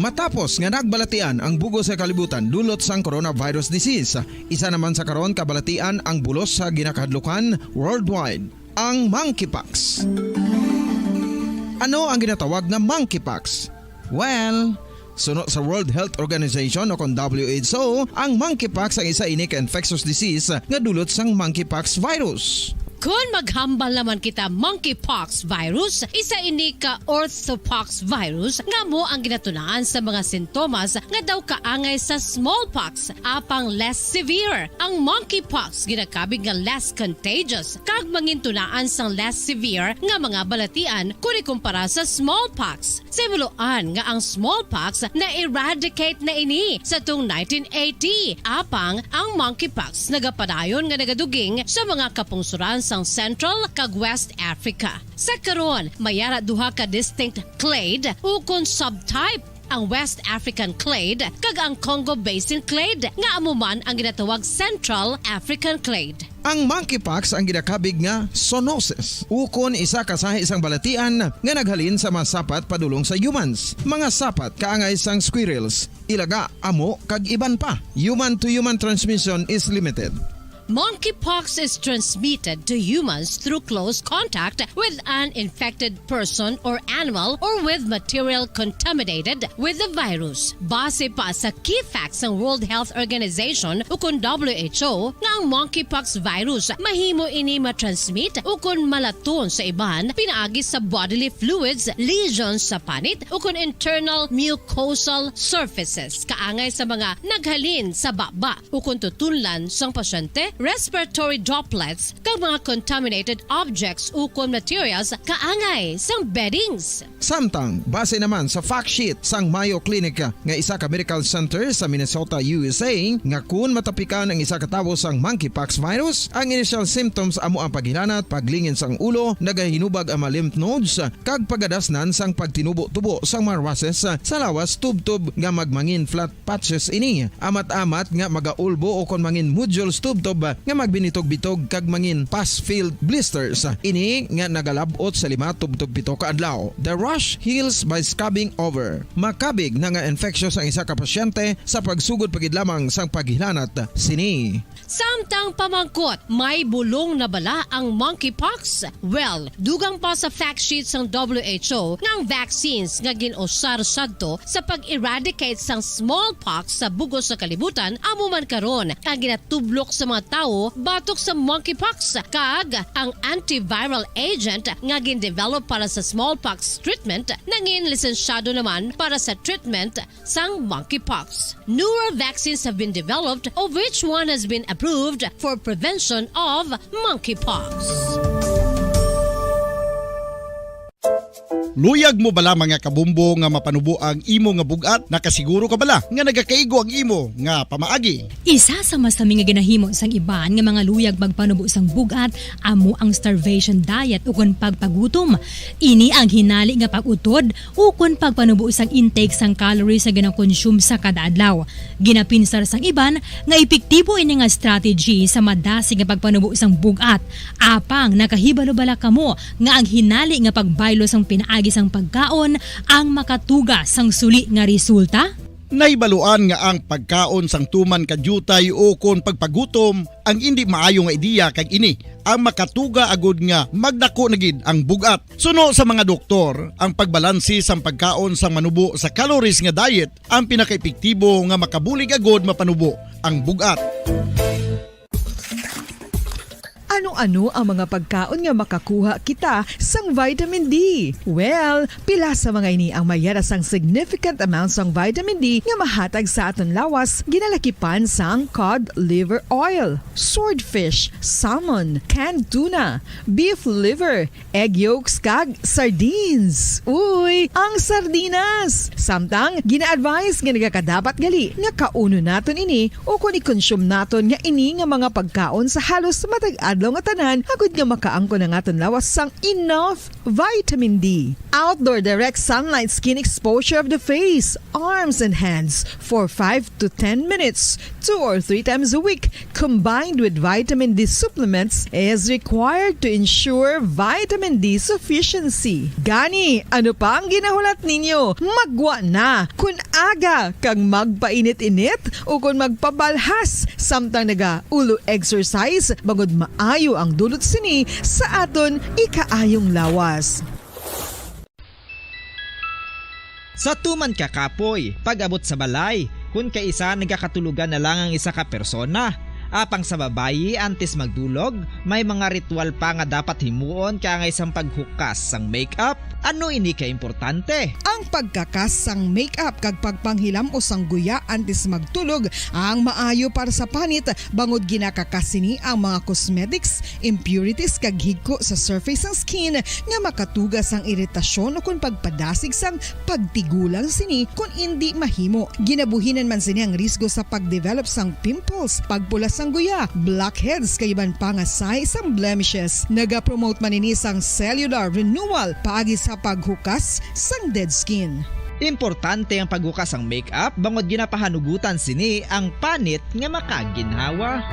Matapos nga nagbalatian ang bugo sa kalibutan dulot sang coronavirus disease, isa naman sa karon kabalatian ang bulos sa ginakahadlukan worldwide, ang monkeypox. Ano ang ginatawag na monkeypox? Well, sunod sa World Health Organization o kung WHO, ang monkeypox ang isa ini ka infectious disease nga dulot sang monkeypox virus. Kung maghambal naman kita monkeypox virus, isa ini ka orthopox virus nga mo ang ginatunaan sa mga sintomas nga daw kaangay sa smallpox, apang less severe. Ang monkeypox ginakabig nga less contagious kag mangintunaan sang less severe nga mga balatian kung ikumpara sa smallpox. Simuloan nga ang smallpox na eradicate na ini sa tung 1980, apang ang monkeypox nagapadayon nga nagaduging sa mga kapungsuran sang Central kag West Africa. Sa karon, mayara duha ka distinct clade ukon subtype, ang West African clade kag ang Congo Basin clade nga amuman ang ginatawag Central African clade. Ang monkeypox ang ginakabig nga zoonosis. Ukon isa ka sa isang balatian nga naghalin sa mga sapat padulong sa humans. Mga sapat kaangay sang squirrels, ilaga, amo kag iban pa. Human to human transmission is limited. Monkeypox is transmitted to humans through close contact with an infected person or animal or with material contaminated with the virus. Base pa sa key facts ng World Health Organization ukon WHO nga ang monkeypox virus mahimo ini matransmit ukon malaton sa iban pinaagi sa bodily fluids, lesions sa panit ukon internal mucosal surfaces kaangay sa mga naghalin sa baba ukon tutunlan sang pasyente, respiratory droplets kag mga contaminated objects ukon materials kaangay sang beddings. Samtang base naman sa fact sheet sang Mayo Clinic nga isa ka medical center sa Minnesota, USA, nga kun matapikan ang isa ka tawo sang monkeypox virus, ang initial symptoms amo ang paghilanat, paglingin sang ulo, nagahinubag ang mga lymph nodes kag pagadasnan sang pagtinubo-tubo sang mga rashes sa lawas tubtob nga magmangin flat patches ini. Amat-amat nga magaulbo o kon mangin nodules tubtob nga magbinitog-bitog kag mangin pus-filled blisters. Ini nga nagalabot sa 5-7 ka adlaw. The rash heals by scabbing over. Makabig na nga infectious ang isa ka pasyente sa pagsugod pagid lamang sang paghilanat sini. Samtang pamangkot, may bulong na bala ang monkeypox? Well, dugang pa sa fact sheet sang WHO nga ang vaccines nga ginusar sadto sa pag-eradicate sang smallpox sa bugos sa kalibutan amo man karon ang ginatublok sa mga tao batok sa monkeypox kag ang antiviral agent nga gin-develop para sa smallpox treatment nangin lisensyado naman para sa treatment sang monkeypox. Newer vaccines have been developed of which one has been approved for prevention of monkeypox. Luyag mo bala mga kabumbo nga mapanubo ang imo nga bugat? Nakasiguro ka bala nga nagakaigo ang imo nga pamaagi? Isa sa masami nga ginahimo sang iban nga mga luyag magpanubo sang bugat amo ang starvation diet ukon pagpagutom. Ini ang hinali nga pag-utod ukon pagpanubo sang intake sang calories sa ginakonsume sa kada adlaw. Ginapinsar sang iban nga epektibo ini nga strategy sa madasig nga pagpanubo sang bugat. Apang nakahibalo bala kamo nga ang hinali nga pagbaylo sang pinaagi sang pagkaon ang makatuga sang suli nga resulta? Naibaluan nga ang pagkaon sang tuman kadyutay o kon pagpagutom ang hindi maayo nga ideya kag ini ang makatuga agud nga magdako na gid ang bugat. Suno sa mga doktor, ang pagbalansi sang pagkaon sang manubo sa calories nga diet ang pinakaepektibo nga makabulig agud mapanubo ang bugat. Ano-ano ang mga pagkaon nga makakuha kita sang vitamin D? Well, pila sa mga ini ang mayara sang significant amounts sang vitamin D nga mahatag sa aton lawas ginalakipan sang cod liver oil, swordfish, salmon, canned tuna, beef liver, egg yolks kag sardines. Uy, ang sardinas! Samtang gina-advise nga nagakadapat gali nga kauno naton ini o kung i-consume naton nga ini nga mga pagkaon sa halos matag adlaw nga tanan agud nga makaangko na nga lawas sang enough vitamin D. Outdoor direct sunlight skin exposure of the face, arms and hands for 5 to 10 minutes 2 or 3 times a week combined with vitamin D supplements is required to ensure vitamin D sufficiency. Gani, ano pa ang ginahulat ninyo? Magwa na kun aga kang magpainit-init o kun magpabalhas samtang naga ulo exercise bangod maayo ang dulot sini sa aton ikaayong lawas. Sa tuman ka kapoy, pag-abot sa balay, kung kaisa nagakatulugan na lang ang isa ka persona. Apang sa babayi antes magdulog, may mga ritual pa nga dapat himuon kaya nga isang paghukas sang makeup. Ano ini ka importante? Ang pagkakas sang makeup kag pagpanghilam o sang guya antes magtulog ang maayo para sa panit bangod ginakakasini ang mga cosmetics, impurities kag higko sa surface sang skin nga makatugas sang iritasyon o kung pagpadasig sang pagtigulang sini kung hindi mahimo. Ginabuhinan man sini ang risgo sa pagdevelop sang pimples, pagpula sang guya, blackheads kay iban pa nga size sang blemishes. Naga-promote man ini sang cellular renewal paagi sa paghukas sang dead skin. Importante ang paghukas ang makeup bangod ginapahanugutan sini ang panit nga makaginhawa.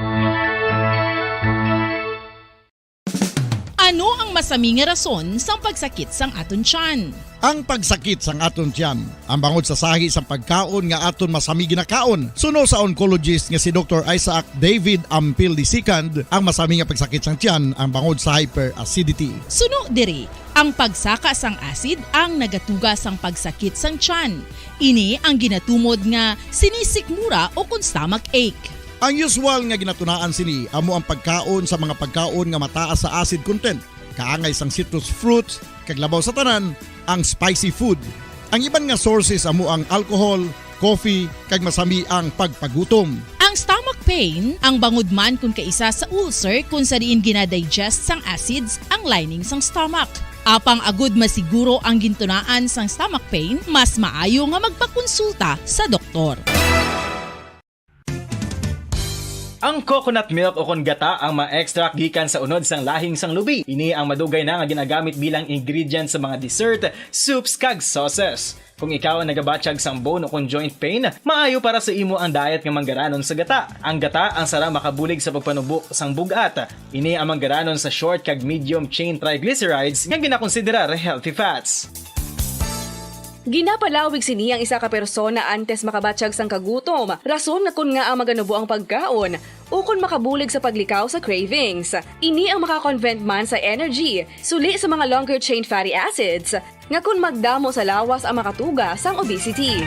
Ano ang masami nga rason sa pagsakit sang aton tiyan? Ang pagsakit sang aton tiyan, ang bangod sa sahi sang pagkaon nga aton masami ginakaon. Suno sa oncologist nga si Dr. Isaac David Ampil II, ang masami nga pagsakit sang tiyan ang bangod sa hyperacidity. Suno diri, ang pagsaka sang acid ang nagatuga sang pagsakit sang tiyan. Ini ang ginatumod nga sinisikmura o kung stomach ache. Ang usual nga ginatunaan sini amo ang pagkaon sa mga pagkaon nga mataas sa acid content, kaangay sang citrus fruits, kag labaw sa tanan ang spicy food. Ang iban nga sources amo ang alcohol, coffee, kag masami ang pagpagutom. Ang stomach pain ang bangod man kung kaisa sa ulcer kung sa diin ginadigest sang acids ang lining sang stomach. Apang agud masiguro ang gintunaan sang stomach pain, mas maayo nga magpakonsulta sa doktor. Ang coconut milk o kon gata ang ma-extract gikan sa unod sang lahing sang lubi. Ini ang madugay na nga ginagamit bilang ingredient sa mga dessert, soups kag sauces. Kung ikaw ang nagabatsyag sang bone o kon joint pain, maayo para sa imo ang diet nga manggaranon sa gata. Ang gata ang sara makabulig sa pagpanubo sang bugat. Ini ang manggaranon sa short kag medium chain triglycerides nga ginakonsiderar healthy fats. Ginapalawig sini ang isa ka persona antes makabatsyag sang kagutom. Rason na kun nga ang maganubo ang pagkaon o kun makabulig sa paglikaw sa cravings. Ini ang makakonvent man sa energy, suli sa mga longer chain fatty acids, nga kun magdamo sa lawas ang makatuga sang obesity.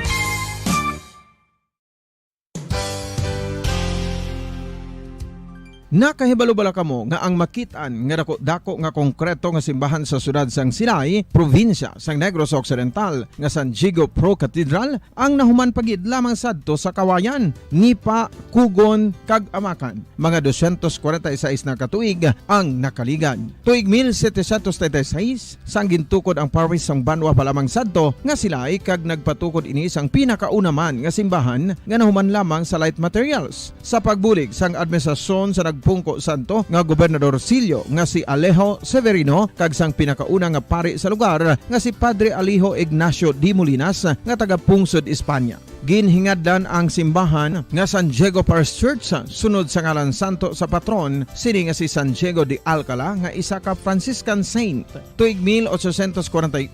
Nakahibalo-bala kamo nga ang makitaan nga dako nga konkreto nga simbahan sa sudad sang Sinay, probinsya sang Negros Occidental nga San Diego Pro Cathedral ang nahuman pagid lamang sadto sa Kawayan, Nipa, Kugon kag Amakan. Mga 246 na katuig ang nakaligan. Tuig 1736 sang gintukod ang parish sang Banwa pa lamang sadto nga sila kag nagpatukod ini sang pinakauna man nga simbahan nga nahuman lamang sa light materials. Sa pagbulig sang administrasyon sa Pungko Santo nga Gobernador Silio nga si Alejo Severino kag sang pinakauna nga pari sa lugar nga si Padre Alijo Ignacio Di Molinas nga taga Pungsod, Espanya. ginhingad ang simbahan nga San Diego Parish Church sunod sa ngalan santo sa patron sini nga si San Diego de Alcala nga isa ka Franciscan saint. Tuig 1841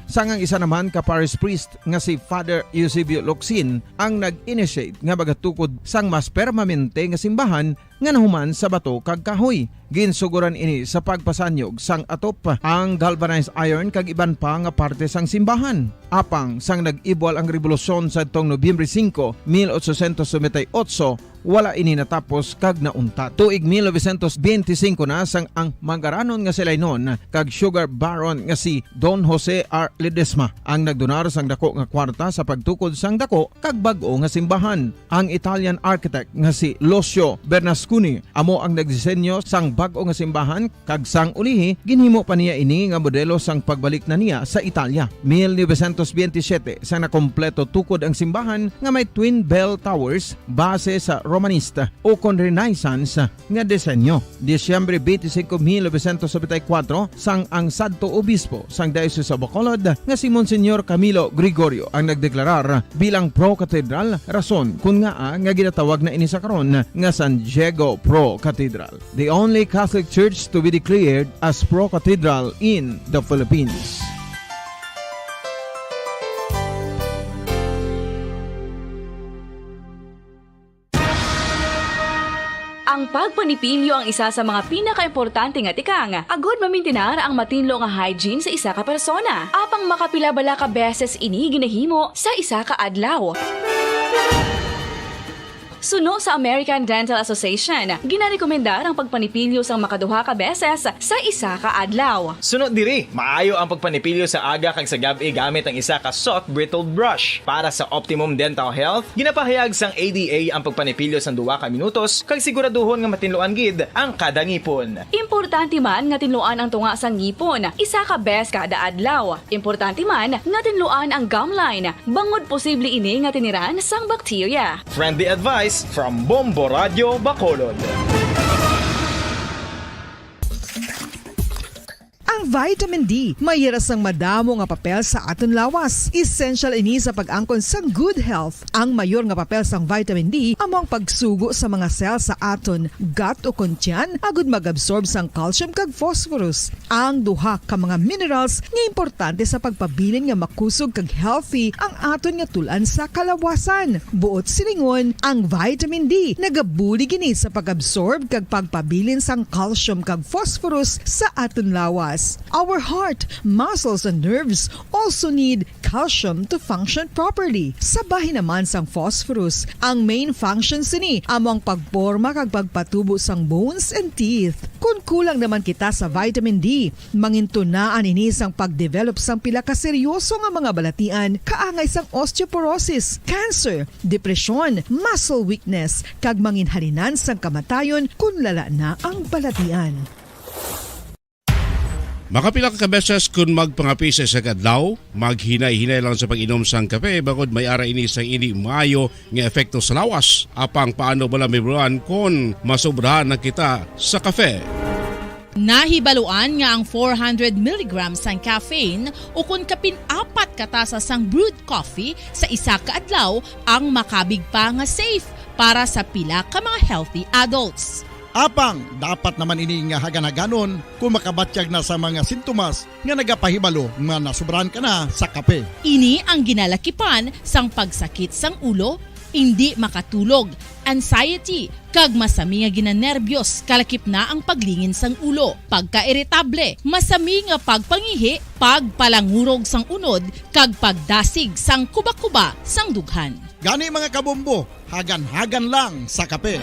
sangang isa naman ka parish priest nga si Father Eusebio Locsin ang nag-initiate nga bagatukod sang mas permanente nga simbahan nga nahuman sa bato kag kahoy. Ginsuguran ini sa pagpasanyog sang atop ang galvanized iron kag iban pa nga parte sang simbahan. Apang sang nag-ibwal ang revolusyon sa tong Nobyembre 5, 1898, wala ini natapos kag naunta. Tuig 1925 na sang ang mangaranon nga silay noon kag sugar baron nga si Don Jose R. Ledesma ang nagdonar sang dako nga kwarta sa pagtukod sang dako kag bag-o nga simbahan. Ang Italian architect nga si Lucio Bernasconi amo ang nagdisenyo sang bag-o nga simbahan kag sang ulihi ginhimo pa niya ini nga modelo sang pagbalik na niya sa Italia. 1927 sang nakompleto tukod ang simbahan nga may twin bell towers base sa Romanista o kon Renaissance nga disenyo. Disyembre 25, 1974 sang ang sadto obispo sang Diocese of Bacolod nga si Monsignor Camilo Gregorio ang nagdeklarar bilang pro-cathedral, rason kung nga ginatawag na ini sa karon nga San Diego Pro-Cathedral. The only Catholic church to be declared as pro-cathedral in the Philippines. Ang pagpanipilyo ang isa sa mga pinaka-importante nga tikang. Agod mamintinar ang matinlo nga hygiene sa isa ka persona. Apang makapilabala ka beses ini ginahimo sa isa ka adlaw. Suno sa American Dental Association, ginarekomendar ang pagpanipilyo sang makaduha ka beses sa isa ka adlaw. Sunod diri, maayo ang pagpanipilyo sa aga kag sa gabi gamit ang isa ka soft brittle brush. Para sa optimum dental health, ginapahayag sang ADA ang pagpanipilyo sang 2 ka minutos kag siguraduhon nga matinluan gid ang kada ngipon. Importante man nga tinluan ang tunga sang ngipon, isa ka bes kada adlaw. Importante man nga tinluan ang gum line, bangod posible ini nga tiniran sang bakterya. Friendly advice from Bombo Radio Bacolod. Ang vitamin D, mayras ang madamo nga papel sa aton lawas. Essential ini sa pag-angkon sang good health. Ang mayor nga papel sang vitamin D amo ang pagsugo sa mga cell sa aton gut o kuntyan agud mag-absorb sang calcium kag phosphorus. Ang duha ka mga minerals nga importante sa pagpabilin nga makusog kag healthy ang aton nga tulan sa kalawasan. Buot silingon, ang vitamin D nagabuli gini sa pag-absorb kag pagpabilin sang calcium kag phosphorus sa aton lawas. Our heart, muscles, and nerves also need calcium to function properly. Sabahin naman sang phosphorus, ang main function sini amo ang pagporma kag pagpatubo sang bones and teeth. Kung kulang naman kita sa vitamin D, mangintunaan ini sang pagdevelop sang pila ka seryoso nga mga balatian, kaangay sang osteoporosis, cancer, depresyon, muscle weakness, kag manginhalinan sang kamatayon kung lala na ang balatian. Makapila ka beses kung magpangapi sa isang adlaw, maghinay-hinay lang sa pag-inom sang kape bagod may ara ini sang ini maayo nga epekto sa lawas. Apang paano bala may buruan kung masobrahan na kita sa kape. Nahibaluan nga ang 400 mg sang caffeine o kung kapin-4 katasa sang brewed coffee sa isa ka adlaw ang makabig pa nga safe para sa pila ka mga healthy adults. Apang, dapat naman ini nga haganaganon kung makabatyag na sa mga sintomas nga nagapahibalo nga nasubrahan ka na sa kape. Ini ang ginalakipan sang pagsakit sang ulo, hindi makatulog, anxiety, kag masami nga ginanerbiyos, kalakip na ang paglingin sang ulo, pagka-irritable, masami nga pagpangihi, pagpalangurog sang unod, kag pagdasig sang kuba-kuba sang dughan. Gani mga kabombo, hagan-hagan lang sa kape.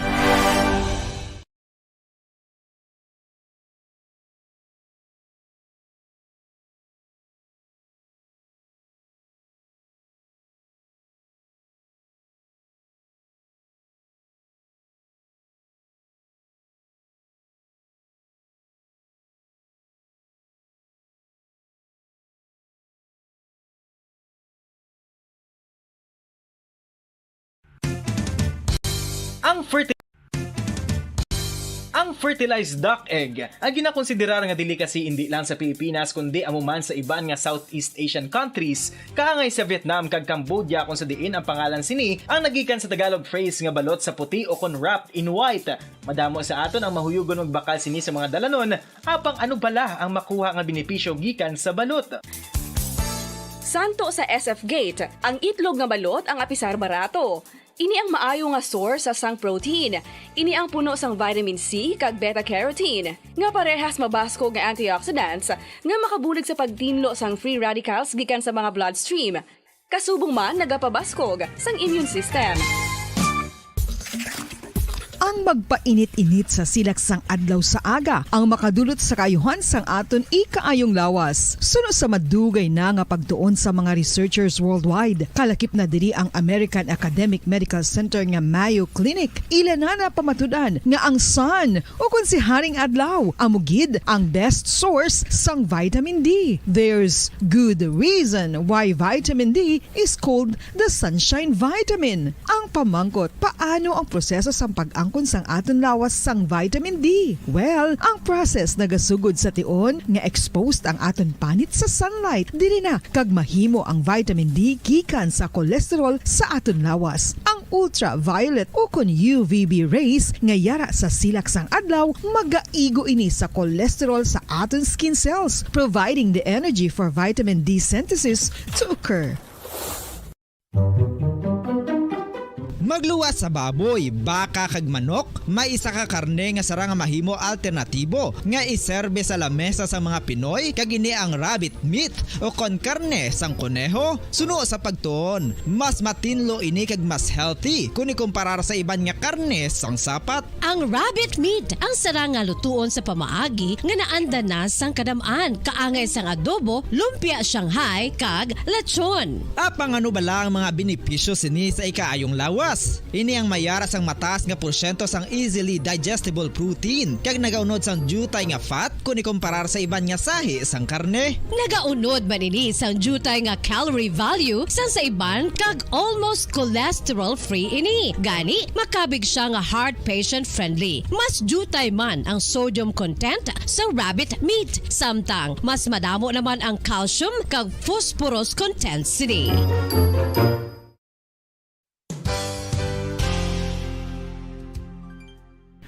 Ang Ang fertilized duck egg ang ginakonsiderar nga delicacy hindi lang sa Pilipinas kundi amuman sa iban nga Southeast Asian countries kaangay sa Vietnam kag Cambodia kung sa diin ang pangalan sini ang nagikan sa Tagalog phrase nga balot sa puti o kon wrapped in white. Madamo sa aton ang mahuyugon og bakal sini sa mga dalanon apang ano bala ang makuha nga benepisyo gikan sa balot. Santo sa SF Gate, ang itlog nga balot ang apisar barato. Ini ang maayo nga source sa sang protein. Ini ang puno sang vitamin C kag beta-carotene. Nga parehas mabasko nga antioxidants nga makabulig sa pagtinlo sang free radicals gikan sa mga bloodstream. Kasubong man nagapabaskog sang immune system. Ang magpainit-init sa silaksang adlaw sa aga ang makadulot sa kayuhan sang aton ikaayong lawas. Suno sa madugay na nga pagtuon sa mga researchers worldwide, kalakip na diri ang American Academic Medical Center nga Mayo Clinic. Ila na pamatudan nga ang sun o kung si Haring Adlaw amugid ang best source sang vitamin D. There's good reason why vitamin D is called the sunshine vitamin. Ang pamangkot, paano ang proseso sang pag-angkon sang aton lawas sang vitamin D? Well, ang process nagasugod sa tion nga exposed ang aton panit sa sunlight dili na kag mahimo ang vitamin D gikan sa cholesterol sa aton lawas. Ang ultraviolet o kon UVB rays nga yara sa silak sang adlaw magaigo ini sa cholesterol sa aton skin cells, providing the energy for vitamin D synthesis to occur. Magluwas sa baboy, baka kag manok, may isa ka karne nga sara nga mahimo alternatibo nga iserbe sa lamesa sa mga Pinoy kag ini ang rabbit meat o kon karne sang kuneho. Suno sa pagtuon, mas matinlo ini kag mas healthy kung ikumparar sa iban nga karne sang sapat. Ang rabbit meat ang sara nga lutuon sa pamaagi nga naanda na sang kadamaan kaangay sang adobo, lumpia Shanghai kag lechon. Apang ano bala ang mga benepisyo sini sa ikaayong lawas? Ini ang mayara sang mataas nga porsyento sang easily digestible protein kag nagaunod sang jutay nga fat kung ikumparar sa iban nga sahi sang karne. Nagaunod man ini sang jutay nga calorie value sang sa iban kag almost cholesterol free ini. Gani makabig siya nga heart patient friendly. Mas jutay man ang sodium content sa rabbit meat samtang mas madamo naman ang calcium kag phosphorus content sini.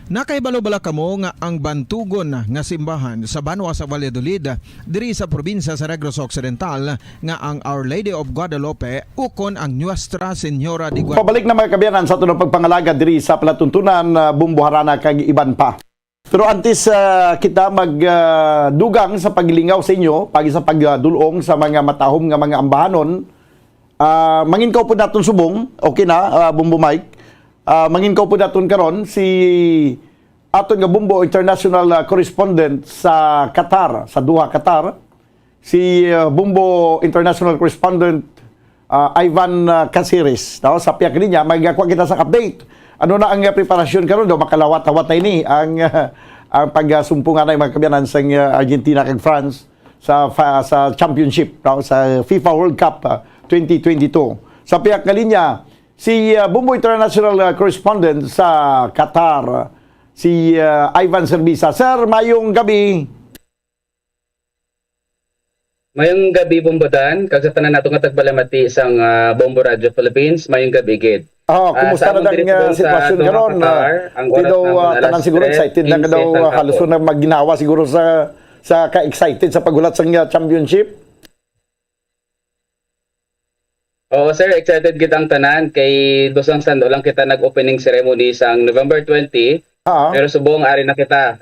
Nakaibalo-bala kamo nga ang bantugon nga simbahan sa Banwa sa Valladolid diri sa probinsya sa Negros Occidental nga ang Our Lady of Guadalupe ukon ang Nuestra Señora de Guadalupe. Pabalik na mga kabiyanan sa tunong pagpangalaga diri sa palatuntunan, Bumbuharana kag iban pa. Pero antes kita magdugang sa paglingaw sa inyo, pagi sa pagdulong sa mga matahom nga mga ambahanon, manginkaw po naton subong, okay na, Bumbu Mike. Manginkaw po naton karon si aton nga Bumbo International Correspondent sa Qatar, sa Doha, Qatar. Si Bumbo International Correspondent Ivan Casiris. Sa piyak niya, magkakuha kita sa update. Ano na ang preparasyon karon daw makalawat-awat na ini ang pagsumpungan ng mga kabiyanan sa Argentina kag France sa championship, sa FIFA World Cup 2022. Sa piyak niya, si Bumbo International Correspondent sa Qatar, si Ivan Servisa. Sir, mayong gabi. Mayong gabi, Bumbodan. Kag sa tanan nato nga tagbalamati sang Bombo Radio Philippines, mayong gabi gid. Kumusta na ang sitwasyon karon? Di daw tanan siguro excited na daw halos na magginawa siguro sa ka-excited sa paghulat sa championship. Oo sir, excited kitang tanan kay dosang sando lang kita nag-opening ceremony sang November 20. Pero subong ari na kita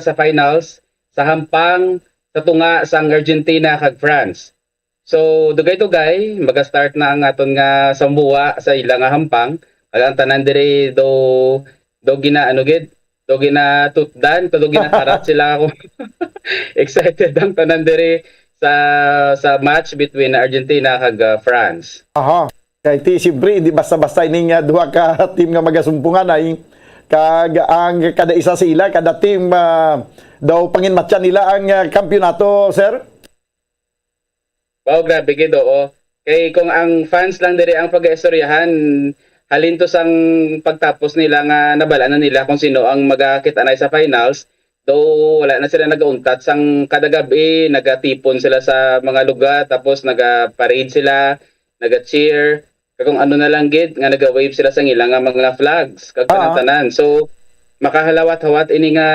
sa finals sa hampang sa tunga sang Argentina kag France. So dugay-dugay maga-start na ang aton nga sambuwa sa ilang nga hampang. Kag ang tanan diri do ginatutdan, do ginatarat sila ako. Excited ang tanan diri sa match between Argentina kag France. Kay siyempre hindi basta-basta ining duha ka team nga magasumpungan ay kag ang kada isa sila, kada team daw panginmatyan nila ang kampyonato, sir. Grabe gid oo. Kay kung ang fans lang diri ang pag-istoryahan, halin to sang pagtapos nila nga nabala na nila kung sino ang magakita-anay sa finals. Though wala na sila nag-untat sang kada gabi, nagatipon sila sa mga lugar, tapos naga-parade sila, naga-cheer, kung ano na lang gid nga naga-wave sila sa ilang nga mga flags kag tanan. So makahalawat-hawat ini nga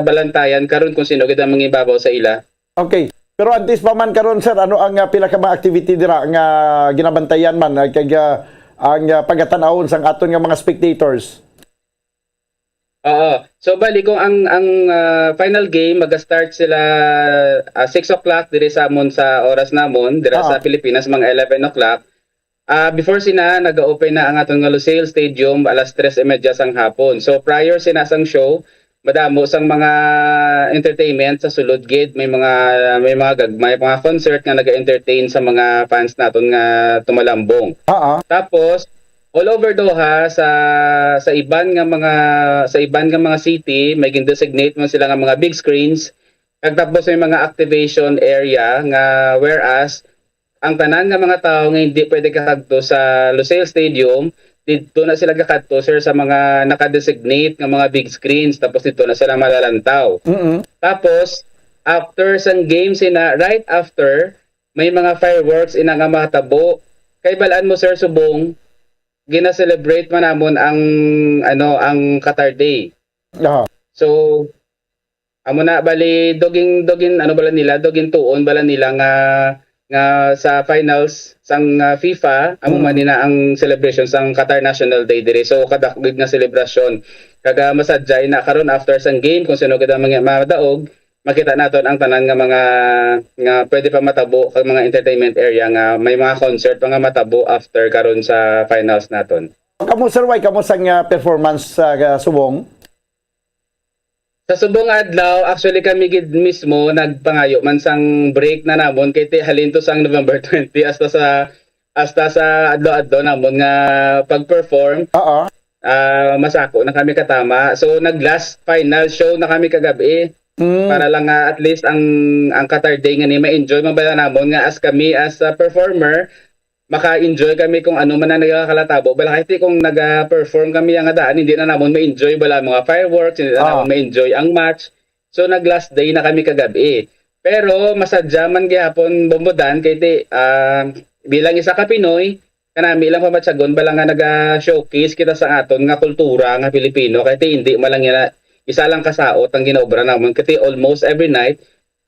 balantayan karon kung sino gid ang mangibabaw sa ila. Okay. Pero antes pa man karon sir, ano ang pila ka mga activity dira nga ginabantayan man kag ang pagatan-awon sang aton nga mga spectators? Oo. So bali kung ang final game mag-start sila 6 o'clock diri sa amon sa oras namon dira sa Pilipinas mga 11 o'clock. Before sina nag-open na ang aton nga Lusail Stadium alas 3:30 sang hapon. So prior sina sang show, madamo sang mga entertainment sa sulod gid, may mga gagmay mga concert nga naga-entertain sa mga fans naton nga tumalambong. Tapos all over Doha sa iban nga mga city may gin-designate man sila nga mga big screens. Kag tapos may mga activation area nga whereas ang tanan nga mga tao nga hindi pwede kakadto sa Lusail Stadium, dito na sila kakadto sir sa mga naka-designate nga mga big screens, tapos dito na sila malalantaw. Tapos after sang game sina, right after may mga fireworks ina nga matabo. Kay balaan mo sir subong gina-celebrate man namon ang Qatar Day. So amo na bali doging bala nila, doging tuon bala nila nga sa finals sang FIFA amo man nina ang celebration sang Qatar National Day dire. So kadakig nga celebration kaga masadjay na karon after sang game kung sino gid ang mga madaog, makita naton ang tanan nga mga nga pwede pa matabo kag mga entertainment area nga may mga concert pa nga matabo after karon sa finals naton. Kamo sir, why kamo sang performance sa subong? Sa subong adlaw, actually kami gid mismo nagpangayo man sang break na namon kay halin to sang November 20 hasta sa adlaw-adlaw namon nga pag-perform. Masako na kami katama. So nag-last final show na kami kagabi. Para lang at least ang Qatar Day nga ni ma-enjoy man ba namon nga as kami as a performer maka-enjoy kami kung ano man ang nagkakalatabo. Bala kahit kung nag-perform kami ang daan, hindi na namon ma-enjoy bala mga fireworks, hindi na namon ma-enjoy ang match. So nag-last day na kami kagabi. Pero masadya man gihapon bumudan kay bilang isa ka Pinoy, kanami lang pamatsagon bala nga naga-showcase kita sa aton nga kultura nga Pilipino kay hindi malang isa lang kasaot ang ginaobra namon kay almost every night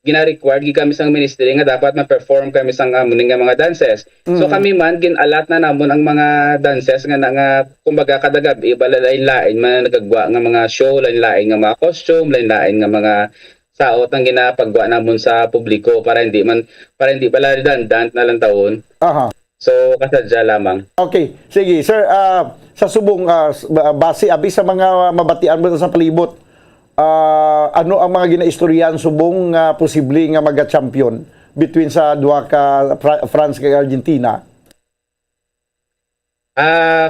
gina-required kami sang ministry nga dapat ma-perform kami sang amuning nga mga dances. So kami man ginalat na namon ang mga dances nga kumbaga kada gabi bala lain-lain man nagagwa nga mga show, lain-lain nga mga costume, lain-lain nga mga saot ang ginapagwa namon sa publiko para hindi bala redundant na lang taon. So kasadya lamang. Okay, sige sir, sa subong base abi sa mga mabatian mo sa palibot, ano ang mga ginaistoryahan subong posible nga maga-champion between sa duha ka France kay Argentina?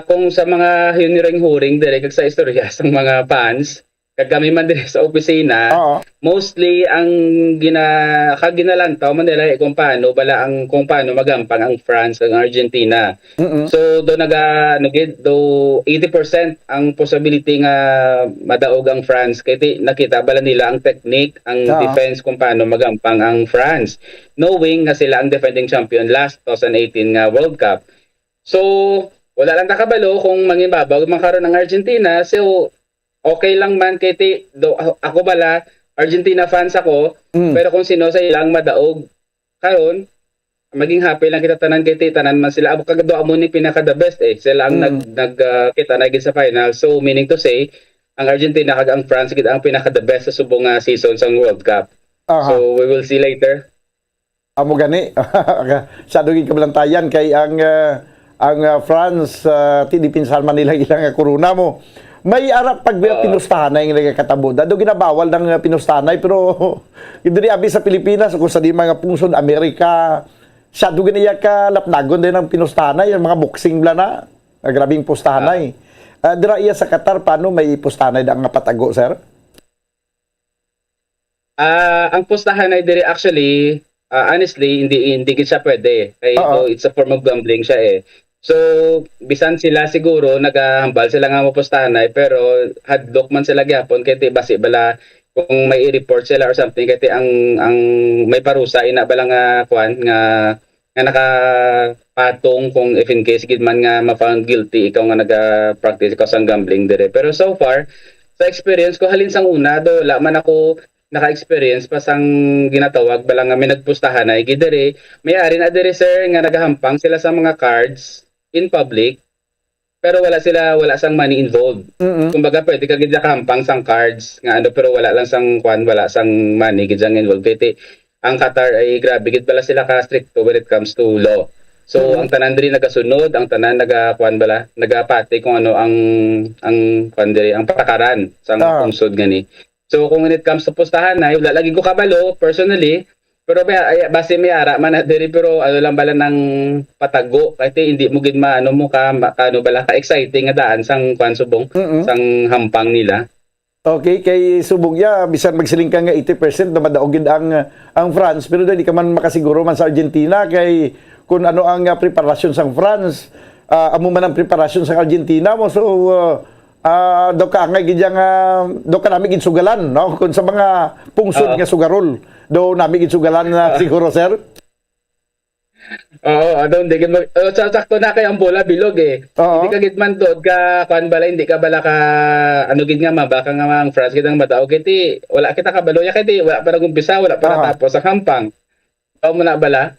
Kung sa mga hiniring-huring dire kag sa istorya sang mga fans kag kami man dire sa opisina, mostly ang ginalantaw man nila kung paano magampang ang France kag Argentina. So do 80% ang possibility nga madaog ang France kay nakita bala nila ang technique, ang defense kung paano magampang ang France, knowing nga sila ang defending champion last 2018 nga World Cup. So wala lang nakabalo kung mangibabaw makaron ang Argentina. So okay lang man kay ako bala Argentina fans ako, pero kung sino sa ilang madaog karon maging happy lang kita tanan kay tanan man sila abo kagado amo ni pinaka the best sila ang kita na sa final. So meaning to say ang Argentina kag ang France gid ang pinaka the best sa subong season sa World Cup. So we will see later. Amo gani sa duging kabalantayan kay ang France tinipinsan man nila ilang corona mo. May arap pag pinustahanay nga katabo. Dado ginabawal ng pinustahanay pero diri abi sa Pilipinas kung sa di mga pungsod Amerika sa dugan niya ka lapnagon din ang pinustahanay ang mga boxing bla na grabing pustahanay. Dira iya sa Qatar paano may pustahanay da nga patago sir? Ang pustahanay diri actually honestly hindi gid siya pwede. Kay it's a form of gambling siya So, bisan sila siguro nagahambal sila nga mapustahan na pero hadlok man sila gyapon kay ti basi bala kung may i-report sila or something kay ti ang may parusa ina bala nga kwan nga nakapatong kung if in case gid man nga ma-found guilty ikaw nga naga-practice ka sang gambling dire. Pero so far sa experience ko halin sang una do wala man ako naka-experience pa sang ginatawag bala nga may nagpustahan ay gidere may ari na dire sir nga nagahampang sila sa mga cards in public pero wala sang money involved. Kumbaga pwede ka gid kahampang sang cards nga ano pero wala lang sang kwan wala sang money gid sang involved kay ang Qatar ay grabe gid bala sila ka stricto when it comes to law. So ang tanan diri nagasunod, ang tanan nagakwan bala, nagapati kung ano ang kwan diri ang patakaran sang pungsod gani. So kung when it comes to pustahan na wala lagi ko kabalo personally, pero base may ara man na diri pero ano lang bala ng patago kasi hindi mo gid maano mo ka ano bala ka exciting nga daan sang kwan subong sang hampang nila. Okay, kay subong ya bisan magsiling ka nga 80% na madaogid ang France pero di ka man makasiguro man sa Argentina kay kung ano ang preparasyon sang France, amo man ang preparasyon sang Argentina mo so daw ka nga gid daw ka nami gid sugalan no kun sa mga pungsod nga sugarol daw nami gid sugalan na siguro sir. Oo, adon di gid sakto na kay ang bola bilog eh. Hindi ka gid man tod ka kan bala hindi ka bala ka ano gid nga mabaka nga ang France gid ang madaog kiti wala kita kabalo ya kiti wala pa nagumpisa wala pa natapos sa hampang. Aw mo na bala?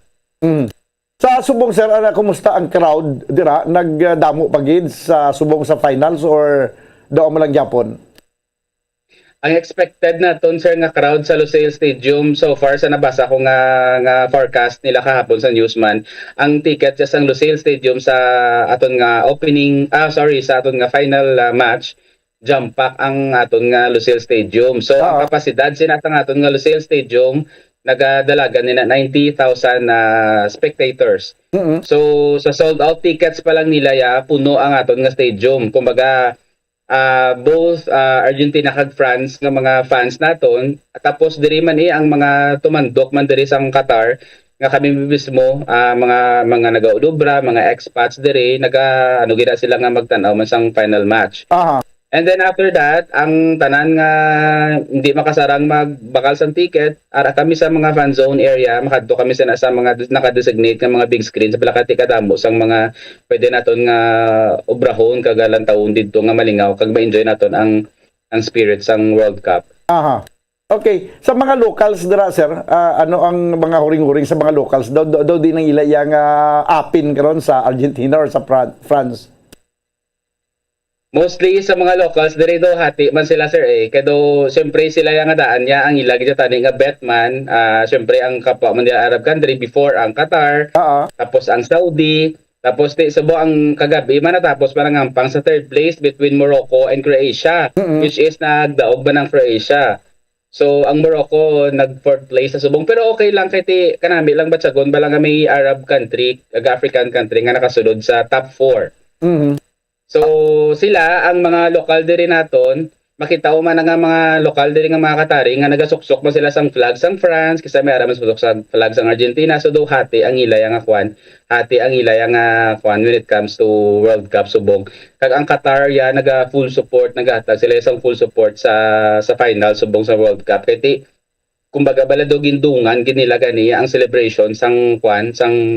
Sa subong sir kumusta ang crowd dira nagdamo pa gid sa subong sa finals or daw mo lang gyapon? Ang expected na ton sir nga crowd sa Lusail Stadium so far sa nabasa ko nga forecast nila kahapon sa Newsman ang ticket sa Lusail Stadium sa aton nga opening sa aton nga final match jump pack ang aton nga Lusail Stadium. So ang kapasidad sinatang aton nga Lusail Stadium nagadalagan nila 90,000 spectators. So sa sold out tickets pa lang nila puno ang aton nga stadium. Kumbaga both Argentina kag France nga mga fans naton tapos diri man ang mga tumandok man diri sa Qatar nga kami mismo mga nagaudubra mga expats diri ano gid sila nga magtan-aw man sang final match. And then after that ang tanan nga hindi makasarang magbakal sang ticket ara kami sa mga fan zone area makadto kami sa mga naka-designate nga mga big screen sa balakati kadamo sang mga pwede naton nga obrahon kagalang taon didto nga malingaw kag ma-enjoy naton ang spirit sang World Cup. Okay, sa mga locals dira sir, ano ang mga huring-huring sa mga locals daw di nang ilayang apin karon sa Argentina or sa France? Mostly sa mga locals diri do hati man sila sir kay do syempre sila yang daan niya ang ilagi tani nga betman syempre ang kapwa man nila Arab country before ang Qatar tapos ang Saudi tapos subo ang kagabi man natapos parang hampang sa third place between Morocco and Croatia which is nagdaog ba ng Croatia. So ang Morocco nag fourth place sa subong pero okay lang kay kanami lang batsagon bala nga may Arab country African country nga nakasulod sa top 4. So sila ang mga lokal diri naton makita man nga mga lokal diri nga mga Qatari nga nagasuksok man sila sang flag sang France kasi may araman susok sa flag sang Argentina so do hati ang ilay nga kwan when it comes to World Cup subong kag ang Qatar naga full support nagahatag sila sang full support sa final subong sa World Cup kay kumbaga bala do gindungan ginila gani ang celebration sang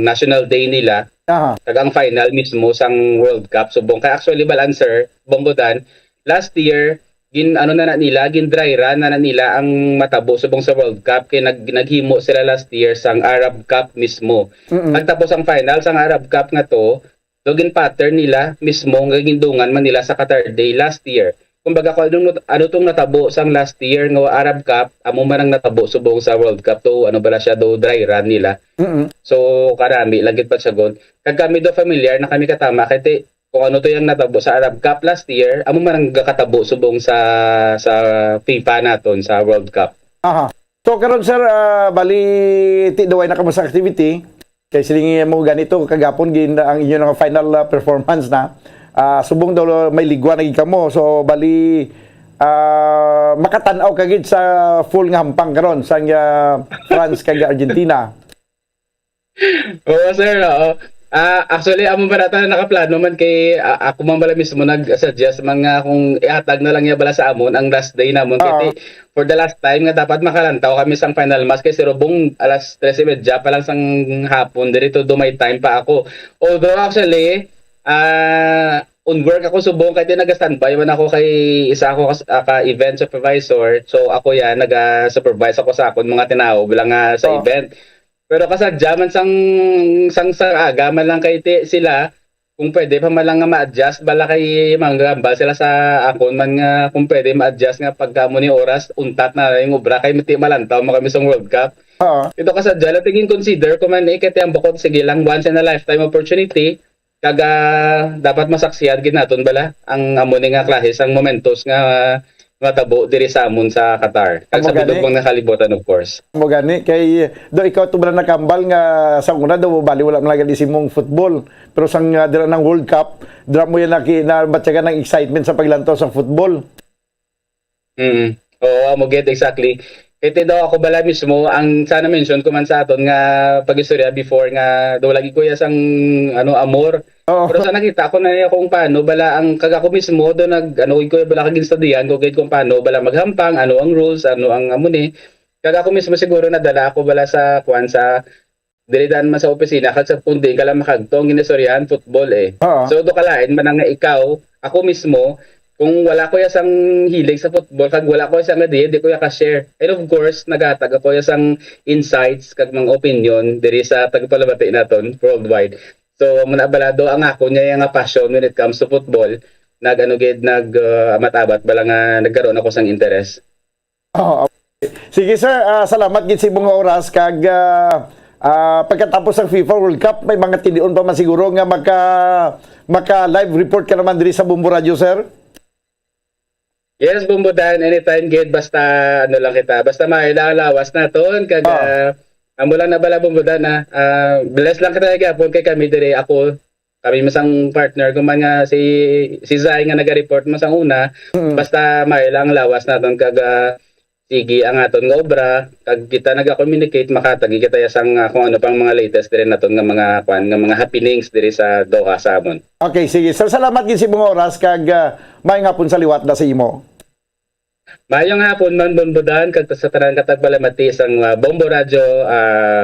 National Day nila kag ang final mismo sang World Cup subong kay actually balancer Bombodan last year gin dry run na nila ang matabo subong sa World Cup kay naghimo sila last year sang Arab Cup mismo. Pagtapos ang final sang Arab Cup nga to gin pattern nila mismo nga gindungan man nila sa Qatar Day last year. Kumbaga kung ano tong natabo sang last year nga Arab Cup amo man ang natabo subong sa World Cup to bala siya do dry run nila. So karami lagit pa siya gon kag kami do familiar na kami katama kay kung ano to yung natabo sa Arab Cup last year amo man ang kakatabo subong sa FIFA naton sa World Cup. So karon sir bali ti duway na kamo sa activity kay silingi mo ganito kagapon gin ang inyo nga final performance na subong daw may ligwa na gid kamo so bali makatan-aw kagid sa full nga hampang karon sa France kag Argentina. Oo sir, Actually, amo ba na nakaplano man kay ako man bala mismo nag-suggest mga kung ihatag na lang niya bala sa amon ang last day namon kasi for the last time nga dapat makalantaw kami sang final match kasi robong alas 13:30 pa lang sang hapon dito do may time pa ako. Although actually on work ako subong kay nag-standby man ako kay isa ako ka event supervisor. So ako yan nag-supervise ako sa akon mga tinaw bilang sa event. Pero kasadya man sang aga man lang kay sila kung pwede pa man lang nga ma-adjust bala kay manggambal sila sa akon man nga kung pwede ma-adjust nga pagka mo ni oras untat na yung obra kay mati malantaw mo kami sa World Cup. Ito kasadya lang tingin consider ko man ikati ang bukod sige lang once in a lifetime opportunity kaga dapat masaksihan gid naton bala ang amo ni nga klase sang momentos nga matabo diri sa amon sa Qatar. Kag sa bidog pang nakalibutan of course. Mo gani kay do ikaw tubala nakambal nga sa una daw bali wala man lagi simong football. Pero sang dira ng World Cup, dira mo yan na batyagan ng excitement sa paglantaw sa football. Oo, mo get exactly. Ito daw ako bala mismo ang sana mention ko man sa aton nga pag-istorya before nga daw lagi ko sang amor. Pero sa nakita ko na kung paano bala ang kaga ko mismo do ko bala kagin studian ko kung paano bala maghampang, ano ang rules, ano ang amuni. Kaga ko mismo siguro nadala ako bala sa sa diridan man sa opisina kag sa pundi kala makagtong ginistoryahan football So do kalain man nga ikaw, ako mismo kung wala ko sang hilig sa football kag wala ko sang di ko ya ka-share. And of course, nagatag ako sang insights kag mga opinion diri sa tagpalabati naton worldwide. So muna balado ang ako niya nga passion when it comes to football. Amatabat bala nga nagkaroon ako sang interest. Sige sir, salamat gid sa mga oras kag pagkatapos ng FIFA World Cup may mga tidion pa man siguro nga maka live report ka naman diri sa Bumbo Radio sir. Yes, Bumbudan, anytime gid basta lang kita. Basta mailang lawas naton kag amo lang na bala Bumbudan na bless lang kita gyapon kay kami dire kami masang partner ko man nga si Zay nga naga-report masang una. Basta mailang lawas naton kag sige ang aton nga obra kag kita naga-communicate makatagi kita sang kung ano pang mga latest dire naton nga mga happenings dire sa Doha sa amon. Okay, sige. Sir, salamat gid sa mga oras kag may nga pun sa liwat da sa imo. Mayong hapon man Bumbudan kag sa tanan katagbalamati sang Bombo Radio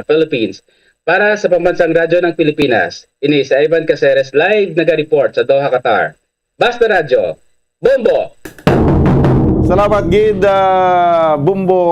Philippines. Para sa pambansang radyo ng Pilipinas, ini sa Ivan Caceres live naga-report sa Doha, Qatar. Basta Radio, Bombo! Salamat gid Bumbo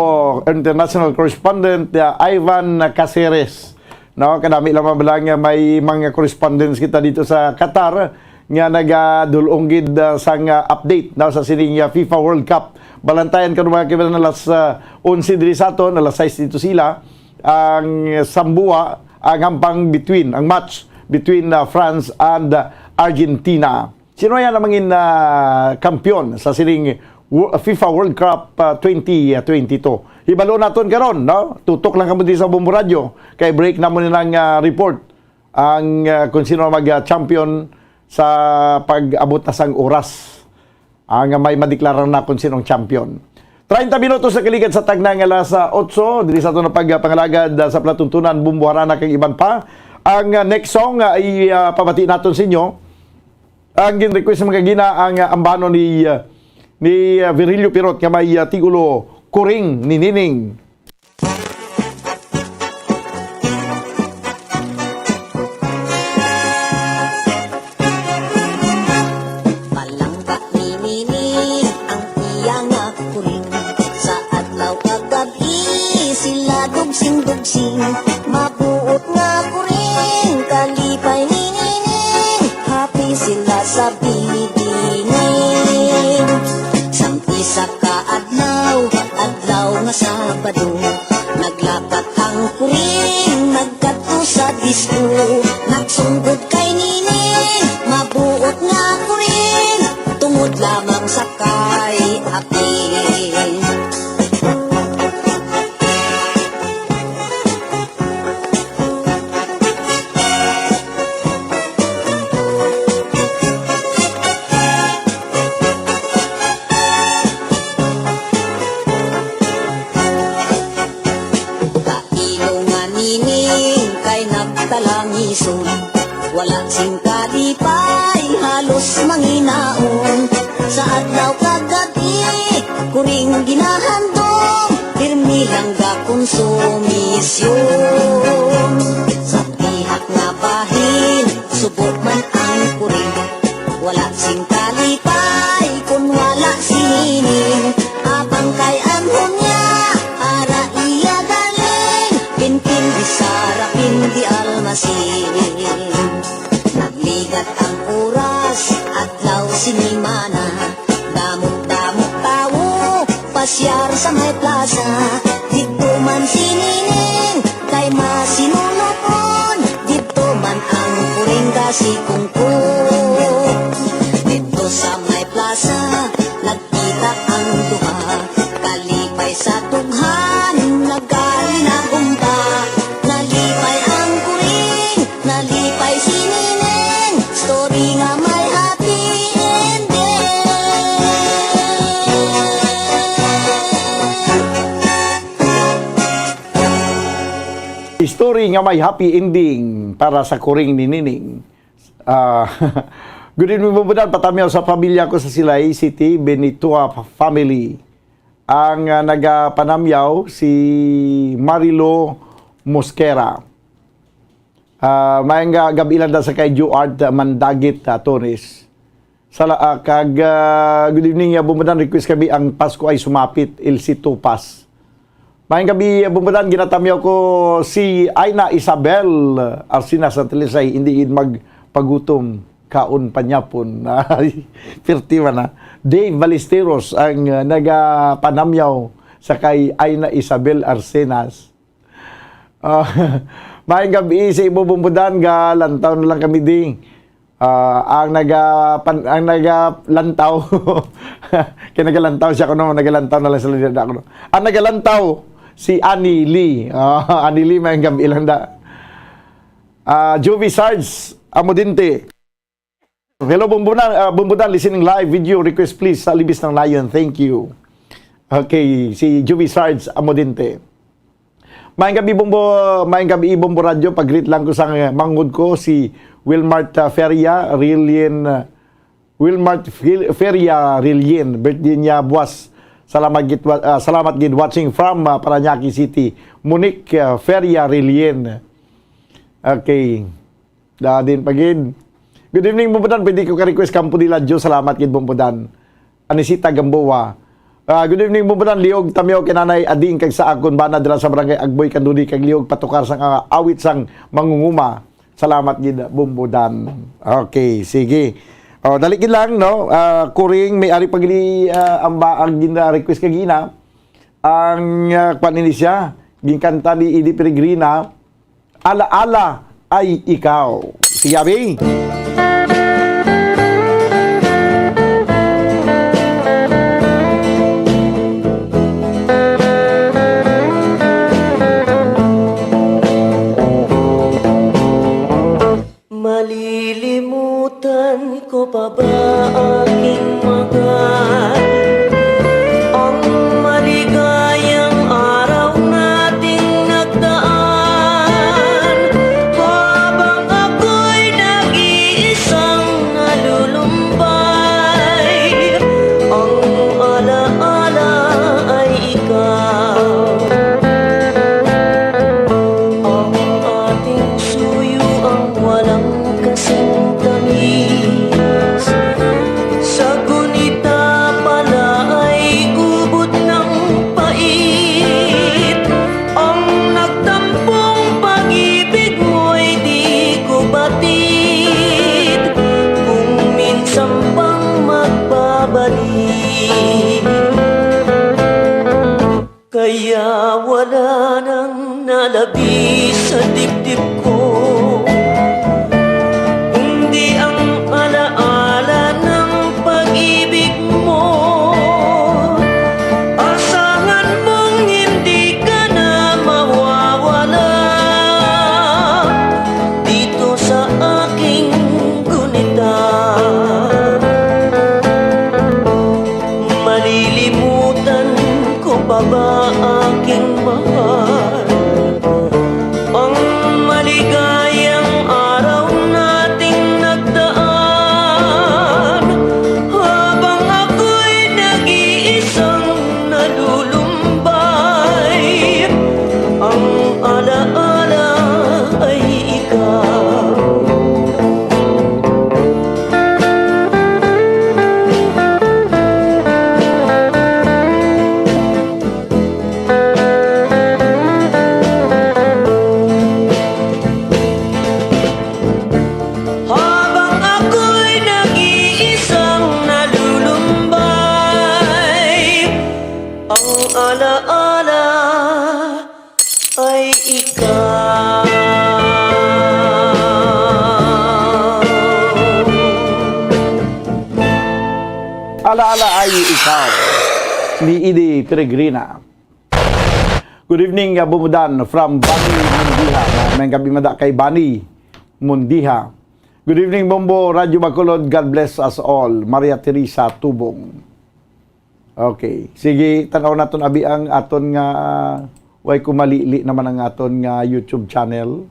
International Correspondent Ivan Caceres. No, kadami lamang lang may mga correspondents kita dito sa Qatar nga nagadulong gid sang update na sa sining FIFA World Cup. Balantayan ka mga kibalan alas 11 diri sa aton, alas 6 dito sila ang Sambua ang hampang ang match between France and Argentina. Sino yan namangin kampiyon sa sining FIFA World Cup 2022. Hibalo naton karon, no? Tutok lang kamo sa Bumbo Radio kay break na mo nilang report ang kung sino mag-champion sa pag-abot na sang oras. Ang may madeklara na kung sinong champion. 30 minutos sa kaligan sa tagnang alas 8 diri sa aton pagpangalagad sa platuntunan Bumbo Harana kag iban pa. Ang next song ay pabati naton sa inyo. Ang gin-request mga gina ang ambano ni Virilio Pirot nga may tigulo Kuring ni Nining. Malangka ni Nining ang iya nga kuring. Sa adlaw kag gabi sila dugsing-dugsing. Mabuot nga kuring kalipay ni Nining. Happy sila sa binibining. Sa kaadlaw nga Sabado, naglapat ang kuring, nagkadto sa disco, nagsunggod kay Nining, mabuot nga kuring, tungod lamang sa kay akin. Wala sing kalipay, halos manginaon. Sa adlaw kagati, kuring ginahandom, pirmi lang ga konsumisyon. Sa tihak nga bahin, subok man ang kuring. Wala sing kalipay, kung wala sining. Abang kay anhon niya, ara iya galing. Pinpin di Sara, pindi almasin. Nagligat ang oras, adlaw sinimana. Damot-damot tawo, pasyar sa may plaza. Dito man sinining, kay masinunokon. Dito man ang puring kasi kungkong. Dito sa may plaza, nagkita ang duha. Kalipay sa tughan, nagkali na gumba. Nalipay ang puring, nalipay sinining. Story nga may happy ending. Story nga may happy ending para sa kuring ni Nining. Good evening, Bumbudan. Patamiyaw sa pamilya ko sa Silay City, Benitua family. Ang nagapanamyaw si Marilo Mosquera. May nga gabilan da sa kay Juart Mandagit Torres. Good evening, Bumbudan. Request kami ang Pasko ay sumapit, Elsie Tupas. Mayang gabi, Bumbudan, ginatamyaw ko si Aina Isabel Arsina sa Telisay, hindi magpagutom, kaon panyapon. Pirtiwa na. Dave Ballesteros ang nagapanamyaw sa kay Aina Isabel Arsenas. Mayang gabi, sa ibo, Bumbudan, galantaw na lang kami ding. Ang nagalantaw, kaya nagalantaw siya ko no, nagalantaw na lang sa lidah ako no. Ang nagalantaw, si Annie Lee. Annie Lee, may gabi ilang da. Jovi Sarge, Amodinte. Hello, Bumbudan, listening live video request please sa Libis ng Lion. Thank you. Okay, si Jovi Sarge, Amodinte. Mayang gabi, Bumbo Radio. Pag-greet lang ko sa mangod ko, si Wilmart Feria, Rilien. Birthday niya, buwas. Salamat gid watching from Paranaque City. Monique Feria Rilien. Okay. Din pagid. Good evening, Bumbudan. Pwede ko ka-request Campo de Ladjo. Salamat gid, Bumbudan. Anisita Gamboa. Good evening, Bumbudan. Liog tamyaw kinanay ading kag sa akon bana dira sa barangay Agboy Kandudi kag liog patukar sang awit sang mangunguma. Salamat gid, Bumbudan. Okay, sige. Daligid lang, no? Kuring, may ari pagili ang request kagina. Ang kwanini siya, ginkanta ni Edie Peregrina, Ala-ala ay ikaw. Sige, Abi. Malilimutan ko pa ba aking mahal? Ang maligayang araw nating nagdaan, habang ako'y nag-iisang nalulumbay. Ang ala-ala ay ikaw, ang ating suyo ang walang kasing tamis. Sa gunita pala ay ubod ng pait. Ang nagtampong pag-ibig mo'y di ko batid, kung minsan pang magbabalik. Kaya wala nang nalabi sa dibdib ko, kundi ang alaala ng pag-ibig mo. Asahan mong hindi ka na mawawala dito sa aking gunita. Malilimutan ko pa ba aking mahal? Ang maligayang alaala ay ikaw. Habang ako'y nag-iisang nalulumbay, ang alaala ay ikaw. Alaala ay ikaw ni Idi Peregrina. Good evening, Bumudan from Bani Mundiha. May gabi mada kay Bani Mundiha. Good evening, Bombo, Radyo Bacolod. God bless us all. Maria Teresa Tubong. Okay. Sige, tanaw naton abi ang aton nga way kumalili naman ang aton nga YouTube channel.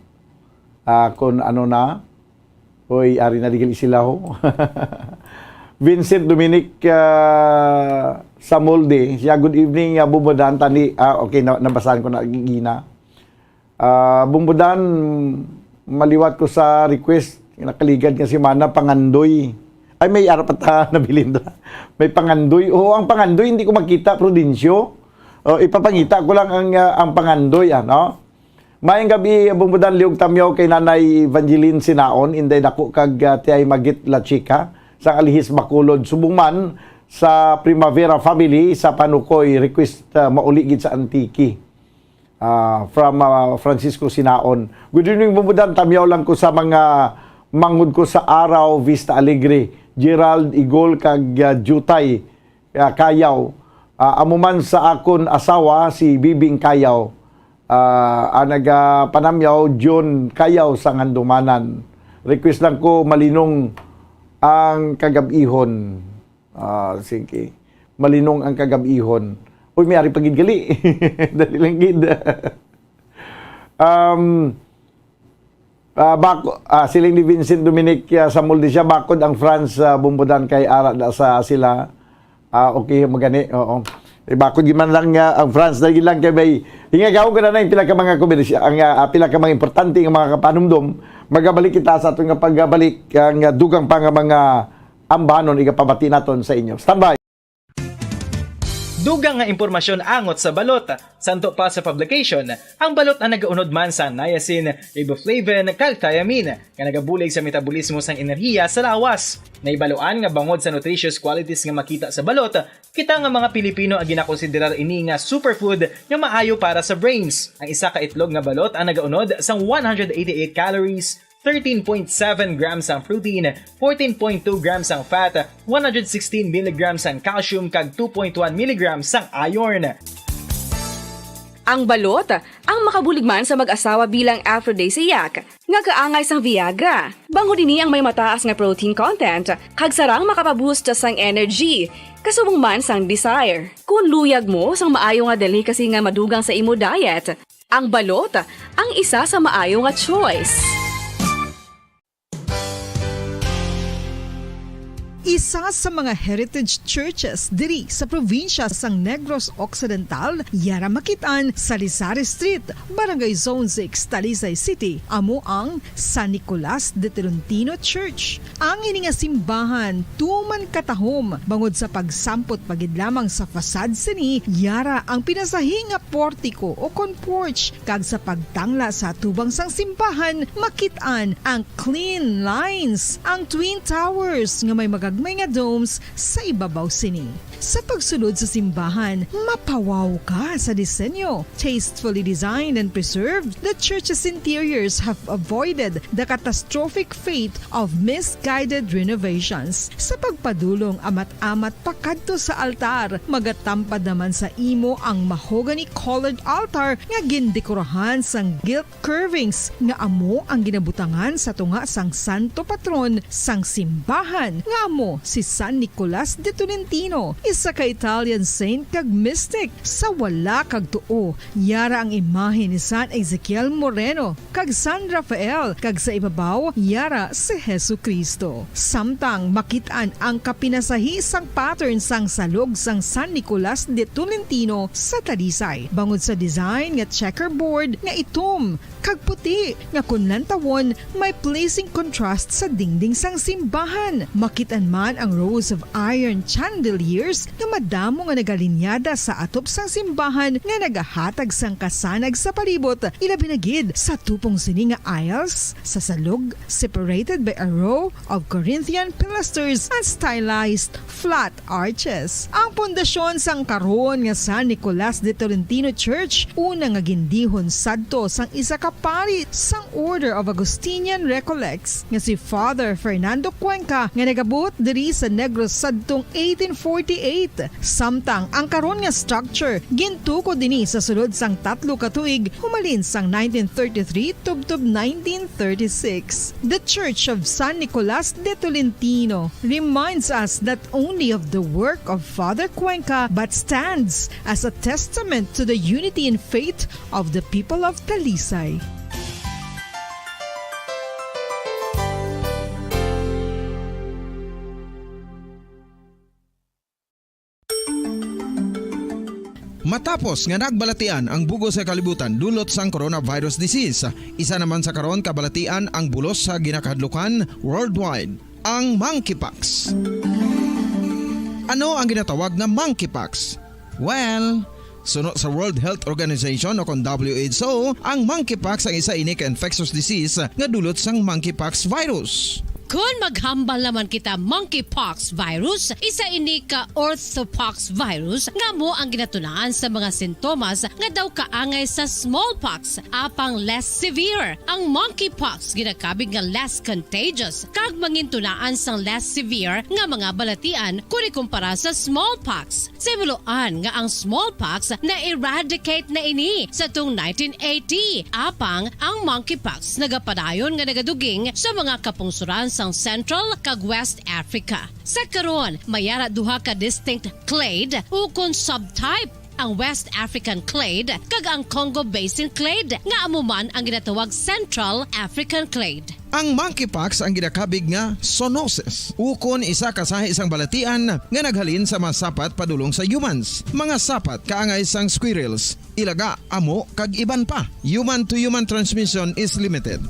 Kung ano na. Hoy, ari na digil sila ho. Vincent Dominic Samolde. Siya, good evening, Bumbudan. Okay, nabasahan ko na gina. Bumbudan, maliwat ko sa request. Nakaligad nga si Mana, Pangandoy. Ay, may arapat nabilin na. May Pangandoy. Oo, ang Pangandoy, hindi ko makita, Prudencio. Ipapangita ko lang ang Pangandoy, ano? Mayang gabi, Bumbudan, liog tamyaw kay Nanay Evangeline Sinaon, inday dako kag tiyay Magit La Chica, sa Alihis Bacolod, Subungman, sa Primavera Family, sa Panukoy, request mauligid sa Antiki. From Francisco Sinaon. Good evening, Bumbudan, tamyaw lang ko sa mga mangud ko sa Araw, Vista Alegre, Gerald Igol kag Jutay Kayaw. Amuman sa akon asawa si Bibing Kayaw. Panamyaw John Kayaw sa Ngandumanan. Request lang ko malinong ang kagabihon. Sige. Malinong ang kagabihon. Uy, may ari pagid gali. Dali lang gid. Siling ni Vincent Dominic sa Molde siya, bakod ang France Bumbudan kay ara sa sila. Okay, magani. Oo. Bakod giman lang ang France dahil lang kay bay hingagaw ko na pila ka mga kombinasyon, ang pila ka mga importante nga mga kapanumdum. Magabalik kita sa atong pagbalik ang dugang pa nga mga ambanon igapabati naton sa inyo. Standby. Dugang nga impormasyon angot sa balot. Santo pa sa publication, ang balot ang nagaunod man sa niacin, riboflavin, kag thiamine, nga nagabulig sa metabolismo sang enerhiya sa lawas. Naibaluan nga bangod sa nutritious qualities nga makita sa balot, kita nga mga Pilipino ang ginakonsiderar ini nga superfood nga maayo para sa brains. Ang isa ka itlog nga balot ang nagaunod sang 188 calories, 13.7 grams ang protein, 14.2 grams ang fat, 116 mg ang calcium kag 2.1 mg ang iron. Ang balot, ang makabuligman sa mag-asawa bilang aphrodisiac, nga kaangay sang Viagra. Bangod ini ang may mataas nga protein content, kag sarang makapaboost sang energy, kasubong man sang desire. Kung luyag mo sang maayo nga delicacy nga madugang sa imo diet, ang balot, ang isa sa maayo nga choice. Isa sa mga heritage churches diri sa probinsya sang Negros Occidental, yara makitaan sa Rizal Street, Barangay Zone 6, Talisay City, amo ang San Nicolas de Tolentino Church. Ang ini nga simbahan tuman katahom bangod sa pagsampot pagid lamang sa fasad sini, yara ang pinasahi nga portiko o porch, kag sa pagtangla sa tubang sang simbahan makitaan ang clean lines, ang twin towers nga may may nga domes sa ibabaw sini. Sa pagsulod sa simbahan, mapawaw ka sa disenyo. Tastefully designed and preserved, the church's interiors have avoided the catastrophic fate of misguided renovations. Sa pagpadulong amat-amat pakadto sa altar, magatampad naman sa imo ang mahogany colored altar nga gindekorahan sang gilt curvings nga amo ang ginabutangan sa tunga sang santo patron sang simbahan nga amo si San Nicolas de Tolentino. Isa ka Italian saint kag mystic sa wala kag tuo. Yara ang imahe ni San Ezekiel Moreno kag San Rafael kag sa ibabaw yara si Hesu Kristo. Samtang makitaan ang kapinasahi sang pattern sang salog sang San Nicolas de Tolentino sa Talisay. Bangod sa design nga checkerboard nga itom kag puti nga kunlantawon may pleasing contrast sa dingding sang simbahan. Makitaan man ang rows of iron chandeliers nga madamo nga nagalinyada sa atop sang simbahan nga nagahatag sang kasanag sa palibot, ilabi na gid sa tupong sini nga aisles sa salog separated by a row of Corinthian pilasters and stylized flat arches. Ang pundasyon sang karon nga San Nicolas de Tolentino Church una nga gindihon sadto sang isa ka pari sang Order of Augustinian Recollects nga si Father Fernando Cuenca nga nagabot diri sa Negros sadtong 1848. Samtang ang karon nga structure gintuko dinhi sa sulod sang 3 ka tuig humalin sang 1933 tubtob 1936. The Church of San Nicolas de Tolentino reminds us not only of the work of Father Cuenca but stands as a testament to the unity and faith of the people of Talisay. Matapos nga nagbalatian ang bugos sa kalibutan dulot sang coronavirus disease, isa naman sa karon kabalatian ang bulos sa ginakahadlukan worldwide, ang monkeypox. Ano ang ginatawag na monkeypox? Well, suno sa World Health Organization o kung WHO, ang monkeypox ang isa ini ka infectious disease nga dulot sang monkeypox virus. Kung maghambal naman kita monkeypox virus, isa ini ka orthopox virus nga mo ang ginatunaan sa mga sintomas nga daw kaangay sa smallpox, apang less severe. Ang monkeypox ginakabig nga less contagious kag mangintunaan sang less severe nga mga balatian kung ikumpara sa smallpox. Simuloan nga ang smallpox na eradicate na ini sa tung 1980, apang ang monkeypox nagapadayon nga nagaduging sa mga kapungsuran sang Central kag West Africa. Sa karon, mayara duha ka distinct clade ukon subtype, ang West African clade kag ang Congo Basin clade nga amuman ang ginatawag Central African clade. Ang monkeypox ang ginakabig nga zoonosis, ukon isa kasahi isang balatian nga naghalin sa mga sapat padulong sa humans. Mga sapat kaangay sang squirrels, ilaga, amo kag iban pa. Human to human transmission is limited.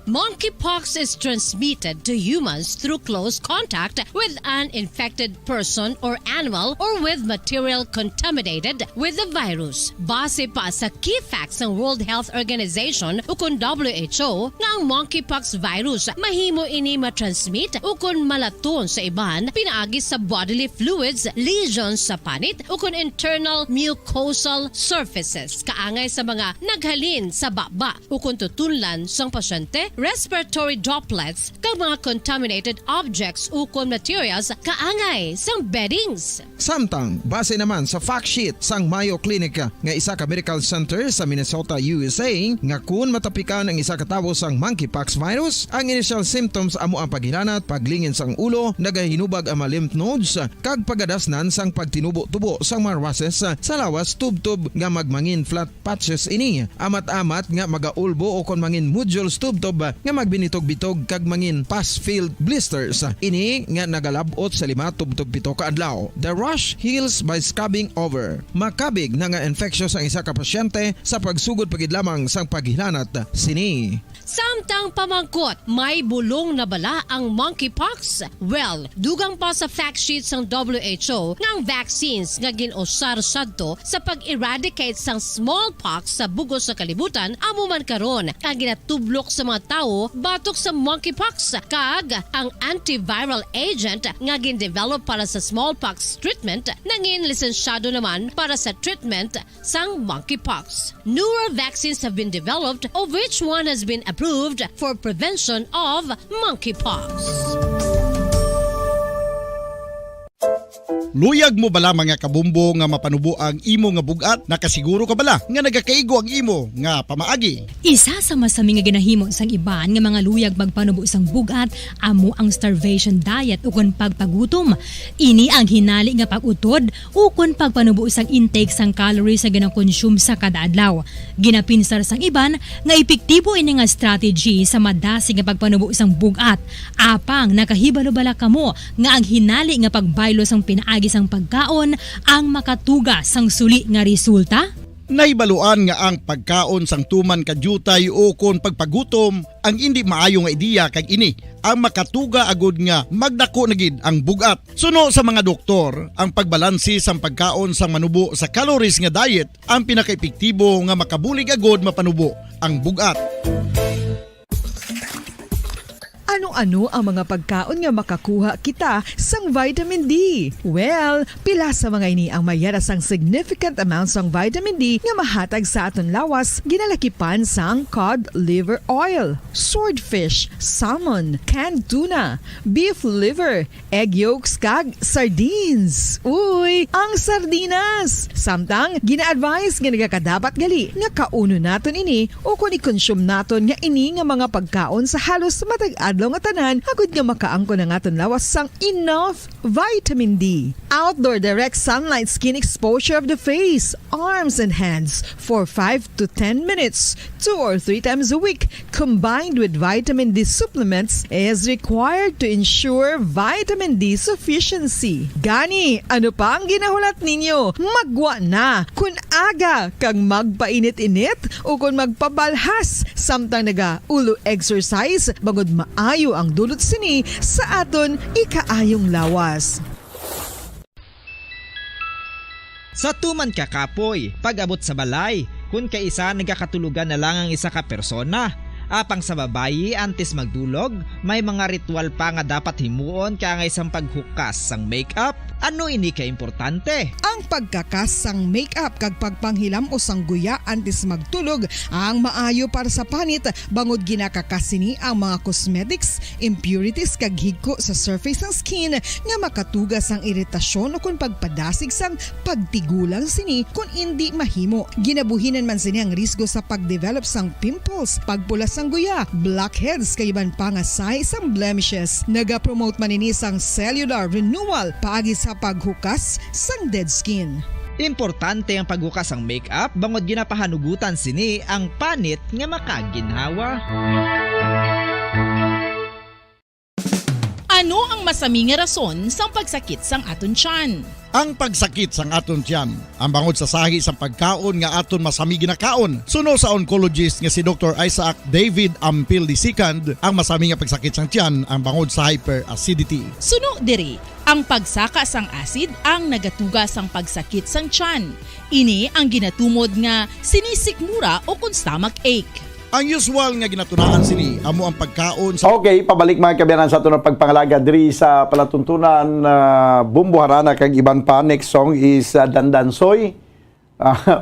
Monkeypox is transmitted to humans through close contact with an infected person or animal or with material contaminated with the virus. Base pa sa key facts ng World Health Organization ukon WHO nga ang monkeypox virus mahimo ini matransmit ukon malaton sa iban pinaagi sa bodily fluids, lesions sa panit ukon internal mucosal surfaces kaangay sa mga naghalin sa baba ukon tutunlan sang pasyente, respiratory droplets kag mga contaminated objects ukon materials kaangay sang beddings. Samtang, base naman sa fact sheet sang Mayo Clinic nga isa ka medical center sa Minnesota, USA, nga kun matapikan ang isa ka tawo sang monkeypox virus, ang initial symptoms amo ang paghilanat, paglingin sang ulo, nagahinubag ang lymph nodes, kag pagadasnan sang pagtinubo-tubo sang mga rashes sa lawas tubtob nga magmangin flat patches ini. Amat-amat nga magaulbo o kon mangin nodules tubtob nga magbinitog-bitog kag mangin pus-filled blisters. Ini nga nagalabot sa 5 tubtob 7 ka adlaw. The rash heals by scabbing over. Makabig na nga infectious ang isa ka pasyente sa pagsugod pagid lamang sang paghilanat sini. Samtang pamangkot, may bulong na bala ang monkeypox? Well, dugang pa sa fact sheet sang WHO nga ang vaccines nga ginusar sadto sa pag-eradicate sang smallpox sa bugos sa kalibutan amo man karon ang ginatublok sa mga tao batok sa monkeypox kag ang antiviral agent nga gin-develop para sa smallpox treatment nangin lisensyado naman para sa treatment sang monkeypox. Newer vaccines have been developed of which one has been approved for prevention of monkeypox. Luyag mo bala mga kabumbo nga mapanubo ang imo nga bugat? Nakasiguro ka bala nga nagakaigo ang imo nga pamaagi? Isa sa masami nga ginahimo sang iban nga mga luyag magpanubo sang bugat amo ang starvation diet ukon pagpagutom. Ini ang hinali nga pag-utod ukon pagpanubo sang intake sang calories sa ginakonsume sa kada adlaw. Ginapinsar sang iban nga epektibo ini nga strategy sa madasi nga pagpanubo sang bugat. Apang nakahibalo bala kamo nga ang hinali nga pagbaylo sang pinaagi sang pagkaon ang makatuga sang suli nga resulta? Naibaluan nga ang pagkaon sang tuman kadyutay o kon pagpagutom ang hindi maayo nga ideya kag ini ang makatuga agud nga magdako na gid ang bugat. Suno sa mga doktor, ang pagbalansi sang pagkaon sang manubo sa calories nga diet ang pinakaepektibo nga makabulig agud mapanubo ang bugat. Ano-ano ang mga pagkaon nga makakuha kita sang vitamin D? Well, pila sa mga ini ang mayara sang significant amount sang vitamin D nga mahatag sa aton lawas ginalakipan sang cod liver oil, swordfish, salmon, canned tuna, beef liver, egg yolks kag sardines. Uy, ang sardinas! Samtang gina-advise nga nagakadapat gali nga kauno naton ini o kung i-consume naton nga ini nga mga pagkaon sa halos matag adlaw nga tanan agud nga makaangko na aton lawas sang enough vitamin D. Outdoor direct sunlight skin exposure of the face, arms and hands for 5 to 10 minutes 2 or 3 times a week combined with vitamin D supplements is required to ensure vitamin D sufficiency. Gani, ano pa ang ginahulat ninyo? Magwa na kun aga kang magpainit-init o kun magpabalhas samtang naga ulo exercise bangod maayo ang dulot sini sa aton ikaayong lawas. Sa tuman ka kapoy, pag-abot sa balay, kung kaisa nagakatulugan na lang ang isa ka persona. Apang sa babayi antes magdulog, may mga ritual pa nga dapat himuon kaya nga isang paghukas sang makeup. Ano ini ka importante? Ang pagkakas sang makeup kag pagpanghilam o sang guya antes magtulog ang maayo para sa panit bangod ginakakasini ang mga cosmetics, impurities kag higko sa surface ng skin nga makatugas sang iritasyon o kung pagpadasig sang pagtigulang sini kung hindi mahimo. Ginabuhinan man sini ang risgo sa pagdevelop sang pimples, pagpula sang guya, blackheads kay iban pa nga size sang blemishes. Naga-promote man ini sang cellular renewal paagi sa paghukas sang dead skin. Importante ang paghukas ang makeup bangod ginapahanugutan sini ang panit nga makaginhawa. Ano ang masami nga rason sang pagsakit sang aton tiyan? Ang pagsakit sang aton tiyan, ang bangod sa sahi sang pagkaon nga aton masami ginakaon. Suno sa oncologist nga si Dr. Isaac David Ampil II, ang masami nga pagsakit sang tiyan ang bangod sa hyperacidity. Suno diri, ang pagsaka sang acid ang nagatuga sang pagsakit sang tiyan. Ini ang ginatumod nga sinisikmura o kung stomach ache. Ang usual nga ginatunaan sini amo ang pagkaon sa... Okay, pabalik mga kabiyanan sa aton pagpangalaga diri sa palatuntunan Bumbo Harana kag iban pa. Next song is Dandansoy,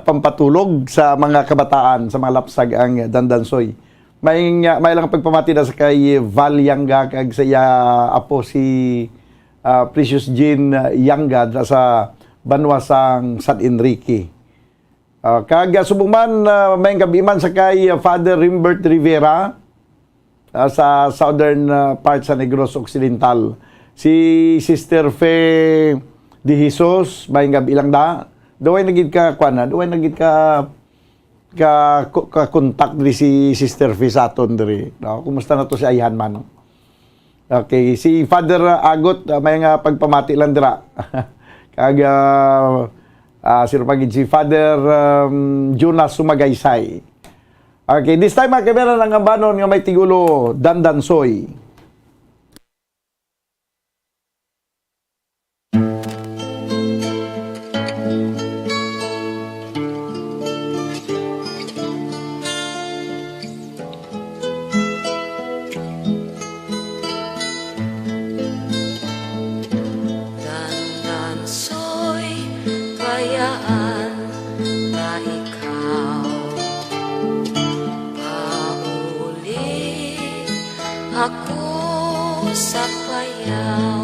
pampatulog sa mga kabataan, sa mga lapsag ang Dandansoy. May lang pagpamati na sa kay Val Yanga kag sa iya apo si Precious Jean Yanga sa Banwasang San Enrique. Kag subong man may gabiman sa kay Father Rimbert Rivera sa southern part sa Negros Occidental. Si Sister Fe de Jesus may gabi lang da. Duway nagid ka kuana, duway nagid ka contact diri si Sister Fe sa aton diri. Kumusta na to si Ayhan man? Okay, si Father Agot may nga pagpamati lang dira. Kag sino pagid si Father Jonas Sumagaysay. Okay, this time mga kamera ng ambanon nga may tigulo Dandansoy. Ako sa payaw,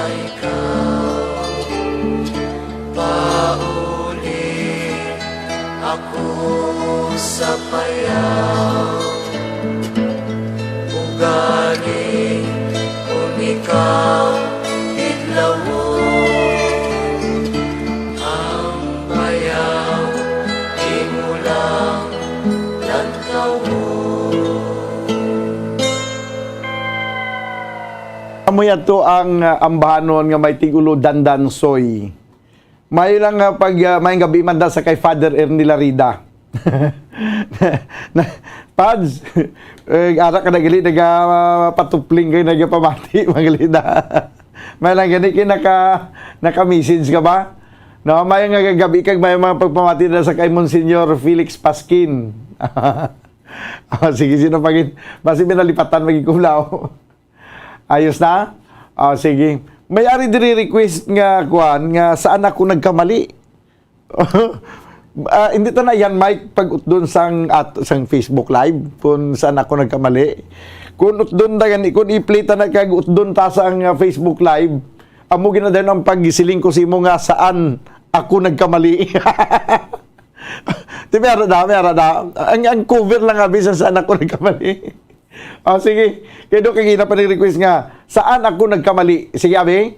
ikaw pauli ako sa payaw ugali kung ikaw idlawo ang bayaw imulang lantawo. Amoy ato ang ambahanon nga may tigulo dandansoy. May lang pag may gabi man da sa kay Father Ernie Larida. Pads, ara ka nagali patupling kay nagapamati magalida. May lang gani kay naka-message ka ba? No, may nga gabi kag may mga pagpamati na sa kay Monsignor Felix Pasquin. Sige, sino pagin? Basi binalipatan magikulaw. Ayos na? Sige. May-ari diri request nga kuan nga saan ako nagkamali. Hindi to na yan Mike pag utdon sang Facebook live kung saan ako nagkamali. Kung utdon da gani kung i-play ta na kag utdon ta sang Facebook live, amo ginadayon ang pagisiling ko simo nga saan ako nagkamali. Meron na. Ang cover lang nga bisan saan ako nagkamali. Sige. Kaya doon kagina pa request nga, saan ako nagkamali? Sige, Abi.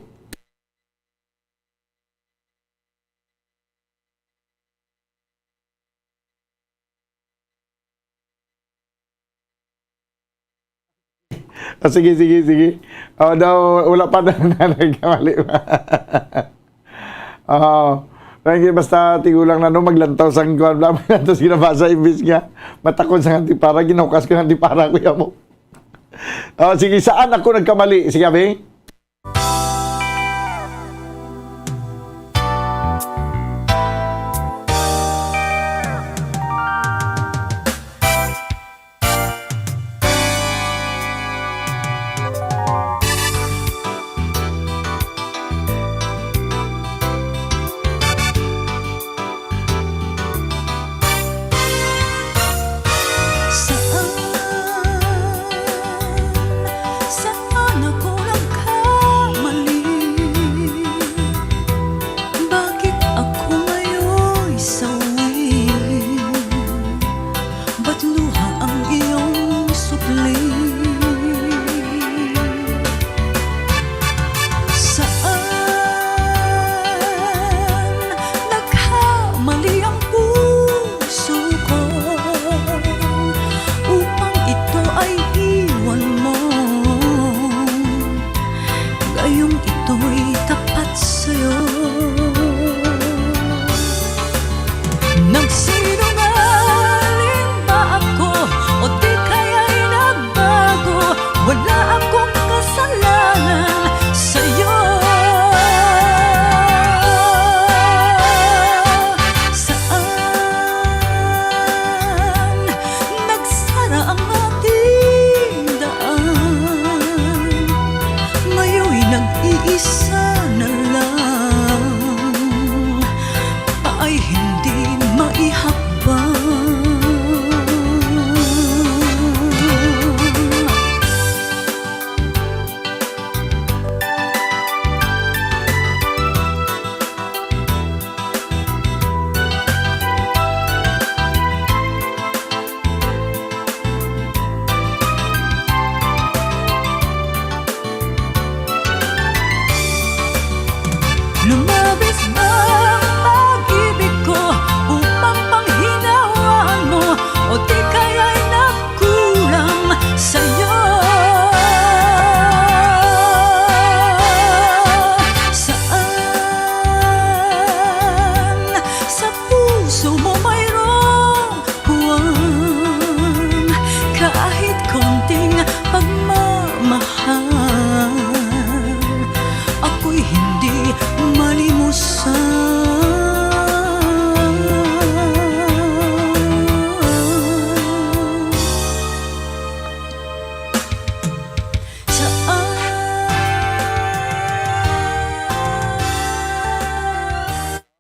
Sige. Wala pa na nagkamali. Basta tigulang na maglantaw sang kuwan bla maglantaw ginabasa imbis nga matakon sang antipara ginukas ko antipara kuya mo. Sige, saan ako nagkamali? Sige, Abi.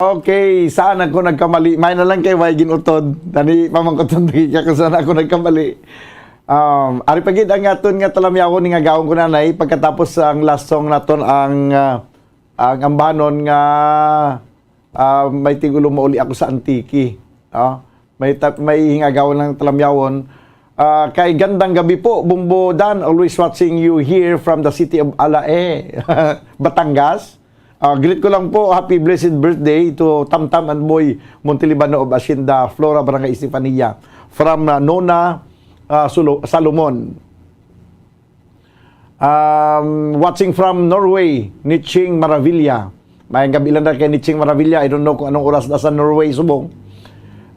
Okay, saan ako nagkamali? May na lang kay Way ginutod. Dani pamangkotong kaya kung saan ako nagkamali. Ari pagid ang aton nga talamyawon ni nga gaon ko nanay pagkatapos ang last song naton ang ambanon nga may tigulo mauli ako sa Antiki. May hingagawon ng talamyawon. Kay gandang gabi po, Bumbo Dan, always watching you here from the city of Alae, Batangas. Greet ko lang po, happy blessed birthday to Tamtam and Boy Montelibano of Hacienda, Flora, Barangay Estefania. From Nona Salomon. Watching from Norway, Niching Maravilla. May gabi lang na kay Niching Maravilla. I don't know kung anong oras na sa Norway, subong.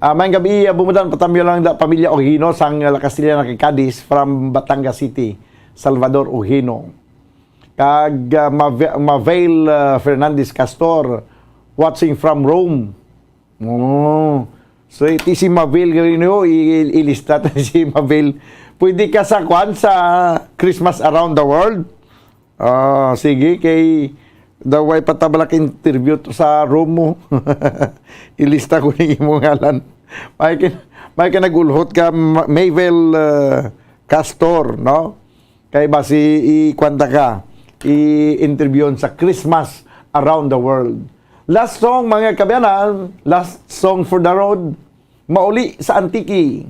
May gabi, bumudan, patamyo lang da pamilya Ojino, sang La Castilla na kay Cadiz, from Batangas City, Salvador Ojino. Kag Mavail Fernandez Castor, watching from Rome. So, iti si Mabel, ilista si Mabel. Pwede ka sa kwan sa Christmas Around the World? Sige, kay daway patabalak interview to sa Rome mo. Ilista ko ng imong ngalan. May ka nagulhot ka, Mabel Castor, no? Kay basi ikwanta ka, i-interview sa Christmas Around the World. Last song, mga kabyanan, last song for the road, mauli sa Antiki.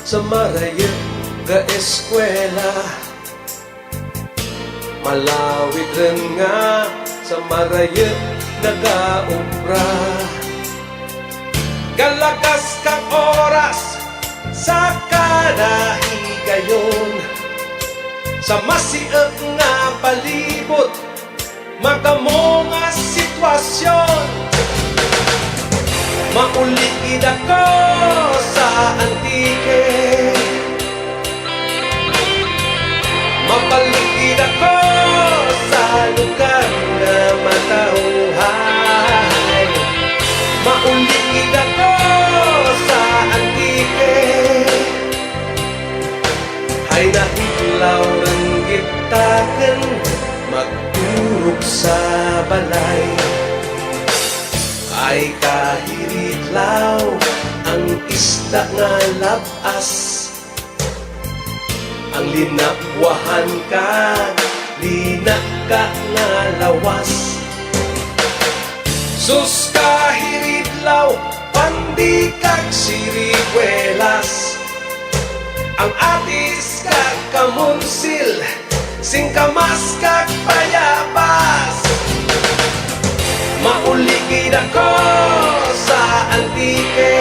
Sa marayot ka eskwela, malawit rin nga sa marayot nag-aumpra. Galagas kang oras sa kanahigayon, sa masiag nga palibot magamo nga sitwasyon. Maulikid ako sa Antike, mapalikid ako sa lugar na matauhay. Maulikid ako sa Antike, ay nahitlaw ng gitakan magturok sa balay. Ay kahiritlaw ang isda nga labas, ang linapwahan ka, linak ka nga lawas. Sus kahiritlaw, pandi kag sirikwelas, ang atis kag kamunsil, singkamas kag payabas. Maulikid ako sa Antike,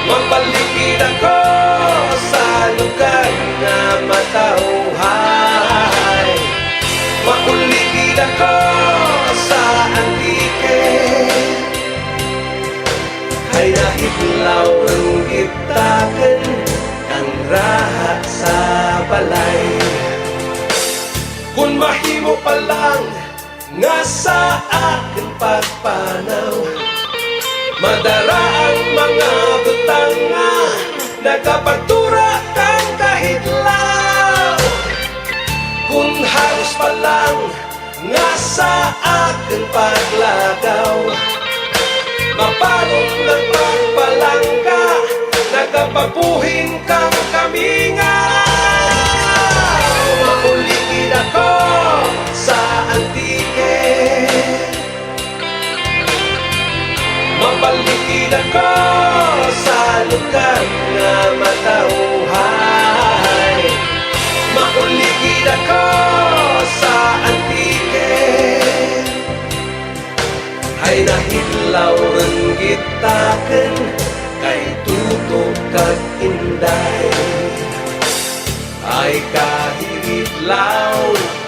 mapalikid ako sa lugar na matauhay. Maulikid ako sa Antike, ay nahitlaw ng gitakan ang raha sa balay. Kung mahimo pa lang nga sa akin pagpanaw, madara ang mga butang nga nagapagtura kang kahitlaw. Kung halos pa lang nga sa akin paglagaw, maparong ng pagpalangka, nagapagpuhin kang kamingaw. Maulikid ako sa Antike, mapalikid ako sa lugar na matauhay. Maulikid ako sa Antike, ay nahitlaw ng gitakan, kay tutok kag inday. Ay kahiritlaw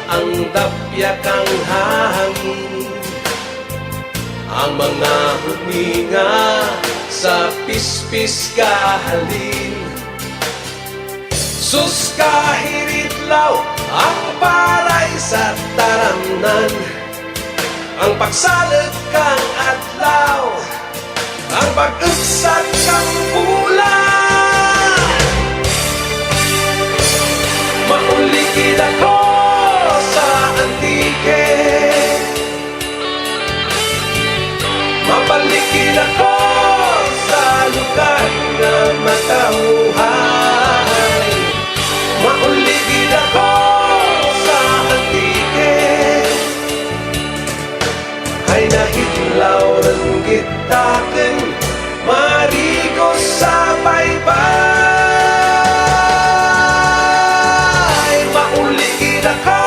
ang dapya kang hangin, ang mga huminga sa pispis kahalin. Sus kahiritlaw ang paray sa taramnan, ang pagsalag kang adlaw, ang pag-ugsat kang bulan. Maulikid ako sa antike, mapalikid ako sa lugar na matauhay. Maulikid ako sa antike, ay nahitlaw ng gitaken, marigo sa baybay. Maulikid ako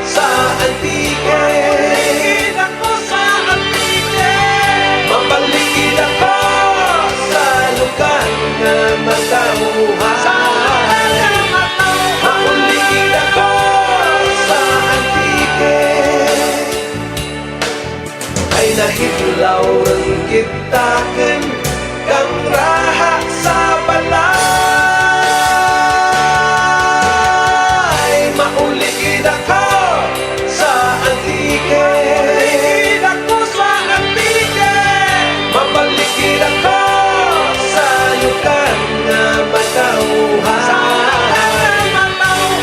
sa antike, maulikid ako sa antike, mapalikid ako sa lugar na matauhay. Maulikid ako sa antike, ay nahitlaw ng gitaken, kang raha sa balay. Maulikid ako sa antike, maulikid ako sa antike, mapalikid ako sa lugar na matauhay.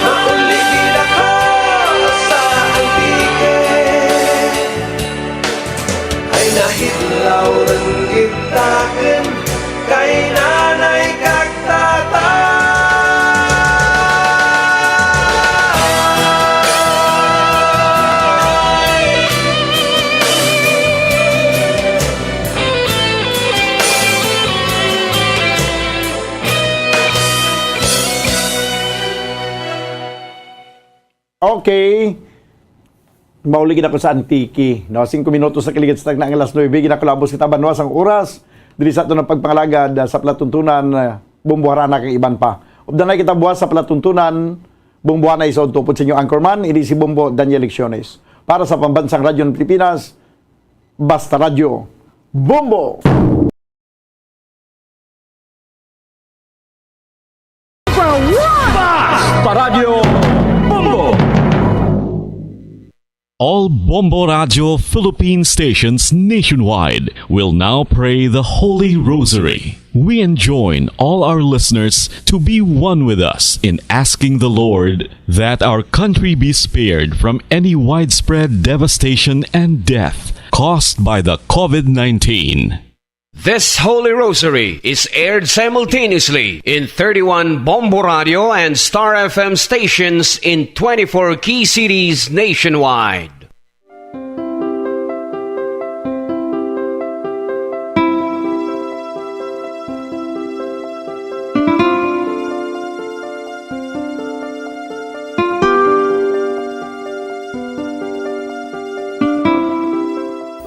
Maulikid ako sa antike, ay nahitlaw ng gitaken, kay nanay kag tatay. Okay. Mauligid ako sa antiki. No, 5 minutos sa kiligid sa tagna ang alas 9. Ginakulabos kita banwas ang oras. Dili sa ito ng pagpangalagad sa palatuntunan, bumbuharan na kang iban pa. Ubdanay kita buwas sa palatuntunan, bumbuhan na isod tupod sa inyo anchorman, ini si Bombo Daniel Lecciones. Para sa Pambansang Radyo ng Pilipinas, Basta Radio, Bombo! Basta Radio Bombo! All Bombo Radio Philippine stations nationwide will now pray the Holy Rosary. We enjoin all our listeners to be one with us in asking the Lord that our country be spared from any widespread devastation and death caused by the COVID-19. This Holy Rosary is aired simultaneously in 31 Bombo Radio and Star FM stations in 24 key cities nationwide.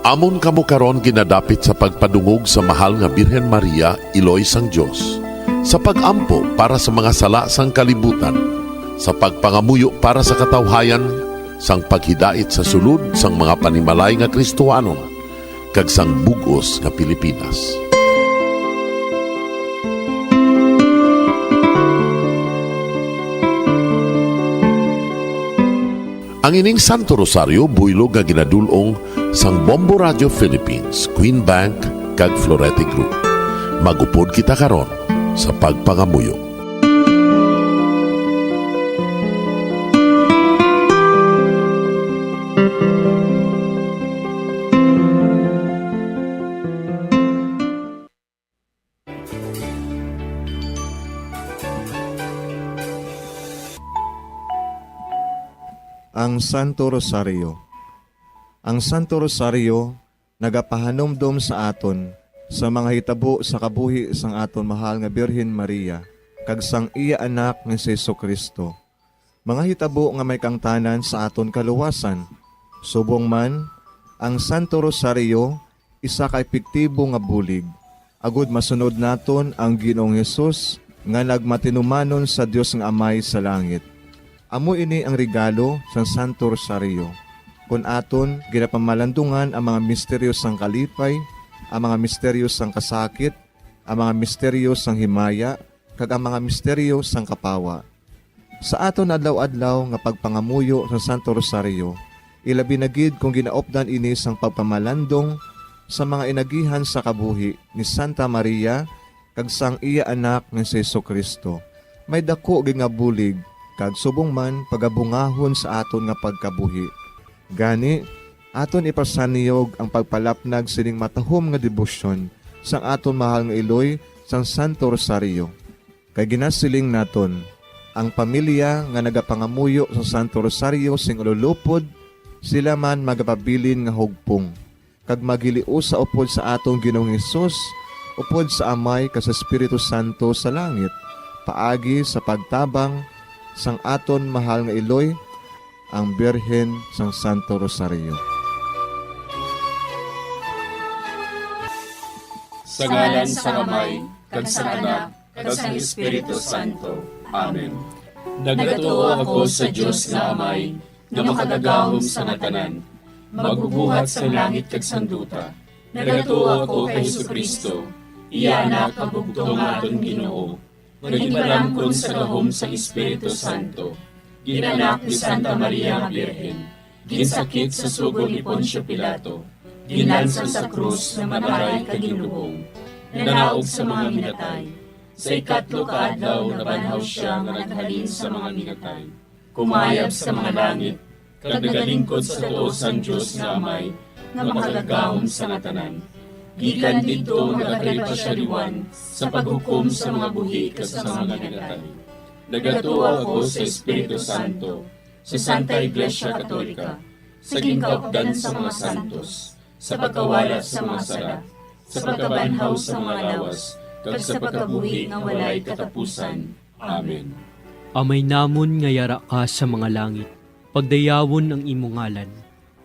Amon kamo karon ginadapit sa pagpadungog sa mahal nga Birhen Maria, Iloy sang Dios, sa pagampo para sa mga sala sang kalibutan, sa pagpangamuyo para sa katawhayan, sang paghidait sa sulod sang mga panimalay nga Kristohanon, kag sang bugos nga Pilipinas. Ang ining Santo Rosario buylog nga ginadulong sang Bombo Radio Philippines, Queen Bank kag Florete Group. Magupod kita karon sa pagpangamuyo. Ang Santo Rosario. Ang Santo Rosario nagapahanomdom sa aton sa mga hitabo sa kabuhi sang aton mahal nga Birhen Maria kag sang iya anak nga si Jesucristo. Mga hitabo nga may kangtanan sa aton kaluwasan. Subong man, ang Santo Rosario isa ka epektibo nga bulig. Agud masunod naton ang Ginoong Hesus nga nagmatinumanon sa Dios nga Amay sa langit. Amo ini ang regalo sa Santo Rosario. kun aton ginapamalandungan ang mga misteryo sang kalipay, ang mga misteryo sang kasakit, ang mga misteryo sang himaya, kag ang mga misteryo sang kapawa. Sa aton adlaw-adlaw nga pagpangamuyo sa Santo Rosario, ilabi na gid kung ginaopdan ini sang pagpamalandong sa mga inagihan sa kabuhi ni Santa Maria kag sang iya anak nga si Jesucristo. May dako gid nga bulig kag subong man pagabungahon sa aton nga pagkabuhi. Gani, aton ipasaniyog ang pagpalapnag sining matahom nga debosyon sang aton mahal nga iloy sang Santo Rosario. Kay ginasiling naton, ang pamilya nga nagapangamuyo sa Santo Rosario sing ululupod, sila man magapabilin nga hugpong. Kag magiliu sa upod sa atong Ginoong Hesus, upod sa Amay kas Espiritu Santo sa langit, paagi sa pagtabang sang aton mahal nga iloy, ang Birhen sang Santo Rosario. Sa ngalan sa Amay, kag sa Anak, kag sa Espiritu Santo. Amen. Nagatuo ako sa Dios nga Amay, nga makagagahom sa natanan, magubuhat sa langit kag sanduta. Nagatuo ako kay Jesucristo, iya anak ang bugtong aton Ginoo. Nagibalangkon sa gahom sa Espiritu Santo. Ginanak ni Santa Maria nga Birhen. Ginsakit sa sugod ni Poncio Pilato. Ginlansang sa krus na manaray kag ginlubong. Nanaog sa mga minatay. Sa ikatlo ka adlaw nabanhaw siya nga naghalin sa mga minatay. Kumayab sa mga langit, kag nagalingkod sa tuos sang Dios nga Amay, nga makagagahom sa ngatanan. Gikan didto nagakalipa siya liwan sa paghukom sa mga buhi kas sa mga minatay. Nagatuo ako sa Espiritu Santo, sa Santa Iglesia Katolika, sa gingkaupdan sa mga santos, sa pagkawala sa mga sala, sa pagkabanhaw sa mga lawas, kag sa pagkabuhi nga walay katapusan. Amen. Amay namon nga yara ka sa mga langit, pagdayawon ang imo ngalan,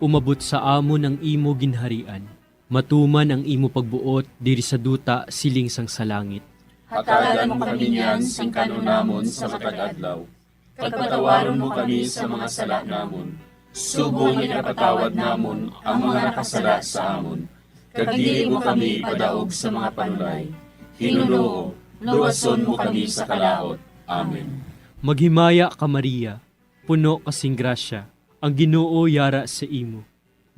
umabot sa amon ang imo ginharian, matuman ang imo pagbuot diri sa duta siling sang sa langit. Hatagan mo kami niyan sing kanunamon sa matag adlaw. Pagpatawaron mo kami sa mga sala namon. Subong ipatawad namon ang mga nakasala sa amon. Kag dili mo kami padaog sa mga panulay. Hinunoo, luwason mo kami sa kalaot. Amen. Maghimaya ka Maria, puno kasing grasya, ang Ginoo yara sa imo.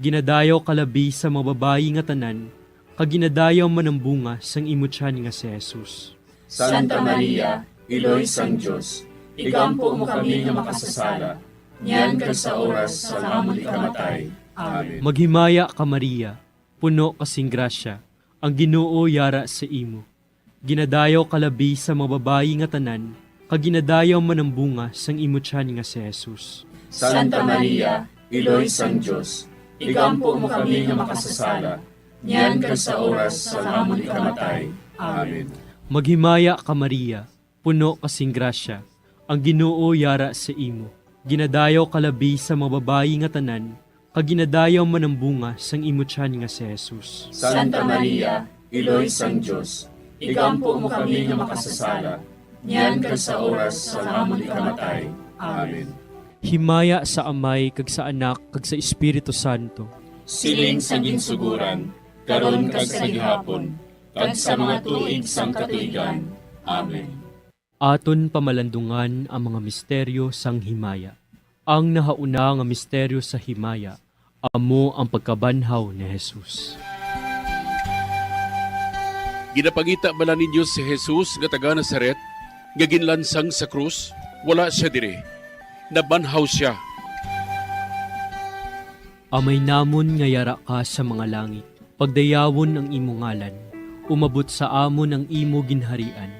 Ginadayaw kalabi sa mga babayi nga tanan, kag ginadayaw man ang bunga sang imo tiyan nga si Jesus. Santa Maria, Iloy sang Dios, igampo mo kami nga makasasala, niyan ka sa oras sa amon ikamatay. Amen. Maghimaya ka Maria, puno kasing grasya, ang Ginoo yara sa imo. Ginadayaw kalabi sa mga babayi nga tanan, kag ginadayaw man ang bunga sang imo tiyan nga si Jesus. Santa Maria, Iloy sang Dios, igampo mo kami nga makasasala, niyan ka sa oras sa amon ikamatay. Amen. Maghimaya ka Maria, puno kasing grasya, ang Ginoo yara sa imo. Ginadayaw kalabi sa mga babayi nga tanan, kag ginadayaw man ang bunga sang imo tiyan nga si Jesus. Santa Maria, Iloy sang Dios, igampo mo kami nga makasasala, niyan ka sa oras sa amon ikamatay. Amen. Himaya sa Amay kag sa Anak kag sa Espiritu Santo. Siling sa ginsuguran, karon kag sa gihapon, kag sa mga tuig sang katuigan. Amen. Aton pamalandungan ang mga misteryo sang himaya. Ang nahauna nga misteryo sa himaya, amo ang pagkabanhaw ni Jesus. Ginapangita bala ninyo si Jesus nga taga Nazaret, nga ginlansang sa krus, wala siya dire. Nabanhaw siya. Amay namon nga yara ka sa mga langit, pagdayawon ang imo ngalan, umabot sa amon ang imo ginharian,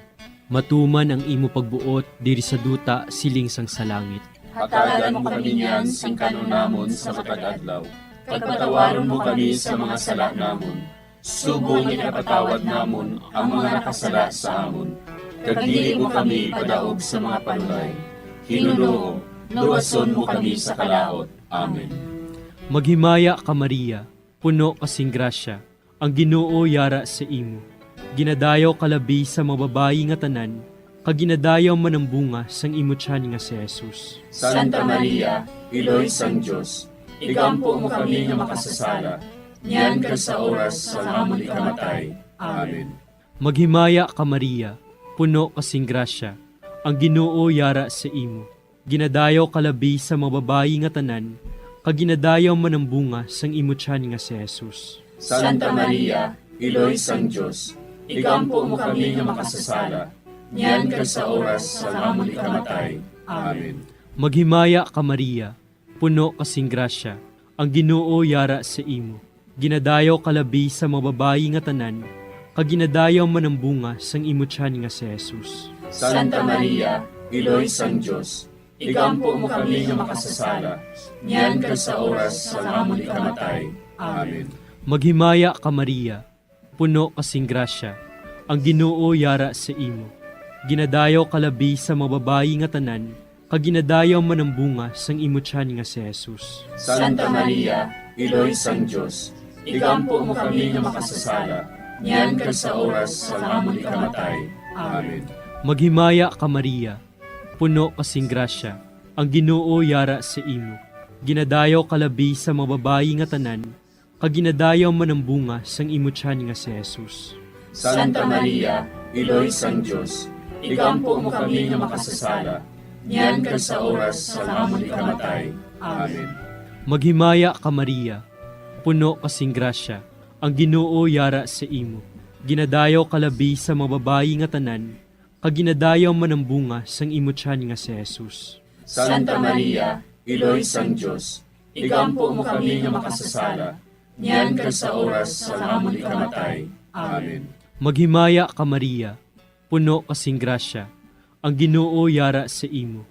matuman ang imo pagbuot diri sa duta siling sang sa langit. Hatagan mo kami niyan sing kanunamon sa matag adlaw. Pagpatawaron mo kami sa mga sala namon. Subong ipatawad namon ang mga nakasala sa amon. Kag dili mo kami padaog sa mga panulay. Hinunoo, luwason mo kami sa kalaot. Amen. Maghimaya ka Maria, puno kasing grasya, ang Ginoo yara sa imo. Ginadayaw kalabi sa mga babayi nga tanan, kag ginadayaw man ang bunga sang imo tiyan nga si Jesus. Santa Maria, Iloy sang Dios, igampo mo kami nga makasasala, niyan kag sa oras sa amon ikamatay. Amen. Maghimaya ka Maria, puno kasing grasya, ang Ginoo yara sa imo. Ginadayaw kalabi sa mga babayi nga tanan, kag ginadayaw man ang bunga sang imo tiyan nga si Jesus. Santa Maria, Iloy sang Diyos, igampo mo kami nga makasasala, niyan kag sa oras sa amon ikamatay. Amen. Maghimaya ka Maria, puno kasing grasya, ang Ginoo yara sa imo. Ginadayaw kalabi sa mga babayi nga tanan, kag ginadayaw man ang bunga sang imo tiyan nga si Jesus. Santa Maria, Iloy sang Diyos, igampo mo kami nga makasasala, niyan kag sa oras sa amon ikamatay. Amen. Maghimaya ka Maria, puno kasing grasya, ang Ginoo yara sa imo. Ginadayaw kalabi sa mga babayi nga tanan, kag ginadayaw man ang bunga sang imo tiyan nga si Jesus. Santa Maria, Iloy sang Diyos, igampo mo kami nga makasasala, niyan kag sa oras sa amon ikamatay. Amen. Maghimaya ka Maria, puno kasing grasya, ang Ginoo yara sa imo. Ginadayaw kalabi sa mga babayi nga tanan, kag ginadayaw man ang bunga sang imo tiyan nga si Jesus. Santa Maria, Iloy sang Diyos, igampo mo kami nga makasasala, niyan kag sa oras sa amon ikamatay. Amen. Maghimaya ka Maria, puno kasing grasya, ang Ginoo yara sa imo. Ginadayaw kalabi sa mga babayi nga tanan, kag ginadayaw man ang bunga sang imo tiyan nga si Jesus. Santa Maria, Iloy sang Diyos, igampo mo kami nga makasasala, niyan kag sa oras sa amon ikamatay. Amen. Maghimaya ka Maria, puno kasing grasya, ang Ginoo yara sa imo.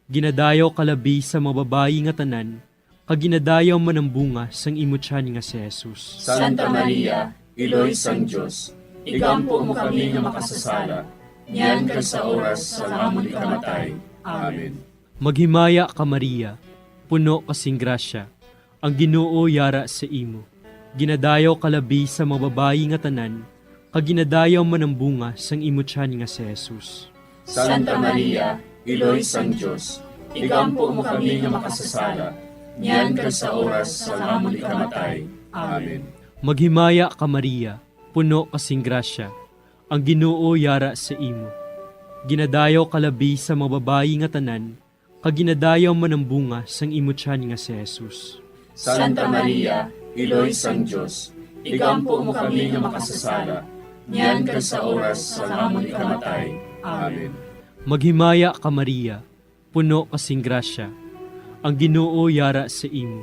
Ginadayaw kalabi sa mga babayi nga tanan, kag ginadayaw man ang bunga sang imo tiyan nga si Jesus. Santa Maria, Iloy sang Diyos, igampo mo kami nga makasasala, niyan kag sa oras sa amon ikamatay. Amen. Maghimaya ka Maria, puno kasing grasya, ang Ginoo yara sa imo. Ginadayaw kalabi sa mga babayi nga tanan, kag ginadayaw man ang bunga sang imo tiyan nga si Jesus. Santa Maria, Iloy sang Diyos, igampo mo kami nga makasasala, niyan kag sa oras sa amon ikamatay. Amen. Maghimaya ka Maria, puno kasing grasya, ang Ginoo yara sa imo. Ginadayaw kalabi sa mga babayi nga tanan, kag ginadayaw man ang bunga sang imo tiyan nga si Jesus. Santa Maria, Iloy sang Diyos, igampo mo kami nga makasasala, niyan kag sa oras sa amon ikamatay. Amen. Maghimaya ka Maria, puno kasing grasya, ang Ginoo yara sa imo.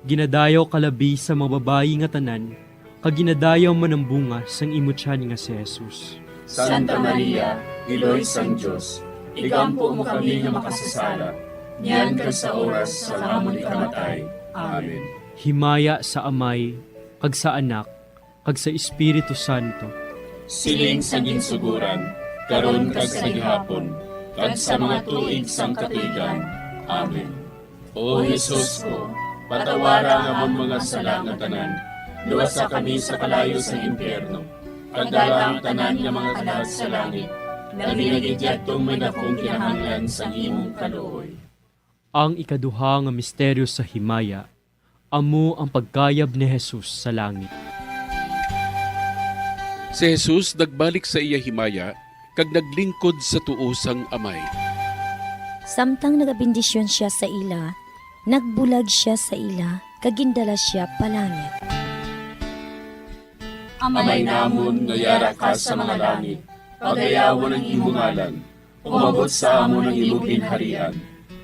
Ginadayaw kalabi sa mga babayi nga tanan, kag ginadayaw man ang bunga sang imo tiyan nga si Jesus. Santa Maria, Iloy sang Diyos, igampo mo kami nga makasasala, niyan kag sa oras sa amon ikamatay. Amen. Himaya sa Amay, kag sa Anak, kag sa Espiritu Santo. Siling sa ginsuguran, karon kag sa gihapon, kag sa mga tuig sang katuigan. Amen. O Jesus ko, patawara nga among mga sala nga tanan, luwasa kami sa kalayo sa impyerno, kagdala ang tanan nga mga kalag sa langit, nabinagidyatong may dakong kinahanglan sa imong kaluoy. Ang ikaduha nga misteryo sa himaya, amo ang pagkayab ni Jesus sa langit. Si Jesus nagbalik sa iya himaya, kag naglingkod sa tuo sang Amay. Samtang nagabindisyon siya sa ila, nagbulag siya sa ila, kagindala siya palangit. Amay namon nga yara ka sa mga langit, pagayawon ang imong ngalan, umabot sa amon ang imong ginharian,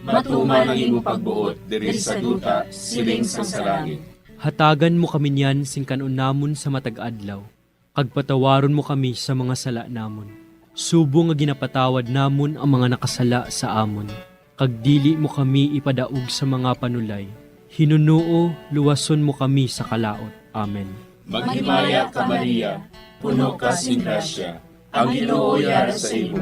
matuman ang imong pagbuot diri sa duta siling sa langit. Hatagan mo kami niyan sing kanon namon sa matag adlaw, kag patawaron mo kami sa mga sala namon. Subo nga ginapatawad namon ang mga nakasala sa amon, kag dili mo kami ipadaog sa mga panulay. Hinunuo, luwason mo kami sa kalaot. Amen. Maghimaya ka Maria, puno ka sing grasya, ang Ginoo yara sa imo.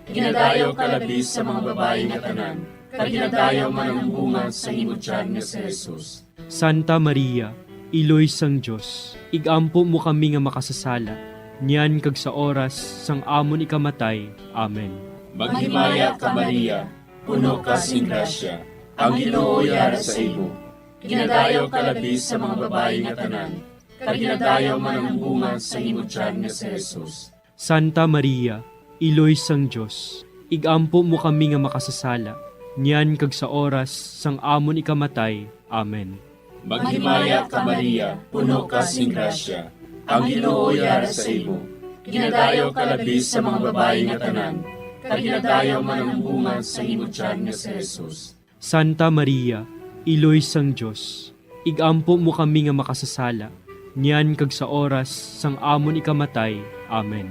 Ginadayaw ka labi sa mga babae nga tanan, kag ginadayaw man ang bunga sa imo tiyan nga si Jesus. Santa Maria, Iloy sang Diyos, igampo mo kami nga makasasala, niyan kag sa oras sang amon ikamatay. Amen. Maghimaya ka Maria, puno ka sing grasya, ang Ginoo yara sa imo. ginadayaw kalabis sa mga babayi nga tanan, kag ginadayaw man ang bunga sa imong tiyan nga si Jesus. Santa Maria, Iloy sang Diyos, igampo mo kami nga makasasala, niyan kag sa oras sang amon ikamatay. Amen. Maghimaya ka Maria, puno ka sing grasya, ang Ginoo yara sa imo. Ginadayaw kalabis sa mga babayi nga tanan, kag ginadayaw man ang bunga sa imong tiyan nga si Jesus. Santa Maria, Iloy sang Diyos, igampo mo kami nga makasasala, niyan kag sa oras sang amon ikamatay. Amen.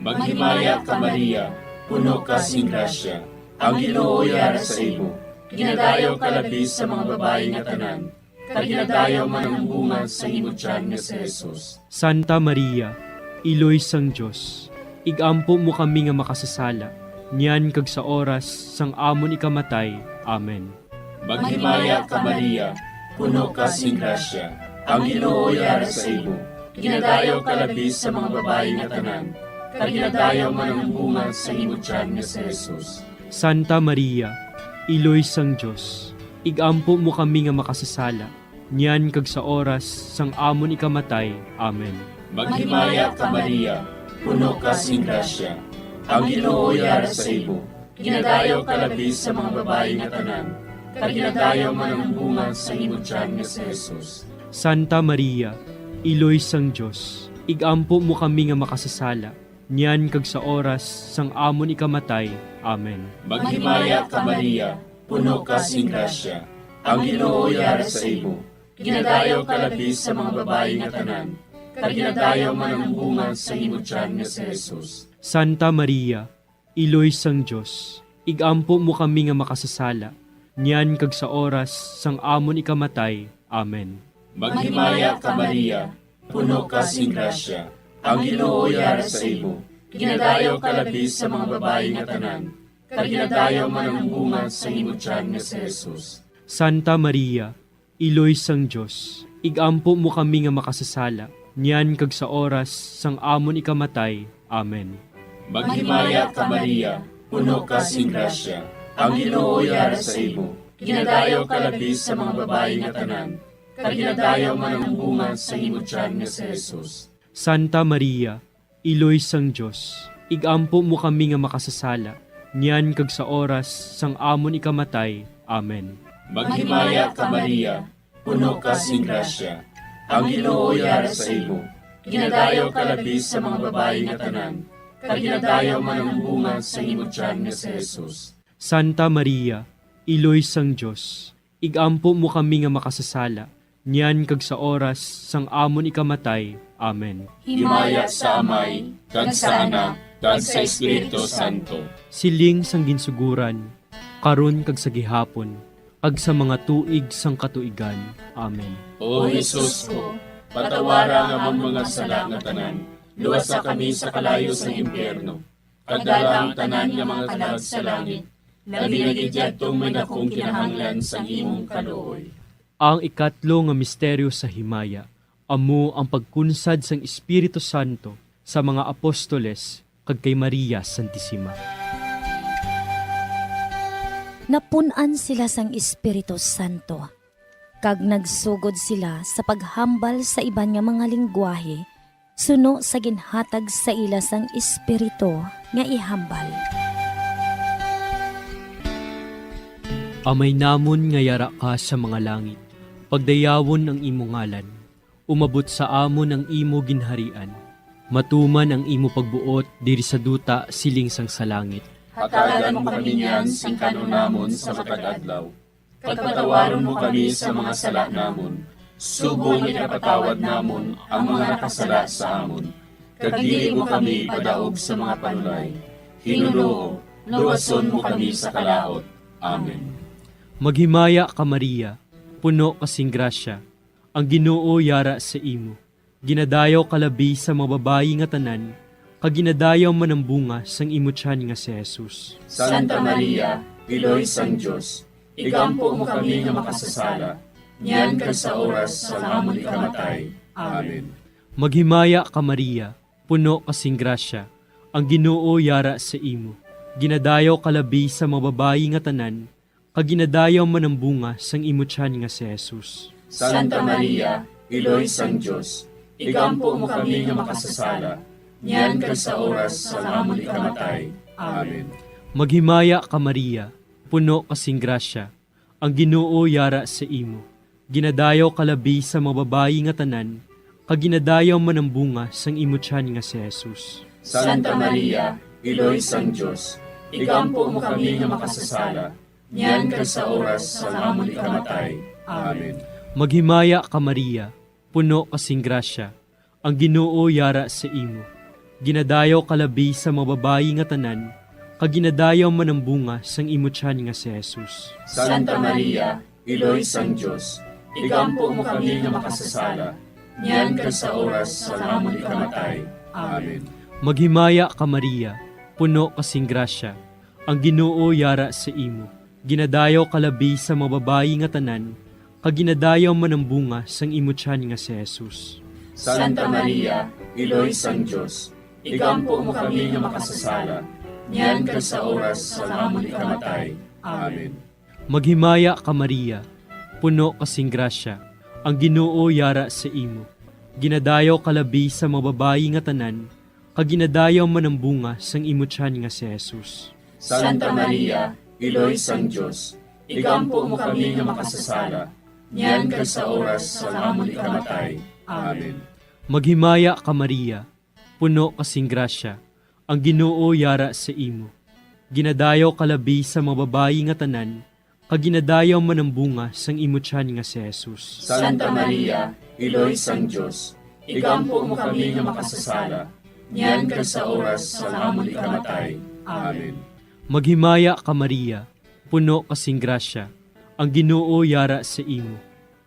Maghimaya ka Maria, puno ka sing grasya, ang Ginoo yara sa imo. Ginadayaw kalabis sa mga babayi nga tanan, kag ginadayaw man ang bunga sa imong tiyan nga si Jesus. Santa Maria, Iloy sang Diyos, igampo mo kami nga makasasala, niyan kag sa oras sang amon ikamatay. Amen. Maghimaya ka Maria, puno ka sing grasya, ang Ginoo yara sa imo. Ginadayaw kalabis sa mga babayi nga tanan, kag ginadayaw man ang bunga sa imong tiyan nga si Jesus. Santa Maria, Iloy sang Diyos, igampo mo kami nga makasasala, niyan kag sa oras sang amon ikamatay. Amen. Maghimaya ka Maria, puno ka sing grasya, ang Ginoo yara sa imo. Ginadayaw kalabis sa mga babayi nga tanan, kag ginadayaw man ang bunga sa imong tiyan nga si Jesus. Santa Maria, Iloy sang Diyos, igampo mo kami nga makasasala, niyan kag sa oras sang amon ikamatay. Amen. Maghimaya ka Maria, puno ka sing grasya, ang Ginoo yara sa imo. Ginadayaw kalabis sa mga babayi nga tanan, kag ginadayaw man ang bunga sa imong tiyan nga si Jesus. Santa Maria, Iloy sang Diyos, igampo mo kami nga makasasala, niyan kag sa oras sang amon ikamatay. Amen. Maghimaya ka Maria, puno ka sing grasya, ang Ginoo yara sa imo. Ginadayaw kalabis sa mga babayi nga tanan, kag ginadayaw man ang bunga sa imong tiyan nga si Jesus. Santa Maria, Iloy sang Diyos, igampo mo kami nga makasasala, niyan kag sa oras sang amon ikamatay. Amen. Maghimaya ka Maria, puno ka sing grasya, ang Ginoo yara sa imo. Ginadayaw kalabis sa mga babayi nga tanan, kag ginadayaw man ang bunga sa imong tiyan nga si Jesus. Santa Maria, Iloy sang Diyos, igampo mo kami nga makasasala, niyan kag sa oras sang amon ikamatay. Amen. Maghimaya ka Maria, puno ka sing grasya, ang Ginoo yara sa imo. Ginadayaw kalabis sa mga babayi nga tanan, kag ginadayaw man ang bunga sa imong tiyan nga si Jesus. Santa Maria, Iloy sang Diyos, igampo mo kami nga makasasala, niyan kag sa oras sang amon ikamatay. Amen. Himaya sa Amay, kag sa Anak, kag sa Espiritu Santo. Siling sang ginsuguran, karon kag sa gihapon, kag sa mga tuig sang katuigan. Amen. O Jesus ko, patawara nga among mga sala nga tanan, luwasa kami sa kalayo sa impyerno. Pagdala ang tanan nga mga kalag sa langit, labi na gidyadtong may dakong kinahanglan sa imong kaluoy. Ang ikatlo nga misteryo sa himaya, amo ang pagkunsad sang Espiritu Santo sa mga apostoles kag kay Maria Santissima. Napunan sila sang Espiritu Santo, kag nagsugod sila sa paghambal sa iban nga mga lingwahe, suno sa ginhatag sa ila sang Espiritu nga ihambal. Amay namon nga yara ka sa mga langit, pagdayawon ang imo ngalan, umabot sa amon ang imo ginharian, matuman ang imo pagbuot diri sa duta siling sang sa langit. Hatagan mo kami niyan sing kanunamon sa matag adlaw. Pagpatawaron mo kami sa mga sala namon, subong ipatawad namon ang mga nakasala sa amon. Kag dili mo kami padaog sa mga panulay. Hinuloo, luwason mo kami sa kalaot. Amen. Maghimaya ka Maria, puno kasing grasya, ang Ginoo yara sa imo. Ginadayaw kalabi sa mga babayi nga tanan, kag ginadayaw man ang bunga sang imo tiyan nga si Jesus. Santa Maria, Iloy sang Diyos, igampo mo kami nga makasasala, niyan kag sa oras sa amon ikamatay. Amen. Maghimaya ka Maria, puno kasing grasya, ang Ginoo yara sa imo. Ginadayaw kalabi sa mga babayi nga tanan, kaginadayaw man ang bunga sang imo tiyan nga si Jesus. Santa Maria, Iloy sang Diyos, igampo mo kami nga makasasala, niyan kag sa oras sa amon ikamatay. Amen. Maghimaya ka Maria, puno kasing grasya, ang Ginoo yara sa imo. Ginadayaw kalabi sa mga babayi nga tanan, kaginadayaw man ang bunga sang imo tiyan nga si Jesus. Santa Maria, Iloy sang Diyos, igampo mo kami nga makasasala, niyan kag sa oras sa amon ikamatay. Amen. Maghimaya ka Maria, puno kasing grasya, ang Ginoo yara sa imo. Ginadayaw kalabi sa mga babayi nga tanan, kaginadayaw man ang bunga sang imo tiyan nga si Jesus. Santa Maria, Iloy sang Diyos, igampo mo kami nga makasasala, niyan kag sa oras sa amon ikamatay. Amen. Maghimaya ka Maria, puno kasing grasya, ang Ginoo yara sa imo. Ginadayaw kalabi sa mga babayi nga tanan, kaginadayaw man ang bunga sang imo tiyan nga si Jesus. Santa Maria, Iloy sang Diyos, igampo mo kami nga makasasala, niyan kag sa oras sa amon ikamatay. Amen. Maghimaya ka Maria, puno kasing grasya, ang Ginoo yara sa imo. Ginadayaw kalabi sa mga babayi nga tanan, kaginadayaw man ang bunga sang imo tiyan nga si Jesus. Santa Maria, Iloy sang Diyos, igampo mo kami nga makasasala, niyan kag sa oras sa amon ikamatay. Amen. Maghimaya ka Maria, puno kasing grasya, ang Ginoo yara sa imo. Ginadayaw kalabi sa mga babayi nga tanan, kaginadayaw man ang bunga sang imo tiyan nga si Jesus. Santa Maria, Iloy sang Diyos, igampo mo kami nga makasasala, niyan kag sa oras sa amon ikamatay. Amen. Maghimaya ka Maria, puno kasing grasya, ang Ginoo yara sa imo.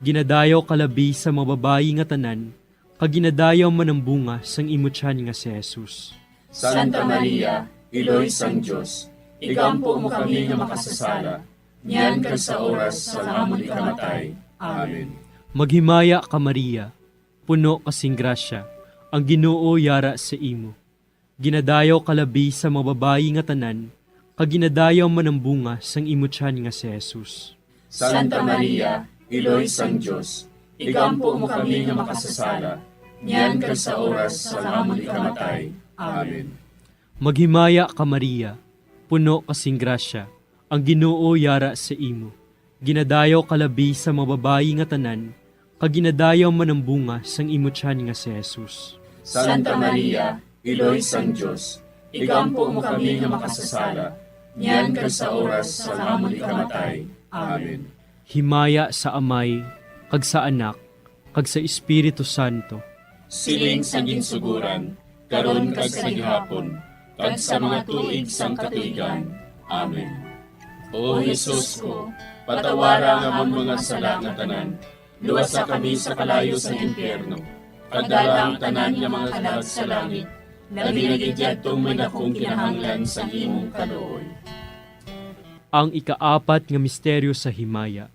Ginadayaw kalabi sa mga babayi nga tanan, kaginadayaw man ang bunga sang imo tiyan nga si Jesus. Santa Maria, Iloy sang Diyos, igampo mo kami nga makasasala, niyan kag sa oras sa amon ikamatay. Amen. Maghimaya ka Maria, puno kasing grasya, ang Ginoo yara sa imo. Ginadayaw kalabi sa mga babayi nga tanan, kaginadayaw man ang bunga sang imo tiyan nga si Jesus. Santa Maria, Iloy sang Diyos, igampo mo kami nga makasasala, niyan kag sa oras sa amon ikamatay. Amen. Maghimaya ka Maria, puno kasing grasya, ang Ginoo yara sa imo. Ginadayaw kalabi sa mga babayi nga tanan, kaginadayaw man ang bunga sang imo tiyan nga si Jesus. Santa Maria, Iloy sang Diyos, igampo mo kami nga makasasala, niyan kag sa oras sa amon ikamatay. Amen. Himaya sa Amay, kag sa Anak, kag sa Espiritu Santo. Siling sa ginsuguran, karon kag sa gihapon, kag sa mga tuig sang katuigan. Amen. O Jesus ko, patawara nga amon mga sala nga tanan, luwasa kami sa kalayo sa impyerno, kagdala ang tanan nga mga kalag sa langit, labi na gidyadtong may dakong kinahanglan sa imong kaluoy. Ang ikaapat nga misteryo sa himaya,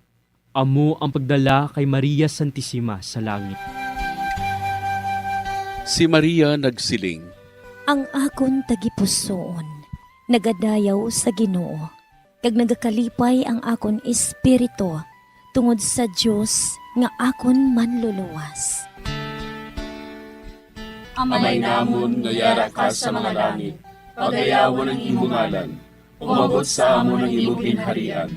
amo ang pagdala kay Maria Santissima sa langit. Si Maria nagsiling, Ang akon tagipusoon, nagadayaw sa Ginoo, kag nagakalipay ang akon espiritu, tungod sa Dios nga akon manluluwas. Amay namon nga yara ka sa mga langit, pagayawon ang imong ngalan, umabot sa amon ang imong pinharian,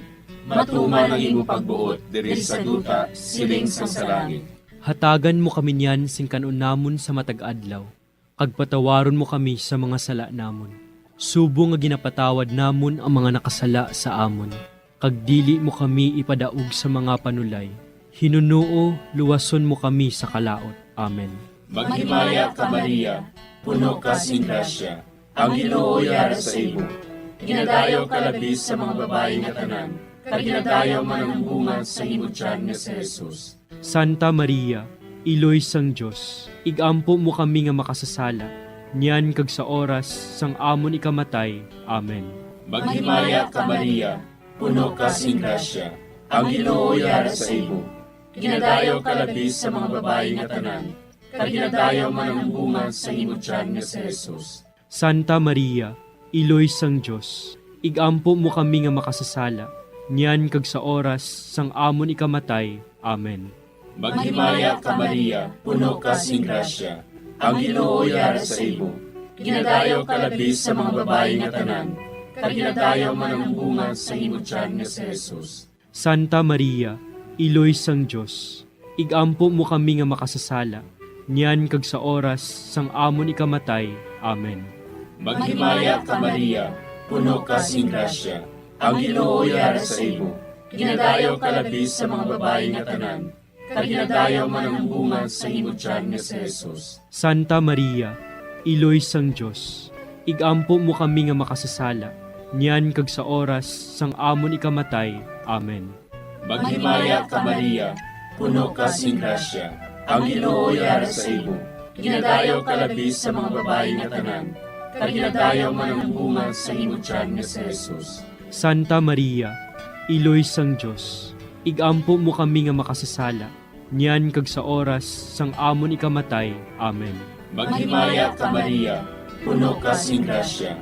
matuman ang imong pagbuot diri sa duta siling sa langit. Hatagan mo kami niyan sing kanon namon sa matag adlaw, kag patawaron mo kami sa mga sala namon. Subo nga ginapatawad namon ang mga nakasala sa amon, kag dili mo kami ipadaog sa mga panulay. Hinunuo, luwason mo kami sa kalaot. Amen. Maghimaya ka Maria, puno ka sing grasya, ang Ginoo yara sa imo. Ginadayaw ka labis sa mga babae nga tanan, kag ginadayaw man ang bunga sa imong tiyan nga si Jesus. Santa Maria, Iloy sang Diyos, igampo mo kami nga makasasala, niyan kag sa oras sang amon ikamatay. Amen. Maghimaya ka Maria, puno ka sing grasya, ang Ginoo yara sa imo. Ginadayaw ka labis sa mga babae nga tanan, kag ginadayaw man ang bunga sa imong tiyan nga si Jesus. Santa Maria, Iloy sang Diyos, igampo mo kami nga makasasala, niyan kag sa oras sang amon ikamatay. Amen. Maghimaya ka Maria, puno ka sing grasya, ang Ginoo yara sa imo. Ginadayo ka labis sa mga babae nga tanan, kag ginadayo man ang bunga sa imo tiyan nga si Jesus. Santa Maria, Iloy sang Dios, igampo mo kami nga makasasala, niyan kag sa oras sang amon ikamatay. Amen. Maghimaya ka Maria, puno ka sing grasya, ang Ginoo yara sa imo. Ginadayo ka labis sa mga babae nga tanan, kag ginadayo man ang bunga sa imo tiyan nga si Jesus. Santa Maria, Iloy sang Dios, igampo mo kami nga makasasala, niyan kag sa oras sang amon ikamatay. Amen. Maghimaya ka Maria, puno ka sing grasya, ang Ginoo yara sa imo. Ginadayo ka labis sa mga babae nga tanan, kag ginadayo man ang bunga sa imo tiyan nga si Jesus. Santa Maria, Iloy sang Dios, igampo mo kami nga makasasala, niyan kag sa oras sang amon ikamatay. Amen. Maghimaya ka Maria, puno ka sing grasya,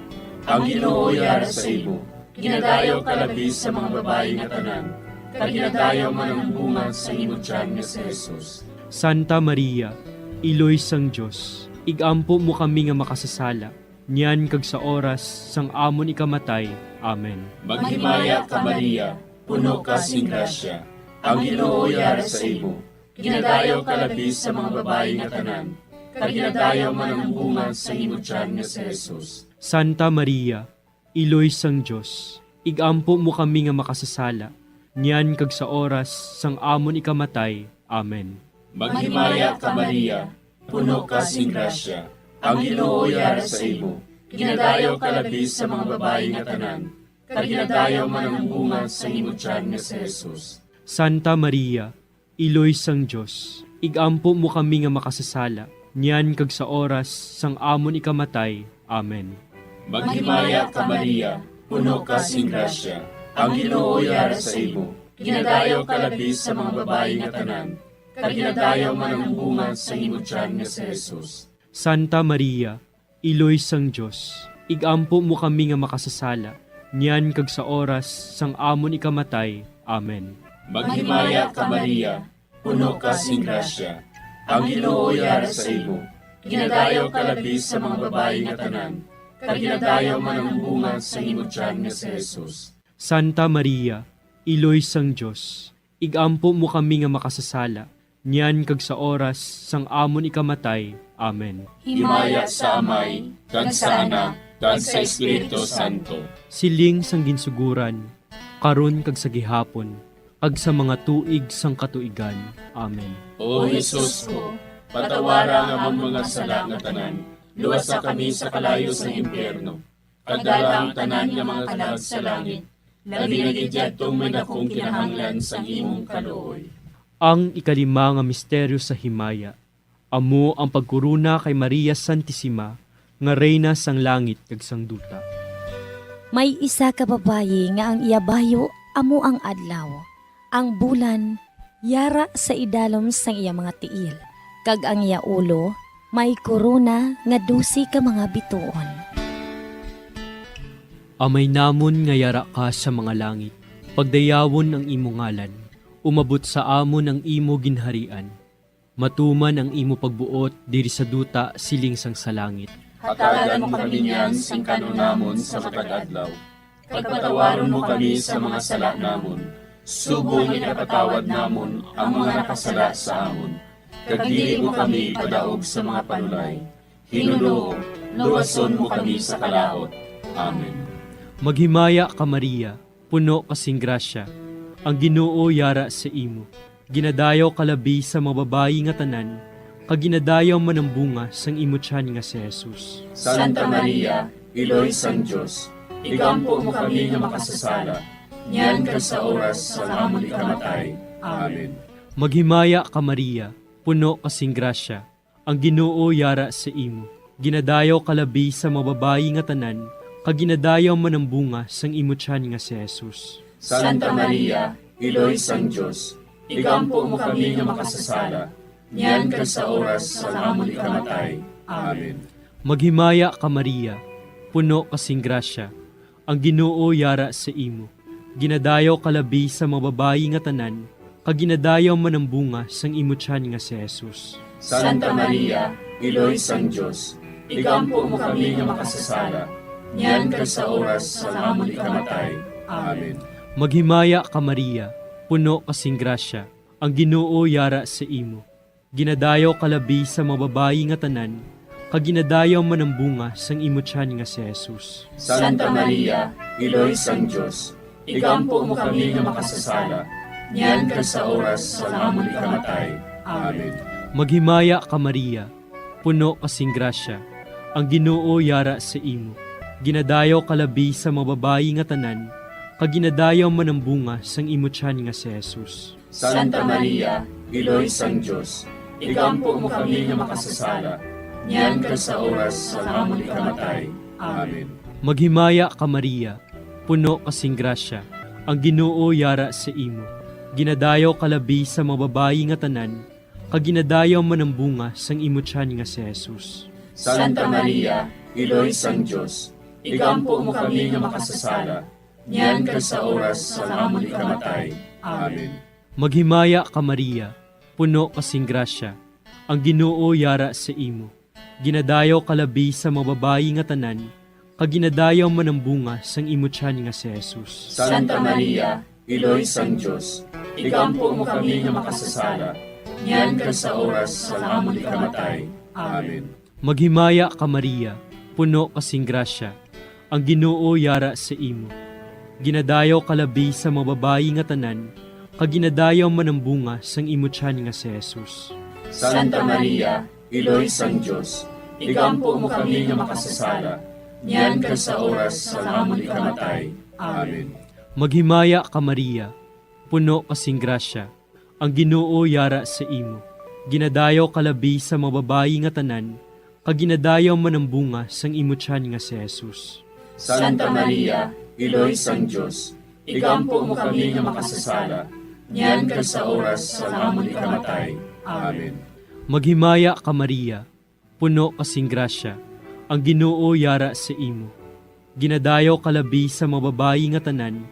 ang Ginoo yara sa imo. Ginadayo ka labis sa mga babae nga tanan, kag ginadayo man ang bunga sa imo tiyan nga si Jesus. Santa Maria, Iloy sang Dios, igampo mo kami nga makasasala, niyan kag sa oras sang amon ikamatay. Amen. Maghimaya ka Maria, puno ka sing grasya, ang Ginoo yara sa imo. Ginadayo ka labis sa mga babae nga tanan, kag ginadayo man ang bunga sa imo tiyan nga si Jesus. Santa Maria, Iloy sang Dios, igampo mo kami nga makasasala, niyan kag sa oras sang amon ikamatay. Amen. Maghimaya ka Maria, puno ka sing grasya, ang Ginoo yara sa imo. Ginadayo ka labis sa mga babae nga tanan, kag ginadayo man ang bunga sa imo tiyan nga si Jesus. Santa Maria, Iloy sang Dios, igampo mo kami nga makasasala, niyan kag sa oras sang amon ikamatay. Amen. Maghimaya ka Maria, puno ka sing grasya, ang Ginoo yara sa imo. Ginadayo ka labis sa mga babae nga tanan, kag ginadayo man ang bunga sa imo tiyan nga si Jesus. Santa Maria, Iloy sang Dios, igampo mo kami nga makasasala, niyan kag sa oras sang amon ikamatay. Amen. Maghimaya ka Maria, puno ka sing grasya, ang Ginoo yara sa imo. Ginadayo ka labis sa mga babae nga tanan, kag ginadayo man ang bunga sa imo tiyan nga si Jesus. Santa Maria, Iloy sang Dios, igampo mo kami nga makasasala, niyan kag sa oras sang amon ikamatay. Amen. Himaya sa Amay, kag sa Anak, kag sa Espiritu Santo. Siling sang ginsuguran, karon kag sa gihapon, kag sa mga tuig sang katuigan. Amen. O Jesus ko, patawara nga among mga sala nga tanan, luwasa kami sa kalayo sa impyerno, kag dala ang tanan nga mga kalag sa langit, labi na gidyadtong may dakong kinahanglan sa imong kaluoy. Ang ikalima nga misteryo sa himaya, amo ang pagkuruna kay Maria Santissima, nga reyna sang langit kag sang duta. May isa ka babayi nga ang iyabayo amo ang adlaw. Ang bulan yara sa idalom sang iya mga tiil. Kag ang iya ulo may korona nga 12 ka mga bituon. Amay namon nga yara ka sa mga langit, pagdayawon ang imo ngalan, umabot sa amon ang imo ginharian. Matuman ang imo pagbuot diri sa duta siling sang sa langit. Hatagan mo kami niyan sing kanunamon sa matag-adlaw. Pagpatawaron mo kami sa mga sala namon. Subong inapatawad namon ang mga nakasala sa amon. Kag dili mo kami padaog sa mga panulay. Hinunoo, luwason mo kami sa kalaot. Amen. Maghimaya ka Maria, puno kasing grasya, ang Ginoo yara sa imo. Ginadayaw kalabi sa mga babayi nga tanan, kag ginadayaw man ang bunga sang imo tiyan nga si Jesus. Santa Maria, Iloy sang Dios, igampo mo kami nga makasasala, niyan ka sa oras sa amon ikamatay. Amen. Maghimaya ka Maria, puno kasing grasya, ang Ginoo yara sa imo. Ginadayaw kalabi sa mga babayi nga tanan, kag ginadayaw man ang bunga sang imo tiyan nga si Jesus. Santa Maria, Iloy sang Dios, igampo mo kami nga makasasala, niyan ka sa oras sa amon ikamatay. Amen. Maghimaya ka Maria, puno kasing grasya, ang Ginoo yara sa imo. Ginadayaw kalabi sa mga babayi nga tanan, kag ginadayaw manambunga sang imutyan nga si Jesus. Santa Maria, Iloy sang Diyos, igampo mo kami nga makasasala, niyan ka sa oras sa amon ikamatay. Amen. Maghimaya ka Maria, puno kasing grasya, ang Ginoo yara sa imo. Ginadayaw kalabi sa mga babayi nga tanan, kag ginadayaw manambunga sang imutyan nga si Jesus. Santa Maria, Iloy sang Diyos, igampo mo kami nga makasasala, niyan ka sa oras sa amon ikamatay. Amen. Maghimaya ka Maria, puno kasing grasya, ang Ginoo yara sa imo. Ginadayaw kalabi sa mga babayi nga tanan, kag ginadayaw manambunga sang imutyan nga si Jesus. Santa Maria, Iloy sang Diyos, igampo mo kami nga makasasala, niyan ka sa oras sa amon ikamatay. Amen. Maghimaya ka Maria, puno kasing grasya, ang Ginoo yara sa imo. Ginadayaw kalabi sa mga babayi nga tanan, kag ginadayaw manambunga sang imutyan nga si Jesus. Santa Maria, Iloy sang Diyos, igampo mo kami nga makasasala, niyan ka sa oras sa amon ikamatay. Amen. Maghimaya ka Maria, puno kasing grasya, ang Ginoo yara sa imo. Ginadayaw kalabi sa mga babayi nga tanan, kag ginadayaw manambunga sang imutyan nga si Jesus. Santa Maria, Iloy sang Diyos, igampo mo kami nga makasasala, niyan ka sa oras sa amon ikamatay. Amen. Maghimaya ka Maria, puno kasing grasya, ang Ginoo yara sa imo. Ginadayaw kalabi sa mga babayi nga tanan, kag ginadayaw manambunga sang imutyan nga si Jesus. Santa Maria, Iloy sang Diyos, igampo mo kami nga makasasala, niyan ka sa oras sa amon ikamatay. Amen. Maghimaya ka Maria, puno kasing grasya, ang Ginoo yara sa imo. Ginadayaw kalabi sa mga babayi nga tanan, kag ginadayaw manambunga sang imutyan nga si Jesus. Santa Maria, Iloy sang Diyos, igampo mo kami nga makasasala, niyan ka sa oras sa amon ikamatay. Amen. Maghimaya ka Maria, puno kasing grasya, ang Ginoo yara sa imo. Ginadayaw kalabi sa mga babayi nga tanan,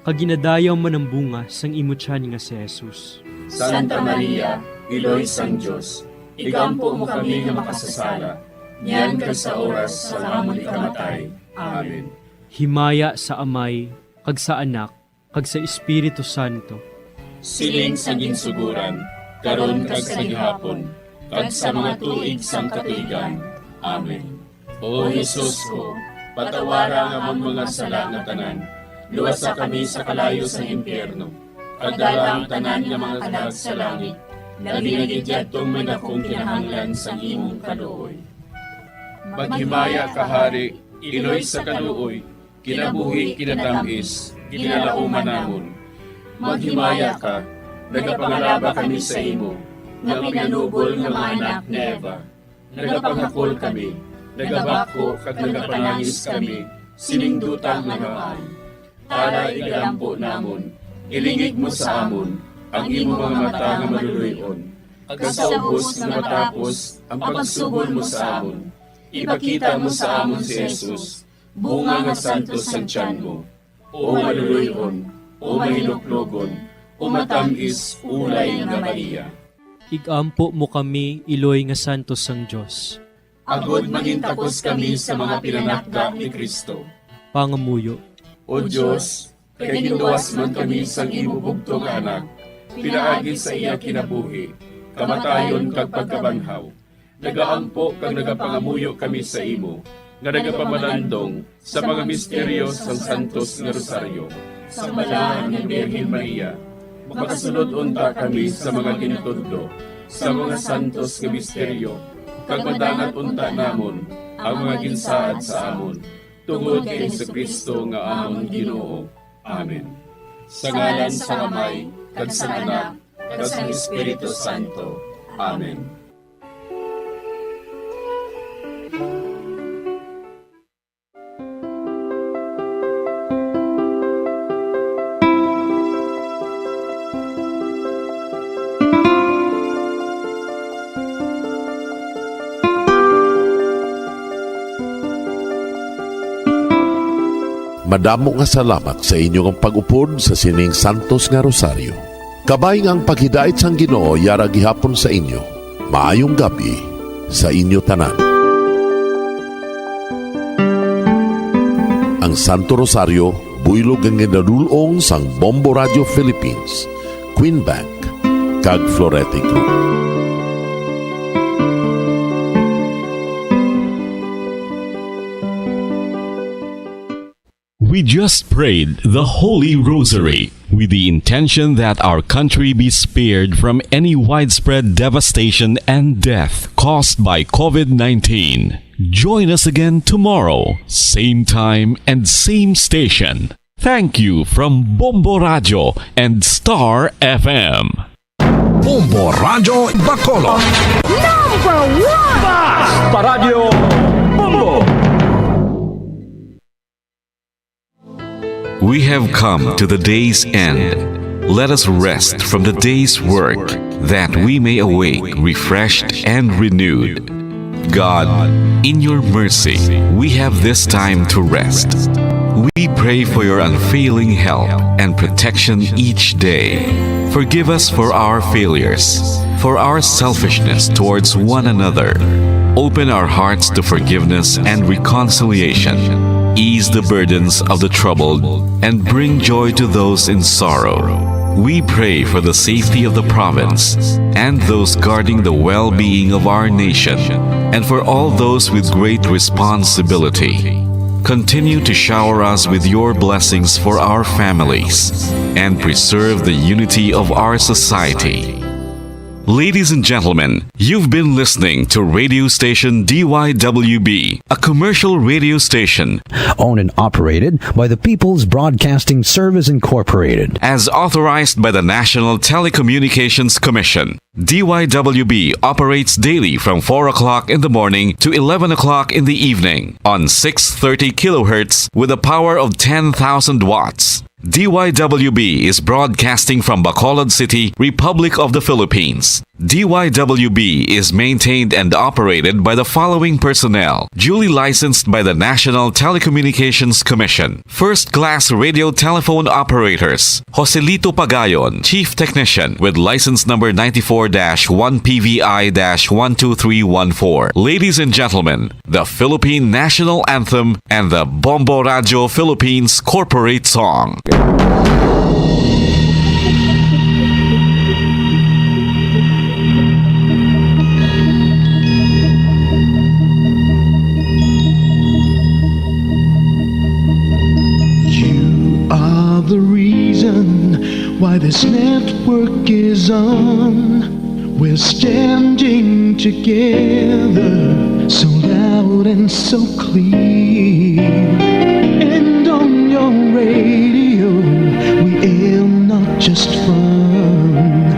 kag ginadayaw manambunga sang imutyan nga si Jesus. Santa Maria, Iloy sang Diyos, igampo mo kami nga makasasala, niyan ka sa oras sa amon ikamatay. Amen. Himaya sa Amay, kag sa Anak, kag sa Espiritu Santo. Siling sa ginsuguran, karon kag sa gihapon, kag sa mga tuig sang katuigan. Amen. O Jesus ko, patawara nga among mga sala nga tanan, luwasa kami sa kalayo sa impyerno, kag dala ang tanan nga mga kalag sa langit, labi na gidyadtong may dakong kinahanglan sa imong kaluoy. Maghimaya ka Hari, Iloy sa kaluoy, kinabuhi kinatamis, ginalauman namon. Maghimaya ka, nagapangalaba kami sa imo, nga pinanubol nga mga anak ni Eva. Nagapangakol kami, nagabako kag nagapanangis kami, siningdutang nagamaan. Para igalampo namon, ilingig mo sa amon, ang imo mga mata nga maluluyon. Kag sa ubos nga matapos, ang pagsugod mo sa amon. Ipakita mo sa amon si Jesus, bunga nga santos ang tiyan mo. O maluluyon, o mahiluklogon, o matamis, ulay nga Maria. Igampo mo kami, Iloy nga santos sang Diyos. Agod mangintapos kami sa mga pinanakda ni Kristo. Pangamuyo. O Diyos, kay ginduwas man kami sa imo bugtong anak, pinaagi sa iya kinabuhi, kamatayon kag pagkabanhaw. Nagaampo kag nagapangamuyo kami sa imo, nga nagapamalandong sa mga misteryo sang Santos nga Rosaryo. Sa balaan ng Birhen Maria, makasunod unta kami sa mga ginutudlo, sa mga santos nga misteryo, kag madangat unta namon ang mga ginsaad sa amon, tungod kay Jesucristo nga amon Ginoo. Amen. Sa ngalan sa Amay, kag sa Anak, kag sa Espiritu Santo. Amen. Madamo nga salamat sa inyong pag-upod sa sining Santos nga Rosario. Kabay nga ang paghidait sang Ginoo yara gihapon sa inyo. Maayong gabi sa inyo tanan. Ang Santo Rosario, buylog ang ginadulong sang Bombo Radio Philippines, Queen Bank, kag Florete Group. We just prayed the Holy Rosary with the intention that our country be spared from any widespread devastation and death caused by COVID-19. Join us again tomorrow, same time and same station. Thank you from Bombo Radio and Star FM. Bombo Radio Bacolod. Number 1! Basta Radio Bombo! We have come to the day's end. Let us rest from the day's work, that we may awake refreshed and renewed. God, in your mercy, we have this time to rest. We pray for your unfailing help and protection each day. Forgive us for our failures, for our selfishness towards one another. Open our hearts to forgiveness and reconciliation. Ease the burdens of the troubled and bring joy to those in sorrow. We pray for the safety of the province and those guarding the well-being of our nation, and for all those with great responsibility. Continue to shower us with your blessings for our families and preserve the unity of our society. Ladies and gentlemen, you've been listening to radio station DYWB, a commercial radio station owned and operated by the People's Broadcasting Service Incorporated, as authorized by the National Telecommunications Commission. DYWB operates daily from 4 o'clock in the morning to 11 o'clock in the evening on 630 kilohertz with a power of 10,000 watts. DYWB is broadcasting from Bacolod City, Republic of the Philippines. DYWB is maintained and operated by the following personnel, duly licensed by the National Telecommunications Commission. First-class radio telephone operators, Joselito Pagayon, Chief Technician with license number 94-1PVI-12314. Ladies and gentlemen, the Philippine National Anthem and the Bombo Radio Philippines Corporate Song. The reason why this network is on. We're standing together, so loud and so clear. And on your radio, we aim not just fun.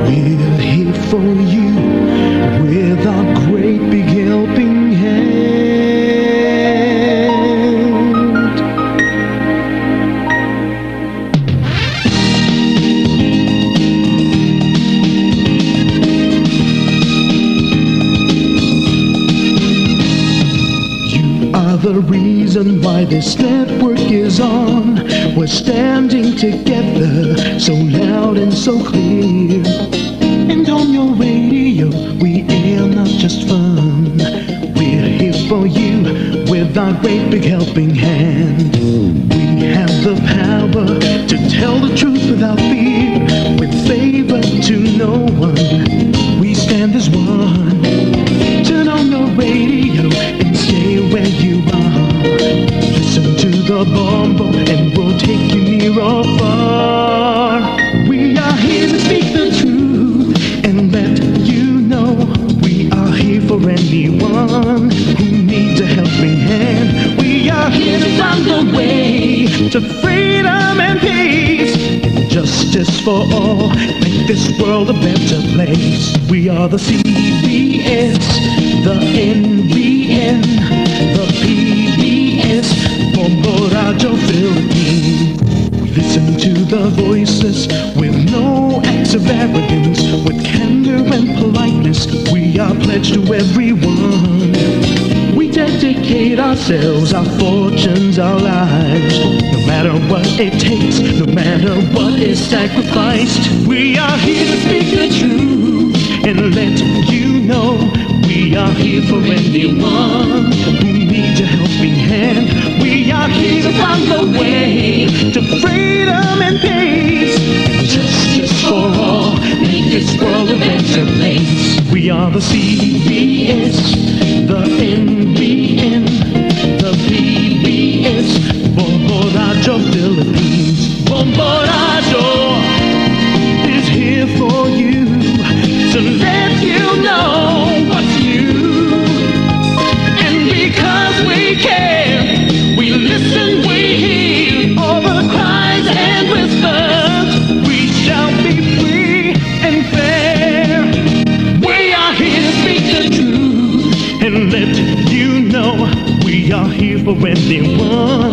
We're here for you with our great big helping hand. The reason why this network is on. We're standing together, so loud and so clear. And on your radio, we air not just fun. We're here for you with our great big helping hand. We have the power to tell the truth without fear, with favor to no one. We stand as one. Turn on your radio and stay where you are. Listen to the Bombo and we'll take you near or far. We are here to speak the truth and let you know we are here for anyone who needs a helping hand. We are here to find the way to freedom and peace and justice for all. Make this world a better place. We are the CBS, the NBN, the PBS, Bombo Radio Philippines. We listen to the voices with no acts of arrogance, with candor and politeness. We are pledged to everyone. We dedicate our ourselves, our fortunes, our lives. No matter what it takes, no matter what is sacrificed, we are here to speak the truth and let you know we are here for anyone who needs a helping hand. We are here to find the way to freedom and peace, and justice for all, make this world a better place. We are the CBS, the NBN, the PBS, Bombo Radio Philippines. Bombo Radio is here for you, to let you know what's new. And because we care, we listen, we hear all the cries and whispers. We shall be free and fair. We are here to speak the truth and let you know we are here for anyone